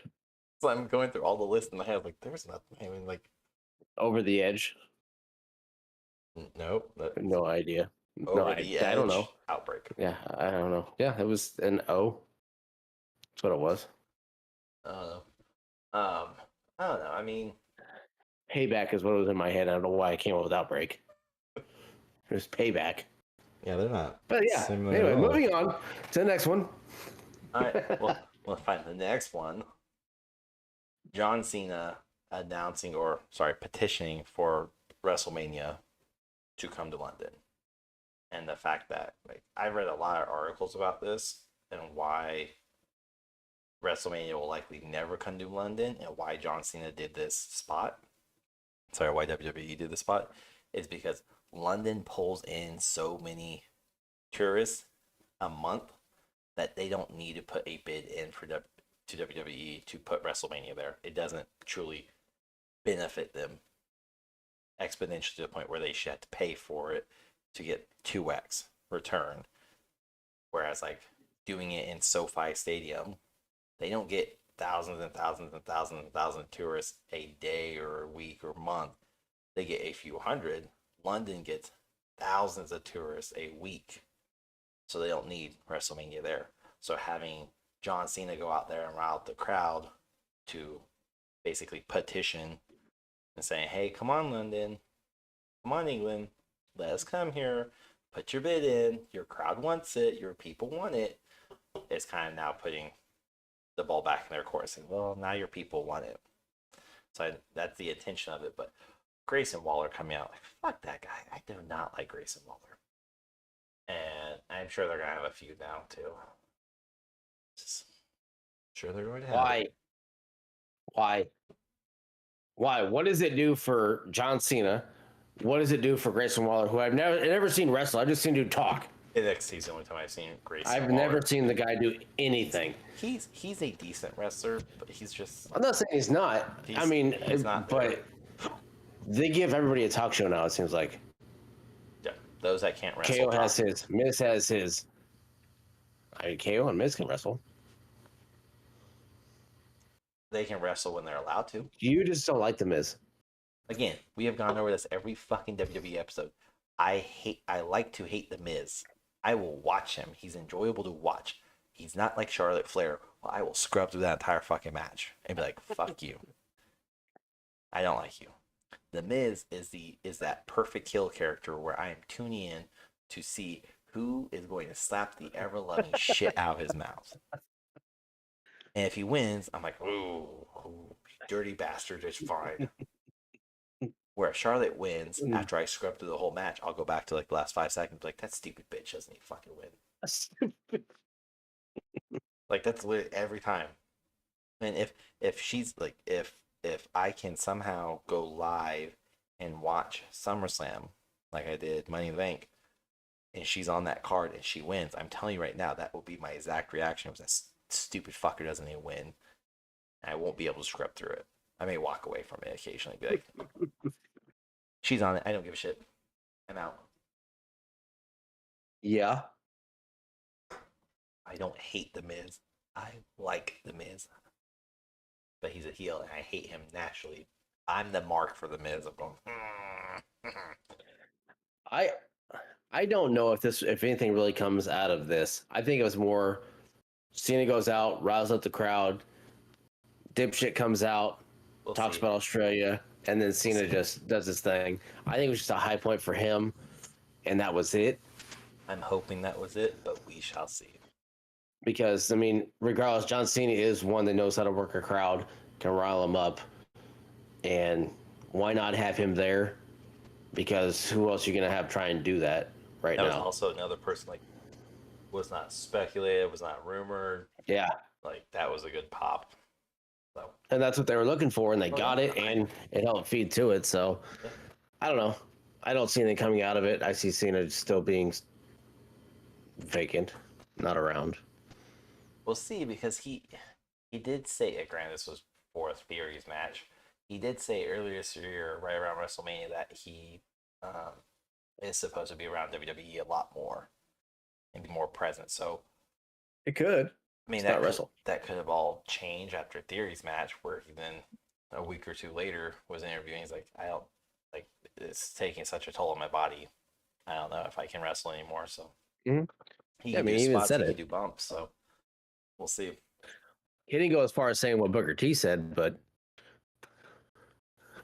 A: So I'm going through all the lists in my head, like there's nothing. I mean, like
B: Over the Edge.
A: Nope.
B: No idea.
A: Over the Edge.
B: I don't know.
A: Outbreak.
B: Yeah, I don't know. Yeah, it was an O. That's what it was.
A: I don't know. I mean,
B: Payback is what was in my head. I don't know why I came up with Outbreak. It was Payback.
A: Yeah, they're not.
B: But yeah. Anyway, moving on to the next one.
A: All right. Well, we'll find the next one. John Cena petitioning for WrestleMania to come to London. And the fact that I read a lot of articles about this and why WrestleMania will likely never come to London and why John Cena did this spot. Sorry, why WWE did the spot is because London pulls in so many tourists a month that they don't need to put a bid in to WWE to put WrestleMania there. It doesn't truly benefit them exponentially to the point where they should have to pay for it to get 2x return. Whereas doing it in SoFi Stadium, they don't get thousands and thousands and thousands and thousands of tourists a day or a week or month. They get a few hundred. London gets thousands of tourists a week. So they don't need WrestleMania there. So having John Cena go out there and rile the crowd to basically petition and saying, hey, come on, London. Come on, England. Let us come here. Put your bid in. Your crowd wants it. Your people want it. It's kind of now putting the ball back in their court, saying, well, now your people want it. So that's the intention of it. But Grayson Waller coming out, fuck that guy. I do not like Grayson Waller. And I'm sure they're going to have a feud now, too. Sure they're going to have
B: Why? What does it do for John Cena? What does it do for Grayson Waller, who I've never seen wrestle? I've just seen dude talk.
A: NXT's the only time I've seen Grayson
B: Waller. Never seen the guy do anything.
A: He's a decent wrestler, but he's just...
B: I'm not saying he's not. He's not but they give everybody a talk show now, it seems like.
A: Yeah, those that can't wrestle.
B: KO has his. Miz has his. KO and Miz can wrestle.
A: They can wrestle when they're allowed to.
B: You just don't like the Miz.
A: Again, we have gone over this every fucking WWE episode. I like to hate The Miz. I will watch him. He's enjoyable to watch. He's not like Charlotte Flair. Well, I will scrub through that entire fucking match and be like, fuck you. I don't like you. The Miz is that perfect heel character where I am tuning in to see who is going to slap the ever loving shit out of his mouth. And if he wins, I'm like, ooh, dirty bastard, it's fine. Where if Charlotte wins after I scrub through the whole match, I'll go back to like the last 5 seconds, like that stupid bitch doesn't even fucking win. Like that's literally every time. And if she's like if I can somehow go live and watch SummerSlam like I did Money in the Bank, and she's on that card and she wins, I'm telling you right now that will be my exact reaction. Was that stupid fucker doesn't even win? And I won't be able to scrub through it. I may walk away from it occasionally, be like, she's on it. I don't give a shit. I'm out.
B: Yeah.
A: I don't hate The Miz. I like The Miz. But he's a heel, and I hate him naturally. I'm the mark for The Miz. I'm going,
B: I I don't know if anything really comes out of this. I think it was more Cena goes out, riles up the crowd, dipshit comes out,
A: we'll
B: talks
A: see.
B: about Australia, and then Cena just does his thing. I think it was just a high point for him, and that was it.
A: I'm hoping that was it, but we shall see.
B: Because I mean, regardless, John Cena is one that knows how to work a crowd, can rile them up, and why not have him there? Because who else are you gonna have try and do that right
A: That was
B: now?
A: also another person like was not speculated, was not rumored.
B: Yeah,
A: Like that was a good pop. So
B: and that's what they were looking for, and they got it, and it helped feed to it. So
A: yeah.
B: I don't know. I don't see anything coming out of it. I see Cena still being vacant, not around.
A: We'll see because he did say, granted this was for a Theories match, he did say earlier this year, right around WrestleMania, that he is supposed to be around WWE a lot more and be more present. So
B: It could.
A: I mean
B: It's not
A: that
B: wrestle.
A: could have all changed after Theory's match, where he then a week or two later was interviewing. He's like, I don't like it's taking such a toll on my body. I don't know if I can wrestle anymore. So
B: Mhm.
A: he
B: Yeah, I
A: can
B: mean,
A: do
B: he even
A: spots,
B: said
A: he can
B: it.
A: do bumps. So we'll see.
B: He didn't go as far as saying what Booker T said, but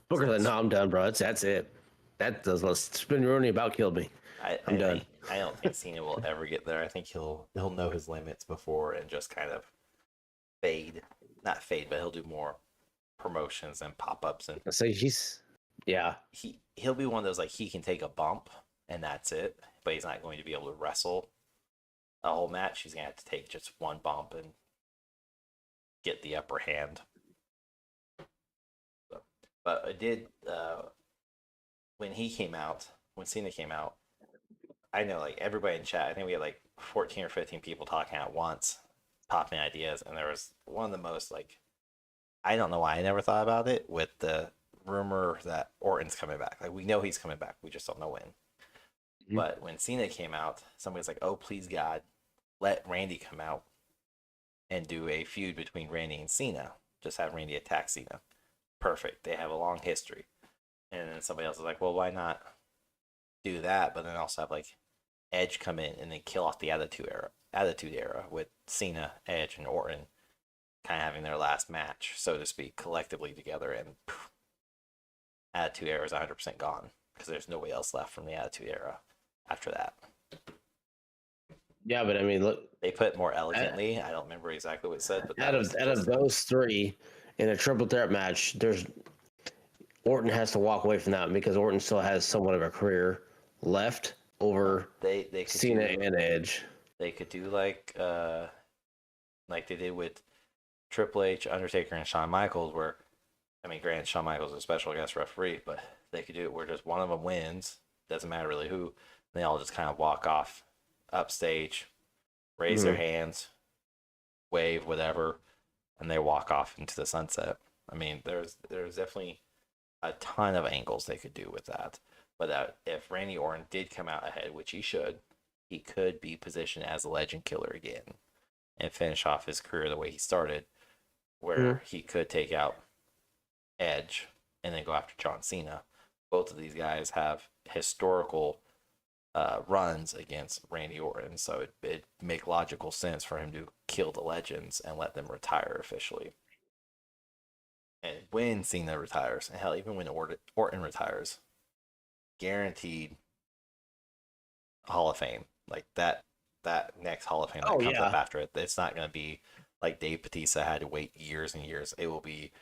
B: Booker said, "No, I'm done, bro. That's it. That does spin Rooney about killed me. I'm done."
A: I don't think Cena will ever get there. I think he'll know his limits before and just kind of fade, not fade, but he'll do more promotions and pop ups, and
B: So he's, yeah,
A: he'll be one of those like he can take a bump and that's it, but he's not going to be able to wrestle a whole match. He's gonna have to take just one bump and get the upper hand. So, but I did when he came out, when Cena came out. I know like everybody in chat. I think we had like 14 or 15 people talking at once, popping ideas, and there was one of the most like I don't know why I never thought about it with the rumor that Orton's coming back. Like we know he's coming back, we just don't know when.
B: Mhm.
A: But when Cena came out, somebody's like, "Oh please God, let Randy come out and do a feud between Randy and Cena. Just have Randy attack Cena. Perfect. They have a long history." And then somebody else is like, "Well, why not do that, but then also have like Edge come in and then kill off the Attitude Era with Cena, Edge, and Orton kind of having their last match, so to speak, collectively together, and poof, Attitude Era is 100% gone because there's nobody else left from the Attitude Era after that.
B: yeah. But I mean, look,
A: They put it more elegantly. I don't remember exactly what it said, but that
B: out
A: was
B: of
A: just
B: those three in a triple threat match, there's Orton has to walk away from that because Orton still has somewhat of a career left over
A: they could
B: Cena
A: do
B: and Edge.
A: they could do like they did with Triple H, Undertaker, and Shawn Michaels, where I mean, granted, Shawn Michaels is a special guest referee, but they could do it where just one of them wins. Doesn't matter really who. They all just kind of walk off upstage, raise their
B: Mhm.
A: hands, wave, whatever, and they walk off into the sunset. I mean, there's definitely a ton of angles they could do with that. But if Randy Orton did come out ahead, which he should, he could be positioned as a legend killer again and finish off his career the way he started, where
B: Mhm.
A: he could take out Edge and then go after John Cena. Both of these guys have historical runs against Randy Orton, so it'd make logical sense for him to kill the legends and let them retire officially. And when Cena retires, and hell, even when Orton retires, guaranteed Hall of Fame. Like that next Hall of Fame that comes up after it. It's not going to be like Dave Bautista had to wait years and years. It will be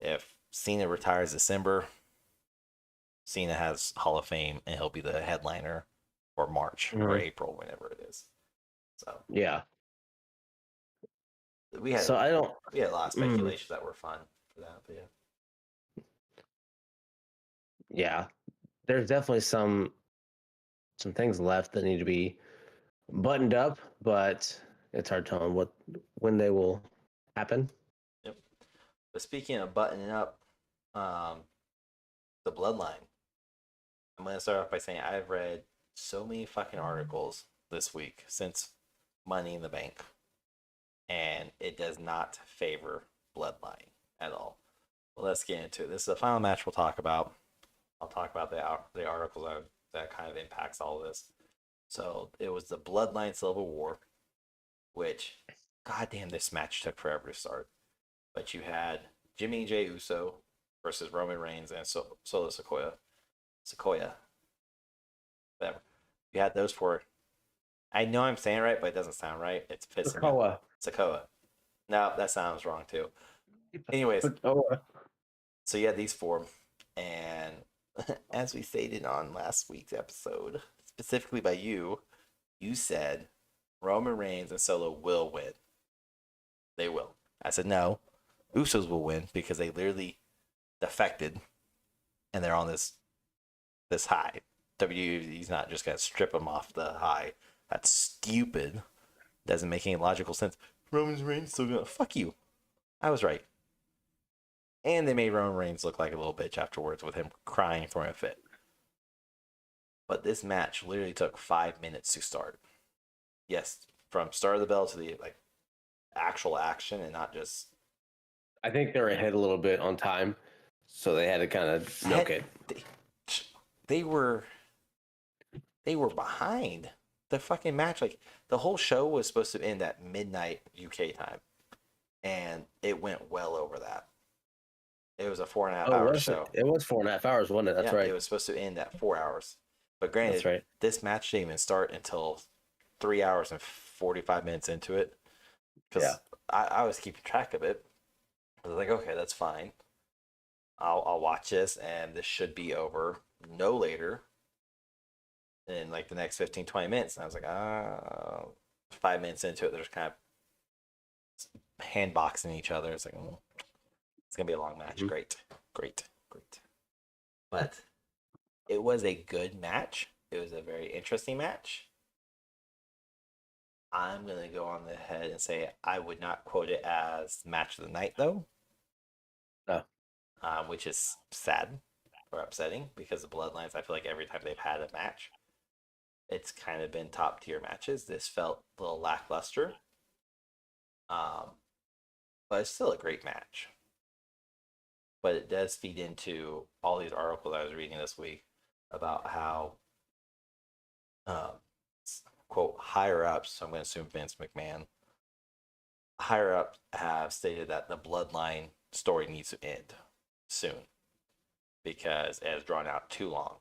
A: if Cena retires December, Cena has Hall of Fame, and he'll be the headliner for March or April, whenever it is. So
B: yeah,
A: we had
B: so I don't.
A: we had a lot of speculations that were fun for that, but yeah.
B: Yeah, there's definitely some things left that need to be buttoned up, but it's hard to tell when they will happen.
A: Yep. But speaking of buttoning up, the Bloodline. I'm gonna start off by saying I've read so many fucking articles this week since Money in the Bank, and it does not favor Bloodline at all. Well, let's get into it. This is the final match we'll talk about. I'll talk about the articles that kind of impacts all of this. So it was the Bloodline Civil War, which, goddamn, this match took forever to start. But you had Jimmy J. Uso versus Roman Reigns and Solo Sequoia. Whatever. You had those four. I know I'm saying it right, but it doesn't sound right. It's pissing me. Sequoia. No, that sounds wrong too. Anyways, so you had these four, and as we stated on last week's episode, specifically by you said Roman Reigns and Solo will win. They will. I said no. Usos will win because they literally defected, and they're on this high. WWE's not just gonna strip them off the high. That's stupid. Doesn't make any logical sense. Roman Reigns still gonna fuck you. I was right. And they made Roman Reigns look like a little bitch afterwards with him crying for a fit. But this match literally took 5 minutes to start. Yes, from start of the bell to the actual action, and not just.
B: I think they're ahead a little bit on time, so they had to kind of milk it.
A: They were behind the fucking match. Like, the whole show was supposed to end at midnight UK time, and it went well over that. It was a 4.5 hour show.
B: It was 4.5 hours, wasn't it? That's right.
A: It was supposed to end at 4 hours. But granted, this match didn't even start until 3 hours and 45 minutes into it. Because I was keeping track of it. I was like, okay, that's fine. I'll watch this, and this should be over no later in like the next 15, 20 minutes. And I was like, 5 minutes into it, they're just kind of hand boxing each other. It's like, it's going to be a long match. Mm-hmm. Great. But it was a good match. It was a very interesting match. I'm going to go on ahead and say I would not quote it as match of the night, though.
B: No.
A: Which is sad or upsetting, because the Bloodlines, I feel like every time they've had a match, it's kind of been top tier matches. This felt a little lackluster. But it's still a great match. But it does feed into all these articles I was reading this week about how, quote, higher ups, so I'm going to assume Vince McMahon, higher ups have stated that the Bloodline story needs to end soon because it has drawn out too long.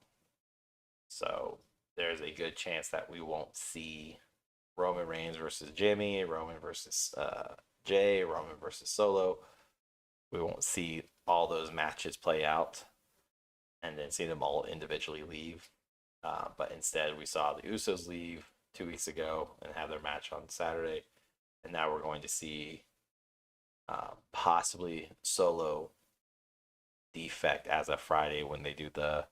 A: So there's a good chance that we won't see Roman Reigns versus Jimmy, Roman versus Jay, Roman versus Solo. We won't see all those matches play out and then see them all individually leave. But instead, we saw the Usos leave 2 weeks ago and have their match on Saturday. And now we're going to see possibly Solo defect as of Friday when they do the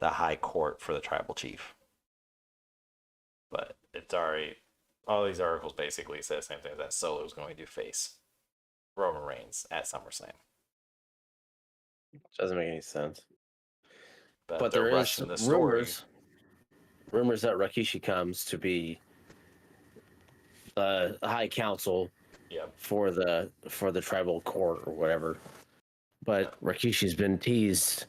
A: high court for the tribal chief. But it's already, all these articles basically say the same thing, that Solo is going to face Roman Reigns at SummerSlam.
B: Doesn't make any sense.
A: But there is
B: rumors that Rikishi comes to be high council for the tribal court or whatever. but Rikishi's been teased.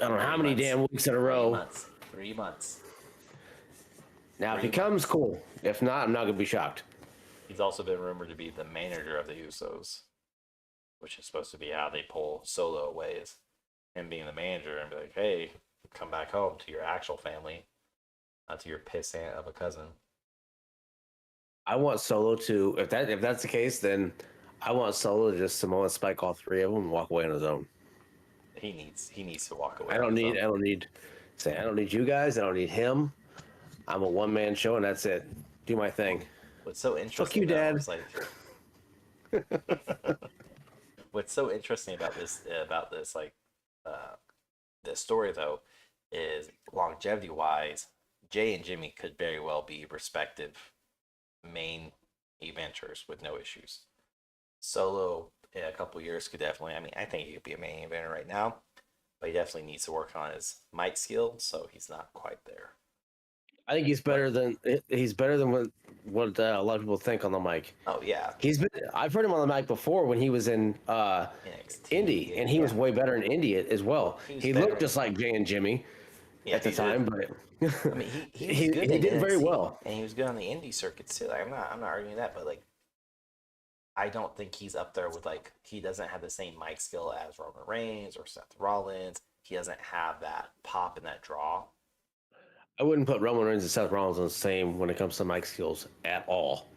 B: I don't know how many
A: 3 months.
B: damn weeks in a row.
A: 3 months.
B: Now, if
A: 3
B: he comes,
A: months.
B: cool. If not, I'm not gonna be shocked.
A: He's also been rumored to be the manager of the Usos, which is supposed to be how they pull Solo away, is him being the manager and be like, hey, come back home to your actual family, not to your piss aunt of a cousin.
B: I want Solo to, if that's the case, then I want Solo to just Samoa spike all three of them and walk away on his own.
A: He needs to walk away.
B: I don't need you guys. I don't need him. I'm a one man show and that's it. Do my thing.
A: What's so interesting?
B: Fuck you, Dad.
A: Is like, what's so interesting about this like this story though is longevity wise, Jay and Jimmy could very well be respective main eventers with no issues. Solo in a couple years could definitely. I mean, I think he could be a main eventer right now, but he definitely needs to work on his mic skill, so he's not quite there.
B: I think he's better than what a lot of people think on the mic.
A: Oh yeah,
B: I've heard him on the mic before when he was in Indy, and he was way better in Indy as well. He looked just like Jay and Jimmy at the time, but
A: I mean,
B: he did very well,
A: and he was good on the indie circuits too. Like, I'm not arguing that, but like, I don't think he's up there with like he doesn't have the same mic skill as Roman Reigns or Seth Rollins. He doesn't have that pop and that draw.
B: I wouldn't put Roman Reigns and Seth Rollins on the same when it comes to mic skills at all.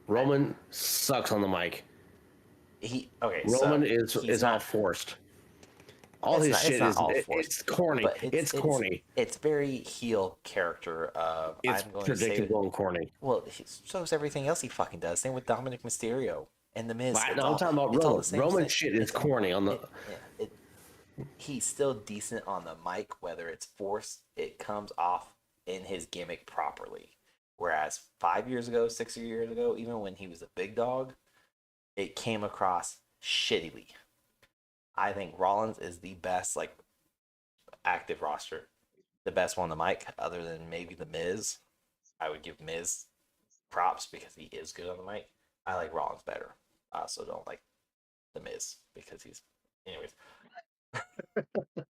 B: Roman sucks on the mic. Roman is all forced. All his shit is it's corny. It's corny.
A: It's very heel character of
B: it's predictable and corny.
A: Well, so is everything else he fucking does. Same with Dominic Mysterio and The Miz.
B: No, I'm talking about Roman. Roman shit is corny on the.
A: He's still decent on the mic, whether it's forced. It comes off in his gimmick properly. Whereas 5 years ago, 6 years ago, even when he was a big dog, it came across shittily. I think Rollins is the best, like, active roster. The best one on the mic, other than maybe The Miz. I would give Miz props because he is good on the mic. I like Rollins better. I also don't like The Miz because he's... Anyways.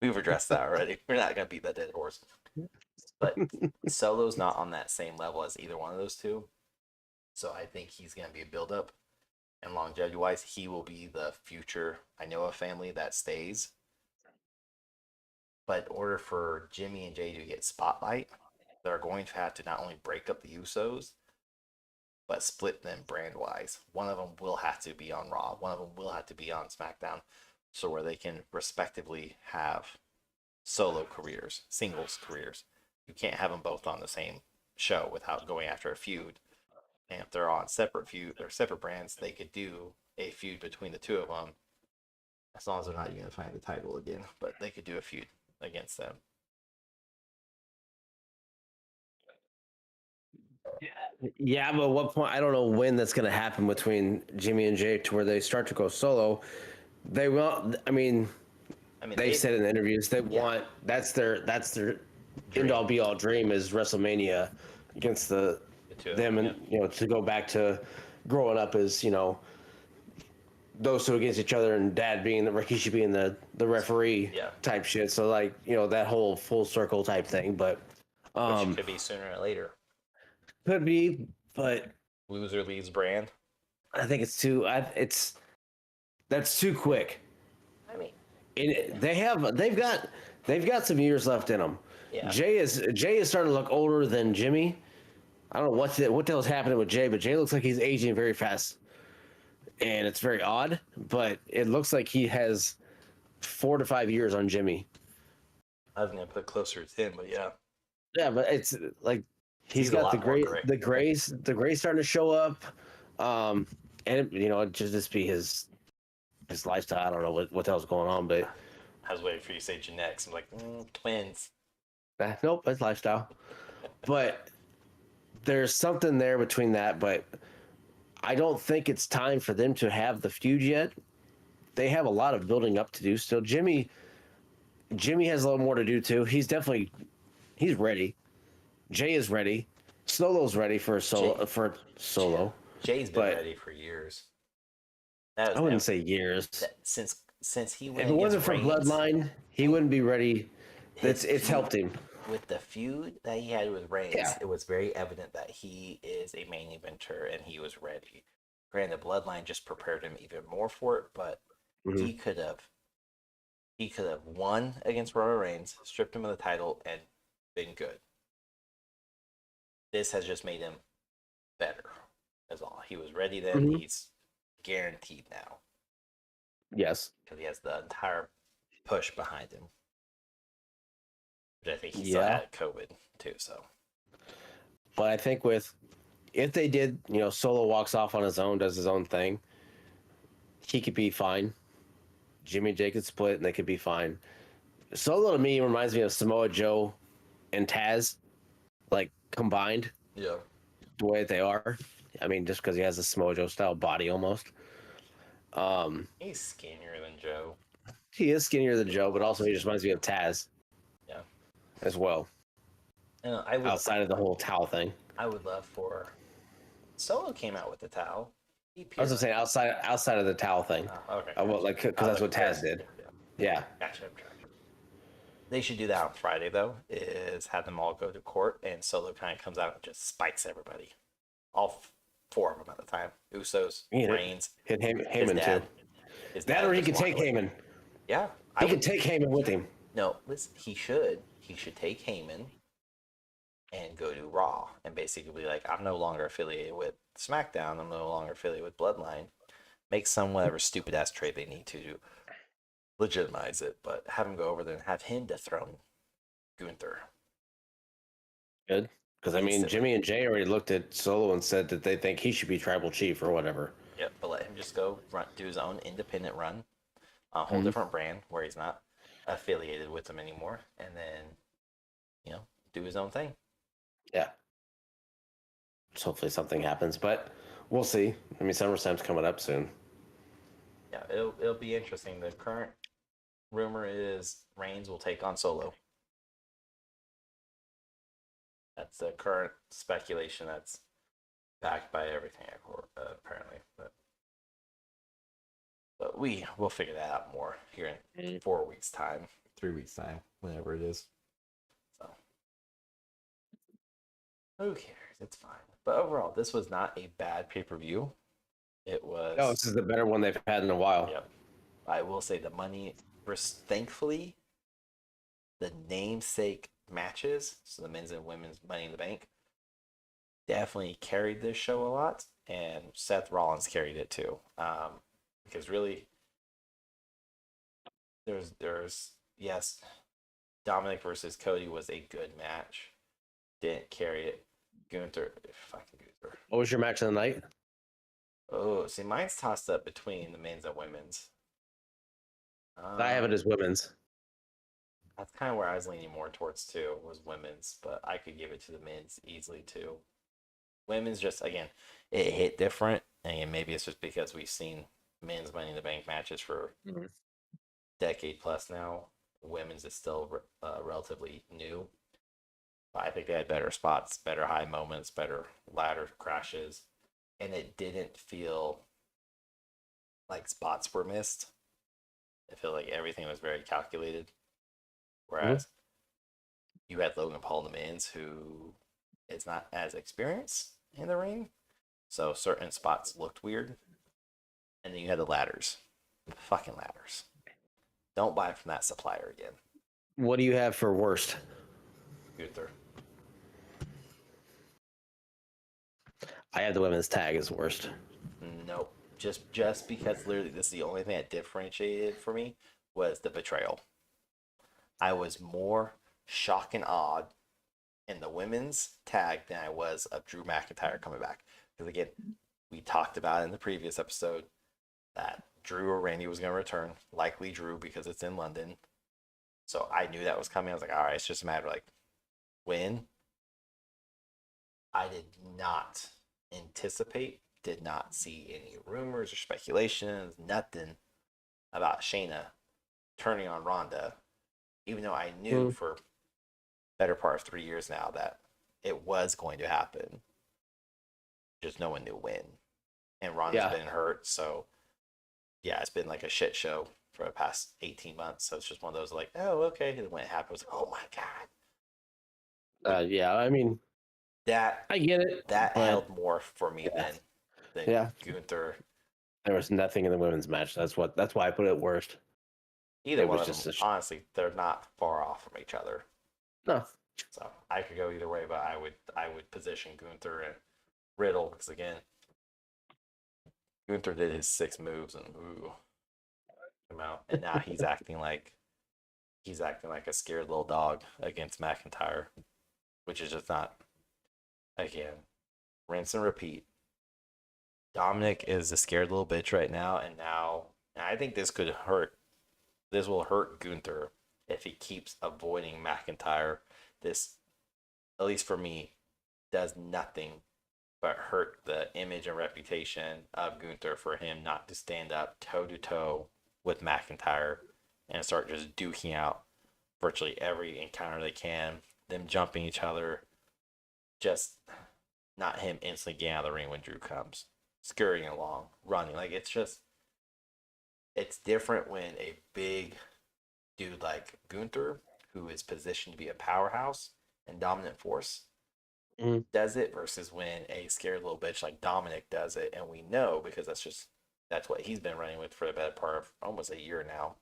A: We've addressed that already. We're not going to beat that dead horse. But Solo's not on that same level as either one of those two. So I think he's going to be a build-up. And longevity-wise, he will be the future Inoa family that stays. But in order for Jimmy and Jay to get spotlight, they're going to have to not only break up the Usos, but split them brand-wise. One of them will have to be on Raw. One of them will have to be on SmackDown. So where they can respectively have solo careers, singles careers. You can't have them both on the same show without going after a feud. And if they're on separate separate brands, they could do a feud between the two of them. As long as they're not unifying the title again, but they could do a feud against them.
B: Yeah, but at what point? I don't know when that's going to happen between Jimmy and Jay to where they start to go solo. They will. I mean, they said in the interviews they want that's their end all be all dream is WrestleMania against them and to go back to growing up as those two against each other and Dad being Rikishi being the referee type shit. So like that whole full circle type thing, but
A: which could be sooner or later.
B: Could be, but
A: loser leaves brand.
B: I think it's too. That's too quick.
A: I mean,
B: they've got some years left in them.
A: Yeah.
B: Jay is starting to look older than Jimmy. I don't know what the hell's happening with Jay, but Jay looks like he's aging very fast, and it's very odd. But it looks like he has 4 to 5 years on Jimmy.
A: I was gonna put closer to 10, but yeah.
B: Yeah, but it's like he's got the grays starting to show up, and it just be his lifestyle. I don't know what the hell's going on, but
A: I was waiting for you to say genetics. I'm like, twins.
B: Nope, it's lifestyle. But there's something there between that, but I don't think it's time for them to have the feud yet. They have a lot of building up to do still. Jimmy has a little more to do too. He's ready. Jay is ready. Solo's ready for solo.
A: Jay's been ready for years.
B: I wouldn't say years.
A: Since since he
B: If
A: went
B: it wasn't
A: against
B: for
A: Reigns,
B: Bloodline, he wouldn't be ready.
A: his
B: It's
A: feud
B: helped him.
A: with the feud that he had with Reigns,
B: Yeah.
A: it was very evident that he is a main eventer and he was ready. Granted, Bloodline just prepared him even more for it, but
B: Mhm.
A: he could have won against Roman Reigns, stripped him of the title, and been good. This has just made him better. That's all. He was ready then.
B: Mhm.
A: He's guaranteed now
B: Yes.
A: because he has the entire push behind him. Which I think he still
B: Yeah.
A: had COVID too. So
B: But I think if they did, Solo walks off on his own, does his own thing, he could be fine. Jimmy and Jay could split and they could be fine. Solo to me reminds me of Samoa Joe and Taz, like combined,
A: yeah,
B: the way they are. I mean, just because he has a Samoa Joe style body almost.
A: he's skinnier than Joe.
B: He is skinnier than Joe, but also he just reminds me of Taz
A: Yeah,
B: as well.
A: I would.
B: Outside of the whole towel thing,
A: I would love for Solo came out with the towel.
B: I was just saying outside of the towel thing.
A: Okay.
B: Well, like because that's what Taz did.
A: Yeah.
B: Yeah.
A: Gotcha. They should do that on Friday though. Is have them all go to court and Solo kind of comes out and just spikes everybody, all four of them at the time. Usos, Reigns,
B: Hit
A: his
B: Heyman
A: dad.
B: too.
A: His
B: That
A: dad
B: or he
A: just
B: could
A: walk
B: take
A: away.
B: Heyman.
A: Yeah,
B: He could take Heyman with him.
A: No, listen. He should take Heyman and go to Raw and basically be like, I'm no longer affiliated with SmackDown. I'm no longer affiliated with Bloodline. Make some whatever stupid ass trade they need to legitimize it, but have him go over there and have him dethrone Gunther.
B: Good. Because, I mean,
A: Instantly.
B: Jimmy and Jay already looked at Solo and said that they think he should be tribal chief or whatever.
A: Yep, but let him just go do his own independent run, a whole different brand where he's not affiliated with them anymore, and then, do his own thing.
B: Yeah. So hopefully something happens, but we'll see. I mean, SummerSlam's coming up soon.
A: Yeah, it'll be interesting. The current rumor is Reigns will take on Solo. That's the current speculation that's backed by everything, apparently. But we'll figure that out more here in 4 weeks' time, 3 weeks' time, whenever it is. So who cares? It's fine. But overall, this was not a bad pay-per-view. It was.
B: No, this is the better one they've had in a while.
A: Yep. I will say the money, thankfully, the namesake matches, so the men's and women's Money in the Bank, definitely carried this show a lot, and Seth Rollins carried it too. Because really, there's yes, Dominic versus Cody was a good match. Didn't carry it. Fucking Gunther.
B: What was your match of the night?
A: Oh, see, mine's tossed up between the men's and women's.
B: I have it as women's.
A: That's kind of where I was leaning more towards too, was women's, but I could give it to the men's easily too. Women's just, again, it hit different, and maybe it's just because we've seen men's Money in the Bank matches for decade plus now. Women's is still relatively new. But I think they had better spots, better high moments, better ladder crashes, and it didn't feel like spots were missed. It felt like everything was very calculated. Whereas you had Logan Paul in the men's, who is not as experienced in the ring, so certain spots looked weird. And then you had the ladders, fucking ladders. Don't buy from that supplier again.
B: What do you have for worst?
A: Gunther.
B: I have the women's tag as worst.
A: Nope. Just because literally this is the only thing that differentiated for me was the betrayal. I was more shocked and awed in the women's tag than I was of Drew McIntyre coming back. Because again, we talked about in the previous episode that Drew or Randy was going to return, likely Drew because it's in London. So I knew that was coming. I was like, all right, it's just a matter of like when. I did not anticipate, did not see any rumors or speculations, nothing about Shayna turning on Ronda, even though I knew for better part of 3 years now that it was going to happen. Just no one knew when. And Ronda's been hurt, so yeah, it's been like a shit show for the past 18 months. So it's just one of those like, oh, okay. And when it happened, it was like, oh my god.
B: Yeah, I mean,
A: That
B: I get it,
A: that
B: but
A: held more for me
B: yeah,
A: than
B: yeah,
A: Gunther.
B: there was nothing in the women's match. That's why I put it worst.
A: Either
B: It
A: one
B: was
A: of them,
B: just
A: honestly, they're not far off from each other.
B: no.
A: So I could go either way, but I would position Gunther and Riddle because again, Gunther did his 6 moves and ooh, come out, and now he's acting like a scared little dog against McIntyre, which is just not. Again, rinse and repeat. Dominic is a scared little bitch right now, and I think this could hurt. This will hurt Gunther if he keeps avoiding McIntyre. This, at least for me, does nothing but hurt the image and reputation of Gunther for him not to stand up toe to toe with McIntyre and start just duking out virtually every encounter they can, them jumping each other, just not him instantly getting out of the ring when Drew comes, scurrying along, running. Like it's different when a big dude like Gunther, who is positioned to be a powerhouse and dominant force, does it versus when a scared little bitch like Dominic does it. And we know because that's what he's been running with for the better part of almost a year now.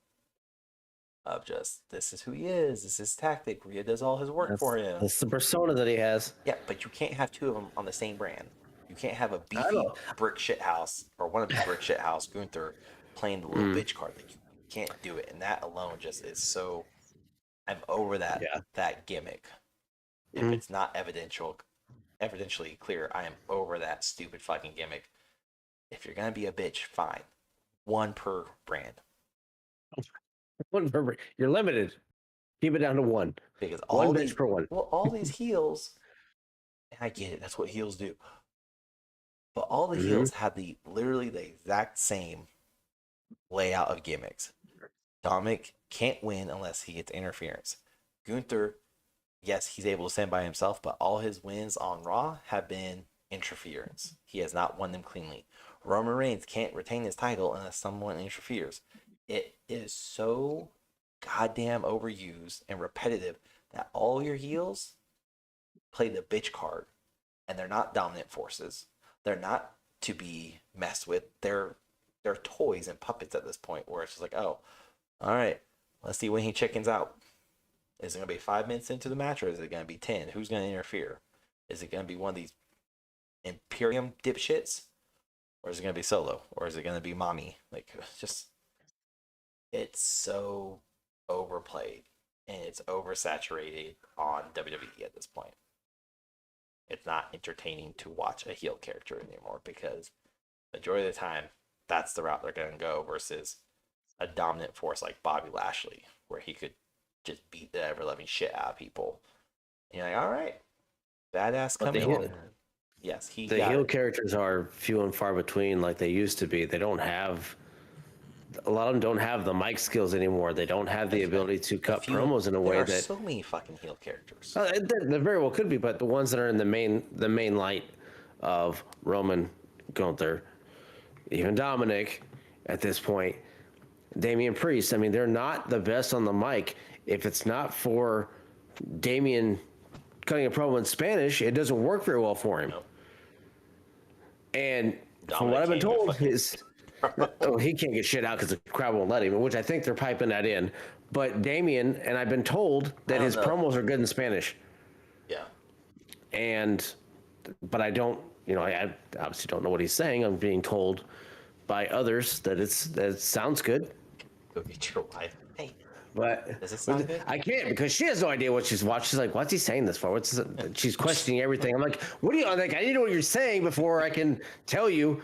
A: Of just this is who he is, this is his tactic. Rhea does all his work for him.
B: That's the persona that he has.
A: Yeah, but you can't have two of them on the same brand. You can't have a
B: I
A: beefy
B: know.
A: brick shit house or one of the brick shit house Gunther playing the little bitch card. Like you can't do it, and that alone just is so. I'm over that gimmick. If it's not evidentially clear, I am over that stupid fucking gimmick. If you're gonna be a bitch, fine, one per brand.
B: You're limited. Keep it down to one.
A: Because
B: one bitch per one.
A: Well, all these heels, and I get it. That's what heels do. But all the heels have literally the exact same layout of gimmicks. Dominic can't win unless he gets interference. Gunther, yes, he's able to stand by himself, but all his wins on Raw have been interference. He has not won them cleanly. Roman Reigns can't retain his title unless someone interferes. It is so goddamn overused and repetitive that all your heels play the bitch card, and they're not dominant forces. They're not to be messed with. They're toys and puppets at this point where it's just like, oh, all right, let's see when he chickens out. Is it going to be 5 minutes into the match or is it going to be 10? Who's going to interfere? Is it going to be one of these Imperium dipshits? Or is it going to be Solo? Or is it going to be Mommy? Like, it's so overplayed and it's oversaturated on WWE at this point. It's not entertaining to watch a heel character anymore because majority of the time that's the route they're going to go versus a dominant force like Bobby Lashley where he could just beat the ever-loving shit out of people. And you're like, all right, badass coming in. Yes,
B: the heel characters are few and far between like they used to be. They don't have a lot of them don't have the mic skills anymore. They don't have the ability to cut promos in a way that.
A: There are so many fucking heel characters.
B: There very well could be, but the ones that are in the main light of Roman, Gunther, even Dominic, at this point, Damian Priest. I mean, they're not the best on the mic. If it's not for Damian cutting a promo in Spanish, it doesn't work very well for him. No. And Dominic, from what I've been told, he can't get shit out because the crowd won't let him, which I think they're piping that in. But Damian, and I've been told that his promos are good in Spanish.
A: Yeah.
B: But I don't, I obviously don't know what he's saying. I'm being told by others that it sounds good.
A: Go get your wife. Hey.
B: But
A: does it sound good?
B: I can't because she has no idea what she's watching. She's like, "What's he saying this for?" She's questioning everything. I'm like, "What do you like? I need to know what you're saying before I can tell you."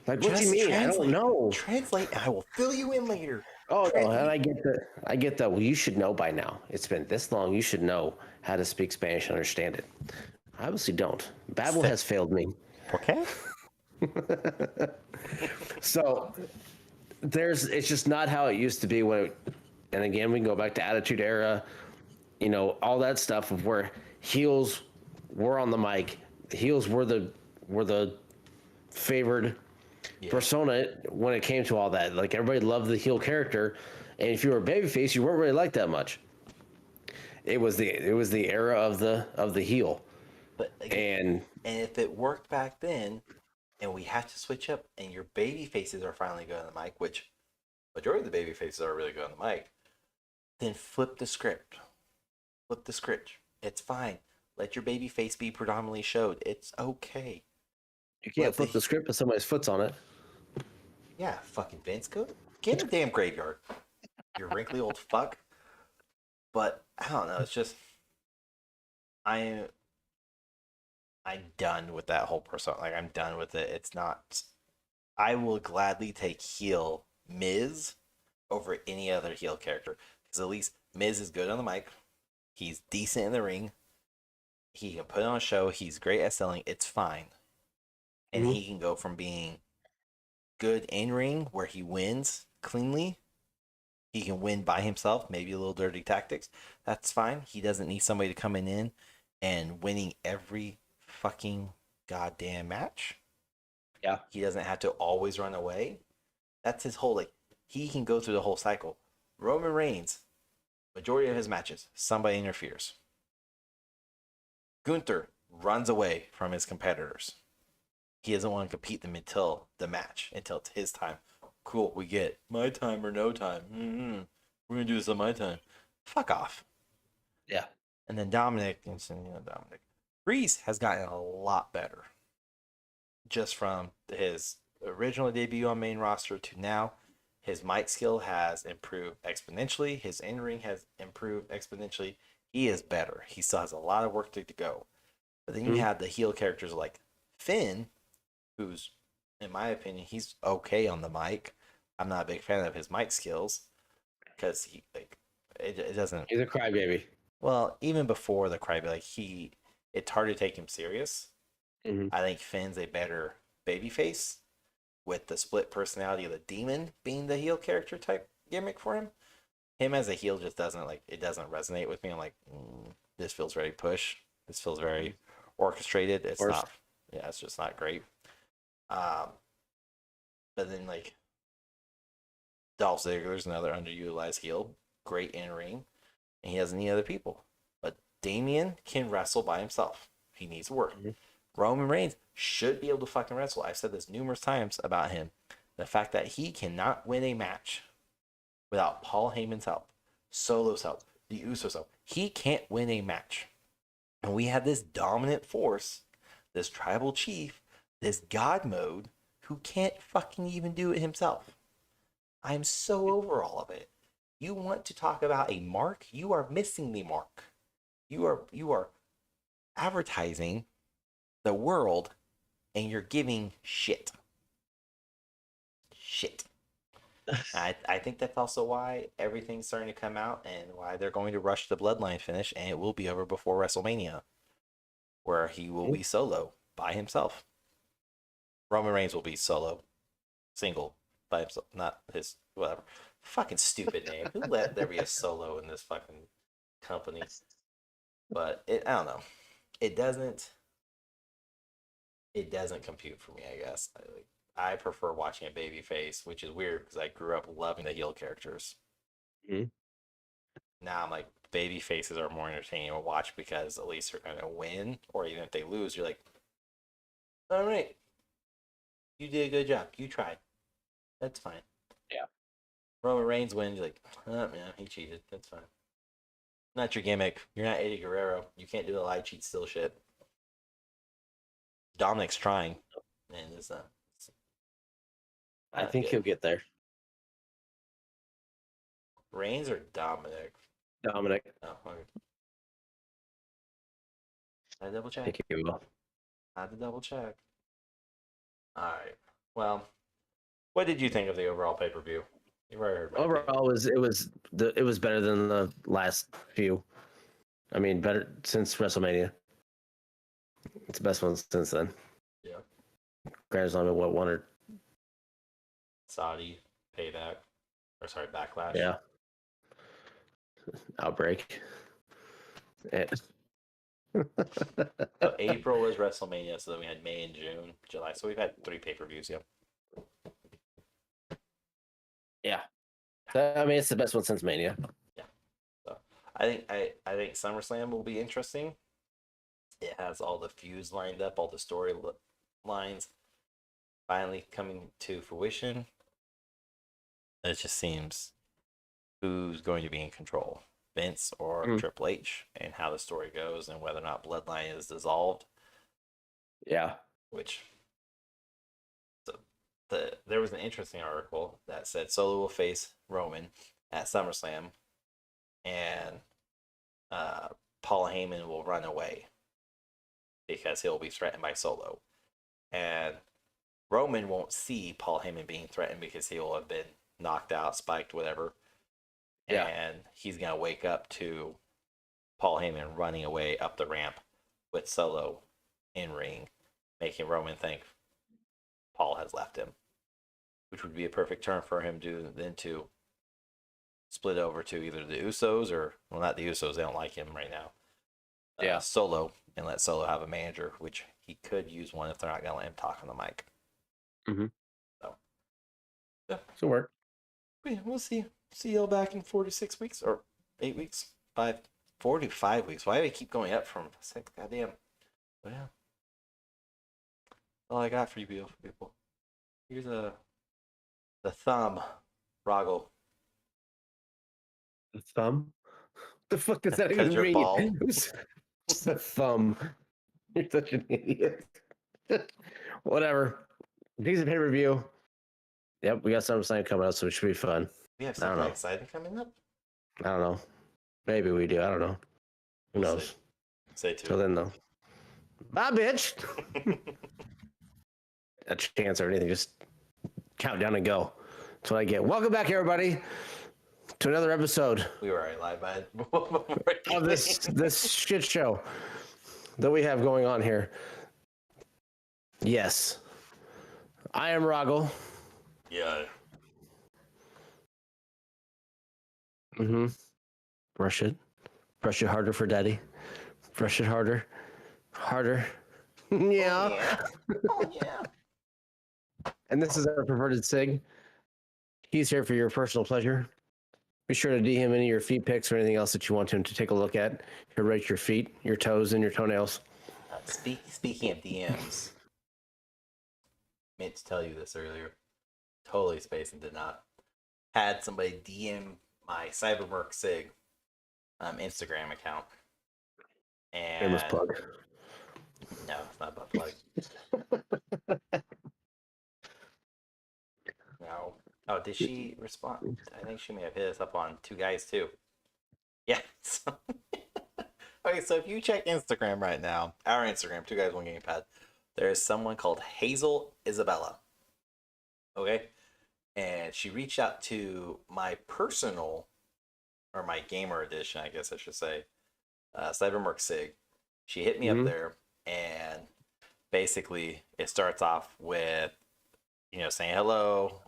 B: Like, what do you mean? I don't know.
A: Translate. I will fill you in later.
B: Oh no, and I get that. Well, you should know by now. It's been this long. You should know how to speak Spanish and understand it. I obviously don't. Babel has failed me.
A: Okay.
B: So it's just not how it used to be and again, we can go back to Attitude Era, all that stuff of where heels were on the mic. The heels were the favored
A: Yeah.
B: Persona, when it came to all that, like everybody loved the heel character, and if you were a babyface, you weren't really liked that much. It was the era of the heel,
A: But again,
B: and
A: and if it worked back then, and we have to switch up, and your baby faces are finally good on the mic, which majority of the baby faces are really good on the mic, then flip the script. Flip the script. It's fine. Let your baby face be predominantly showed. It's okay.
B: you can't
A: Let the
B: flip the script if somebody's foot's on it.
A: yeah, fucking Vince, go get in the damn graveyard. You wrinkly old fuck. But I don't know. It's just I I'm done with that whole persona. Like I'm done with it. It's not. I will gladly take heel Miz over any other heel character because at least Miz is good on the mic. He's decent in the ring. He can put on a show. He's great at selling. It's fine, and
B: Mhm.
A: he can go from being good in ring where he wins cleanly. He can win by himself, maybe a little dirty tactics. That's fine. He doesn't need somebody to come in and winning every fucking goddamn match.
B: Yeah.
A: He doesn't have to always run away. That's his whole like he can go through the whole cycle. Roman Reigns, majority of his matches, somebody interferes. Gunther runs away from his competitors. He doesn't want to compete them until the match, until it's his time. Cool, we get my time or no time. Mm-hmm. We're gonna do this on my time. Fuck off.
B: Yeah.
A: And then Dominic, Dominic Reese has gotten a lot better, just from his original debut on main roster to now. His mic skill has improved exponentially. His in ring has improved exponentially. He is better. He still has a lot of work to go. But then you have the heel characters like Finn, who's, in my opinion, he's okay on the mic. I'm not a big fan of his mic skills because he like it doesn't.
B: He's a crybaby.
A: Well, even before the crybaby, like it's hard to take him serious.
B: Mm-hmm.
A: I think Finn's a better babyface with the split personality of the demon being the heel character type gimmick for him. Him as a heel just doesn't like it doesn't resonate with me. I'm like, this feels very push. This feels very orchestrated. It's not. Yeah, it's just not great. Um, but then like Dolph Ziggler's another underutilized heel, great in ring, and he doesn't need other people. But Damian can wrestle by himself. He needs work.
B: Mm-hmm.
A: Roman Reigns should be able to fucking wrestle. I've said this numerous times about him. The fact that he cannot win a match without Paul Heyman's help, Solo's help, the Usos' help. He can't win a match. And we have this dominant force, this tribal chief, this god mode, who can't fucking even do it himself. I'm so over all of it. You want to talk about a mark? You are missing the mark. You are advertising the world and you're giving shit. Shit. I think that's also why everything's starting to come out and why they're going to rush the Bloodline finish, and it will be over before WrestleMania, where he will be solo by himself. Roman Reigns will be solo, single by himself, not his whatever. Fucking stupid name. Who let there be a solo in this fucking company? But I don't know. It doesn't. It doesn't compute for me. I guess I prefer watching a baby face, which is weird because I grew up loving the heel characters.
B: Mm-hmm.
A: Now I'm like, baby faces are more entertaining to watch because at least they're gonna win, or even if they lose, you're like, all right, you did a good job, you tried, that's fine.
B: Yeah.
A: Roman Reigns wins, you're like, oh man, he cheated, that's fine. Not your gimmick. You're not Eddie Guerrero. You can't do the lie, cheat, steal shit. Dominic's trying, and it's
B: I
A: not
B: think
A: good.
B: he'll get there.
A: Reigns or Dominic?
B: Dominic.
A: Oh, okay. I double
B: I
A: check.
B: think he will.
A: I had to double check. All right. Well, what did you think of the overall pay per view? You've already heard my opinion.
B: Overall, it was better than the last few. I mean, better since WrestleMania. It's the best one since then.
A: Yeah.
B: Grand Slam, what, one or
A: Saudi payback, or sorry, backlash.
B: yeah, Outbreak. Yeah.
A: So April was WrestleMania, so then we had May and June, July. So we've had 3 pay per views. Yeah.
B: Yeah. I mean, it's the best one since Mania.
A: Yeah. So I think SummerSlam will be interesting. It has all the feuds lined up, all the story lines finally coming to fruition. It just seems who's going to be in control, Vince or
B: Mhm.
A: Triple H, and how the story goes, and whether or not Bloodline is dissolved.
B: Yeah.
A: Which there was an interesting article that said Solo will face Roman at SummerSlam, and uh, Paul Heyman will run away because he'll be threatened by Solo, and Roman won't see Paul Heyman being threatened because he will have been knocked out, spiked, whatever,
B: Yeah.
A: and he's gonna wake up to Paul Heyman running away up the ramp with Solo in ring, making Roman think Paul has left him, which would be a perfect turn for him to split over to either the Usos or, well, not the Usos, they don't like him right now.
B: Yeah.
A: Solo, and let Solo have a manager, which he could use one if they're not gonna let him talk on the mic.
B: Mm-hmm.
A: So yeah,
B: So work.
A: yeah, we'll see. See you all back in 4 to 6 weeks or 8 weeks, 4 to 5 weeks. Why do I keep going up from 6? Goddamn. But yeah, all I got for you beautiful people. Here's the thumb, Rahgel.
B: The thumb? The fuck does that
A: Because
B: even
A: you're
B: mean?
A: bald.
B: Who's the thumb? You're such an idiot. Whatever. Decent pay review. Yep, we got SummerSlam coming up, so it should be fun.
A: We have
B: I don't
A: something
B: know.
A: exciting coming up.
B: I don't know. Maybe we do. I don't know. Who
A: We'll
B: knows?
A: see. Stay
B: Till
A: tuned.
B: then, though. Bye, bitch. A chance or anything. Just count down and go. That's what I get. Welcome back, everybody, to another episode
A: We were already live, bud.
B: of this shit show that we have going on here. Yes, I am Rahgel.
A: Yeah.
B: Mm-hmm. Brush it. Brush it harder for daddy. Brush it harder. Harder. Yeah.
A: Oh, yeah. Oh, yeah.
B: And this is our perverted Sig. He's here for your personal pleasure. Be sure to DM him any of your feet pics or anything else that you want him to take a look at. He'll rate your feet, your toes, and your toenails.
A: Speaking of DMs, meant to tell you this earlier. Totally spaced and did not. Had somebody DM my Cybermerc Sig Instagram account.
B: Shameless
A: And
B: plug.
A: no, it's not butt plug. No. Oh, did she respond? I think she may have hit us up on 2Guys too. Yeah. Okay, so if you check Instagram right now, our Instagram, 2Guys1Gamepad, there's someone called Hazel Isabella. Okay? And she reached out to my personal, or my gamer edition, I guess I should say, Cybermerc Sig. She hit me up there, and basically it starts off with, saying, hello,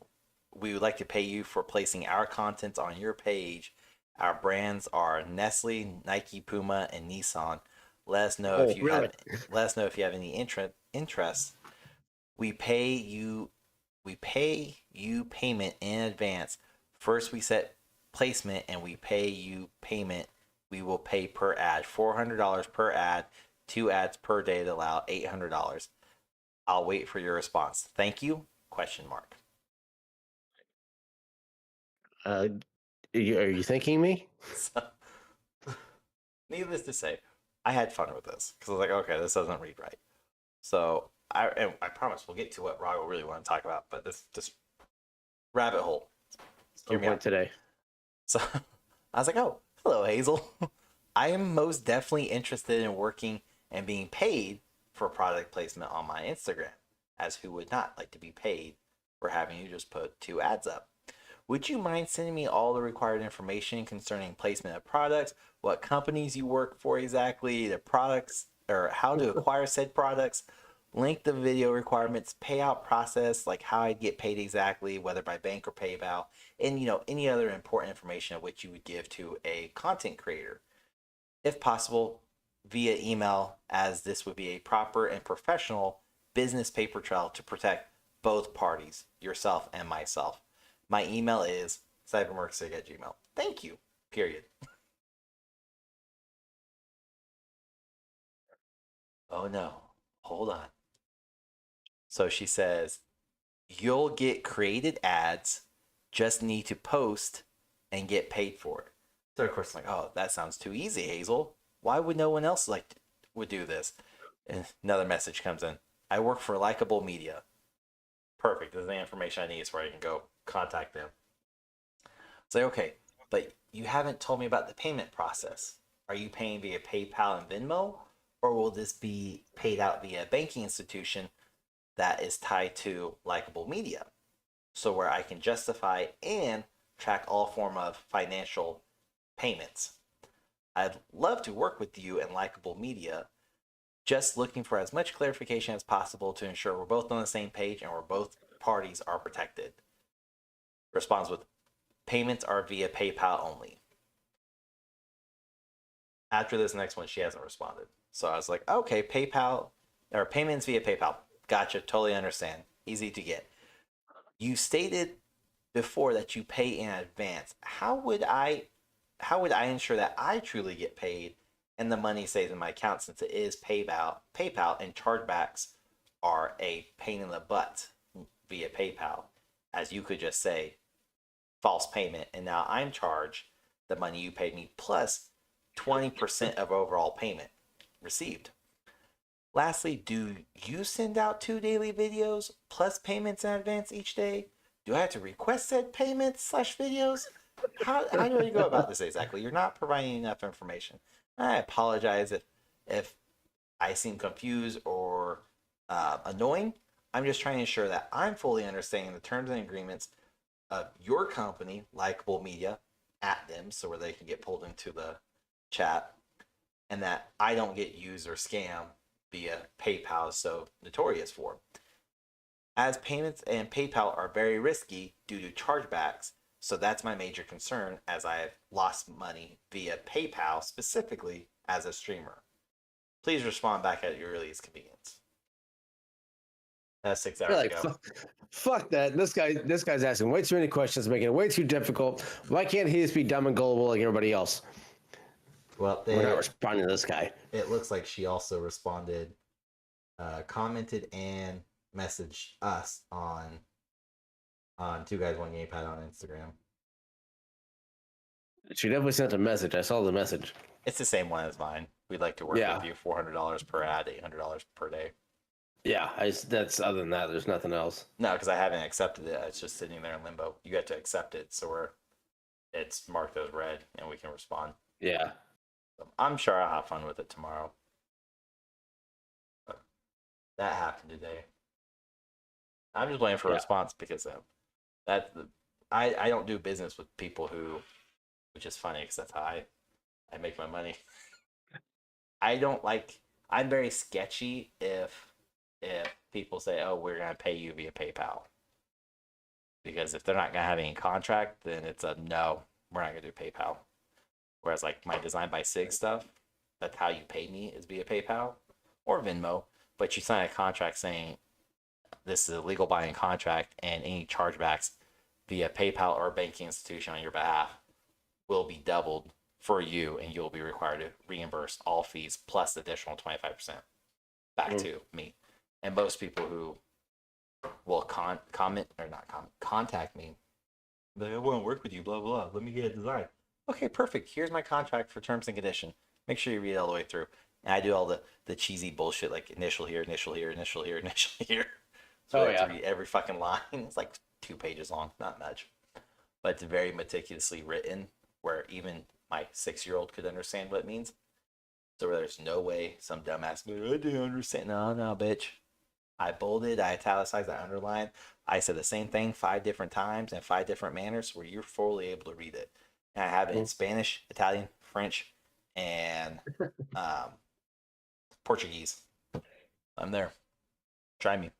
A: we would like to pay you for placing our content on your page. Our brands are Nestle, Nike, Puma, and Nissan. Let us know if you have any interest. We pay you payment in advance. First we set placement and we pay you payment. We will pay per ad. $400 per ad, 2 ads per day to allow $800. I'll wait for your response. Thank you? ?
B: Are you thanking me?
A: So, needless to say, I had fun with this because I was like, okay, this doesn't read right. So I promise we'll get to what Rahgel really want to talk about, but this rabbit hole.
B: Some point today.
A: So I was like, oh, hello, Hazel. I am most definitely interested in working and being paid for product placement on my Instagram, as who would not like to be paid for having you just put 2 ads up? Would you mind sending me all the required information concerning placement of products, what companies you work for exactly, the products, or how to acquire said products, link the video requirements, payout process, like how I'd get paid exactly, whether by bank or PayPal, and any other important information of which you would give to a content creator, if possible, via email, as this would be a proper and professional business paper trail to protect both parties, yourself and myself. My email is cybermarksig@gmail. Thank you. Period. Oh no. Hold on. So she says, you'll get created ads, just need to post and get paid for it. So of course I'm like, oh, that sounds too easy, Hazel. Why would no one else would do this? And another message comes in. I work for Likeable Media. Perfect. This is the information I need is where I can go contact them. It's like, okay, but you haven't told me about the payment process. Are you paying via PayPal and Venmo? Or will this be paid out via a banking institution that is tied to Likeable Media? So where I can justify and track all form of financial payments. I'd love to work with you and Likeable Media, just looking for as much clarification as possible to ensure we're both on the same page and we're both parties are protected. Responds with, payments are via PayPal only. After this next one, she hasn't responded. So I was like, okay, PayPal or payments via PayPal. Gotcha, totally understand. Easy to get. You stated before that you pay in advance. How would I ensure that I truly get paid and the money stays in my account, since it is PayPal and chargebacks are a pain in the butt via PayPal, as you could just say false payment and now I'm charged the money you paid me plus 20% of overall payment received. Lastly, do you send out 2 daily videos plus payments in advance each day? Do I have to request said payments/videos? How do I go about this exactly? You're not providing enough information. I apologize if I seem confused or annoying. I'm just trying to ensure that I'm fully understanding the terms and agreements of your company, Likeable Media, at them, so where they can get pulled into the chat, and that I don't get used or scammed via PayPal is so notorious for. As payments and PayPal are very risky due to chargebacks, so that's my major concern, as I've lost money via PayPal specifically as a streamer. Please respond back at your earliest convenience. That's 6 hours
B: You're like,
A: ago.
B: fuck that. This guy's asking way too many questions, making it way too difficult. Why can't he just be dumb and gullible like everybody else?
A: Well,
B: We're not responding to this guy.
A: it looks like she also responded, commented, and messaged us on 2Guys1Gamepad on Instagram.
B: She definitely sent a message. I saw the message.
A: It's the same one as mine. We'd like to work
B: Yeah.
A: with you. $400 per ad, $800 per day.
B: Yeah, that's other than that. There's nothing else.
A: No, because I haven't accepted it. It's just sitting there in limbo. You have to accept it, so it's marked as red, and we can respond.
B: Yeah.
A: So I'm sure I'll have fun with it tomorrow. But that happened today. I'm just waiting for a response because I don't do business with people who, which is funny because that's how I make my money. I don't like. I'm very sketchy if people say, "Oh, we're gonna pay you via PayPal," because if they're not gonna have any contract, then it's a no. We're not gonna do PayPal. Whereas like my Design by Sig stuff, that's how you pay me is via PayPal or Venmo. But you sign a contract saying this is a legal binding contract, and any chargebacks via PayPal or banking institution on your behalf will be doubled for you, and you'll be required to reimburse all fees plus additional 25% back to me. And most people who will comment or not comment, contact me, like, I want to work with you, blah, blah, blah. Let me get a design. Okay, perfect. Here's my contract for terms and condition. Make sure you read it all the way through. And I do all the cheesy bullshit like initial here, initial here, initial here, initial here. So I have to read every fucking line. It's like 2 pages long, not much. But it's very meticulously written where even my 6-year-old could understand what it means. So there's no way some dumbass goes, I didn't understand. No, bitch. I bolded, I italicized, I underlined. I said the same thing 5 different times in 5 different manners where you're fully able to read it. And I have it in Spanish, Italian, French, and Portuguese. I'm there. Try me.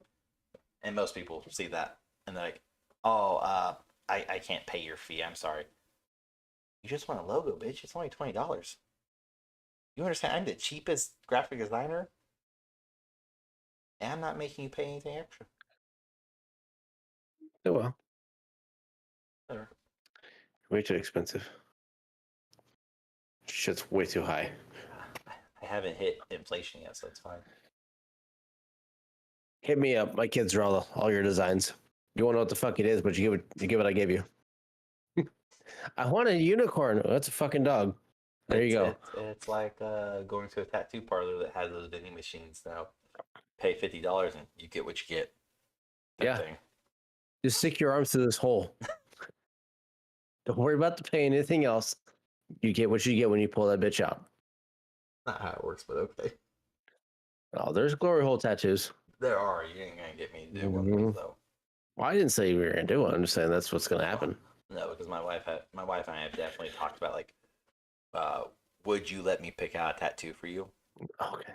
A: And most people see that and they're like, oh, I can't pay your fee. I'm sorry. You just want a logo, bitch. It's only $20. You understand? I'm the cheapest graphic designer, and I'm not making you pay anything extra.
B: Oh well.
A: Whatever.
B: Way too expensive. Shit's way too high.
A: I haven't hit inflation yet, so it's fine.
B: Hit me up. My kids draw all your designs. You won't know what the fuck it is, but you give what I gave you. I want a unicorn. Oh, that's a fucking dog. There you go.
A: It's like going to a tattoo parlor that has those vending machines now. Pay $50 and you get what you get.
B: Yeah.
A: Thing.
B: Just stick your arms through this hole. Don't worry about the pain. Anything else, you get what you get when you pull that bitch out.
A: Not how it works, but okay.
B: Oh, there's glory hole tattoos.
A: There are. You ain't gonna get me to do one of those though.
B: Well, I didn't say we were gonna do one. I'm just saying that's what's gonna happen.
A: No, because my wife and I have definitely talked about like, would you let me pick out a tattoo for you?
B: Okay.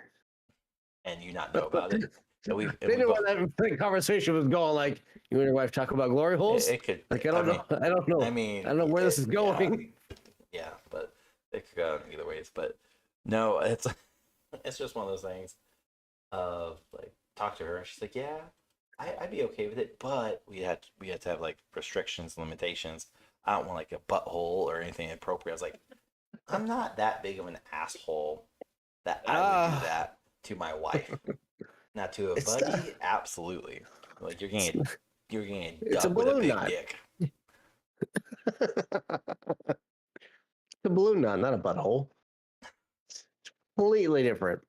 A: And you not know about it. So we
B: know where that conversation was going. Like you and your wife talk about glory holes.
A: It could.
B: Like I don't know. I don't know.
A: I mean,
B: I don't know where this is going.
A: Yeah, but it could go either ways. But no, it's just one of those things. Of like, talk to her, and she's like, yeah, I'd be okay with it, but we had to have like restrictions, limitations. I don't want like a butthole or anything inappropriate. I was like, I'm not that big of an asshole that I would do that to my wife. Not to a buddy, absolutely. Like you're getting dumped with a big dick.
B: The balloon knot, not a butthole. It's completely different.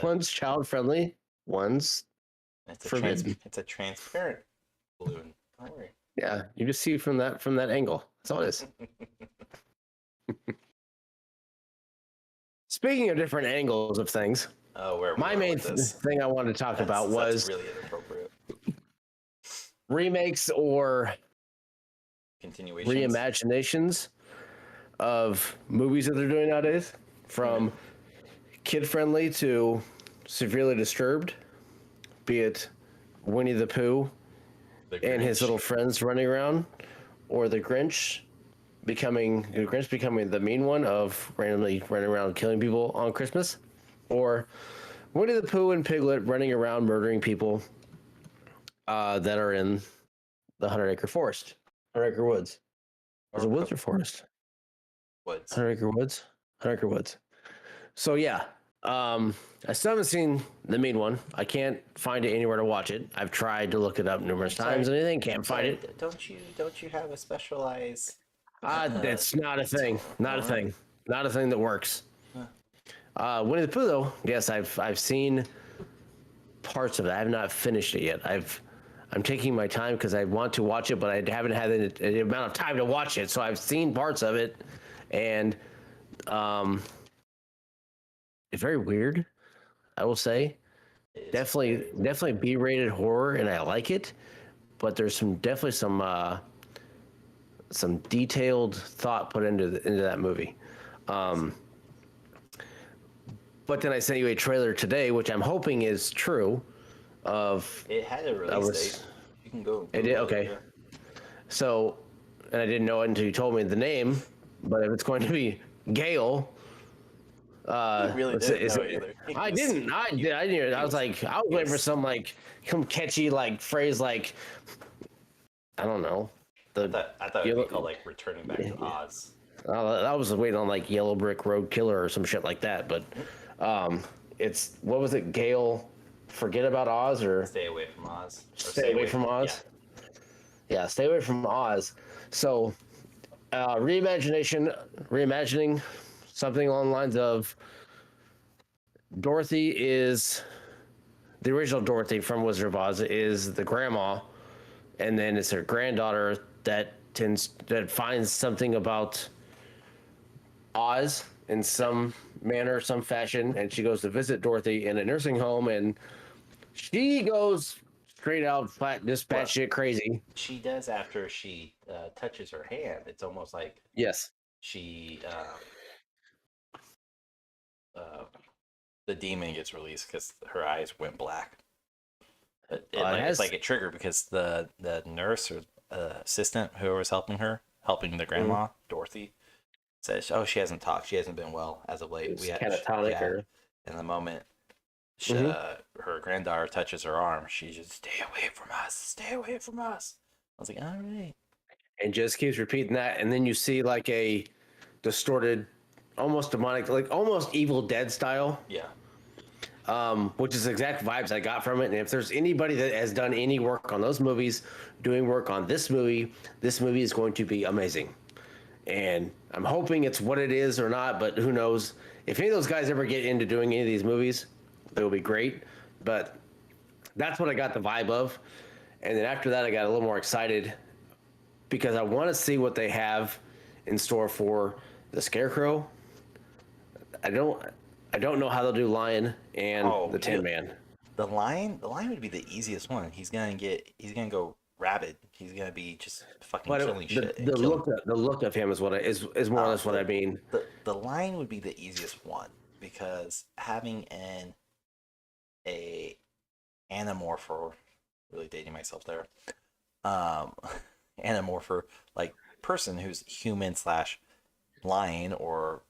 B: One's child friendly, one's forbidden.
A: It's a transparent balloon. Don't worry.
B: Yeah, you just see from that angle. That's all it is. Speaking of different angles of things, my main thing I wanted to talk about was
A: really inappropriate.
B: Remakes or
A: continuations,
B: reimaginations of movies that they're doing nowadays, from kid-friendly to severely disturbed, be it Winnie the Pooh and his little friends running around, or the Grinch becoming the mean one of randomly running around killing people on Christmas, or Winnie the Pooh and Piglet running around murdering people that are in the 100-acre forest, 100-acre woods. Is it woods or forest?
A: Woods.
B: 100-acre woods. 100-acre woods. So yeah, I still haven't seen the mean one. I can't find it anywhere to watch it. I've tried to look it up numerous times and anything, can't find it.
A: Don't you have a specialized?
B: That's not a thing. Not a thing. Not a thing that works. Winnie the Pooh, though, yes, I've seen parts of it. I have not finished it yet. I'm taking my time because I want to watch it, but I haven't had the amount of time to watch it. So I've seen parts of it, and it's very weird, I will say. Definitely B-rated horror, and I like it. But there's definitely some detailed thought put into that movie. But then I sent you a trailer today, which I'm hoping is true.
A: It had a release date. You can go.
B: It did, okay. Yeah. So, and I didn't know it until you told me the name. But if it's going to be Gale.
A: You really didn't know either.
B: I didn't. I didn't. I was waiting for some catchy phrase I don't know.
A: I thought it would be called Returning Back to Oz.
B: I was waiting on Yellow Brick Road Killer or some shit like that. But it's, what was it? Gale, Forget About Oz, or
A: Stay Away from Oz.
B: Stay away from Oz. Yeah, Stay Away from Oz. So reimagining something along the lines of Dorothy is the original Dorothy from Wizard of Oz is the grandma, and then it's her granddaughter that finds something about Oz in some manner, some fashion, and she goes to visit Dorothy in a nursing home, and she goes straight out flat, just batshit crazy.
A: She does after she touches her hand. It's almost like she the demon gets released because her eyes went black. But it's like a trigger because the nurse or assistant who was helping the grandma, Dorothy, says, "Oh, she hasn't talked. She hasn't been well as of late.
B: It's catatonic."
A: And the moment her granddaughter touches her arm, she just, "Stay away from us. Stay away from us." I was like, all right.
B: and just keeps repeating that, and then you see like a distorted, almost demonic, like almost Evil Dead style,
A: Yeah.
B: which is the exact vibes I got from it. And if there's anybody that has done any work on those movies, doing work on this movie is going to be amazing. And I'm hoping it's what it is or not, but who knows? If any of those guys ever get into doing any of these movies, it will be great. But that's what I got the vibe of. And then after that, I got a little more excited because I want to see what they have in store for the Scarecrow. I don't know how they'll do Lion and the Tin Man.
A: The Lion would be the easiest one. He's gonna go rabid. He's gonna be just fucking killing shit.
B: The look of him is what is more or less what I mean.
A: The Lion would be the easiest one because having a anamorpher, really dating myself there, anamorpher like person who's human / lion or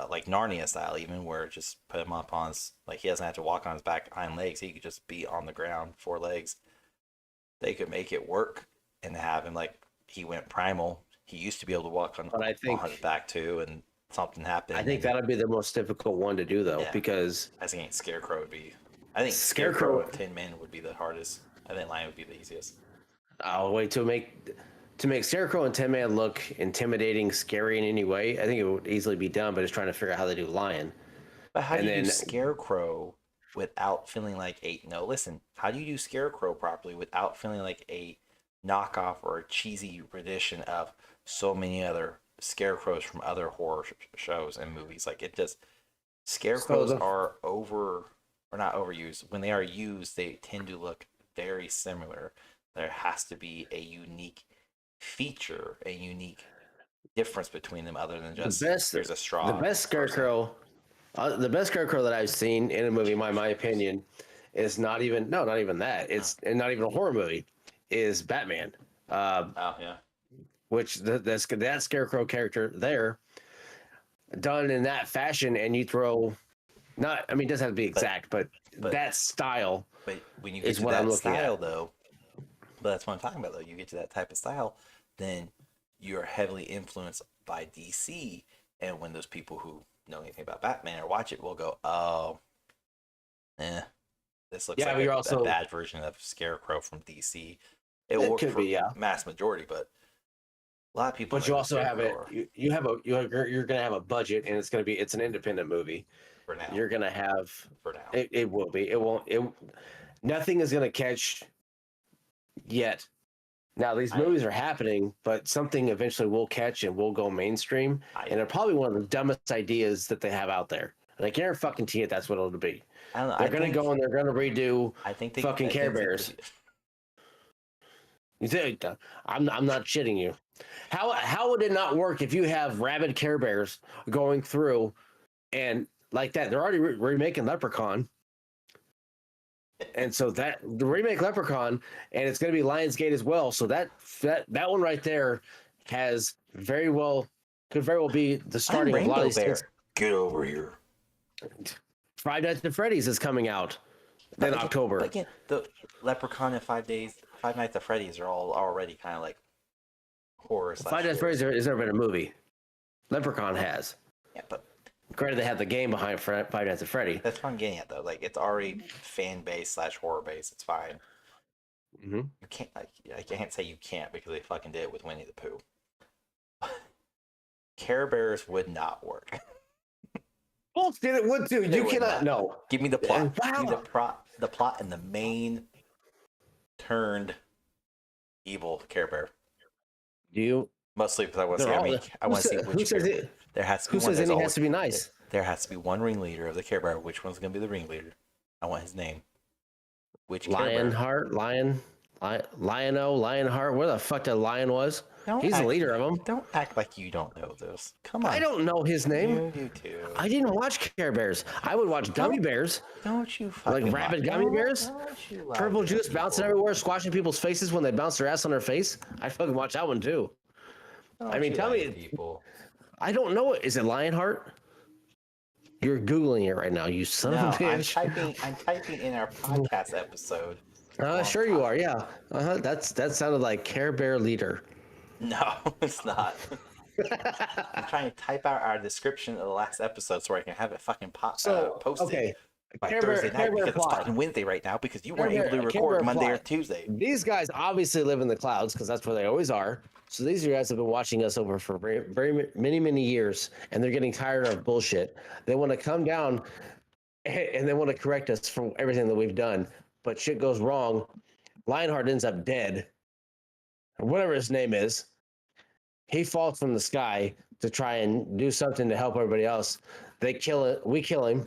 A: like Narnia style, even where just put him up on his, like he doesn't have to walk on his back hind legs, he could just be on the ground 4 legs. They could make it work and have him like he went primal. He used to be able to walk on his back too, and something happened.
B: I think that'd be the most difficult one to do though, because
A: I think Scarecrow would be. I think Scarecrow and Tin Man would be the hardest. I think Lion would be the easiest.
B: I'll wait to make Scarecrow and Tin Man look intimidating, scary in any way. I think it would easily be done, but it's trying to figure out how they do Lion.
A: But how do you do Scarecrow without feeling like how do you do Scarecrow properly without feeling like a knockoff or a cheesy rendition of so many other Scarecrows from other horror shows and movies? Like it just, Scarecrows are not overused. When they are used, they tend to look very similar. There has to be a unique feature, a unique difference between them other than just there's a straw.
B: The best Scarecrow that I've seen in a movie, in my opinion, is not even that. It's and not even a horror movie. Is Batman. Which that Scarecrow character there, done in that fashion, and you throw, it doesn't have to be exact, but that style.
A: But when you get to that style, though, but that's what I'm talking about. Though you get to that type of style, then you're heavily influenced by DC, and when those people who know anything about Batman or watch it will go, oh, this looks like a bad version of Scarecrow from DC. It will work for mass majority, but a lot of people.
B: But you also have you're gonna have a budget, and it's an independent movie.
A: For now,
B: you're gonna have.
A: For now,
B: it will be. It won't. Nothing is gonna catch yet. Now these movies are happening, but something eventually will catch and will go mainstream, and they're probably one of the dumbest ideas that they have out there. And I can't fucking see it. That's what it'll be. They're gonna go and they're gonna redo. Fucking Care Bears. I'm not shitting you. How would it not work if you have rabid Care Bears going through and like that? They're already remaking Leprechaun. And so the remake Leprechaun, and it's going to be Lionsgate as well. So that one right there could very well be the starting of a lot of these things.
A: Get over here.
B: Five Nights at Freddy's is coming out in October.
A: Again, the Leprechaun and 5 Nights at Freddy's are all already kind of like horror.
B: Five Nights at Freddy's has never been a movie. Leprechaun has.
A: Yeah, but
B: granted, they have the game behind Five Nights at Freddy.
A: That's what I'm getting at, though. Like, it's already fan base / horror base. It's fine.
B: Mm-hmm.
A: You can't. I can't say you can't because they fucking did it with Winnie the Pooh. Care Bears would not work.
B: Bullshit, it would too. You cannot. No.
A: Give me the plot. Wow. Give me the plot and the main turned evil Care Bear.
B: Do you?
A: Mostly because I want to see which. Who says it? There has to be.
B: Who says it has to be nice?
A: There has to be one ringleader of the Care Bear. Which one's going to be the ringleader? I want his name. Which
B: Lionheart, Lionheart. Where the fuck that lion was? He's the leader of them.
A: Don't act like you don't know this. Come on.
B: I don't know his name.
A: You do too.
B: I didn't watch Care Bears. I would watch Gummy Bears.
A: Don't you fucking
B: like rabid gummy bears? Purple juice bouncing everywhere, squashing people's faces when they bounce their ass on their face. I fucking watch that one too. Tell me, people. I don't know it. Is it Lionheart? You're Googling it right now, you son of a bitch.
A: I'm typing in our podcast episode.
B: Sure you are, yeah. That sounded like Care Bear leader.
A: No, it's not. I'm trying to type out our description of the last episode so I can have it fucking
B: So
A: posted
B: okay,
A: by Thursday
B: Care
A: night
B: Bear
A: because it's
B: plot.
A: fucking Wednesday right now because you
B: Care
A: weren't able to
B: Care
A: record
B: Bear
A: Monday or
B: plot.
A: Tuesday.
B: These guys obviously live in the clouds because that's where they always are. So these guys have been watching us over for many years, and they're getting tired of bullshit. They want to come down and they want to correct us for everything that we've done. But shit goes wrong. Lionheart ends up dead, or whatever his name is. He falls from the sky to try and do something to help everybody else. They kill it. We kill him,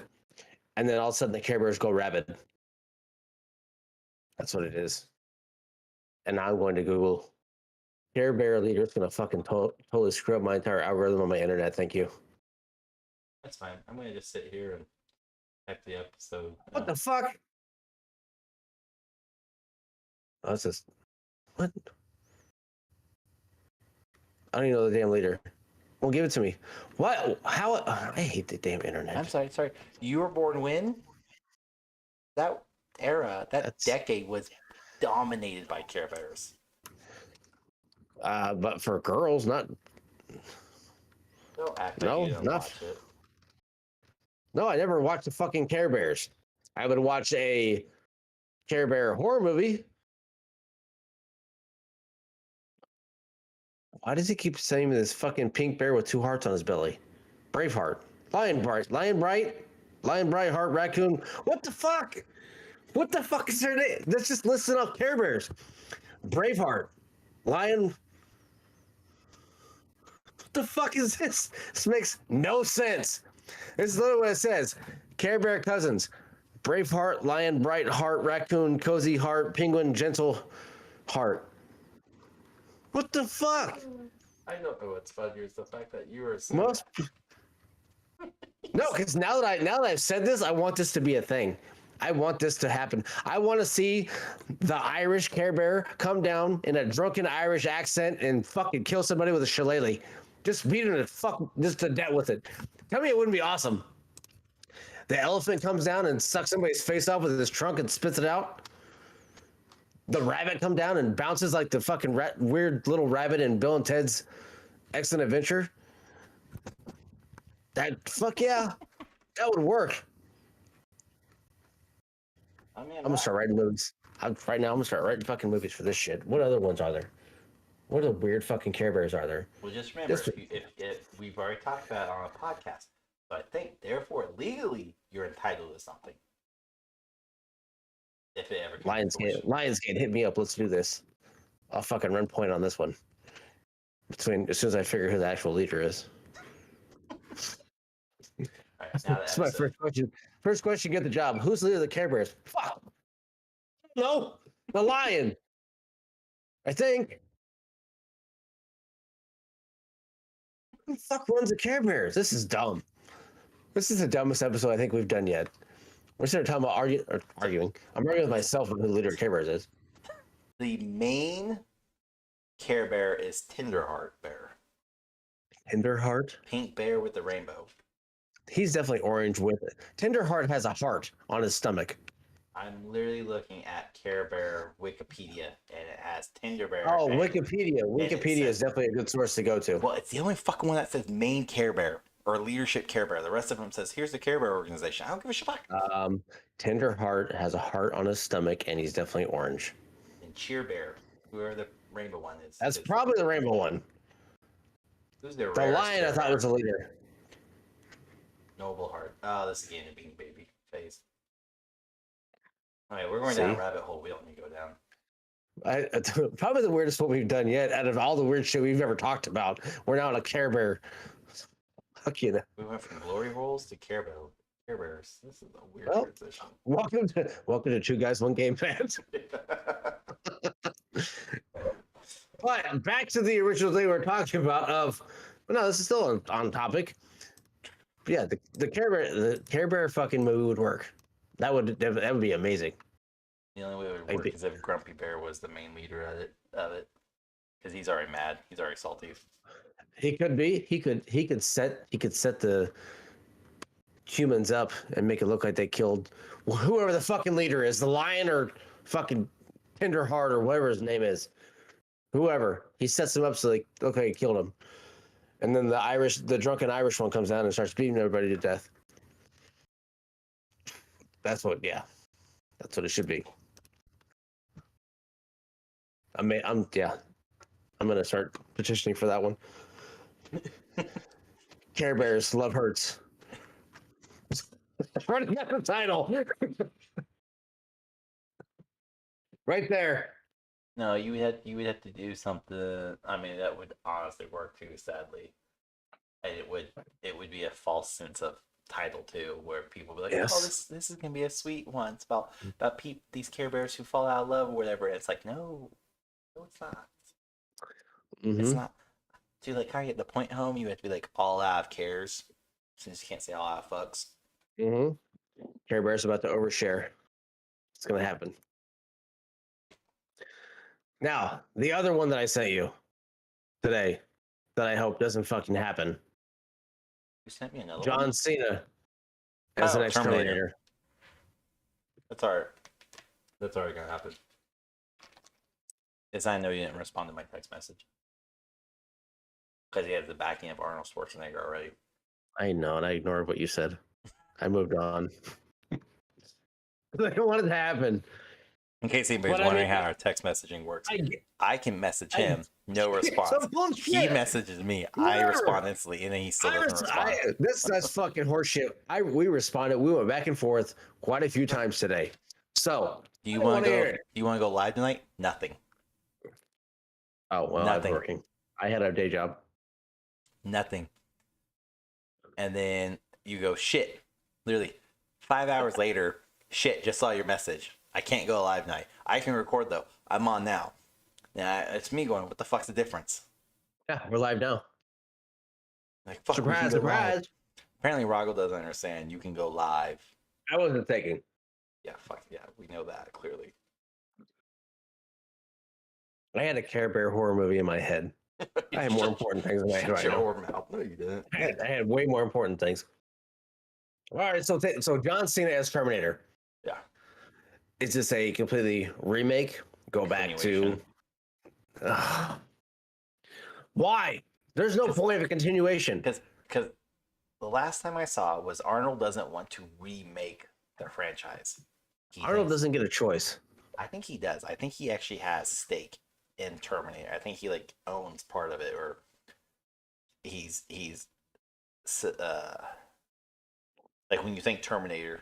B: and then all of a sudden the Care Bears go rabid. That's what it is. And I'm going to Google Care Bear leader. It's going to fucking totally screw up my entire algorithm on my internet. Thank you.
A: That's fine. I'm gonna just sit here and type the episode.
B: What the fuck? Oh, it's just what? I don't even know the damn leader. Well, give it to me. What? How? I hate the damn internet.
A: I'm sorry. You were born when? That era,
B: That's-
A: decade was dominated by Care Bears.
B: But for girls, not.
A: Don't act
B: No,
A: like you didn't
B: not-
A: watch it.
B: No, I never watched the fucking Care Bears. I would watch a Care Bear horror movie. Why does he keep saying this fucking pink bear with two hearts on his belly? Braveheart. Lion Bright, Heart, Raccoon. What the fuck? What the fuck is their name? Let's just listen up Care Bears. Braveheart. Lion. What the fuck is this? This makes no sense. This is literally what it says. Care Bear cousins. Braveheart, Lion, Bright Heart, Raccoon, Cozy Heart, Penguin, Gentle Heart. What the fuck?
A: I don't know what's funnier is the fact that you were so
B: Most no, because now that I've said this, I want this to be a thing. I want this to happen. I want to see the Irish Care Bear come down in a drunken Irish accent and fucking kill somebody with a shillelagh. Just beat him just to death with it. Tell me it wouldn't be awesome. The elephant comes down and sucks somebody's face off with his trunk and spits it out. The rabbit come down and bounces like the fucking weird little rabbit in Bill and Ted's Excellent Adventure. Fuck yeah, that would work.
A: I mean,
B: I'm gonna start writing movies. Right now, I'm gonna start writing fucking movies for this shit. What other ones are there? What other weird fucking Care Bears are there?
A: well, just remember, if we've already talked about it on a podcast, so I think, therefore, legally, you're entitled to something. If it ever comes to fruition.
B: Lionsgate, hit me up. Let's do this. I'll fucking run point on this one. As soon as I figure who the actual leader is.
A: All right, now
B: That's my first question. First question, get the job. Who's the leader of the Care Bears? Fuck. No, the lion. I think. Who the fuck runs the Care Bears? This is dumb. This is the dumbest episode I think we've done yet. We're sitting talking about arguing. I'm arguing with myself on who the leader of Care Bears is.
A: The main Care Bear is Tenderheart Bear.
B: Tenderheart?
A: Pink bear with the rainbow.
B: He's definitely orange with it. Tenderheart has a heart on his stomach.
A: I'm literally looking at Care Bear Wikipedia, and it has Tender Bear.
B: Oh, Wikipedia. Wikipedia is definitely a good source to go to.
A: Well, it's the only fucking one that says main Care Bear or leadership Care Bear. The rest of them says, here's the Care Bear organization. I don't give a shit.
B: Tenderheart has a heart on his stomach, and he's definitely orange.
A: And Cheer Bear, whoever the rainbow one is.
B: That's probably the rainbow one.
A: Who's their
B: The lion, I thought, was the leader.
A: Noble Heart. Oh, this is getting a Bean Baby phase. All right, we're going down a rabbit hole we don't need to go down.
B: Probably the weirdest one we've done yet. Out of all the weird shit we've ever talked about, we're now on a Care Bear. Fuck you.
A: We went from glory holes to Care Bears. This is a weird transition.
B: Welcome to 2Guys1Gamepad. But back to the original thing we were talking about. No, this is still on topic. But yeah, the Care Bear fucking movie would work. That would be amazing.
A: The only way it would work is if Grumpy Bear was the main leader of it, because he's already mad. He's already salty.
B: He could be. He could set the humans up and make it look like they killed whoever the fucking leader is, the lion or fucking Tenderheart or whatever his name is. whoever. He sets them up so like, okay, he killed him. And then the drunken Irish one comes down and starts beating everybody to death. That's what it should be. I'm gonna start petitioning for that one. Care Bears, love hurts. Already got the title. Right there.
A: No, you would have to do something. I mean, that would honestly work too. Sadly, and it would be a false sense of title too, where people be like,
B: Yes.
A: "Oh, this is gonna be a sweet one. It's about these Care Bears who fall out of love or whatever." And it's like, no, it's not. It's not. To like kind of get the point home, you have to be like all out of cares, since you can't say all out of fucks.
B: Care Bear's about to overshare. It's gonna happen. Now, the other one that I sent you today that I hope doesn't fucking happen.
A: You sent me another
B: John
A: one.
B: Cena as the next Terminator.
A: That's alright. That's already gonna happen. Is I know you didn't respond to my text message because he has the backing of Arnold Schwarzenegger already.
B: I know, and I ignored what you said. I moved on. I don't want it to happen.
A: In case anybody's wondering how our text messaging works, I can message him, no response. He messages me, I respond instantly, and then he still doesn't respond.
B: That's fucking horseshit. We responded. We went back and forth quite a few times today. So,
A: do you want to go? Do you want to go live tonight? Nothing.
B: Oh well, nothing. I was working. I had a day job.
A: Nothing. And then you go, shit. Literally 5 hours later, shit, just saw your message. I can't go live tonight. I can record though. I'm on now. Yeah, it's me going, what the fuck's the difference?
B: Yeah, we're live now.
A: Like, fuck,
B: surprise.
A: Apparently Rahgel doesn't understand. You can go live.
B: I wasn't thinking.
A: Yeah, fuck yeah. We know that clearly.
B: I had a Care Bear horror movie in my head. I had more important things in my head right now.
A: Mouth. No, you didn't.
B: I had way more important things. All right, so John Cena as Terminator.
A: Yeah.
B: Is this a completely remake? Go back to... Why? There's no point of a continuation.
A: Because the last time I saw was Arnold doesn't want to remake the franchise.
B: Arnold doesn't get a choice.
A: I think he does. I think he actually has stake in Terminator. I think he like owns part of it, or he's like when you think Terminator,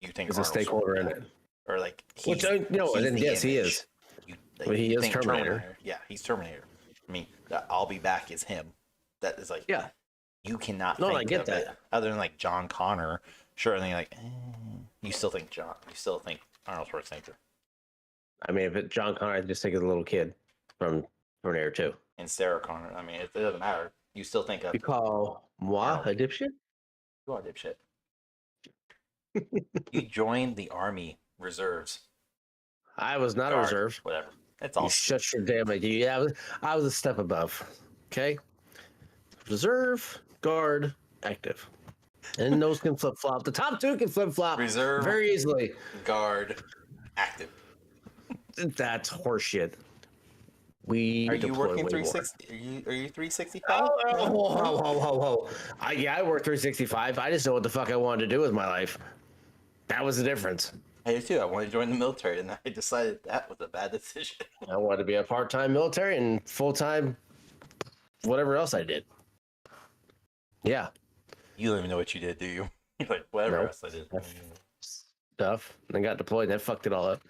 A: you think
B: he's a stakeholder in it,
A: or like
B: which yes, he is. But he is Terminator.
A: Yeah, he's Terminator. I mean, I'll be back is him. That is like,
B: yeah.
A: You cannot.
B: No,
A: think
B: I get
A: of
B: that.
A: It, other than like John Connor, sure, and then you're like, you still think Arnold Schwarzenegger.
B: I mean, if John Connor, I just think of the little kid from Terminator 2.
A: And Sarah Connor. I mean, it doesn't matter. You still think of.
B: You call moi a dipshit?
A: You are a dipshit. You joined the Army Reserves.
B: I was not a reserve.
A: Whatever. That's all.
B: You shut your damn mouth. Yeah, I was a step above. Okay? Reserve, guard, active. And those can flip flop. The top two can flip flop
A: Reserve
B: very easily.
A: Guard, active.
B: That's horseshit.
A: Are you working 360? Are you 365?
B: Oh. I work 365. I just know what the fuck I wanted to do with my life. That was the difference.
A: I did too. I wanted to join the military, and I decided that was a bad decision.
B: I wanted to be a part-time military and full-time whatever else I did. Yeah.
A: You don't even know what you did, do you? You're like, whatever else I did.
B: Stuff. And I got deployed, and that fucked it all up.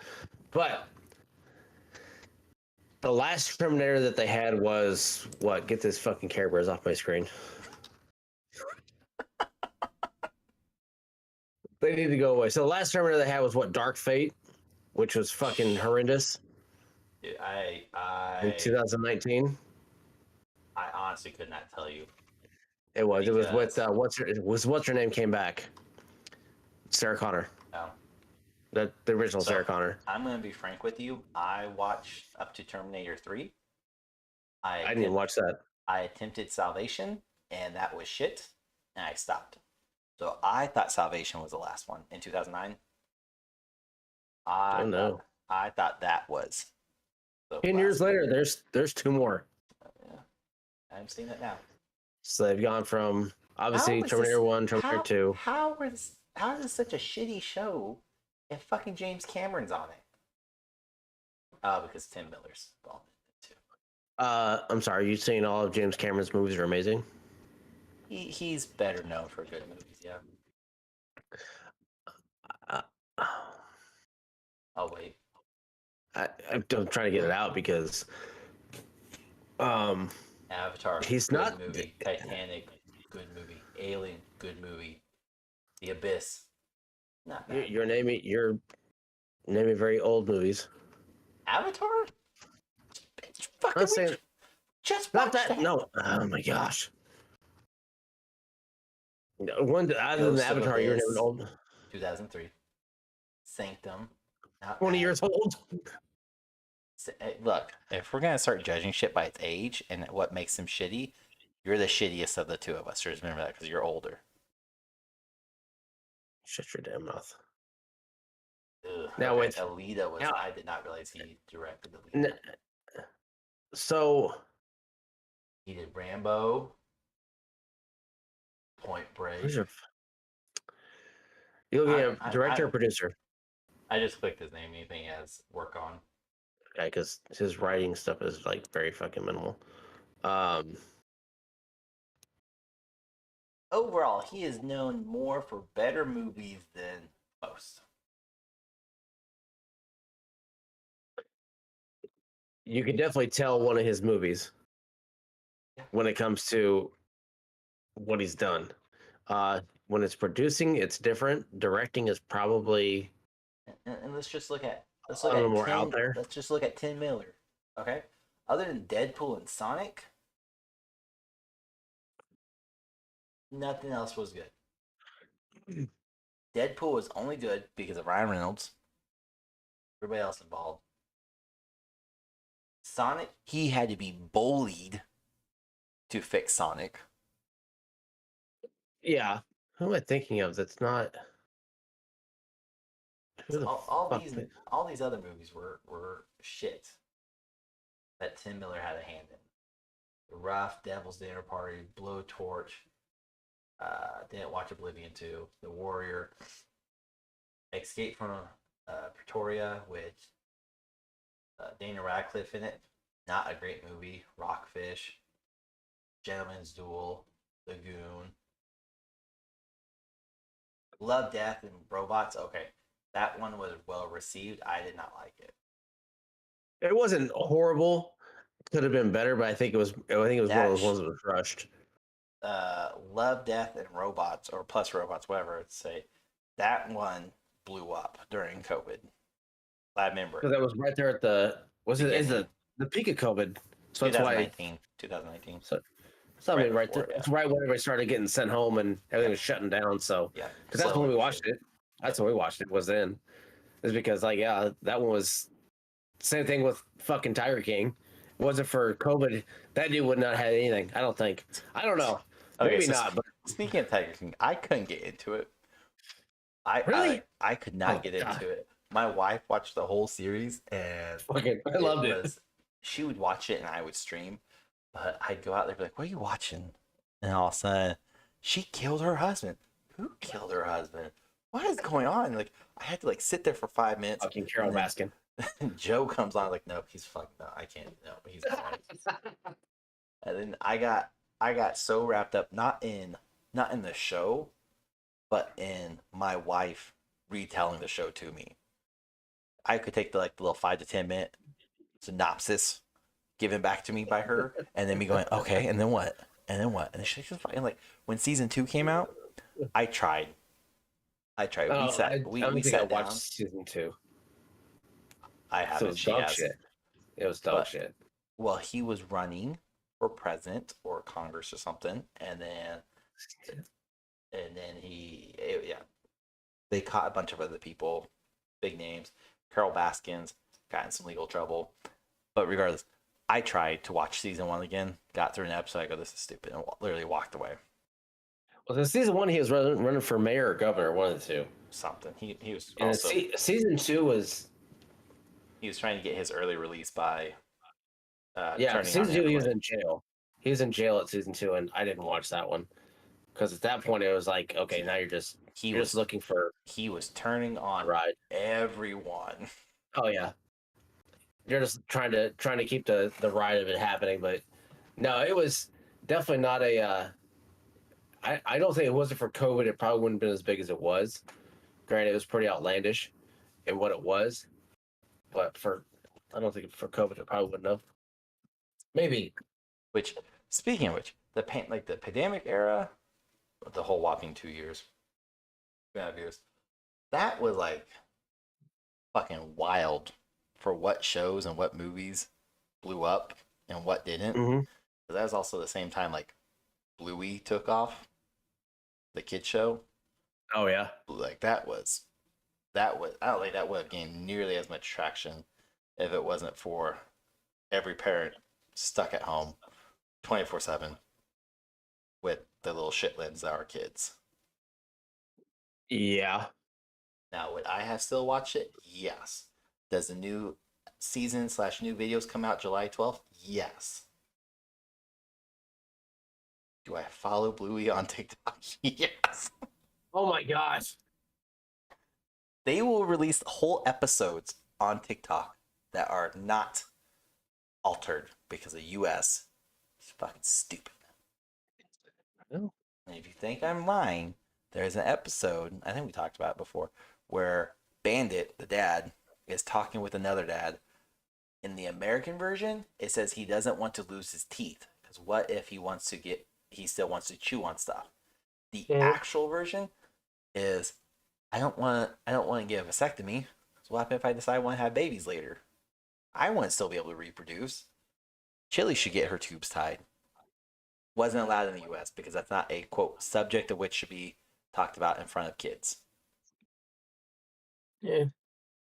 B: But the last Terminator that they had was what? Get this fucking Care Bears off my screen. They need to go away. So the last Terminator they had was what? Dark Fate, which was fucking horrendous.
A: Dude,
B: in 2019.
A: I honestly could not tell you.
B: It was. It was what's her name came back? Sarah Connor.
A: Oh.
B: The original Sarah Connor.
A: I'm gonna be frank with you. I watched up to Terminator 3.
B: I didn't even watch that.
A: I attempted Salvation, and that was shit, and I stopped. So I thought Salvation was the last one in 2009. I thought that was The
B: 10 years later, there's 2 more.
A: Yeah, I'm seeing it now.
B: So they've gone from obviously Terminator 1, Terminator 2.
A: How is this such a shitty show if fucking James Cameron's on it? Oh, because Tim Miller's involved in it too.
B: I'm sorry, you saying all of James Cameron's movies are amazing?
A: He's better known for good movies, yeah.
B: Uh,
A: Oh wait.
B: I'm trying to get it out because
A: Avatar,
B: he's
A: good
B: not
A: movie. Titanic, good movie. Alien, good movie. The Abyss, not bad.
B: you're naming very old movies.
A: Avatar?
B: I'm saying
A: Just
B: not
A: watch
B: that.
A: that.
B: No, oh my gosh. One other than
A: Ghost of
B: Avatar, you're
A: Abyss,
B: naming old.
A: 2003. Sanctum, not
B: 20
A: bad.
B: years old.
A: Look, if we're gonna start judging shit by its age and what makes them shitty, you're the shittiest of the two of us. Just remember that because you're older.
B: Shut your damn mouth.
A: Ugh.
B: Now
A: Okay,
B: with
A: Alita was.
B: now,
A: I did not realize he directed Alita.
B: so
A: He did Rambo, Point Break.
B: you're looking at director or producer?
A: I just clicked his name. Anything he has work on.
B: Okay, because his writing stuff is like very fucking minimal.
A: Overall, he is known more for better movies than most.
B: You can definitely tell one of his movies when it comes to what he's done. When it's producing, it's different. Directing is probably
A: And let's just look at
B: a little more out there.
A: Let's just look at Tim Miller. Okay, other than Deadpool and Sonic, nothing else was good. Deadpool was only good because of Ryan Reynolds. Everybody else involved. Sonic, he had to be bullied to fix Sonic.
B: Yeah. Who am I thinking of? That's not. Who the fuck
A: All these other movies were shit that Tim Miller had a hand in. The Rough, Devil's Dinner Party, Blowtorch. Didn't watch Oblivion 2. The Warrior. Escape from Pretoria with Daniel Radcliffe in it. Not a great movie. Rockfish. Gentleman's Duel. Lagoon. Love, Death, and Robots. Okay, that one was well received. I did not like it.
B: It wasn't horrible. Could have been better, but I think it was. I think it was one of those ones that was rushed.
A: Love, Death, and Robots, or Plus Robots, whatever it's say. That one blew up during COVID. I remember.
B: Because that was right there at the the peak of COVID. So that's why
A: 2019.
B: So I mean,
A: Right
B: right,
A: before,
B: it's right when everybody started getting sent home and everything was shutting down. So
A: Yeah,
B: because that's when we watched it. That's when we watched it. Was then. Is because like that one was same thing with fucking Tiger King. Wasn't for COVID, that dude would not have anything. I don't think. I don't know.
A: Okay,
B: Maybe
A: so
B: not. But
A: speaking of Tiger King, I couldn't get into it.
B: Really?
A: I could not get into it. My wife watched the whole series and
B: I loved it.
A: She would watch it and I would stream, but I'd go out there and be like, "What are you watching?" And all of a sudden, she killed her husband. Who killed her husband? What is going on? Like, I had to like sit there for 5 minutes.
B: Fucking Carol Baskin.
A: Joe comes on like, "Nope, he's fucked. No, I can't. No, he's right." And then I got so wrapped up not in the show, but in my wife retelling the show to me. I could take the little 5 to 10 minute synopsis given back to me by her, and then me going, okay, and then what? And then what? And she's just fucking like when season 2 came out, I tried.
B: Oh,
A: We sat
B: I watched
A: down.
B: season 2.
A: I haven't.
B: So it was dog shit. It was dog shit.
A: Well, he was running for president or Congress or something, and then they caught a bunch of other people, big names. Carol Baskins got in some legal trouble, but regardless, I tried to watch season 1 again. Got through an episode. I go, "This is stupid," and literally walked away.
B: Well, in season 1, he was running for mayor or governor, one of the two.
A: Something. He was
B: and
A: also
B: season 2 was
A: He was trying to get his early release by
B: Yeah,
A: turning on
B: season 2 he was
A: everybody.
B: in jail. He was in jail at season 2, and I didn't watch that one because at that point it was like, okay, now
A: He he
B: you're just
A: was
B: looking for
A: he was turning
B: a
A: on
B: ride.
A: everyone.
B: Oh yeah, you're just trying to keep the ride of it happening, but no, it was definitely not a. I don't think it wasn't for COVID. It probably wouldn't have been as big as it was. Granted, it was pretty outlandish in what it was, but I don't think for COVID it probably wouldn't have. Maybe.
A: Which, speaking of which, the pandemic era, the whole whopping 2 years, 2.5 years, that was like fucking wild for what shows and what movies blew up and what didn't.
B: Hmm.
A: But that was also the same time like Bluey took off, the kid show.
B: Oh yeah.
A: Like that was I don't think that would have gained nearly as much traction if it wasn't for every parent stuck at home 24/7 with the little shitlins that are kids.
B: Yeah.
A: Now, would I have still watched it? Yes. Does the new season slash new videos come out July 12th? Yes. Do I follow Bluey on TikTok? Yes.
B: Oh my gosh.
A: They will release whole episodes on TikTok that are not altered because the US is fucking stupid.
B: Oh.
A: And if you think I'm lying, there's an episode, I think we talked about it before, where Bandit, the dad, is talking with another dad. In the American version, it says he doesn't want to lose his teeth because what if he still wants to chew on stuff. The
B: Mhm.
A: actual version is I don't want to get a vasectomy. So what happens if I decide I want to have babies later? I want to still be able to reproduce. Chili should get her tubes tied. Wasn't allowed in the US because that's not a quote subject of which should be talked about in front of kids.
B: Yeah.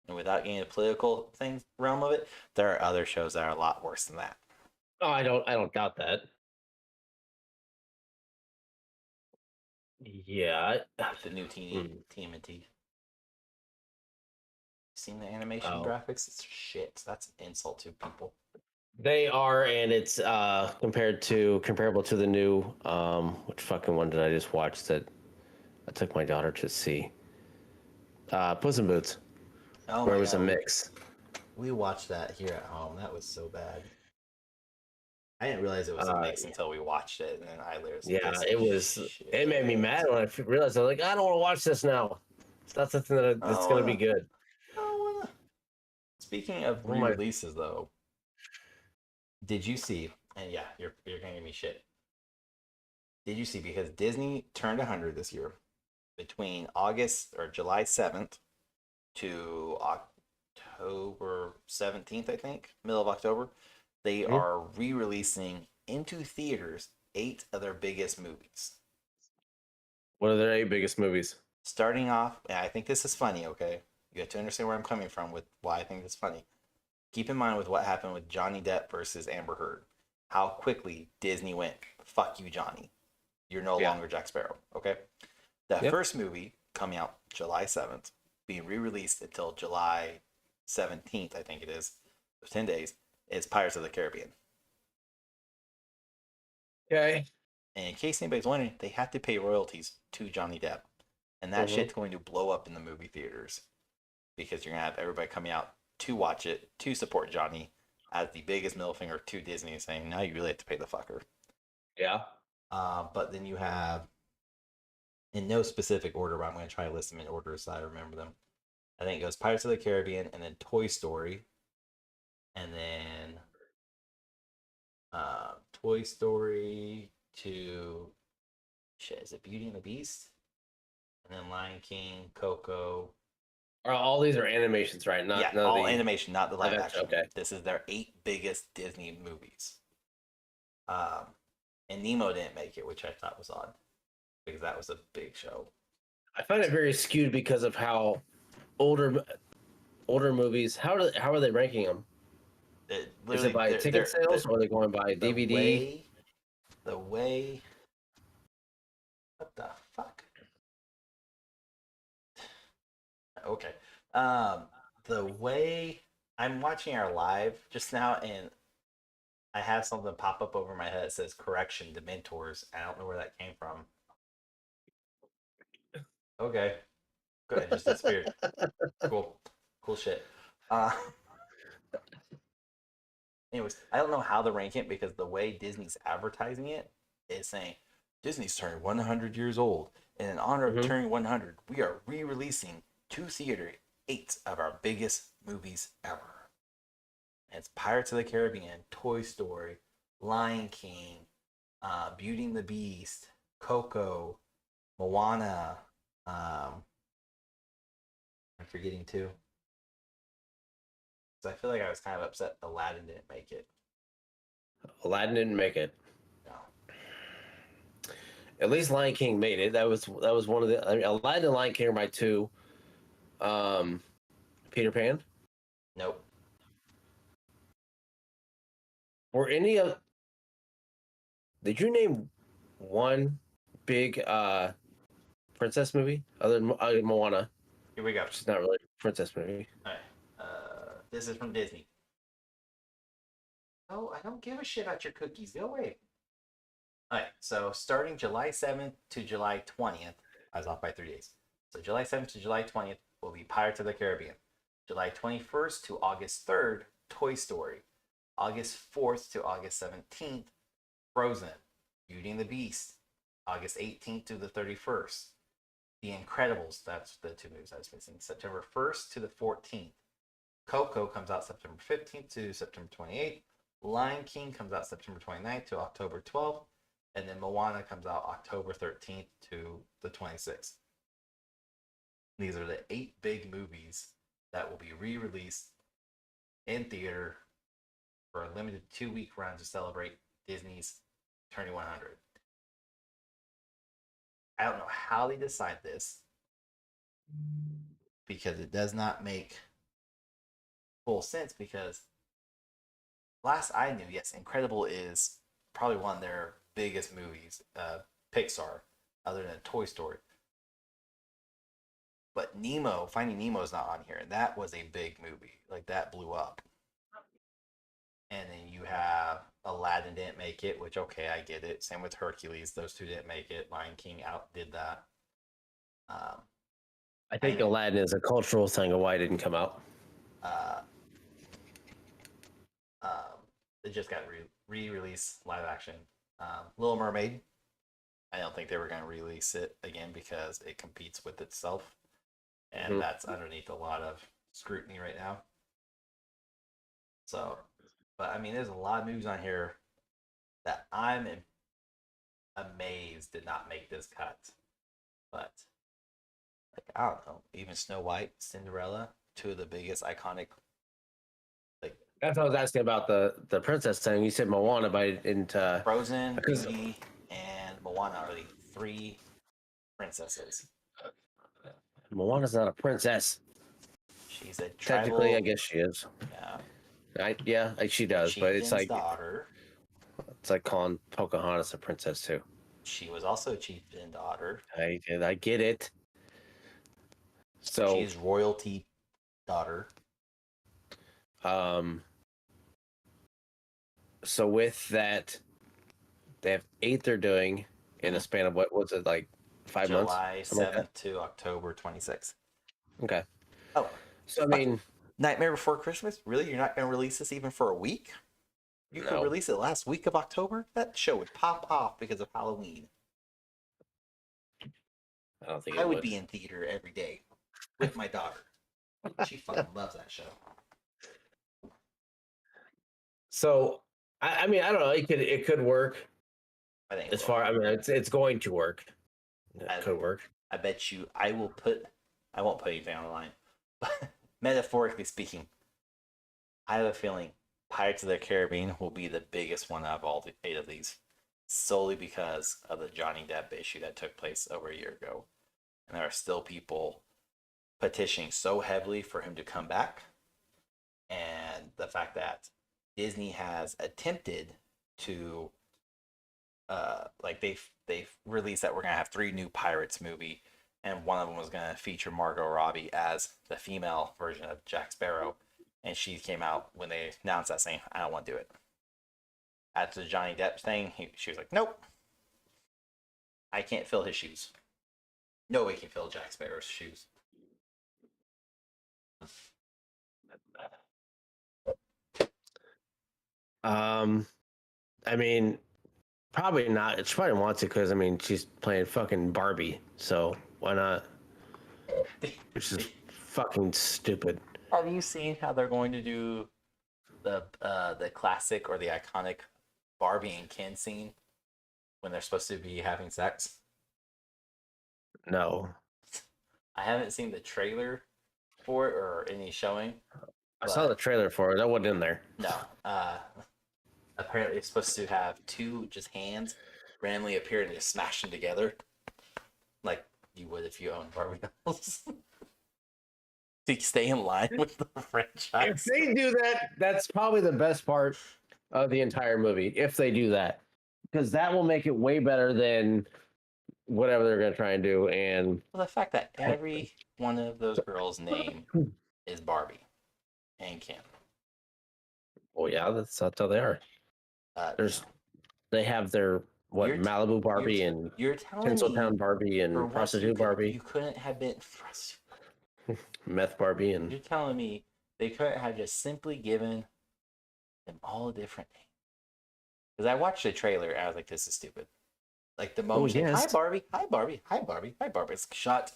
A: And without getting a political thing realm of it, there are other shows that are a lot worse than that.
B: Oh, I don't doubt that. Yeah.
A: Like the new
B: Hmm.
A: TMNT. Seen the animation
B: Oh.
A: graphics? It's shit. That's an insult to people.
B: They are, and it's comparable to the new which fucking one did I just watch that I took my daughter to see? Puss in Boots,
A: Oh
B: where
A: my
B: it was a
A: god,
B: mix.
A: we watched that here at home. That was so bad. I didn't realize it was a mix
B: Yeah,
A: until we watched it, and then I was
B: yeah,
A: this is
B: it was. It made me
A: shit.
B: mad when I realized I was like, I don't want to watch this now. It's not something that's
A: Oh,
B: gonna be good.
A: oh. Speaking of
B: Oh my.
A: re-releases, though, did you see? And yeah, you're gonna give me shit. Did you see? Because Disney turned 100 this year, between August or July 7th to October 17th, I think, middle of October, they
B: Hmm?
A: are re-releasing into theaters 8 of their biggest movies.
B: What are their 8 biggest movies?
A: Starting off, and I think this is funny, okay? You have to understand where I'm coming from with why I think it's funny. Keep in mind with what happened with Johnny Depp versus Amber Heard, how quickly Disney went, fuck you, Johnny. You're no
B: Yeah.
A: longer Jack Sparrow, okay? That
B: Yep.
A: first movie coming out July 7th, being re-released until July 17th, I think it is, 10 days, is Pirates of the Caribbean.
B: Okay.
A: And in case anybody's wondering, they have to pay royalties to Johnny Depp. And that
B: Hmm.
A: shit's going to blow up in the movie theaters because you're going to have everybody coming out to watch it, to support Johnny as the biggest middle finger to Disney saying, now you really have to pay the fucker.
B: Yeah.
A: But then you have, in no specific order, but I'm going to try to list them in order so I remember them. I think it goes Pirates of the Caribbean and then Toy Story. And then Toy Story to, shit, is it Beauty and the Beast? And then Lion King, Coco.
B: All these are animations, right?
A: Yeah,
B: Not none of
A: all
B: the
A: animation, not the
B: live
A: live
B: action.
A: action.
B: Okay.
A: This is their 8 biggest Disney movies. Um, and Nemo didn't make it, which I thought was odd because that was a big show.
B: I find it very skewed because of how older older movies. How are they ranking them?
A: It
B: Is it
A: literally,
B: by ticket sales or are they going by
A: the
B: DVD?
A: way, the way, what the fuck? Okay, um, the way I'm watching our live just now, and I have something pop up over my head that says "correction, Dementors." I don't know where that came from. Okay, good. It just disappeared. Cool, cool shit. Uh, anyways, I don't know how to rank it because the way Disney's advertising it is saying Disney's turning 100 years old. And in honor of
B: Hmm.
A: turning 100, we are re-releasing to theater 8 of our biggest movies ever. And it's Pirates of the Caribbean, Toy Story, Lion King, Beauty and the Beast, Coco, Moana. I'm forgetting two. So I feel like I was kind of upset Aladdin didn't make it.
B: Aladdin didn't make it.
A: No.
B: At least Lion King made it. That was one of the. I mean, Aladdin and Lion King are my two. Um, Peter Pan.
A: Nope.
B: Were any of? Did you name one big princess movie other than Moana,
A: Here we go.
B: which is not really a princess movie?
A: All right. This is from Disney. Oh, I don't give a shit about your cookies. Go away. All right. So starting July 7th to July 20th, I was off by 3 days. So July 7th to July 20th will be Pirates of the Caribbean. July 21st to August 3rd, Toy Story. August 4th to August 17th, Frozen. Beauty and the Beast. August 18th to the 31st. The Incredibles. That's the two movies I was missing. September 1st to the 14th. Coco comes out September 15th to September 28th. Lion King comes out September 29th to October 12th. And then Moana comes out October 13th to the 26th. These are the 8 big movies that will be re-released in theater for a limited 2-week run to celebrate Disney's turning 100. I don't know how they decide this because it does not make full sense because last I knew, yes, Incredible is probably one of their biggest movies, Pixar, other than Toy Story. But Nemo, Finding Nemo is not on here, and that was a big movie. Like that blew up. And then you have Aladdin didn't make it, which okay, I get it. Same with Hercules; those two didn't make it. Lion King outdid that. Um,
B: I think Aladdin is a cultural thing of why it didn't come out.
A: uh, it just got re-released live action. Little Mermaid. I don't think they were going to release it again because it competes with itself, and that's underneath a lot of scrutiny right now. So, but I mean, there's a lot of movies on here that I'm amazed did not make this cut. But like I don't know, even Snow White, Cinderella, two of the biggest iconic. Like
B: That's what I was asking about the princess thing. You said Moana, but I didn't.
A: Frozen, Beauty, and Moana are the 3 princesses.
B: Moana's not a princess.
A: She's a tribal.
B: Technically, I guess she is.
A: Yeah.
B: She does, but it's like
A: daughter.
B: It's like calling Pocahontas a princess too.
A: She was also a chieftain daughter.
B: I get it. So
A: she's royalty daughter.
B: So with that, they have 8 they're doing in a span of what was it, like 5 months?
A: July 7th to October 26th.
B: Okay.
A: Oh,
B: so I mean,
A: Nightmare Before Christmas? Really? You're not going to release this even for a week? You could release it last week of October? That show would pop off because of Halloween.
B: I don't think
A: I would be in theater every day with my daughter. She fucking loves that show.
B: So I mean, I don't know. It could work.
A: I think
B: I mean, it's going to work. It could work.
A: I bet you. I won't put anything on the line. But metaphorically speaking, I have a feeling Pirates of the Caribbean will be the biggest one out of all 8 of these, solely because of the Johnny Depp issue that took place over a year ago, and there are still people petitioning so heavily for him to come back, and the fact that Disney has attempted to like they've released that we're gonna have 3 new Pirates movie, and one of them was gonna feature Margot Robbie as the female version of Jack Sparrow, And she came out when they announced that saying, I don't want to do it. After the Johnny Depp thing, she was like, nope. I can't fill his shoes. Nobody can fill Jack Sparrow's shoes.
B: I mean, probably not. She probably wants it because I mean she's playing fucking Barbie, so why not? Which is fucking stupid.
A: Have you seen how they're going to do the classic or the iconic Barbie and Ken scene when they're supposed to be having sex?
B: No,
A: I haven't seen the trailer for it or any showing.
B: I saw the trailer for it. That wasn't in there.
A: No. Apparently, it's supposed to have two just hands randomly appear and just smash them together, like you would if you owned Barbie dolls. To stay in line with the franchise.
B: If they do that, that's probably the best part of the entire movie. If they do that, because that will make it way better than whatever they're going to try and do. And
A: Well, the fact that every one of those girls' name is Barbie and Ken.
B: well, yeah, that's how they are. They have their Malibu Barbie and
A: you're telling
B: Tinseltown
A: me
B: Barbie and prostitute Barbie.
A: You couldn't have been
B: Meth Barbie and
A: You're telling me they couldn't have just simply given them all a different name? Because I watched the trailer and I was like, this is stupid. Like the moment,
B: yes.
A: Hi Barbie, hi Barbie, hi Barbie, hi Barbie. It's shut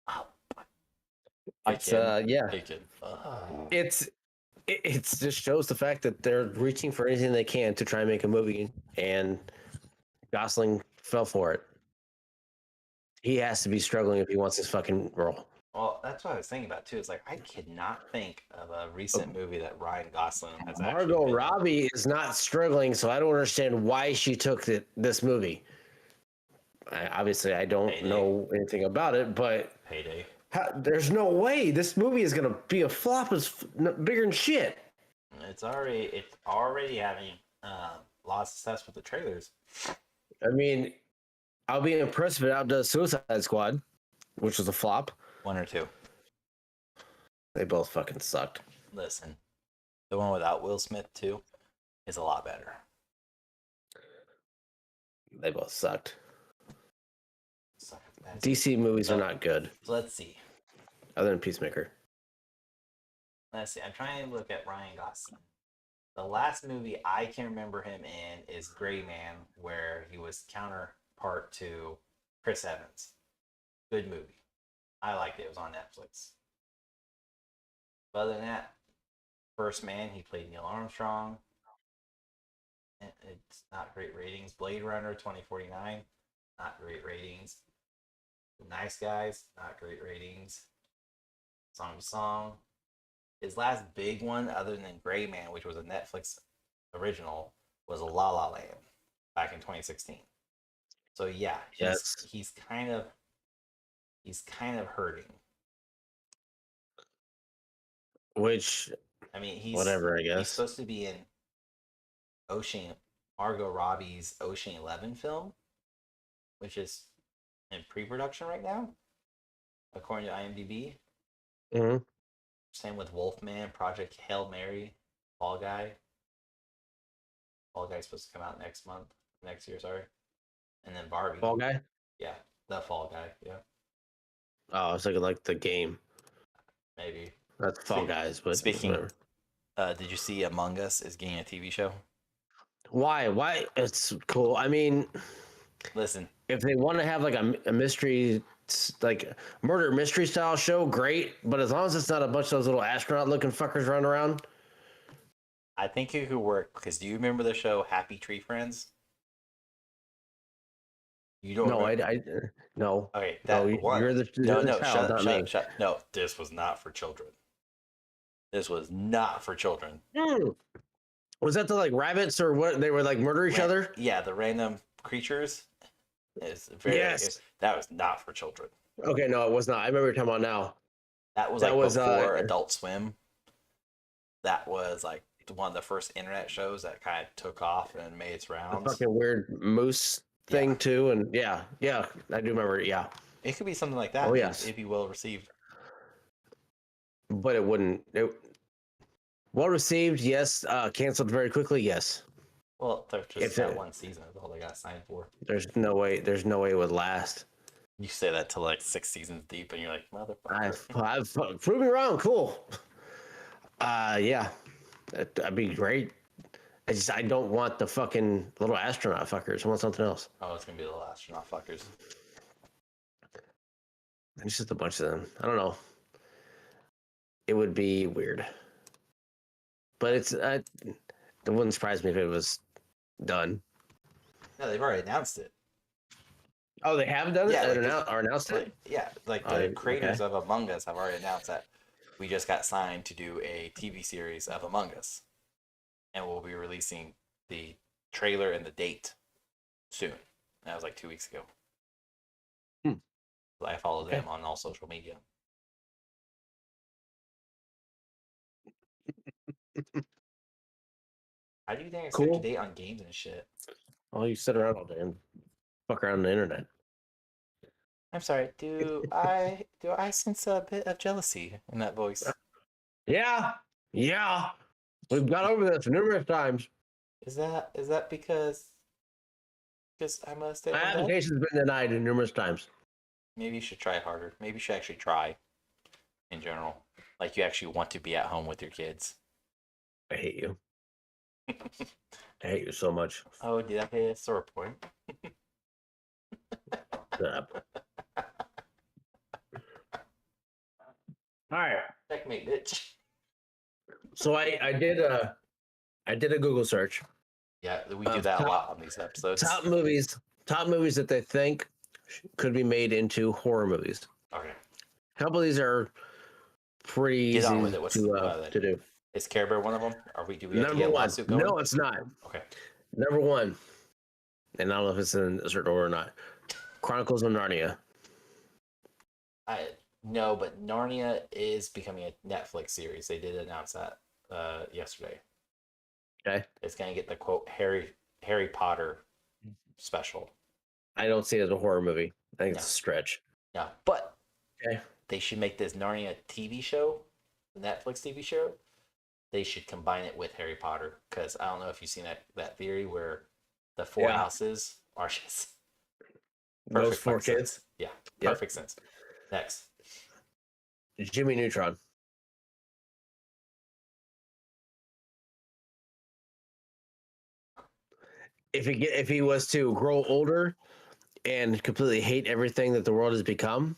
A: up.
B: It's yeah. It just shows the fact that they're reaching for anything they can to try and make a movie, and Gosling fell for it. He has to be struggling if he wants this fucking role.
A: Well, that's what I was thinking about too. It's like I could not think of a recent movie that Ryan Gosling has
B: Margot Robbie is not struggling, so I don't understand why she took this movie. Obviously, I don't know anything about it, but
A: Payday.
B: There's no way this movie is gonna be a flop as bigger than shit.
A: It's already having a lot of success with the trailers.
B: I mean, I'll be impressed if it outdoes Suicide Squad, which was a flop.
A: 1 or 2.
B: They both fucking sucked.
A: Listen, the one without Will Smith too is a lot better.
B: They both sucked. DC movies are not good.
A: So let's see.
B: Other than Peacemaker.
A: Let's see. I'm trying to look at Ryan Gosling. The last movie I can remember him in is Gray Man, where he was counterpart to Chris Evans. Good movie. I liked it. It was on Netflix. But other than that, First Man, he played Neil Armstrong. It's not great ratings. Blade Runner 2049, not great ratings. Nice Guys, not great ratings. Song to Song. His last big one, other than Gray Man, which was a Netflix original, was La La Land back in 2016. So yeah, he's kind of hurting.
B: Which,
A: I mean,
B: whatever. I guess
A: he's supposed to be in Margot Robbie's Ocean 11 film, which is in pre-production right now, according to IMDb.
B: Mm-hmm.
A: Same with Wolfman, Project Hail Mary, Fall Guy. Fall Guy's supposed to come out next year, sorry. And then Barbie.
B: Fall Guy?
A: Yeah, the Fall Guy, yeah.
B: Oh, I was thinking like the game.
A: Maybe.
B: That's Fall Guys, but
A: speaking,
B: whatever.
A: Did you see Among Us is getting a TV show?
B: Why? It's cool. I mean,
A: listen,
B: if they want to have like a mystery, like murder mystery style show, great. But as long as it's not a bunch of those little astronaut looking fuckers running around,
A: I think it could work. Because do you remember the show Happy Tree Friends? You don't?
B: No, no.
A: Okay, that
B: no,
A: one.
B: You're the child,
A: shut. No, this was not for children. This was not for children.
B: Was that the like rabbits or what? They were like murder each other?
A: Yeah, the random creatures. That was not for children.
B: Okay, no, it was not. I remember you're talking about now.
A: That was before Adult Swim. That was like one of the first internet shows that kind of took off and made its rounds.
B: The fucking weird moose thing too, and yeah, I do remember it. Yeah,
A: it could be something like that.
B: Oh yes,
A: it'd be well received.
B: But it wouldn't. Well received, yes. Canceled very quickly, yes.
A: Well, they're just
B: If
A: that
B: it,
A: one season is all they got signed for.
B: there's no way it would last.
A: You say that to like 6 seasons deep, and you're like, motherfucker.
B: I've prove me wrong. Cool. Yeah, that'd be great. I don't want the fucking little astronaut fuckers. I want something else.
A: Oh, it's gonna be the little astronaut fuckers.
B: It's just a bunch of them. I don't know. It would be weird, but it wouldn't surprise me if it was done.
A: No, they've already announced it.
B: Oh, they have done it.
A: Yeah,
B: Or announced it.
A: The creators of Among Us have already announced that we just got signed to do a TV series of Among Us, and we'll be releasing the trailer and the date soon. That was like 2 weeks ago. I follow them on all social media. How do you think I stay up to date on games and shit?
B: Oh, you sit around all day and fuck around on the internet.
A: I'm sorry. Do I sense a bit of jealousy in that voice?
B: Yeah. We've got over this numerous times.
A: Is that because I'm a stay
B: My
A: at home dad?
B: application's been denied numerous times.
A: Maybe you should try harder. Maybe you should actually try in general. Like you actually want to be at home with your kids.
B: I hate you. I hate you so much.
A: Oh, did I hit a sore point?
B: All right.
A: Checkmate, bitch.
B: So I did a Google search.
A: Yeah, we do that a lot on these episodes.
B: Top movies that they think could be made into horror movies.
A: Okay.
B: A couple of these are pretty
A: Get
B: easy
A: on with it. What's
B: to do.
A: Is Care Bear one of them? Do we have to
B: Number
A: get a
B: one.
A: lawsuit going?
B: No, it's not.
A: Okay.
B: Number one, and I don't know if it's in a certain order or not. Chronicles of Narnia.
A: No, but Narnia is becoming a Netflix series. They did announce that yesterday.
B: Okay.
A: It's gonna get the quote Harry Potter special.
B: I don't see it as a horror movie. I think it's a stretch.
A: No, but
B: Okay.
A: they should make this Narnia TV show, the Netflix TV show. They should combine it with Harry Potter because I don't know if you've seen that theory where the four houses are just
B: those four kids.
A: Sense. Yeah, perfect sense. Next,
B: Jimmy Neutron. If he was to grow older and completely hate everything that the world has become,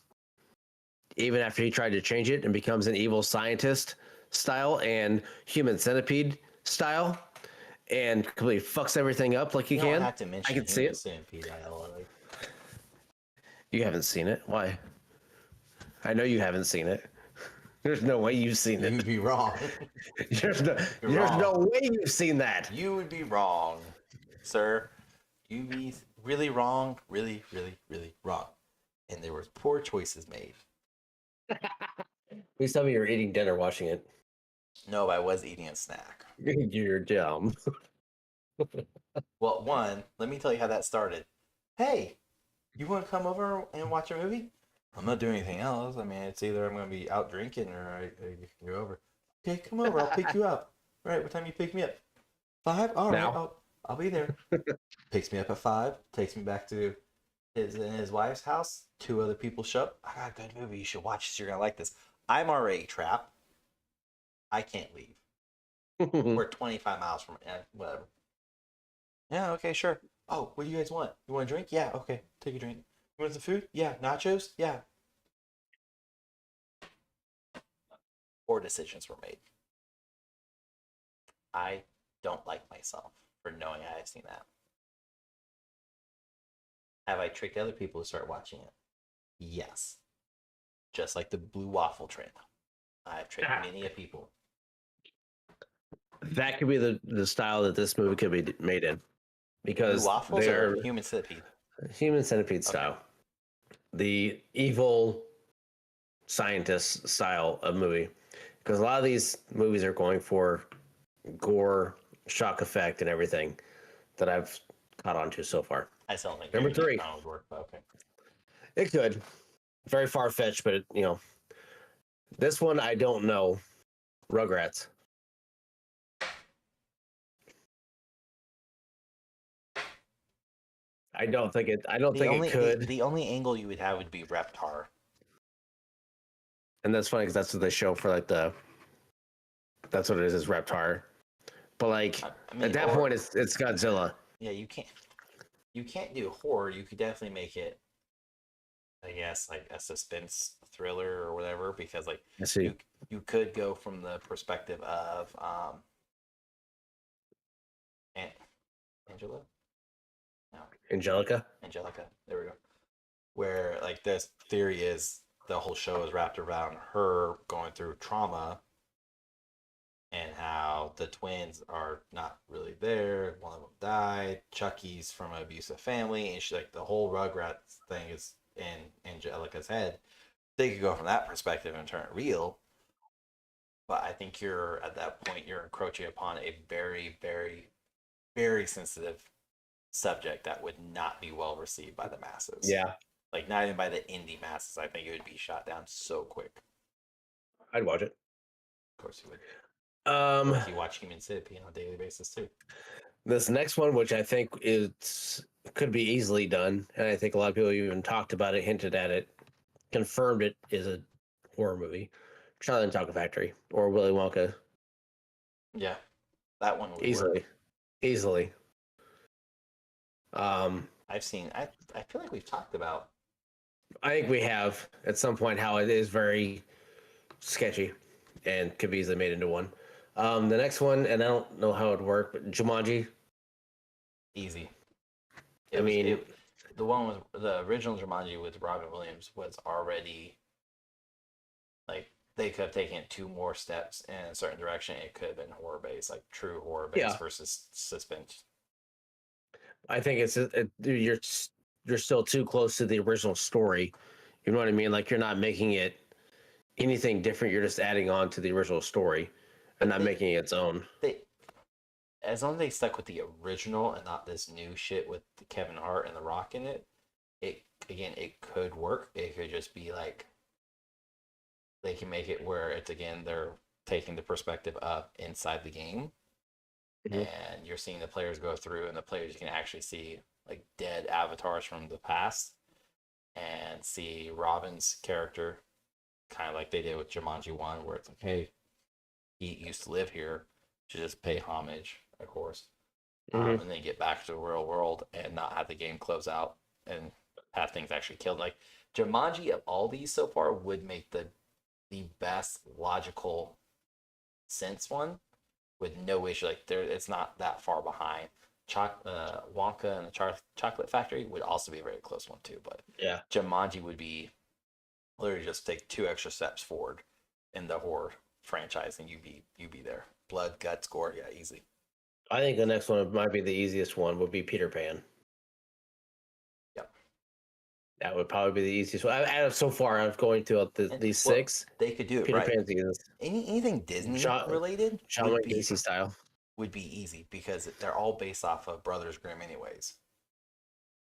B: even after he tried to change it and becomes an evil scientist style and human centipede style, and completely fucks everything up like he can.
A: Have to mention
B: I can see it.
A: Centipede,
B: You haven't seen it. Why? I know you haven't seen it. There's no way you've seen it.
A: You'd be wrong.
B: There's no way you've seen that.
A: You would be wrong, sir. You'd be really wrong, really, really, really wrong. And there was poor choices made.
B: Please tell me you're eating dinner watching it.
A: No, I was eating a snack.
B: You're dumb.
A: Well, one, let me tell you how that started. Hey, you want to come over and watch a movie? I'm not doing anything else. I mean, it's either I'm going to be out drinking or you can go over. Okay, come over. I'll pick you up. All right, what time you pick me up? 5? All right, I'll be there. Picks me up at 5. Takes me back to his wife's house. 2 other people show up. I got a good movie. You should watch this. You're going to like this. I'm already trapped. I can't leave. We're 25 miles from whatever. Yeah, okay, sure. Oh, what do you guys want? You want a drink? Yeah, okay. Take a drink. You want some food? Yeah. Nachos? Yeah. Poor decisions were made. I don't like myself for knowing I have seen that. Have I tricked other people to start watching it? Yes. Just like the blue waffle trend. I've tricked many of people.
B: That could be the style that this movie could be made in. Because
A: blue waffles
B: they're
A: or human centipede?
B: Human centipede style. The evil scientist style of movie. Because a lot of these movies are going for gore, shock effect, and everything that I've caught on to so far.
A: I still think
B: Number 3.
A: would work, but okay.
B: It could. Very far-fetched, but this one I don't know. Rugrats. I don't think it. I don't think it
A: the,
B: could.
A: the only angle you would have would be Reptar.
B: And that's funny because that's what they show for like the. That's what it is Reptar. But like
A: I
B: at
A: mean,
B: that
A: or
B: point, it's Godzilla.
A: yeah, you can't do horror. You could definitely make it, I guess, like a suspense thriller or whatever, because like
B: I see.
A: you you could go from the perspective of Aunt Angela, no,
B: Angelica.
A: Angelica. There we go. Where like this theory is the whole show is wrapped around her going through trauma and how the twins are not really there. One of them died. Chucky's from an abusive family, and she like the whole Rugrats thing is in Angelica's head. They could go from that perspective and turn it real, but I think you're at that point you're encroaching upon a very, very, very sensitive subject that would not be well received by the masses.
B: Yeah,
A: Like not even by the indie masses. I think it would be shot down so quick.
B: I'd watch it.
A: Of course you would.
B: Um,
A: Like you watch Human Centipede on a daily basis too.
B: this next one, which I think is could be easily done, and I think a lot of people even talked about it, hinted at it, confirmed it is a horror movie. Charlie and the Chocolate Factory or Willy Wonka,
A: Yeah, that one would
B: easily,
A: work.
B: easily. Um,
A: I've seen. I feel like we've talked about.
B: I think we have at some point how it is very sketchy and could be easily made into one. The next one, and I don't know how it would work, but Jumanji.
A: Easy.
B: I mean,
A: The one with the original Jumanji with Robin Williams was already like they could have taken it two more steps in a certain direction. It could have been horror based, like true horror based
B: yeah,
A: versus suspense.
B: I think you're still too close to the original story. You know what I mean? Like you're not making it anything different. You're just adding on to the original story and
A: But
B: not making it its own.
A: they as long as they stuck with the original and not this new shit with Kevin Hart and The Rock in it, it could work. It could just be like they can make it where it's again they're taking the perspective of inside the game
B: Mhm.
A: and you're seeing the players go through and the players you can actually see like dead avatars from the past and see Robin's character kind of like they did with Jumanji 1 where it's like hey he used to live here to just pay homage of course
B: Mhm.
A: and then get back to the real world and not have the game close out and have things actually killed like Jumanji of all these so far would make the best logical sense one with no issue. Like there, it's not that far behind. Wonka and the Chocolate Factory would also be a very close one too. But
B: Yeah,
A: Jumanji would be literally just take two extra steps forward in the horror franchise, and you be there. Blood, guts, gore, yeah, easy.
B: I think the next one might be the easiest one. Would be Peter Pan.
A: Yep.
B: That would probably be the easiest one. Out of so far, I've going to
A: And
B: these
A: well,
B: six.
A: they could do it
B: Peter
A: right.
B: Pan's the easiest.
A: Anything Disney
B: Sean,
A: related
B: Sean Casey style.
A: would be easy because they're all based off of Brothers Grimm anyways.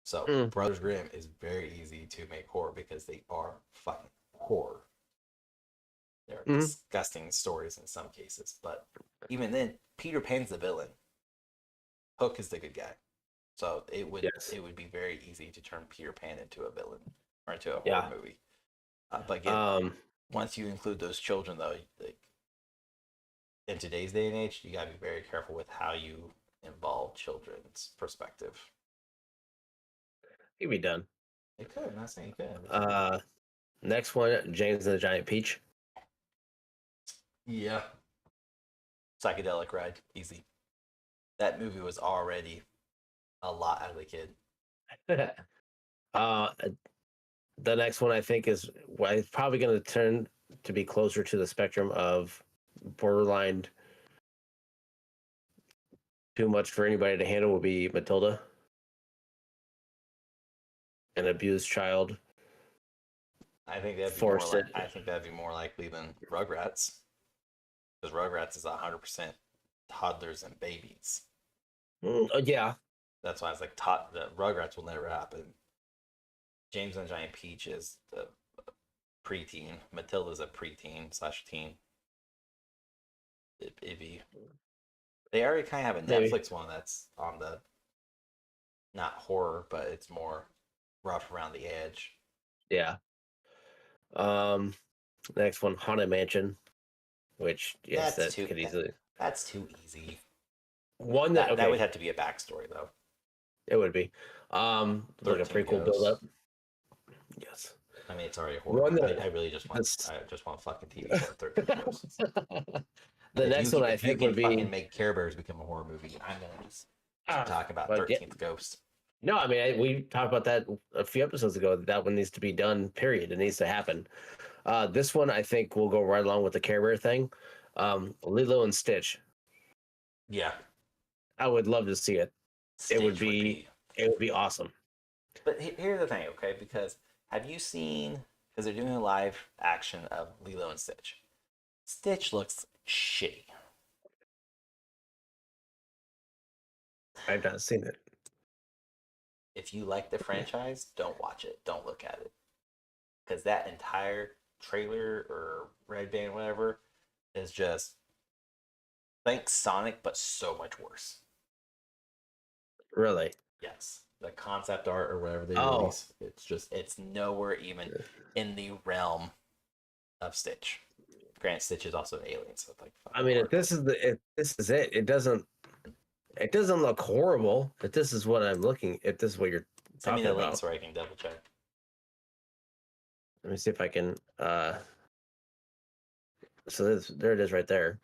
A: So
B: Mm.
A: Brothers Grimm is very easy to make horror because they are fucking horror. They're disgusting stories in some cases, but even then, Peter Pan's the villain. Hook is the good guy. So
B: Yes.
A: it would be very easy to turn Peter Pan into a villain or into a horror
B: Yeah.
A: movie. But again, once you include those children, though, like in today's day and age, you gotta be very careful with how you involve children's perspective.
B: He'd be done.
A: It could. I'm not saying it could.
B: Next one, James and the Giant Peach.
A: Yeah. Psychedelic ride, easy. That movie was already a lot out of the kid.
B: uh, the next one I think is well, it's probably going to turn to be closer to the spectrum of borderline too much for anybody to handle. Will be Matilda, an abused child.
A: I think that'd be more
B: Forced
A: like
B: it.
A: I think that'd be more likely than Rugrats, because Rugrats is 100% toddlers and babies.
B: Yeah,
A: That's why it's like the Rugrats will never happen. James and Giant Peach is the preteen. Matilda's a preteen slash teen. It'd be. They already kind of have a
B: maybe.
A: Netflix one that's on the not horror, but it's more rough around the edge.
B: Yeah. Um, next one, Haunted Mansion, which yes,
A: That's
B: that
A: too
B: could easily
A: that's too easy.
B: one that
A: That would
B: okay,
A: have to be a backstory though.
B: it would be like a
A: 13
B: prequel build up.
A: Ghosts.
B: Yes.
A: I mean, it's already a horror
B: One
A: movie.
B: that
A: I really just want
B: this
A: a fucking TV show of 13 Ghosts.
B: the next one I
A: If you
B: think
A: can
B: would
A: fucking
B: be
A: make Care Bears become a horror movie, I'm gonna just keep
B: ah,
A: talking about
B: but yeah,
A: 13th Ghost.
B: no, I mean we talked about that a few episodes ago. That one needs to be done. Period. It needs to happen. This one I think will go right along with the Care Bear thing. Lilo and Stitch.
A: Yeah,
B: I would love to see it.
A: Stitch would be.
B: It would be awesome.
A: But here's the thing, okay? Because have you seen? Because they're doing a live action of Lilo and Stitch. Stitch looks shitty.
B: I've not seen it.
A: If you like the franchise, don't watch it. Don't look at it. Because that entire trailer or Red Band, whatever, is just think Sonic, but so much worse.
B: Really?
A: Yes. The concept art or whatever they
B: Oh.
A: release, it's nowhere even in the realm of Stitch. Grant Stitch is also an alien, so it's like.
B: I mean, if this is it, it doesn't look horrible. But this is what I'm looking. If this is what you're
A: Send me
B: talking
A: the link
B: about,
A: so I can double check.
B: let me see if I can. So there it is right there.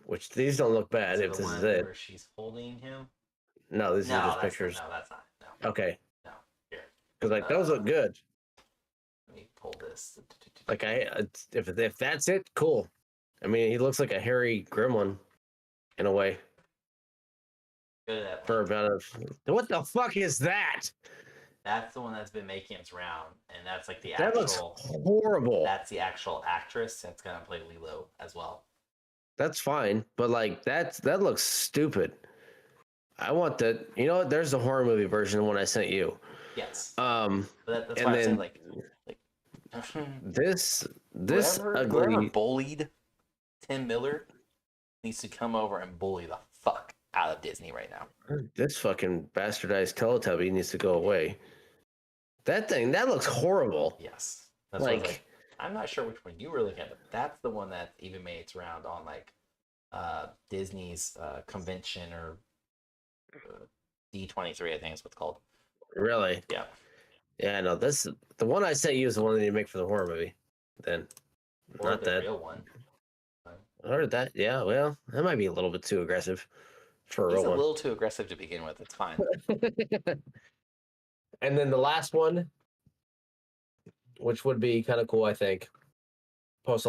B: Which these don't look bad.
A: Is it
B: If
A: the
B: this
A: one
B: is it,
A: where she's holding him?
B: no, these are just
A: that's
B: pictures.
A: no, that's not. No,
B: Okay,
A: no. Here,
B: because like those look good.
A: let me pull this.
B: Like if that's it, cool. I mean, he looks like a hairy gremlin in a way.
A: Go to that
B: For
A: link.
B: about what the fuck is that?
A: That's the one that's been making its round, and that's like the
B: That looks
A: actual.
B: horrible.
A: That's the actual actress that's gonna play Lilo as well.
B: That's fine, but like that looks stupid. I want that. You know what? There's the horror movie version of one I sent you.
A: Yes,
B: But
A: that's
B: and
A: why I'm saying
B: then
A: like
B: this
A: whoever
B: ugly.
A: bullied Tim Miller needs to come over and bully the fuck out of Disney right now.
B: This fucking bastardized Teletubby needs to go away. That thing that looks horrible.
A: Yes, that's what I was
B: Like
A: like. I'm not sure which one you were looking at, but that's the one that even made its round on like Disney's convention or D23, I think is what's called.
B: really,
A: Yeah,
B: yeah. No, this the one I sent you is the one that you make for the horror movie. Then
A: or
B: not
A: the
B: that.
A: real one.
B: Or that. Yeah. Well, that might be a little bit too aggressive for a
A: He's
B: real
A: a
B: one.
A: little too aggressive to begin with. It's fine.
B: And then the last one, which would be kind of cool, I think. Post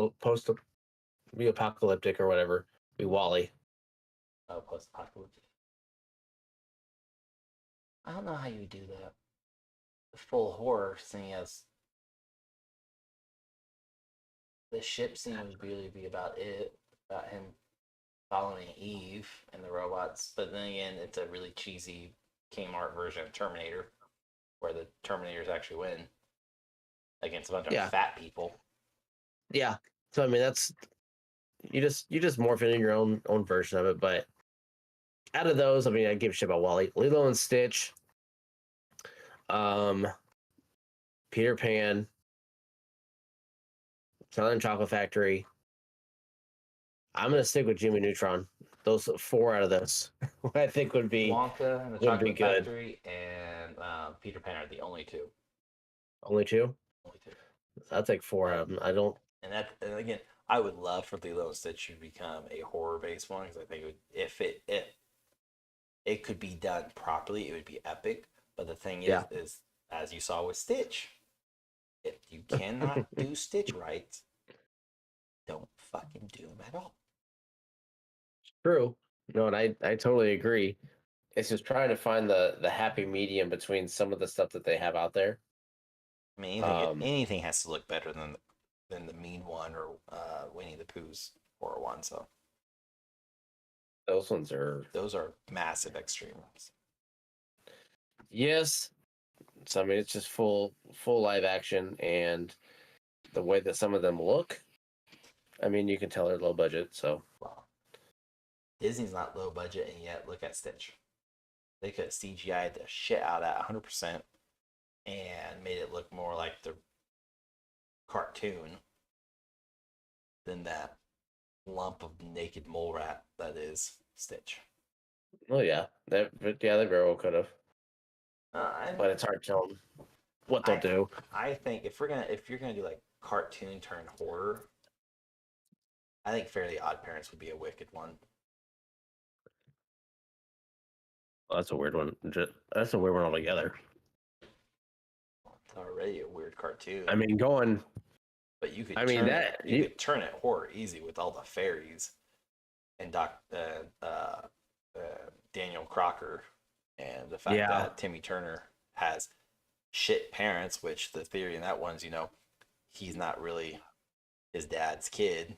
B: be apocalyptic or whatever. Be Wally.
A: Oh, post-apocalyptic. I don't know how you do that. Full horror, seeing as the ship scene would really be about him following Eve and the robots. But then again, it's a really cheesy Kmart version of Terminator, where the Terminators actually win against a bunch of fat people.
B: Yeah. So I mean, that's you just morph it in your own version of it. But out of those, I mean, I give a shit about Wally, Lilo and Stitch, Peter Pan, Charlie and Chocolate Factory. I'm gonna stick with Jimmy Neutron. Those 4 out of those, I think would be
A: Wonka and the Chocolate Factory and Peter Pan are the only two.
B: Only 2.
A: Only 2.
B: I'll take 4 out of them. I don't.
A: And again, I would love for Lilo and Stitch to become a horror-based one because I think if it could be done properly, it would be epic. But the thing is as you saw with Stitch, if you cannot do Stitch right, don't fucking do him at all.
B: True. No, and I totally agree. It's just trying to find the happy medium between some of the stuff that they have out there.
A: I mean, anything has to look better than the mean one or Winnie the Pooh's horror one. So
B: those
A: are massive extremes.
B: Yes. So I mean, it's just full live action, and the way that some of them look. I mean, you can tell they're low budget. So
A: Wow. Disney's not low budget, and yet look at Stitch. They could have CGI'd the shit out of that 100% and made it look more like the cartoon than that lump of naked mole rat that is Stitch.
B: Oh yeah, they very well could have, but it's hard to tell them what they'll
A: I
B: do.
A: I think if you're gonna do like cartoon turned horror, I think Fairly Odd Parents would be a wicked one.
B: Well, that's a weird one. That's a weird one altogether.
A: It's already a weird cartoon.
B: I mean, going.
A: But you could
B: I mean
A: turn
B: that
A: it. You could turn it horror easy with all the fairies and Daniel Crocker, and the fact that Timmy Turner has shit parents. Which the theory in that one's, he's not really his dad's kid,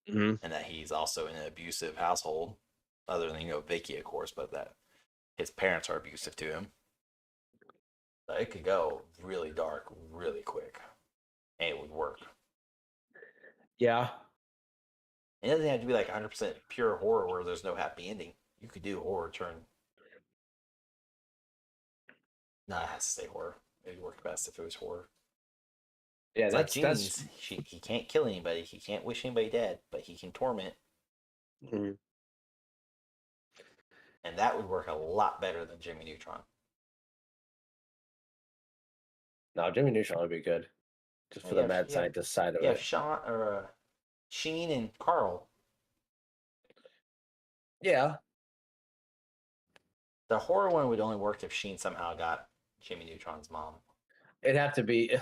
B: mm-hmm.
A: and that he's also in an abusive household. Other than Vicky, of course, but that his parents are abusive to him. So it could go really dark, really quick, and it would work.
B: Yeah.
A: It doesn't have to be like 100% pure horror where there's no happy ending. You could do horror turn. No, it has to stay horror. It would work best if it was horror.
B: Yeah,
A: It's
B: that's
A: like Gene's. He can't kill anybody. He can't wish anybody dead, but he can torment.
B: Mm-hmm.
A: And that would work a lot better than Jimmy Neutron.
B: No, Jimmy Neutron would be good, just for the mad scientist side of it.
A: Yeah, Sheen and Carl.
B: Yeah.
A: The horror one would only work if Sheen somehow got Jimmy Neutron's mom.
B: It'd have to be.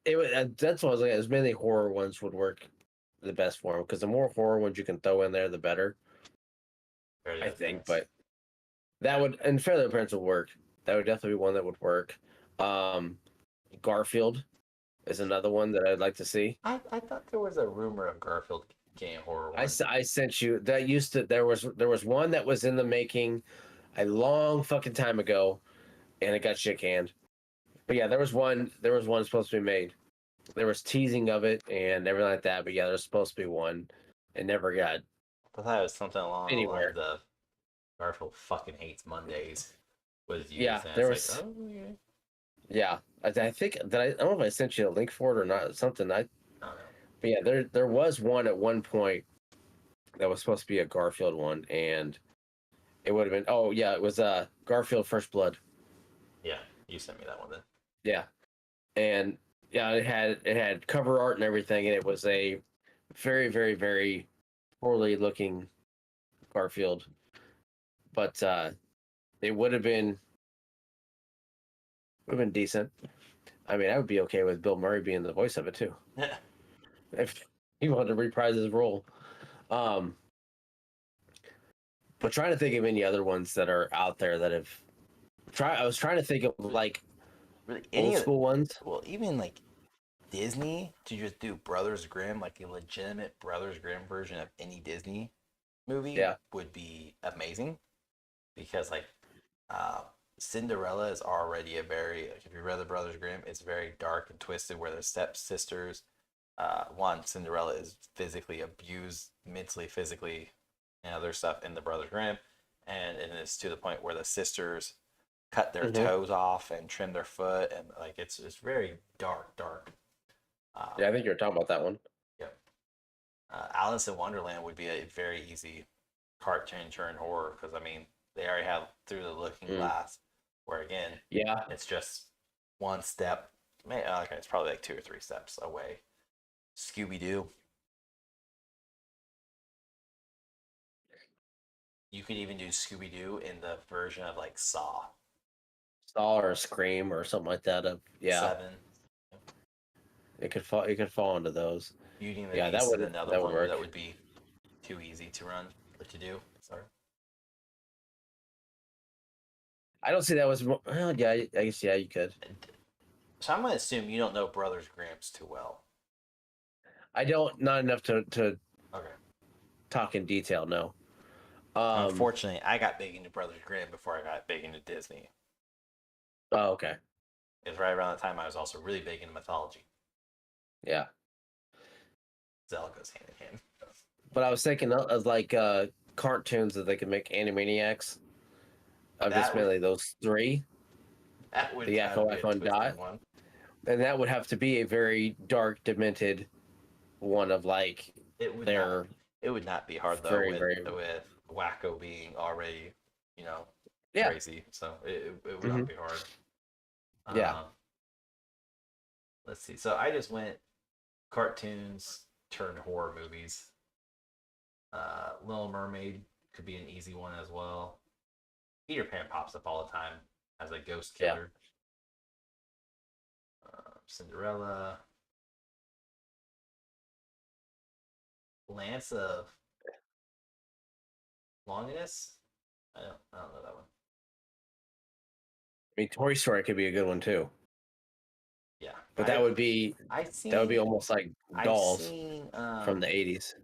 B: It would. That's what I was like. As many horror ones would work the best for him, because the more horror ones you can throw in there, the better. I think, but that would, and Fairly Odd Parents would work. That would definitely be one that would work. Garfield is another one that I'd like to see.
A: I thought there was a rumor of Garfield getting a horror one.
B: I sent you that. There was one that was in the making a long fucking time ago, and it got shit canned. But yeah, there was one supposed to be made. There was teasing of it and everything like that. But yeah, there's supposed to be one. It never got
A: I thought it was something along
B: anywhere.
A: the lines of Garfield fucking hates Mondays. Was used.
B: Yeah, there was. Like, oh, yeah. Yeah, I think that I don't know if I sent you a link for it or not. Something I don't know. But yeah, there was one at one point that was supposed to be a Garfield one, and it would have been. Oh yeah, it was Garfield First Blood.
A: Yeah, you sent me that one then.
B: Yeah, and yeah, it had cover art and everything, and it was a very, very, very poorly looking Garfield, but it would have been decent. I mean, I would be okay with Bill Murray being the voice of it too. If he wanted to reprise his role. But trying to think of any other ones that are out there that have I was trying to think of like
A: really
B: old school ones.
A: Well, even like Disney to just do Brothers Grimm, like a legitimate Brothers Grimm version of any Disney movie would be amazing. Because like Cinderella is already a very, if you read the Brothers Grimm, it's very dark and twisted where their stepsisters, Cinderella is physically abused, mentally, physically, and other stuff in the Brothers Grimm. And it's to the point where the sisters cut their toes off and trim their foot. And like, it's very dark.
B: Yeah, I think you're talking about that one.
A: Yep. Alice in Wonderland would be a very easy cartoon turn horror. Because, I mean, they already have Through the Looking Glass, where again, it's just one step. Okay, it's probably like 2 or 3 steps away. Scooby Doo. You could even do Scooby Doo in the version of like Saw.
B: Saw or Scream or something like that.
A: 7.
B: It could fall. You could fall into those.
A: Beauty and the Beast is another one that would be too easy to run or to do. Sorry.
B: I don't see that was. Well, yeah, I guess you could.
A: So I'm gonna assume you don't know Brothers Grimm's too well.
B: I don't, not enough to talk in detail. No.
A: Unfortunately, I got big into Brothers Grimm before I got big into Disney.
B: Oh, okay.
A: It was right around the time I was also really big into mythology.
B: Yeah.
A: Zelda goes hand in hand.
B: But I was thinking of like cartoons that they could make Animaniacs of
A: That
B: just
A: would
B: mainly those three,
A: that would
B: the
A: kind of
B: Echo,
A: be a
B: Echo, and
A: twisted
B: Dot,
A: one.
B: and that would have to be a very dark, demented one of like
A: It would not.
B: their
A: It would not be hard though
B: very,
A: with
B: very
A: Wacko being already, you know,
B: yeah,
A: crazy. So it would
B: hmm
A: not be hard.
B: yeah.
A: Uh, let's see. So I just went cartoons turned horror movies. Little Mermaid could be an easy one as well. Peter Pan pops up all the time as a ghost
B: Yeah.
A: killer. Cinderella, Lance of Longinus. I don't know that one.
B: I mean, Toy Story could be a good one too,
A: Yeah,
B: but
A: I've
B: that would be
A: seen
B: almost like
A: I've
B: Dolls
A: seen
B: from the '80s.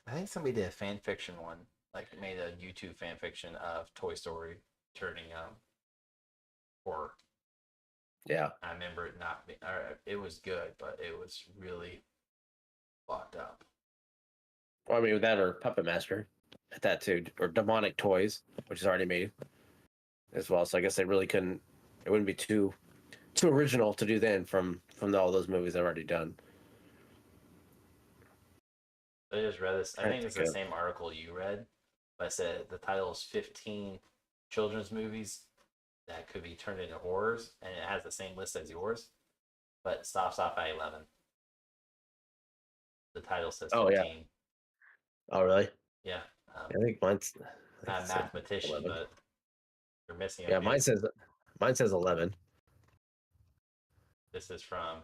A: I think somebody did a fan fiction one, like made a YouTube fan fiction of Toy Story turning horror.
B: Yeah.
A: I remember it not being, it was good, but it was really fucked up.
B: Well, I mean, that or Puppet Master at that too, or Demonic Toys, which is already made as well. So I guess they really couldn't. It wouldn't be too original to do then from all those movies they've already done.
A: I just read this. I
B: Trying to
A: think it's
B: think
A: the
B: of
A: same article you read, but it said the title is 15 children's movies that could be turned into horrors, and it has the same list as yours, but stops off at 11. The title says
B: Oh yeah.
A: 15.
B: Oh really?
A: Yeah.
B: I think mine's I think
A: Not
B: it
A: a
B: said
A: mathematician,
B: 11.
A: but you're missing a
B: Yeah,
A: few.
B: mine says 11.
A: This is from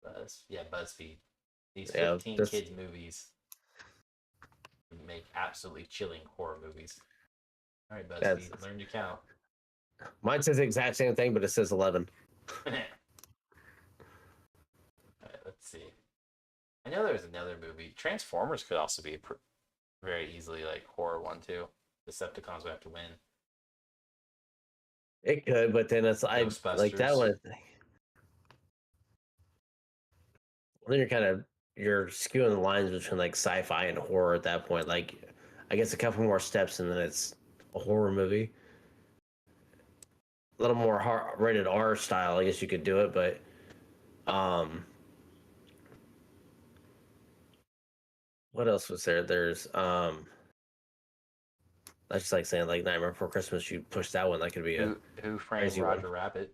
A: BuzzFeed. These
B: Yeah,
A: 15
B: this
A: kids movies make absolutely chilling horror movies. All right,
B: that's
A: BuzzFeed, learn to count.
B: mine says the exact same thing, but it says 11.
A: All right, let's see. I know there's another movie. Transformers could also be very easily like horror one too. Decepticons would have to win.
B: It could, but then it's I like that
A: Ghostbusters.
B: one. Then you're skewing the lines between like sci-fi and horror at that point. Like, I guess a couple more steps and then it's a horror movie. A little more rated R style, I guess you could do it, but um, what else was there? There's that's just like saying like Nightmare Before Christmas. You push that one, that could be a
A: Who framed
B: crazy one.
A: Roger Rabbit?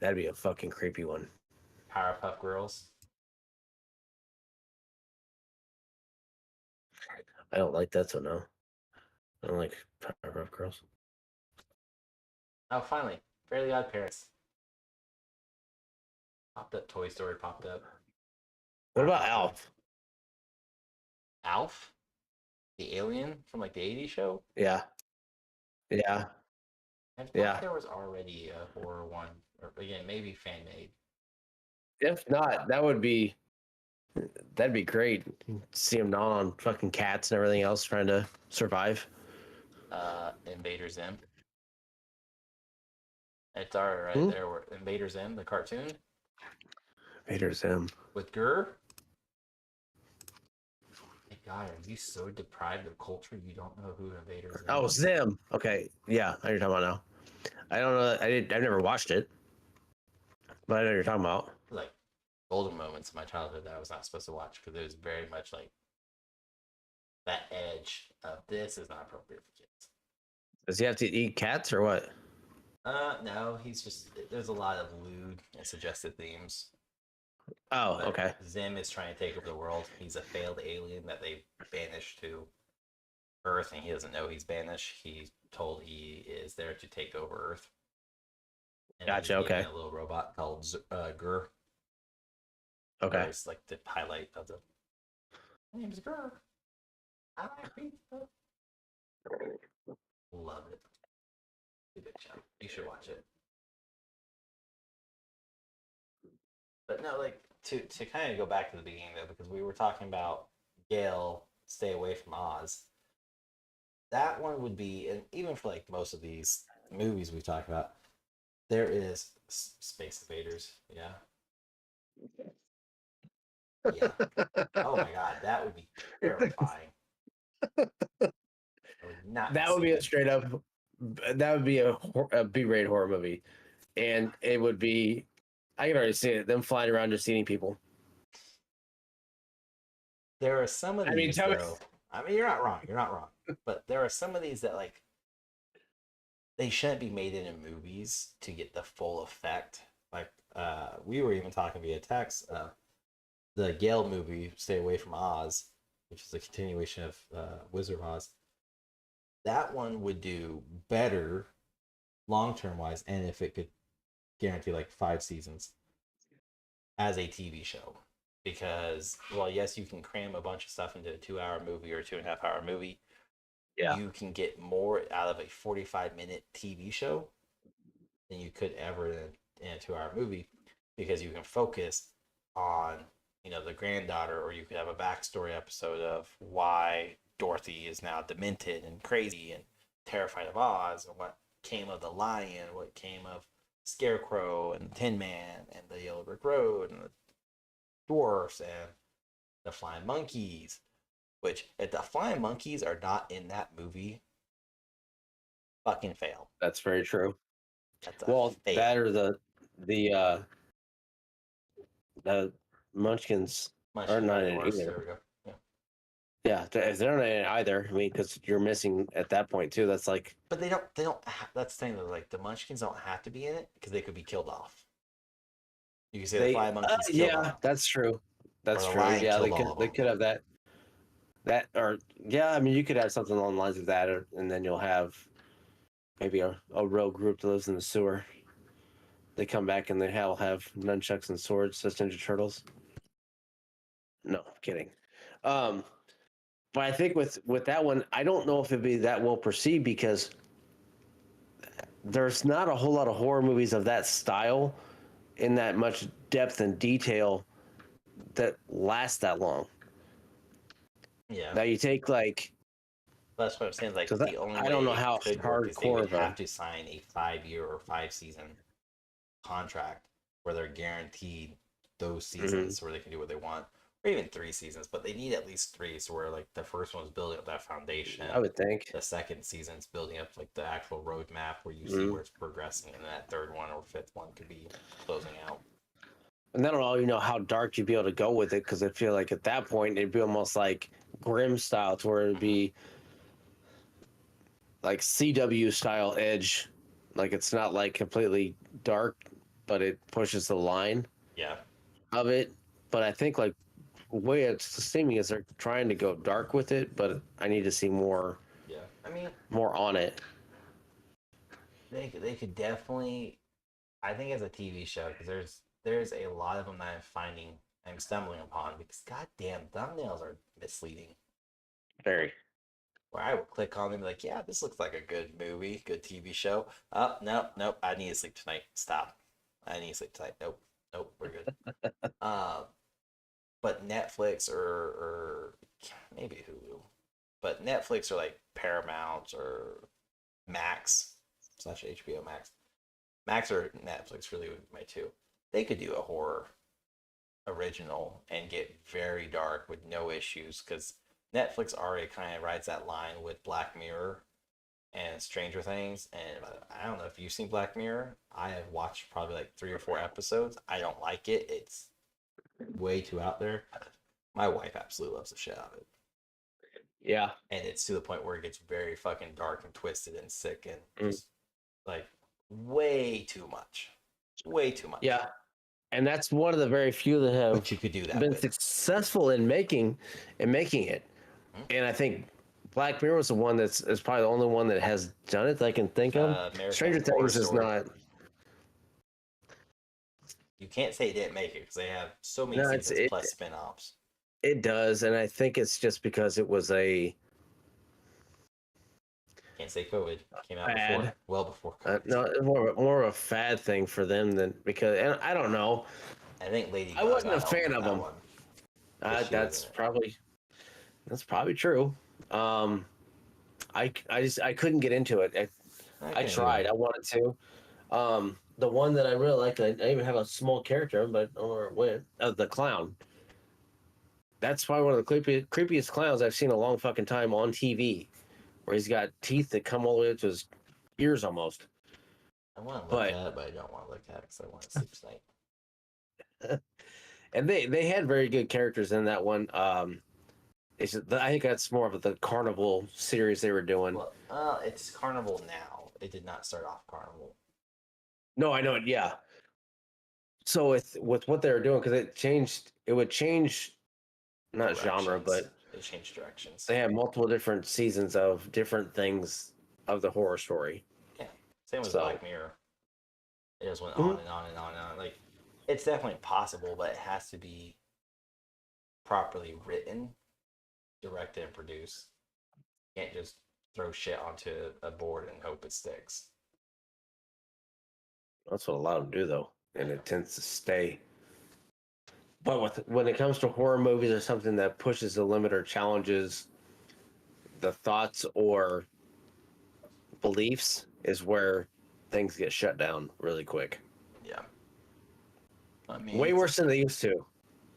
B: That'd be a fucking creepy one.
A: Powerpuff Girls.
B: I don't like that, so no. I don't like Powerpuff Girls.
A: Oh, finally, Fairly Odd Parents. Popped up. Toy Story popped up.
B: What about
A: Powerpuff Girls.
B: Alf?
A: Alf, the alien from like the '80s show.
B: Yeah, yeah,
A: I thought
B: yeah.
A: there was already a horror one, or again maybe fan made.
B: If not, that'd be great. See him gnawing on fucking cats and everything else, trying to survive.
A: Invader Zim. It's alright right
B: Hmm?
A: there. Where Invader Zim, the cartoon
B: Vader's him.
A: with Gurr. My God, are you so deprived of culture you don't know who Invader Zim
B: Oh,
A: is?
B: Zim. Okay, yeah, I know you're talking about now. I don't know. I've never watched it, but I know what you're talking about.
A: Like golden moments of my childhood that I was not supposed to watch because it was very much like that edge of this is not appropriate for kids.
B: Does he have to eat cats or what?
A: No, he's just there's a lot of lewd and suggestive themes.
B: Oh,
A: But
B: okay.
A: Zim is trying to take over the world. He's a failed alien that they banished to Earth, and he doesn't know he's banished. He's told he is there to take over Earth. And
B: Gotcha.
A: he's given
B: Okay.
A: a little robot called Gur.
B: Okay.
A: It's like the highlight of the. My name's Gur. I like pizza. Love it. It's a good show. You should watch it. But no, like to kind of go back to the beginning though, because we were talking about Gale, stay away from Oz. That one would be, and even for like most of these movies we talk about, there is Space Invaders. Yeah, Yeah. Oh my god, that would be terrifying. I would not
B: That would
A: see
B: be a
A: it.
B: straight up. That would be a B-rated horror movie, and it would be. I can already see it. Them flying around just eating people.
A: There are some of
B: I mean,
A: these
B: tell me.
A: though. I mean, you're not wrong. You're not wrong. But there are some of these that like they shouldn't be made into movies to get the full effect. Like we were even talking via text. The Gale movie, Stay Away from Oz, which is a continuation of Wizard of Oz. That one would do better long term wise, and if it could guarantee like 5 seasons as a TV show. Because, well, yes, you can cram a bunch of stuff into a 2 hour movie or 2.5 hour movie.
B: Yeah.
A: You can get more out of a 45-minute TV show than you could ever in a 2 hour movie because you can focus on, the granddaughter, or you could have a backstory episode of why Dorothy is now demented and crazy and terrified of Oz and what came of the lion, what came of Scarecrow and the Tin Man and the Yellow Brick Road and the dwarfs and the flying monkeys. Which, if the flying monkeys are not in that movie, fucking fail.
B: That's very true.
A: That's a
B: Well,
A: fail.
B: that or the Munchkins are not in it
A: Dwarfs.
B: either.
A: There we go. Yeah.
B: Yeah, if they're not in it either, I mean, because you're missing at that point too. That's like,
A: But they don't. That's the thing though. Like the Munchkins don't have to be in it because they could be killed off. You can say the flying monkeys killed
B: yeah,
A: off,
B: that's true. That's
A: or the
B: true.
A: lion
B: Yeah,
A: killed all of
B: they
A: them.
B: could have that. Or yeah, I mean, you could have something along the lines of that, and then you'll have maybe a rogue group that lives in the sewer. They come back and they have nunchucks and swords, as Ninja Turtles. No, kidding. Um, but I think with that one, I don't know if it'd be that well perceived because there's not a whole lot of horror movies of that style in that much depth and detail that last that long.
A: Yeah.
B: Now you take like,
A: That's what I'm saying. Like
B: because
A: the only
B: I don't
A: way
B: know
A: it
B: how
A: could work is they
B: hardcore
A: would
B: of a.
A: have to sign a 5 year or 5 season contract where they're guaranteed those seasons where they can do what they want, or even 3 seasons. But they need at least three, so where like the first one's building up that foundation,
B: I would think.
A: the second season's building up like the actual roadmap where you see where it's progressing, and that third one or fifth one could be closing out.
B: And then all how dark you'd be able to go with it, because I feel like at that point it'd be almost like Grimm style, to where it'd be like CW style edge, like it's not like completely dark, but it pushes the line
A: Yeah.
B: of it. But I think like the way it's seeming is they're trying to go dark with it, but I need to see more.
A: Yeah. I mean,
B: more on it.
A: they could definitely. I think as a TV show, because there's a lot of them that I'm stumbling upon because goddamn thumbnails are misleading.
B: Very.
A: Where I would click on them and be like, yeah, this looks like a good movie, good TV show. Oh, nope, I need to sleep tonight. Stop. I need to sleep tonight. Nope, we're good. But Netflix or maybe Hulu, but Netflix or like Paramount or Max / HBO Max or Netflix really would be my two. They could do a horror original and get very dark with no issues because Netflix already kind of rides that line with Black Mirror and Stranger Things. And I don't know if you've seen Black Mirror. I have watched probably like 3 or 4 episodes. I don't like it. It's way too out there. My wife absolutely loves the shit out of it.
B: Yeah.
A: And it's to the point where it gets very fucking dark and twisted and sick and just like way too much. Way too much.
B: Yeah. And that's one of the very few that have
A: But you could do that
B: been
A: with.
B: successful in making it. Mm-hmm. And I think Black Mirror was the one is probably the only one that has done it that I can think of. Stranger Things is not.
A: You can't say it didn't make it because they have so many seasons plus spin-offs.
B: It does, and I think it's just because it was a.
A: Can't say COVID came out before, well before COVID.
B: No, it's more of a fad thing for them than because, and I don't know.
A: I think Lady Gaga
B: I wasn't a fan of them. That's probably true. I couldn't get into it. I tried. I wanted to. The one that I really liked, I even have a small character, but I don't know where it went. The clown. That's probably one of the creepiest clowns I've seen in a long fucking time on TV, where he's got teeth that come all the way up to his ears almost.
A: I want to look
B: But
A: at it, but I don't want to look at it because I want to sleep tonight.
B: and they had very good characters in that one. I think that's more of the Carnival series they were doing.
A: Well, it's Carnival now. It did not start off Carnival.
B: No, I know it. Yeah. So with what they were doing, because it would change not genre, but
A: They changed directions.
B: they have multiple different seasons of different things of the horror story.
A: Yeah, same with
B: So-
A: Black Mirror. It just went
B: Mhm.
A: on and on and on and on. Like, it's definitely possible, but it has to be properly written, directed, and produced. You can't just throw shit onto a board and hope it sticks.
B: That's what a lot of them do, though, and it tends to stay. But when it comes to horror movies or something that pushes the limit or challenges the thoughts or beliefs, is where things get shut down really quick.
A: Yeah. I mean,
B: Way worse than they used to.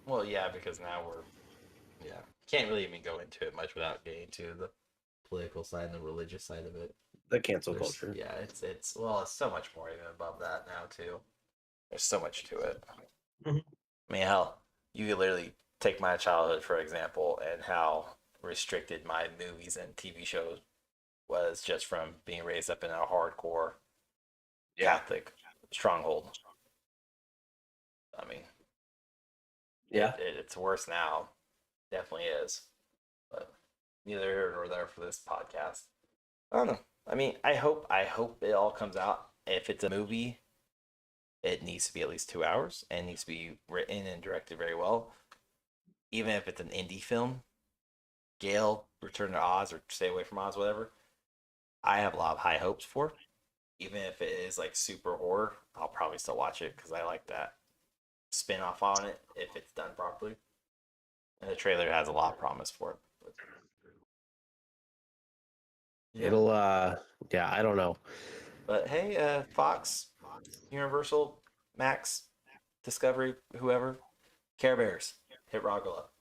A: Well, yeah, because now can't really even go into it much without getting to the political side and the religious side of it.
B: The cancel culture.
A: Yeah, it's so much more even above that now too. There's so much to it.
B: Mhm.
A: I mean, hell, you could literally take my childhood for example, and how restricted my movies and TV shows was just from being raised up in a hardcore Catholic stronghold. I mean,
B: Yeah.
A: it's worse now. Definitely is. But neither here nor there for this podcast. I don't know. I mean, I hope it all comes out. If it's a movie, it needs to be at least 2 hours and needs to be written and directed very well. Even if it's an indie film, Gale, Return to Oz, or Stay Away from Oz, whatever. I have a lot of high hopes for. Even if it is like super horror, I'll probably still watch it because I like that spin off on it if it's done properly. And the trailer has a lot of promise for it. But, yeah.
B: It'll I don't know.
A: But hey, Fox, Universal, Max, Discovery, whoever, Care Bears, hit Rahgel up.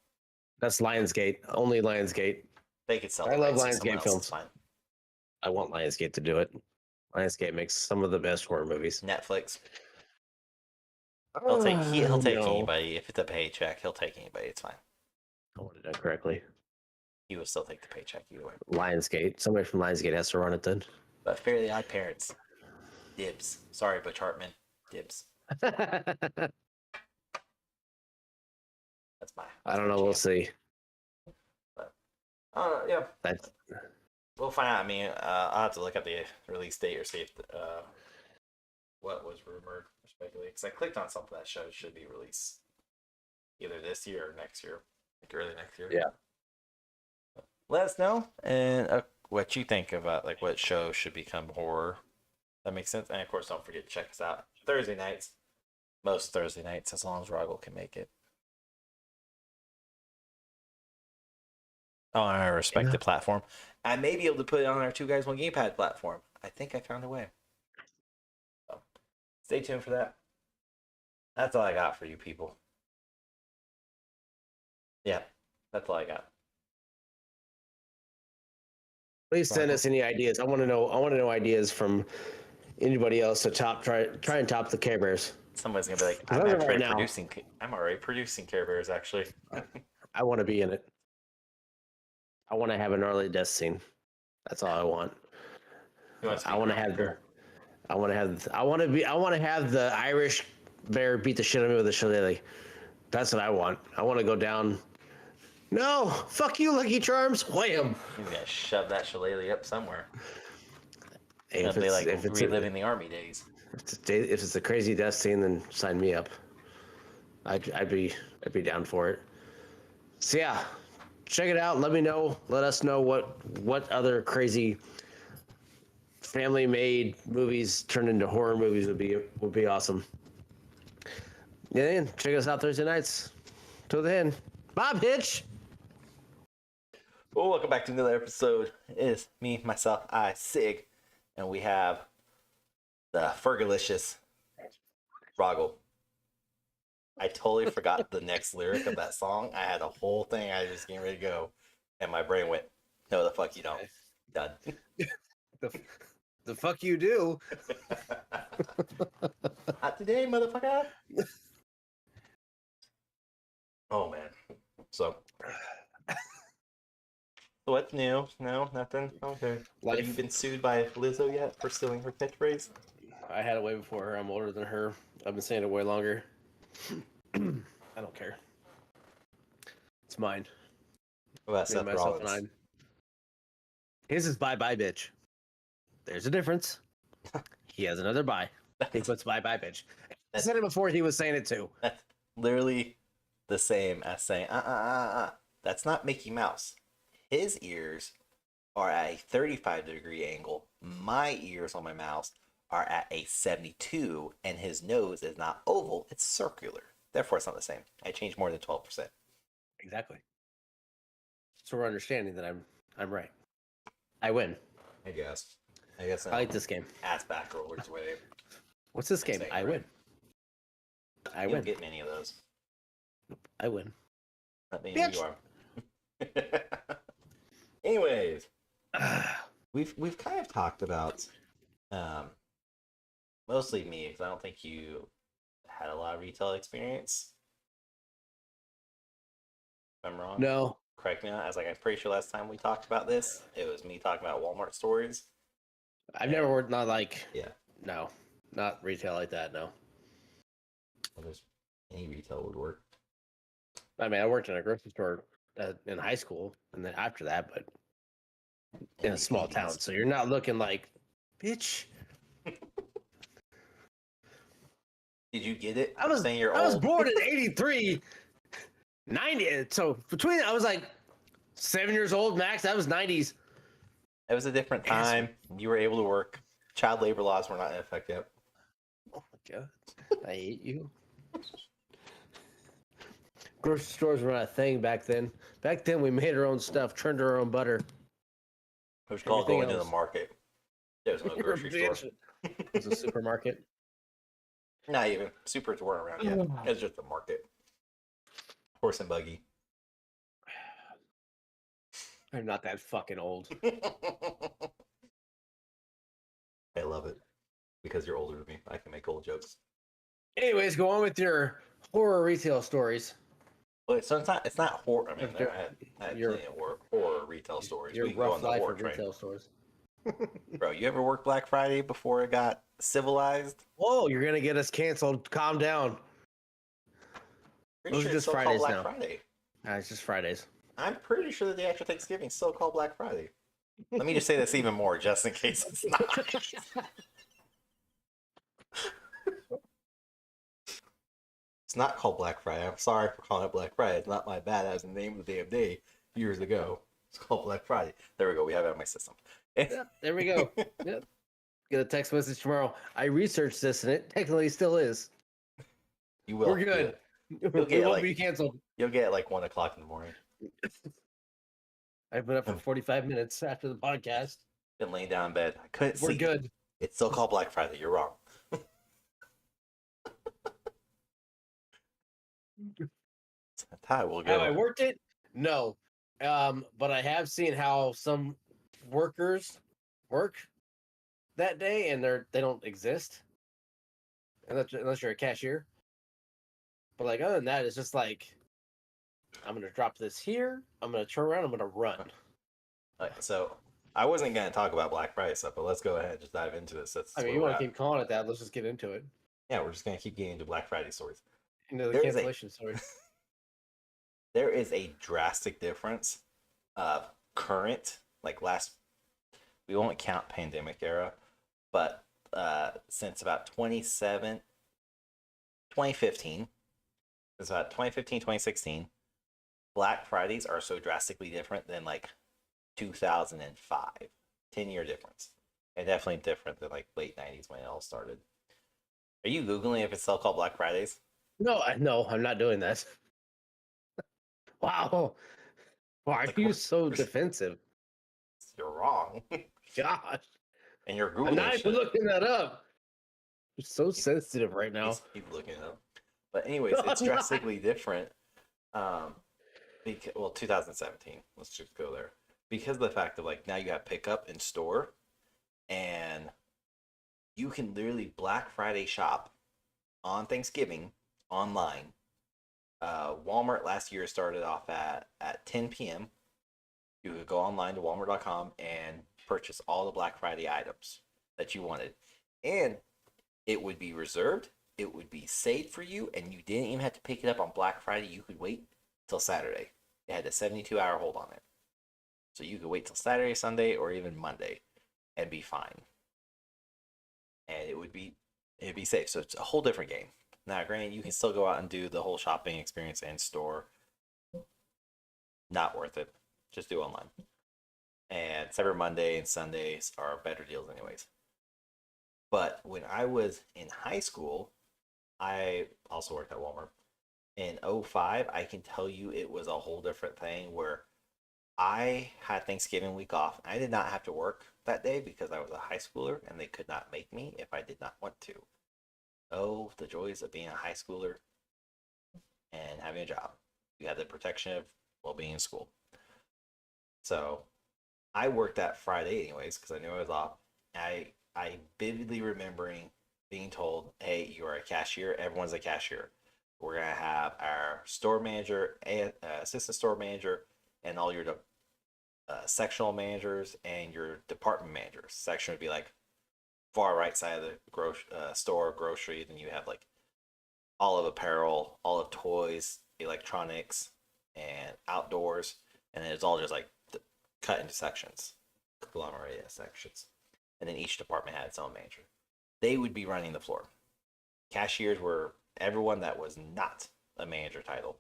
B: That's Lionsgate. Only Lionsgate.
A: They could sell.
B: I love
A: rights to someone
B: Lionsgate
A: else,
B: films.
A: it's fine.
B: I want Lionsgate to do it. Lionsgate makes some of the best horror movies.
A: Netflix. He'll take
B: No.
A: anybody if it's a paycheck. He'll take anybody. It's fine.
B: I want it done correctly.
A: He will still take the paycheck either way.
B: Lionsgate. Somebody from Lionsgate has to run it then.
A: But Fairly Odd Parents, dibs. Sorry, Butch Hartman, dibs. That's my.
B: I don't know. We'll see.
A: But yeah,
B: That's
A: we'll find out. I mean, I'll have to look at the release date or see if what was rumored or speculated. Because I clicked on something that should be released either this year or next year, like early next year.
B: Yeah.
A: Let us know and what you think about like what show should become horror. That makes sense. And of course, don't forget to check us out Thursday nights. Most Thursday nights, as long as Rahgel can make it. On our respective platform. I may be able to put it on our 2Guys1Gamepad platform. I think I found a way. So, stay tuned for that. That's all I got for you people. Yeah, that's all I got.
B: Please send us any ideas. I want to know ideas from anybody else to try and top the Care Bears.
A: Somebody's gonna be like,
B: I'm
A: already producing Care Bears actually.
B: I want to be in it. I want to have an early death scene. That's all I want. I want to have the Irish bear beat the shit out of me with a shillelagh. That's what I want. I want to go down. No, fuck you, Lucky Charms. Wham!
A: He's gonna shove that shillelagh up somewhere.
B: Hey,
A: If it's reliving the army days.
B: If it's a crazy death scene, then sign me up. I'd be down for it. So yeah, check it out. Let me know. Let us know what other crazy family-made movies turned into horror movies would be awesome. Yeah, check us out Thursday nights. Till then, Bob Hitch.
A: Well, welcome back to another episode. It's me, myself, Sig, and we have the Fergalicious Rahgel. I totally forgot the next lyric of that song. I had a whole thing I was just getting ready to go, and my brain went, "No, the fuck you don't." Done.
B: The fuck you do?
A: Not today, motherfucker. Oh man. So what's new? No, nothing. Okay. Have you been sued by Lizzo yet for stealing her catchphrase?
B: I had it way before her. I'm older than her. I've been saying it way longer. I don't care. It's mine.
A: What about
B: Me,
A: Seth
B: myself,
A: Rollins?
B: and I. His is bye bye bitch. There's a difference. He has another bye. He puts bye bye bitch. I said it before he was saying it too.
A: That's literally the same as saying That's not Mickey Mouse. His ears are at a 35-degree angle. My ears on my mouse are at a 72, and his nose is not oval, it's circular. Therefore, it's not the same. I changed more than 12%.
B: Exactly. So we're understanding that I'm right. I win.
A: I guess.
B: I like this game.
A: Ass back rollers way.
B: What's this game? I win. I
A: You
B: win.
A: don't get many of those.
B: I win.
A: Not many you are. Anyways, we've kind of talked about mostly me, because I don't think you had a lot of retail experience. If I'm wrong.
B: No.
A: Correct me. I'm pretty sure last time we talked about this, it was me talking about Walmart stories.
B: I've never worked not like
A: Yeah.
B: No, not retail like that. No.
A: Well, there's any retail would work.
B: I mean, I worked in a grocery store in high school, and then after that, but in a small town, so you're not looking like, bitch.
A: Did you get it?
B: I was born in 83, 90. So between I was like 7 years old max. That was 90s.
A: It was a different time. You were able to work. Child labor laws were not in effect yet.
B: Oh my god, I hate you. Grocery stores were not a thing back then. Back then, we made our own stuff, churned our own butter.
A: It was called going to the market. There was no grocery store.
B: It was a supermarket.
A: Not even. Supers weren't around yet. It was just a market. Horse and buggy.
B: I'm not that fucking old.
A: I love it. Because you're older than me. I can make old jokes.
B: Anyways, go on with your horror retail stories.
A: But so it's not horror. I mean, I had plenty of horror retail stories.
B: Your rough life of retail stores.
A: Bro, you ever worked Black Friday before it got civilized?
B: Whoa, you're gonna get us canceled. Calm down. Those are just Fridays now.
A: Friday.
B: It's just Fridays.
A: I'm pretty sure the day after Thanksgiving is still called Black Friday. Let me just say this even more, just in case it's not. It's not called Black Friday. I'm sorry for calling it Black Friday. It's not my bad. That was the name of the damn day years ago. It's called Black Friday. There we go. We have it in my system.
B: Yep, there we go. Yep. Get a text message tomorrow. I researched this and it technically still is.
A: You will.
B: We're good. We won't be canceled.
A: You'll get it like 1 o'clock in the morning.
B: I've been up for 45 minutes after the podcast.
A: Been laying down in bed. I couldn't sleep.
B: We're good.
A: It's still called Black Friday. You're wrong. Ty will go.
B: Have I worked it? No. But I have seen how some workers work that day and they don't exist. Unless you're a cashier. But like other than that, it's just like I'm gonna drop this here, I'm gonna turn around, I'm gonna run.
A: So I wasn't gonna talk about Black Friday stuff, but let's go ahead and just dive into this.
B: I mean, you want to keep calling it that? Let's just get into it.
A: Yeah, we're just gonna keep getting into Black Friday stories.
B: Into the cancellation story.
A: There is a drastic difference of current, like we won't count pandemic era, but since about 2015, it's about 2015, 2016, Black Fridays are so drastically different than like 2005. 10-year difference. And definitely different than like late 90s when it all started. Are you Googling if it's still called Black Fridays?
B: No, I'm not doing that. Wow. Why are you so defensive?
A: You're wrong.
B: Gosh.
A: And you're Googling.
B: I'm not even looking that up. You're so sensitive right now.
A: Keep looking it up. But anyways, it's drastically different. Because, well, 2017. Let's just go there because of the fact of like now you got pickup in store, and you can literally Black Friday shop on Thanksgiving online. Walmart last year started off at 10 p.m. You could go online to Walmart.com and purchase all the Black Friday items that you wanted, and it would be reserved. It would be saved for you, and you didn't even have to pick it up on Black Friday. You could wait till Saturday. It had a 72-hour hold on it, so you could wait till Saturday, Sunday, or even Monday, and be fine. And it'd be safe. So it's a whole different game. Now, granted, you can still go out and do the whole shopping experience in store. Not worth it. Just do online. And Cyber Monday and Sundays are better deals, anyways. But when I was in high school, I also worked at Walmart. In '05, I can tell you it was a whole different thing where I had Thanksgiving week off. I did not have to work that day because I was a high schooler and they could not make me if I did not want to. Oh, the joys of being a high schooler and having a job. You have the protection of well being in school. So I worked that Friday anyways because I knew I was off. I vividly remembering being told, "Hey, you are a cashier. Everyone's a cashier. We're gonna have our store manager, assistant store manager, and all your sectional managers and your department managers. Section would be like far right side of the store grocery. Then you have like all of apparel, all of toys, electronics, and outdoors, and then it's all just like cut into sections, conglomerated sections, and then each department had its own manager. They would be running the floor. Cashiers were everyone that was not a manager title,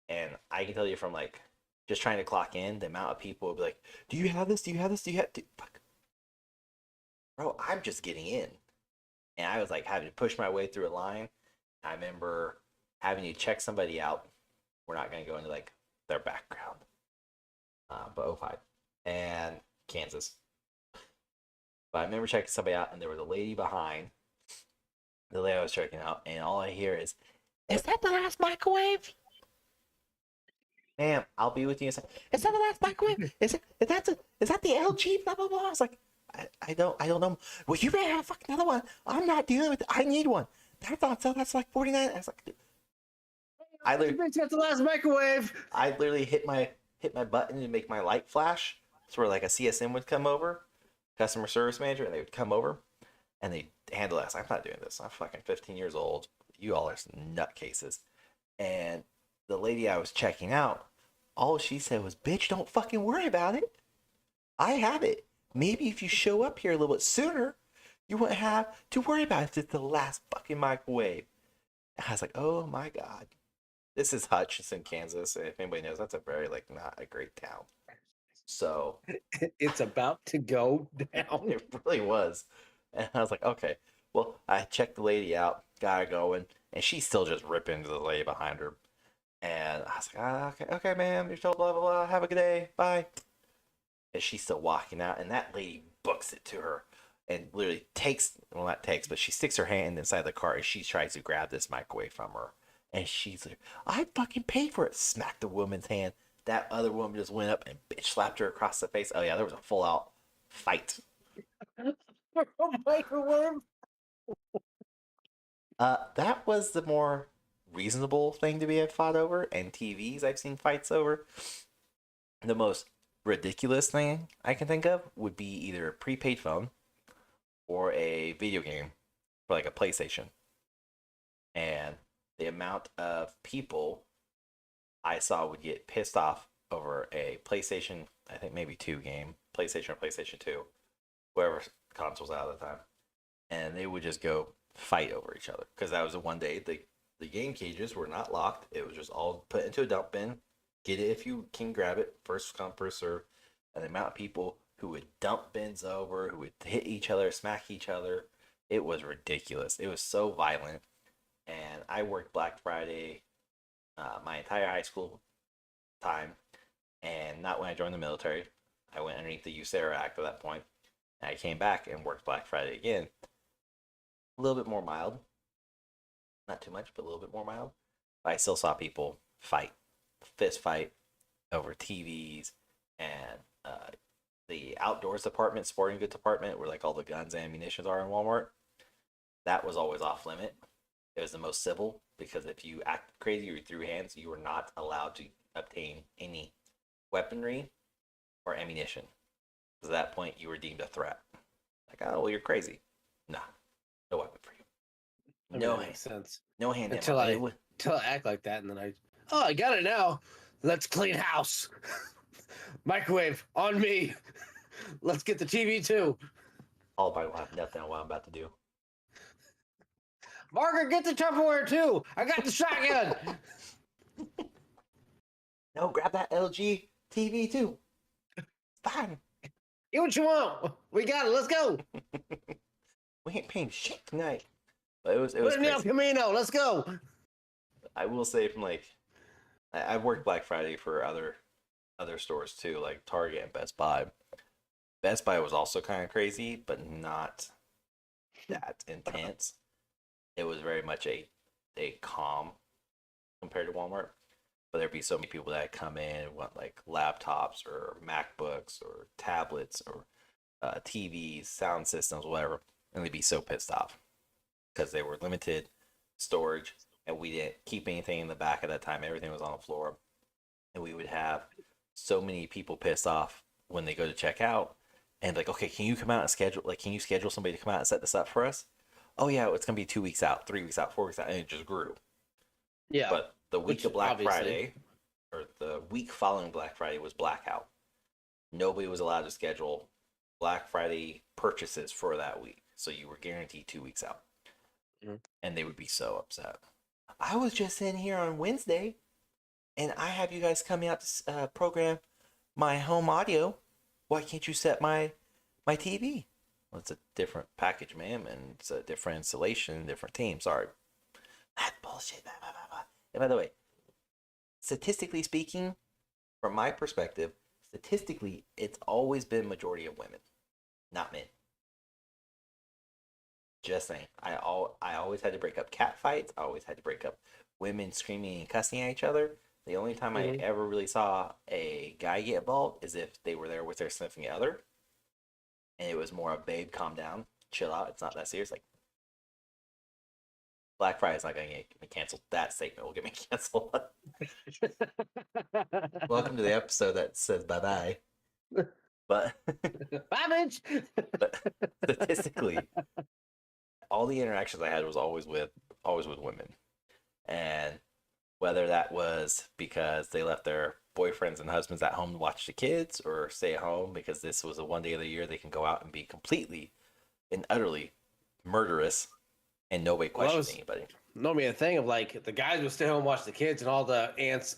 A: and I can tell you from like just trying to clock in, the amount of people would be like, "Do you have this? Do you have this? Do you have?" Fuck, bro, I'm just getting in, and I was like having to push my way through a line. I remember having to check somebody out. We're not going to go into like their background, but '05 and Kansas. But I remember checking somebody out, and there was a lady behind the lady I was checking out, and all I hear is that the last microwave? Ma'am, I'll be with you in a second. Is that the last microwave? Is that the LG? Blah blah blah." I was like, I don't know. Well, you better have fucking another one. I'm not dealing with it. I need one. That's on sale. That's like 49. I was like, I literally,
B: That's the last microwave.
A: I literally hit my button to make my light flash. So where like a CSM would come over, customer service manager, and they would come over and they handle us. I'm not doing this. I'm fucking 15 years old. You all are nutcases. And the lady I was checking out, all she said was, "Bitch, don't fucking worry about it. I have it. Maybe if you show up here a little bit sooner, you wouldn't have to worry about it. It's the last fucking microwave." And I was like, oh my God. This is Hutchinson, Kansas. If anybody knows, that's a very, like, not a great town. So
B: It's about to go down.
A: it really was. And I was like, okay. Well, I checked the lady out, got her going, and she's still just ripping into the lady behind her. And I was like, okay, ma'am, you're told blah, blah, blah. Have a good day. Bye. And she's still walking out, and that lady books it to her and literally takes, well, not takes, but she sticks her hand inside the cart and she tries to grab this microwave from her. And she's like, "I fucking paid for it." Smacked the woman's hand. That other woman just went up and bitch slapped her across the face. Oh, yeah, there was a full out fight.
B: Microwave.
A: That was the more reasonable thing to be fought over, and TVs I've seen fights over. The most ridiculous thing I can think of would be either a prepaid phone or a video game for like a PlayStation. And the amount of people I saw would get pissed off over a PlayStation, I think maybe 2 game, PlayStation or PlayStation 2, whoever console's out at the time. And they would just go fight over each other. Because that was the one day the game cages were not locked. It was just all put into a dump bin. Get it if you can grab it. First come, first serve. And the amount of people who would dump bins over, who would hit each other, smack each other, it was ridiculous. It was so violent. And I worked Black Friday my entire high school time, and not when I joined the military. I went underneath the USARA Act at that point, and I came back and worked Black Friday again. A little bit more mild, not too much, but a little bit more mild. But I still saw people fight, fist fight over TVs and the outdoors department, sporting goods department, where like all the guns and ammunitions are in Walmart. That was always off limit. It was the most civil because if you act crazy or threw hands, you were not allowed to obtain any weaponry or ammunition. Because at that point, you were deemed a threat. Like, oh, well, you're crazy. Nah, no weapon for you.
B: I mean,
A: No
B: that
A: hand,
B: makes sense.
A: no hand
B: Until
A: ammo.
B: I act like that, and then I got it now. Let's clean house. Microwave on me. Let's get the TV too.
A: All by will have nothing on what I'm about to do.
B: Margaret, get the Tupperware too. I got the shotgun.
A: No, grab that LG TV too. Fine.
B: Get what you want. We got it. Let's go.
A: We ain't paying shit tonight. But it was
B: Put it in the El
A: crazy.
B: Camino. Let's go.
A: I will say from like I've worked Black Friday for other stores too, like Target and Best Buy. Best Buy was also kind of crazy, but not that intense. It was very much a calm compared to Walmart. But there'd be so many people that come in and want like laptops or MacBooks or tablets or TVs, sound systems, whatever, and they'd be so pissed off because they were limited storage and we didn't keep anything in the back at that time. Everything was on the floor, and we would have so many people pissed off when they go to check out and like, okay, can you come out and schedule? Like, can you schedule somebody to come out and set this up for us? Oh yeah, it's gonna be 2 weeks out, 3 weeks out, 4 weeks out, and it just grew.
B: Yeah.
A: But the week
B: Which,
A: of Black
B: obviously-
A: Friday, or the week following Black Friday, was blackout. Nobody was allowed to schedule Black Friday purchases for that week, so you were guaranteed 2 weeks out.
B: Mhm.
A: And they would be so upset. I was just in here on Wednesday, and I have you guys coming out to program my home audio. Why can't you set my TV? Well, it's a different package, ma'am, and it's a different installation, different team. Sorry. That's bullshit. Blah, blah, blah, blah. And by the way, statistically speaking, from my perspective, statistically, it's always been majority of women, not men. Just saying. I always had to break up cat fights. I always had to break up women screaming and cussing at each other. The only time I ever really saw a guy get involved is if they were there with their significant other, and it was more a babe, calm down, chill out. It's not that serious. Like Black Friday's not gonna get me canceled. That statement will get me canceled. Welcome to the episode that says bye bye. But
B: Bye, bitch.
A: but statistically, all the interactions I had was always with women, and whether that was because they left their boyfriends and husbands at home to watch the kids, or stay at home because this was the one day of the year they can go out and be completely and utterly murderous, and nobody questions anybody.
B: Normally a thing of like the guys would stay home and watch the kids, and all the aunts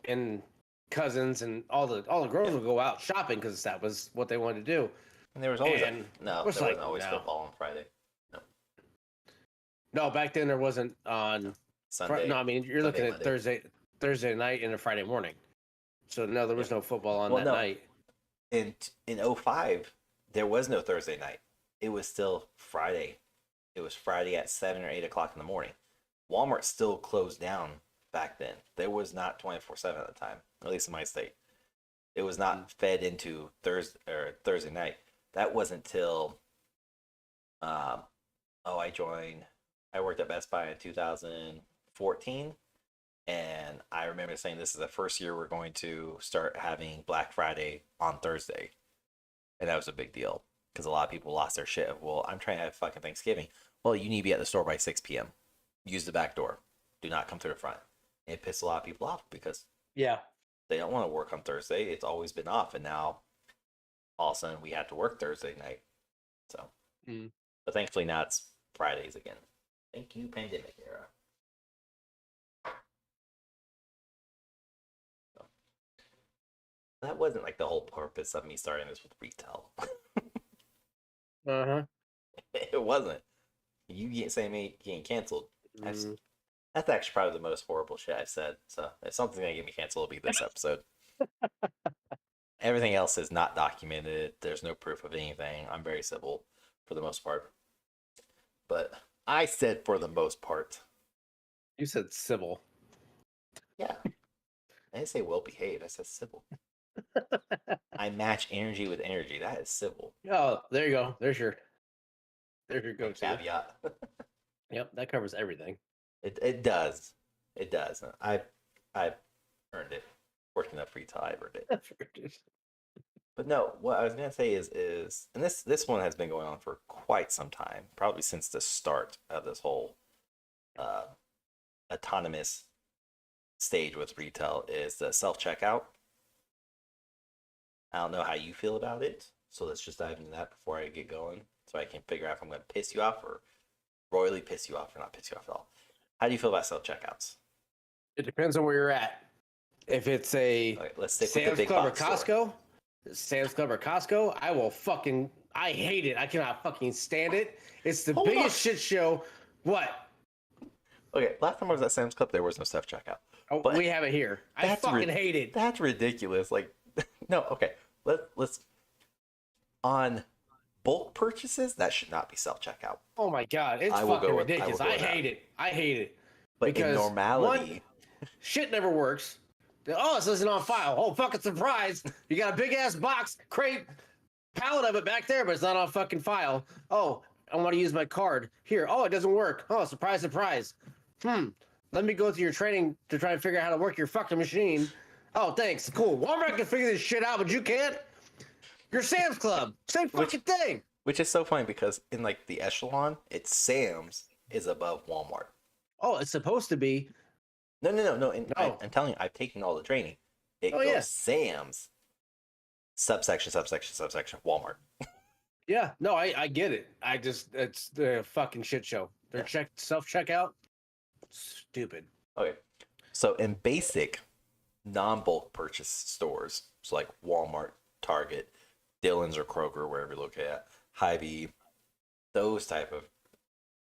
B: and cousins and all the girls would go out shopping because that was what they wanted to do.
A: And there was always
B: And
A: there
B: it's
A: wasn't
B: like,
A: always
B: no.
A: football on Friday.
B: No, back then there wasn't on
A: Sunday.
B: No, I mean you're
A: Sunday,
B: looking at
A: Monday.
B: Thursday night and a Friday morning. So no, there was no football on that
A: no.
B: night.
A: In 05, there was no Thursday night. It was still Friday. It was Friday at 7 or 8 o'clock in the morning. Walmart still closed down back then. There was not 24/7 at the time, at least in my state. It was not fed into Thursday night. That wasn't till I worked at Best Buy in 2014, and I remember saying this is the first year we're going to start having Black Friday on Thursday. And that was a big deal because a lot of people lost their shit of, well, I'm trying to have fucking Thanksgiving. Well, you need to be at the store by 6 p.m. Use the back door. Do not come through the front. And it pissed a lot of people off because
B: Yeah.
A: they don't want to work on Thursday. It's always been off. And now all of a sudden we had to work Thursday night. So, But thankfully now it's Fridays again. Thank you, pandemic era. So, that wasn't like the whole purpose of me starting this with retail. It wasn't. You get saying me getting canceled. That's actually probably the most horrible shit I've said. So if something's gonna get me canceled, it'll be this episode. Everything else is not documented. There's no proof of anything. I'm very civil for the most part. But I said for the most part.
B: You said civil.
A: Yeah. I didn't say well behaved. I said civil. I match energy with energy. That is civil.
B: Oh, there you go. There's your
A: And
B: go-to.
A: caveat.
B: Yep, that covers everything.
A: It does. It does. I earned it. Working up free time, I earned it. But no, what I was gonna say is and this one has been going on for quite some time, probably since the start of this whole uh, autonomous stage with retail is the self checkout. I don't know how you feel about it, so let's just dive into that before I get going, so I can figure out if I'm going to piss you off or royally piss you off or not piss you off at all. How do you feel about self checkouts?
B: It depends on where you're at. If it's a
A: Okay, let's stick with
B: Sam's
A: the big
B: Club or
A: box store.
B: Costco, I hate it. I cannot fucking stand it. It's the
A: Hold
B: biggest
A: on.
B: shit show. What?
A: Okay, last time I was at Sam's Club, there was no self checkout.
B: Oh,
A: But
B: we have it here. I fucking hate it.
A: That's ridiculous. Like, no, okay. Let's on bulk purchases that should not be self checkout.
B: Oh my god, it's
A: I will
B: fucking
A: go with- I
B: ridiculous.
A: will go
B: I
A: with that.
B: hate it. I hate it.
A: But in
B: Because
A: normality,
B: shit never works. Oh, this isn't on file. Oh, fucking surprise. You got a big ass box, crate, pallet of it back there, but it's not on fucking file. Oh, I want to use my card. Here. Oh, it doesn't work. Oh, surprise, surprise. Let me go through your training to try and figure out how to work your fucking machine. Oh, thanks. Cool. Walmart can figure this shit out, but you can't? You're Sam's Club. Same fucking thing.
A: which is so funny because in like the echelon, it's Sam's is above Walmart.
B: Oh, it's supposed to be.
A: No. And
B: No.
A: I'm telling you, I've taken all the training. It
B: Oh,
A: goes
B: yeah.
A: Sam's, subsection, Walmart.
B: Yeah, no, I get it. It's the fucking shit show. Their self checkout, stupid.
A: Okay. So in basic non-bulk purchase stores, so like Walmart, Target, Dillon's or Kroger, wherever you look at, Hy-Vee, those type of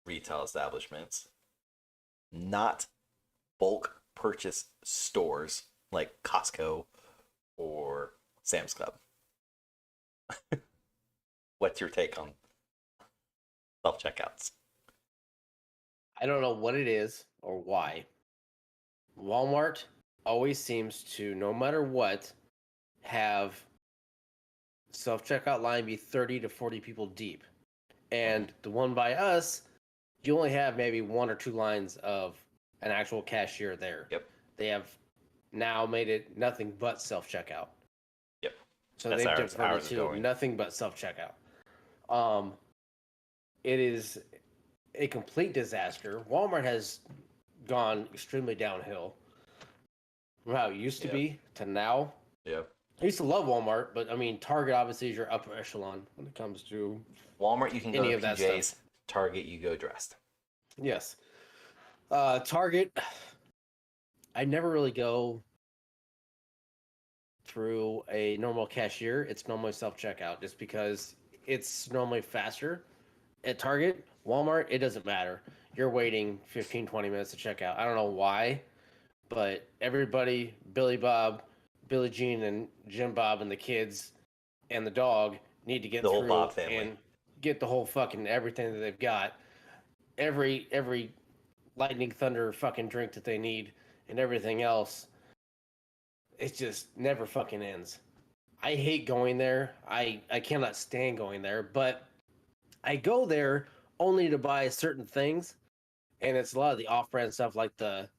A: retail establishments, not bulk purchase stores like Costco or Sam's Club. What's your take on self-checkouts?
B: I don't know what it is or why. Walmart always seems to, no matter what, have self checkout line be 30 to 40 people deep. And the one by us, you only have maybe one or two lines of an actual cashier there.
A: Yep.
B: They have now made it nothing but self checkout.
A: Yep.
B: So
A: That's
B: they've
A: ours
B: diverted to
A: going.
B: nothing but self checkout. It is a complete disaster. Walmart has gone extremely downhill from how it used to be to now.
A: Yep.
B: I used to love Walmart, but I mean, Target obviously is your upper echelon when it comes to
A: Walmart, you can go
B: any
A: to
B: of that
A: PJs.
B: stuff.
A: Target, you go dressed.
B: Yes. Target, I never really go through a normal cashier. It's normally self checkout just because it's normally faster. At Target, Walmart, it doesn't matter. You're waiting 15, 20 minutes to check out. I don't know why, but everybody, Billy Bob, Billie Jean, and Jim Bob, and the kids and the dog need to get
A: The
B: through
A: whole Bob family.
B: and get the whole fucking everything that they've got. Every lightning thunder fucking drink that they need and everything else. It just never fucking ends. I hate going there. I cannot stand going there, but I go there only to buy certain things, and it's a lot of the off-brand stuff like the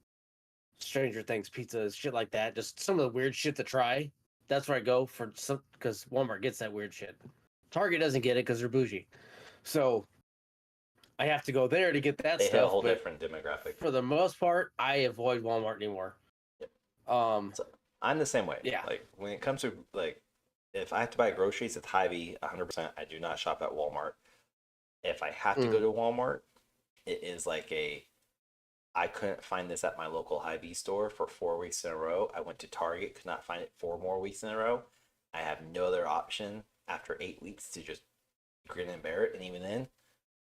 B: Stranger Things pizzas, shit like that. Just some of the weird shit to try. That's where I go for some because Walmart gets that weird shit. Target doesn't get it because they're bougie, so I have to go there to get that
A: They
B: stuff.
A: have a whole
B: but
A: different demographic.
B: For the most part, I avoid Walmart anymore.
A: Yep.
B: So
A: I'm the same way.
B: Yeah.
A: Like when it comes to like, if I have to buy groceries, it's Hy-Vee 100%. I do not shop at Walmart. If I have to go to Walmart, it is like I couldn't find this at my local Hy-Vee store for 4 weeks in a row. I went to Target, could not find it 4 more weeks in a row. I have no other option after 8 weeks to just grin and bear it. And even then,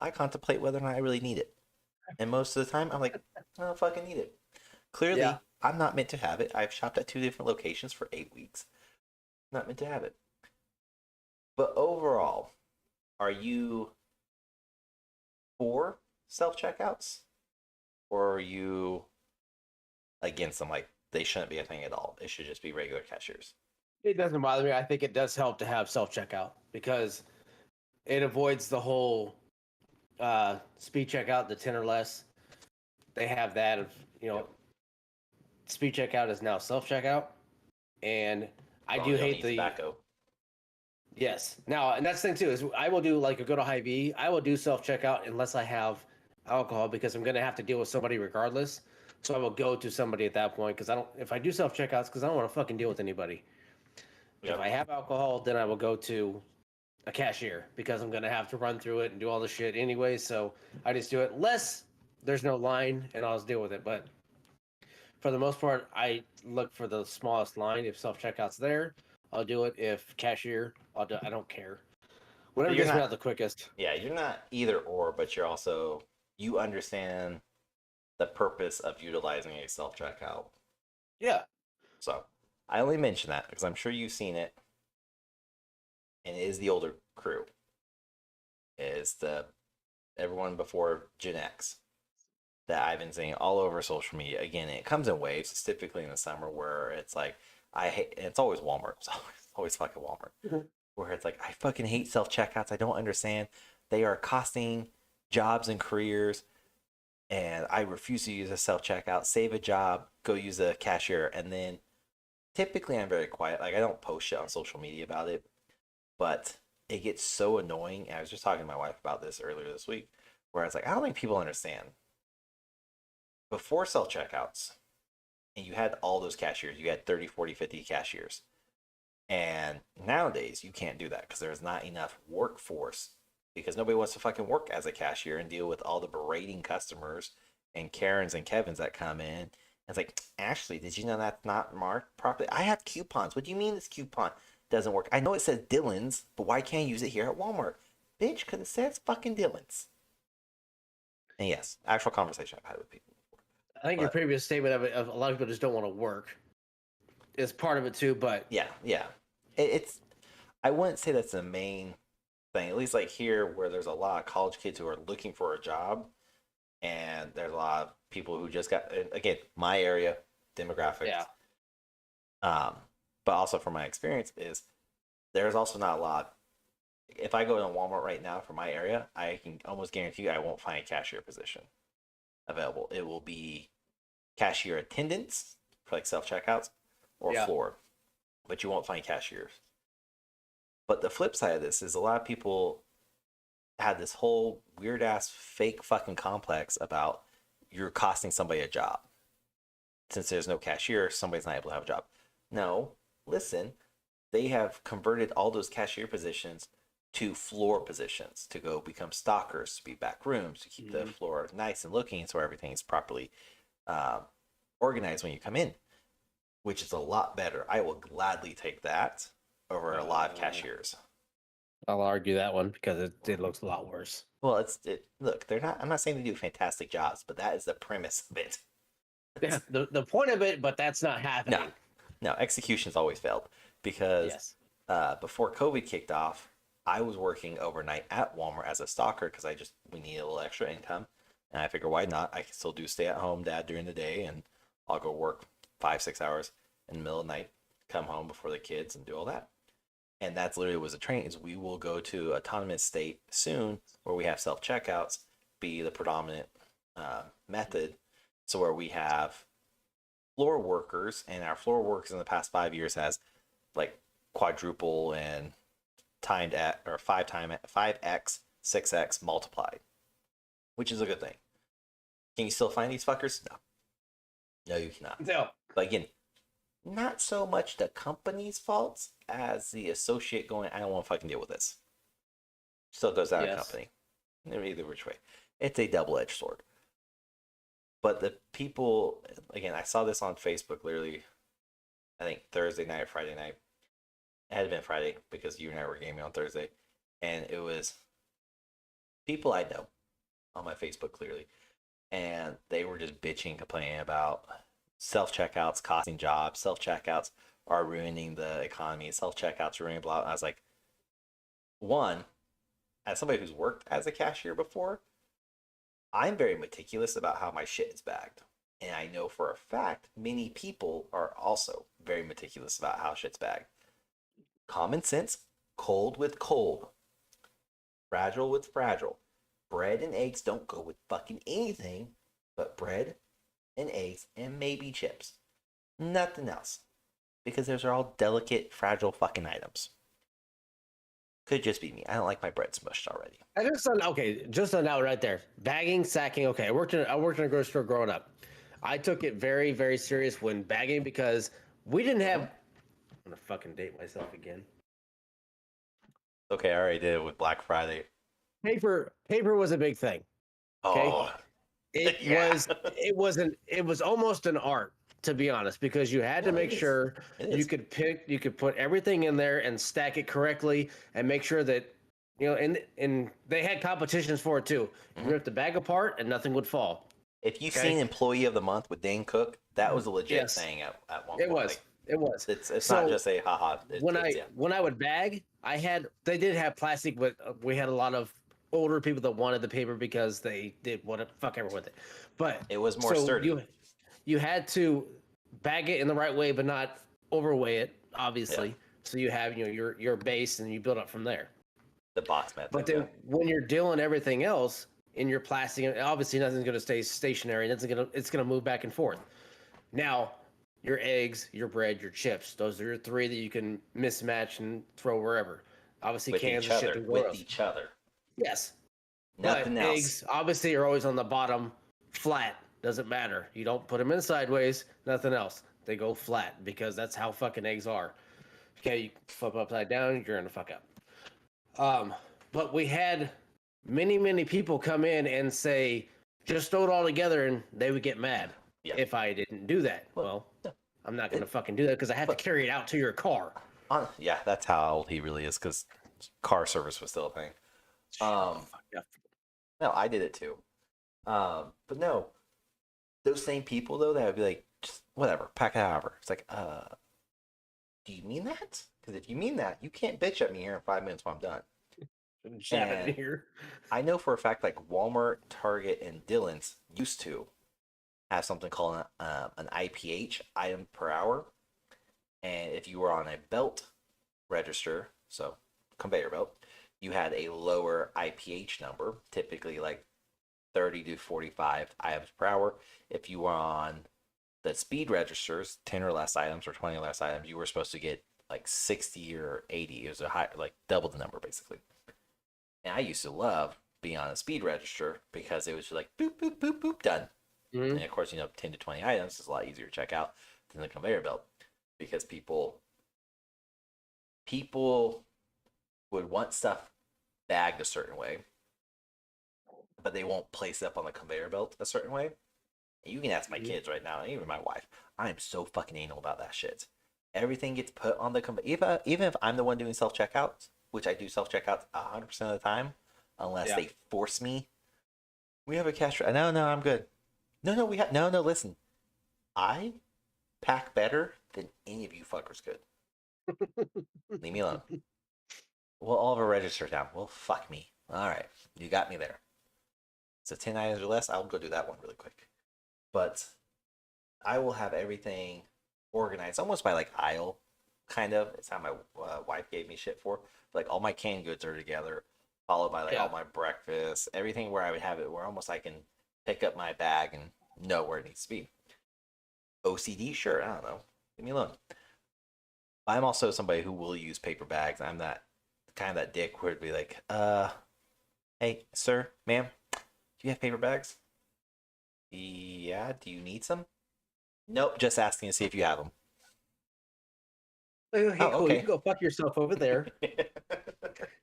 A: I contemplate whether or not I really need it. And most of the time, I'm like, I don't fucking need it. Clearly,
B: Yeah.
A: I'm not meant to have it. I've shopped at 2 different locations for 8 weeks. Not meant to have it. But overall, are you for self-checkouts? or are you against them? Like they shouldn't be a thing at all. It should just be regular cashiers.
B: It doesn't bother me. I think it does help to have self checkout because it avoids the whole speed checkout, the 10 or less. They have that of,
A: Yep.
B: speed checkout is now self checkout. And I
A: As long
B: do
A: as you don't
B: hate
A: need
B: the
A: tobacco.
B: yes. Now, and that's the thing too is I will do like a go to Hy-Vee. I will do self checkout unless I have alcohol because I'm gonna have to deal with somebody regardless. So I will go to somebody at that point because I don't. If I do self checkouts, because I don't want to fucking deal with anybody. If
A: Yep.
B: I have alcohol, then I will go to a cashier because I'm gonna have to run through it and do all the shit anyway. So I just do it less. There's no line, and I'll just deal with it. But for the most part, I look for the smallest line. If self checkout's there, I'll do it. If cashier, I'll do. I don't care.
A: So
B: Whatever
A: you're
B: gets me
A: not,
B: out the quickest.
A: yeah, you're not either or, but you're also, you understand the purpose of utilizing a self checkout.
B: Yeah.
A: So I only mention that because I'm sure you've seen it, and it is the older crew. Is the everyone before Gen X that I've been seeing all over social media. Again, it comes in waves. It's typically in the summer where it's like I hate. And it's always Walmart. It's always fucking Walmart.
B: Mhm.
A: Where it's like I fucking hate self checkouts. I don't understand. They are costing jobs and careers, and I refuse to use a self checkout. Save a job, go use a cashier, and then typically I'm very quiet. Like I don't post shit on social media about it, but it gets so annoying. And I was just talking to my wife about this earlier this week, where it's like I don't think people understand. Before self checkouts, and you had all those cashiers, you had 30, 40, 50 cashiers. And nowadays, you can't do that because there's not enough workforce because nobody wants to fucking work as a cashier and deal with all the berating customers and Karens and Kevins that come in. And it's like, Ashley, did you know that's not marked properly? I have coupons. What do you mean this coupon doesn't work? I know it says Dylan's, but why can't you use it here at Walmart? Bitch, because it says fucking Dylan's. And yes, actual conversation I've had with people.
B: I think your
A: But
B: previous statement of a lot of people just don't want to work is part of it too. But
A: yeah, yeah. It's, I wouldn't say that's the main thing. At least like here, where there's a lot of college kids who are looking for a job, and there's a lot of people who just got, again, my area demographics.
B: yeah,
A: Um, but also from my experience is there's also not a lot. If I go to Walmart right now for my area, I can almost guarantee you I won't find a cashier position available. It will be cashier attendants for like self checkouts or
B: yeah,
A: floor, but you won't find cashiers. But the flip side of this is a lot of people had this whole weird ass fake fucking complex about you're costing somebody a job. Since there's no cashier, somebody's not able to have a job. No, listen, they have converted all those cashier positions to floor positions to go become stockers, to be back rooms, to keep the floor nice and looking so everything's properly uh, organized when you come in, which is a lot better. I will gladly take that over a lot of cashiers.
B: I'll argue that one because it looks a lot worse.
A: Well, look, they're not. I'm not saying they do fantastic jobs, but that is the premise of it.
B: Yeah, the point of it, but that's not
A: No,
B: happening.
A: no, execution's always failed because
B: Yes.
A: before COVID kicked off, I was working overnight at Walmart as a stalker because we needed a little extra income, and I figured why not? I can still do stay at home dad during the day, and I'll go work 5, 6 hours in the middle of the night, come home before the kids, and do all that. And that's literally was a train. Is we will go to autonomous state soon where we have self checkouts be the predominant method. So where we have floor workers, and our floor workers in the past 5 years has like quadruple and timed at or 5x 6x multiplied, which is a good thing. Can you still find these fuckers? No, you cannot.
B: No.
A: But again, not so much the company's faults as the associate going, I don't want to fucking deal with this. Still goes down a company. Either which way. It's a double-edged sword. But the people, again, I saw this on Facebook literally, I think Thursday night or Friday night. It had been Friday because you and I were gaming on Thursday. And it was people I know on my Facebook clearly. And they were just bitching, complaining about self-checkouts costing jobs, self-checkouts are ruining the economy, self-checkouts ruining blah. I was like, one, as somebody who's worked as a cashier before, I'm very meticulous about how my shit is bagged. And I know for a fact many people are also very meticulous about how shit's bagged. Common sense, cold with cold, fragile with fragile. Bread and eggs don't go with fucking anything but bread and eggs and maybe chips. Nothing else. Because those are all delicate, fragile fucking items. Could just be me. I don't like my bread smushed already.
B: I just on okay, just on that right there. Bagging, sacking. Okay, I worked in a grocery store growing up. I took it very, very serious when bagging because we didn't have. I'm gonna fucking date myself again.
A: Okay, I already did it with Black Friday.
B: Paper was a big thing. Okay,
A: Oh,
B: it
A: yeah.
B: it was almost an art, to be honest, because you had to
A: No,
B: make
A: it is.
B: sure
A: It
B: you
A: is.
B: could put everything in there and stack it correctly and make sure that and they had competitions for it too. You
A: Mhm.
B: rip the bag apart and nothing would fall.
A: If you've
B: Okay.
A: seen Employee of the Month with Dane Cook, that was a legit
B: Yes,
A: thing at one
B: it
A: point.
B: was.
A: Like
B: It was.
A: it's not
B: So
A: just a haha. It's yeah.
B: when I would bag, they did have plastic, but we had a lot of older people that wanted the paper because they did what the fuck ever with it. But
A: It was more
B: so
A: sturdy.
B: you had to bag it in the right way, but not overweigh it,
A: Yeah,
B: obviously. So you have your base and you build up from there.
A: the box
B: But
A: method. Yeah.
B: then when you're dealing everything else in your plastic, obviously nothing's going to stay stationary. It's gonna move back and forth. Now, your eggs, your bread, your chips, those are your three that you can mismatch and throw wherever. Obviously,
A: With
B: cans
A: each
B: of shit
A: other.
B: to go
A: With
B: else.
A: each other.
B: Yes. But
A: Nothing else.
B: eggs, obviously, are always on the bottom, flat. Doesn't matter. You don't put them in sideways, nothing else. They go flat because that's how fucking eggs are. Okay, you flip upside down, you're gonna fuck up. But we had many people come in and say, just throw it all together, and they would get mad
A: Yeah.
B: if I didn't do that.
A: Well,
B: Well,
A: yeah.
B: I'm not gonna fucking do that because I have to
A: But
B: carry it out to your car.
A: yeah, that's how old he really is. Because car service was still a thing. Um,
B: Fuck yeah.
A: no, I did it too. But no, those same people though that would be like, just whatever, pack it however. It's like, do you mean that? Because if you mean that, you can't bitch at me here in 5 minutes while I'm done.
B: Jab it in
A: And
B: here.
A: I know for a fact, like Walmart, Target, and Dillon's used to have something called an IPH, item per hour. And if you were on a belt register, so conveyor belt, you had a lower IPH number, typically like 30 to 45 items per hour. If you were on the speed registers, 10 or less items or 20 or less items, you were supposed to get like 60 or 80. It was a high, like double the number basically. And I used to love being on a speed register because it was just like boop, boop, boop, boop, done.
B: Mm-hmm.
A: And of course, 10 to 20 items is a lot easier to check out than the conveyor belt because people would want stuff bagged a certain way, but they won't place it up on the conveyor belt a certain way. And you can ask my kids right now, even my wife. I am so fucking anal about that shit. Everything gets put on the conveyor. Even if I'm the one doing self checkouts, which I do self checkouts 100% of the time, unless they force me. We have a cash. No, I'm good. No, we have no. Listen, I pack better than any of you fuckers could. Leave me alone. Well, all of our registers down. Well, fuck me. All right, you got me there. So 10 items or less, I'll go do that one really quick. But I will have everything organized almost by like aisle, kind of. It's how my wife gave me shit for. Like all my canned goods are together, followed by like all my breakfast, everything where I would have it where almost I can pick up my bag and know where it needs to be. OCD, sure, I don't know. Leave me alone. I'm also somebody who will use paper bags. I'm that kind of that dick where it'd be like, hey, sir, ma'am, do you have paper bags? Yeah, do you need some? Nope, just asking to see if you have them.
B: Hey,
A: Oh,
B: cool. You
A: okay.
B: can go fuck yourself over there.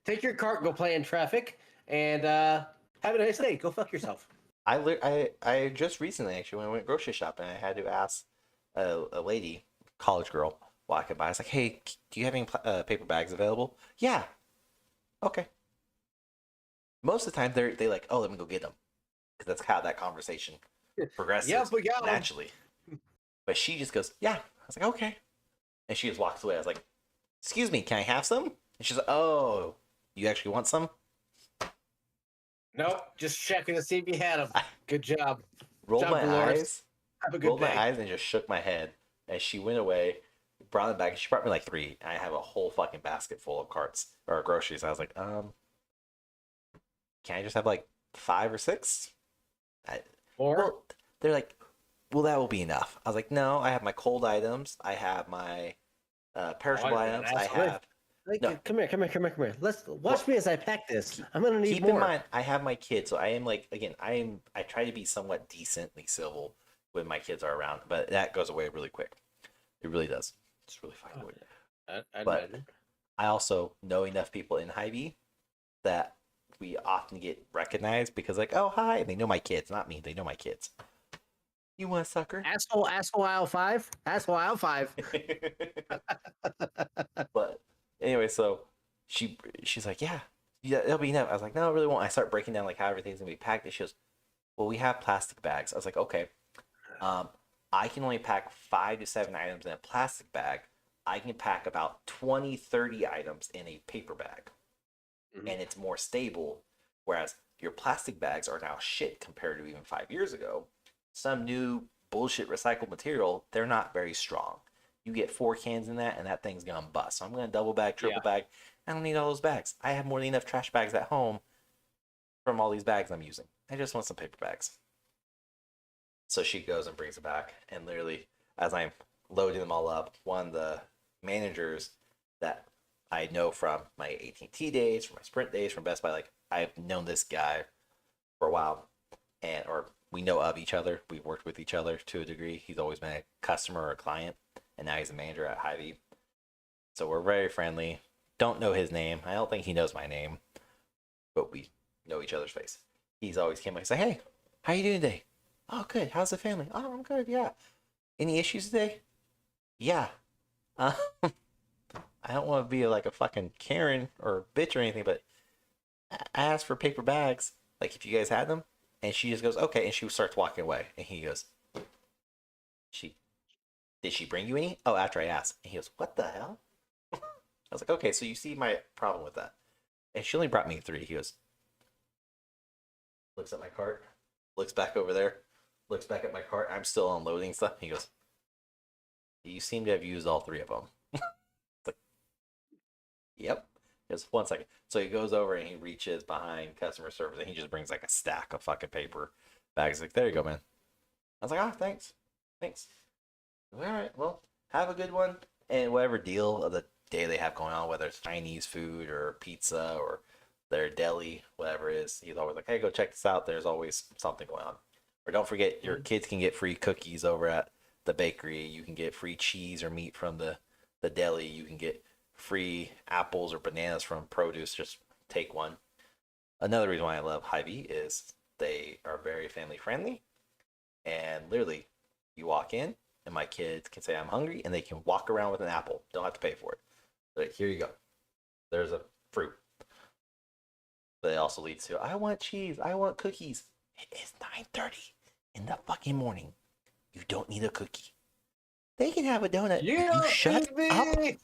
B: Take your cart, go play in traffic, and have a nice day. Go fuck yourself.
A: I just recently actually when I went grocery shopping, I had to ask a lady, college girl, walking by. I was like, "Hey, do you have any paper bags available?" Yeah. Okay. Most of the time, they like, "Oh, let me go get them," because that's how that conversation progresses
B: Yeah, we got 'em.
A: naturally. But she just goes, "Yeah." I was like, "Okay," and she just walks away. I was like, "Excuse me, can I have some?" And she's like, "Oh, you actually want some?"
B: Nope. Just checking to see if you had them. Good job.
A: rolled
B: Job,
A: my
B: Dolores.
A: eyes,
B: Have a good
A: rolled my
B: day.
A: eyes, and just shook my head. And she went away, brought them back, and she brought me like 3. And I have a whole fucking basket full of carts or groceries. I was like, can I just have like 5 or 6?
B: Or
A: Well, they're like, well, that will be enough. I was like, no, I have my cold items. I have my perishable items. I have no.
B: come here. Let's
A: Well,
B: watch me as I pack this. I'm gonna need
A: keep
B: more.
A: in mind, I have my kids, so I am like, again, I try to be somewhat decently civil when my kids are around, but that goes away really quick. It really does. It's really fucking weird.
B: I'd
A: But
B: imagine.
A: I also know enough people in Hy-Vee that we often get recognized because, like, oh hi, and they know my kids, not me. They know my kids. You want a sucker?
B: Asshole aisle 5. Asshole aisle 5.
A: But anyway, so she's like, yeah, that'll be enough. I was like, no, it really won't. I start breaking down like how everything's gonna be packed. And she goes, well, we have plastic bags. I was like, okay, um, I can only pack 5 to 7 items in a plastic bag. I can pack about 20, 30 items in a paper bag, and it's more stable. Whereas your plastic bags are now shit compared to even 5 years ago. Some new bullshit recycled material, they're not very strong. You get 4 cans in that, and that thing's gonna bust. So I'm gonna double bag, triple bag. I don't need all those bags. I have more than enough trash bags at home from all these bags I'm using. I just want some paper bags. So she goes and brings it back, and literally, as I'm loading them all up, one of the managers that I know from my AT&T days, from my Sprint days, from Best Buy, like I've known this guy for a while, and or we know of each other. We've worked with each other to a degree. He's always been a customer or a client, and now he's a manager at Hy-Vee. So we're very friendly. Don't know his name. I don't think he knows my name, but we know each other's face. He's always came by and say, "Hey, how you doing today?" "Oh, good. How's the family?" "Oh, I'm good. Yeah." "Any issues today?" "Yeah." Uh, I don't want to be like a fucking Karen or a bitch or anything, but I asked for paper bags, like if you guys had them, and she just goes, "Okay," and she starts walking away, and he goes, "She did she bring you any?" "Oh, after I asked," and he goes, "What the hell?" I was like, "Okay, so you see my problem with that," and she only brought me 3. He goes, looks at my cart, looks back over there, looks back at my cart. I'm still unloading stuff. He goes, "You seem to have used all 3 of them." Like, yep. Just 1 second. So he goes over and he reaches behind customer service and he just brings like a stack of fucking paper bags. Like, there you go, man. I was like, "Ah, thanks. Thanks." All right, well, have a good one. And whatever deal of the day they have going on, whether it's Chinese food or pizza or their deli, whatever it is, he's always like, "Hey, go check this out." There's always something going on. Or don't forget, your kids can get free cookies over at the bakery. You can get free cheese or meat from the deli. You can get free apples or bananas from produce. Just take one. Another reason why I love Hy-Vee is they are very family friendly. And literally, you walk in, and my kids can say, "I'm hungry," and they can walk around with an apple. Don't have to pay for it. Like, here you go. There's a fruit. But it also leads to, "I want cheese. I want cookies." It is 9:30 in the fucking morning. You don't need a cookie. They can have a donut.
B: Yeah,
A: You shut up.
B: baby!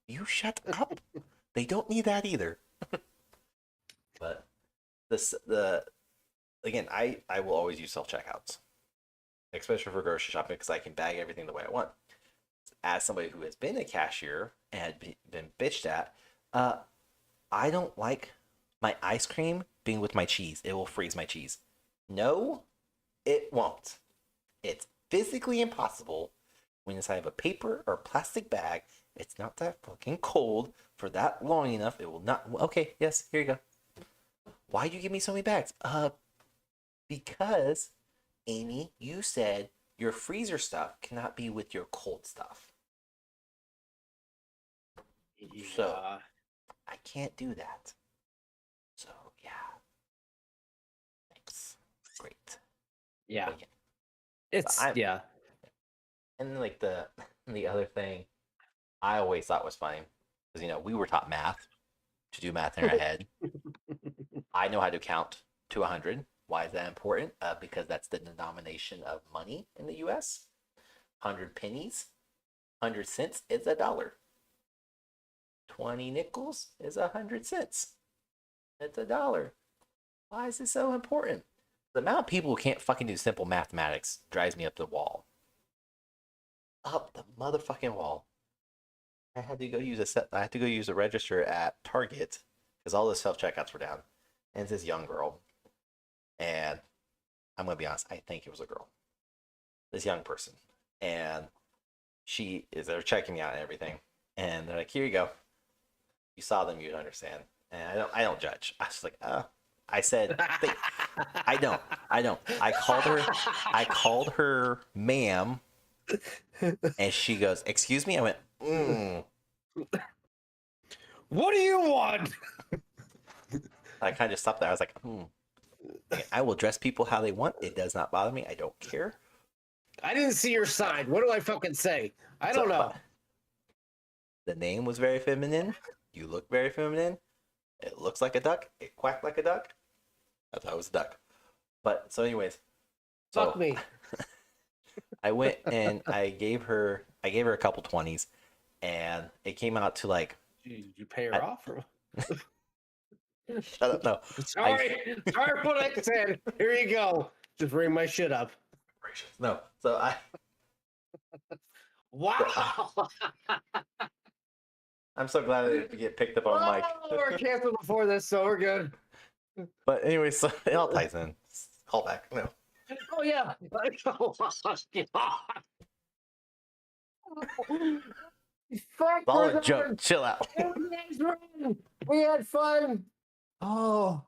A: You shut up. They don't need that either. But the again, I will always use self checkouts, especially for grocery shopping because I can bag everything the way I want. As somebody who has been a cashier and had been bitched at, I don't like my ice cream being with my cheese. It will freeze my cheese. No, it won't. It's physically impossible when inside of a paper or plastic bag. It's not that fucking cold for that long enough. It will not. Okay, yes, here you go. Why do you give me so many bags? Because Amy, you said your freezer stuff cannot be with your cold stuff.
B: Yeah.
A: So I can't do that. So yeah. Thanks. Great.
B: Yeah.
A: But, yeah.
B: It's
A: I'm-
B: yeah.
A: And then, like the other thing I always thought was funny because we were taught math to do math in our head. I know how to count to 100. Why is that important? Because that's the denomination of money in the U.S. 100 pennies, 100 cents is $1. 20 nickels is 100 cents. It's $1. Why is this so important? The amount of people who can't fucking do simple mathematics drives me up the wall. Up the motherfucking wall. I had to go use a register at Target because all the self checkouts were down. And it's this young girl. And I'm gonna be honest, I think it was a girl. This young person. And they're checking me out and everything. And they're like, here you go. You saw them, you'd understand. And I don't judge. I was like, I said, I don't. I called her ma'am, and she goes, excuse me? I went,
B: What do you want?
A: I kind of just stopped there. I was like, I will dress people how they want. It does not bother me. I don't care.
B: I didn't see your sign. What do I fucking say? I don't know.
A: The name was very feminine. You look very feminine. It looks like a duck. It quacked like a duck. I thought it was a duck. But so anyways.
B: Fuck me.
A: I went and I gave her a couple 20s, and it came out to like.
B: Did you pay her off? Or...
A: Shut up! No.
B: Sorry for what I said. Here you go. Just bring my shit up.
A: No. So I.
B: Wow.
A: I'm so glad I didn't get picked up on mic.
B: We're canceled before this, so we're good.
A: But anyway, so it all ties in. Call back. No.
B: Oh yeah.
A: It's all a joke. Chill out.
B: We had fun. Oh.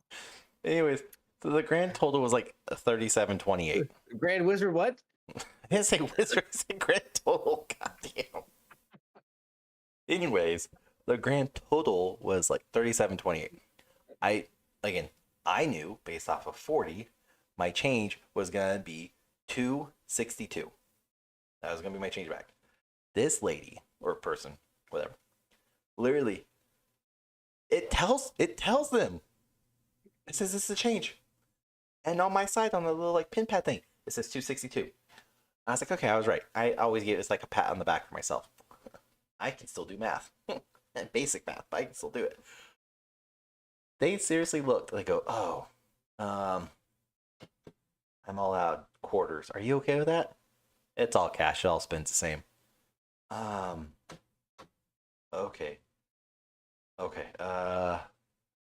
A: Anyways, so the grand total was like 37.28.
B: Grand Wizard what?
A: I didn't say wizard, I said grand total. Goddamn. Anyways, the grand total was like 37.28. I knew based off of 40, my change was gonna be 262. That was gonna be my change back. This lady or person, whatever, literally, it tells them. It says this is a change, and on my side on the little like pin pad thing, it says 262. I was like, okay, I was right. I always give it like a pat on the back for myself. I can still do math, basic math, but I can still do it. They seriously looked. They go, oh, I'm all out quarters. Are you okay with that? It's all cash. It all spends the same. Okay.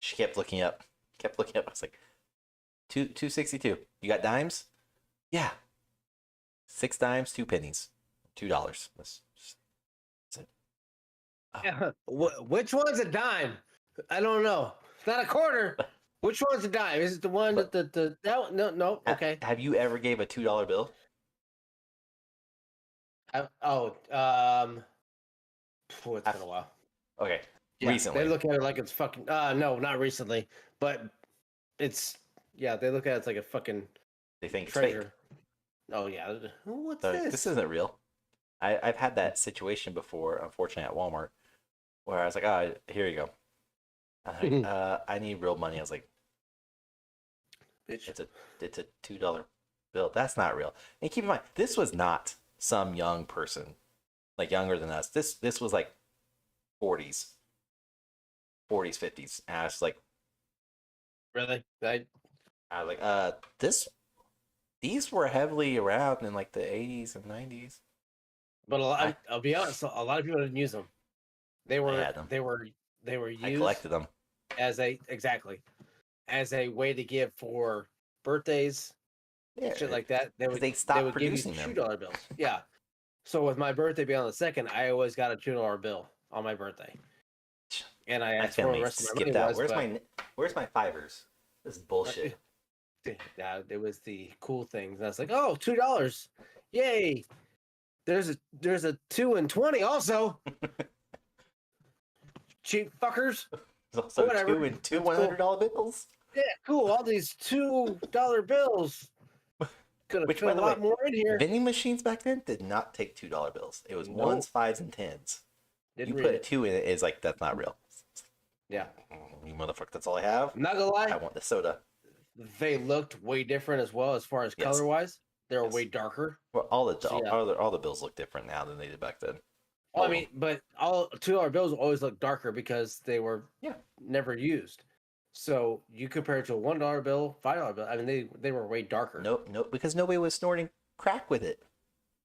A: She kept looking up. I was like, 262. You got dimes? Yeah. 6 dimes, 2 pennies, $2. That's it.
B: Which one's a dime? I don't know. It's not a quarter. Which one's a dime? Is it the one that that one? No. Okay.
A: Have you ever gave a $2 bill?
B: It's been a while.
A: Okay.
B: Yeah,
A: recently.
B: They look at it like it's fucking. No, not recently, but it's they look at it like a fucking.
A: They think
B: treasure.
A: it's fake.
B: Oh yeah. What's
A: So
B: this?
A: This isn't real. I've had that situation before, unfortunately, at Walmart, where I was like, oh, here you go. I need real money. I was like,
B: Bitch.
A: it's a $2 bill. That's not real. And keep in mind, this was not some young person, like younger than us. This was like 40s, 50s. And I was like,
B: Really?
A: I was like, these were heavily around in like the 80s and 90s.
B: But I'll be honest, a lot of people didn't use them. They were used.
A: I collected them
B: as a way to give for birthdays, shit like that. They would
A: producing
B: give you
A: them.
B: $2 bills. Yeah. So with my birthday being on the 2nd, I always got a $2 bill on my birthday. And I asked for the rest of my money.
A: Where's my fivers? This is bullshit.
B: Yeah, it was the cool things. I was like, oh, $2. Yay. There's a 2 and 20 also. Cheap fuckers.
A: Also
B: whatever.
A: two $100 bills.
B: Yeah, cool. All these $2 bills. Could have put a lot more in here.
A: Vending machines back then did not take $2 bills. It was 1s, 5s, and 10s. You put a 2 in it, it's like, that's not real.
B: Yeah.
A: You motherfucker, that's all I have.
B: I'm not gonna lie.
A: I want the soda.
B: They looked way different as well as far as color wise. They were way darker.
A: Well, all the bills look different now than they did back then.
B: Well, I mean, but all $2 bills always look darker because they were never used. So you compare it to a $1 bill, $5 bill. I mean, they were way darker.
A: Nope, because nobody was snorting crack with it.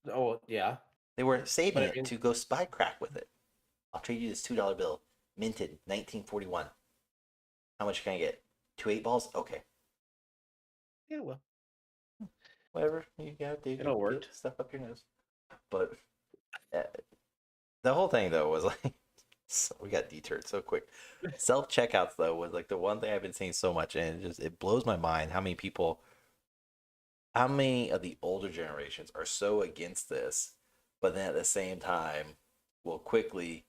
B: Oh yeah,
A: They were saving
B: but I
A: it
B: mean,
A: to go buy crack with it. I'll trade you this $2 bill, minted 1941. How much can I get? 2 8 balls? Okay.
B: yeah, well,
A: Whatever you gotta do,
B: it all
A: get
B: worked.
A: stuff up your nose. But uh, the whole thing though was like, so we got deterred so quick. Self checkouts though was like the one thing I've been seeing so much, and it blows my mind how many of the older generations are so against this, but then at the same time will quickly,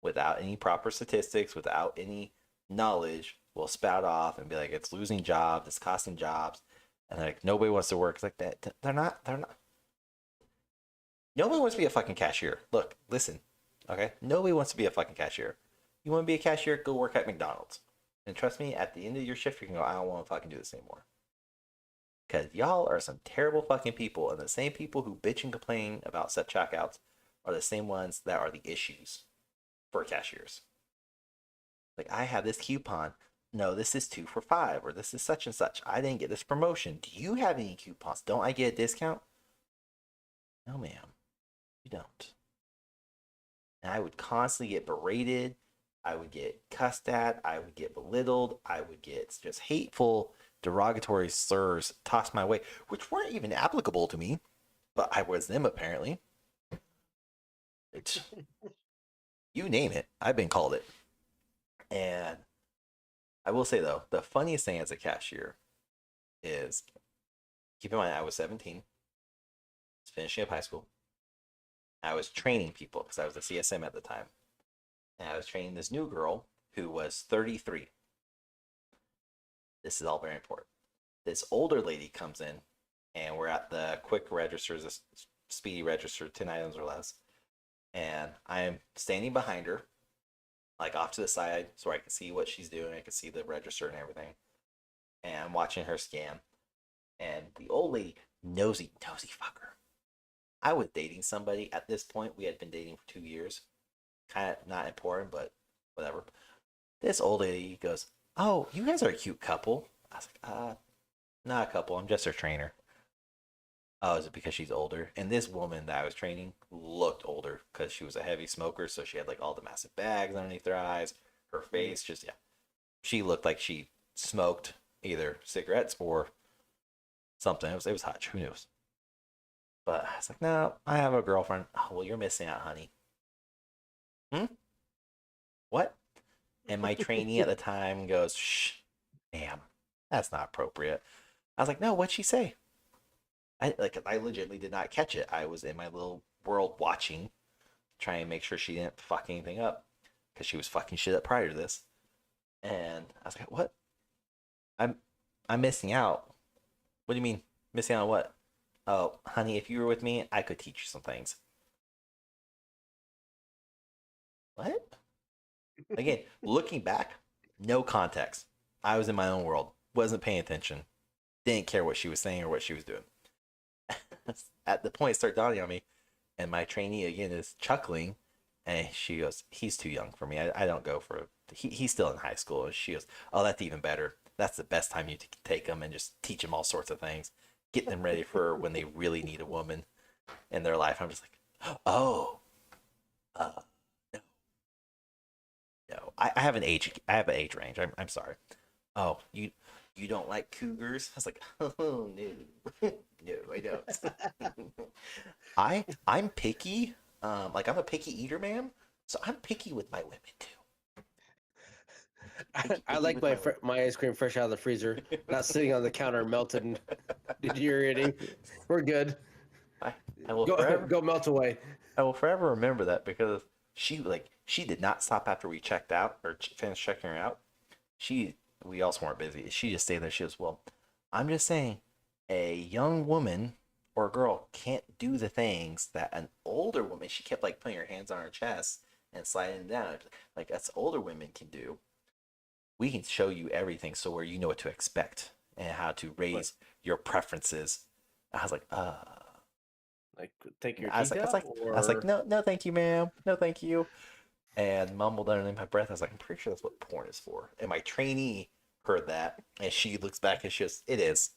A: without any proper statistics, without any knowledge, will spout off and be like, it's losing jobs, it's costing jobs, and like nobody wants to work. It's like that. They're not. Nobody wants to be a fucking cashier. Look, listen, okay? Nobody wants to be a fucking cashier. You want to be a cashier? Go work at McDonald's. And trust me, at the end of your shift, you can go, I don't want to fucking do this anymore. Because y'all are some terrible fucking people. And the same people who bitch and complain about set checkouts are the same ones that are the issues for cashiers. Like, I have this coupon. No, this is 2 for $5, or this is such and such. I didn't get this promotion. Do you have any coupons? Don't I get a discount? No, ma'am. You don't. And I would constantly get berated. I would get cussed at. I would get belittled. I would get just hateful, derogatory slurs tossed my way, which weren't even applicable to me, but I was them apparently. It's, you name it, I've been called it. And I will say though, the funniest thing as a cashier is, keep in mind I was 17, was finishing up high school. I was training people because I was a CSM at the time. And I was training this new girl who was 33. This is all very important. This older lady comes in, and we're at the quick registers, the speedy register, 10 items or less. And I am standing behind her, like off to the side, so I can see what she's doing. I can see the register and everything. And I'm watching her scan. And the old lady, nosy fucker. I was dating somebody at this point. We had been dating for 2 years. Kind of not important, but whatever. This old lady goes, "Oh, you guys are a cute couple." I was like, not a couple. I'm just her trainer. Oh, is it because she's older? And this woman that I was training looked older because she was a heavy smoker, so she had like all the massive bags underneath her eyes. Her face just, yeah. She looked like she smoked either cigarettes or something. It was hot. Who knows? But I was like, no, I have a girlfriend. Oh, well, you're missing out, honey. What? And my trainee at the time goes, shh, ma'am, that's not appropriate. I was like, no, what'd she say? I legitimately did not catch it. I was in my little world watching, trying to make sure she didn't fuck anything up, because she was fucking shit up prior to this. And I was like, what? I'm missing out. What do you mean? Missing out on what? Oh, honey, if you were with me, I could teach you some things. What? Again, looking back, no context. I was in my own world, wasn't paying attention, didn't care what she was saying or what she was doing. At the point, it started dawning on me, and my trainee again is chuckling, and she goes, "He's too young for me. I don't go for. He's still in high school." And she goes, "Oh, that's even better. That's the best time you take them and just teach them all sorts of things, get them ready for when they really need a woman in their life." I'm just like, oh, uh, no, no. I have an age. I have an age range. I'm sorry. Oh, you don't like cougars? I was like, oh no, no, I don't. I'm picky. Like I'm a picky eater, man. So I'm picky with my women too.
B: I like my ice cream fresh out of the freezer, not sitting on the counter melted and deteriorating. We're good.
A: I will forever
B: Go melt away.
A: I will forever remember that, because she did not stop after we checked out or finished checking her out. We also weren't busy. She just stayed there. She was, well, I'm just saying, a young woman or girl can't do the things that an older woman. She kept like putting her hands on her chest and sliding down, like that's older women can do. We can show you everything, so where you know what to expect and how to raise your preferences. I was like,
B: like take your
A: I was
B: teeth
A: like,
B: out,
A: I was like, no, no, thank you, ma'am, no, thank you. and mumbled underneath my breath. I was like, I'm pretty sure that's what porn is for. And my trainee heard that, and she looks back and she goes, "It is.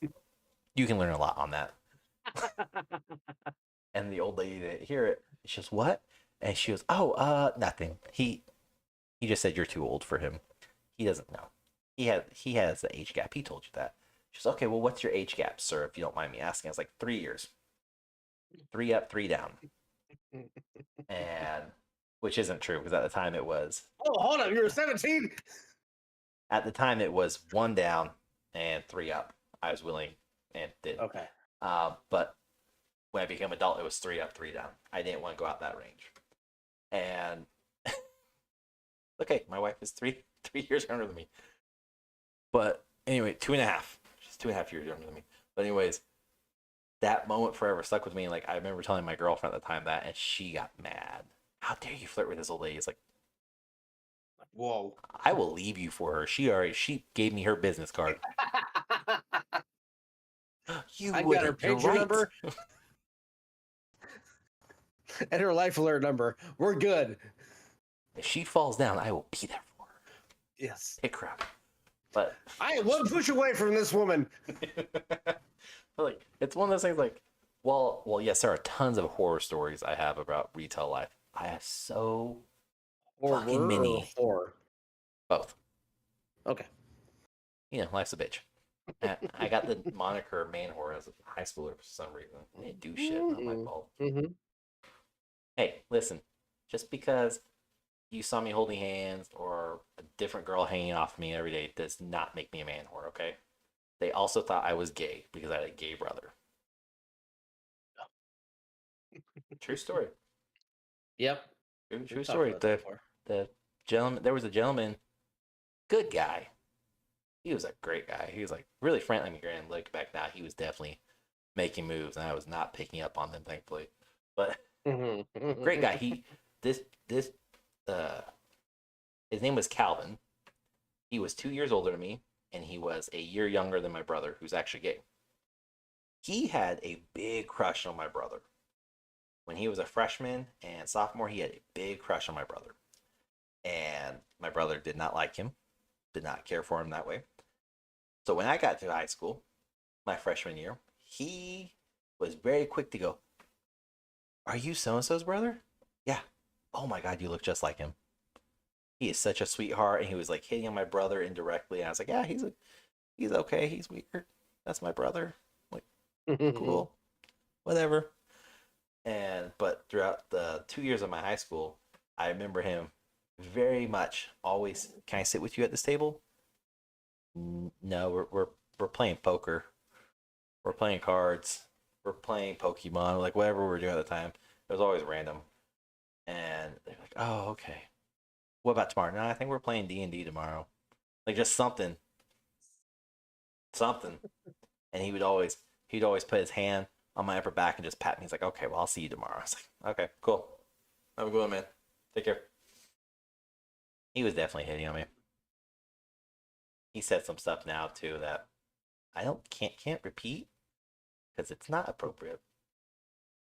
A: You can learn a lot on that." And the old lady didn't hear it. She goes, "What?" And she goes, "Oh, nothing. He just said you're too old for him. He doesn't know. He has the age gap. He told you that." She's okay. Well, what's your age gap, sir? If you don't mind me asking. I was like, 3 years, 3 up, 3 down, and which isn't true because at the time it was.
B: Oh, hold on. You were 17.
A: At the time it was 1 down and 3 up. I was willing and did.
B: Okay.
A: But when I became adult, it was 3 up, 3 down. I didn't want to go out that range, and okay, my wife is three years younger than me. But anyway, 2.5. She's 2.5 years younger than me. But anyways, that moment forever stuck with me. Like I remember telling my girlfriend at the time that, and she got mad. How dare you flirt with this old lady? It's like,
B: whoa.
A: I will leave you for her. She gave me her business card. You
B: I got her picture number and her life alert number. We're good.
A: If she falls down, I will be there for her.
B: Yes.
A: Pick her up. But
B: I am one push away from this woman.
A: like it's one of those things like, well, yes, there are tons of horror stories I have about retail life. I have so fucking many.
B: Horror.
A: Both.
B: Okay.
A: You know, life's a bitch. I got the moniker man whore as a high schooler for some reason. I didn't do shit, not my fault.
B: Mm-hmm.
A: Hey, listen, just because you saw me holding hands or a different girl hanging off me every day does not make me a man whore, okay? They also thought I was gay because I had a gay brother. True story.
B: Yep.
A: True story. The gentleman, there was a gentleman, good guy. He was a great guy. He was like really friendly. I mean, and look back now, he was definitely making moves, and I was not picking up on them, thankfully. But great guy. His name was Calvin. He was 2 years older than me, and he was a year younger than my brother, who's actually gay. He had a big crush on my brother. When he was a freshman and sophomore, he had a big crush on my brother. And my brother did not like him, did not care for him that way. So when I got to high school, my freshman year, he was very quick to go, "Are you so-and-so's brother?" "Yeah." "Oh my God, you look just like him." He is such a sweetheart. And he was like hitting on my brother indirectly. And I was like, "Yeah, he's okay. He's weird. That's my brother." I'm like, cool, whatever. But throughout the 2 years of my high school, I remember him very much always, "Can I sit with you at this table?" "No, we're playing poker. We're playing cards. We're playing Pokemon," like whatever we were doing at the time. It was always random. And they're like, "Oh, okay. What about tomorrow?" "No, I think we're playing D&D tomorrow." Like just something. And he'd always put his hand on my upper back and just pat me. He's like, "Okay, well, I'll see you tomorrow." I was like, "Okay, cool. Have a good one, man. Take care." He was definitely hitting on me. He said some stuff now too that I can't repeat because it's not appropriate.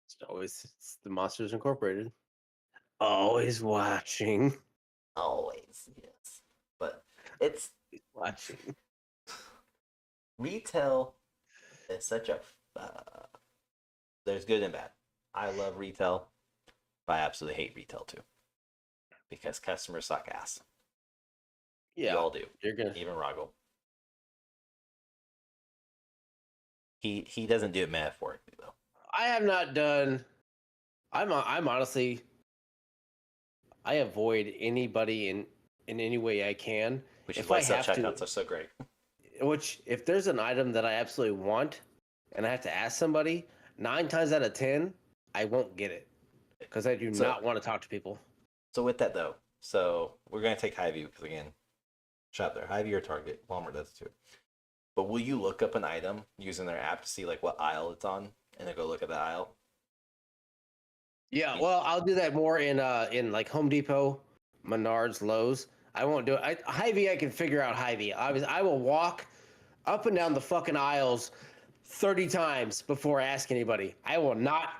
B: It's the Monsters Incorporated. Always watching.
A: Always, yes. But it's
B: Watching.
A: retail is such a there's good and bad. I love retail, but I absolutely hate retail too because customers suck ass.
B: Yeah,
A: you all do.
B: You're gonna.
A: Even Rahgel. He doesn't do it metaphorically though.
B: I have not done. I'm honestly. I avoid anybody in any way I can.
A: Which is
B: If
A: why
B: I have
A: self-checkouts are so great.
B: Which, if there's an item that I absolutely want, and I have to ask somebody, 9 times out of 10, I won't get it because I do not want to talk to people.
A: So with that though, so we're gonna take Hy-Vee because again, shop there. Hy-Vee or Target, Walmart does it too. But will you look up an item using their app to see like what aisle it's on, and then go look at the aisle?
B: Yeah, well, I'll do that more in like Home Depot, Menards, Lowe's. I won't do it. Hy-Vee, I can figure out Hy-Vee. I will walk up and down the fucking aisles 30 times before I ask anybody. I will not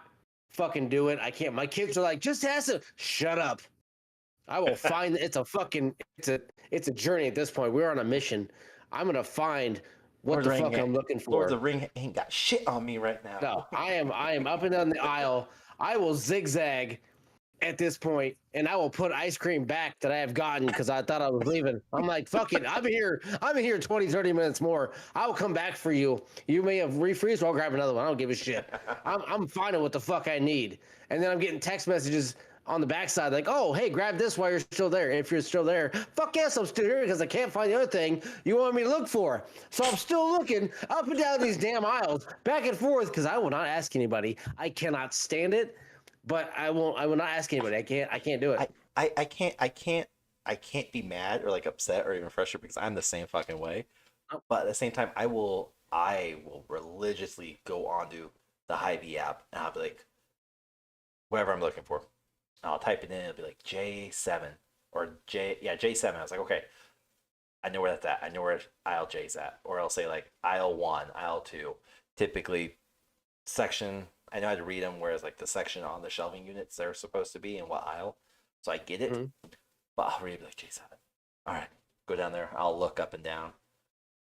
B: fucking do it. I can't. My kids are like, just ask them. Shut up. I will find. It's a journey at this point. We're on a mission. I'm gonna find what the fuck I'm looking
A: Lord of
B: for.
A: the Ring ain't got shit on me right now.
B: No, I am up and down the aisle. I will zigzag at this point, and I will put ice cream back that I have gotten because I thought I was leaving. I'm like, fuck it. I'm here 20, 30 minutes more. I will come back for you. You may have refreezed, I'll grab another one. I don't give a shit. I'm finding what the fuck I need. And then I'm getting text messages on the backside like, oh, hey, grab this while you're still there. And if you're still there, fuck yes, I'm still here because I can't find the other thing you want me to look for. So I'm still looking up and down these damn aisles, back and forth, because I will not ask anybody. I cannot stand it. But I will not ask anybody. I can't do it.
A: I can't be mad or like upset or even frustrated because I'm the same fucking way. But at the same time, I will religiously go onto the Hy-Vee app and I'll be like, whatever I'm looking for. I'll type it in. It'll be like J7 or J7. I was like, okay, I know where that's at. I know where aisle J's at. Or I'll say like aisle 1, aisle 2. Typically, section. I know how to read them, whereas like the section on the shelving units they're supposed to be in what aisle. So I get it. But I'll read it like J7. All right, go down there. I'll look up and down.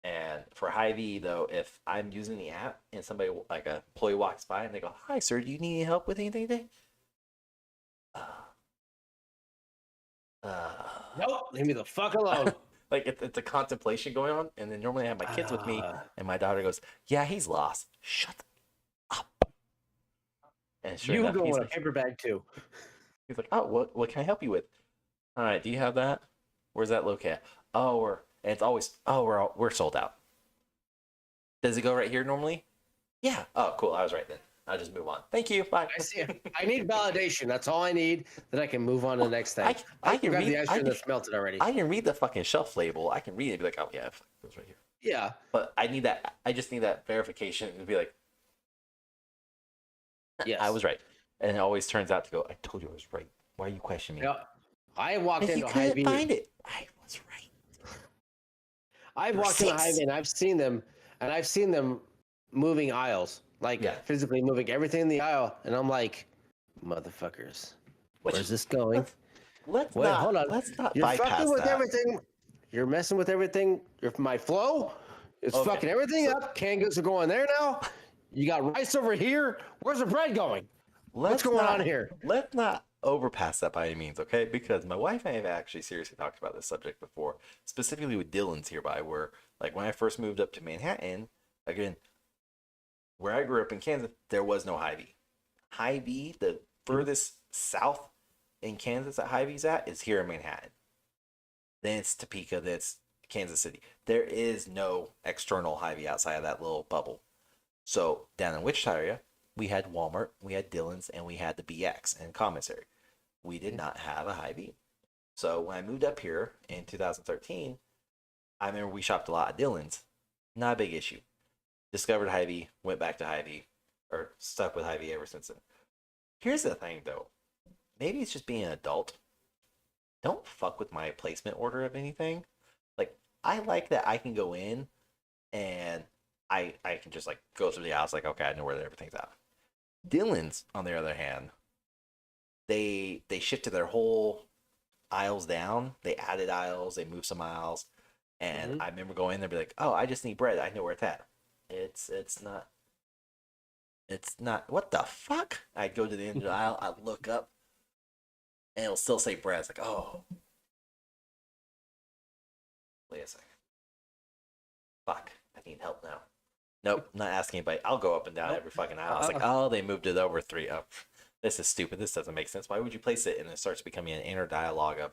A: And for Hy-Vee though, if I'm using the app and somebody like a employee walks by and they go, "Hi sir, do you need any help with anything today?"
B: Nope, leave me the fuck alone.
A: Like it's a contemplation going on, and then normally I have my kids with me, and my daughter goes, "Yeah, he's lost. Shut up." And sure
B: You
A: enough,
B: go in a paper bag too.
A: he's like, "Oh, what can I help you with?" All right, do you have that? Where's that located? Oh, and it's always, we're sold out. Does it go right here normally? Yeah. Oh, cool. I was right then. I'll just move on. Thank you. Bye.
B: I see. I need validation. That's all I need. That I can move on to the next thing. I can grab the ice cream that's melted already.
A: I can read the fucking shelf label. I can read it and be like, oh yeah, it goes right here.
B: Yeah.
A: But I need that. I just need that verification to be like, yes, I was right. And it always turns out to go, I told you I was right. Why are you questioning me?
B: Yeah. I walked into
A: Hy-Vee. You couldn't find it. I was right.
B: I've walked into Hy-Vee and I've seen them moving aisles, like physically moving everything in the aisle, and I'm like, motherfuckers, where's this going?
A: Let's not
B: You're
A: bypass
B: fucking with
A: that.
B: everything. You're messing with everything. My flow is fucking everything up. Canned goods are going there now. You got rice over here. Where's the bread going? What's going on here?
A: Let's not overpass that by any means, okay? Because my wife and I have actually seriously talked about this subject before, specifically with Dylan's hereby, where like when I first moved up to Manhattan, again, where I grew up in Kansas, there was no Hy-Vee. Hy-Vee, the furthest south in Kansas that Hy-Vee's at is here in Manhattan. Then it's Topeka, then it's Kansas City. There is no external Hy-Vee outside of that little bubble. So down in Wichita area, we had Walmart, we had Dillon's, and we had the BX and commissary. We did not have a Hy-Vee. So when I moved up here in 2013, I remember we shopped a lot at Dillon's. Not a big issue. Discovered Hy-Vee, went back to Hy-Vee, or stuck with Hy-Vee ever since then. Here's the thing though. Maybe it's just being an adult. Don't fuck with my placement order of anything. Like, I like that I can go in and I can just like go through the aisles like, okay, I know where everything's at. Dillon's, on the other hand, they shifted their whole aisles down. They added aisles, they moved some aisles. And I remember going in there and be like, oh, I just need bread. I know where it's at. It's not, what the fuck? I'd go to the end of the aisle, I'd look up, and it'll still say bread. It's like, oh. Wait a second. Fuck, I need help now. Nope, not asking anybody. I'll go up and down every fucking aisle. It's like, oh, they moved it over 3 up. This is stupid. This doesn't make sense. Why would you place it? And it starts becoming an inner dialogue of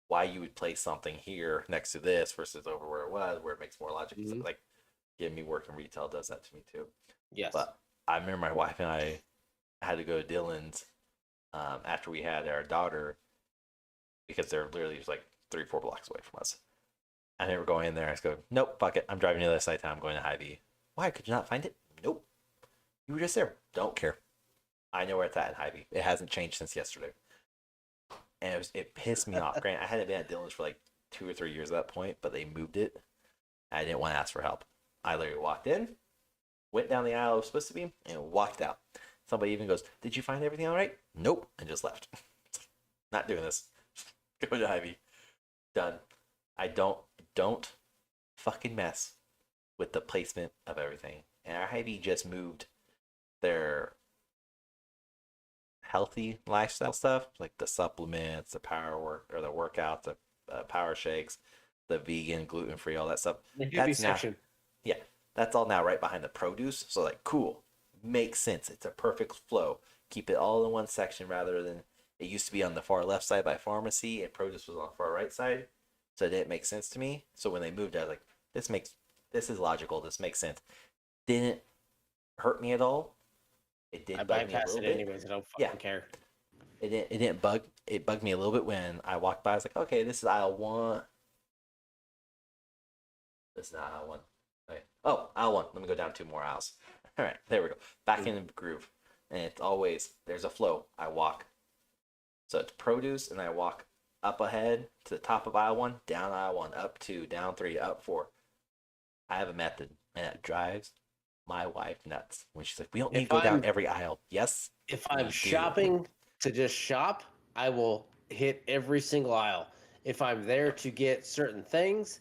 A: why you would place something here next to this versus over where it was, where it makes more logic. Like, getting me working retail does that to me too. Yes. But I remember my wife and I had to go to Dillon's after we had our daughter because they're literally just like 3-4 blocks away from us. I remember going in there. I just go, nope, fuck it. I'm driving to the other side of town. I'm going to Hy-Vee. Why? Could you not find it? Nope. You were just there. Don't care. I know where it's at in Hy-Vee. It hasn't changed since yesterday. And it pissed me off. Granted, I hadn't been at Dillon's for like 2 or 3 years at that point, but they moved it. I didn't want to ask for help. I literally walked in, went down the aisle I was supposed to be, and walked out. Somebody even goes, did you find everything all right? Nope. And just left. Not doing this. Go to Ivy. Done. I don't fucking mess with the placement of everything. And our Ivy just moved their healthy lifestyle stuff, like the supplements, the power work or the workouts, the power shakes, the vegan, gluten free, all that stuff.
B: The heavy
A: That's now,
B: section.
A: yeah, that's all now right behind the produce. So like, cool, makes sense. It's a perfect flow. Keep it all in one section rather than it used to be on the far left side by pharmacy and produce was on the far right side. So it didn't make sense to me. So when they moved, I was like, this is logical. This makes sense. Didn't hurt me at all. It did
B: I
A: bug me a
B: bypass
A: little
B: it
A: bit.
B: anyways. I don't fucking care.
A: It didn't bug it bugged me a little bit when I walked by. I was like, okay, this is aisle one. This is not aisle one. Okay. Oh, aisle one. Let me go down 2 more aisles. All right, there we go. Back in the groove. And it's always there's a flow. I walk. So it's produce, and I walk up ahead to the top of aisle one, down aisle one, up two, down three, up four. I have a method, and it drives my wife nuts when she's like, "We don't need to go down every aisle." Yes,
B: If I'm
A: we do.
B: shopping to just shop, I will hit every single aisle. If I'm there to get certain things,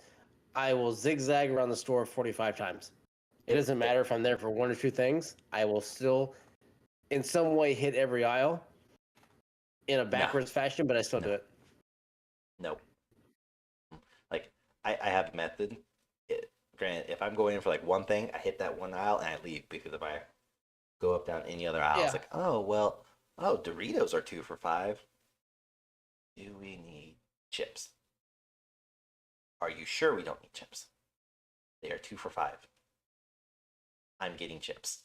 B: I will zigzag around the store 45 times. It doesn't matter if I'm there for one or two things. I will still, in some way, hit every aisle in a backwards fashion, but I still do it.
A: Nope. Like I have a method. Granted, if I'm going in for like one thing, I hit that one aisle and I leave because if I go up down any other aisle, it's like, oh well, oh Doritos are 2 for $5. Do we need chips? Are you sure we don't need chips? They are 2 for $5. I'm getting chips.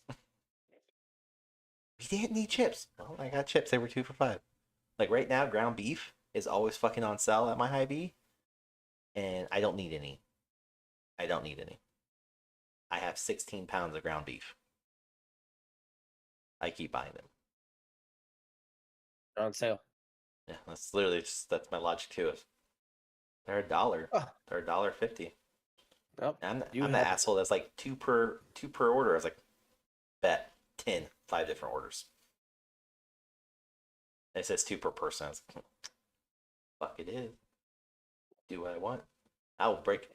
A: We didn't need chips. Oh, I got chips. They were 2 for $5. Like right now, ground beef is always fucking on sale at my Hy-Vee, and I don't need any. I don't need any. I have 16 pounds of ground beef. I keep buying them.
B: They're on sale.
A: Yeah, that's literally that's my logic to it. They're $1.
B: Oh.
A: They're $1.50.
B: Oh,
A: I'm the asshole that's like two per order. I was like, bet 5 different orders. And it says 2 per person. I was like, fuck it is. Do what I want. I will break,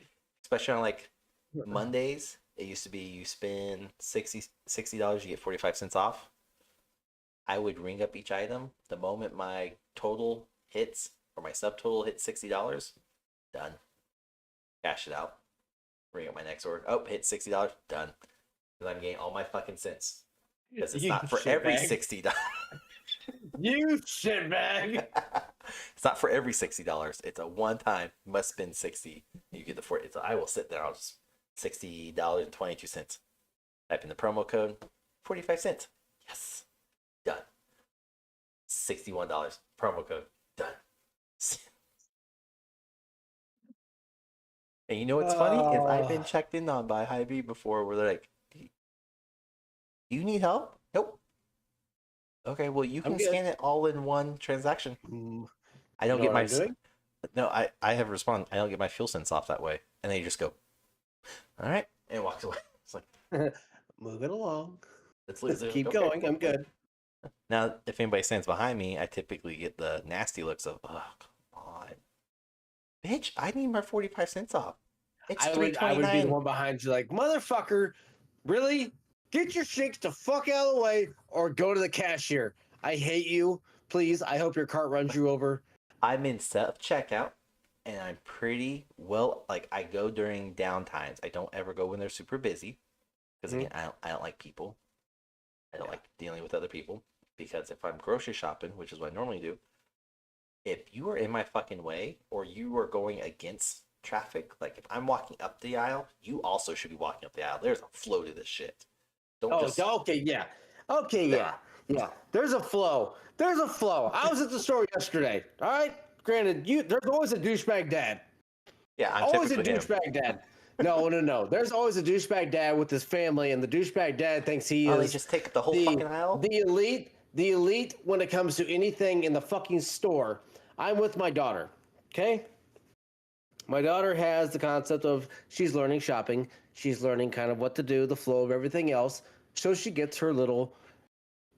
A: especially on like Mondays. It used to be you spend $60, you get 45 cents off. I would ring up each item. The moment my total hits or my subtotal hits $60, done. Cash it out. Ring up my next order. Oh, hit $60, done. Because I'm getting all my fucking cents. Because it's not for every $60.
B: You shitbag.
A: It's not for every $60. It's a one-time must spend 60. You get the 40. I will sit there. I'll just $60.22. Type in the promo code, 45 cents. Yes, done. $61 promo code, done. And you know what's funny is I've been checked in on by Hy-Vee before, where they're like, "Do you need help?" Nope. Okay, well you can scan it all in one transaction. I don't get my no. I have responded. I don't get my fuel cents off that way, and then you just go, all right, and walks away. It's like,
B: move it along.
A: Let's
B: keep going. I'm good.
A: Now, if anybody stands behind me, I typically get the nasty looks of, oh, come on, bitch! I need my 45 cents off. It's
B: I would be the one behind you, like, motherfucker, really? Get your shakes the fuck out of the way, or go to the cashier. I hate you. Please, I hope your cart runs you over.
A: I'm in self checkout, and I'm pretty well. Like I go during downtimes. I don't ever go when they're super busy, because again, I don't like people. I don't like dealing with other people, because if I'm grocery shopping, which is what I normally do, if you are in my fucking way or you are going against traffic, like if I'm walking up the aisle, you also should be walking up the aisle. There's a flow to this shit.
B: Okay, yeah. There's a flow. I was at the store yesterday. All right. Granted, there's always a douchebag dad.
A: Yeah, I'm
B: always a douchebag dad. No. There's always a douchebag dad with his family, and the douchebag dad thinks he is.
A: They just take the whole fucking aisle.
B: The elite when it comes to anything in the fucking store. I'm with my daughter. Okay. My daughter has the concept of she's learning shopping. She's learning kind of what to do, the flow of everything else. So she gets her little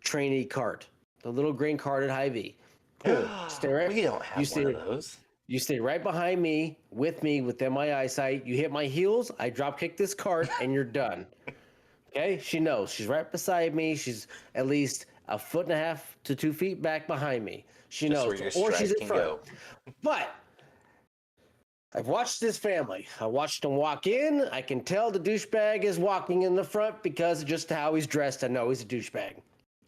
B: trainee cart, the little green cart at Hy-Vee. Cool.
A: We don't have one of those.
B: You stay right behind me, within my eyesight. You hit my heels, I drop kick this cart, and you're done. Okay? She knows. She's right beside me. She's at least 1.5 to 2 feet back behind me. She
A: Just
B: knows.
A: where your
B: Or
A: stride
B: she's in
A: can
B: front.
A: go.
B: But I've watched this family. I watched them walk in. I can tell the douchebag is walking in the front because of just how he's dressed. I know he's a douchebag.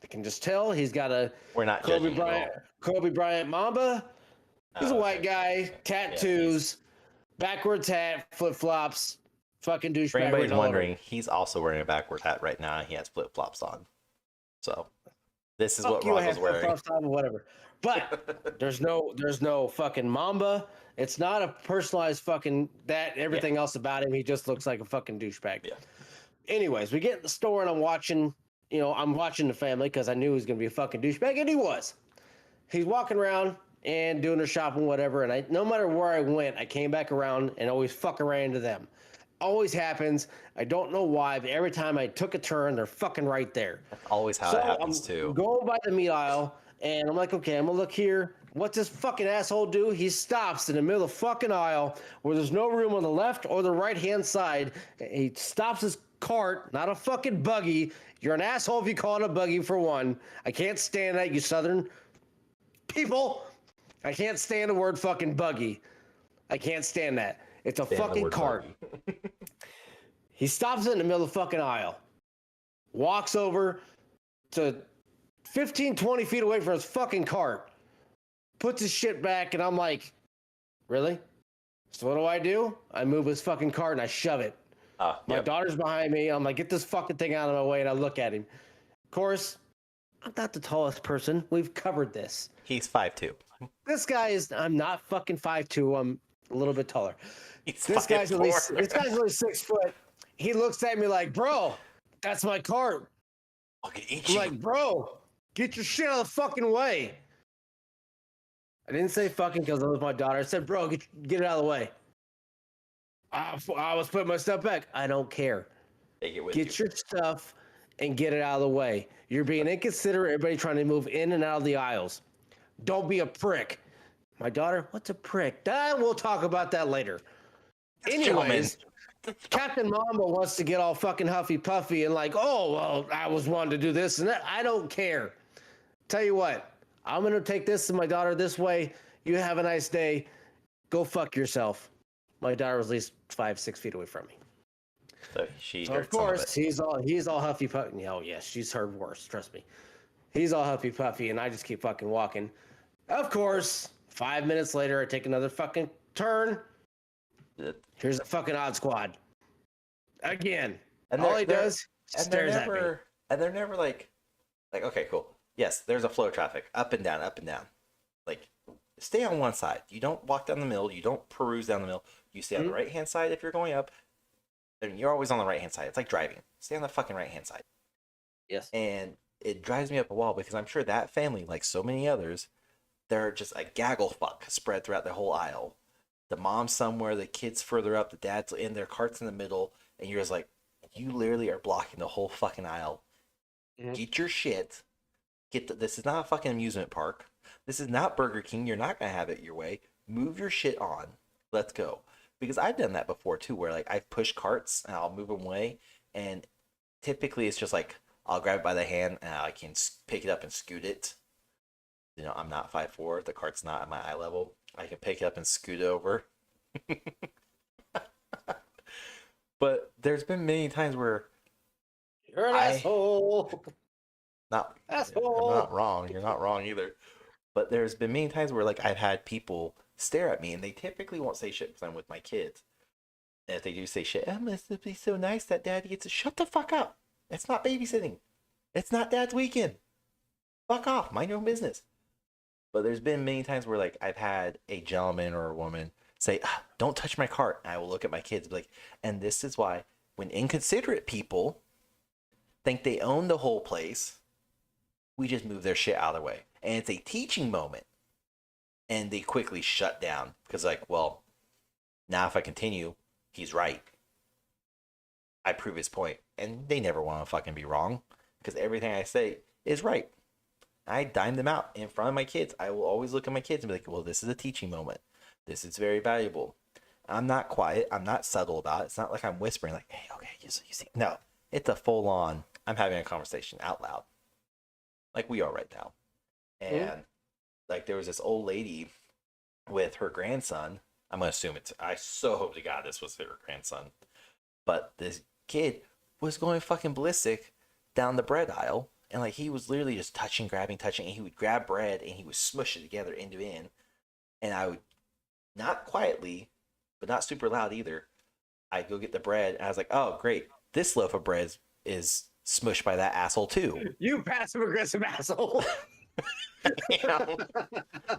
B: I can just tell he's got a
A: We're not
B: Kobe
A: judging at
B: Bryant,
A: all.
B: Kobe Bryant Mamba. He's a
A: Oh,
B: white
A: okay.
B: guy,
A: Okay.
B: tattoos, backwards hat, flip flops, fucking
A: For
B: douchebag.
A: anybody's
B: written all over
A: wondering,
B: him.
A: he's also wearing a backward hat right now. He has flip flops on. So this is
B: Fuck
A: what
B: you, I
A: Rahgel's
B: have flip
A: wearing.
B: flops on, whatever. But there's no fucking Mamba. It's not a personalized fucking that. Everything else about him, he just looks like a fucking douchebag.
A: Yeah.
B: Anyways, we get in the store and I'm watching the family because I knew he was gonna be a fucking douchebag, and he was. He's walking around and doing their shopping, whatever. And no matter where I went, I came back around and always fucking ran into them. Always happens. I don't know why, but every time I took a turn, they're fucking right there.
A: That's always how
B: So
A: it happens
B: I'm
A: too.
B: going by the meat aisle, and I'm like, okay, I'm gonna look here. What's this fucking asshole do? He stops in the middle of the fucking aisle where there's no room on the left or the right hand side. He stops his cart, not a fucking buggy. You're an asshole if you call it a buggy, for one. I can't stand that, you southern people. I can't stand the word fucking buggy. I can't stand that. It's a fucking cart. He stops it in the middle of the fucking aisle, walks over to 15, 20 feet away from his fucking cart, puts his shit back, and I'm like, really? So what do? I move his fucking cart and I shove it. My daughter's behind me. I'm like, get this fucking thing out of my way, and I look at him. Of course, I'm not the tallest person. We've covered this.
A: He's 5'2".
B: This guy is, I'm not fucking 5'2". I'm a little bit taller.
A: He's
B: This guy's at least
A: 5'4".
B: this guy's only 6 foot. He looks at me like, bro, that's my cart.
A: Fucking eat
B: I'm
A: you.
B: like, bro, get your shit out of the fucking way. I didn't say fucking because it was my daughter. I said, bro, get it out of the way. I was putting my stuff back. I don't care.
A: Take it with
B: Get
A: you.
B: your stuff and get it out of the way. You're being inconsiderate. Everybody trying to move in and out of the aisles. Don't be a prick. My daughter, what's a prick? We'll talk about that later. Anyways, Captain Mamba wants to get all fucking huffy puffy and like, oh, well, I was wanting to do this and that. I don't care. Tell you what, I'm going to take this to my daughter this way. You have a nice day. Go fuck yourself. My daughter was at least 5-6 feet away from me.
A: So she
B: So
A: heard
B: of course,
A: some of it.
B: he's all huffy puffy. Oh, yes, she's heard worse. Trust me. He's all huffy puffy, and I just keep fucking walking. Of course, 5 minutes later, I take another fucking turn. Here's a fucking odd squad. Again.
A: And
B: all he does stares at me.
A: And they're never like, okay, cool. Yes, there's a flow of traffic, up and down, up and down. Like, stay on one side. You don't walk down the middle. You don't peruse down the middle. You stay on the right-hand side if you're going up. And you're always on the right-hand side. It's like driving. Stay on the fucking right-hand side.
B: Yes.
A: And it drives me up a wall because I'm sure that family, like so many others, they're just a gaggle fuck spread throughout the whole aisle. The mom's somewhere, the kid's further up, the dad's in their cart's in the middle, and you're just like, you literally are blocking the whole fucking aisle. Get your shit. This is not a fucking amusement park. This is not Burger King. You're not gonna have it your way. Move your shit on. Let's go. Because I've done that before too, where like I've pushed carts and I'll move them away, and typically it's just like I'll grab it by the hand and I can pick it up and scoot it. You know, I'm not 5'4". The cart's not at my eye level. I can pick it up and scoot it over. But there's been many times where
B: You're an asshole.
A: Asshole. I'm not wrong. You're not wrong either. But there's been many times where like I've had people stare at me, and they typically won't say shit because I'm with my kids. And if they do say shit, it must be so nice that dad gets to shut the fuck up. It's not babysitting. It's not dad's weekend. Fuck off. Mind your own business. But there's been many times where like I've had a gentleman or a woman say, don't touch my cart. And I will look at my kids and be like, and this is why when inconsiderate people think they own the whole place, we just move their shit out of the way. And it's a teaching moment. And they quickly shut down because like, well, now if I continue, he's right. I prove his point. And they never want to fucking be wrong because everything I say is right. I dime them out in front of my kids. I will always look at my kids and be like, well, this is a teaching moment. This is very valuable. I'm not quiet. I'm not subtle about it. It's not like I'm whispering, like, hey, okay, you see. No, it's a full on, I'm having a conversation out loud, like we are right now. And like there was this old lady with her grandson. I'm going to assume I so hope to God this was her grandson. But this kid was going fucking ballistic down the bread aisle. And like he was literally just touching, grabbing, touching. And he would grab bread and he would smush it together end to end. And I would, not quietly, but not super loud either, I'd go get the bread. And I was like, oh, great. This loaf of bread is smushed by that asshole too.
B: You passive aggressive asshole.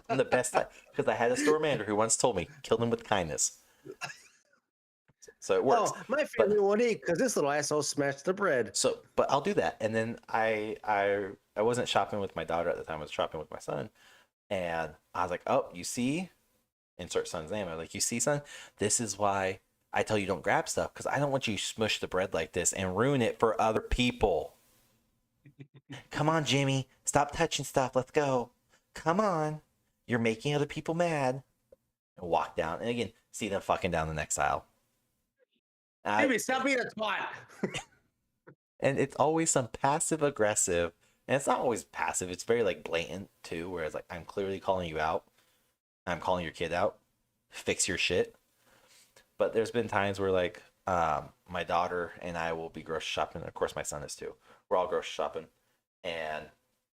A: I'm the best because I had a store manager who once told me, kill them with kindness. So it works.
B: Oh, my family won't eat because this little asshole smashed the bread.
A: So, but I'll do that. And then I wasn't shopping with my daughter at the time. I was shopping with my son. And I was like, oh, you see? Insert son's name. I was like, you see, son? This is why I tell you don't grab stuff, because I don't want you to smush the bread like this and ruin it for other people. Come on, Jimmy. Stop touching stuff. Let's go. Come on. You're making other people mad. And walk down. And again, see them fucking down the next aisle.
B: Jimmy, stop being a twat.
A: And it's always some passive aggressive. And it's not always passive. It's very like blatant too, where it's like, I'm clearly calling you out. I'm calling your kid out. Fix your shit. But there's been times where like my daughter and I will be grocery shopping. Of course, my son is too. We're all grocery shopping. And,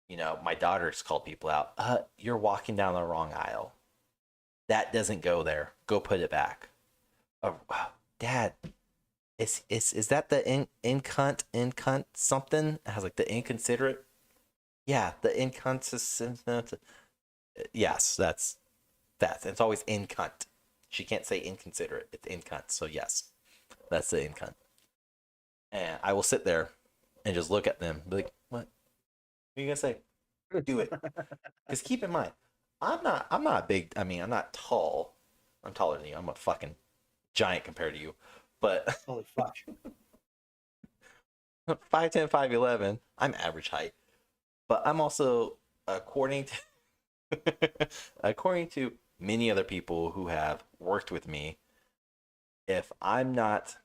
A: you know, my daughter's called people out. You're walking down the wrong aisle. That doesn't go there. Go put it back. Dad, is that the incunt something? It has like the inconsiderate? Yeah, the inconsistent. Yes, that's. It's always incunt. She can't say inconsiderate. It's incunt. So yes, that's the incunt. And I will sit there and just look at them, be like, "What? What are you gonna say? Do it." Because keep in mind, I'm not big. I mean, I'm not tall. I'm taller than you. I'm a fucking giant compared to you. But
B: holy fuck,
A: 5'10", 5'11". I'm average height. But I'm also according to many other people who have worked with me, if I'm not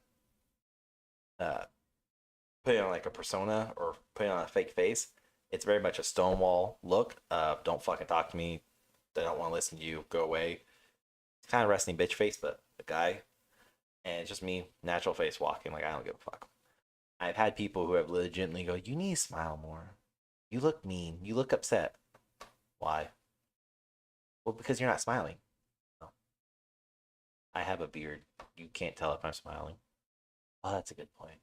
A: putting on like a persona or putting on a fake face, it's very much a stonewall look. Don't fucking talk to me. I don't want to listen to you. Go away. It's kind of resting bitch face, but a guy. And it's just me, natural face walking. Like, I don't give a fuck. I've had people who have legitimately go, you need to smile more. You look mean. You look upset. Why? Well, because you're not smiling. Oh. I have a beard. You can't tell if I'm smiling. Oh, that's a good point.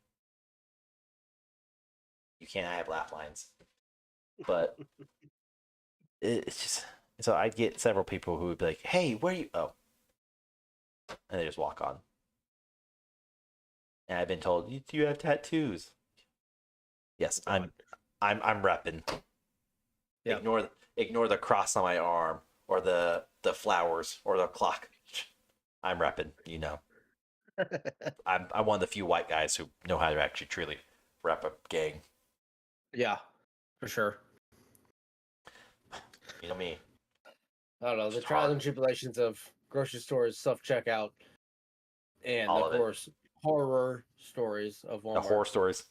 A: You can't. I have laugh lines. But it's just... So I get several people who would be like, hey, where are you? Oh. And they just walk on. And I've been told, do you have tattoos? Yes, I'm repping. Yep. Ignore the cross on my arm or the flowers or the clock. I'm repping, you know. I'm one of the few white guys who know how to actually truly rep a gang.
B: Yeah, for sure.
A: You know me.
B: I don't know, the trials and tribulations of grocery stores, self-checkout, and
A: all
B: of course, horror stories of Walmart.
A: The horror stories.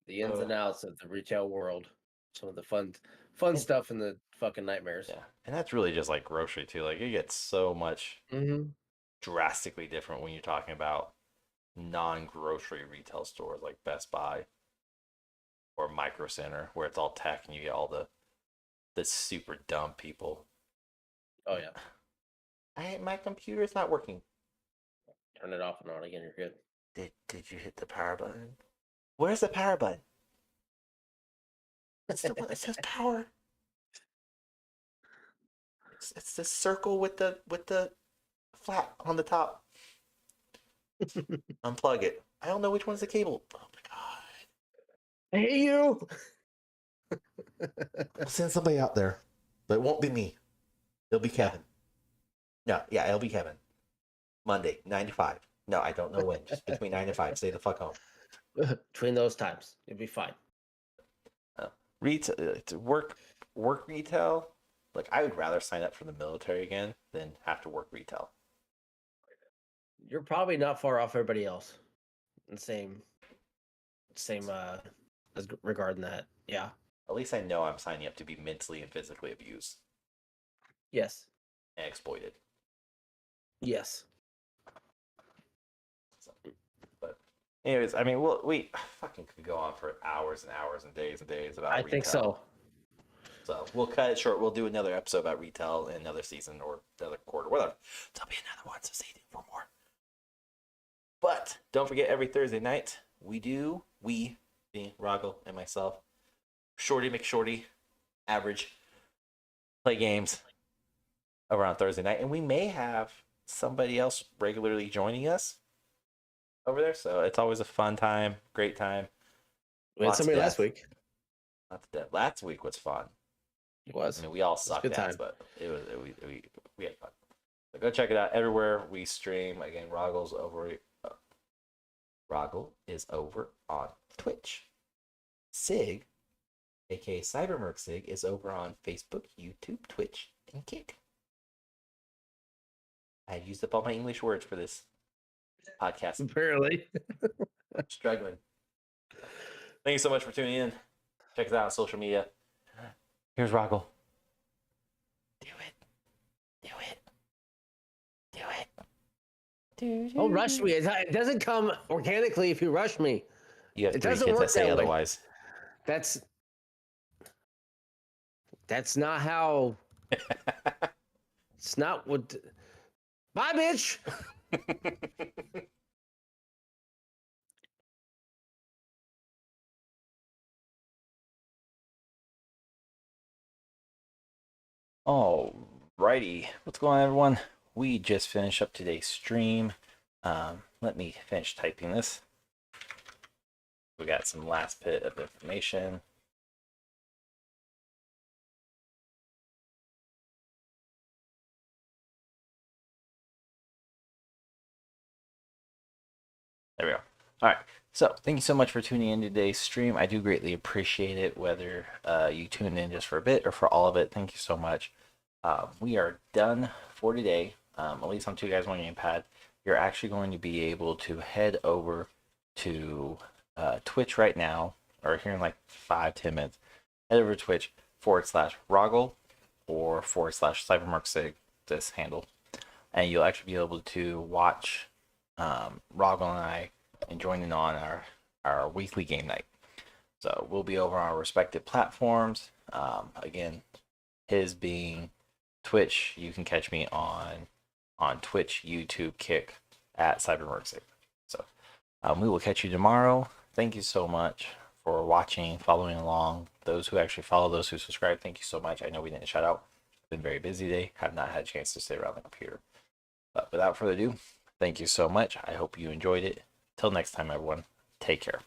B: The ins and outs of the retail world. Some of the fun stuff and the fucking nightmares.
A: Yeah, and that's really just like grocery too. Like it gets so much drastically different when you're talking about non-grocery retail stores like Best Buy or Micro Center, where it's all tech and you get all the super dumb people.
B: Oh yeah.
A: My computer's not working.
B: Turn it off and on again. You're good.
A: Did you hit the power button? Where's the power button? It's the one that says power. It's the circle with the flat on the top. Unplug it. I don't know which one's the cable. Oh my god.
B: I hate you.
A: I'll send somebody out there, but it won't be me. It'll be Kevin. No, yeah, it'll be Kevin. Monday, 9 to 5. No, I don't know when. Just between 9 and 5. Stay the fuck home.
B: Between those times, you'll be fine.
A: retail to work retail. Like I would rather sign up for the military again than have to work retail.
B: You're probably not far off everybody else. The same as regarding that. Yeah.
A: At least I know I'm signing up to be mentally and physically abused
B: Yes.
A: and exploited.
B: Yes.
A: So, but anyways, I mean, we fucking could go on for hours and hours and days about
B: I
A: retail.
B: think so.
A: So we'll cut it short. We'll do another episode about retail in another season or another quarter, whatever. There'll be another one, so stay tuned for more. But don't forget, every Thursday night, we, being Rahgel and myself, Shorty McShorty, average, play games around Thursday night. And we may have somebody else regularly joining us over there. So it's always a fun time, great time.
B: We had somebody last week.
A: Lots of death. Last week was fun.
B: It was.
A: I mean, we all sucked ass, but we had fun. So go check it out everywhere we stream. Again, Rahgel is over on Twitch. Sig, aka Cybermerc Sig, is over on Facebook, YouTube, Twitch, and Kick. I used up all my English words for this podcast.
B: Apparently.
A: I'm struggling. Thank you so much for tuning in. Check us out on social media. Here's Rahgel. Do it.
B: Don't rush me. It doesn't come organically if you rush me.
A: You have
B: It
A: 3
B: doesn't
A: kids
B: work
A: that say
B: that way.
A: otherwise.
B: That's not how. It's not what. Bye, bitch.
A: Alrighty, what's going on, everyone? We just finished up today's stream. Let me finish typing this. We got some last bit of information. There we go. All right. So thank you so much for tuning in to today's stream. I do greatly appreciate it, whether you tuned in just for a bit or for all of it. Thank you so much. We are done for today, at least on 2Guys1Gamepad. You're actually going to be able to head over to Twitch right now, or here in like 5-10 minutes. Head over to Twitch /Rahgel or /CybermercSig, this handle. And you'll actually be able to watch Rahgel and I and join in on our weekly game night. So we'll be over on our respective platforms. Again, his being Twitch. You can catch me on Twitch, YouTube, Kick at CybermercSig. So we will catch you tomorrow. Thank you so much for watching, following along. Those who actually follow, those who subscribe, thank you so much. I know we didn't shout out. Been very busy today. Have not had a chance to sit around the computer. But without further ado, thank you so much. I hope you enjoyed it. Till next time, everyone. Take care.